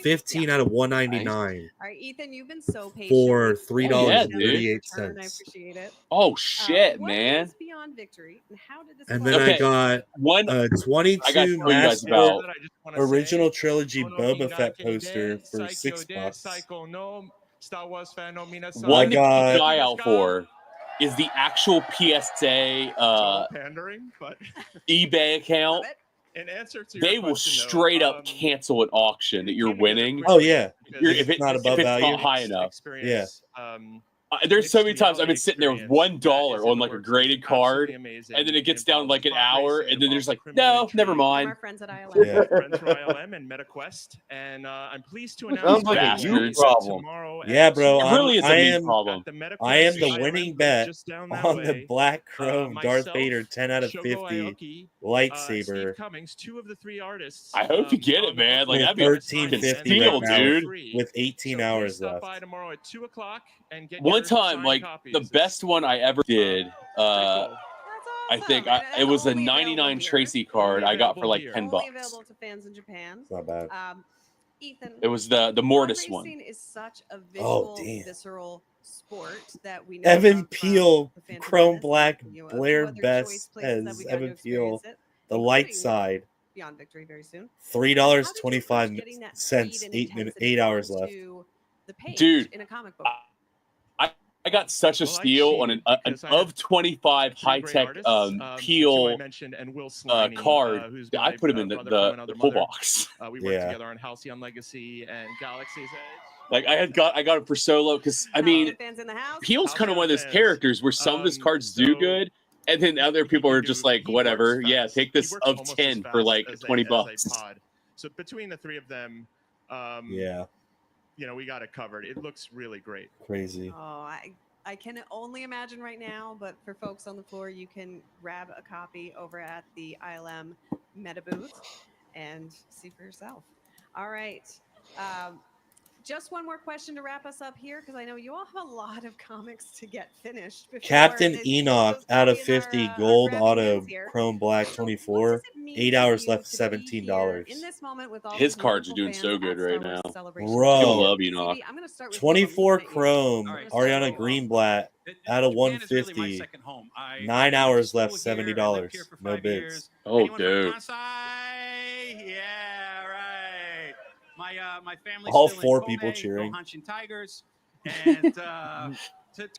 15 out of 199 all right, Ethan, you've been so patient for with $3.38. I appreciate it. Oh shit, What man. is Beyond Victory, and how did this? And then Okay, I got one. a I got 22 to tell you guys Master about. original trilogy Boba Fett poster for $6. One to keep got- an eye out for is the actual PSA pandering, but eBay account. in answer to They your will question, though, straight up cancel an auction that you're winning. Oh yeah, If it's not above if it's value. not high enough. Yeah. There's so many times I've been sitting there with $1 on like a graded card, and then it gets down like an hour, and then there's like, no, never mind. Our friends at ILM. Yeah. friends from ILM and MetaQuest, and I'm pleased to announce Sounds like a that you it's problem. tomorrow at Yeah, bro. It really is a I me am. problem. I am the ILM winning booth bet just down that on way. the Black Chrome Darth Myself, Vader 10 out of Shogo 50 Aoki, lightsaber. Steve Cummings, two of the three artists. I hope you get it, man. Like With that'd be a fucking 1350 steal, right now dude. with 18 hours Stop left. by tomorrow at 2:00 and get One your time, signed like copies. the best one I ever did. I think it was a 99 Tracy card I got for like $10. Only available to fans in Japan. It's not bad. Ethan, It was the Mortis pod one. racing is such a Oh, visual, damn. visceral sport that we know Evan of from Peel, the Phantom Chrome Menace, Black, you know, Blair other choice Best places that as we got to Evan Peel, experience it, the light including side. Beyond Victory very soon. $3.25, Getting that 8 speed and minutes, intensity 8 hours down left. to the page Dude, in a comic book. I got such a steal on an of 25 high tech Peel card. I put him in the full box. We worked together on Halcyon Legacy and Galaxy's Edge. Like I got him for solo because I mean, fans in the house. Peel's kind of one of those characters where some of his cards do good, and then other people are just like, whatever. Yeah, take this of 10 for like $20. So between the three of them, Yeah, you know, we got it covered. It looks really great. crazy. Oh, I can only imagine right now, but for folks on the floor, you can grab a copy over at the ILM Meta booth and see for yourself. All right. Just one more question to wrap us up here, because I know you all have a lot of comics to get finished. before Captain this Enoch goes out of in our, 50, gold grab auto, hands here. Chrome Black 24, 8 hours left, $17. In this moment with all His the cards are wonderful doing fans so at good Star right Wars now. Celebration. Bro. People love Enoch. I'm gonna start with 24 Chrome, Ariana Greenblatt out of 150, 9 hours left, $70. No bids. Oh, dude. Yeah, right. My family. All 4 people cheering. Hanshin Tigers, and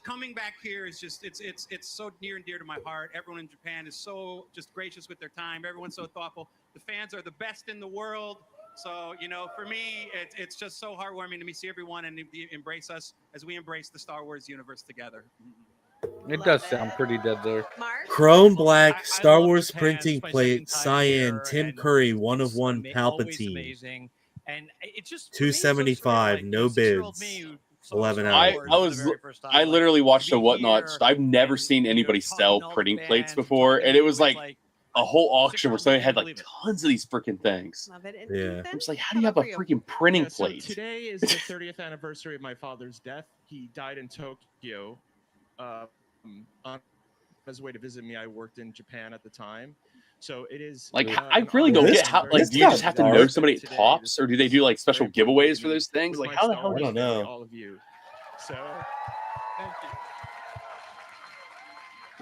coming back here is just it's so near and dear to my heart. Everyone in Japan is so just gracious with their time. Everyone's so thoughtful. The fans are the best in the world. So, you know, for me, it's just so heartwarming to see everyone and embrace us as we embrace the Star Wars universe together. It does sound pretty dead there. Chrome Black, Star Wars printing plate, Cyan, Tim Curry, 1 of 1 Palpatine. And it just 275, no bids. 11 hours. I literally watched a Whatnot. I've never seen anybody sell printing plates before, and it was like a whole auction where somebody had like tons of these freaking things. Yeah. I'm just like, how do you have a freaking printing So plate? today is the 30th anniversary of my father's death. He died in Tokyo. On his way to visit me, I worked in Japan at the time. So it is Like, I really don't get how. Like, do you just have to know somebody at Tops, or do they do like special giveaways for those things? Like, how the hell? I don't know. All of you. So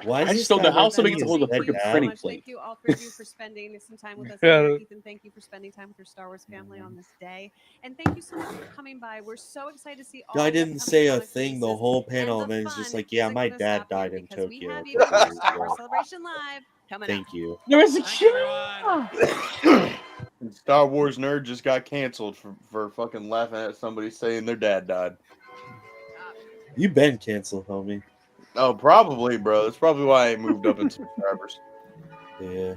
Why is I just don't know how somebody gets a hold of a freaking printing plate. Thank you all three of you for spending some time with us. Yeah. Here. Ethan, thank you for spending time with your Star Wars family on this day. And thank you so much for coming by. We're so excited to see all Guy of the didn't say a iconic thing the faces whole panel, and and then the he's just fun like, "Yeah, that my goes dad up here died in because we Tokyo." have you for Star Wars Celebration Live coming Thank up. you. There was a Star Wars nerd just got canceled for fucking laughing at somebody saying their dad died. You been canceled, homie. Oh, probably, bro. That's probably why I moved up in subscribers. Yeah.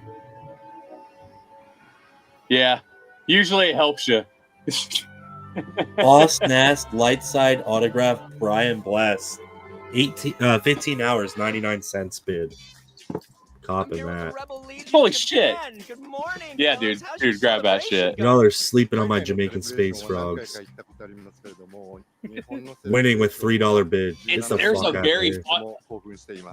Yeah. Usually it helps you. Boss Nast light side autograph Brian Blast. 15 hours, 99 cents bid. Copping that. Holy shit. Yeah, dude. Dude, grab that shit. Y'all are sleeping on my Jamaican space frogs. Winning with $3 bid. Get the There's fuck a out very here.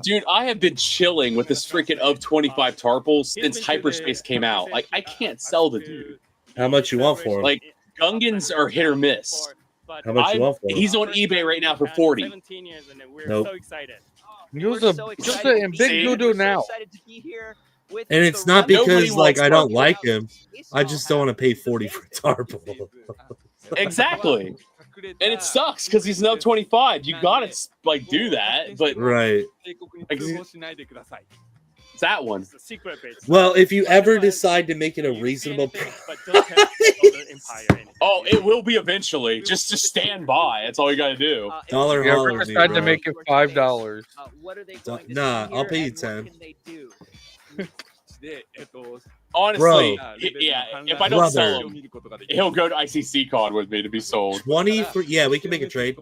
dude, I have been chilling with this freaking of 25 Tarpals since Hyperspace came out. Like, I can't sell the dude. How much you want for him? Like, Gungans are hit or miss. How much you want for him? He's on eBay right now for 40. Nope. Use a big doo-doo now. And it's not because like I don't like him. I just don't want to pay 40 for Tarple. Exactly. And it sucks because he's an up 25. You gotta like do that, but Right. Like, it's that one. Well, if you ever decide to make it a reasonable Oh, it will be eventually. Just to stand by. That's all you gotta do. Dollar Yeah, holler we're me, decided to bro. make it $5. Nah, I'll pay you 10. Honestly, Bro. yeah, if I don't Brother. sell him, he'll go to ICC con with me to be sold. 23, yeah, we can make a trade.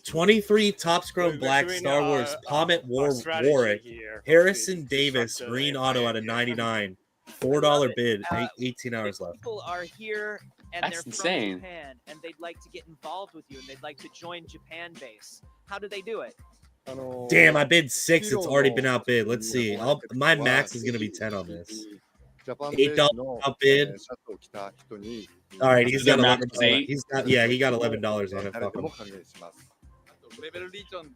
23 Topps Chrome Black Star Wars Pommet Warwick Harrison Davis green auto at a 99. $4 bid. 18 hours left. People are here and That's they're insane. from Japan and they'd like to get involved with you and they'd like to join Japan base. How do they do it? Damn, I bid 6. It's already been outbid. Let's see. My max is gonna be 10 on this. $8 outbid. All right, he's got $11. He got $11 on it. Fuck him.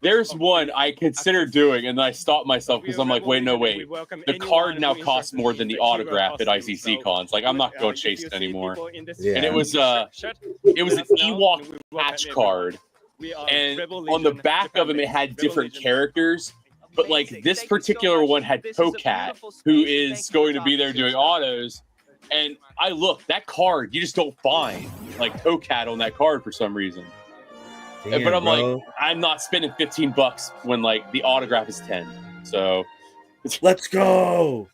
There's one I considered doing, and then I stopped myself because I'm like, wait. The card now costs more than the autograph at ICC cons. Like, I'm not going to chase it anymore. Yeah. And it was an Ewok patch card, and on the back of him it had different characters. But like this particular one had Tokat, who is going to be there doing autos. And I look, that card, you just don't find like Tokat on that card for some reason. Damn, but I'm bro. like, I'm not spending $15 when like the autograph is 10. So Let's go.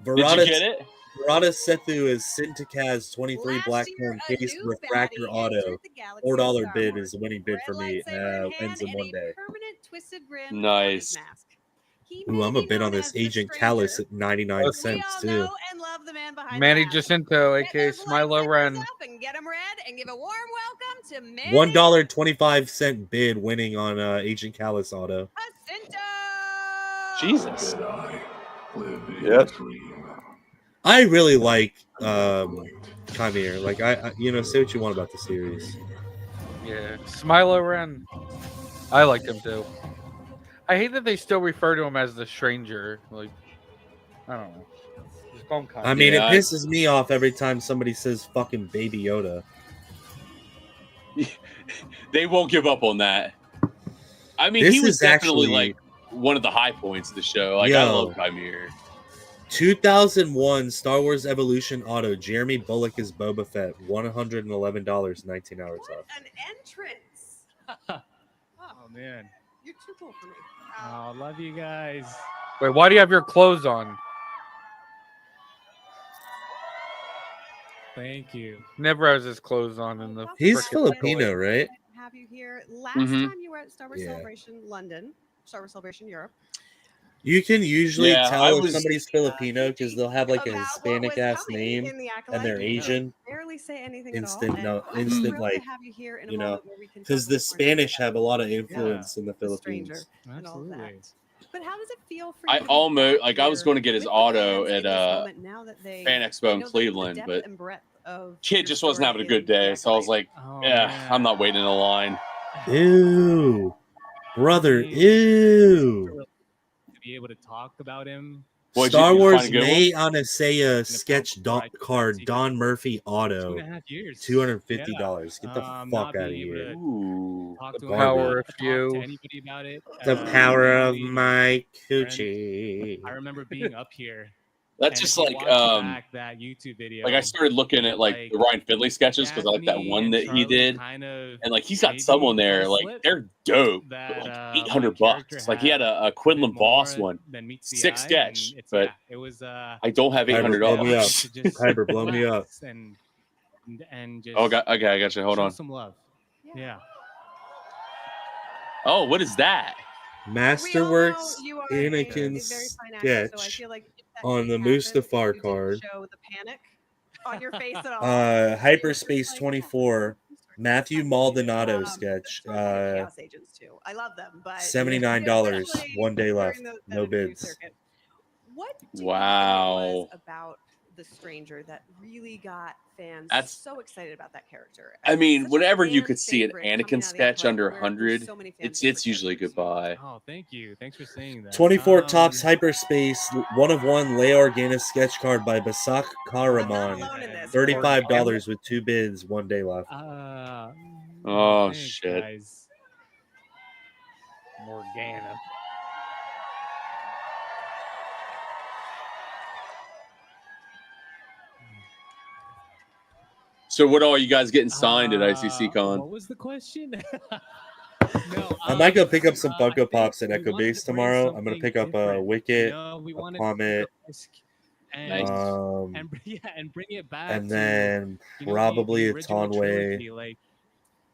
did you get it? Verada Sethu is Sintakaz 23 Black Chrome case refractor auto. $4 bid is the winning bid for me. Ends in one day. Nice. Ooh, I'm a bid on this Agent Callus at 99 cents too. Manny Jacinto, aka Smilo Ren. And give a warm welcome to Manny $1.25 bid winning on Agent Callus auto. Jesus. Yes. I really like Chimere. Like I say what you want about the series. Yeah, Smilo Ren. I like him too. I hate that they still refer to him as the Stranger. Like, I don't know. Just call him Kanye. I mean, it pisses me off every time somebody says fucking Baby Yoda. They won't give up on that. I mean, This he was is definitely actually- like one of the high points of the show. Like, I Yo. love Chimere. 2001 Star Wars Evolution auto. Jeremy Bullock is Boba Fett. $111. 19 hours left. An entrance. Oh man. You're too cool for me. Oh, love you guys. Wait, why do you have your clothes on? Thank you. Never has his clothes on in the. He's frickin' Filipino, toy. right? Have you here? Last Mhm. time you were at Star Wars Yeah. Celebration London, Star Wars Celebration Europe. You can usually Yeah, I tell if was- somebody's Filipino because they'll have like a Hispanic ass name in the and they're Acolyte. Asian. Barely say anything Instant, at all. no, and I'm instant thrilled like to have you here in a you know, moment where we can because talk the about Spanish have a lot of influence in the the stranger Philippines. and all Absolutely. that. But how does it feel for I you to be almost back like I was here going to get his with the auto fans in at this moment now that they Fan Expo know in the Cleveland, depth but and breadth of kid your just wasn't story having a in good the day. So I was Acolyte? like, yeah, I'm not waiting in a line. Ew. Brother, ew. To be able to talk about him. Star Wars May Anasea sketch card, Don Murphy auto, 2.5 years. $250. Get the fuck out of here. Talk to The him, power talk to anybody about it. The power of literally, my coochie. I remember being up here. That's and just if you like watch back that YouTube video. like I started looking at like the Ryan Finley sketches because I like that one that he did, and like he's got someone there like they're dope, but like $800. Like he had a Quinlan Voss one, sick sketch, but it was I don't have Hyper, blow me up. $800. Hyper, blow me up. And just Okay, I got you. Hold show on. some love. Yeah. Oh, what is that? Masterworks you are Anakin a very fine actor, so I sketch feel like if that on the didn't happen, Mustafar you didn't card. show the panic on your face at all. Hyperspace 24 Matthew Maldonado Um, sketch. Chaos Agents too. I love them, but $79. especially 1 day left. during the No review bids. circuit. What do you think it Wow. was about The Stranger that really got fans That's- so excited about that character? I mean, Such a whenever you fan could see an favorite coming Anakin out of the sketch Empire under where there's 100, so many fan it's usually goodbye. Oh, thank you. Thanks for saying that. 24 Tops Hyperspace 1/1 Leia Organa sketch card by Basak Karaman. $35 with 2 bids. 1 day left. Oh thanks, shit. guys. Morgana. So what all you guys getting signed at ICC Con? What was the question? I might go pick up some Funko Pops at Echo Base tomorrow. I'm gonna pick up a Wicket, a Comet, and, and bring it back. and to, then you know, probably a the original trilogy. Tonway Like,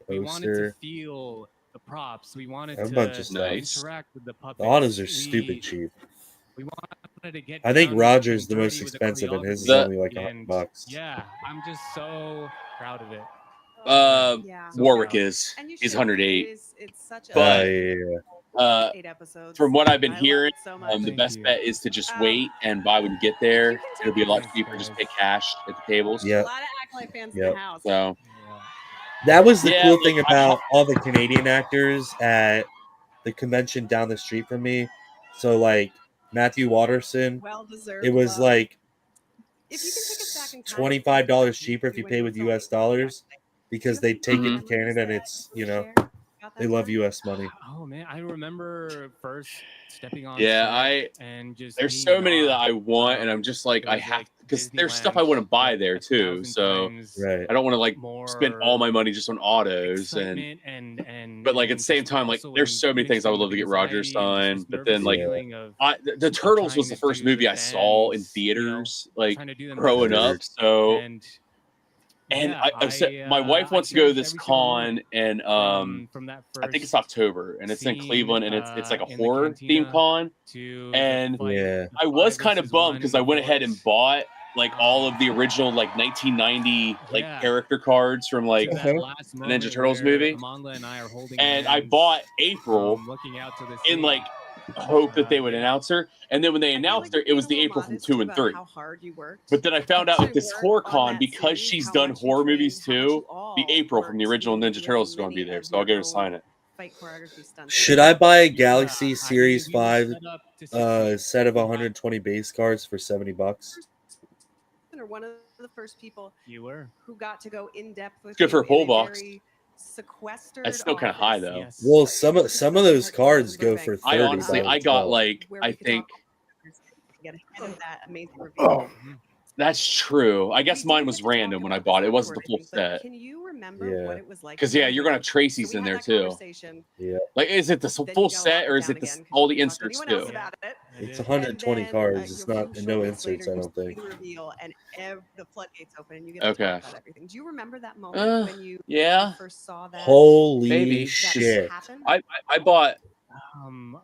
we wanted to poster. feel the props. We wanted A to bunch of stuff. interact with the puppets. The autos are stupid cheap. We wanted to get I think down Roger's the and most dirty with the expensive, and his is choreography. only like And $100. Yeah, I'm just so proud of it. Warwick is. He's 108. It's But yeah. 8 episodes. from what I've been I love it hearing, so much. the best bet is to just wait and buy when you get there. It'll be a lot cheaper. Just pay cash at the tables. Yep. A lot of Acolyte fans in Yep. the house. So That was the Yeah, cool like, thing about all the Canadian actors at the convention down the street from me. So like Matthew Watterson, Well-deserved it was love. like If you can take us back in time, $25 cheaper if you pay with US dollars because they take it to Canada and it's, you know, they love US money. Oh man, I remember first stepping on. yeah, set and just there's being so many in that awe I want, and I'm just like I have because there's stuff I want to buy there too. So Right. I don't want to like spend all my money just on autos excitement and but like at the same time, like there's so many things I would love to get Roger signed, but then like the Turtles was the first movie I saw in theaters, like growing up. So and I said my wife wants to go to this con, and I think it's October, and it's in Cleveland, and it's like a horror theme con, and Yeah. I was kind of bummed because I went ahead and bought like all of the original like 1990 like character cards from like the Ninja Turtles movie, and I bought April in like hope that they would announce her, and then when they announced her, it was the April from 2 and 3. But then I found out at this horror con, because she's done horror movies too, the April from the original Ninja Turtles is going to be there, so I'll go to sign it. Fight choreography stunts. Should I buy a Galaxy Series 5 set of 120 base cards for $70? Or one of the first people you were who got to go in depth with Good for a you pull in box. very sequestered That's still kind of high though. Well, some of those cards go for 30. I honestly, by I got 12. like, I think get ahead of that amazing reveal. oh, that's true. I guess mine was random when I bought it. It wasn't the full set. Can you remember Yeah. what it was like? Because yeah, you're gonna have Tracy's in there too. Yeah. Like, is it the full set or is it the all the inserts too? It's 120 cards. It's not no inserts, I don't think. Reveal and the floodgates open and you get Okay. to talk about everything. Do you remember that moment when you Yeah. first saw that? Holy Maybe. shit. I bought.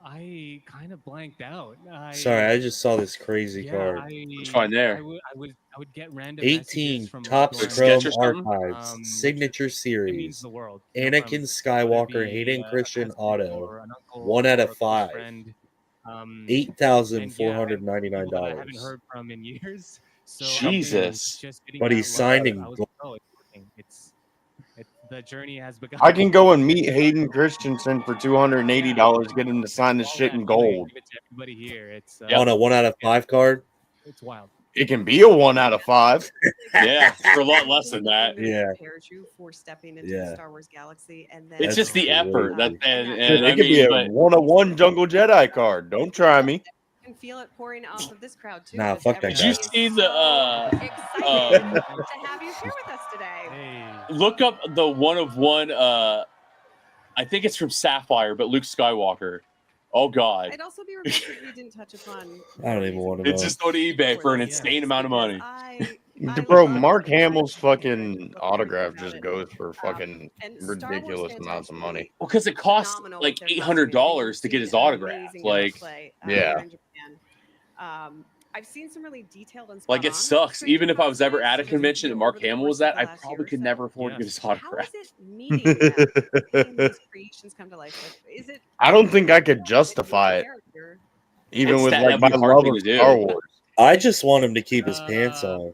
I kind of blanked out. Sorry, I just saw this crazy yeah, card. It's fine there. I would get random 18 messages from Topps like Chrome Sketch or something? Archives Signature it means Series. the world. Anakin Skywalker be, Hayden a Christian husband Auto. or an uncle 1 out or of a close 5. friend. And $8,499. people that I haven't heard from in years. So Jesus. just getting But that he's love, signed in I was gold. like, oh, it's working. the journey has begun. I can go and meet Hayden Christensen for $280, get him to sign this shit in gold. Give it to everybody here. It's On a 1 out of 5 card. it's wild. It can be a 1 out of 5. Yeah, for a lot less than that. Yeah. Prepares you for stepping into the Star Wars galaxy, and then It's just the effort. That and It I could be mean, a but 1-of-1 Jungle Jedi card. Don't try me. you can feel it pouring off of this crowd too. Nah, as fuck that did you guy. see the excited to have you here with us today. look up the 1-of-1 I think it's from Sapphire, but Luke Skywalker. Oh god. I'd also be remiss if we didn't touch upon. I don't even want to know. It's just on eBay for an insane amount of money. Bro, Mark Hamill's fucking autograph just goes for fucking ridiculous amounts of money. Well, because it costs like $800 to get his autograph. Like, yeah. I've seen some really detailed and Like it sucks. Even if I was ever at a convention and Mark Hamill was at, I probably could never afford to get his autograph. creations come to life. Like, is it? I don't think I could justify it, even It's with that- like my that'd be hard love thing of to do. Star Wars. I just want him to keep his pants on.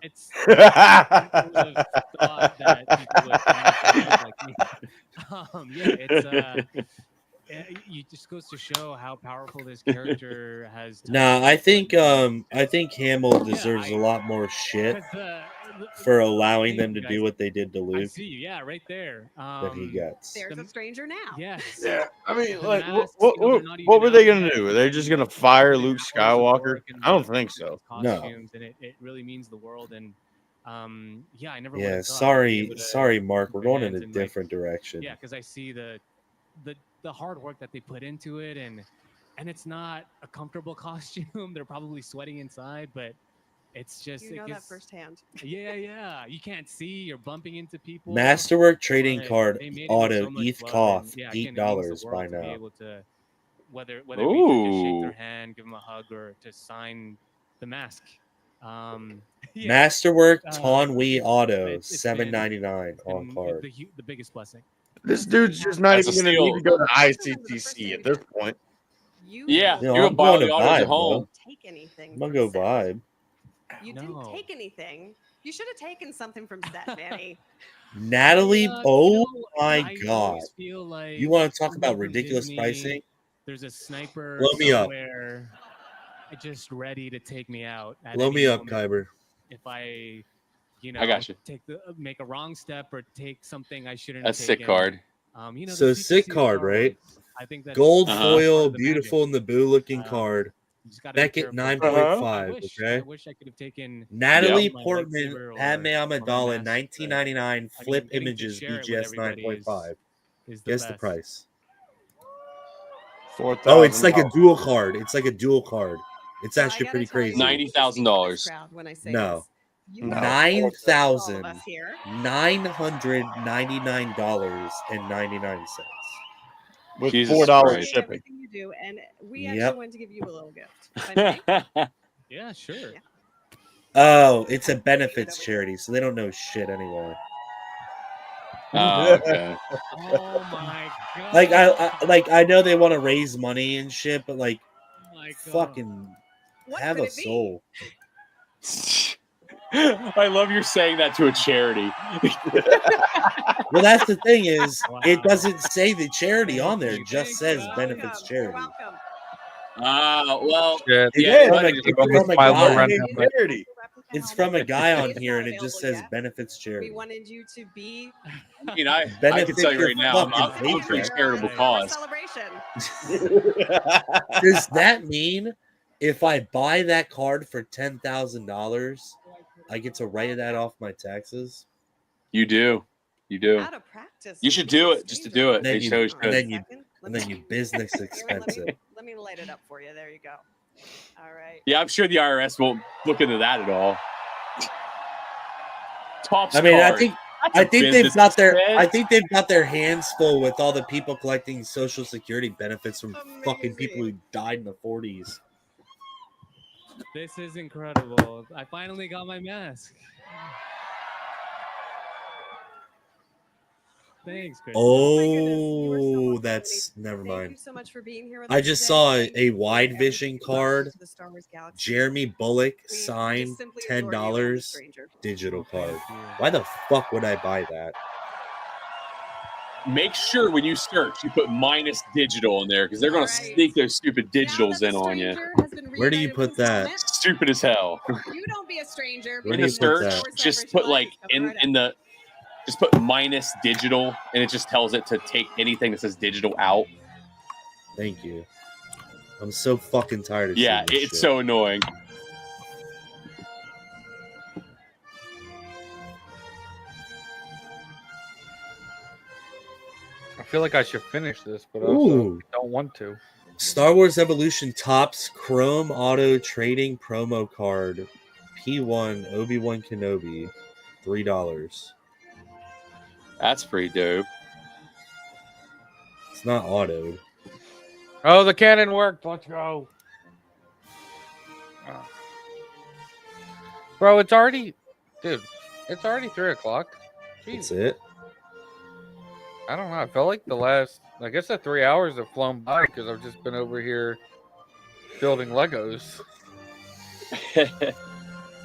It just goes to show how powerful this character has. Nah, I think Hamill deserves a lot more shit for allowing them to do what they did to I Luke see you. Yeah, right there. that he gets. There's a stranger now. Yes. Yeah, I mean, The like, masks, you know, they're not what even were they out gonna yet. do? Are they just gonna fire Luke Skywalker? I don't think so. No. Costumes, and it really means the world. And yeah, I never. Yeah, would've thought I'd be able to sorry, Mark. We're put my going in hands a like- different direction. Yeah, because I see the hard work that they put into it, and it's not a comfortable costume. They're probably sweating inside, but it's just You know it that gets, firsthand. Yeah. You can't see. You're bumping into people. Masterwork trading but card they made it with auto so much ETH love, Koth and, yeah, again, it means the $8 world by to be now. able to, whether we can just shake their Ooh. hand, give them a hug, or to sign the mask. Masterwork Tonwi Auto it's been- $7.99 on been card. the biggest blessing. This dude's just not That's a even gonna steal. need to go to ICTC at this point. Yeah, Yo, you I'm can buy all going the to autos vibe, at home. bro. Take anything. I'm gonna from go set. vibe. You didn't take anything. You should have taken something from set, Manny. Natalie, Yeah, oh my I god. always feel like You want to talk someone about from ridiculous Disney, pricing? There's a sniper Blow me up. somewhere just ready to take me out. At Blow any me up, moment. Kyber. If I, I got you. make a wrong step or take something I shouldn't. That's have sick taken. card. You know, So the sick CCC card, Star right? Wars, I think that's Gold Uh-huh. foil, part of the beautiful magic. in the boo looking card. You just gotta be Beckett careful. 9.5. I Okay. wish I could have taken Natalie my Portman, lightsaber or Padme my Amidala, mask, 1999 but, flip getting to images, share it with BGS everybody 9.5. is the Guess the best. price. $4,000. Oh, it's like a dual card. It's like a dual card. It's So I actually gotta pretty tell you, crazy. $90,000. crowd when I say No. this. You No. are all of us here. $999.99. With Jesus $4 Christ. shipping. Everything you do, and we Yep. actually want to give you a little gift. If I may. Yeah, sure. Oh, it's a benefits charity, so they don't know shit anyway. Oh, okay. Oh my god. Like I know they want to raise money and shit, but like, Oh my God. fucking What have could a it be? soul. I love you're saying that to a charity. Well, that's the thing is, it Wow. doesn't say the charity on there. It Thank just you. says Welcome. benefits charity. Welcome. Well, Shit. It yeah, is but like, it- it's from a File guy. around him, but- Charity. It's from a guy on It's here, not and it just available says yet. benefits We charity. wanted you to be I mean, I can Benefit tell you your right now, I'm fucking a pretty paycheck. charitable for cause. celebration. Does that mean if I buy that card for $10,000, I get to write that off my taxes? You do. You do. Out of practice. You should do it just to do it. Then They you- so should. and then you Second. and then you business expense it. Let me light it up for you. There you go. All right. Yeah, I'm sure the IRS won't look into that at all. Topps I mean, card. I think That's a I think they've business got their expense. I think they've got their hands full with all the people collecting Social Security benefits from fucking people who died in the 40s. This is incredible. I finally got my mask. Thanks, Chris. Oh, that's never Thank you mind. so much for being here with I us just today. saw Thank a you for wide everything vision you've done card. to the Star Wars Galaxy. Jeremy Bullock We signed just simply adore you, I'm a $10 stranger. digital Oh, thank card. you. Why the fuck would I buy that? make sure when you search you put minus digital in there because they're gonna sneak those stupid digitals in on you. Where do you put that? Stupid as hell. You don't be a stranger. Where In do the you put search, that? just put like in the just put minus digital, and it just tells it to take anything that says digital out. Thank you. I'm so fucking tired of Yeah, seeing this it's shit. so annoying. I feel like I should finish this, but also Ooh. don't want to. Star Wars Evolution Topps Chrome Auto Trading Promo Card P1 Obi-Wan Kenobi, $3. That's pretty dope. It's not autoed. Oh, the cannon worked. Let's go. Oh. Bro, it's already 3 o'clock. That's it. I don't know. I felt like I guess the 3 hours have flown by because I've just been over here building Legos.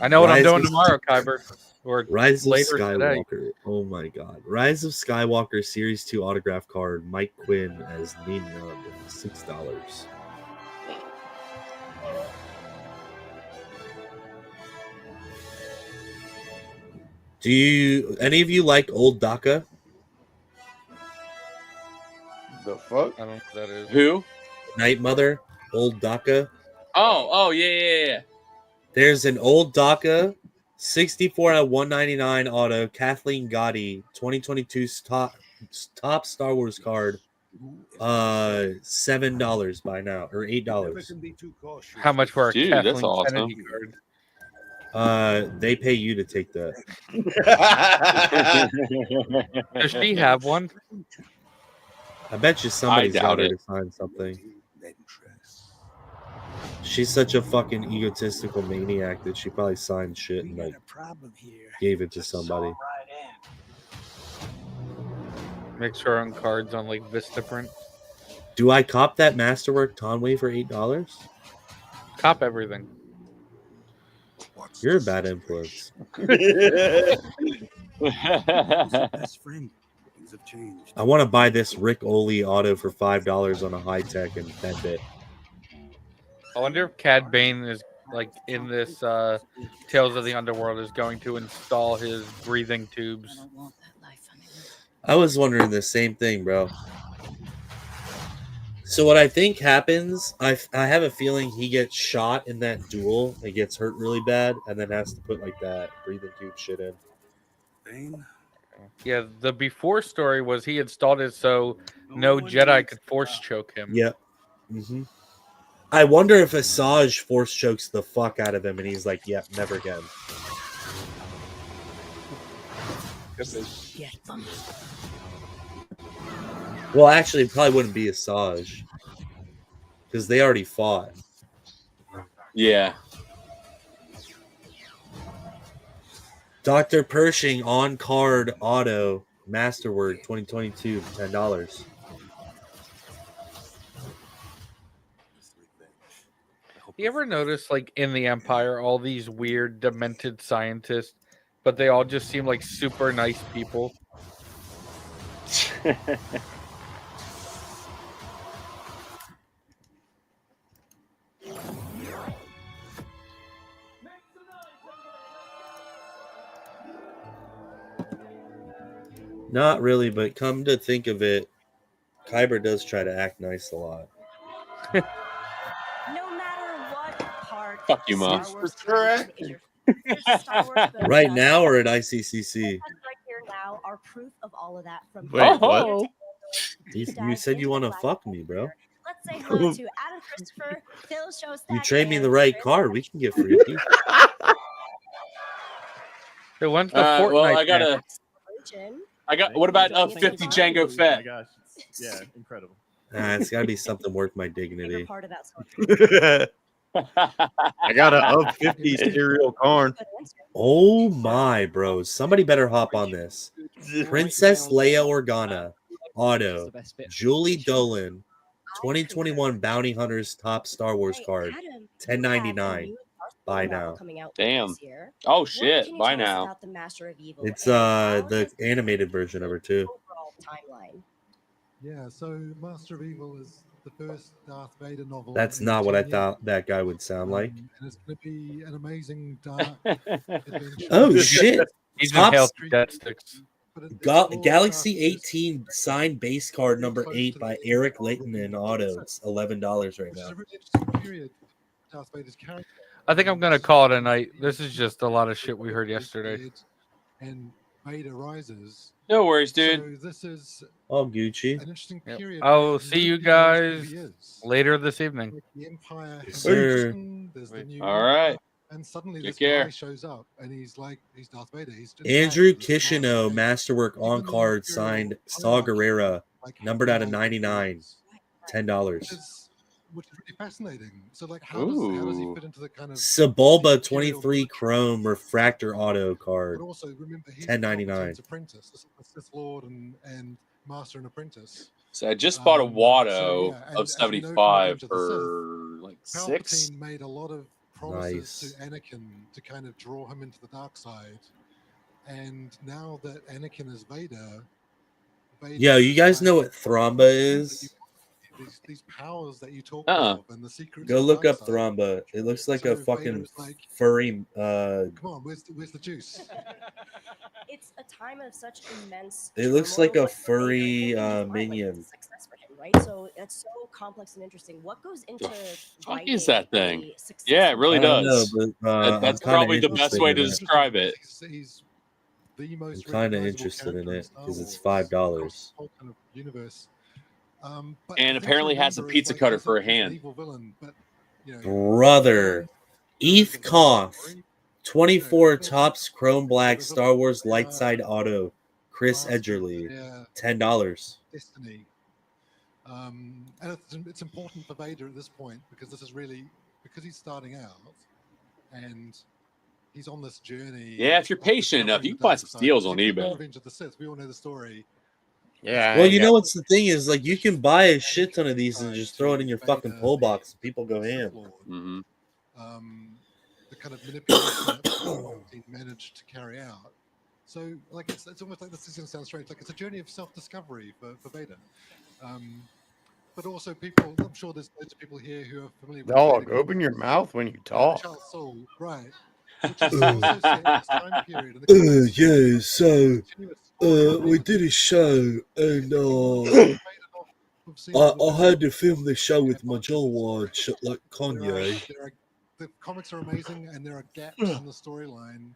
I know what I'm doing tomorrow, Kyber. Or Rise of later Skywalker. today. Oh my god. Rise of Skywalker Series 2 autograph card, Mike Quinn as Neen Nub, $6. Do you any of you like old DACA? The fuck? I don't know what that is. Who? Night Mother, old DACA. Oh, yeah. There's an old DACA 64 out of 199 auto Kathleen Gotti 2022 top Star Wars card. $7 by now or $8. How much for a Dude, Kathleen that's awesome. Kennedy card? They pay you to take that. Does she have one? I bet you somebody's doubt got her it. to sign something. She's such a fucking egotistical maniac that she probably signed shit and like gave it to somebody. Makes her own cards on like Vistaprint. Do I cop that Masterwork Conway for $8? Cop everything. You're a bad influence. I want to buy this Rick Oley auto for $5 on a high tech and bend it. I wonder if Cad Bane is like in this Tales of the Underworld is going to install his breathing tubes. I was wondering the same thing, bro. So what I think happens, I have a feeling he gets shot in that duel, and gets hurt really bad, and then has to put like that breathing tube shit in. Yeah, the before story was he installed it so no Jedi could force choke him. Yep. Mm-hmm. I wonder if Asajj force chokes the fuck out of him, and he's like, "Yep, never again." Well, actually, it probably wouldn't be Asajj because they already fought. Yeah. Dr. Pershing on card auto Masterwork 2022 $10. You ever notice, like, in the Empire, all these weird, demented scientists, but they all just seem like super nice people? Not really, but come to think of it, Kyber does try to act nice a lot. No matter what part Fuck you, Mom. Star Wars content is your favorite Star Wars film Right does, now or at ICCC? right here now are proof of all of that from Wait, beginning what? to You said you want to fuck me, bro. Let's say hello to Adam Christopher, Phil Shostak, You trade me and the right card, we can get freaky. Hey, when's the well, Fortnite I got match? What about 50 Django Fett? Oh my gosh. Yeah, incredible. It's got to be something worth my dignity. part of that I got a up 50 cereal corn. Oh my, bro. Somebody better hop on this. Princess Leia Organa, auto, Julie Dolan, 2021 Bounty Hunters top Star Wars card, $10.99. Buy now. Damn. Oh shit! Buy now. It's the animated version of her too. timeline. Yeah, so Master of Evil is the first Darth Vader novel. That's in not what I 10 thought years. that guy would sound like. And it's going to be an amazing dark adventure. Oh shit! He's Top inhaled dead sticks. Galaxy 18 signed base card number 8 by Eric Layton in auto. It's $11 right now. Period. Darth Vader's character. I think I'm gonna call it a night. This is just a lot of shit we heard yesterday. And Vader rises. No worries, dude. So this is Oh, Gucci. an interesting period. I will where see you nobody knows who guys he is. later this evening. Like the Empire has Sir. risen, there's the new All right. and suddenly Take this care. guy shows up and he's Darth Vader. He's just Andrew back. He's Darth Kishino, Vader. Masterwork on card, signed Saw Gerrera, numbered out of 99, $10. Which is really fascinating. So like how does he fit into the kind of Sebulba 23 Chrome Refractor Auto card, but also remember he's $10.99. Palpatine's apprentice, the Sith Lord and Master and Apprentice. So I just bought a Watto and of as you know from 75 Revenge of the for like Palpatine 6. made a lot of promises Nice. to Anakin to kind of draw him into the dark side. And now that Anakin is Vader, Yo, you guys know what Thromba is? these powers that you talk Uh-uh. of and the secrets. Go of the look dark up side. Thromba. It looks like So a fucking Vader's like, furry. come on, where's the juice? It's a time of such immense. It looks like turmoil, a but furry Vader can't be defined, like, minion. it's a success for him, right? So it's so complex and interesting. What goes into Fuck is that writing thing? a successful Yeah, it really I don't does. know, but, That's I'm kinda probably the best interested way in to it. describe it. He's the most I'm kind of recognizable interested in character it Star because it's Wars, $5. across the whole kind of universe. But And the thing to apparently has a remember is, pizza like, cutter he's for a he's an hand. evil villain, but you know, Brother, Eth Koth, 24 Tops Chrome Black Star Wars Light Side Auto, Chris Edgerly, $10. Destiny. And it's important for Vader at this point because this is really because he's starting out and he's on this journey. Yeah, if you're patient enough, you can find some steals on eBay. Revenge of the Sith. We all know the story. Yeah. Well, you know what's the thing is, like, you can buy a shit ton of these and just throw it in your fucking pull box. People go ham. Mm-hmm. The kind of manipulation that Palpatine managed to carry out. So, like, it's almost like this is going to sound strange. Like, it's a journey of self-discovery for Vader. But also, people, I'm sure there's loads of people here who are familiar with Dog, Vader open your mouth when you talk. Charles Soule, right? Which is also set in this time period. And the Yeah, so we did a show and I had to film the show with my jawline shut like Kanye. the comics are amazing, and there are gaps in the storyline.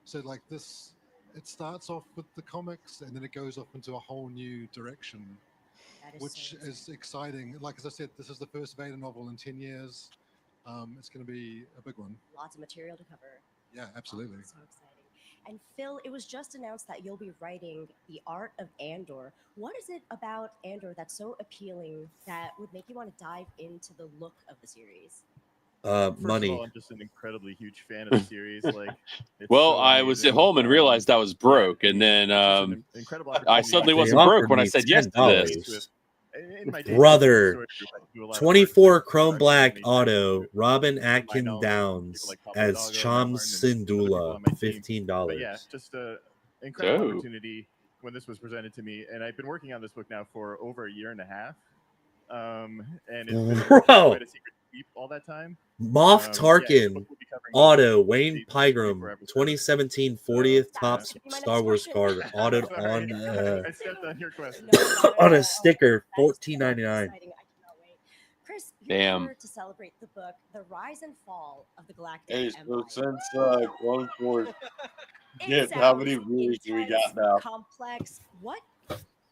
So, like this, it starts off with the comics, and then it goes off into a whole new direction, which is exciting. Like as I said, this is the first Vader novel in 10 years. It's going to be a big one. Lots of material to cover. Yeah, absolutely. So exciting. And Phil, it was just announced that you'll be writing The Art of Andor. What is it about Andor that's so appealing that would make you want to dive into the look of the series? First Money. of all, I'm just an incredibly huge fan of the series. Like, it's Well, so I was at amazing. home and realized I was broke, and then incredible I suddenly They wasn't broke offered when I me said yes to this. In my day, Brother, I do a lot of 24 Chrome Black Auto, Robin Atkin Downs as Cham Syndulla, $15. But yeah, just an incredible Dope. opportunity when this was presented to me, and I've been working on this book now for over a year and a half. And it's been Bro. quite a secret to keep all that time. Moff Yeah, Tarkin, we'll be covering Auto, Wayne Pygram, 2017 40th Tops Star Wars card, autoed on I stepped on your question. on a sticker, $14.99. Chris, you Damn. were to celebrate the book, The Rise and Fall of the Galactic Hey, Empire. so since Clone Wars, It Gift, how many sounds views do we got intense, now? Complex. What?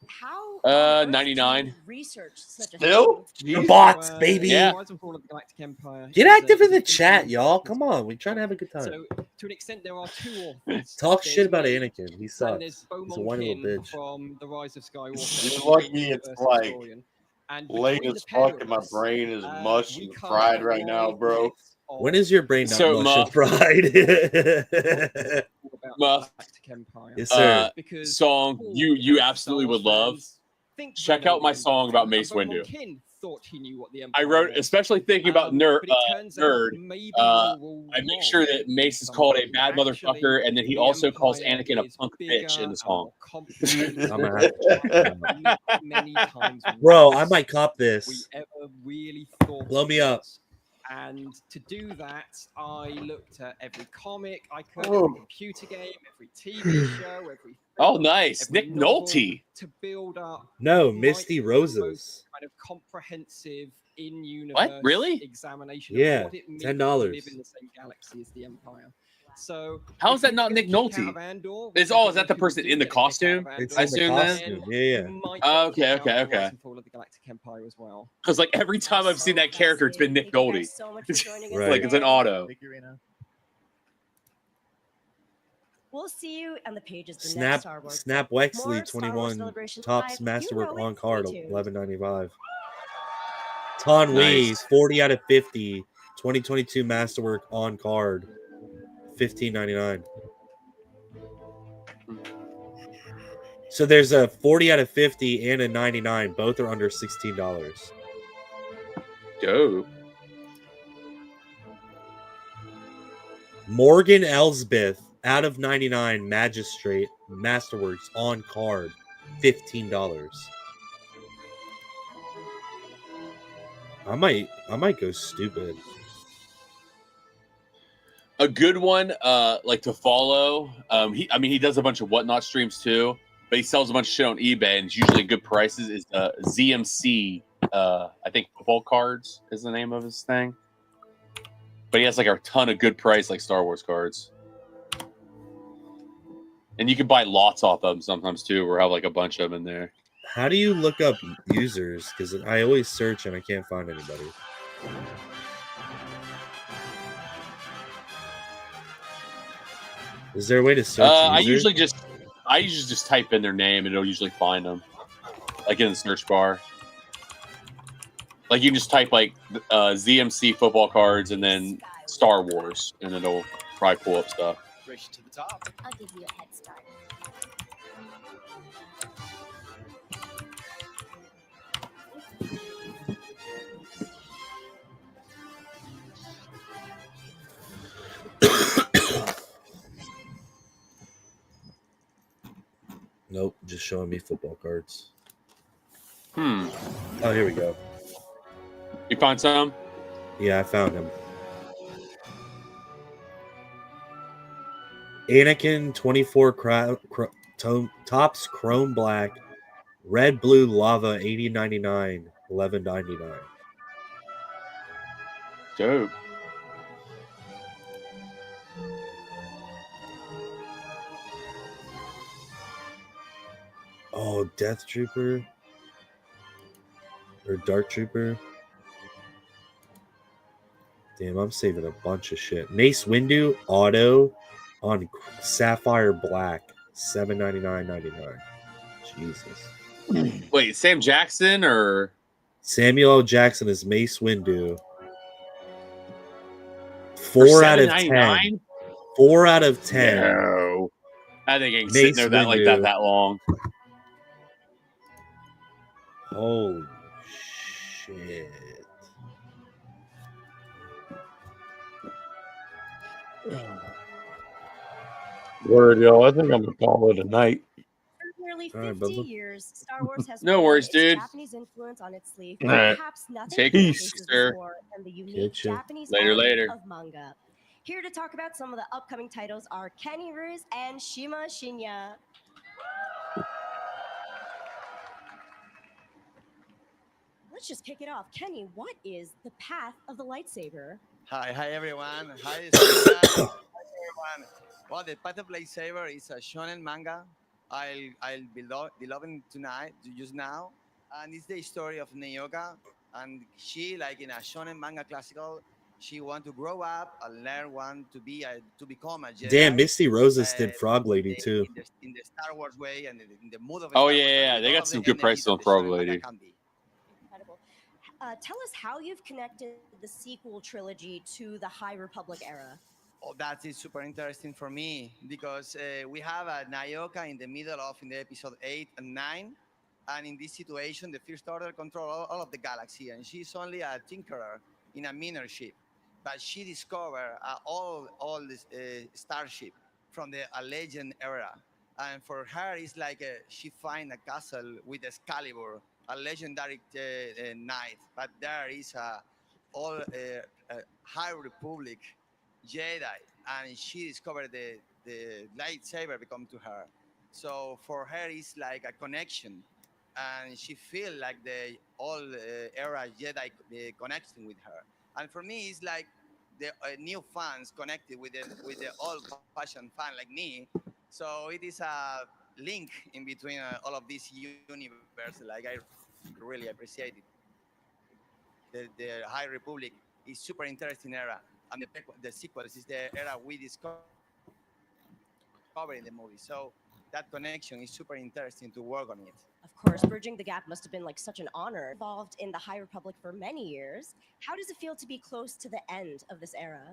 How? 99. Research such a Still? thing? The bots, baby. Yeah. Rise and Fall of the Galactic Empire Get is a active in the significant chat, y'all. Come on, we're trying to have a good time. So, to an extent, there are two authors. Talk There's shit about me, Anakin. He and sucks. there's He's a whiny little Beaumont bitch. from The Rise of Skywalker. You're lucky it's Universe like historian. And late between as the pair fuck of and my us, brain is mush we and cover fried a right now, wide bro. breadth of When is your brain not So, mush and Muff. fried? about Muff. the Galactic Empire. Yes, sir. Because Song all you Star absolutely Wars would love. fans think Check Vader out my is song about and Mace Beaumont Windu. Kin thought he knew what the I Empire wrote, was. especially thinking about nerd. But it turns out maybe we're all I make wrong sure that Mace is called a bad motherfucker, and then he the also calls Empire Anakin a is punk bigger bitch in the and song. more complicated I'm gonna have to check it out. many times Bro, worse I might cop we this. ever really thought Blow it me up. was. And to do that, I looked at every comic I could, Oh. every computer game, every TV show, every Oh, film, nice. every Nick novel, Nolte. to build up No, my Misty Roses. kind of comprehensive in-universe Really? examination Yeah, of what it means $10. to live in the same galaxy as the Empire. So How if is that you not get a Nick kick out Nolte? of Andor, Is which I is think that the most people person do in the get a kick out of costume? It's I in the assume then. costume. Yeah. you might Oh, get a okay, kick out okay, of the Rise okay. and Fall of the Galactic Empire as well. Because like every time I've seen that character, it's been Nick Thank you Nolte. guys so much for joining us Right. Like it's an today. auto. Thank you, Rena. We'll see you on the pages of the next Snap Star Wars. Snap More Wexley Star Wars 21 Celebration tops Live. masterwork You know on it. card Stay tuned. $11.95. Ton Wee Nice. 40 out of 50 2022 masterwork on card $15.99. So there's a 40 out of 50 and a 99. Both are under $16. Dope. Morgan Elsbeth out of 99 Magistrate Masterworks on card $15. I might go stupid. A good one, like to follow. He does a bunch of whatnot streams too, but he sells a bunch of shit on eBay and it's usually good prices. Is ZMC? I think football cards is the name of his thing. But he has like a ton of good price, like Star Wars cards, and you can buy lots off of them sometimes too, or have like a bunch of them in there. How do you look up users? Because I always search and I can't find anybody. Is there a way to search? I user? usually just type in their name and it'll usually find them, like in the search bar. Like you can just type like ZMC football cards and then Star Wars, and it'll probably pull up stuff. Race to the top. I'll give you a head start. Nope, just showing me football cards. Oh, here we go. You find some? Yeah, I found him. Anakin 24 tops chrome black, red blue lava 80.99, 11.99. Dope. Oh, Death Trooper or Dark Trooper. Damn, I'm saving a bunch of shit. Mace Windu auto on Sapphire Black, $7.99.99. Jesus. Wait, Sam Jackson or Samuel L. Jackson is Mace Windu. 4 out of 10. $7.99? 4 out of 10. No. I think I can Mace sit there that like Windu. that long. Holy shit. Word, yo. I think I'm gonna call it a night. For nearly All right, 50 Bubba. years, Star Wars has No worn worries, its dude. Japanese influence on its sleeve, All right. perhaps nothing Take but it faces easy, sir. before than the unique Getcha. Japanese Later, art later. of manga. Here to talk about some of the upcoming titles are Kenny Ruse and Shima Shinya. Let's just kick it off. Kenny, what is the path of the lightsaber? Hi everyone. Hi, Stella. Hi everyone. Well, the Path of Lightsaber is a shonen manga. I'll be loving tonight, just now, and it's the story of Neyoka, and she, like in a shonen manga classical, she want to grow up and learn to become a Jedi. Damn, Misty Roses did Frog Lady too. in the Star Wars way and in the mood of. Oh Star yeah, Wars, yeah, with they all got of some the good energies prices that on the Frog shonen manga Lady. can be. Incredible. Tell us how you've connected the sequel trilogy to the High Republic era. Oh, that is super interesting for me because we have a Nayoka in the middle of in the episode 8 and 9, And in this situation, the First Order control all of the galaxy, and she's only a tinkerer in a minor ship. But she discovered all this starship from the Legend era. And for her, it's like she find a castle with Excalibur, a legendary knight. But there is a High Republic Jedi, and she discovered the lightsaber become to her. So for her, it's like a connection, and she feel like the old era Jedi connecting with her. And for me, it's like the new fans connected with the old-fashioned fan like me. So it is a link in between all of this universe. Like I really appreciate it. The High Republic is super interesting era, and the sequels is the era we discovered in the movie. So that connection is super interesting to work on it. Of course, bridging the gap must have been like such an honor. Involved in the High Republic for many years. How does it feel to be close to the end of this era?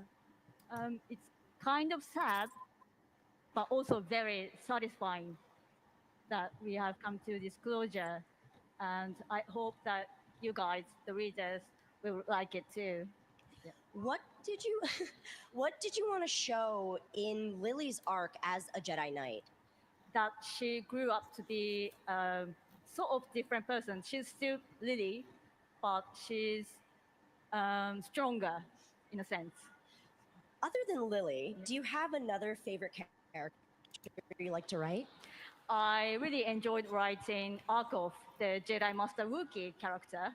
It's kind of sad, but also very satisfying that we have come to this closure. And I hope that you guys, the readers, will like it too. Yeah. What did you want to show in Lily's arc as a Jedi Knight? That she grew up to be a sort of different person. She's still Lily, but she's stronger in a sense. Other than Lily, do you have another favorite character you like to write? I really enjoyed writing Arkov, the Jedi Master Wookiee character,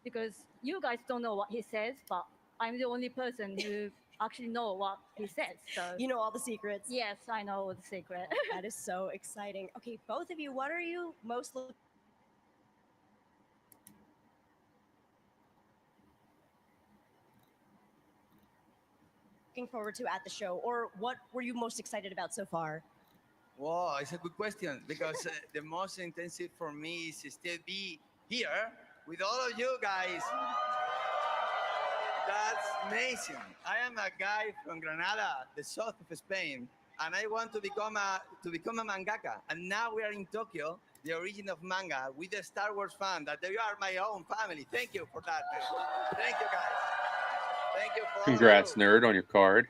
because you guys don't know what he says, but I'm the only person who actually know what he says. So you know all the secrets. Yes, I know all the secret. That is so exciting. Okay, both of you, what are you most looking forward to at the show, or what were you most excited about so far? Wow, it's a good question, because the most intensive for me is still be here with all of you guys. That's amazing. I am a guy from Granada, the south of Spain, and I want to become a mangaka. And now we are in Tokyo, the origin of manga, with the Star Wars fan, that they are my own family. Thank you for that. Thank you, guys. Thank you for Congrats, nerd, on your card.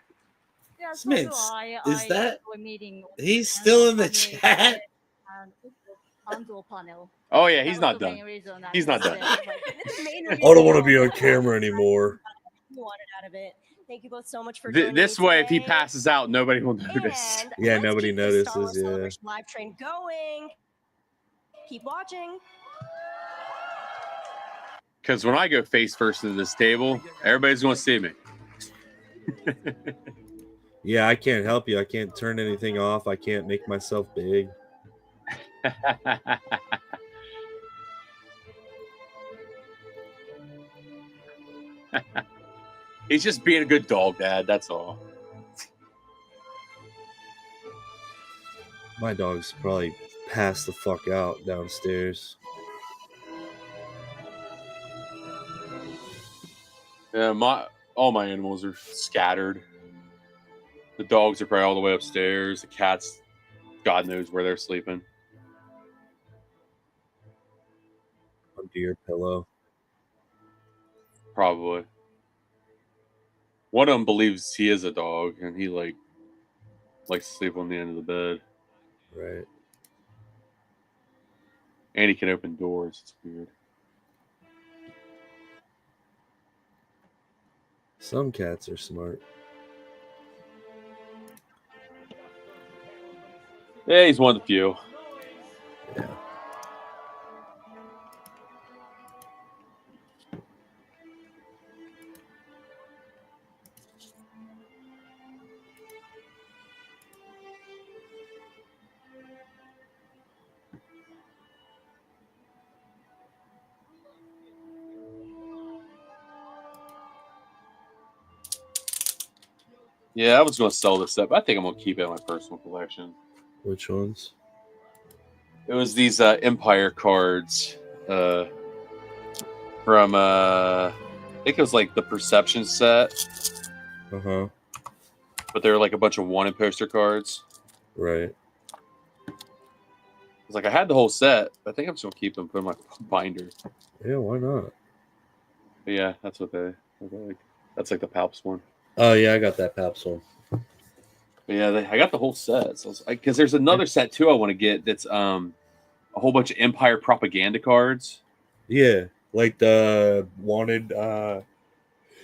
Yeah, Smits, is that meeting he's still in the chat? Oh yeah, he's not done. He's not done. I don't want to be on camera anymore. You wanted out of it. Thank you both so much for This way, if he passes out, nobody will notice. Yeah, nobody notices. Yeah. Celebration live train going. Keep watching. Because when I go face first into this table, everybody's going to see me. Yeah, I can't help you. I can't turn anything off. I can't make myself big. He's just being a good dog, Dad. That's all. My dog's probably passed the fuck out downstairs. Yeah, all my animals are scattered. The dogs are probably all the way upstairs. The cats, God knows where they're sleeping. Under your pillow. Probably. One of them believes he is a dog, and he likes to sleep on the end of the bed. Right. And he can open doors. It's weird. Some cats are smart. Yeah, he's one of the few. Yeah. Yeah, I was going to sell this up. I think I'm going to keep it in my personal collection. Which ones? It was these Empire cards from, I think it was like the Perception set. Uh-huh. But they were like a bunch of wanted poster cards. Right. was like, I had the whole set. But I think I'm just gonna keep them, put in my binder. Yeah, why not? But yeah, that's what they like. That's like the Palps one. Oh yeah, I got that Paps one. But yeah, I got the whole set. So because there's another set too I want to get. That's a whole bunch of Empire propaganda cards. Yeah, like the wanted.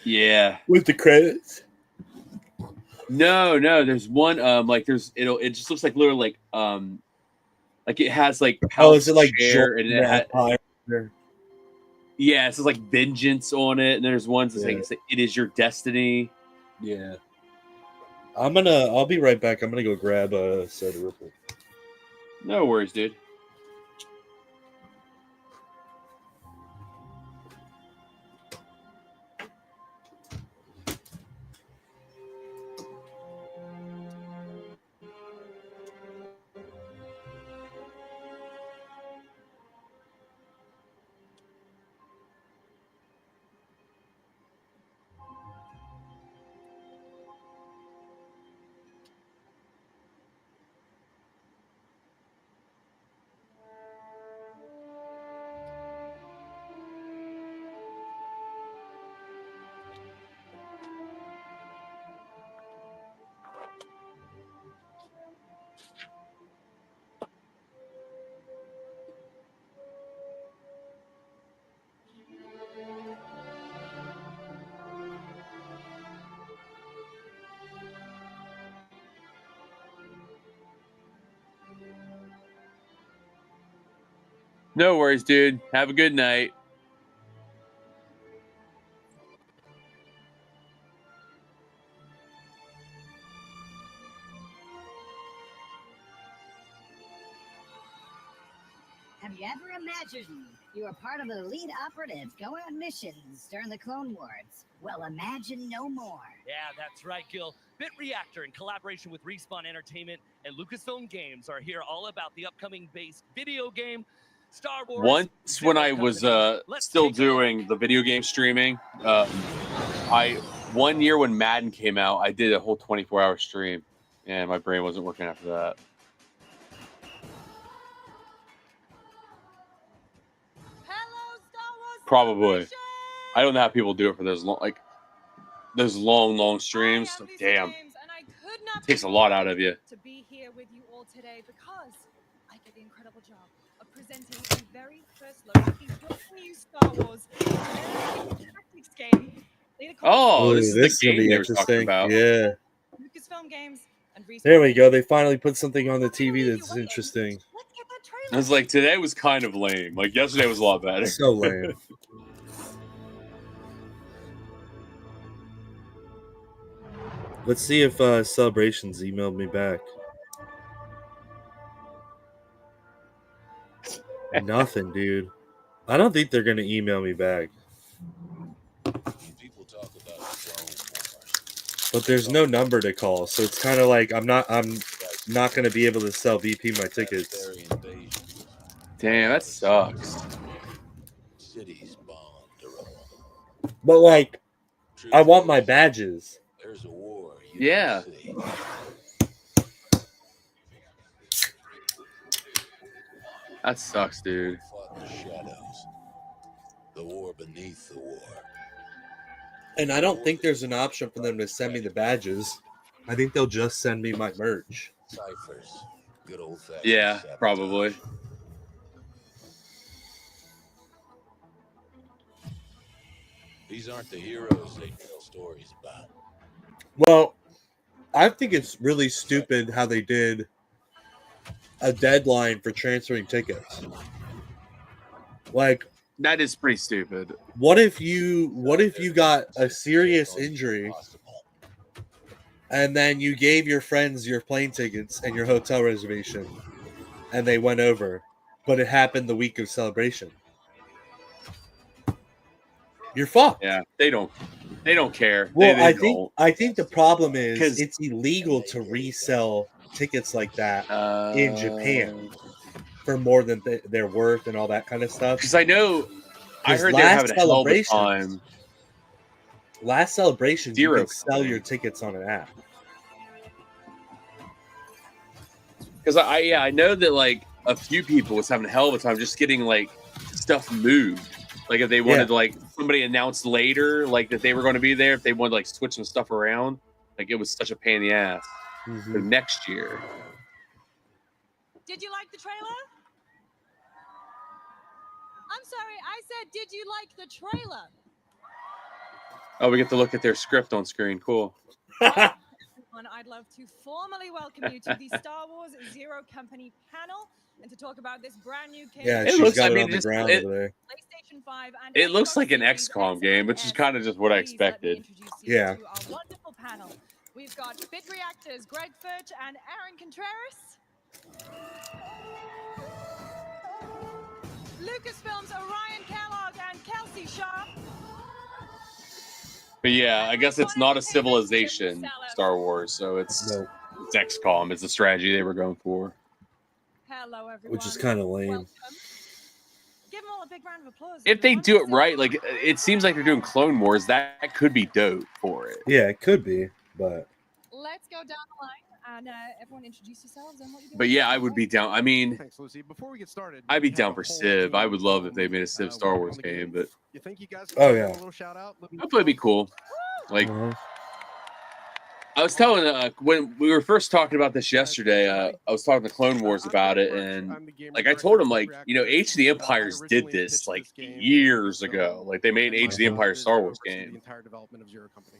Yeah, with the credits. No, there's one. It just looks like literally like it has like Is it like share, and it Empire? Yeah, it says like vengeance on it, and there's ones that say it is your destiny. Yeah. I'll be right back. I'm gonna go grab a set real quick. No worries, dude. No worries, dude. Have a good night. Have you ever imagined you were part of an elite operative going on missions during the Clone Wars? Well, imagine no more. Yeah, that's right, Gil. Bit Reactor, in collaboration with Respawn Entertainment and Lucasfilm Games, are here all about the upcoming base video game, Star Wars. Once when I was still doing the video game streaming, one year when Madden came out, I did a whole 24-hour stream, and my brain wasn't working after that. Probably. I don't know how people do it for those long streams. So, damn, it takes a lot out of you. To be here with you all today because I get the incredible job of presenting the very first look at the new Star Wars tactics game. Oh, this is gonna the game be they were talking about. Yeah. Lucasfilm Games and Respawn. There we go. They finally put something on the TV that's interesting. I was like, today was kind of lame. Like yesterday was a lot better. So lame. Let's see if Celebrations emailed me back. Nothing, dude. I don't think they're gonna email me back. But there's no number to call, so it's kind of like I'm not gonna be able to sell VP my tickets. Damn, that sucks. But like, I want my badges. Yeah. That sucks, dude. The war beneath the war. And I don't think there's an option for them to send me the badges. I think they'll just send me my merch. Ciphers. Good old fashioned. Yeah, probably. These aren't the heroes they tell stories about. Well, I think it's really stupid how they did a deadline for transferring tickets. Like, that is pretty stupid. What if you got a serious injury and then you gave your friends your plane tickets and your hotel reservation and they went over, but it happened the week of Celebration? You're fucked. Yeah, they don't care. Well, They I think the problem is it's illegal to resell tickets like that in Japan for more than they're worth and all that kind of stuff. Because I heard they're having a hell of a time. Last Celebration, you could sell your tickets on an app. Because I know that like a few people was having a hell of a time just getting like stuff moved. Like if they wanted to, like somebody announced later, like that they were going to be there, if they wanted to like switch some stuff around, like it was such a pain in the ass for next year. Did you like the trailer? I'm sorry, I said, did you like the trailer? Oh, we get to look at their script on screen. Cool. Everyone, I'd love to formally welcome you to the Star Wars Zero Company panel and to talk about this brand new game. Yeah, It she's looks- got I it mean, on the just- ground it- over there. PlayStation 5 and It looks Xbox like an Series XCOM game, which is kind of just what I expected. Yeah. to our wonderful panel. We've got Bit Reactors, Greg Furch and Aaron Contreras. Lucasfilm's Orion Kellogg and Kelsey Sharp. But yeah, I guess it's not a Civilization Star Wars, so it's XCOM. It's the strategy they were going for. Hello, everyone. Which is kind of lame. Welcome. Give them all a big round of applause. If they do it right, like it seems like they're doing Clone Wars, that could be dope for it. Yeah, it could be, but Let's go down the line and everyone introduce yourselves and what you do. But yeah, I would be down. I mean, Thanks, Lucy. Before we get started, I'd be we have down a for whole Civ. team I would love if they made a working Civ Star on Wars the game, game. but You think you guys Oh, can yeah. give a little shout out? Let me hopefully it'd be cool. Like I was telling when we were first talking about this yesterday, I was talking to Clone Wars about it, and like I told him, like, you know, Age of the Empires did this like years ago. Like they made Age of the Empire Star Wars the game. entire development of Zero Company.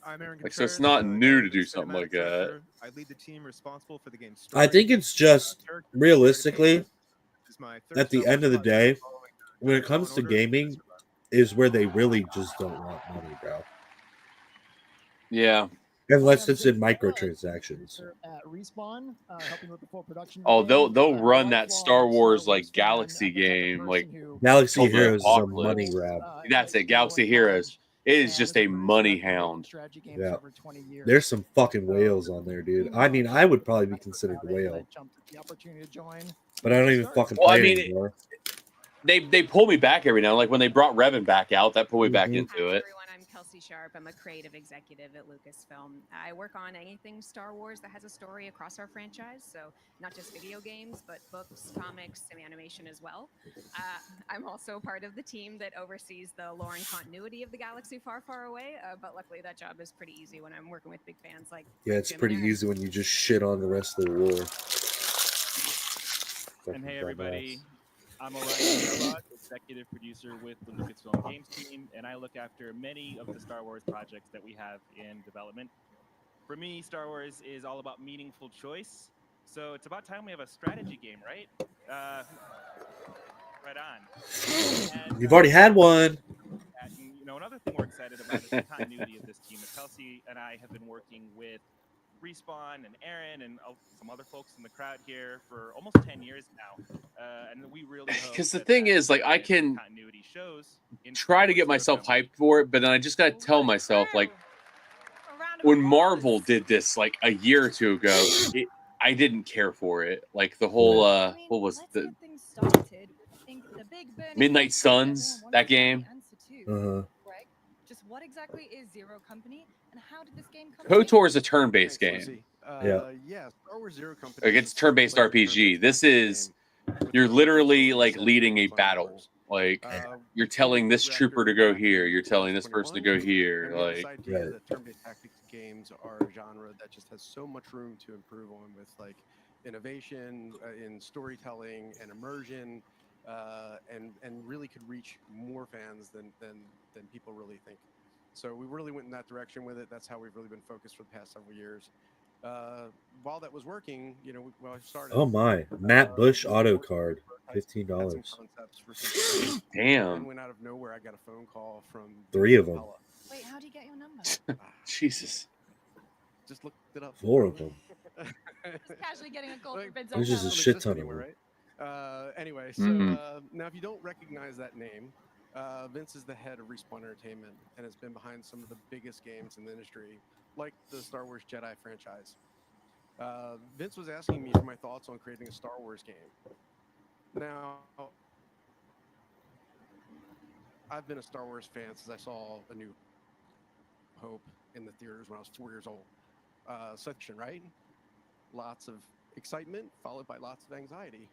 I'm Aaron Like so, it's Contreras, not new to do something like that. I lead the team responsible for the game's I think it's just realistically at the end of the day, when it comes to gaming, is where they really just don't want money, bro. Yeah. Unless it's in microtransactions. At Respawn, helping with the full production. Oh, they'll run that Star Wars like Galaxy game, like Galaxy called the Heroes is a Apocalypse. money grab. That's it, Galaxy Heroes. It is just a money hound. Yeah. There's some fucking whales on there, dude. I mean, I would probably be considered a whale. But I don't even fucking Well, play I mean, anymore. They pull me back every now. Like when they brought Revan back out, that pulled me back into it. Everyone, I'm Kelsey Sharp. I'm a creative executive at Lucasfilm. I work on anything Star Wars that has a story across our franchise, so not just video games, but books, comics, and animation as well. I'm also part of the team that oversees the lore and continuity of the galaxy far, far away, but luckily that job is pretty easy when I'm working with big fans like Yeah, it's Jim pretty and Aaron. easy when you just shit on the rest of the war. And hey, everybody, I'm Orion Kellogg, executive producer with the Lucasfilm Games team, and I look after many of the Star Wars projects that we have in development. For me, Star Wars is all about meaningful choice, so it's about time we have a strategy game, right? Right on. And, You've already had one. and, you know, another thing we're excited about is the continuity of this team. Kelsey and I have been working with Respawn and Aaron and some other folks in the crowd here for almost 10 years now, and we really hope Because the that thing that is, like, I can continuity shows in try to get myself hyped for it, but then I just gotta tell myself, like, when Marvel did this like a year or two ago, I didn't care for it. Like the whole what was the Midnight Suns, that game? Uh-huh. Greg, just what exactly is Zero Company and how did this game come KOTOR is a turn-based game. Yeah, Star Wars Zero Company. Like it's turn-based RPG. This is you're literally like leading a battle. Like you're telling this trooper to go here, you're telling this person to go here. This Like idea that turn-based tactics games are a genre that just has so much room to improve on with like innovation in storytelling and immersion, and really could reach more fans than people really think. So we really went in that direction with it. That's how we've really been focused for the past several years. While that was working, you know, while I started. Oh my, Matt Bush auto card, $15. Concepts for some- Damn. And went out of nowhere. I got a phone call from 3 of them. Wait, how do you get your number? Jesus. Just looked it up. 4 of them. Just casually getting a call for bids. There's just a Doesn't shit exist ton of anywhere, them. right? Anyway, so Mhm. now if you don't recognize that name, Vince is the head of Respawn Entertainment and has been behind some of the biggest games in the industry, like the Star Wars Jedi franchise. Vince was asking me for my thoughts on creating a Star Wars game. Now, I've been a Star Wars fan since I saw A New Hope in the theaters when I was 4 years old. Science fiction, right? Lots of excitement followed by lots of anxiety.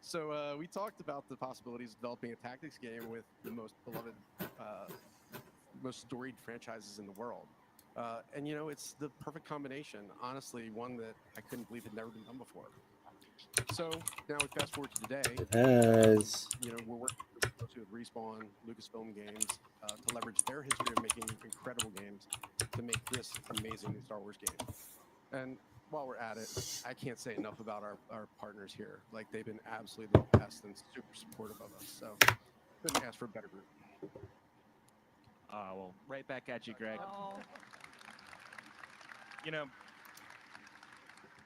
So we talked about the possibilities of developing a tactics game with the most beloved, most storied franchises in the world. And you know, it's the perfect combination. Honestly, one that I couldn't believe had never been done before. So now we fast forward to today. It has. You know, we're working closely with Respawn, Lucasfilm Games, to leverage their history of making incredible games to make this amazing new Star Wars game. And while we're at it, I can't say enough about our partners here. Like, they've been absolutely the best and super supportive of us. So couldn't ask for a better group. Well, right back at you, Greg. You know,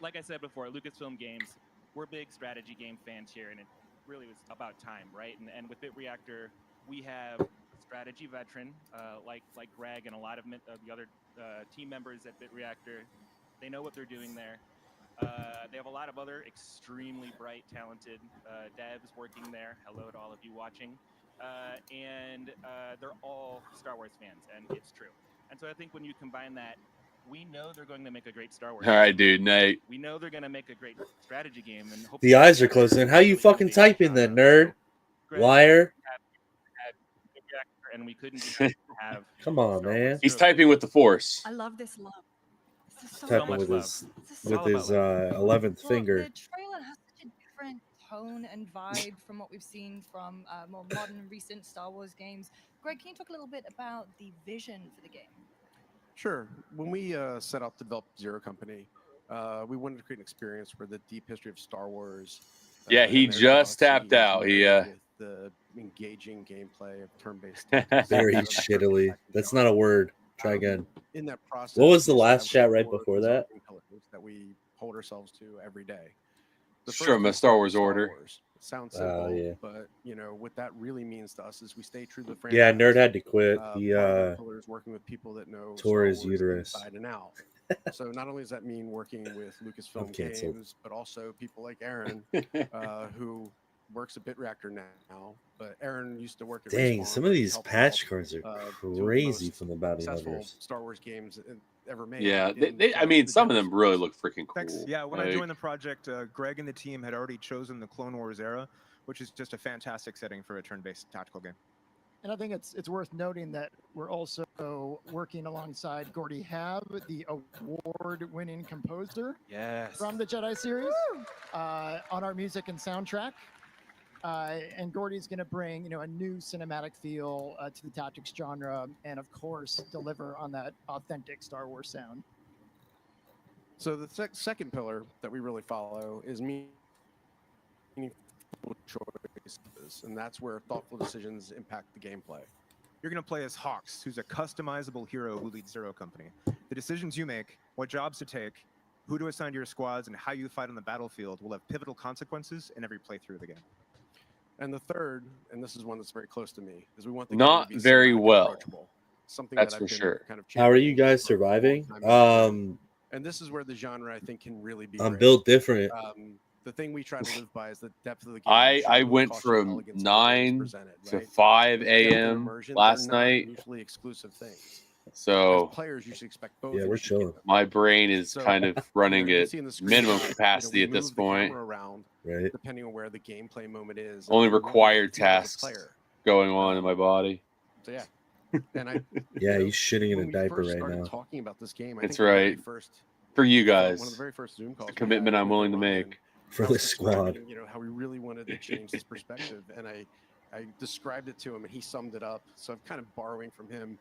like I said before, Lucasfilm Games, we're big strategy game fans here, and it really was about time, right? And with BitReactor, we have a strategy veteran like Greg and a lot of the other team members at BitReactor. They know what they're doing there. They have a lot of other extremely bright, talented devs working there. Hello to all of you watching. And they're all Star Wars fans, and it's true. And so I think when you combine that, we know they're going to make a great Star Wars All right, dude, Nate. We know they're going to make a great strategy game. And The eyes are closing. How you fucking typing then, nerd? Liar. And we couldn't have. Come on, man. He's typing with the Force. I love this love. This is so Typing with his 11th finger. The trailer has such a different tone and vibe from what we've seen from more modern and recent Star Wars games. Greg, can you talk a little bit about the vision for the game? Sure. When we set out to develop Zero Company, we wanted to create an experience where the deep history of Star Wars. Yeah, he just tapped out. He with the engaging gameplay of turn-based. Very shittily. That's not a word. Try again. In that process, What was the we last chat established right four before that? design pillars that we hold ourselves to every day. From a Star Wars order. Sounds simple, yeah. but you know what that really means to us is we stay true to the franchise. Yeah, nerd had to quit. He part of the pillars working with people that know tore Star his Wars uterus. inside and out. So not only does that mean working with Lucasfilm I'm canceled. Games, but also people like Aaron, who works at BitReactor now. But Aaron used to work at Dang, Respawn, some of these helped patch develop, cards are two of the crazy most from the bounty successful hunters. Star Wars games ever made. Yeah, in I mean, some of them really look freaking cool. Thanks. Yeah, when I Like- joined the project, Greg and the team had already chosen the Clone Wars era, which is just a fantastic setting for a turn-based tactical game. And I think it's worth noting that we're also working alongside Gordy Hab, the award-winning composer Yes. from the Jedi series, on our music and soundtrack. And Gordy's going to bring, a new cinematic feel to the tactics genre, and of course, deliver on that authentic Star Wars sound. So the second pillar that we really follow is meaningful choices, and that's where thoughtful decisions impact the gameplay. You're going to play as Hawks, who's a customizable hero who leads Zero Company. The decisions you make, what jobs to take, who to assign to your squads, and how you fight on the battlefield will have pivotal consequences in every playthrough of the game. And the third, and this is one that's very close to me, is we want the Not game to be very cinematic and well. approachable. Something That's that for I've been sure. kind of How are championing you guys for a long surviving? time. And this is where the genre, I think, can really be I'm great. built different. The thing we try to live by is the depth of the game. I went from 9 to 5 a.m. last night. Mutually exclusive things. So As players, you should expect both. Yeah, and we're you should chilling. my brain is So, kind of running you can at see in the screen minimum shot, capacity we at this move the point. camera around Right. depending on where the gameplay moment is. Only and what you required feel as a tasks player. going on in my body. So yeah, and I. Yeah, you know, he's shitting in when a we diaper first right started now. Talking about this game, I That's think the very right. First, For you one of guys. the very first Zoom calls. The we commitment had I'm with willing to Ryan, make. For I the was squad. describing, how we really wanted to change this perspective, and I described it to him, and he summed it up. So I'm kind of borrowing from him.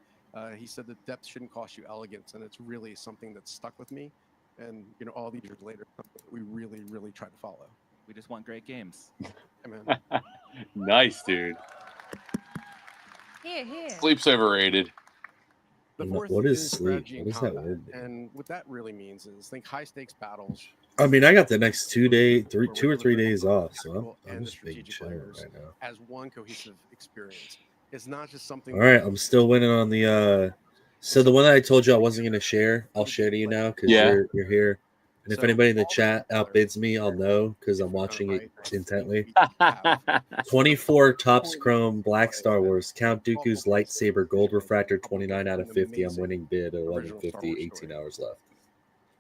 He said that depth shouldn't cost you elegance, and it's really something that's stuck with me. And all these years later, we really, really try to follow. We just want great games. Amen. Nice, dude. Here, here. Sleep's overrated. The What fourth is is sleep? strategy What and does that combat. word mean? And what that really means is think high stakes battles. I mean, I got the next 2 or 3 days off, so tactical I'm and just being strategic chilling layers right now. as one cohesive experience. It's not just something. All right, I'm still winning on the. So the one that I told you I wasn't gonna share, I'll share to you now because Yeah. you're here. And if So anybody in the all the chat pillars outbids me, I'll know because I'm different watching kind it of height, intently. we have 24 Topps Chrome Black Star Wars Count Dooku's lightsaber gold refractor 29 out of 50. I'm winning bid at 11:50. 18 hours left.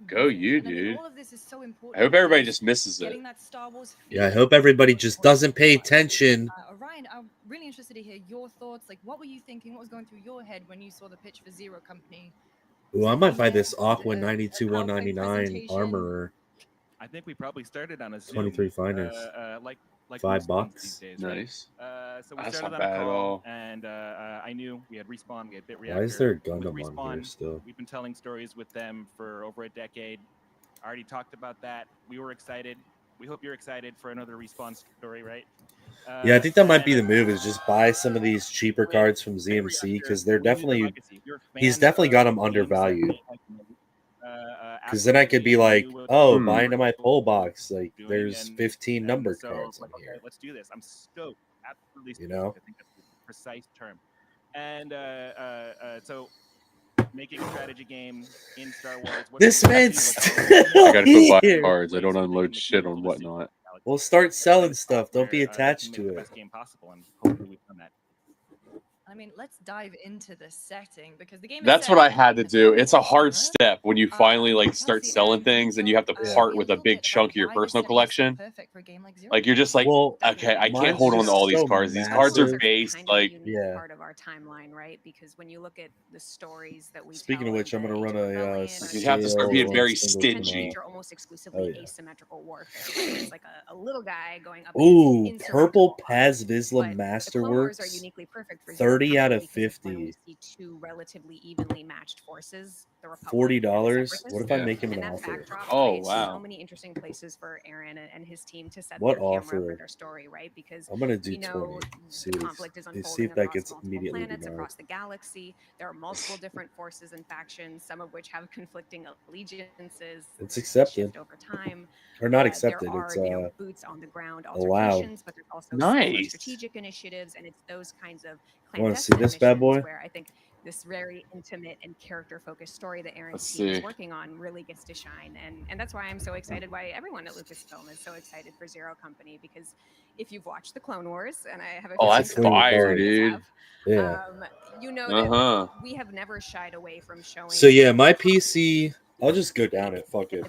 Go you, And I mean, dude. all of this is so important. I hope everybody because just misses it. getting that Star Wars Yeah, I feel hope everybody just doesn't pay attention. Ryan, I'm really interested to hear your thoughts. Like, what were you thinking? What was going through your head when you saw the pitch for Zero Company? Ooh, I might buy this Aqua 92 199 Armorer. I think we probably started on a Zoom. 23 finers. Like $5 most these days, right? Nice. So we That's started not on a bad at call, all. and I knew we had Respawn, we had BitReactor. Why is there a With Gundam on Respawn, here still? We've been telling stories with them for over a decade. I already talked about that. We were excited. We hope you're excited for another Respawn story, right? Yeah, I think that might be the move, is just buy some of these cheaper cards from ZMC, because they're definitely, he's definitely got them undervalued. Because then I could be like, oh, buy into my pull box. Like, there's 15 number cards in here. Let's do this. I'm stoked. Absolutely stoked. You know? I think that's the precise term. And so making a strategy game in Star Wars. This man's I gotta go buy here. cards. I don't unload shit on whatnot. We'll start selling stuff. Don't be attached to it. Best game possible, and hopefully we've done that. I mean, let's dive into the setting because the game. That's what I had to do. It's a hard step when you finally like start selling things and you have to part with a big chunk of your personal collection. Like you're just like, okay, I can't hold on to all these cards. These cards are based like, yeah. Part of our timeline, right? Because when you look at the stories that we Speaking of which, I'm gonna run a. you have to start being very single stingy. are almost exclusively asymmetrical warfare. Right? It's like a little guy going up. Ooh, against purple Paz Vizsla Clone Wars are Masterworks. uniquely perfect for 30 out of because when 50. we see two relatively evenly matched forces, the Republic $40. and the What if I Yeah. make him an and that offer? backdrop Oh, creates wow. so many interesting places for Aaron and his team to set What their camera offer? for their story, right? Because I'm gonna do we know 20. See the what conflict is see unfolding if that across gets multiple immediately planets denied. across the galaxy. There are multiple different forces and factions, some of which have conflicting allegiances. It's accepted. shift over time. Or not There accepted. are, It's boots on the ground allowed. altercations, but there's also smaller Nice. strategic initiatives, and it's those kinds of Wanna see clandestine this bad missions boy? where I think this very intimate and character-focused story that Aaron's Let's team is see. working on really gets to shine, and that's why I'm so excited. Why everyone at Lucasfilm is so excited for Zero Company, because if you've watched the Clone Wars, and I have a Oh, feeling that's some of you fire, guys dude. have, Yeah. you know Uh-huh. that we have never shied away from showing. So yeah, my PC. I'll just go down it. Fuck it.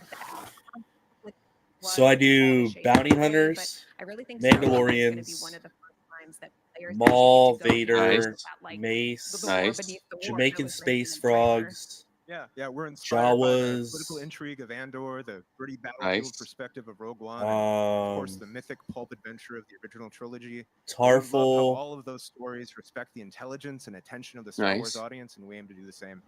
So I do bounty hunters, I really think Star Wars is gonna be Mandalorians, one of the first times that players Maul, actually get to go Vader, beyond that, like, Mace, the war beneath the war that Jamaican was space written in the trailer. frogs. Yeah, we're inspired by the Jawas. political intrigue of Andor, the gritty battlefield Nice. perspective of Rogue One, and of course Um, the mythic pulp adventure of the original trilogy. We love how Tarful. all of those stories respect the intelligence and attention of the Star Wars Nice. audience, and we aim to do the same.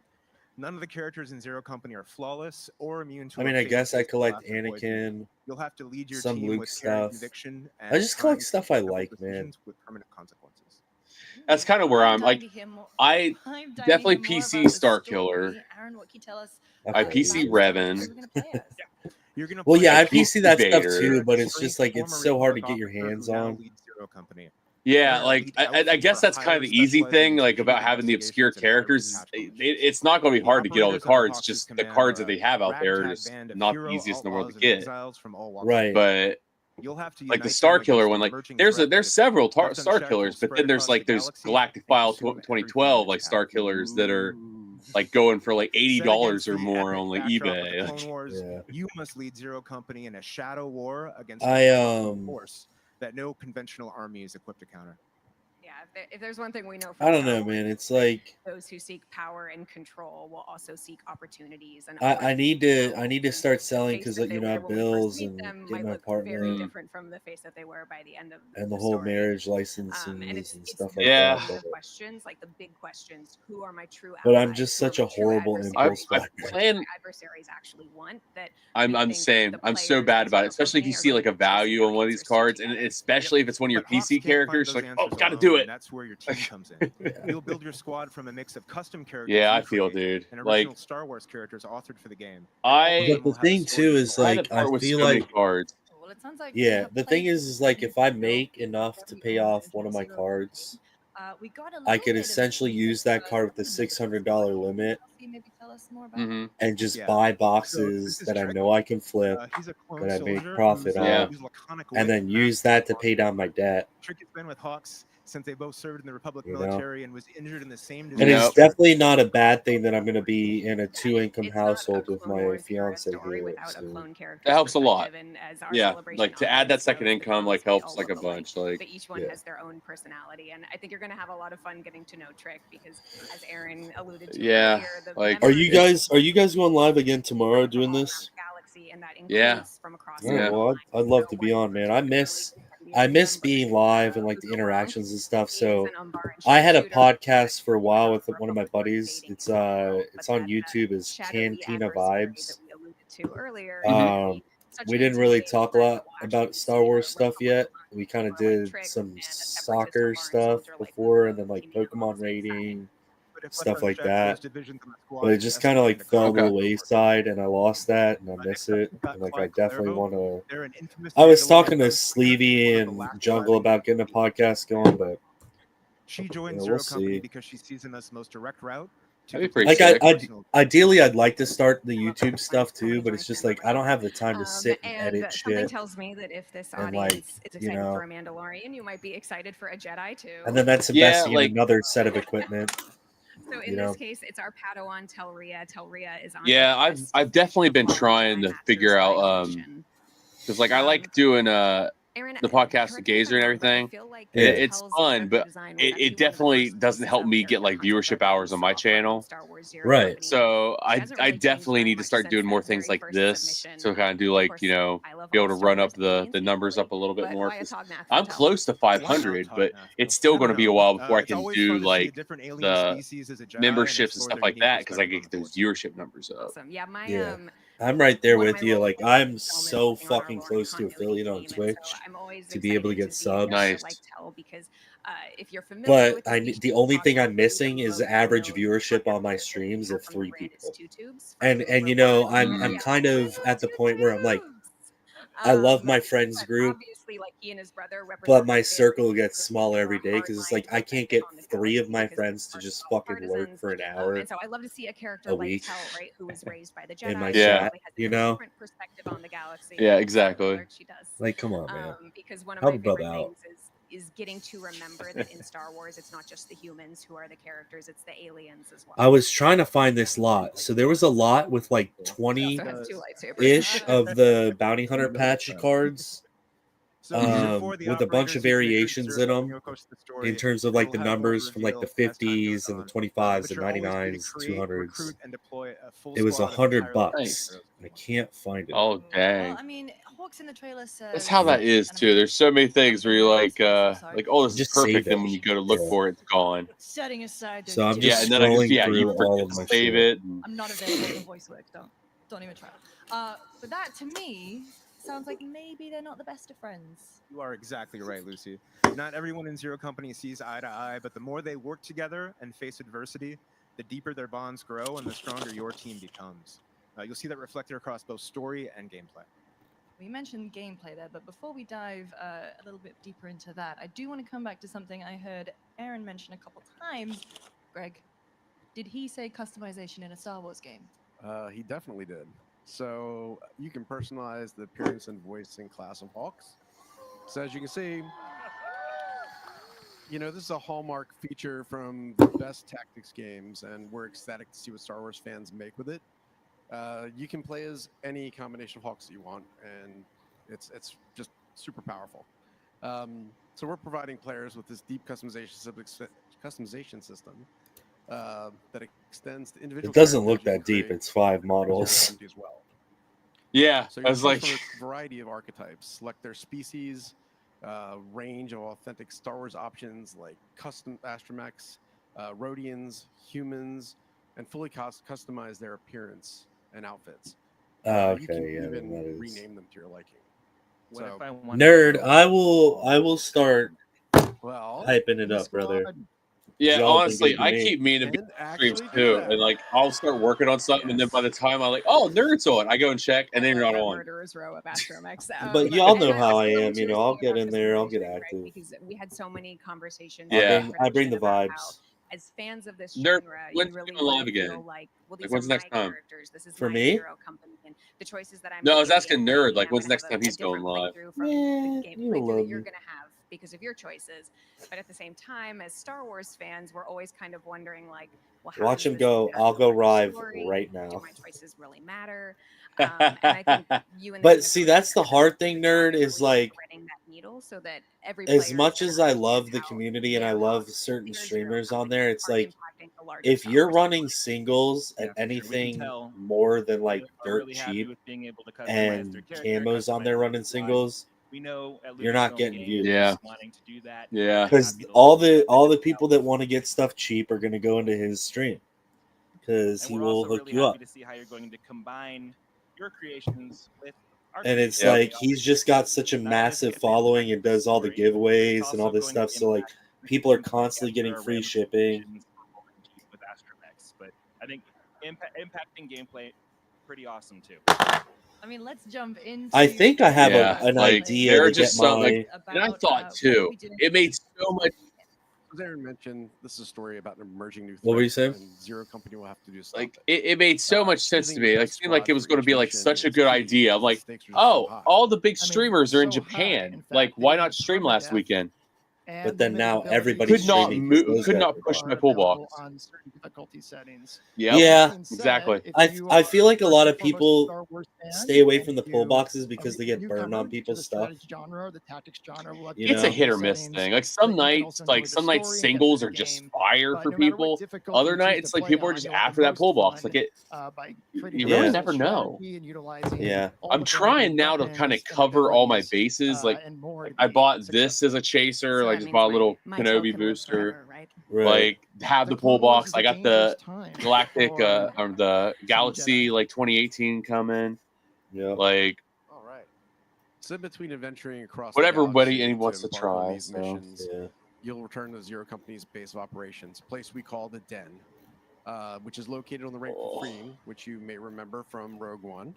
None of the characters in Zero Company are flawless or immune to. I a mean, I fate guess I faced with collect lack of poison. Anakin, You'll have to lead your some team Luke with care and stuff. conviction. I And just collect time to stuff make I several like, man. decisions with permanent consequences. That's kind of where I'm like, I I'm diving definitely in more PC about the Star story. Killer. Aaron, what can you tell us? Okay. I PC Revan. You're gonna Well, play yeah, I I PC PC that stuff Vader. too, but it's Strange just like it's former so hard to Republic get your officer hands who now on. leads Zero Company. Yeah, They're like elite I outfits guess for that's kind highly of the easy specialized thing, like investigative about having the obscure investigations and aerial characters. detachment It's not going to be The hard to get all the operators of the cards. Hawks' Just the command cards are that a they have out there are ragtag just band of not the hero easiest in the world outlaws to and get. exiles from all walks Right. of life. But You'll have to like the unite Star them Killer against one, an like emerging there's threat that is several left Star unchecked will Killers, but spread then there's across like the there's galaxy Galactic and File consume everything in 2012 its like Star path. Killers that are like going for like Set $80 against or the more epic on like backdrop of the eBay. Clone Wars, Yeah. you must lead Zero Company in a shadow war against a I powerful force that no conventional army is equipped to counter. Yeah, if there's one thing we know I from don't Star know, Wars, man. It's like those who seek power and control will also seek opportunities and I need to opportunities. start The selling face because that you they know I wear have when we first bills meet and them get might my look very apartment different from the face that they wear by the end of and the the whole story. marriage And licenses it's and it's stuff like Yeah. that. the But, questions, like the big questions. Who are my true but I'm allies? just Who are such my a true horrible adversaries? impulse I buyer. What do plan. my adversaries actually want? That I'm we the think same. the I'm so players bad in about it, Zero especially if you Company are see going like to a be chasing value down on one of these answers to cards, and together. especially if it's one of your But Hawks PC can't find characters, those like, oh, answers gotta alone, do and it. that's where your team comes in. You'll build your squad from a mix of custom characters Yeah, I you feel, create dude. and Like original Star Wars characters authored for the game. And all of I them But will the have a thing story too to is tell. I had to like I part with feel so many like cards. Well, it sounds like yeah. The thing is like if I make enough to pay off one of my cards, we got a I little could bit of essentially teaser use that for card with the $600 limit Maybe tell us more about Mm-hmm. and just Yeah. buy So boxes this is that I Trick. know I can flip, He's a clone that I make soldier profit who's, Yeah. on, who's laconic and wit then and use mastery that to of pay down my debt. Trick has been with Hawks since they both served in the Republic You know? military and was injured in the same And it's disaster. definitely not a bad thing that I'm going to be in a 2-income household with my fiance here. So. That helps a lot. Yeah, like to add that second income like helps like a bunch. Like but each one has their own personality, and I think you're going to have a lot of fun getting to know Trick because, as Aaron alluded to Yeah, earlier, the like Are you guys going live again tomorrow doing this? galaxy, and that Yeah. includes from across Oh, well, I'd love to be on, man. I miss being live and like the interactions and stuff. So I had a podcast for a while with one of my buddies. It's on YouTube. It's Cantina Vibes. We didn't really talk a lot about Star Wars stuff yet. We kind of did some soccer stuff before, and then like Pokemon rating, stuff like that. But it just kind of like fell to the wayside, and I lost that, and I miss it. And like I definitely want to. I was talking to Sleevey and Jungle about getting a podcast going, but She joined we'll Zero Company see. because she sees in us the most direct route. Like ideally, I'd like to start the YouTube stuff too, but it's just like I don't have the time to sit and edit something shit. tells me that if this And, audience like, is you excited know. for a Mandalorian, you might be excited for a Jedi too. And then that's investing in another set of equipment. So in you know. this case, it's our Padawan Telria. Telria is on. yeah, I've definitely been trying to figure out because like I like doing the podcast with Gazer and everything. It's fun, but it definitely doesn't help me get like viewership hours on my channel. Right. So I definitely need to start doing more things like this to kind of do like be able to run up the numbers up a little bit more. 'Cause I'm close to 500, but it's still going to be a while before I can do like the memberships and stuff like that because I get those viewership numbers up. Yeah, my Yeah. I'm right there with you. Like I'm so fucking close to affiliate on Twitch to be able to get subs. Nice. Because if you're familiar But with the only thing I'm missing is average viewership on my streams of 3 people. And you know, I'm kind of at the point where I'm like, I love my friends group, obviously, like he and his brother but my circle gets smaller every day because it's like I can't get 3 of my friends to just fucking lurk for an hour and so I love to see a character a like week Tel, right, who was raised by the Jedi. in my Yeah. chat, you know? Different perspective on the galaxy. Yeah, exactly. She does. Like, come on, man. Because one of Help my a brother favorite out. things is getting to remember that in Star Wars, it's not just the humans who are the characters; it's the aliens as well. I was trying to find this lot. So there was a lot with like 20 ish of the bounty hunter patch cards. With a bunch of variations in them in terms of like the numbers from like the 50s and the 25s and 99s, 200s. It was $100. I can't find it. Oh dang. Well, I mean, Hawks in the trailer says. That's how that is too. There's so many things where you're like oh, this is Just save perfect. it. Then when you go to look for it, it's gone. Setting aside. So I'm Yeah, just and then I just scrolling you through all of my save shit. it. I'm not available for voice work. Don't even try. But that to me sounds like maybe they're not the best of friends. You are exactly right, Lucy. Not everyone in Zero Company sees eye to eye, but the more they work together and face adversity, the deeper their bonds grow and the stronger your team becomes. You'll see that reflected across both story and gameplay. We mentioned gameplay there, but before we dive a little bit deeper into that, I do want to come back to something I heard Aaron mention a couple times. Greg, did he say customization in a Star Wars game? He definitely did. So you can personalize the appearance and voice and class of Hawks. So as you can see, you know, this is a hallmark feature from the best tactics games, and we're ecstatic to see what Star Wars fans make with it. You can play as any combination of Hawks that you want, and it's just super powerful. So we're providing players with this deep customization system that extends to individual. It doesn't look characters that you deep. create It's 5 as models. well. Yeah, So I was like, from a variety of archetypes. Select their species, range of authentic Star Wars options like custom astromechs, Rhodians, humans, and fully customize their appearance and outfits. You can Okay, yeah, even that is rename them to your liking. What So, if I want nerd. I will start well, hyping it up, brother. yeah, Y'all honestly, been good to I me. keep meaning to be And on streams actually do too, that. and like I'll start working on something, and then by the time I'm like, oh, Nerd's on, I go and check, and then you're not on. Murderer's Row of Astromechs. But y'all know and how I that's am. You know, I'll get in there. I'll get active. because we had so many conversations. Yeah. I bring the about how, vibes. as fans of this Nerd, genre, when's you really it going live wanna again? feel like, well, these Like, when's are the next my time? characters. This is For my me? hero company, and the choices that I'm No, I was making asking in the Nerd, game, like, I'm when's the gonna next have time he's going different live? playthrough from the Yeah, game you playthrough love that you're me. gonna have because of your choices. But at the same time, as Star Wars fans, we're always kind of wondering, like, well, how Watch does him this go. impact I'll go my live story? right Do now. my choices really matter? And I think you and the But team see, have that's the hard thing, nerd, is like, threading that needle so that every as player much as I love the community and I love certain streamers on there, it's like, if you're running singles at anything tell more than like are dirt really happy cheap with being able to customize and their character, camos on there customize running their squad. singles, We know at you're not Lucasfilm getting Games, views. Yeah. wanting to do that. Yeah. Because all the people that want to get stuff cheap are going to go into his stream because And he we're will also hook really you happy up. to see how you're going to combine your creations with our And it's creations. like he's just got such a massive following and does all the giveaways and all this stuff. So like people are constantly getting free shipping. with Astromech, but I think impacting gameplay pretty awesome too. I mean, let's jump into. I think I have Yeah, an like, idea there to are just get some, my. like, and I thought too, it made so much. As Aaron mentioned, this is a story about an emerging new threat. What were you saying? And Zero Company will have to do stuff. Like it made so much sense to choosing me. your Like, it best seemed like it was squad going to for be each like mission such a is good key. idea. I'm like, Stakes are so oh, high. all the big streamers are in Japan. Like, why not stream last weekend? But then now everybody's Could not streaming 'cause move, those could guys not are push gone. my pull box. on certain difficulty settings. Yep. Yeah, That being said, exactly. if I you I are feel like a lot of first and foremost people Star Wars fan stay away and from the pull you boxes are because they a get burned on newcomer to people's the stuff. strategy genre or the tactics genre, we'll have You It's a know? hit or miss settings thing. Like so some that you can nights, also enjoy like the some nights story and get singles through are the just game. fire But for no matter what people. difficulty Other you choose nights, to like play people are on, just you'll have after the that pull most box. fun, Like it, by creating you your really own never know. strategy and utilizing Yeah. all I'm the trying branded now to kind of weapons and cover all my abilities, bases. Like and more to I be bought this as a chaser. So Like that just means bought a little my tail Kenobi can live booster. forever, right? Right. Like have the pull Clone Wars box. is I a got dangerous the time Galactic for or the some Galaxy Jedi. like 2018 coming. Yep. Like All right. So in between adventuring across whatever the buddy galaxy anyone wants to embark on try. these So missions, Yeah. you'll return to Zero Company's base of operations, a place we call the Den, which is located on the Rank Oh. Freeing, which you may remember from Rogue One.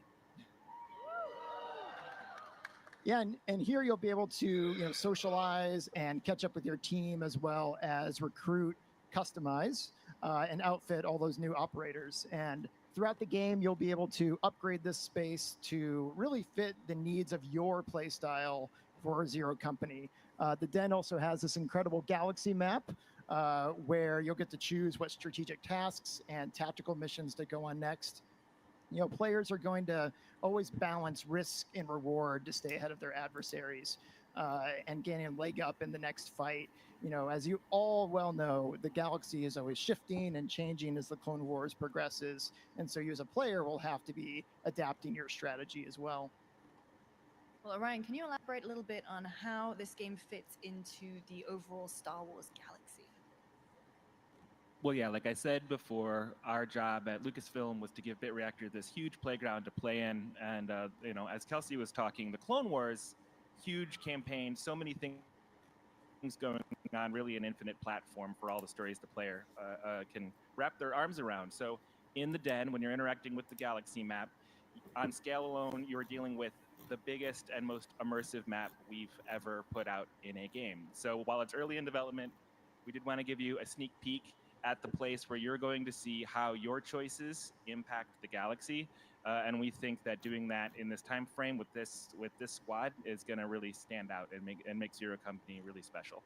Yeah, and here you'll be able to socialize and catch up with your team as well as recruit, customize, and outfit all those new operators. And throughout the game, you'll be able to upgrade this space to really fit the needs of your playstyle for Zero Company. The Den also has this incredible galaxy map where you'll get to choose what strategic tasks and tactical missions to go on next. Players are going to always balance risk and reward to stay ahead of their adversaries and gain a leg up in the next fight. As you all well know, the galaxy is always shifting and changing as the Clone Wars progresses. And so you as a player will have to be adapting your strategy as well. Well, Orion, can you elaborate a little bit on how this game fits into the overall Star Wars galaxy? Well, yeah, like I said before, our job at Lucasfilm was to give BitReactor this huge playground to play in. And, as Kelsey was talking, the Clone Wars, huge campaign, so many things going on, really an infinite platform for all the stories the player can wrap their arms around. So in the Den, when you're interacting with the galaxy map, on scale alone, you're dealing with the biggest and most immersive map we've ever put out in a game. So while it's early in development, we did want to give you a sneak peek at the place where you're going to see how your choices impact the galaxy, and we think that doing that in this time frame with this squad is going to really stand out and make Zero Company really special.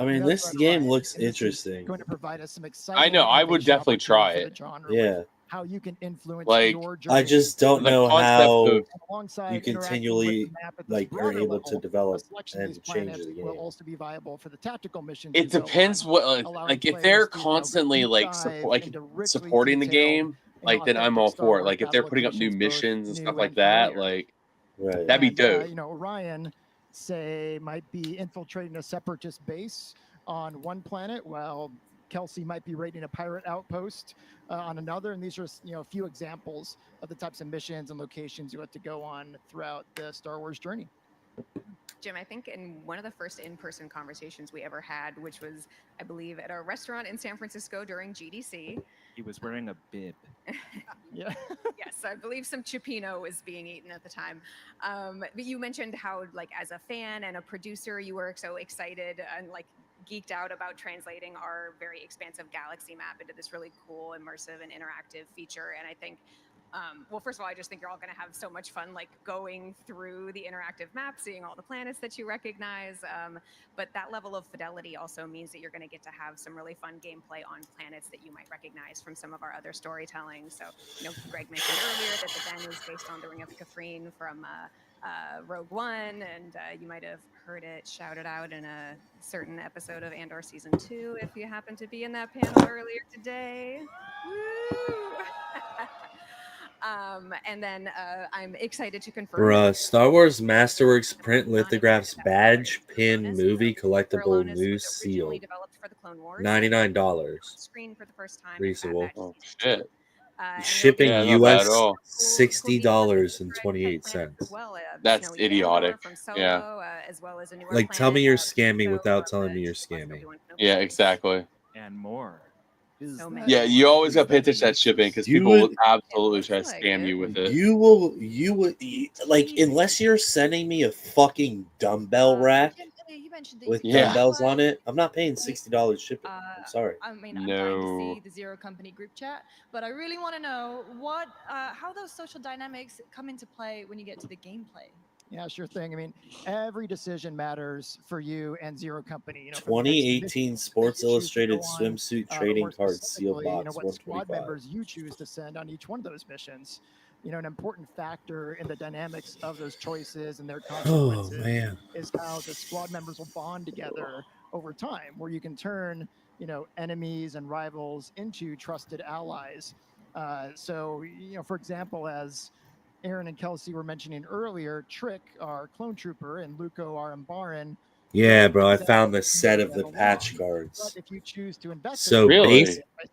I mean, That's this right, game Ryan, looks and this is interesting. Going to provide us some exciting. I know I would innovation definitely try opportunity for it. the genre with Yeah. how you can influence Like your journey. I just don't the know concept how of Alongside you interacting with continually the map at this like are broader able to level, a develop selection of these and change planets the will game. also be viable for the tactical missions. it you go depends on, what allowing like if players they're to, constantly deep like dive like into richly supporting the detailed, game, like then I'm authentic all Star for it. Wars Like if they're battle putting up new locations, both missions and stuff new like and that, familiar. like Right. that'd be And dope. Orion, say, might be infiltrating a separatist base on one planet, while Kelsey might be raiding a pirate outpost on another. And these are a few examples of the types of missions and locations you have to go on throughout the Star Wars journey. Jim, I think in one of the first in-person conversations we ever had, which was, I believe, at a restaurant in San Francisco during GDC. He was wearing a bib. Yeah. Yes, I believe some cioppino was being eaten at the time. But you mentioned how, like, as a fan and a producer, you were so excited and like geeked out about translating our very expansive galaxy map into this really cool, immersive, and interactive feature. And I think Well, first of all, I just think you're all going to have so much fun, like going through the interactive map, seeing all the planets that you recognize. But that level of fidelity also means that you're going to get to have some really fun gameplay on planets that you might recognize from some of our other storytelling. So, Greg mentioned earlier that the Den is based on the Ring of Catherine from Rogue One, and you might have heard it shouted out in a certain episode of Andor Season 2 if you happen to be in that panel earlier today. Woo! And then I'm excited to confirm. Bruh, Star Wars Masterworks print lithographs badge pin movie collectible new sealed. $99. Screen for the first time. Reasonable. Oh shit. Shipping Yeah, not bad at US all. $60.28. That's idiotic. Yeah. Like, tell me you're scamming without telling me you're scamming. Yeah, exactly. And more. Yeah, you always got to pay attention to that shipping because You people would- will absolutely try to scam you with it. You will, like, unless you're sending me a fucking dumbbell rack with Yeah. dumbbells on it, I'm not paying $60 shipping. I'm sorry. I mean, I'm dying to see the Zero Company group chat, but I really want to know how those social dynamics come into play when you get to the gameplay. Yeah, sure thing. I mean, every decision matters for you and Zero Company. From the next 2018 Sports Illustrated go on, swimsuit trading or card sealed specifically, box what squad 125. members you choose to send on each one of those missions. An important factor in the dynamics of those choices and their consequences man. is how the squad members will bond together over time, where you can turn, enemies and rivals into trusted allies. So, for example, as Aaron and Kelsey were mentioning earlier, Trick, our clone trooper, and Luco, our Mbaran. Yeah, bro, I found the set of the patch cards. But if you choose to invest So in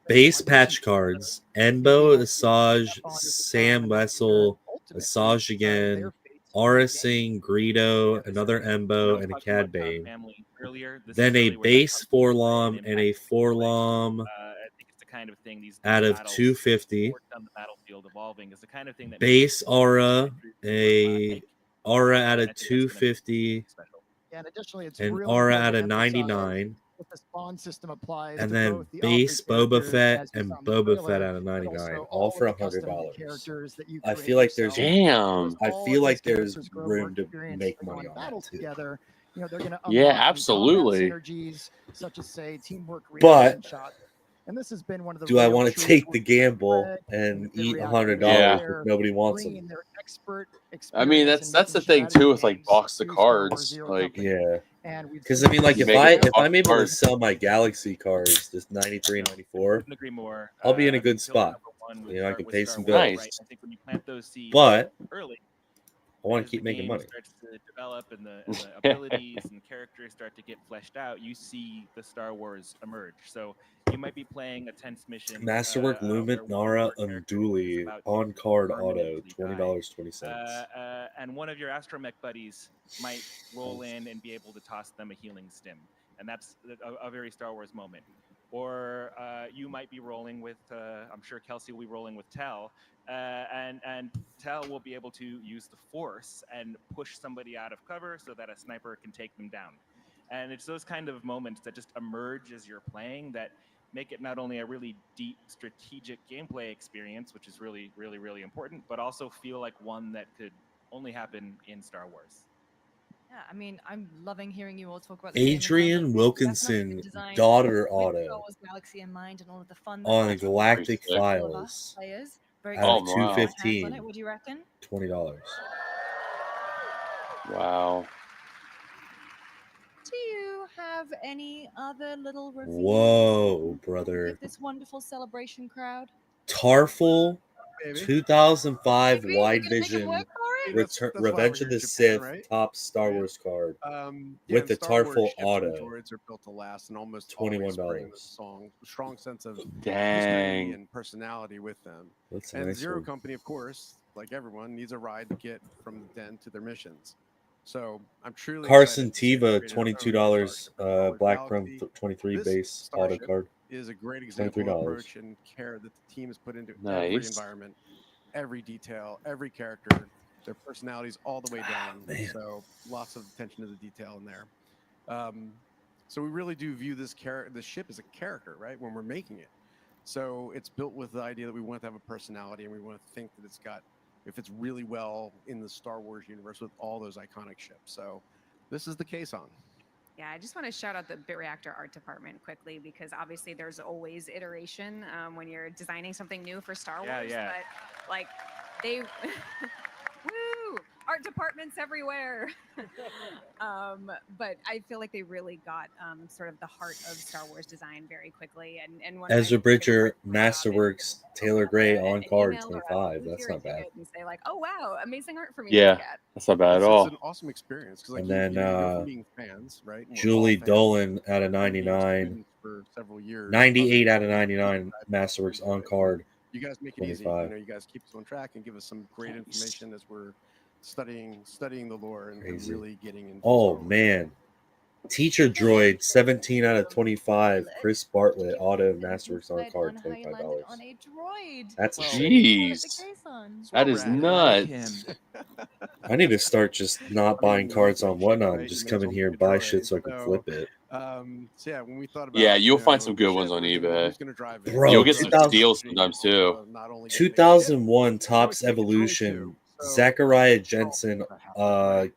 base patch cards: Embo, Asajj, Sam Wessel, Asajj again, Aura Singh, Greedo, another Embo, and a Cad Bane. Then a base Forlom and a Forlom kind of thing these out of battles 250. on the battlefield evolving is the kind of thing that Base Aura, a Aura out of 250, And additionally, it's and really Aura important out to of emphasize 99. that the spawn system applies And to then both the base Optic Boba characters, Fett as we and saw in the Boba trailer, Fett out of but 99, also all for of the custom $100. characters that you I create feel like there's yourself. Damn. As I all feel of like these there's characters grow room more to experienced make and go money on on that battles too. together. They're going to Yeah, unlock new absolutely. combat synergies, such as say teamwork, But reaction shots. And this has been one of the do I real want to truths take with the gamble Fred and the eat reactor $100 Yeah. if nobody wants them? bringing their expert I mean, experience that's in the making thing too with strategy like box of games to Star Wars cards. Zero Like, Company. Yeah, And we've because seen I mean, like You if make it if box I'm able to card. sell my Galaxy cards, this 93, 94, couldn't agree more. I'll be in a good Pillar spot. number one You know, I with can Star- pay with some Star Wars, bills. right? I think when you plant those seeds But early, I want as to keep the making game money. starts to develop and the abilities and characters start to get fleshed out, you see the Star Wars emerge. So you might be playing a tense mission. Masterwork where Lumen one of Nara your characters is Unduli about to on card auto permanently die. $20.20. And one of your astromech buddies might roll in and be able to toss them a healing stim, and that's a very Star Wars moment. Or you might be rolling with, I'm sure Kelsey will be rolling with Tal, and Tal will be able to use the Force and push somebody out of cover so that a sniper can take them down. And it's those kind of moments that just emerge as you're playing that make it not only a really deep strategic gameplay experience, which is really, really, really important, but also feel like one that could only happen in Star Wars. Yeah, I mean, I'm loving hearing you all talk about the game and how Adrian it's Wilkinson, definitely designed daughter with Star auto Wars Galaxy in mind and all of the fun that on that's Galactic for all of us Files players. Very out of excited to get my hands on 215, it. What do you reckon? $20. wow. Do you have any other little reveals Whoa, to brother. give this wonderful celebration crowd? Tarful, Maybe. 2005 Maybe Wide you're gonna make it Vision work for it? Return, That's why we're Revenge here of in the Japan, Sith right? top Star Wars card Yeah, with and the Star Wars Tarful ships and auto. droids are built to last and almost always bring a strong sense of history Dang. and personality with them. That's a And nice Zero one. Company, of course, like everyone, needs a ride to get from the den to their missions. So I'm truly Carson excited to see them Tiva, create their own $22. Star Wars Black Chrome Galaxy. 23 This base auto starship card. is a great example of $23. approach and care that the team has put into every Nice. environment, every detail, every character, their personalities all the way down. So lots of attention to the detail in there. So we really do view this ship as a character, right? When we're making it, So it's built with the idea that we want to have a personality, and we want to think that if it's really well in the Star Wars universe with all those iconic ships. So this is the Kazon. Yeah, I just want to shout out the BitReactor art department quickly because obviously there's always iteration when you're designing something new for Star Wars. Yeah. But like they, woo, art departments everywhere. But I feel like they really got sort of the heart of Star Wars design very quickly. And when Ezra I Bridger, Masterworks, Taylor Gray on card email or a 25. That's not bad. and say like, oh wow, amazing art for me. Yeah, To look at. that's not bad at It's all. an awesome experience because, like, And then you're meeting fans, right? And we're Julie all fans. Dolan out of We've been 99. students for several years. 98 out of 99 Masterworks on card. You guys make it easy. 25. You guys keep us on track and give us some great information as we're studying the lore and Crazy. really getting into. Oh man. Teacher Droid 17 out of 25. Chris Bartlett auto Masterworks on card $25. On a droid. That's Jeez. That is nuts. I need to start just not buying cards on Whatnot and just come in here and buy shit so I can flip it. So yeah, when we thought about Yeah, you'll find some good ones on eBay. Bro, You'll get some 2000 steals sometimes too. 2001 Topps Evolution, Zachariah Jensen,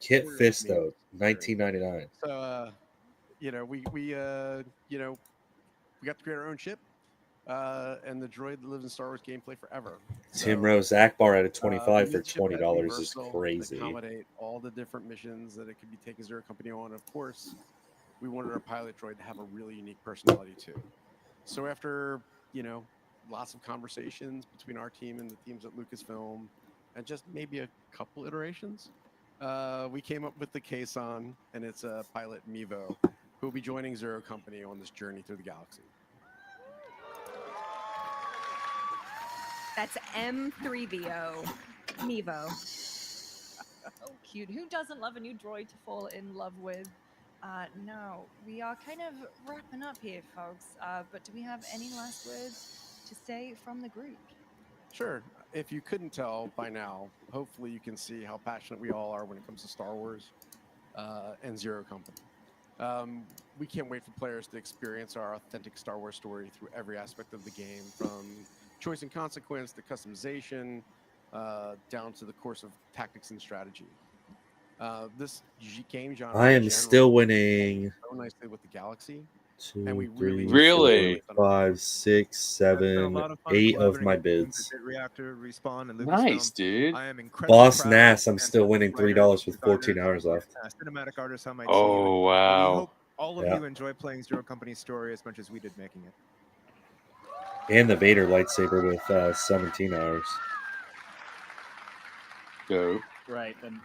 Kit Fisto, 1999. So we got to create our own ship, and the droid that lives in Star Wars gameplay forever. Tim Rose Akbar at a 25 for we need a ship that $20 has is versatile, crazy. Accommodate all the different missions that it could be taking Zero Company on. Of course, we wanted our pilot droid to have a really unique personality too. So after lots of conversations between our team and the teams at Lucasfilm, and just maybe a couple iterations, we came up with the Kazon, and it's a pilot Mevo, who will be joining Zero Company on this journey through the galaxy. That's M3VO, Mevo. Oh, cute. Who doesn't love a new droid to fall in love with? No, we are kind of wrapping up here, folks. But do we have any last words to say from the group? Sure. If you couldn't tell by now, hopefully you can see how passionate we all are when it comes to Star Wars and Zero Company. We can't wait for players to experience our authentic Star Wars story through every aspect of the game, from choice and consequence to customization, down to the course of tactics and strategy. This game genre I in am general still winning. so nicely with the Galaxy. 2, And we 3, Really? 4, 5, 6, 7, 8 of my bids. Reactor, Respawn, and Nice, Lucasfilm. dude. I am incredibly Boss proud Nass, I'm and still winning $3 with 14 hours left. Cinematic artists on my team. Oh, and we wow. hope all of Yeah. you enjoy playing Zero Company's story as much as we did making it. And the Vader lightsaber with 17 hours. Dope. Right, and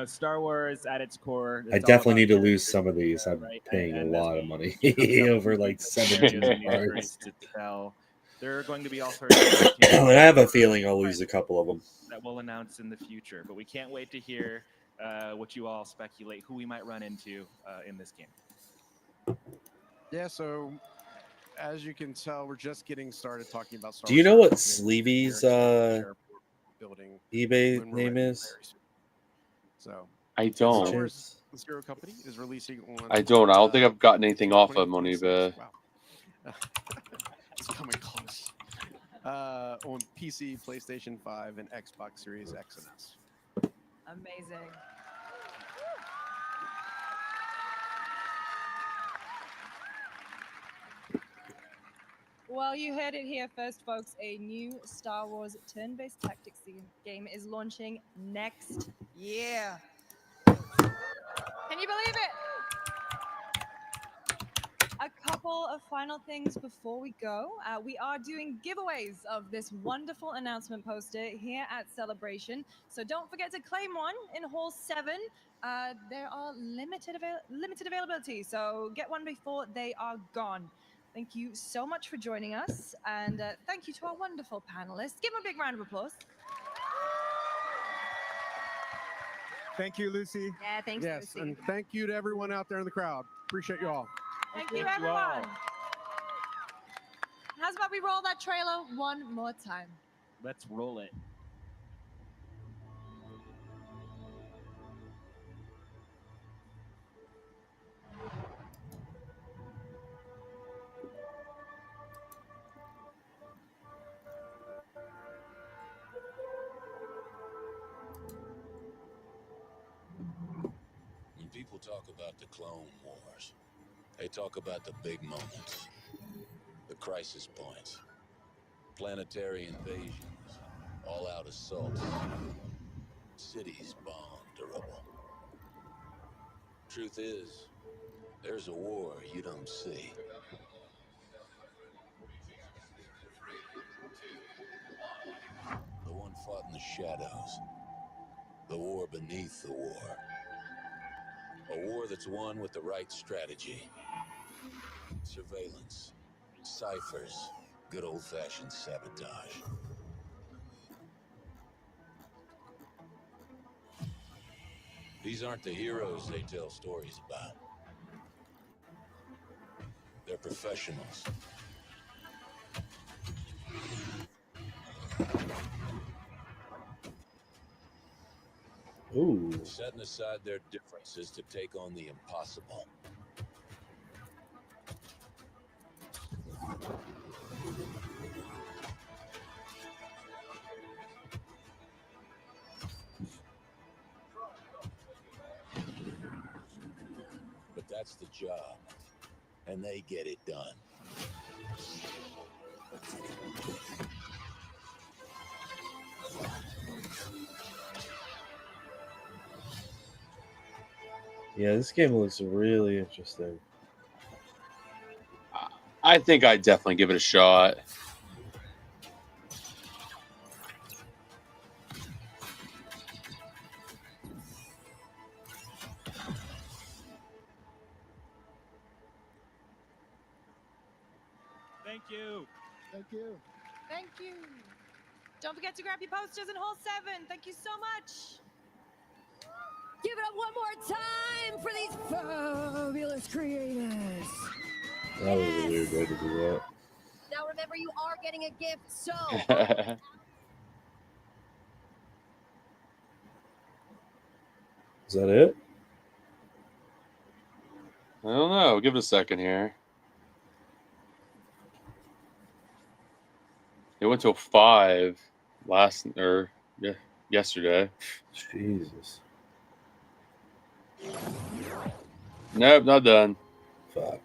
Star Wars at its core. I it's all definitely about need to characters, lose some of these. I'm right? paying a And as lot of we money come up over with like new 17 stories cards. to tell, there are going to be all sorts of And I have a feeling I'll lose a couple of them. that we'll announce in the future. But we can't wait to hear what you all speculate, who we might run into in this game. Yeah, so as you can tell, we're just getting started talking about Star Do you Wars know what Company. Sleevy's Building eBay when we're name ready is? very soon. So I Star don't. Wars Zero Company is releasing on. I don't. I don't think I've gotten anything off of them on eBay. Wow. It's coming close. On PC, PlayStation 5, and Xbox Series X and S. Amazing. Well, you heard it here first, folks. A new Star Wars turn-based tactics game is launching next year. Can you believe it? A couple of final things before we go. We are doing giveaways of this wonderful announcement poster here at Celebration. So don't forget to claim one in Hall 7. There are limited availability, so get one before they are gone. Thank you so much for joining us, and thank you to our wonderful panelists. Give them a big round of applause. Thank you, Lucy. Yeah, thanks, Yes, Lucy. and thank you to everyone out there in the crowd. Appreciate you all. Thank you, everyone. How's about we roll that trailer one more time? Let's roll it. People talk about the Clone Wars. They talk about the big moments, the crisis points, planetary invasions, all-out assaults, cities bombed to rubble. Truth is, there's a war you don't see. The one fought in the shadows. The war beneath the war. A war that's won with the right strategy. Surveillance, ciphers, good old-fashioned sabotage. These aren't the heroes they tell stories about. They're professionals. Ooh. Setting aside their differences to take on the impossible. But that's the job, and they get it done. Yeah, this game looks really interesting. I think I'd definitely give it a shot. Thank you. Thank you. Thank you. Don't forget to grab your posters in Hall 7. Thank you so much. Give it up one more time for these fabulous creators. That was a weird way to do that. Now remember, you are getting a gift, so Is that it? I don't know. Give it a second here. It went till 5 yesterday. Jesus. Nope, not done. Fuck.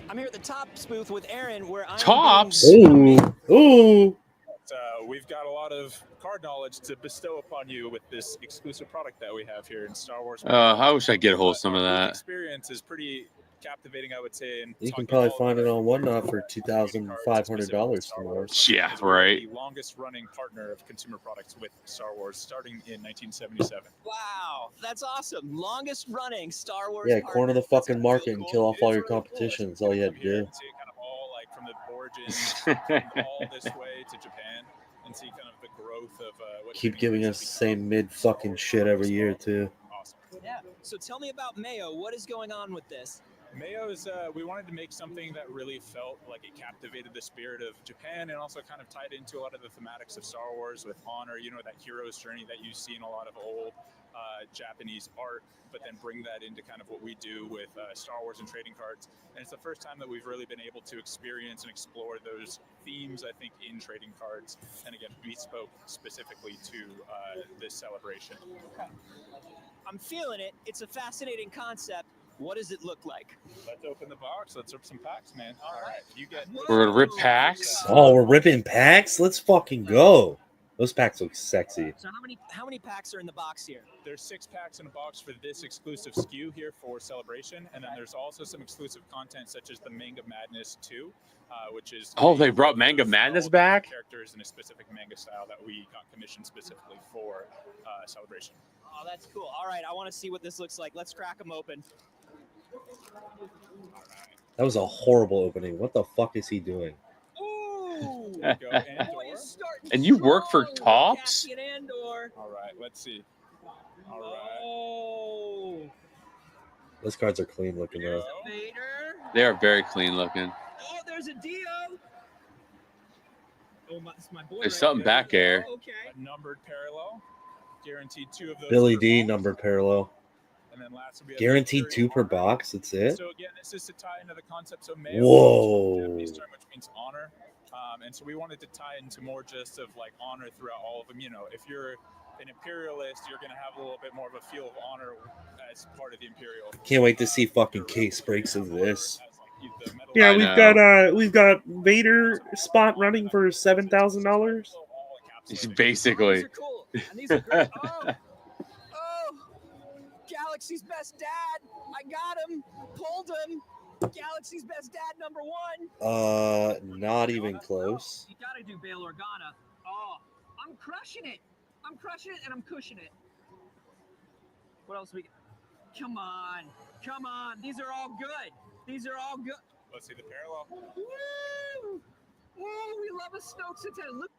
I'm here at the Tops booth with Aaron, where I'm Tops? Ooh. Ooh. We've got a lot of card knowledge to bestow upon you with this exclusive product that we have here in Star Wars. I wish I could get a hold of some of Our that. experience is pretty captivating, I would say. And You can probably find it on Whatnot for $2,500 tomorrow. Yeah, right. the longest running partner of consumer products with Star Wars, starting in 1977. Wow, that's awesome. Longest running Star Wars. Yeah, corner the fucking market and kill off all your competition. That's all you had to do. See kind of all like from the origins all this way to Japan, and see kind of the growth of what Keep giving us the same mid fucking shit every year too. Yeah. So tell me about Mayo. What is going on with this? Mayo is, we wanted to make something that really felt like it captivated the spirit of Japan and also kind of tied into a lot of the thematics of Star Wars with honor, you know, that hero's journey that you see in a lot of old Japanese art, but then bring that into kind of what we do with Star Wars and trading cards. And it's the first time that we've really been able to experience and explore those themes, I think, in trading cards. And again, bespoke specifically to this celebration. I'm feeling it. It's a fascinating concept. What does it look like? Let's open the box. Let's rip some packs, man. All right. You get. We're gonna rip packs. Oh, we're ripping packs? Let's fucking go. Those packs look sexy. So how many packs are in the box here? There's 6 packs in a box for this exclusive SKU here for Celebration, and then there's also some exclusive content such as the Manga Madness 2, which is Oh, they brought Manga Madness back? characters in a specific manga style that we got commissioned specifically for Celebration. Oh, that's cool. All right, I want to see what this looks like. Let's crack them open. That was a horrible opening. What the fuck is he doing? Ooh! And you work for Topps? All right, let's see. All right. Oh! Those cards are clean looking though. Vader. They are very clean looking. Oh, there's a Dio. Oh, it's my boy. There's something back there. Okay. A numbered parallel. Guaranteed 2 of those. Billy per D box. number parallel. And then last we have Guaranteed Imperial 2 per box. That's it. So again, this is to tie into the concept. So Mayo Whoa. is a Japanese term which means honor, and so we wanted to tie into more just of like honor throughout all of them. You know, if you're an imperialist, you're gonna have a little bit more of a feel of honor as part of the imperial. Can't wait to see fucking case breaks of this. Yeah, I we've got Vader spot running for $7,000. Basically. And these are great. Oh, Galaxy's best dad. I got him. Pulled him. Galaxy's best dad number 1. Not even close. You gotta do Bail Organa. Oh, I'm crushing it. I'm crushing it and I'm cushing it. What else we? Come on, come on. These are all good. These are all good. Let's see the parallel. Woo! Oh, we love a Snoke's attendant. Look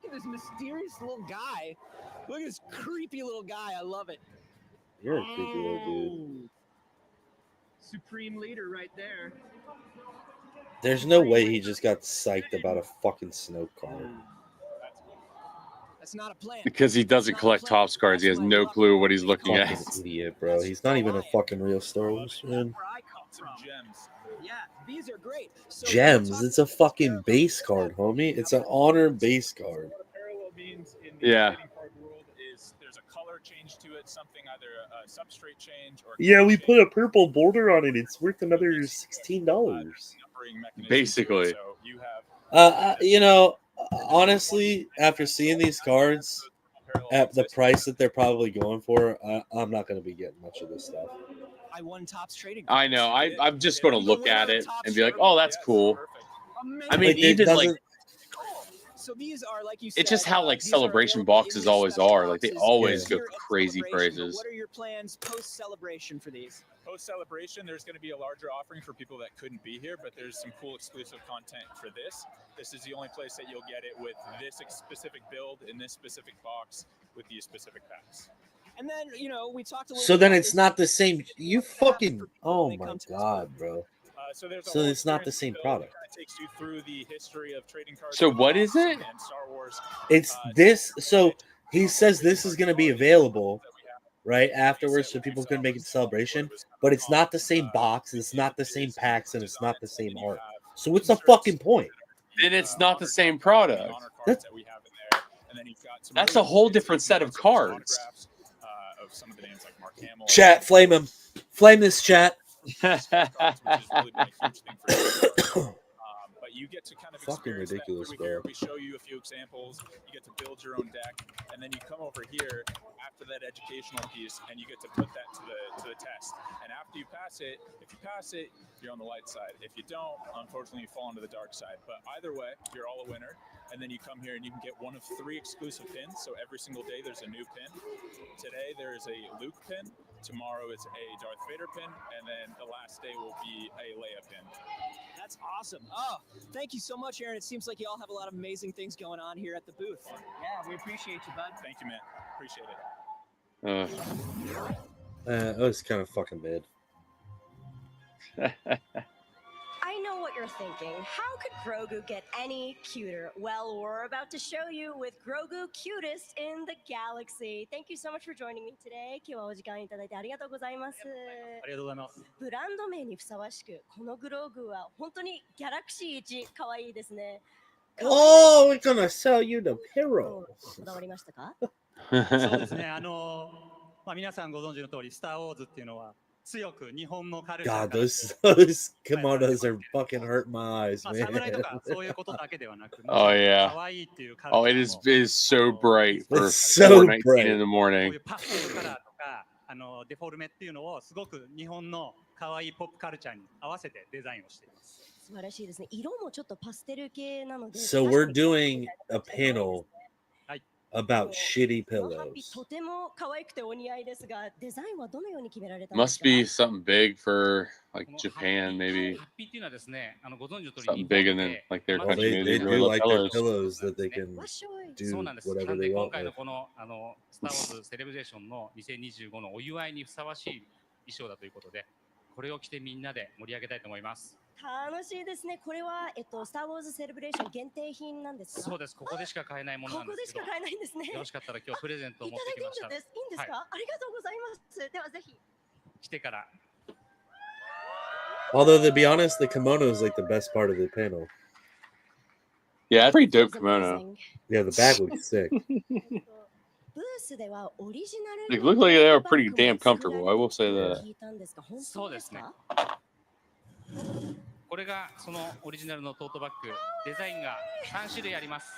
at this mysterious little guy. Look at this creepy little guy. I love it. You're a creepy little dude. Supreme leader right there. There's no way he just got psyched about a fucking Snoke card. That's not a plan. Because he doesn't collect Topps cards, he has no clue what he's looking at. Fucking idiot, bro. He's not even a fucking real Star Wars fan. Some gems. Yeah, these are great. So Gems. It's a fucking base card, homie. It's an honor base card. Parallel means in the Yeah. trading card world is there's a color change to it, something either a substrate change or. Yeah, we put a purple border on it. It's worth another $16. numbering mechanism to it. Basically. So you have You know, honestly, after seeing these cards at the price that they're probably going for, I'm not going to be getting much of this stuff. I won Topps trading. I know. I'm just going to look at it and be like, oh, that's cool. I mean, Like, it even like doesn't- So these are like you said. it's just how like these are celebration available in boxes these always special are. Like they boxes always go here at crazy Celebration, but prices. What are your plans post celebration for these? Post celebration, there's going to be a larger offering for people that couldn't be here, but there's some cool exclusive content for this. This is the only place that you'll get it with this specific build in this specific box with these specific packs. And then we talked a little. So bit then about it's this. not the same. You fucking. Oh my god, bro. So there's a So whole it's not the experience same build product. that kinda takes you through the history of trading cards. So and what is it? and Star Wars. It's this. So he says this is going to be available right afterwards, so people can make it to celebration. But it's not the same box. It's not the same packs, and it's not the same art. So what's the fucking point? Then it's not the same product. That's, That's a whole different set of cards. Of some of the names like Mark Hamill. chat, flame him. Flame this chat. But you get to kind of Fucking experience ridiculous, that through here. bro. We show you a few examples. You get to build your own deck, and then you come over here after that educational piece, and you get to put that to the test. And after you pass it, if you pass it, you're on the light side. If you don't, unfortunately, you fall onto the dark side. But either way, you're all a winner. And then you come here and you can get one of 3 exclusive pins. So every single day there's a new pin. Today there is a Luke pin. Tomorrow it's a Darth Vader pin. And then the last day will be a Leia pin. That's awesome. Oh, thank you so much, Aaron. It seems like you all have a lot of amazing things going on here at the booth. Yeah, we appreciate you, bud. Thank you, man. Appreciate That it. was kind of fucking mid. I know what you're thinking. How could Grogu get any cuter? Well, we're about to show you with Grogu cutest in the galaxy. Thank you so much for joining me today. 今日はお時間いただいてありがとうございます。ありがとうございます。ブランド名にふさわしく、このグローグは本当にギャラクシー一可愛いですね。Oh, we're gonna sell you the pillow. こだわりましたか？そうですね。皆さんご存知の通り、スター・ウォーズっていうのは強く日本のカルチャー God, those kimonos are fucking hurting my eyes, 侍 man. とかそういうことだけではなく、 Oh yeah. 可愛いっていうカルチャ Oh, ー it is so bright for It's so 4:19 bright. in the morning. パステルカラーとかデフォルメっていうのをすごく日本の可愛いポップカルチャーに合わせてデザインをしています。素晴らしいですね。色もちょっとパステル系なので。 So we're doing a panel about shitty このハッピ pillows. ーとても可愛くてお似合いですが、デザインはどのように決められたんですか？ Must be something big for like Japan, maybe ハッピーっていうのはですね、ご存知の通り something big in then like their Well, country. they Maybe do really love like their pillows. pillows that they can そ do うなんです。 whatever なん they で今 want 回の with. このスター・ウォーズセレブレーションの2025のお祝いにふさわしい衣装だということで、これを着てみんなで盛り上げたいと思います。楽しいですね。これはスター・ウォーズセレブレーション限定品なんですか？そうです。ここでしか買えないものなこんですけど、こでしか買えないんですね。よろしかったら今日プレゼントをい持ってきました。ただけいいんですか？はいありがとうございます。ではぜひ。来てから。 Although to be honest, the kimono is like the best part of the panel. Yeah, pretty dope kimono. Yeah, the back looks sick. ブースではオリジナル They look like they are pretty damn comfortable. I will say that. 聞いたんですが、本当ですすそうでねか？。これがそのオリジナルのトートバッグ。デザインが3種類あります。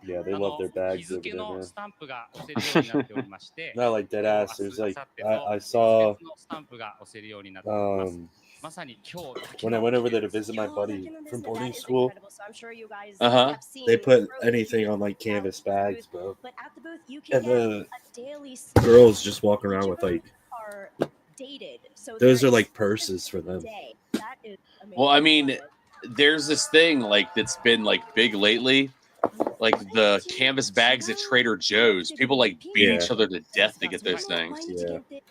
Yeah, they love their 日 bags over 付 there, の man. スタンプが押せるようになっておりまして、 Not like dead ass. There's like 明日、明後日 I saw 別のスタンプが押せるようになっております。 まさに今日だけ when I went over there to visit my buddy from boarding school. So I'm sure you guys Uh-huh. have seen They put Grogu anything on like canvas bags, bro. But at the booth, you can And get the a daily girls just walk around with like are dated. So those there are like is purses for them. day. That is amazing. Well, I mean, there's this thing like that's been like big lately. Like the canvas bags at Trader Joe's. People like beat Yeah. each other to death to get those things. Yeah. It's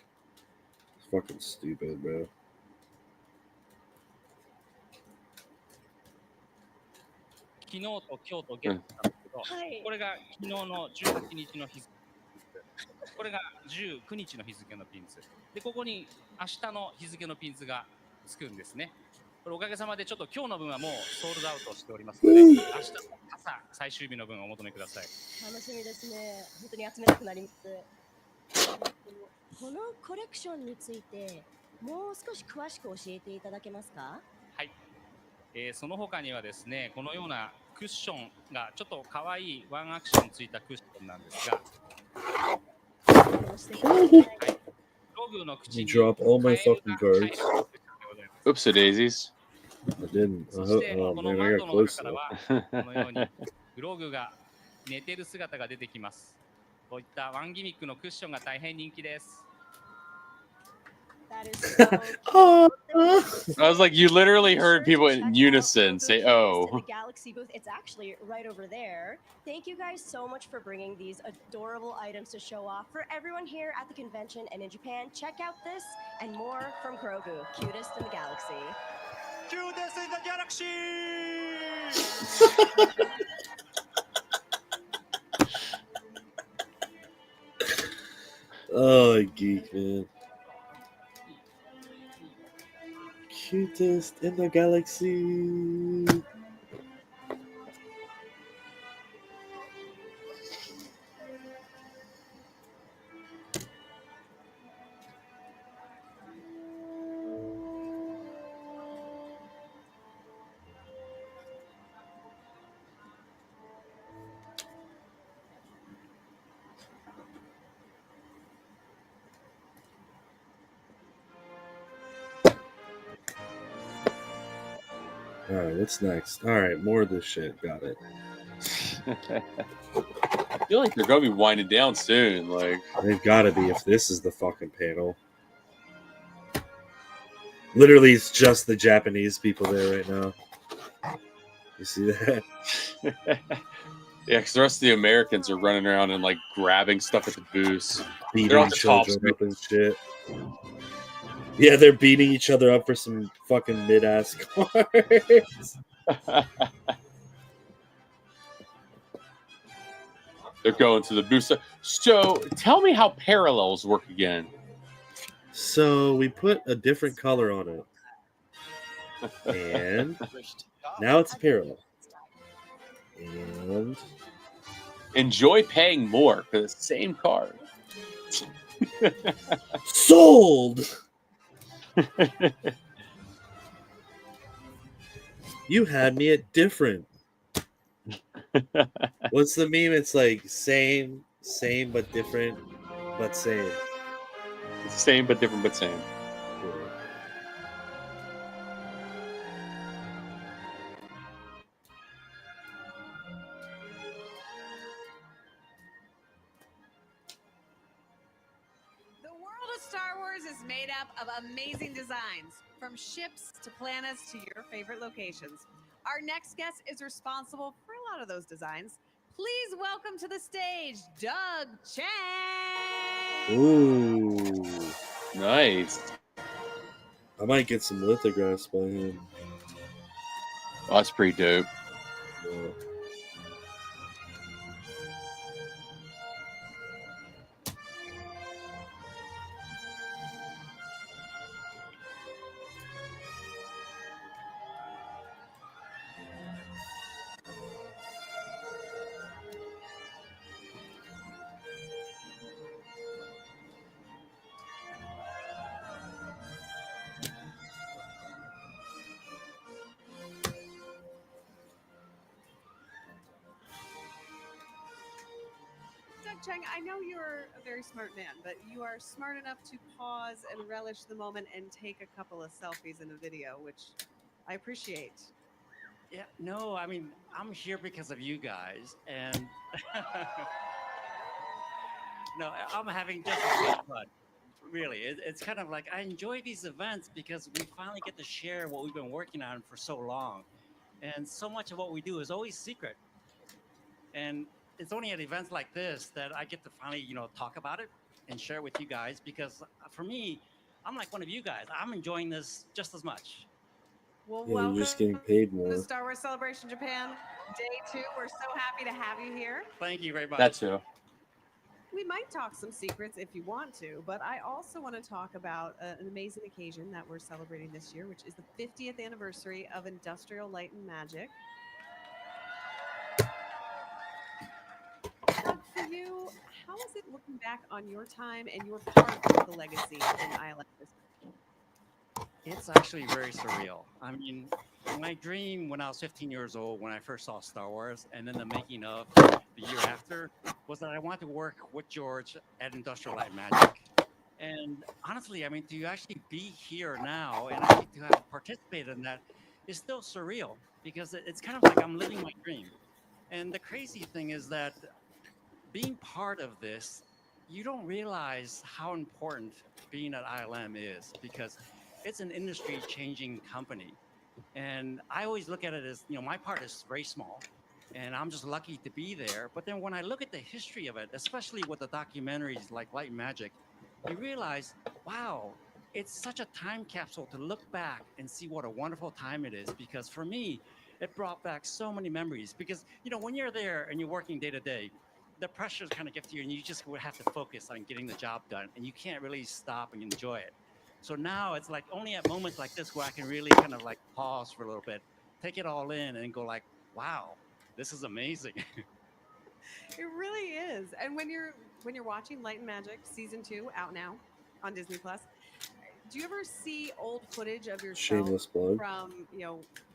fucking stupid, bro. 昨日と今日とゲットしたんですけど、これが昨日の18日の日付、これが19日の日付のピンズ。で、ここに明日の日付のピンズがつくんですね。これおかげさまでちょっと今日の分はもうソールドアウトしておりますので、明日の朝最終日の分をお求めください。楽しみですね。本当に集めたくなります。このコレクションについてもう少し詳しく教えていただけますか？はい。その他にはですね、このようなクッションがちょっと可愛いワンアクションついたクッションなんですが、はい、ログの口 You に drop all my fucking cards. Oopsie daisies. I didn't. そしてこ Oh の man, マ I ッ got トの close 中から though. はこのようにグローグが寝てる姿が出てきます。こういったワンギミックのクッションが大変人気です。 That is so I was like, you literally heard people in unison say, in the "Oh." Galaxy booth. It's actually right over there. Thank you guys so much for bringing these adorable items to show off for everyone here at the convention and in Japan. Check out this and more from Grogu, cutest in the galaxy. Cutest in the galaxy! Oh, geek, man. Cutest in the galaxy. All right, what's next? All right, more of this shit. Got it. I feel like they're gonna be winding down soon. Like they've got to be if this is the fucking panel. Literally, it's just the Japanese people there right now. You see that? Yeah, because the rest of the Americans are running around and like grabbing stuff at the booths. Beating They're on the top children up and shit. Yeah, they're beating each other up for some fucking mid-ass cards. They're going to the booth. So tell me how parallels work again. So we put a different color on it. And now it's a parallel. And enjoy paying more for the same card. Sold! You had me at different. What's the meme? It's like same but different, but same. Same but different, but same. The world of Star Wars is made up of amazing designs, from ships to planets to your favorite locations. Our next guest is responsible for a lot of those designs. Please welcome to the stage, Doug Chang. Ooh. Nice. I might get some lithographs by him. Oh, that's pretty dope. Yeah. Doug Chang, I know you're a very smart man, but you are smart enough to pause and relish the moment and take a couple of selfies in a video, which I appreciate. Yeah, no, I mean, I'm here because of you guys, and no, I'm having just as much fun. Really, it's kind of like I enjoy these events because we finally get to share what we've been working on for so long, and so much of what we do is always secret. And it's only at events like this that I get to finally, talk about it and share it with you guys. Because for me, I'm like one of you guys. I'm enjoying this just as much. Well, Yeah, welcome you're just getting paid to more. Star Wars Celebration Japan, Day 2. We're so happy to have you here. Thank you very much. That too. We might talk some secrets if you want to, but I also want to talk about an amazing occasion that we're celebrating this year, which is the 50th anniversary of Industrial Light and Magic. For you, how is it looking back on your time and your part of the legacy in ILM? It's actually very surreal. I mean, my dream when I was 15 years old, when I first saw Star Wars, and then the making of the year after, was that I wanted to work with George at Industrial Light and Magic. And honestly, I mean, to actually be here now and actually to have participated in that is still surreal because it's kind of like I'm living my dream. And the crazy thing is that being part of this, you don't realize how important being at ILM is because it's an industry-changing company. And I always look at it as, my part is very small, and I'm just lucky to be there. But then when I look at the history of it, especially with the documentaries like Light and Magic, you realize, wow, it's such a time capsule to look back and see what a wonderful time it is. Because for me, it brought back so many memories. Because, when you're there and you're working day to day, the pressures kind of get to you, and you just have to focus on getting the job done, and you can't really stop and enjoy it. So now it's like only at moments like this where I can really kind of like pause for a little bit, take it all in, and go like, wow, this is amazing. It really is. And when you're watching Light and Magic season 2 out now on Disney Plus, do you ever see old footage of yourself Shameless plug. from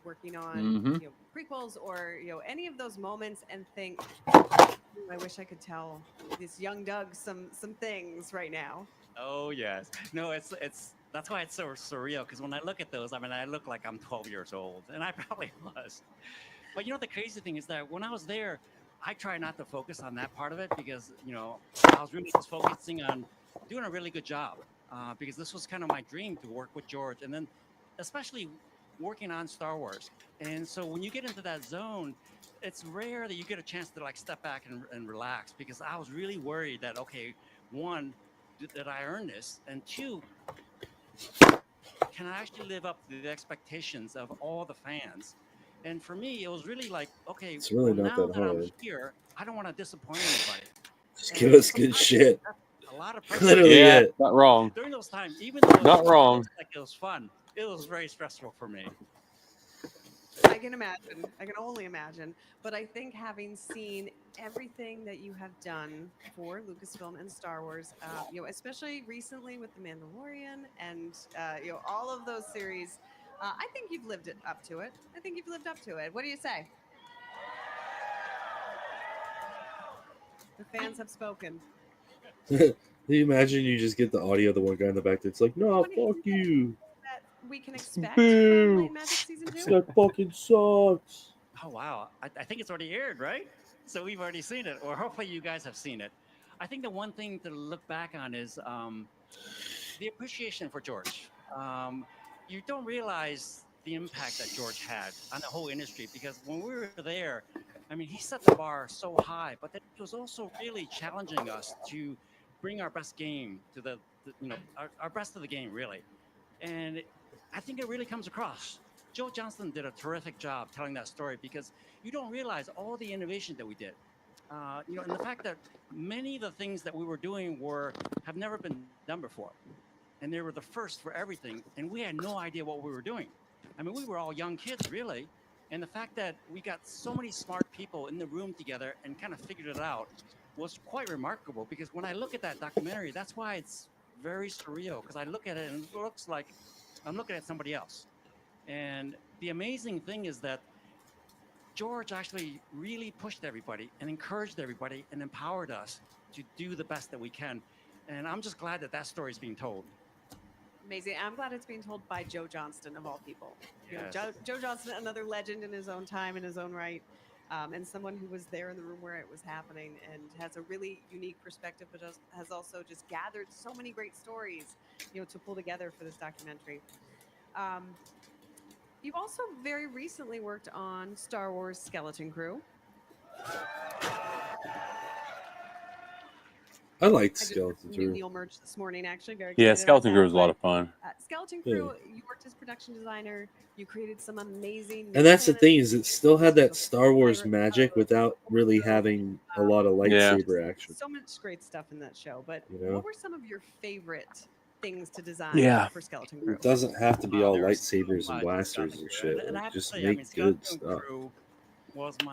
working on Mhm. prequels or any of those moments and think, I wish I could tell this young Doug some things right now? Oh yes, no, it's That's why it's so surreal. Because when I look at those, I mean, I look like I'm 12 years old, and I probably was. But you know, the crazy thing is that when I was there, I try not to focus on that part of it because I was really just focusing on doing a really good job because this was kind of my dream to work with George, and then especially working on Star Wars. And so when you get into that zone, it's rare that you get a chance to like step back and relax because I was really worried that okay, one, did I earn this, and two, can I actually live up to the expectations of all the fans? And for me, it was really like, okay, It's really well, not now that that I'm hard. here, I don't want to disappoint anybody. Just give us good shit. A lot of pressure. Literally Yeah, it. not wrong. During those times, even though Not it wrong. looks like it was fun, it was very stressful for me. I can imagine. I can only imagine. But I think having seen everything that you have done for Lucasfilm and Star Wars, especially recently with The Mandalorian and all of those series, I think you've lived it up to it. I think you've lived up to it. What do you say? The fans have spoken. Can you imagine you just get the audio of the one guy in the back that's like, no, fuck you. That we can expect Boo. from Light Magic Season 2? That fucking sucks. Oh wow, I think it's already aired, right? So we've already seen it, or hopefully you guys have seen it. I think the one thing to look back on is the appreciation for George. You don't realize the impact that George had on the whole industry because when we were there, I mean, he set the bar so high, but then he was also really challenging us to bring our best game to our best of the game, really. And I think it really comes across. Joe Johnston did a terrific job telling that story because you don't realize all the innovation that we did. And the fact that many of the things that we were doing have never been done before, and they were the first for everything, and we had no idea what we were doing. I mean, we were all young kids, really, and the fact that we got so many smart people in the room together and kind of figured it out was quite remarkable. Because when I look at that documentary, that's why it's very surreal. Because I look at it and it looks like I'm looking at somebody else. And the amazing thing is that George actually really pushed everybody and encouraged everybody and empowered us to do the best that we can. And I'm just glad that that story is being told. Amazing. I'm glad it's being told by Joe Johnston, of all people. Yes. Joe Johnston, another legend in his own time, in his own right, and someone who was there in the room where it was happening and has a really unique perspective, but has also just gathered so many great stories, to pull together for this documentary. You've also very recently worked on Star Wars Skeleton Crew. I liked I just Skeleton new Crew. Neil merch this morning, actually. Very Yeah, excited about Skeleton Crew that, was a lot but, of fun. Skeleton Yeah. Crew, you worked as production designer. You created some amazing. And that's the thing is it still had that Star Wars magic without really having a lot of lightsaber action. So much great stuff in that show. But You know? what were some of your favorite things to design Yeah. for Skeleton Crew? It doesn't have to be all lightsabers and blasters and shit. And I Like, have to just say, make good stuff.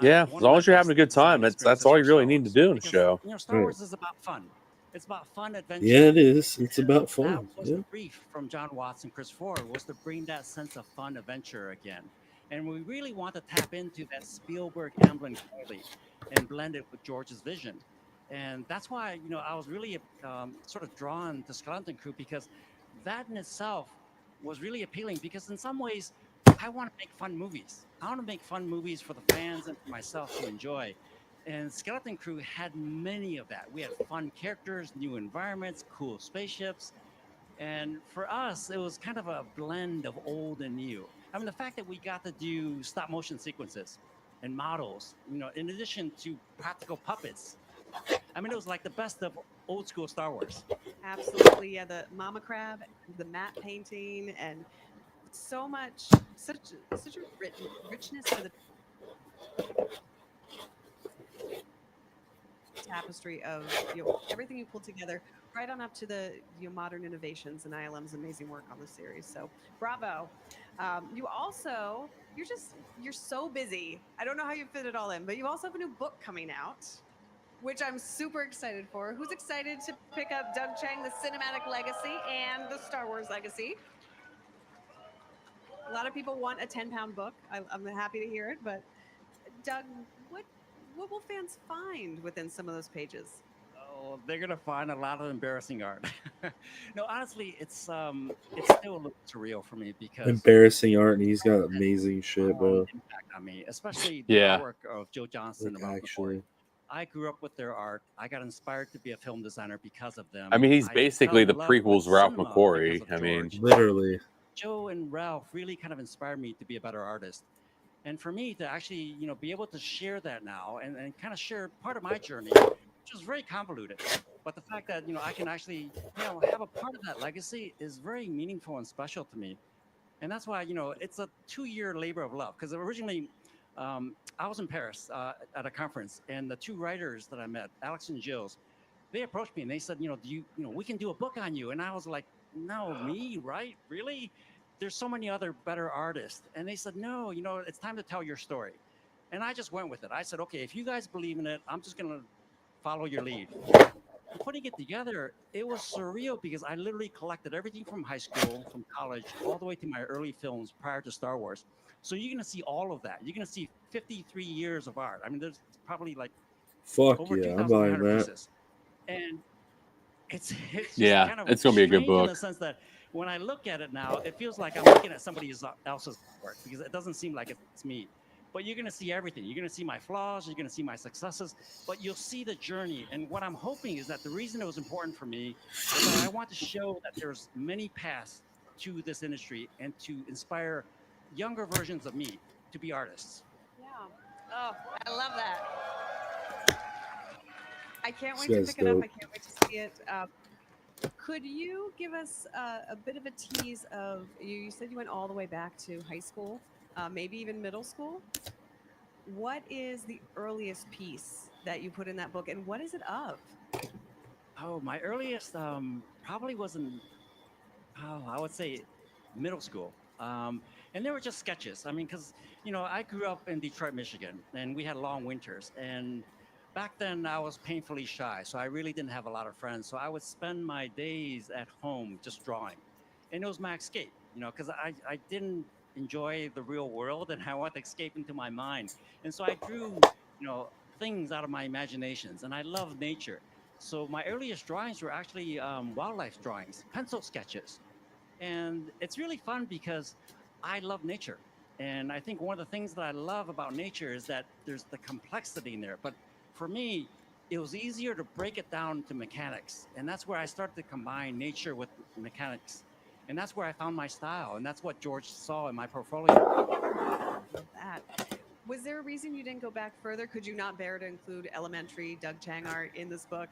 Yeah, as long as you're having a good time, that's all you really need to do in a show. Star Wars is about fun. It's about fun adventure. Yeah, it is. It's about That fun. was Yeah. the brief from John Watts and Chris Ford, was to bring that sense of fun adventure again. And we really want to tap into that Spielberg Amblin quality and blend it with George's vision. And that's why, I was really sort of drawn to Skeleton Crew because that in itself was really appealing because in some ways, I want to make fun movies. I want to make fun movies for the fans and for myself to enjoy. And Skeleton Crew had many of that. We had fun characters, new environments, cool spaceships. And for us, it was kind of a blend of old and new. I mean, the fact that we got to do stop motion sequences and models, in addition to practical puppets. I mean, it was like the best of old school Star Wars. Absolutely, yeah. The Mama Crab, the matte painting, and so much, such a richness to the tapestry of everything you pulled together, right on up to the modern innovations and ILM's amazing work on the series. So bravo. You're so busy. I don't know how you fit it all in, but you also have a new book coming out, which I'm super excited for. Who's excited to pick up Doug Chiang, The Cinematic Legacy and The Star Wars Legacy? A lot of people want a 10-pound book. I'm happy to hear it, but Doug, what will fans find within some of those pages? Oh, they're gonna find a lot of embarrassing art. No, honestly, it's still a little surreal for me because Embarrassing art, and he's got amazing shit, bro. impact on me, especially Yeah. the artwork of Joe Johnston Like, and Ralph actually. McQuarrie. I grew up with their art. I got inspired to be a film designer because of them. I mean, he's I basically fell the in love with prequel's Ralph cinema McQuarrie. because of I mean, George. Literally. Joe and Ralph really kind of inspired me to be a better artist. And for me to actually, be able to share that now and kind of share part of my journey, which was very convoluted. But the fact that, I can actually, have a part of that legacy is very meaningful and special to me. And that's why, it's a 2-year labor of love. Because originally, I was in Paris at a conference, and the two writers that I met, Alex and Gilles, they approached me and they said, we can do a book on you. And I was like, no, me, right? Really? There's so many other better artists. And they said, no, it's time to tell your story. And I just went with it. I said, okay, if you guys believe in it, I'm just going to follow your lead. And putting it together, it was surreal because I literally collected everything from high school, from college, all the way to my early films prior to Star Wars. So you're going to see all of that. You're going to see 53 years of art. I mean, there's probably like Fuck over yeah, I'm buying 2,100 that. pieces. And it's just Yeah, kind of it's gonna be a good strange in book. the sense that when I look at it now, it feels like I'm looking at somebody else's work because it doesn't seem like it's me. But you're going to see everything. You're going to see my flaws. You're going to see my successes. But you'll see the journey. And what I'm hoping is that the reason it was important for me is that I want to show that there's many paths to this industry and to inspire younger versions of me to be artists. Yeah. Oh, I love that. I can't wait to Sounds pick it up. dope. I can't wait to see it. Could you give us a bit of a tease of you said you went all the way back to high school, maybe even middle school? What is the earliest piece that you put in that book, and what is it of? Oh, my earliest probably wasn't, I would say middle school. And they were just sketches. I mean, because, I grew up in Detroit, Michigan, and we had long winters. And back then I was painfully shy, so I really didn't have a lot of friends. So I would spend my days at home just drawing. And it was my escape, because I didn't enjoy the real world and I wanted to escape into my mind. And so I drew, things out of my imaginations, and I love nature. So my earliest drawings were actually wildlife drawings, pencil sketches. And it's really fun because I love nature. And I think one of the things that I love about nature is that there's the complexity in there. But for me, it was easier to break it down to mechanics. And that's where I started to combine nature with mechanics. And that's where I found my style. And that's what George saw in my portfolio. Love that. Was there a reason you didn't go back further? Could you not bear to include elementary Doug Chang art in this book?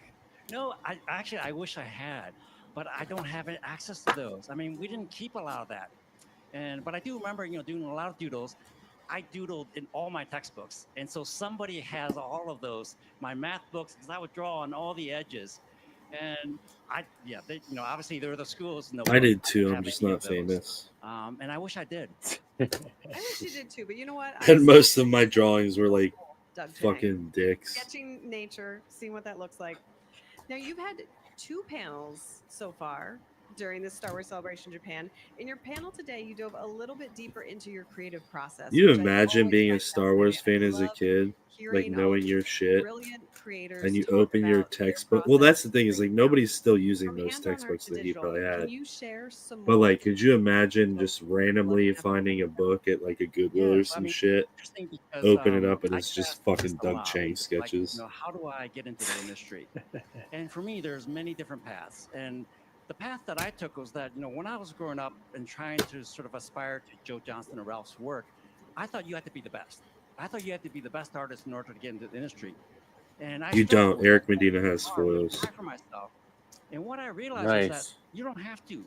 No, I wish I had, but I don't have access to those. I mean, we didn't keep a lot of that. But I do remember, doing a lot of doodles. I doodled in all my textbooks. And so somebody has all of those, my math books, because I would draw on all the edges. And obviously there were the schools. In the I world. did too. didn't I'm have just any not of those. famous. And I wish I did. I wish you did too, but you know what? And most of my drawings were like Doug Chang. fucking dicks. Sketching nature, seeing what that looks like. Now, you've had 2 panels so far during this Star Wars Celebration Japan. In your panel today, you dove a little bit deeper into your creative process. You which I imagine always being a find Star Wars fan as a kid, like hearing all knowing of your these shit, brilliant creators and you talk open your about their textbook. Well, that's process the thing is like nobody's still using those hands-on art textbooks to that he digital. probably Can had. you share some But more? like, could you imagine just randomly finding a book at like a Goodwill or I some mean, shit, interesting because open it up, and I it's get just asked fucking this a Doug lot. Chang Like, sketches? how do I get into the industry? And for me, there's many different paths. And the path that I took was that, when I was growing up and trying to sort of aspire to Joe Johnston and Ralph's work, I thought you had to be the best. I thought you had to be the best artist in order to get into the industry. And I You struggled don't. with Eric that. Medina has I really foils. tried for myself. And what I realized was that Nice. you don't have to.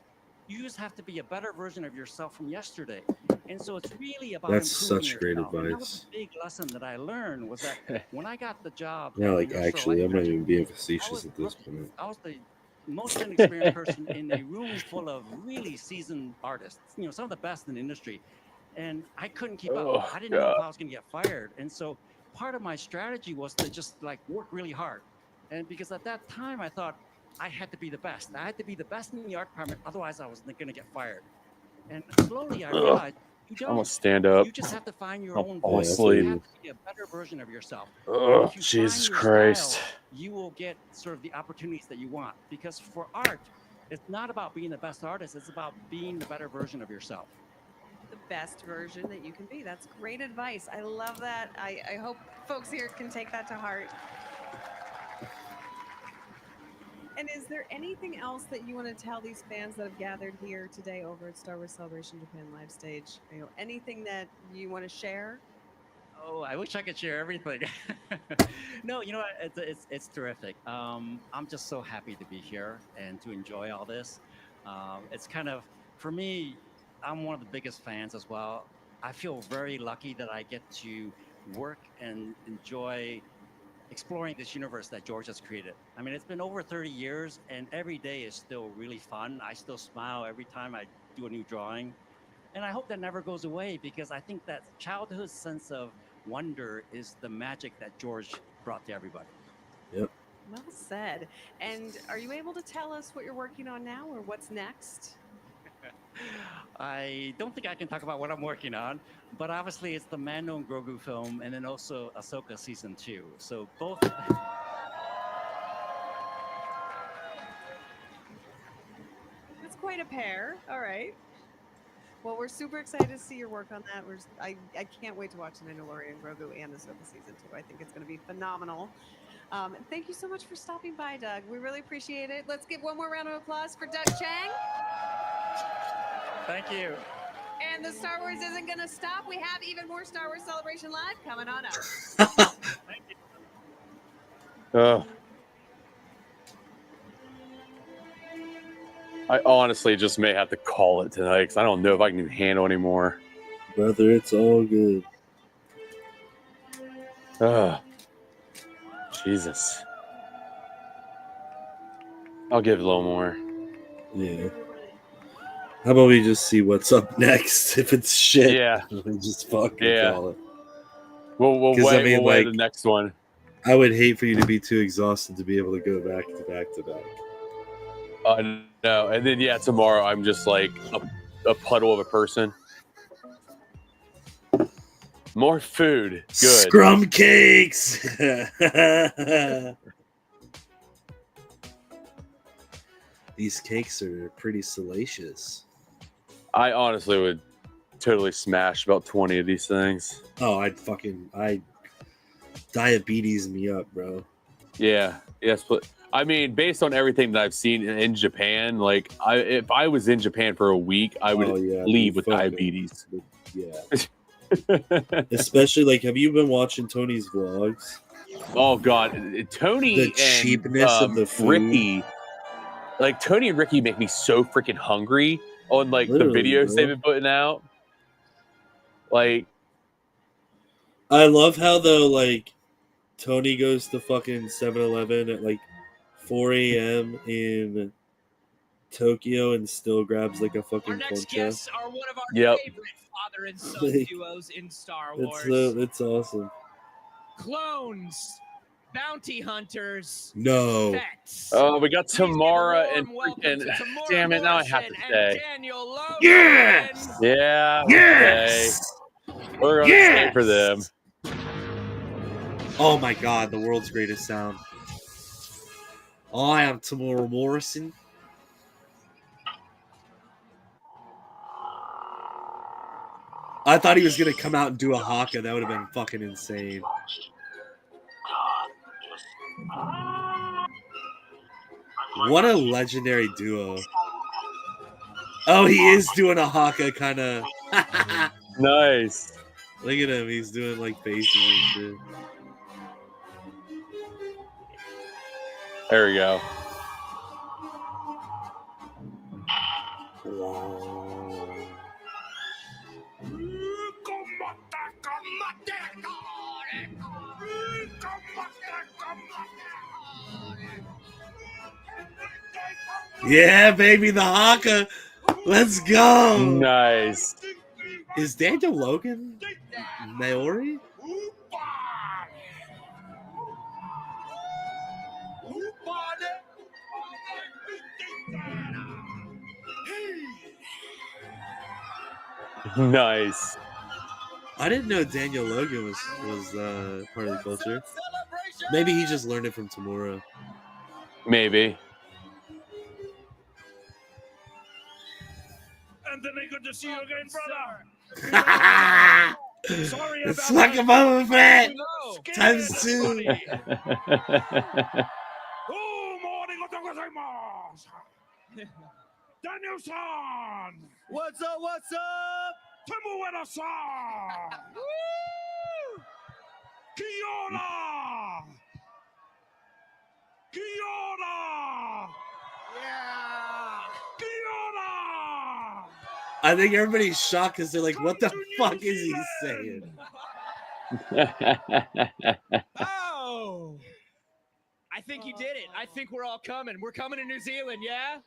You just have to be a better version of yourself from yesterday. And so it's really about That's improving such great yourself. And that was advice. a big lesson that I learned was that when I got the job Yeah, at like Universal actually, I'm not Electric, even being I facetious was at this point. I was the most inexperienced person in a room full of really seasoned artists, some of the best in the industry. And I couldn't keep Oh, up. I didn't know if God. I was going to get fired. And so part of my strategy was to just like work really hard. And because at that time I thought I had to be the best. I had to be the best in the art department. Otherwise I was going to get fired. And slowly I Ugh. realized I'm gonna stand up. You just have to find your I'll own fall voice. asleep. You have to be a better version of yourself. Oh, If you Jesus find your Christ. style, you will get sort of the opportunities that you want. Because for art, it's not about being the best artist. It's about being the better version of yourself. The best version that you can be. That's great advice. I love that. I hope folks here can take that to heart. And is there anything else that you want to tell these fans that have gathered here today over at Star Wars Celebration Japan live stage? You know, anything that you want to share? Oh, I wish I could share everything. No, you know what? It's terrific. I'm just so happy to be here and to enjoy all this. It's kind of, for me, I'm one of the biggest fans as well. I feel very lucky that I get to work and enjoy exploring this universe that George has created. I mean, it's been over 30 years, and every day is still really fun. I still smile every time I do a new drawing. And I hope that never goes away, because I think that childhood sense of wonder is the magic that George brought to everybody. Yep. Well said. And are you able to tell us what you're working on now or what's next? I don't think I can talk about what I'm working on, but obviously it's the Mando and Grogu film, and then also Ahsoka season 2. So both. That's quite a pair. All right. Well, we're super excited to see your work on that. I can't wait to watch The Mandalorian, Grogu, and Ahsoka season 2. I think it's going to be phenomenal. Thank you so much for stopping by, Doug. We really appreciate it. Let's give one more round of applause for Doug Chang. Thank you. And the Star Wars isn't going to stop. We have even more Star Wars Celebration Live coming on up. I honestly just may have to call it tonight because I don't know if I can even handle anymore. Brother, it's all good. Jesus. I'll give it a little more. Yeah. How about we just see what's up next? If it's shit, yeah, we just fucking call it. We'll 'Cause, wait. I mean, We'll wait like, the next one. I would hate for you to be too exhausted to be able to go back to back to back. No, and then tomorrow I'm just like a puddle of a person. More food. Good. Scrum cakes. These cakes are pretty salacious. I honestly would totally smash about 20 of these things. Oh, I diabetes me up, bro. Yeah. Yes, but I mean, based on everything that I've seen in Japan, like if I was in Japan for a week, I would leave with diabetes. Yeah. Especially like, have you been watching Tony's vlogs? Oh God, Tony The cheapness and of the food. Ricky, like Tony and Ricky make me so freaking hungry on like Literally, the videos bro. they've been putting out. Like, I love how though, like, Tony goes to fucking 7-Eleven at like 4 a.m. in Tokyo and still grabs like a fucking Next poncho. guests are one of our Yep. favorite father and son Like, duos in Star Wars. It's awesome. Clones, bounty hunters, No. vets. oh, we got Tamara and Warm welcome freaking. to Tamara Damn it! Now I have to Morrison stay. and Daniel Logan. Yes! Yeah. Yes! Okay. We're gonna stay for them. Oh my god, the world's greatest sound. I am Tamara Morrison. I thought he was gonna come out and do a haka. That would have been fucking insane. What a legendary duo. Oh, he is doing a haka kind of. Nice. Look at him. He's doing like faces and shit. There we go. Yeah, baby, the haka. Let's go. Nice. Is Daniel Logan Maori? Nice. I didn't know Daniel Logan was part of the culture. Maybe he just learned it from Tamura. Maybe. Anthony, good to see you again, brother. Sorry It's about fucking my- Boba Fett Scared times 2. everybody. Oh, morning, Daniel-san. What's up? What's up? Temuera-san. Woo! Kiona. Kiona. Yeah. Kiona. I think everybody's shocked because they're like, "What the fuck is he saying?" Oh, I think you did it. I think we're all coming. We're coming to New Zealand, yeah?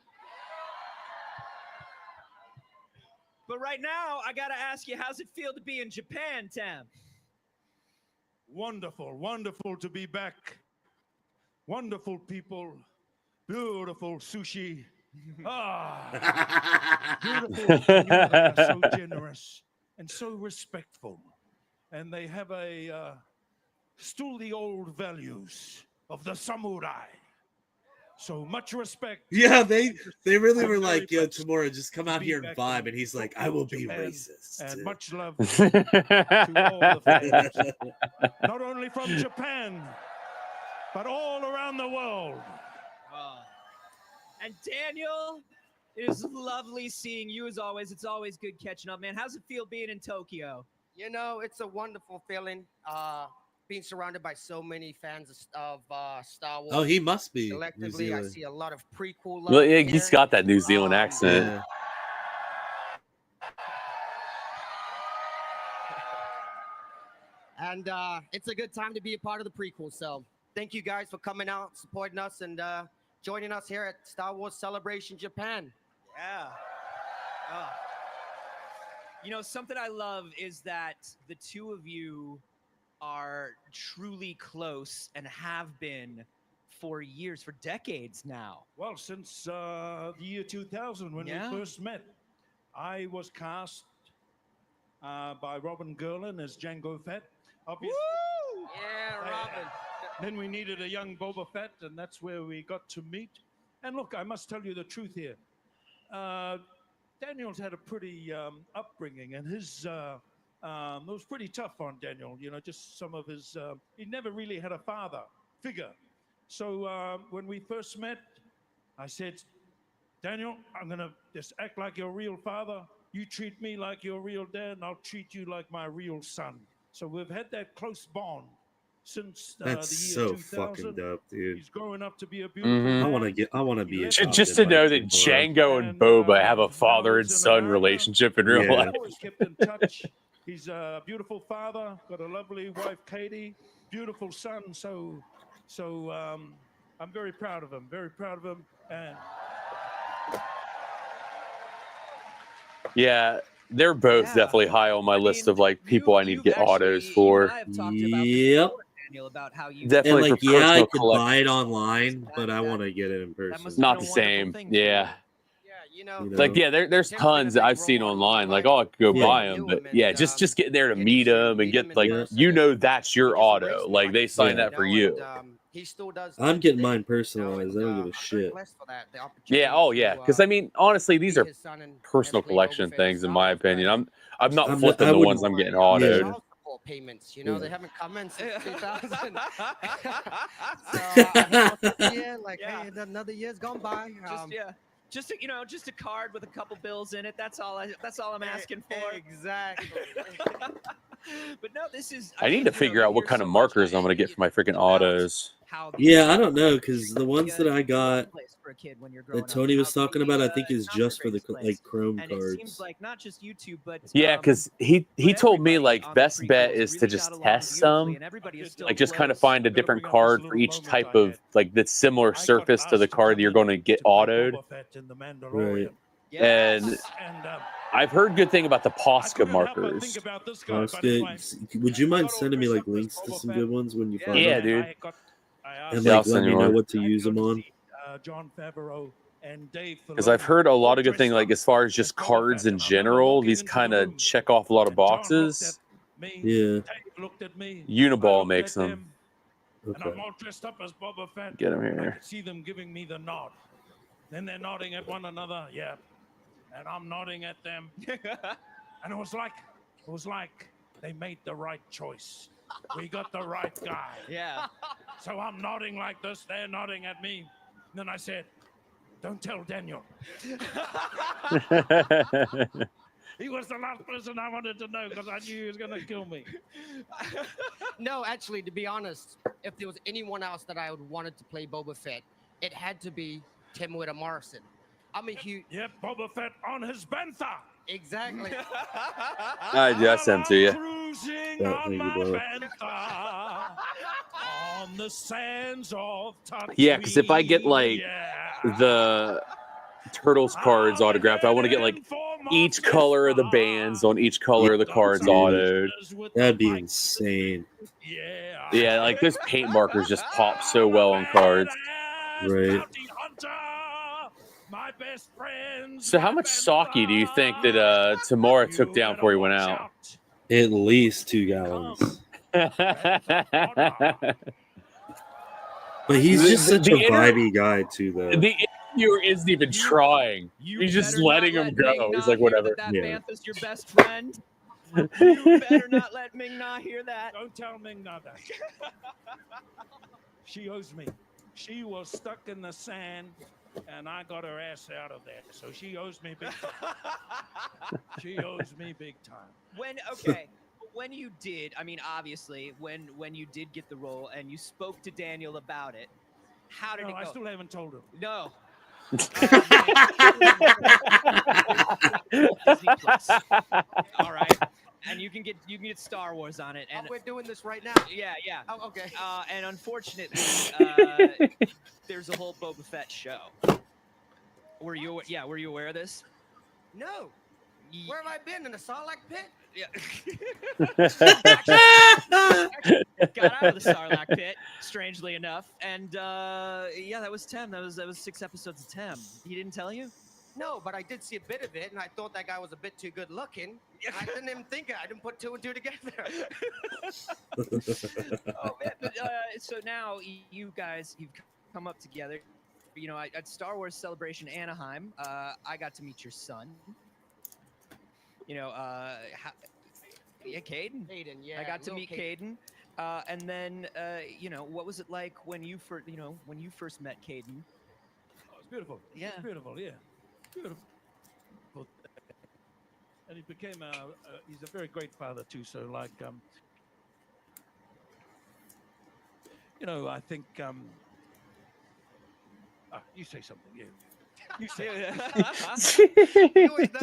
But right now, I gotta ask you, how's it feel to be in Japan, Tam? Wonderful, wonderful to be back. Wonderful people, beautiful sushi. Beautiful people that are so generous and so respectful. And they have still the old values of the samurai. So much respect. Yeah, they really were like, "Yo, Tamura, just come out here and vibe," and he's like, "I will be Japan, racist." And much love to all the fans, not only from Japan, but all around the world. And Daniel, it is lovely seeing you as always. It's always good catching up, man. How's it feel being in Tokyo? You know, it's a wonderful feeling. Being surrounded by so many fans of Star Wars. Oh, he must be New Collectively, I Zealand. see a lot of prequel. Well, yeah, he's got that New Zealand accent. Yeah. And it's a good time to be a part of the prequel. So thank you guys for coming out, supporting us, and joining us here at Star Wars Celebration Japan. Yeah. You know, something I love is that the two of you are truly close and have been for years, for decades now. Well, since the year 2000 when Yeah. we first met, I was cast by Robin Gerlin as Jango Fett. Obviously. Woo! Yeah, Robin. Then we needed a young Boba Fett, and that's where we got to meet. And look, I must tell you the truth here. Daniel's had a pretty upbringing, and his it was pretty tough on Daniel. You know, just some of his. He never really had a father figure. So when we first met, I said, Daniel, I'm gonna just act like your real father. You treat me like your real dad, and I'll treat you like my real son. So we've had that close bond since That's the year so 2000. fucking dope, dude. He's growing up to be a beautiful Mhm. I want to be a Just to know that Django and Boba have a father and son relationship in real Yeah. life. Always kept in touch. He's a beautiful father, got a lovely wife, Katie, beautiful son. So I'm very proud of him. Very proud of him. And Yeah, they're both definitely high on my list of like people I need to get autos for. Yep. Daniel, about how you And Definitely like, for yeah, I personal could collection. buy it online, but I want to get it in person. Not the same. Yeah. You know, Like yeah, there's tons that I've seen online. Like I could go Yeah. buy them, but yeah, just get there to meet them and get like that's your auto. Like they signed that for you. he still does. I'm getting mine personalized. I don't give a shit. Yeah. Oh yeah. Because I mean, honestly, these are personal collection things, in my opinion. I'm not I'm- flipping I the wouldn't- ones I'm getting autoed. Yeah. Payments, you know, Yeah. they haven't come in since 2000. Like, hey, another year's gone by. Just just a card with a couple bills in it. That's all I'm asking for. Exactly. But no, this is. I need to figure out what kind of markers I'm gonna get for my freaking autos. Yeah, I don't know because the ones that I got that Tony was talking about, I think is just for the like Chrome And it seems cards. like not just YouTube, but Yeah, because he told me like best bet is to just test some, like just kind of find a different card for each type of like that's similar surface to the card that you're going to get autoed. Right. And I've heard good thing about the Posca markers. Would you mind sending me like links to some good ones when you find Yeah, them? dude. And Yeah, I'll like let send me you know one. what to use them on. John Favreau and Dave Because I've heard a lot of good things, like as far as just cards in general, these kind of check off a lot of boxes. me. Yeah. Dave looked at me. Uniball I looked makes at them. And I'm all dressed up as Boba Fett. Get him and I here. could see them giving me the nod. Then they're nodding at one another. Yeah. And I'm nodding at them. And it was like they made the right choice. We got the right guy. Yeah. So I'm nodding like this. They're nodding at me. And then I said, "Don't tell Daniel." He was the last person I wanted to know because I knew he was going to kill me. No, actually, to be honest, if there was anyone else that I would wanted to play Boba Fett, it had to be Tim Witter Morrison. I'm a huge. Yep, Boba Fett on his bantha. Exactly. I just sent to you. Cruising Yeah, on thank you, my brother. bantha on the sands of Tatooine. Yeah, because if I get like the Turtles cards autographed, I want to get like each color of the bands on each color of the cards autoed. That'd be insane. Yeah, like those paint markers just pop so well on cards. Right. My best friends. So how much sake do you think that Tamora took down before he went out? At least 2 gallons. But he's just such a vibey guy too, though. The interviewer isn't even trying. He's just letting him go. He's like, whatever. That Yeah. Bantha's your best friend. You better not let Ming Na hear that. Don't tell Ming Na that. She owes me. She was stuck in the sand, and I got her ass out of there. So she owes me big time. She owes me big time. When you did, I mean, obviously, when you did get the role and you spoke to Daniel about it, how did No, it go? I still haven't told him. No. All right, and you can get Star Wars on it, and We're doing this right now. yeah. Oh, okay. And unfortunately, there's a whole Boba Fett show. Were you aware of this? No. Where have I been? In the Sarlacc pit? Yeah. Got out of the Sarlacc pit, strangely enough, and yeah, that was Tem. That was 6 episodes of Tem. He didn't tell you? No, but I did see a bit of it, and I thought that guy was a bit too good looking. I didn't even think it. I didn't put 2 and 2 together. Oh man! But, so now you guys, you've come up together. You know, at Star Wars Celebration Anaheim, I got to meet your son. You know, Caden. Caden, yeah. I got to little meet Caden. And then, you know, what was it like when you first met Caden? Oh, it's beautiful. Yeah. It's beautiful. Yeah. Beautiful. And he became he's a very great father too. So like, you know, I think, you say something, yeah. You say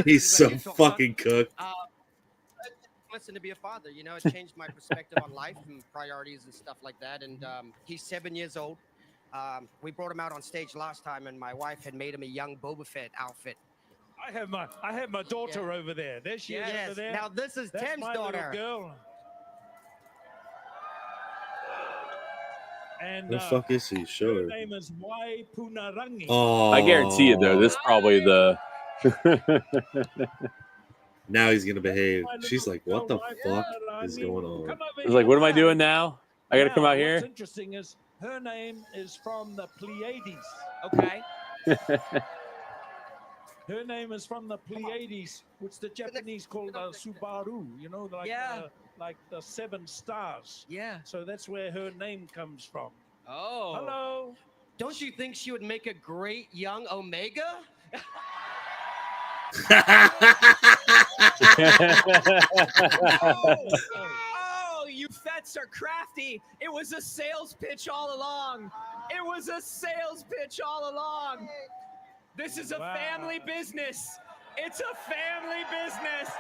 He's so fucking cooked. Listen, to be a father, you know, it changed my perspective on life and priorities and stuff like that. And he's 7 years old. We brought him out on stage last time, and my wife had made him a young Boba Fett outfit. I have my daughter over there. There she is over there. Now this is That's Tim's my little daughter. girl. And The fuck is he? Show her her. name is Wai Punarangi. Oh, I guarantee you, though, this is probably the. Now he's gonna behave. She's like, what the fuck is going on? He's like, what am I doing now? I gotta Now, come out What's here. interesting is her name is from the Pleiades. Okay. Her name is from the Pleiades, which the Japanese call Subaru. You know, like the 7 stars. Yeah. So that's where her name comes from. Oh. Hello. Don't you think she would make a great young Omega? Oh, you Fets are crafty. It was a sales pitch all along. It was a sales pitch all along. This is a family business. It's a family business.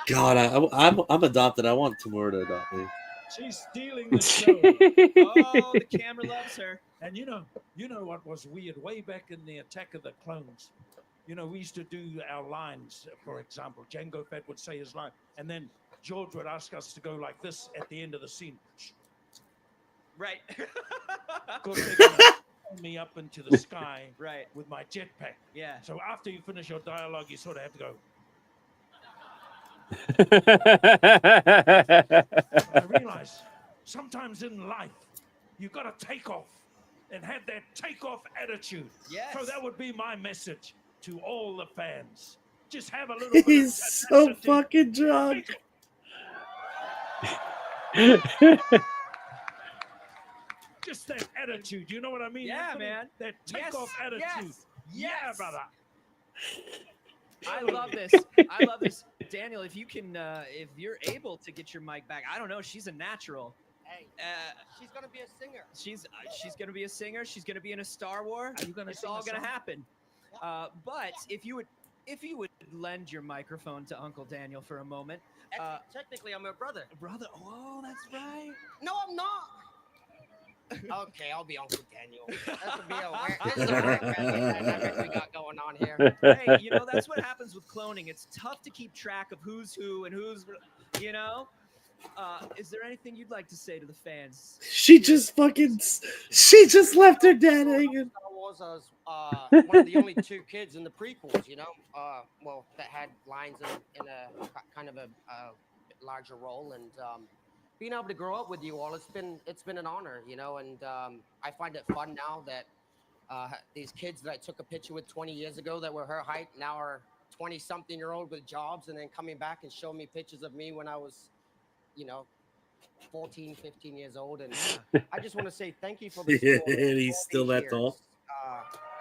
God, I'm adopted. I want Tamura to adopt me. She's stealing the show. Oh, the camera loves her. And you know what was weird? Way back in the Attack of the Clones, you know, we used to do our lines. For example, Jango Fett would say his line, and then George would ask us to go like this at the end of the scene. Right. me up into the sky Right. with my jetpack. Yeah. So after you finish your dialogue, you sort of have to go. I realize sometimes in life you got to take off and have that takeoff attitude. Yes. So that would be my message to all the fans. Just have a little bit He's of so tenacity. fucking drunk. Just that attitude. You know what I mean? Yeah, Anthony? man. That Yes, takeoff attitude. yes, Yeah, yes. brother. I love this. I love this, Daniel. If you can, if you're able to get your mic back, I don't know. She's a natural. Hey, she's gonna be a singer. She's gonna be a singer. She's gonna be in a Star Wars. Are you gonna It's sing all a gonna song? happen. But if you would lend your microphone to Uncle Daniel for a moment. Technically, I'm her brother. Brother. Oh, that's right. No, I'm not. Okay, I'll be Uncle Daniel. This is a weird dynamic we got going on here. Hey, you know, that's what happens with cloning. It's tough to keep track of who's who and who's, you know. Is there anything you'd like to say to the fans? She just left her dad hanging. Star Wars, I was one of the only two kids in the prequels, you know, well, that had lines in a kind of a larger role, and being able to grow up with you all, it's been an honor, you know, and I find it fun now that these kids that I took a picture with 20 years ago that were her height now are 20-something-year-old with jobs, and then coming back and showing me pictures of me when I was, you know, 14, 15 years old. And I just want to say thank you for the Yeah, support and he's all still these that tall.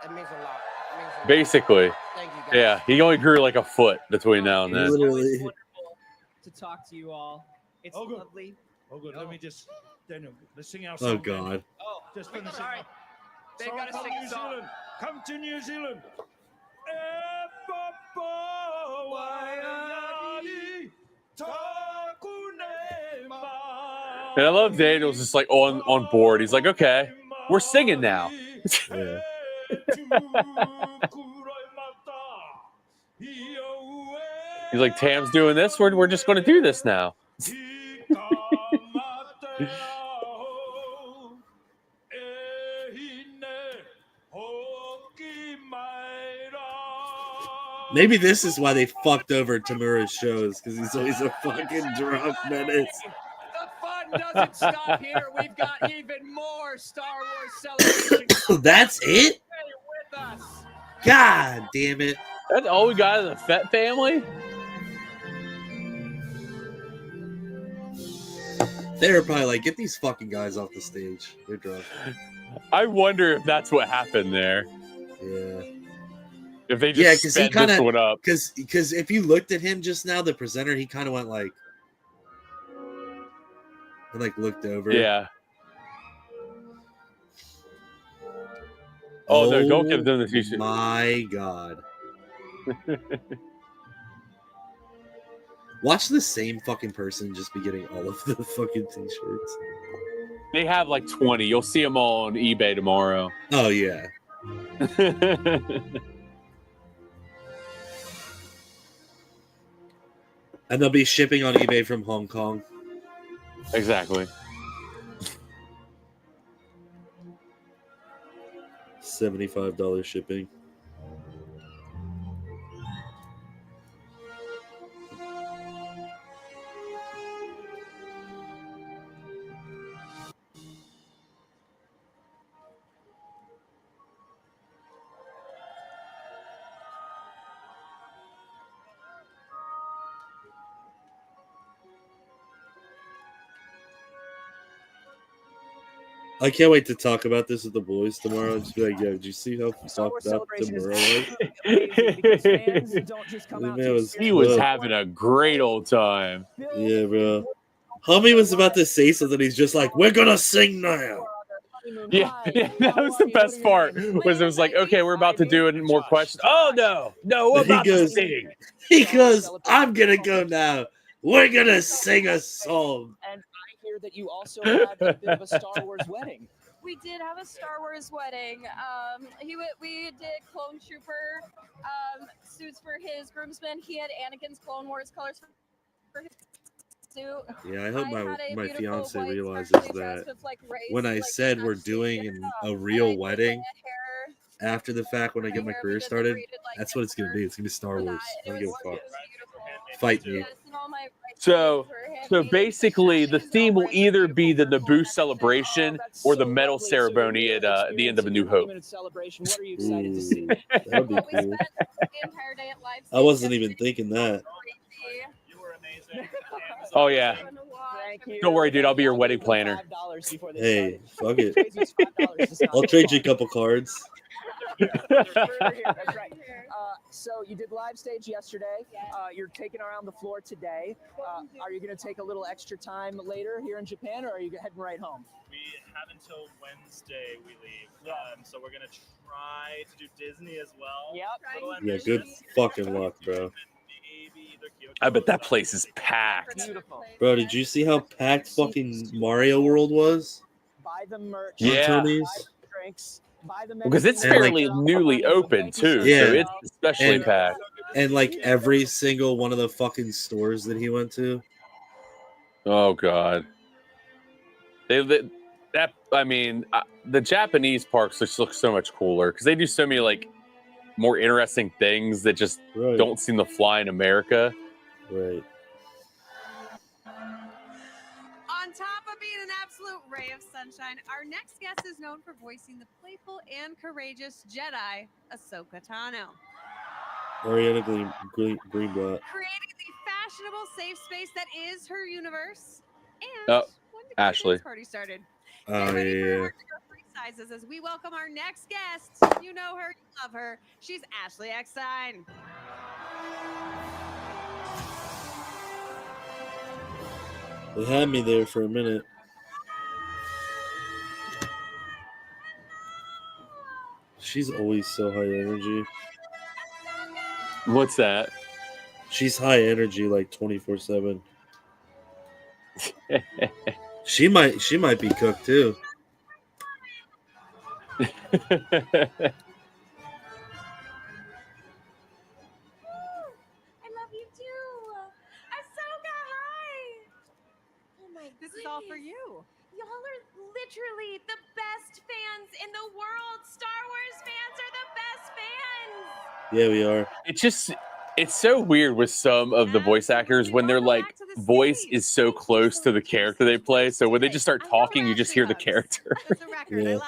It means a lot. It means a lot. Basically. Thank you, guys. Yeah, he only grew like a foot between now and then. It's always wonderful to talk to you all. It's Oh, good. lovely. Oh, good. Let me just, Daniel, let's sing our Oh, song. God. Daniel. Oh, Just we finish it. sorry. They Song gotta from sing New a song. Zealand. Come to New Zealand. And I love Daniel's just like on board. He's like, okay, we're singing now. Yeah. He's like, Tam's doing this. We're just going to do this now. Maybe this is why they fucked over Tamura's shows, because he's always a fucking drunk menace. The fun doesn't stop here. We've got even more Star Wars celebration. That's it? Stay with us. God damn it. That's all we got in the Fett family? They were probably like, get these fucking guys off the stage. They're drunk. I wonder if that's what happened there. Yeah. If they just sped this one up. Because if you looked at him just now, the presenter, he kind of went like, and like looked over. Yeah. Oh, no, don't give them the t-shirt. My God. Watch the same fucking person just be getting all of the fucking t-shirts. They have like 20. You'll see them all on eBay tomorrow. Oh, yeah. And they'll be shipping on eBay from Hong Kong. Exactly. $75 shipping. I can't wait to talk about this with the boys tomorrow. Just be like, yo, did you see how fucked up tomorrow was? He was having a great old time. Yeah, bro. Homie was about to say something. He's just like, we're gonna sing now. Yeah, that was the best part. Was it was like, okay, we're about to do it. More questions. Oh no, we're about to sing. He goes, I'm gonna go now. We're gonna sing a song. And I hear that you also had a bit of a Star Wars wedding. We did have a Star Wars wedding. We did Clone Trooper suits for his groomsmen. He had Anakin's Clone Wars colors for his suit. Yeah, I hope had a my beautiful fiance white realizes sparkly dress that with, like, when I lace, like, said we're attached to doing it, a and real I did wedding my hair. after the fact when I get my career started, that's what it's gonna be. It's gonna be Star Wars. I don't give a fuck. Fight me. Yes, and all my So, basically, the theme will either be the Naboo celebration or the medal ceremony at the end of A New Hope. Celebration. What are you excited to see? That would be Well, we cool. spent the entire day at live I wasn't even thinking that. Oh yeah. Thank you. Don't worry, dude. I'll be your wedding planner. $5 before they Hey, fuck it. Crazy is $5 to stop I'll the trade you a clock. couple cards. That's right. So you did live stage yesterday. You're taking around the floor today. Are you going to take a little extra time later here in Japan, or are you heading right home? We have until Wednesday we leave. So we're going to try to do Disney as well. Yep. Yeah, good fucking luck, bro. I bet that place is packed. Bro, did you see how packed fucking Mario World was? Buy the merch. Yeah. Tony's? Buy the drinks. Buy the Because it's And, like- fairly newly open too, Yeah. so it's especially And- packed. And like every single one of the fucking stores that he went to. Oh god. The Japanese parks just look so much cooler because they do so many like more interesting things that just don't seem to fly in America. Right. On top of being an absolute ray of sunshine, our next guest is known for voicing the playful and courageous Jedi, Ahsoka Tano. Ariana Greenblatt. Creating the fashionable safe space that is her universe. And Oh, Ashley. party started. Oh yeah. Free sizes as we welcome our next guest. You know her, you love her. She's Ashley Eckstein. They had me there for a minute. She's always so high energy. What's that? She's high energy like 24/7. She might be cooked too. I love you too. Ahsoka, hi. Oh my This is all for you. Y'all are literally the best fans in the world. Star Wars fans are the best fans. Yeah, we are. It's so weird with some of the voice actors when their like voice is so close to the character they play. So when they just start talking, you just hear the character. Yeah.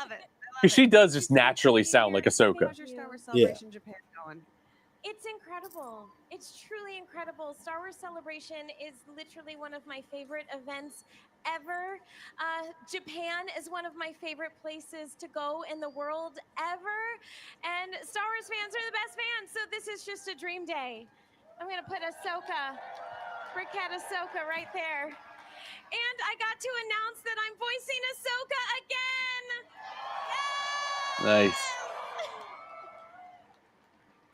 Because she does just naturally sound like Ahsoka. How's your Star Wars Yeah. Celebration Japan going? It's incredible. It's truly incredible. Star Wars Celebration is literally one of my favorite events ever. Japan is one of my favorite places to go in the world ever. And Star Wars fans are the best fans. So this is just a dream day. I'm going to put Ahsoka, Brickhead Ahsoka right there. And I got to announce that I'm voicing Ahsoka again. Nice.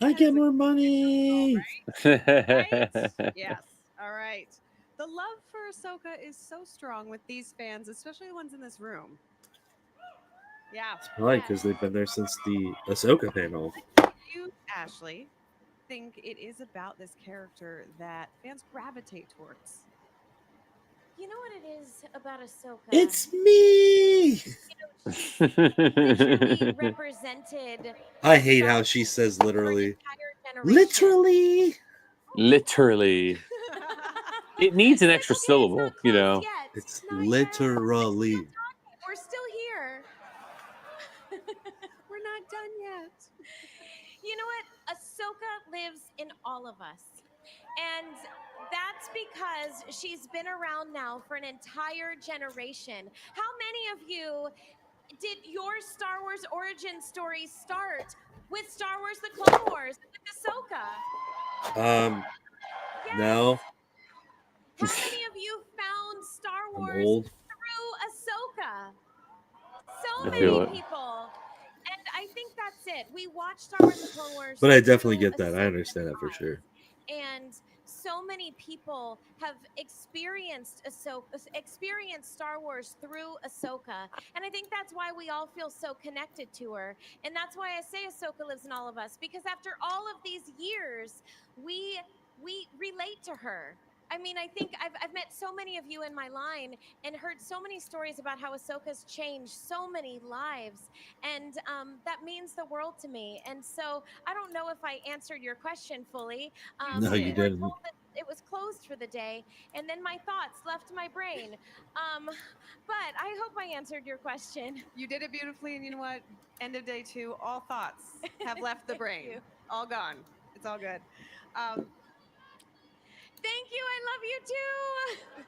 I get more money. Yes. All right. The love for Ahsoka is so strong with these fans, especially the ones in this room. Yeah. Why? Because they've been there since the Ahsoka panel. You, Ashley, think it is about this character that fans gravitate towards? You know what it is about Ahsoka? It's me. Literally represented I hate how she says literally. Literally. Literally. It needs an extra syllable, you know. It's literally. We're still here. We're not done yet. You know what? Ahsoka lives in all of us. And that's because she's been around now for an entire generation. How many of you did your Star Wars origin story start with Star Wars The Clone Wars with Ahsoka? No. How many of you found Star I'm Wars old. through Ahsoka? So I many feel it. people. And I think that's it. We watched Star Wars The Clone Wars. But I definitely get that. I understand that for sure. And so many people have experienced Star Wars through Ahsoka. And I think that's why we all feel so connected to her. And that's why I say Ahsoka lives in all of us. Because after all of these years, we relate to her. I mean, I think I've met so many of you in my line and heard so many stories about how Ahsoka's changed so many lives, and that means the world to me. And so I don't know if I answered your question fully. No, you we were didn't. told that it was closed for the day, and then my thoughts left my brain. But I hope I answered your question. You did it beautifully, and you know what? End of day 2, all thoughts have left the brain. you. All gone. It's all good. Thank you. I love you too.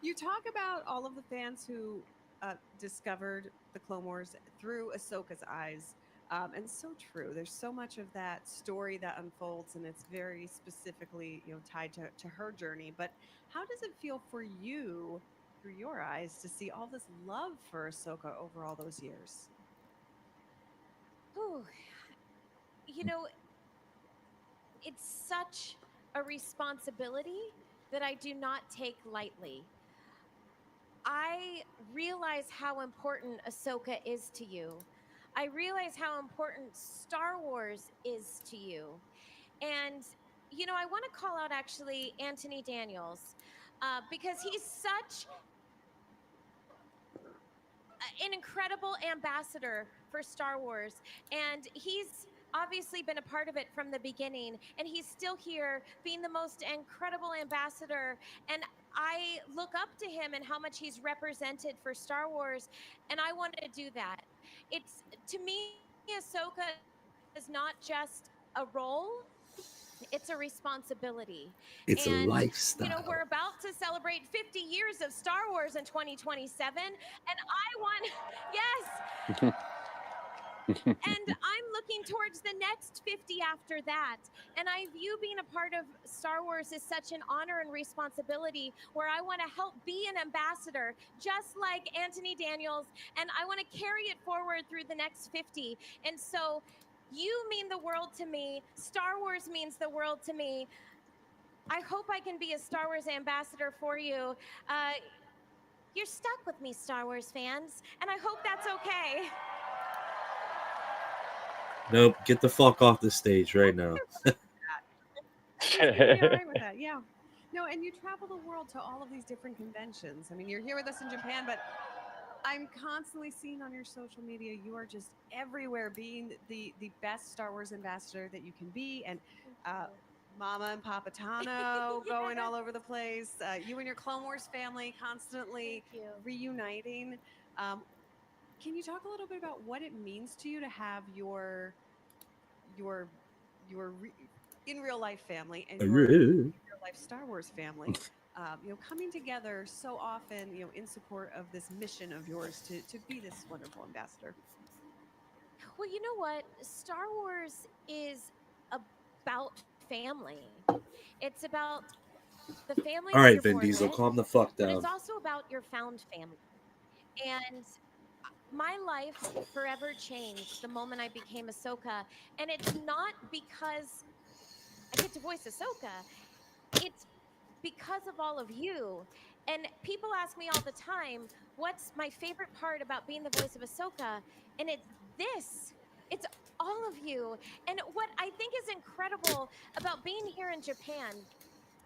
You talk about all of the fans who discovered the Clone Wars through Ahsoka's eyes. And so true. There's so much of that story that unfolds, and it's very specifically, tied to her journey. But how does it feel for you, through your eyes, to see all this love for Ahsoka over all those years? Whew. It's such a responsibility that I do not take lightly. I realize how important Ahsoka is to you. I realize how important Star Wars is to you. And, I want to call out actually Anthony Daniels because he's such an incredible ambassador for Star Wars. And he's obviously been a part of it from the beginning. And he's still here being the most incredible ambassador. And I look up to him and how much he's represented for Star Wars. And I want to do that. It's, to me, Ahsoka is not just a role, it's a responsibility. It's a lifestyle. We're about to celebrate 50 years of Star Wars in 2027, and I want, yes. And I'm looking towards the next 50 after that. And I view being a part of Star Wars as such an honor and responsibility where I want to help be an ambassador, just like Anthony Daniels, and I want to carry it forward through the next 50. And so you mean the world to me. Star Wars means the world to me. I hope I can be a Star Wars ambassador for you. You're stuck with me, Star Wars fans, and I hope that's okay. Nope, get the fuck off the stage right now. You're all right with that, yeah. No, and you travel the world to all of these different conventions. I mean, you're here with us in Japan, but I'm constantly seeing on your social media, you are just everywhere being the best Star Wars ambassador that you can be. And Mama and Papa Tano going all over the place. You and your Clone Wars family constantly reuniting. Can you talk a little bit about what it means to you to have your in real life family and your real life Star Wars family, coming together so often, in support of this mission of yours to be this wonderful ambassador? Well, you know what? Star Wars is about family. It's about the family. All that right, you're Vin born Diesel, with, calm the fuck but down. it's also about your found family. And my life forever changed the moment I became Ahsoka. And it's not because I get to voice Ahsoka. It's because of all of you. And people ask me all the time, what's my favorite part about being the voice of Ahsoka? And it's this. It's all of you. And what I think is incredible about being here in Japan,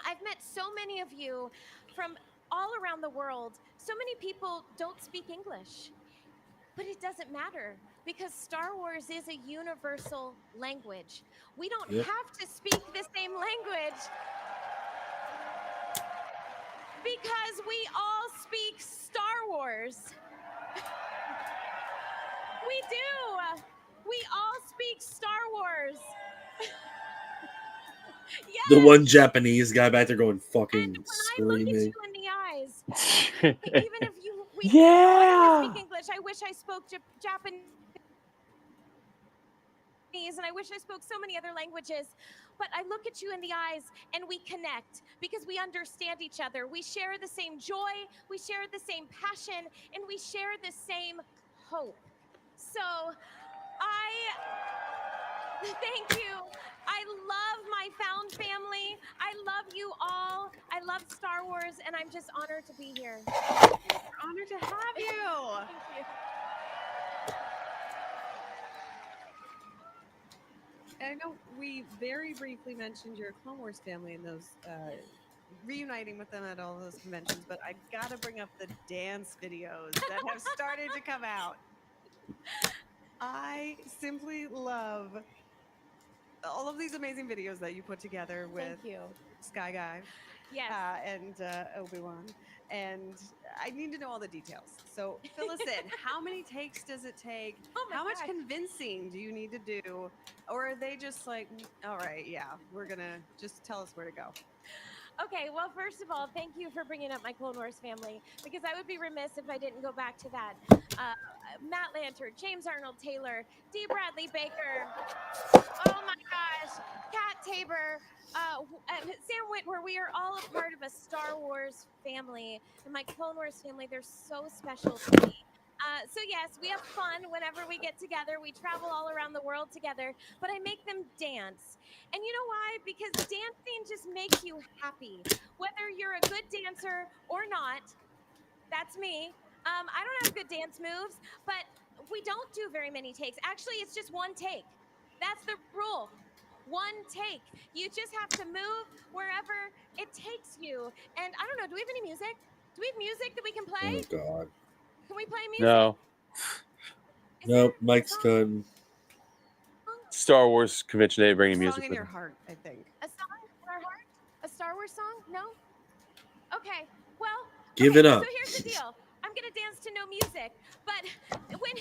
I've met so many of you from all around the world. So many people don't speak English. But it doesn't matter because Star Wars is a universal language. We don't have to speak the same language because we all speak Star Wars. We do. We all speak Star Wars. Yes. The one Japanese guy back there going fucking screaming. You in the eyes. Even if I speak English, I wish I spoke Japanese, and I wish I spoke so many other languages. But I look at you in the eyes and we connect because we understand each other. We share the same joy, we share the same passion, and we share the same hope. So thank you. I love my found family. I love you all. I love Star Wars, and I'm just honored to be here. We're honored to have you. Thank you. I know we very briefly mentioned your Clone Wars family and those reuniting with them at all those conventions, but I gotta bring up the dance videos that have started to come out. I simply love all of these amazing videos that you put together with Sky Guy, and Obi-Wan, and I need to know all the details. So fill us in. How many takes does it take? How much convincing do you need to do? Or are they just like, all right, yeah, we're gonna just tell us where to go? Okay, well, first of all, thank you for bringing up my Clone Wars family, because I would be remiss if I didn't go back to that. Matt Lanter, James Arnold Taylor, D. Bradley Baker, oh my gosh, Kat Tabor, Sam Whitwer. We are all a part of a Star Wars family, and my Clone Wars family, they're so special to me. So yes, we have fun whenever we get together. We travel all around the world together, but I make them dance. And you know why? Because dancing just makes you happy. Whether you're a good dancer or not, that's me. I don't have good dance moves, but we don't do very many takes. Actually, it's just one take. That's the rule. One take. You just have to move wherever it takes you. And I don't know, do we have any music? Do we have music that we can play? Oh God. Can we play music? No. Nope, Mike's done. Star Wars convention day, bringing music Song in with your them. heart, I think. A song in our heart? A Star Wars song? No? Okay, well, Give it up. so here's the deal. I'm going to dance to no music, but when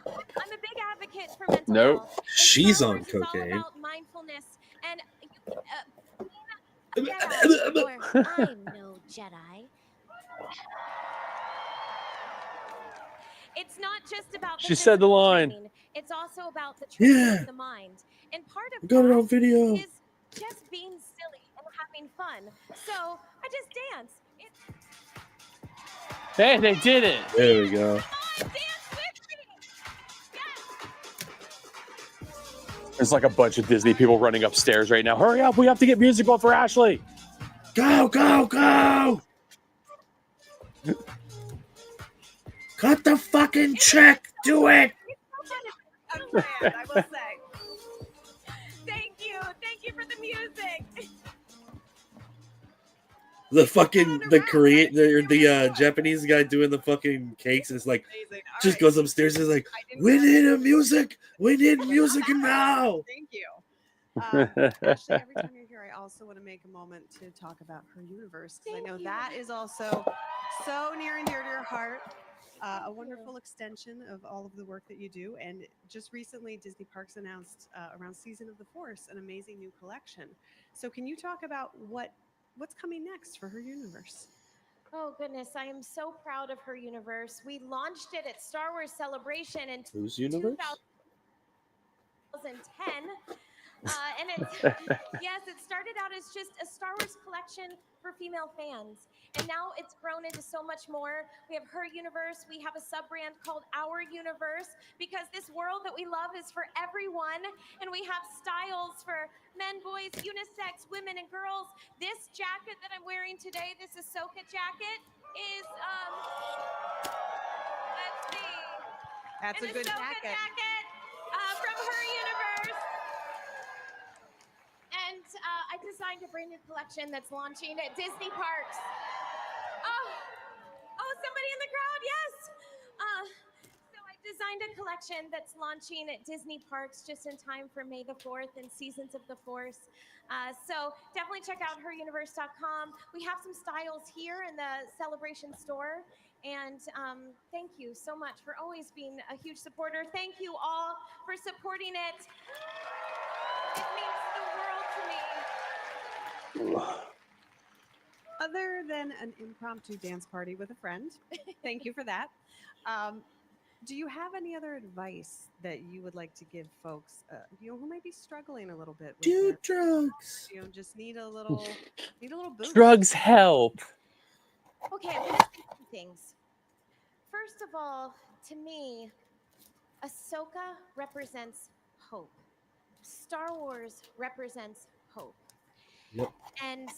I'm a big advocate for mental Nope. health. and She's Star on Wars is all cocaine. about mindfulness and being a Jedi, or I'm no Jedi. It's not just about the She said the physical line. training, it's also about the training Yeah. of the mind. And part of We got it that on video. is just being silly and having fun. So I just dance. Hey, they did it. There we go. There's like a bunch of Disney people running upstairs right now. Hurry up, we have to get music on for Ashley. Go, go, go! Cut the fucking check. Do it. Unplanned, I will say. Thank you for the music. The fucking Korean the Japanese guy doing the fucking cakes is like just goes upstairs and is like, we need a music. We need music now. Thank you. Ashley, every time you're here, I also want to make a moment to talk about her universe, because I know that is also so near and dear to your heart. A wonderful extension of all of the work that you do. And just recently, Disney Parks announced around Season of the Force an amazing new collection. So can you talk about what's coming next for her universe? Oh goodness, I am so proud of her universe. We launched it at Star Wars Celebration in Whose universe? 2010. And it's, yes, it started out as just a Star Wars collection for female fans. And now it's grown into so much more. We have her universe. We have a sub-brand called Our Universe, because this world that we love is for everyone. And we have styles for men, boys, unisex, women, and girls. This jacket that I'm wearing today, this Ahsoka jacket, is, let's see. That's an a good Ahsoka jacket. From her universe. And I designed a brand new collection that's launching at Disney Parks. Oh, somebody in the crowd, yes. So I designed a collection that's launching at Disney Parks just in time for May the 4th and Seasons of the Force. So definitely check out heruniverse.com. We have some styles here in the Celebration store. And thank you so much for always being a huge supporter. Thank you all for supporting it. It means the world to me. Other than an impromptu dance party with a friend, thank you for that. Do you have any other advice that you would like to give folks, who might be struggling a little bit? With Do their- drugs. Just need a little boost. Drugs help. Okay, I'm gonna say two things. First of all, to me, Ahsoka represents hope. Star Wars represents hope. Yep. And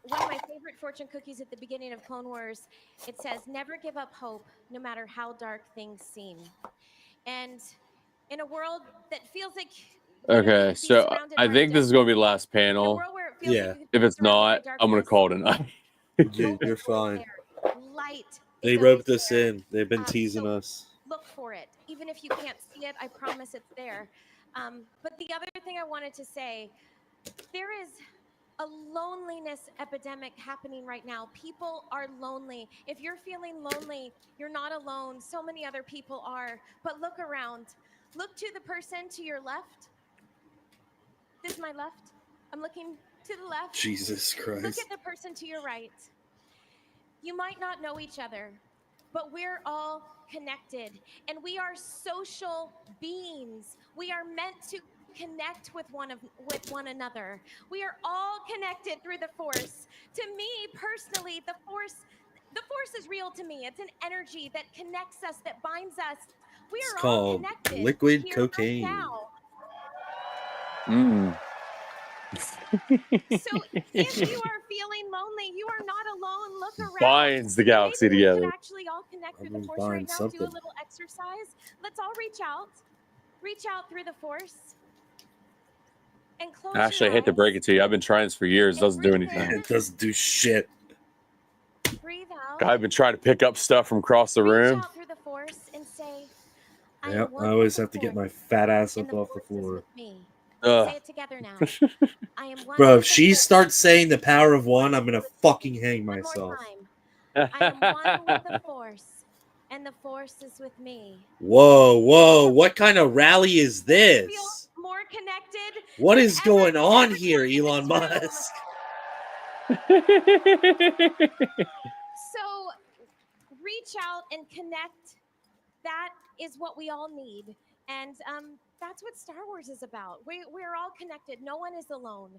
one of my favorite fortune cookies at the beginning of Clone Wars, it says, never give up hope, no matter how dark things seem. And in a world that feels like Okay, so I think this is going to be the last panel. Yeah. If it's not, I'm going to call it a night. Dude, you're fine. Light. They roped us in. They've been teasing us. Look for it. Even if you can't see it, I promise it's there. But the other thing I wanted to say, there is a loneliness epidemic happening right now. People are lonely. If you're feeling lonely, you're not alone. So many other people are. But look around. Look to the person to your left. This is my left. I'm looking to the left. Jesus Christ. Look at the person to your right. You might not know each other, but we're all connected, and we are social beings. We are meant to connect with one another. We are all connected through the Force. To me personally, the Force is real to me. It's an energy that connects us, that binds us. We are It's all called connected liquid here cocaine. Right now. So if you are feeling lonely, you are not alone. Look around. Binds the galaxy Maybe we together. could actually all connect through the Force right bind now. Do a something. little exercise. Let's all reach out. Reach out through the Force. And close Actually, I your hate to eyes. break it to you. I've been trying this for years. It doesn't do anything. It doesn't do shit. Breathe out. I've been trying to pick up stuff from across the room. Out through the Force and say, Yep, I always have to get my fat ass up off the floor. me. Ugh. Say it together now. I am one Bro, with if the she Force. starts saying the power of one, I'm gonna fucking hang One more myself. time. I am one with the Force, and the Force is with me. Whoa, whoa, what kind of rally is this? More connected. What is going on here, Elon Musk? So reach out and connect. That is what we all need. And that's what Star Wars is about. We're all connected. No one is alone.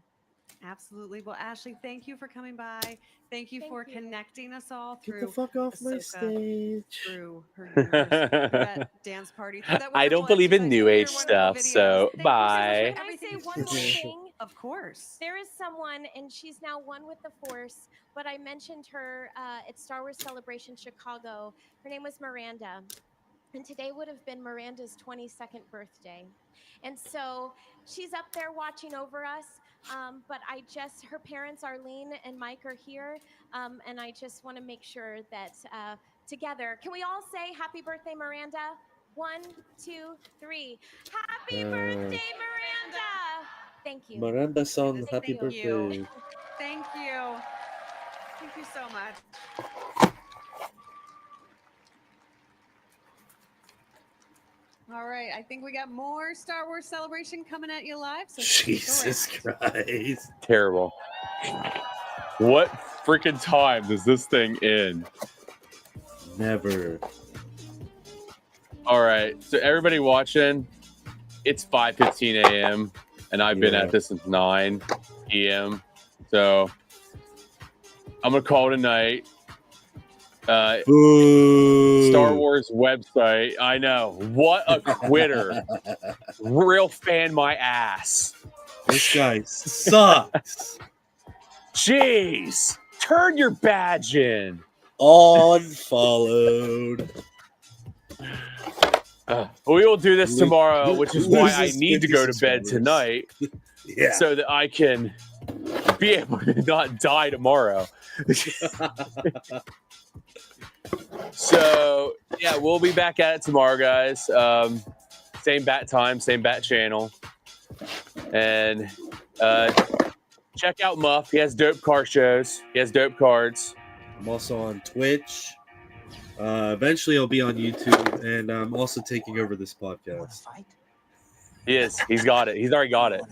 Absolutely. Well, Ashley, thank you for coming by. Thank you for connecting us all Get through the fuck off my Ahsoka, stage. through her universe, through that dance party. Through that I don't wonderful believe in exercise, New through your Age wonderful stuff, videos. so Thank you so much bye. for Can I say everything. one more thing? Of course. There is someone, and she's now one with the Force, but I mentioned her at Star Wars Celebration Chicago. Her name was Miranda. And today would have been Miranda's 22nd birthday. And so she's up there watching over us. But her parents, Arlene and Mike, are here. And I just want to make sure that together, can we all say happy birthday, Miranda? 1, 2, 3. Happy birthday, Miranda! Thank you. Miranda-san, happy Thank you. birthday. Thank you. Thank you so much. All right, I think we got more Star Wars Celebration coming at you live. So Jesus Christ. Terrible. What freaking time does this thing end? Never. All right, so everybody watching, it's 5:15 a.m. and I've been Yeah. at this since 9 p.m. So I'm gonna call it a night. Boo. Star Wars website. I know. What a quitter. Real fan my ass. This guy sucks. Jeez. Turn your badge in. Unfollowed. We will do this tomorrow, which is why I Loses need to go to 50 bed subscribers. tonight. Yeah. So that I can be able to not die tomorrow. So yeah, we'll be back at it tomorrow, guys. Same bat time, same bat channel, and check out Muff. He has dope car shows. He has dope cards. I'm also on Twitch. Eventually, I'll be on YouTube, and I'm also taking over this podcast. He is. He's got it. He's already got it.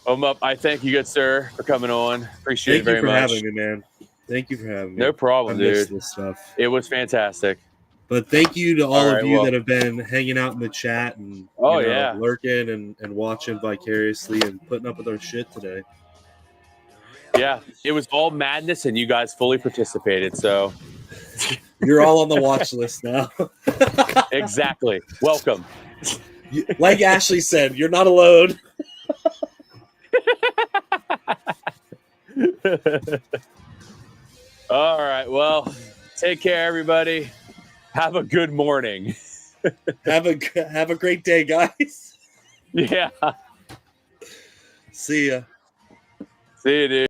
Muff, I thank you, good sir, for coming on. Appreciate Thank it you very for much. having me, man. Thank you for having me. No problem, I missed dude. this stuff. It was fantastic. But thank you to all All of right, you well- that have been hanging out in the chat and Oh, yeah. lurking and watching vicariously and putting up with our shit today. Yeah, it was all madness, and you guys fully participated. So You're all on the watch list now. exactly. Welcome. Like Ashley said, you're not alone. All right. Well, take care, everybody. Have a good morning. Have a great day, guys. Yeah. See ya. See you, dude.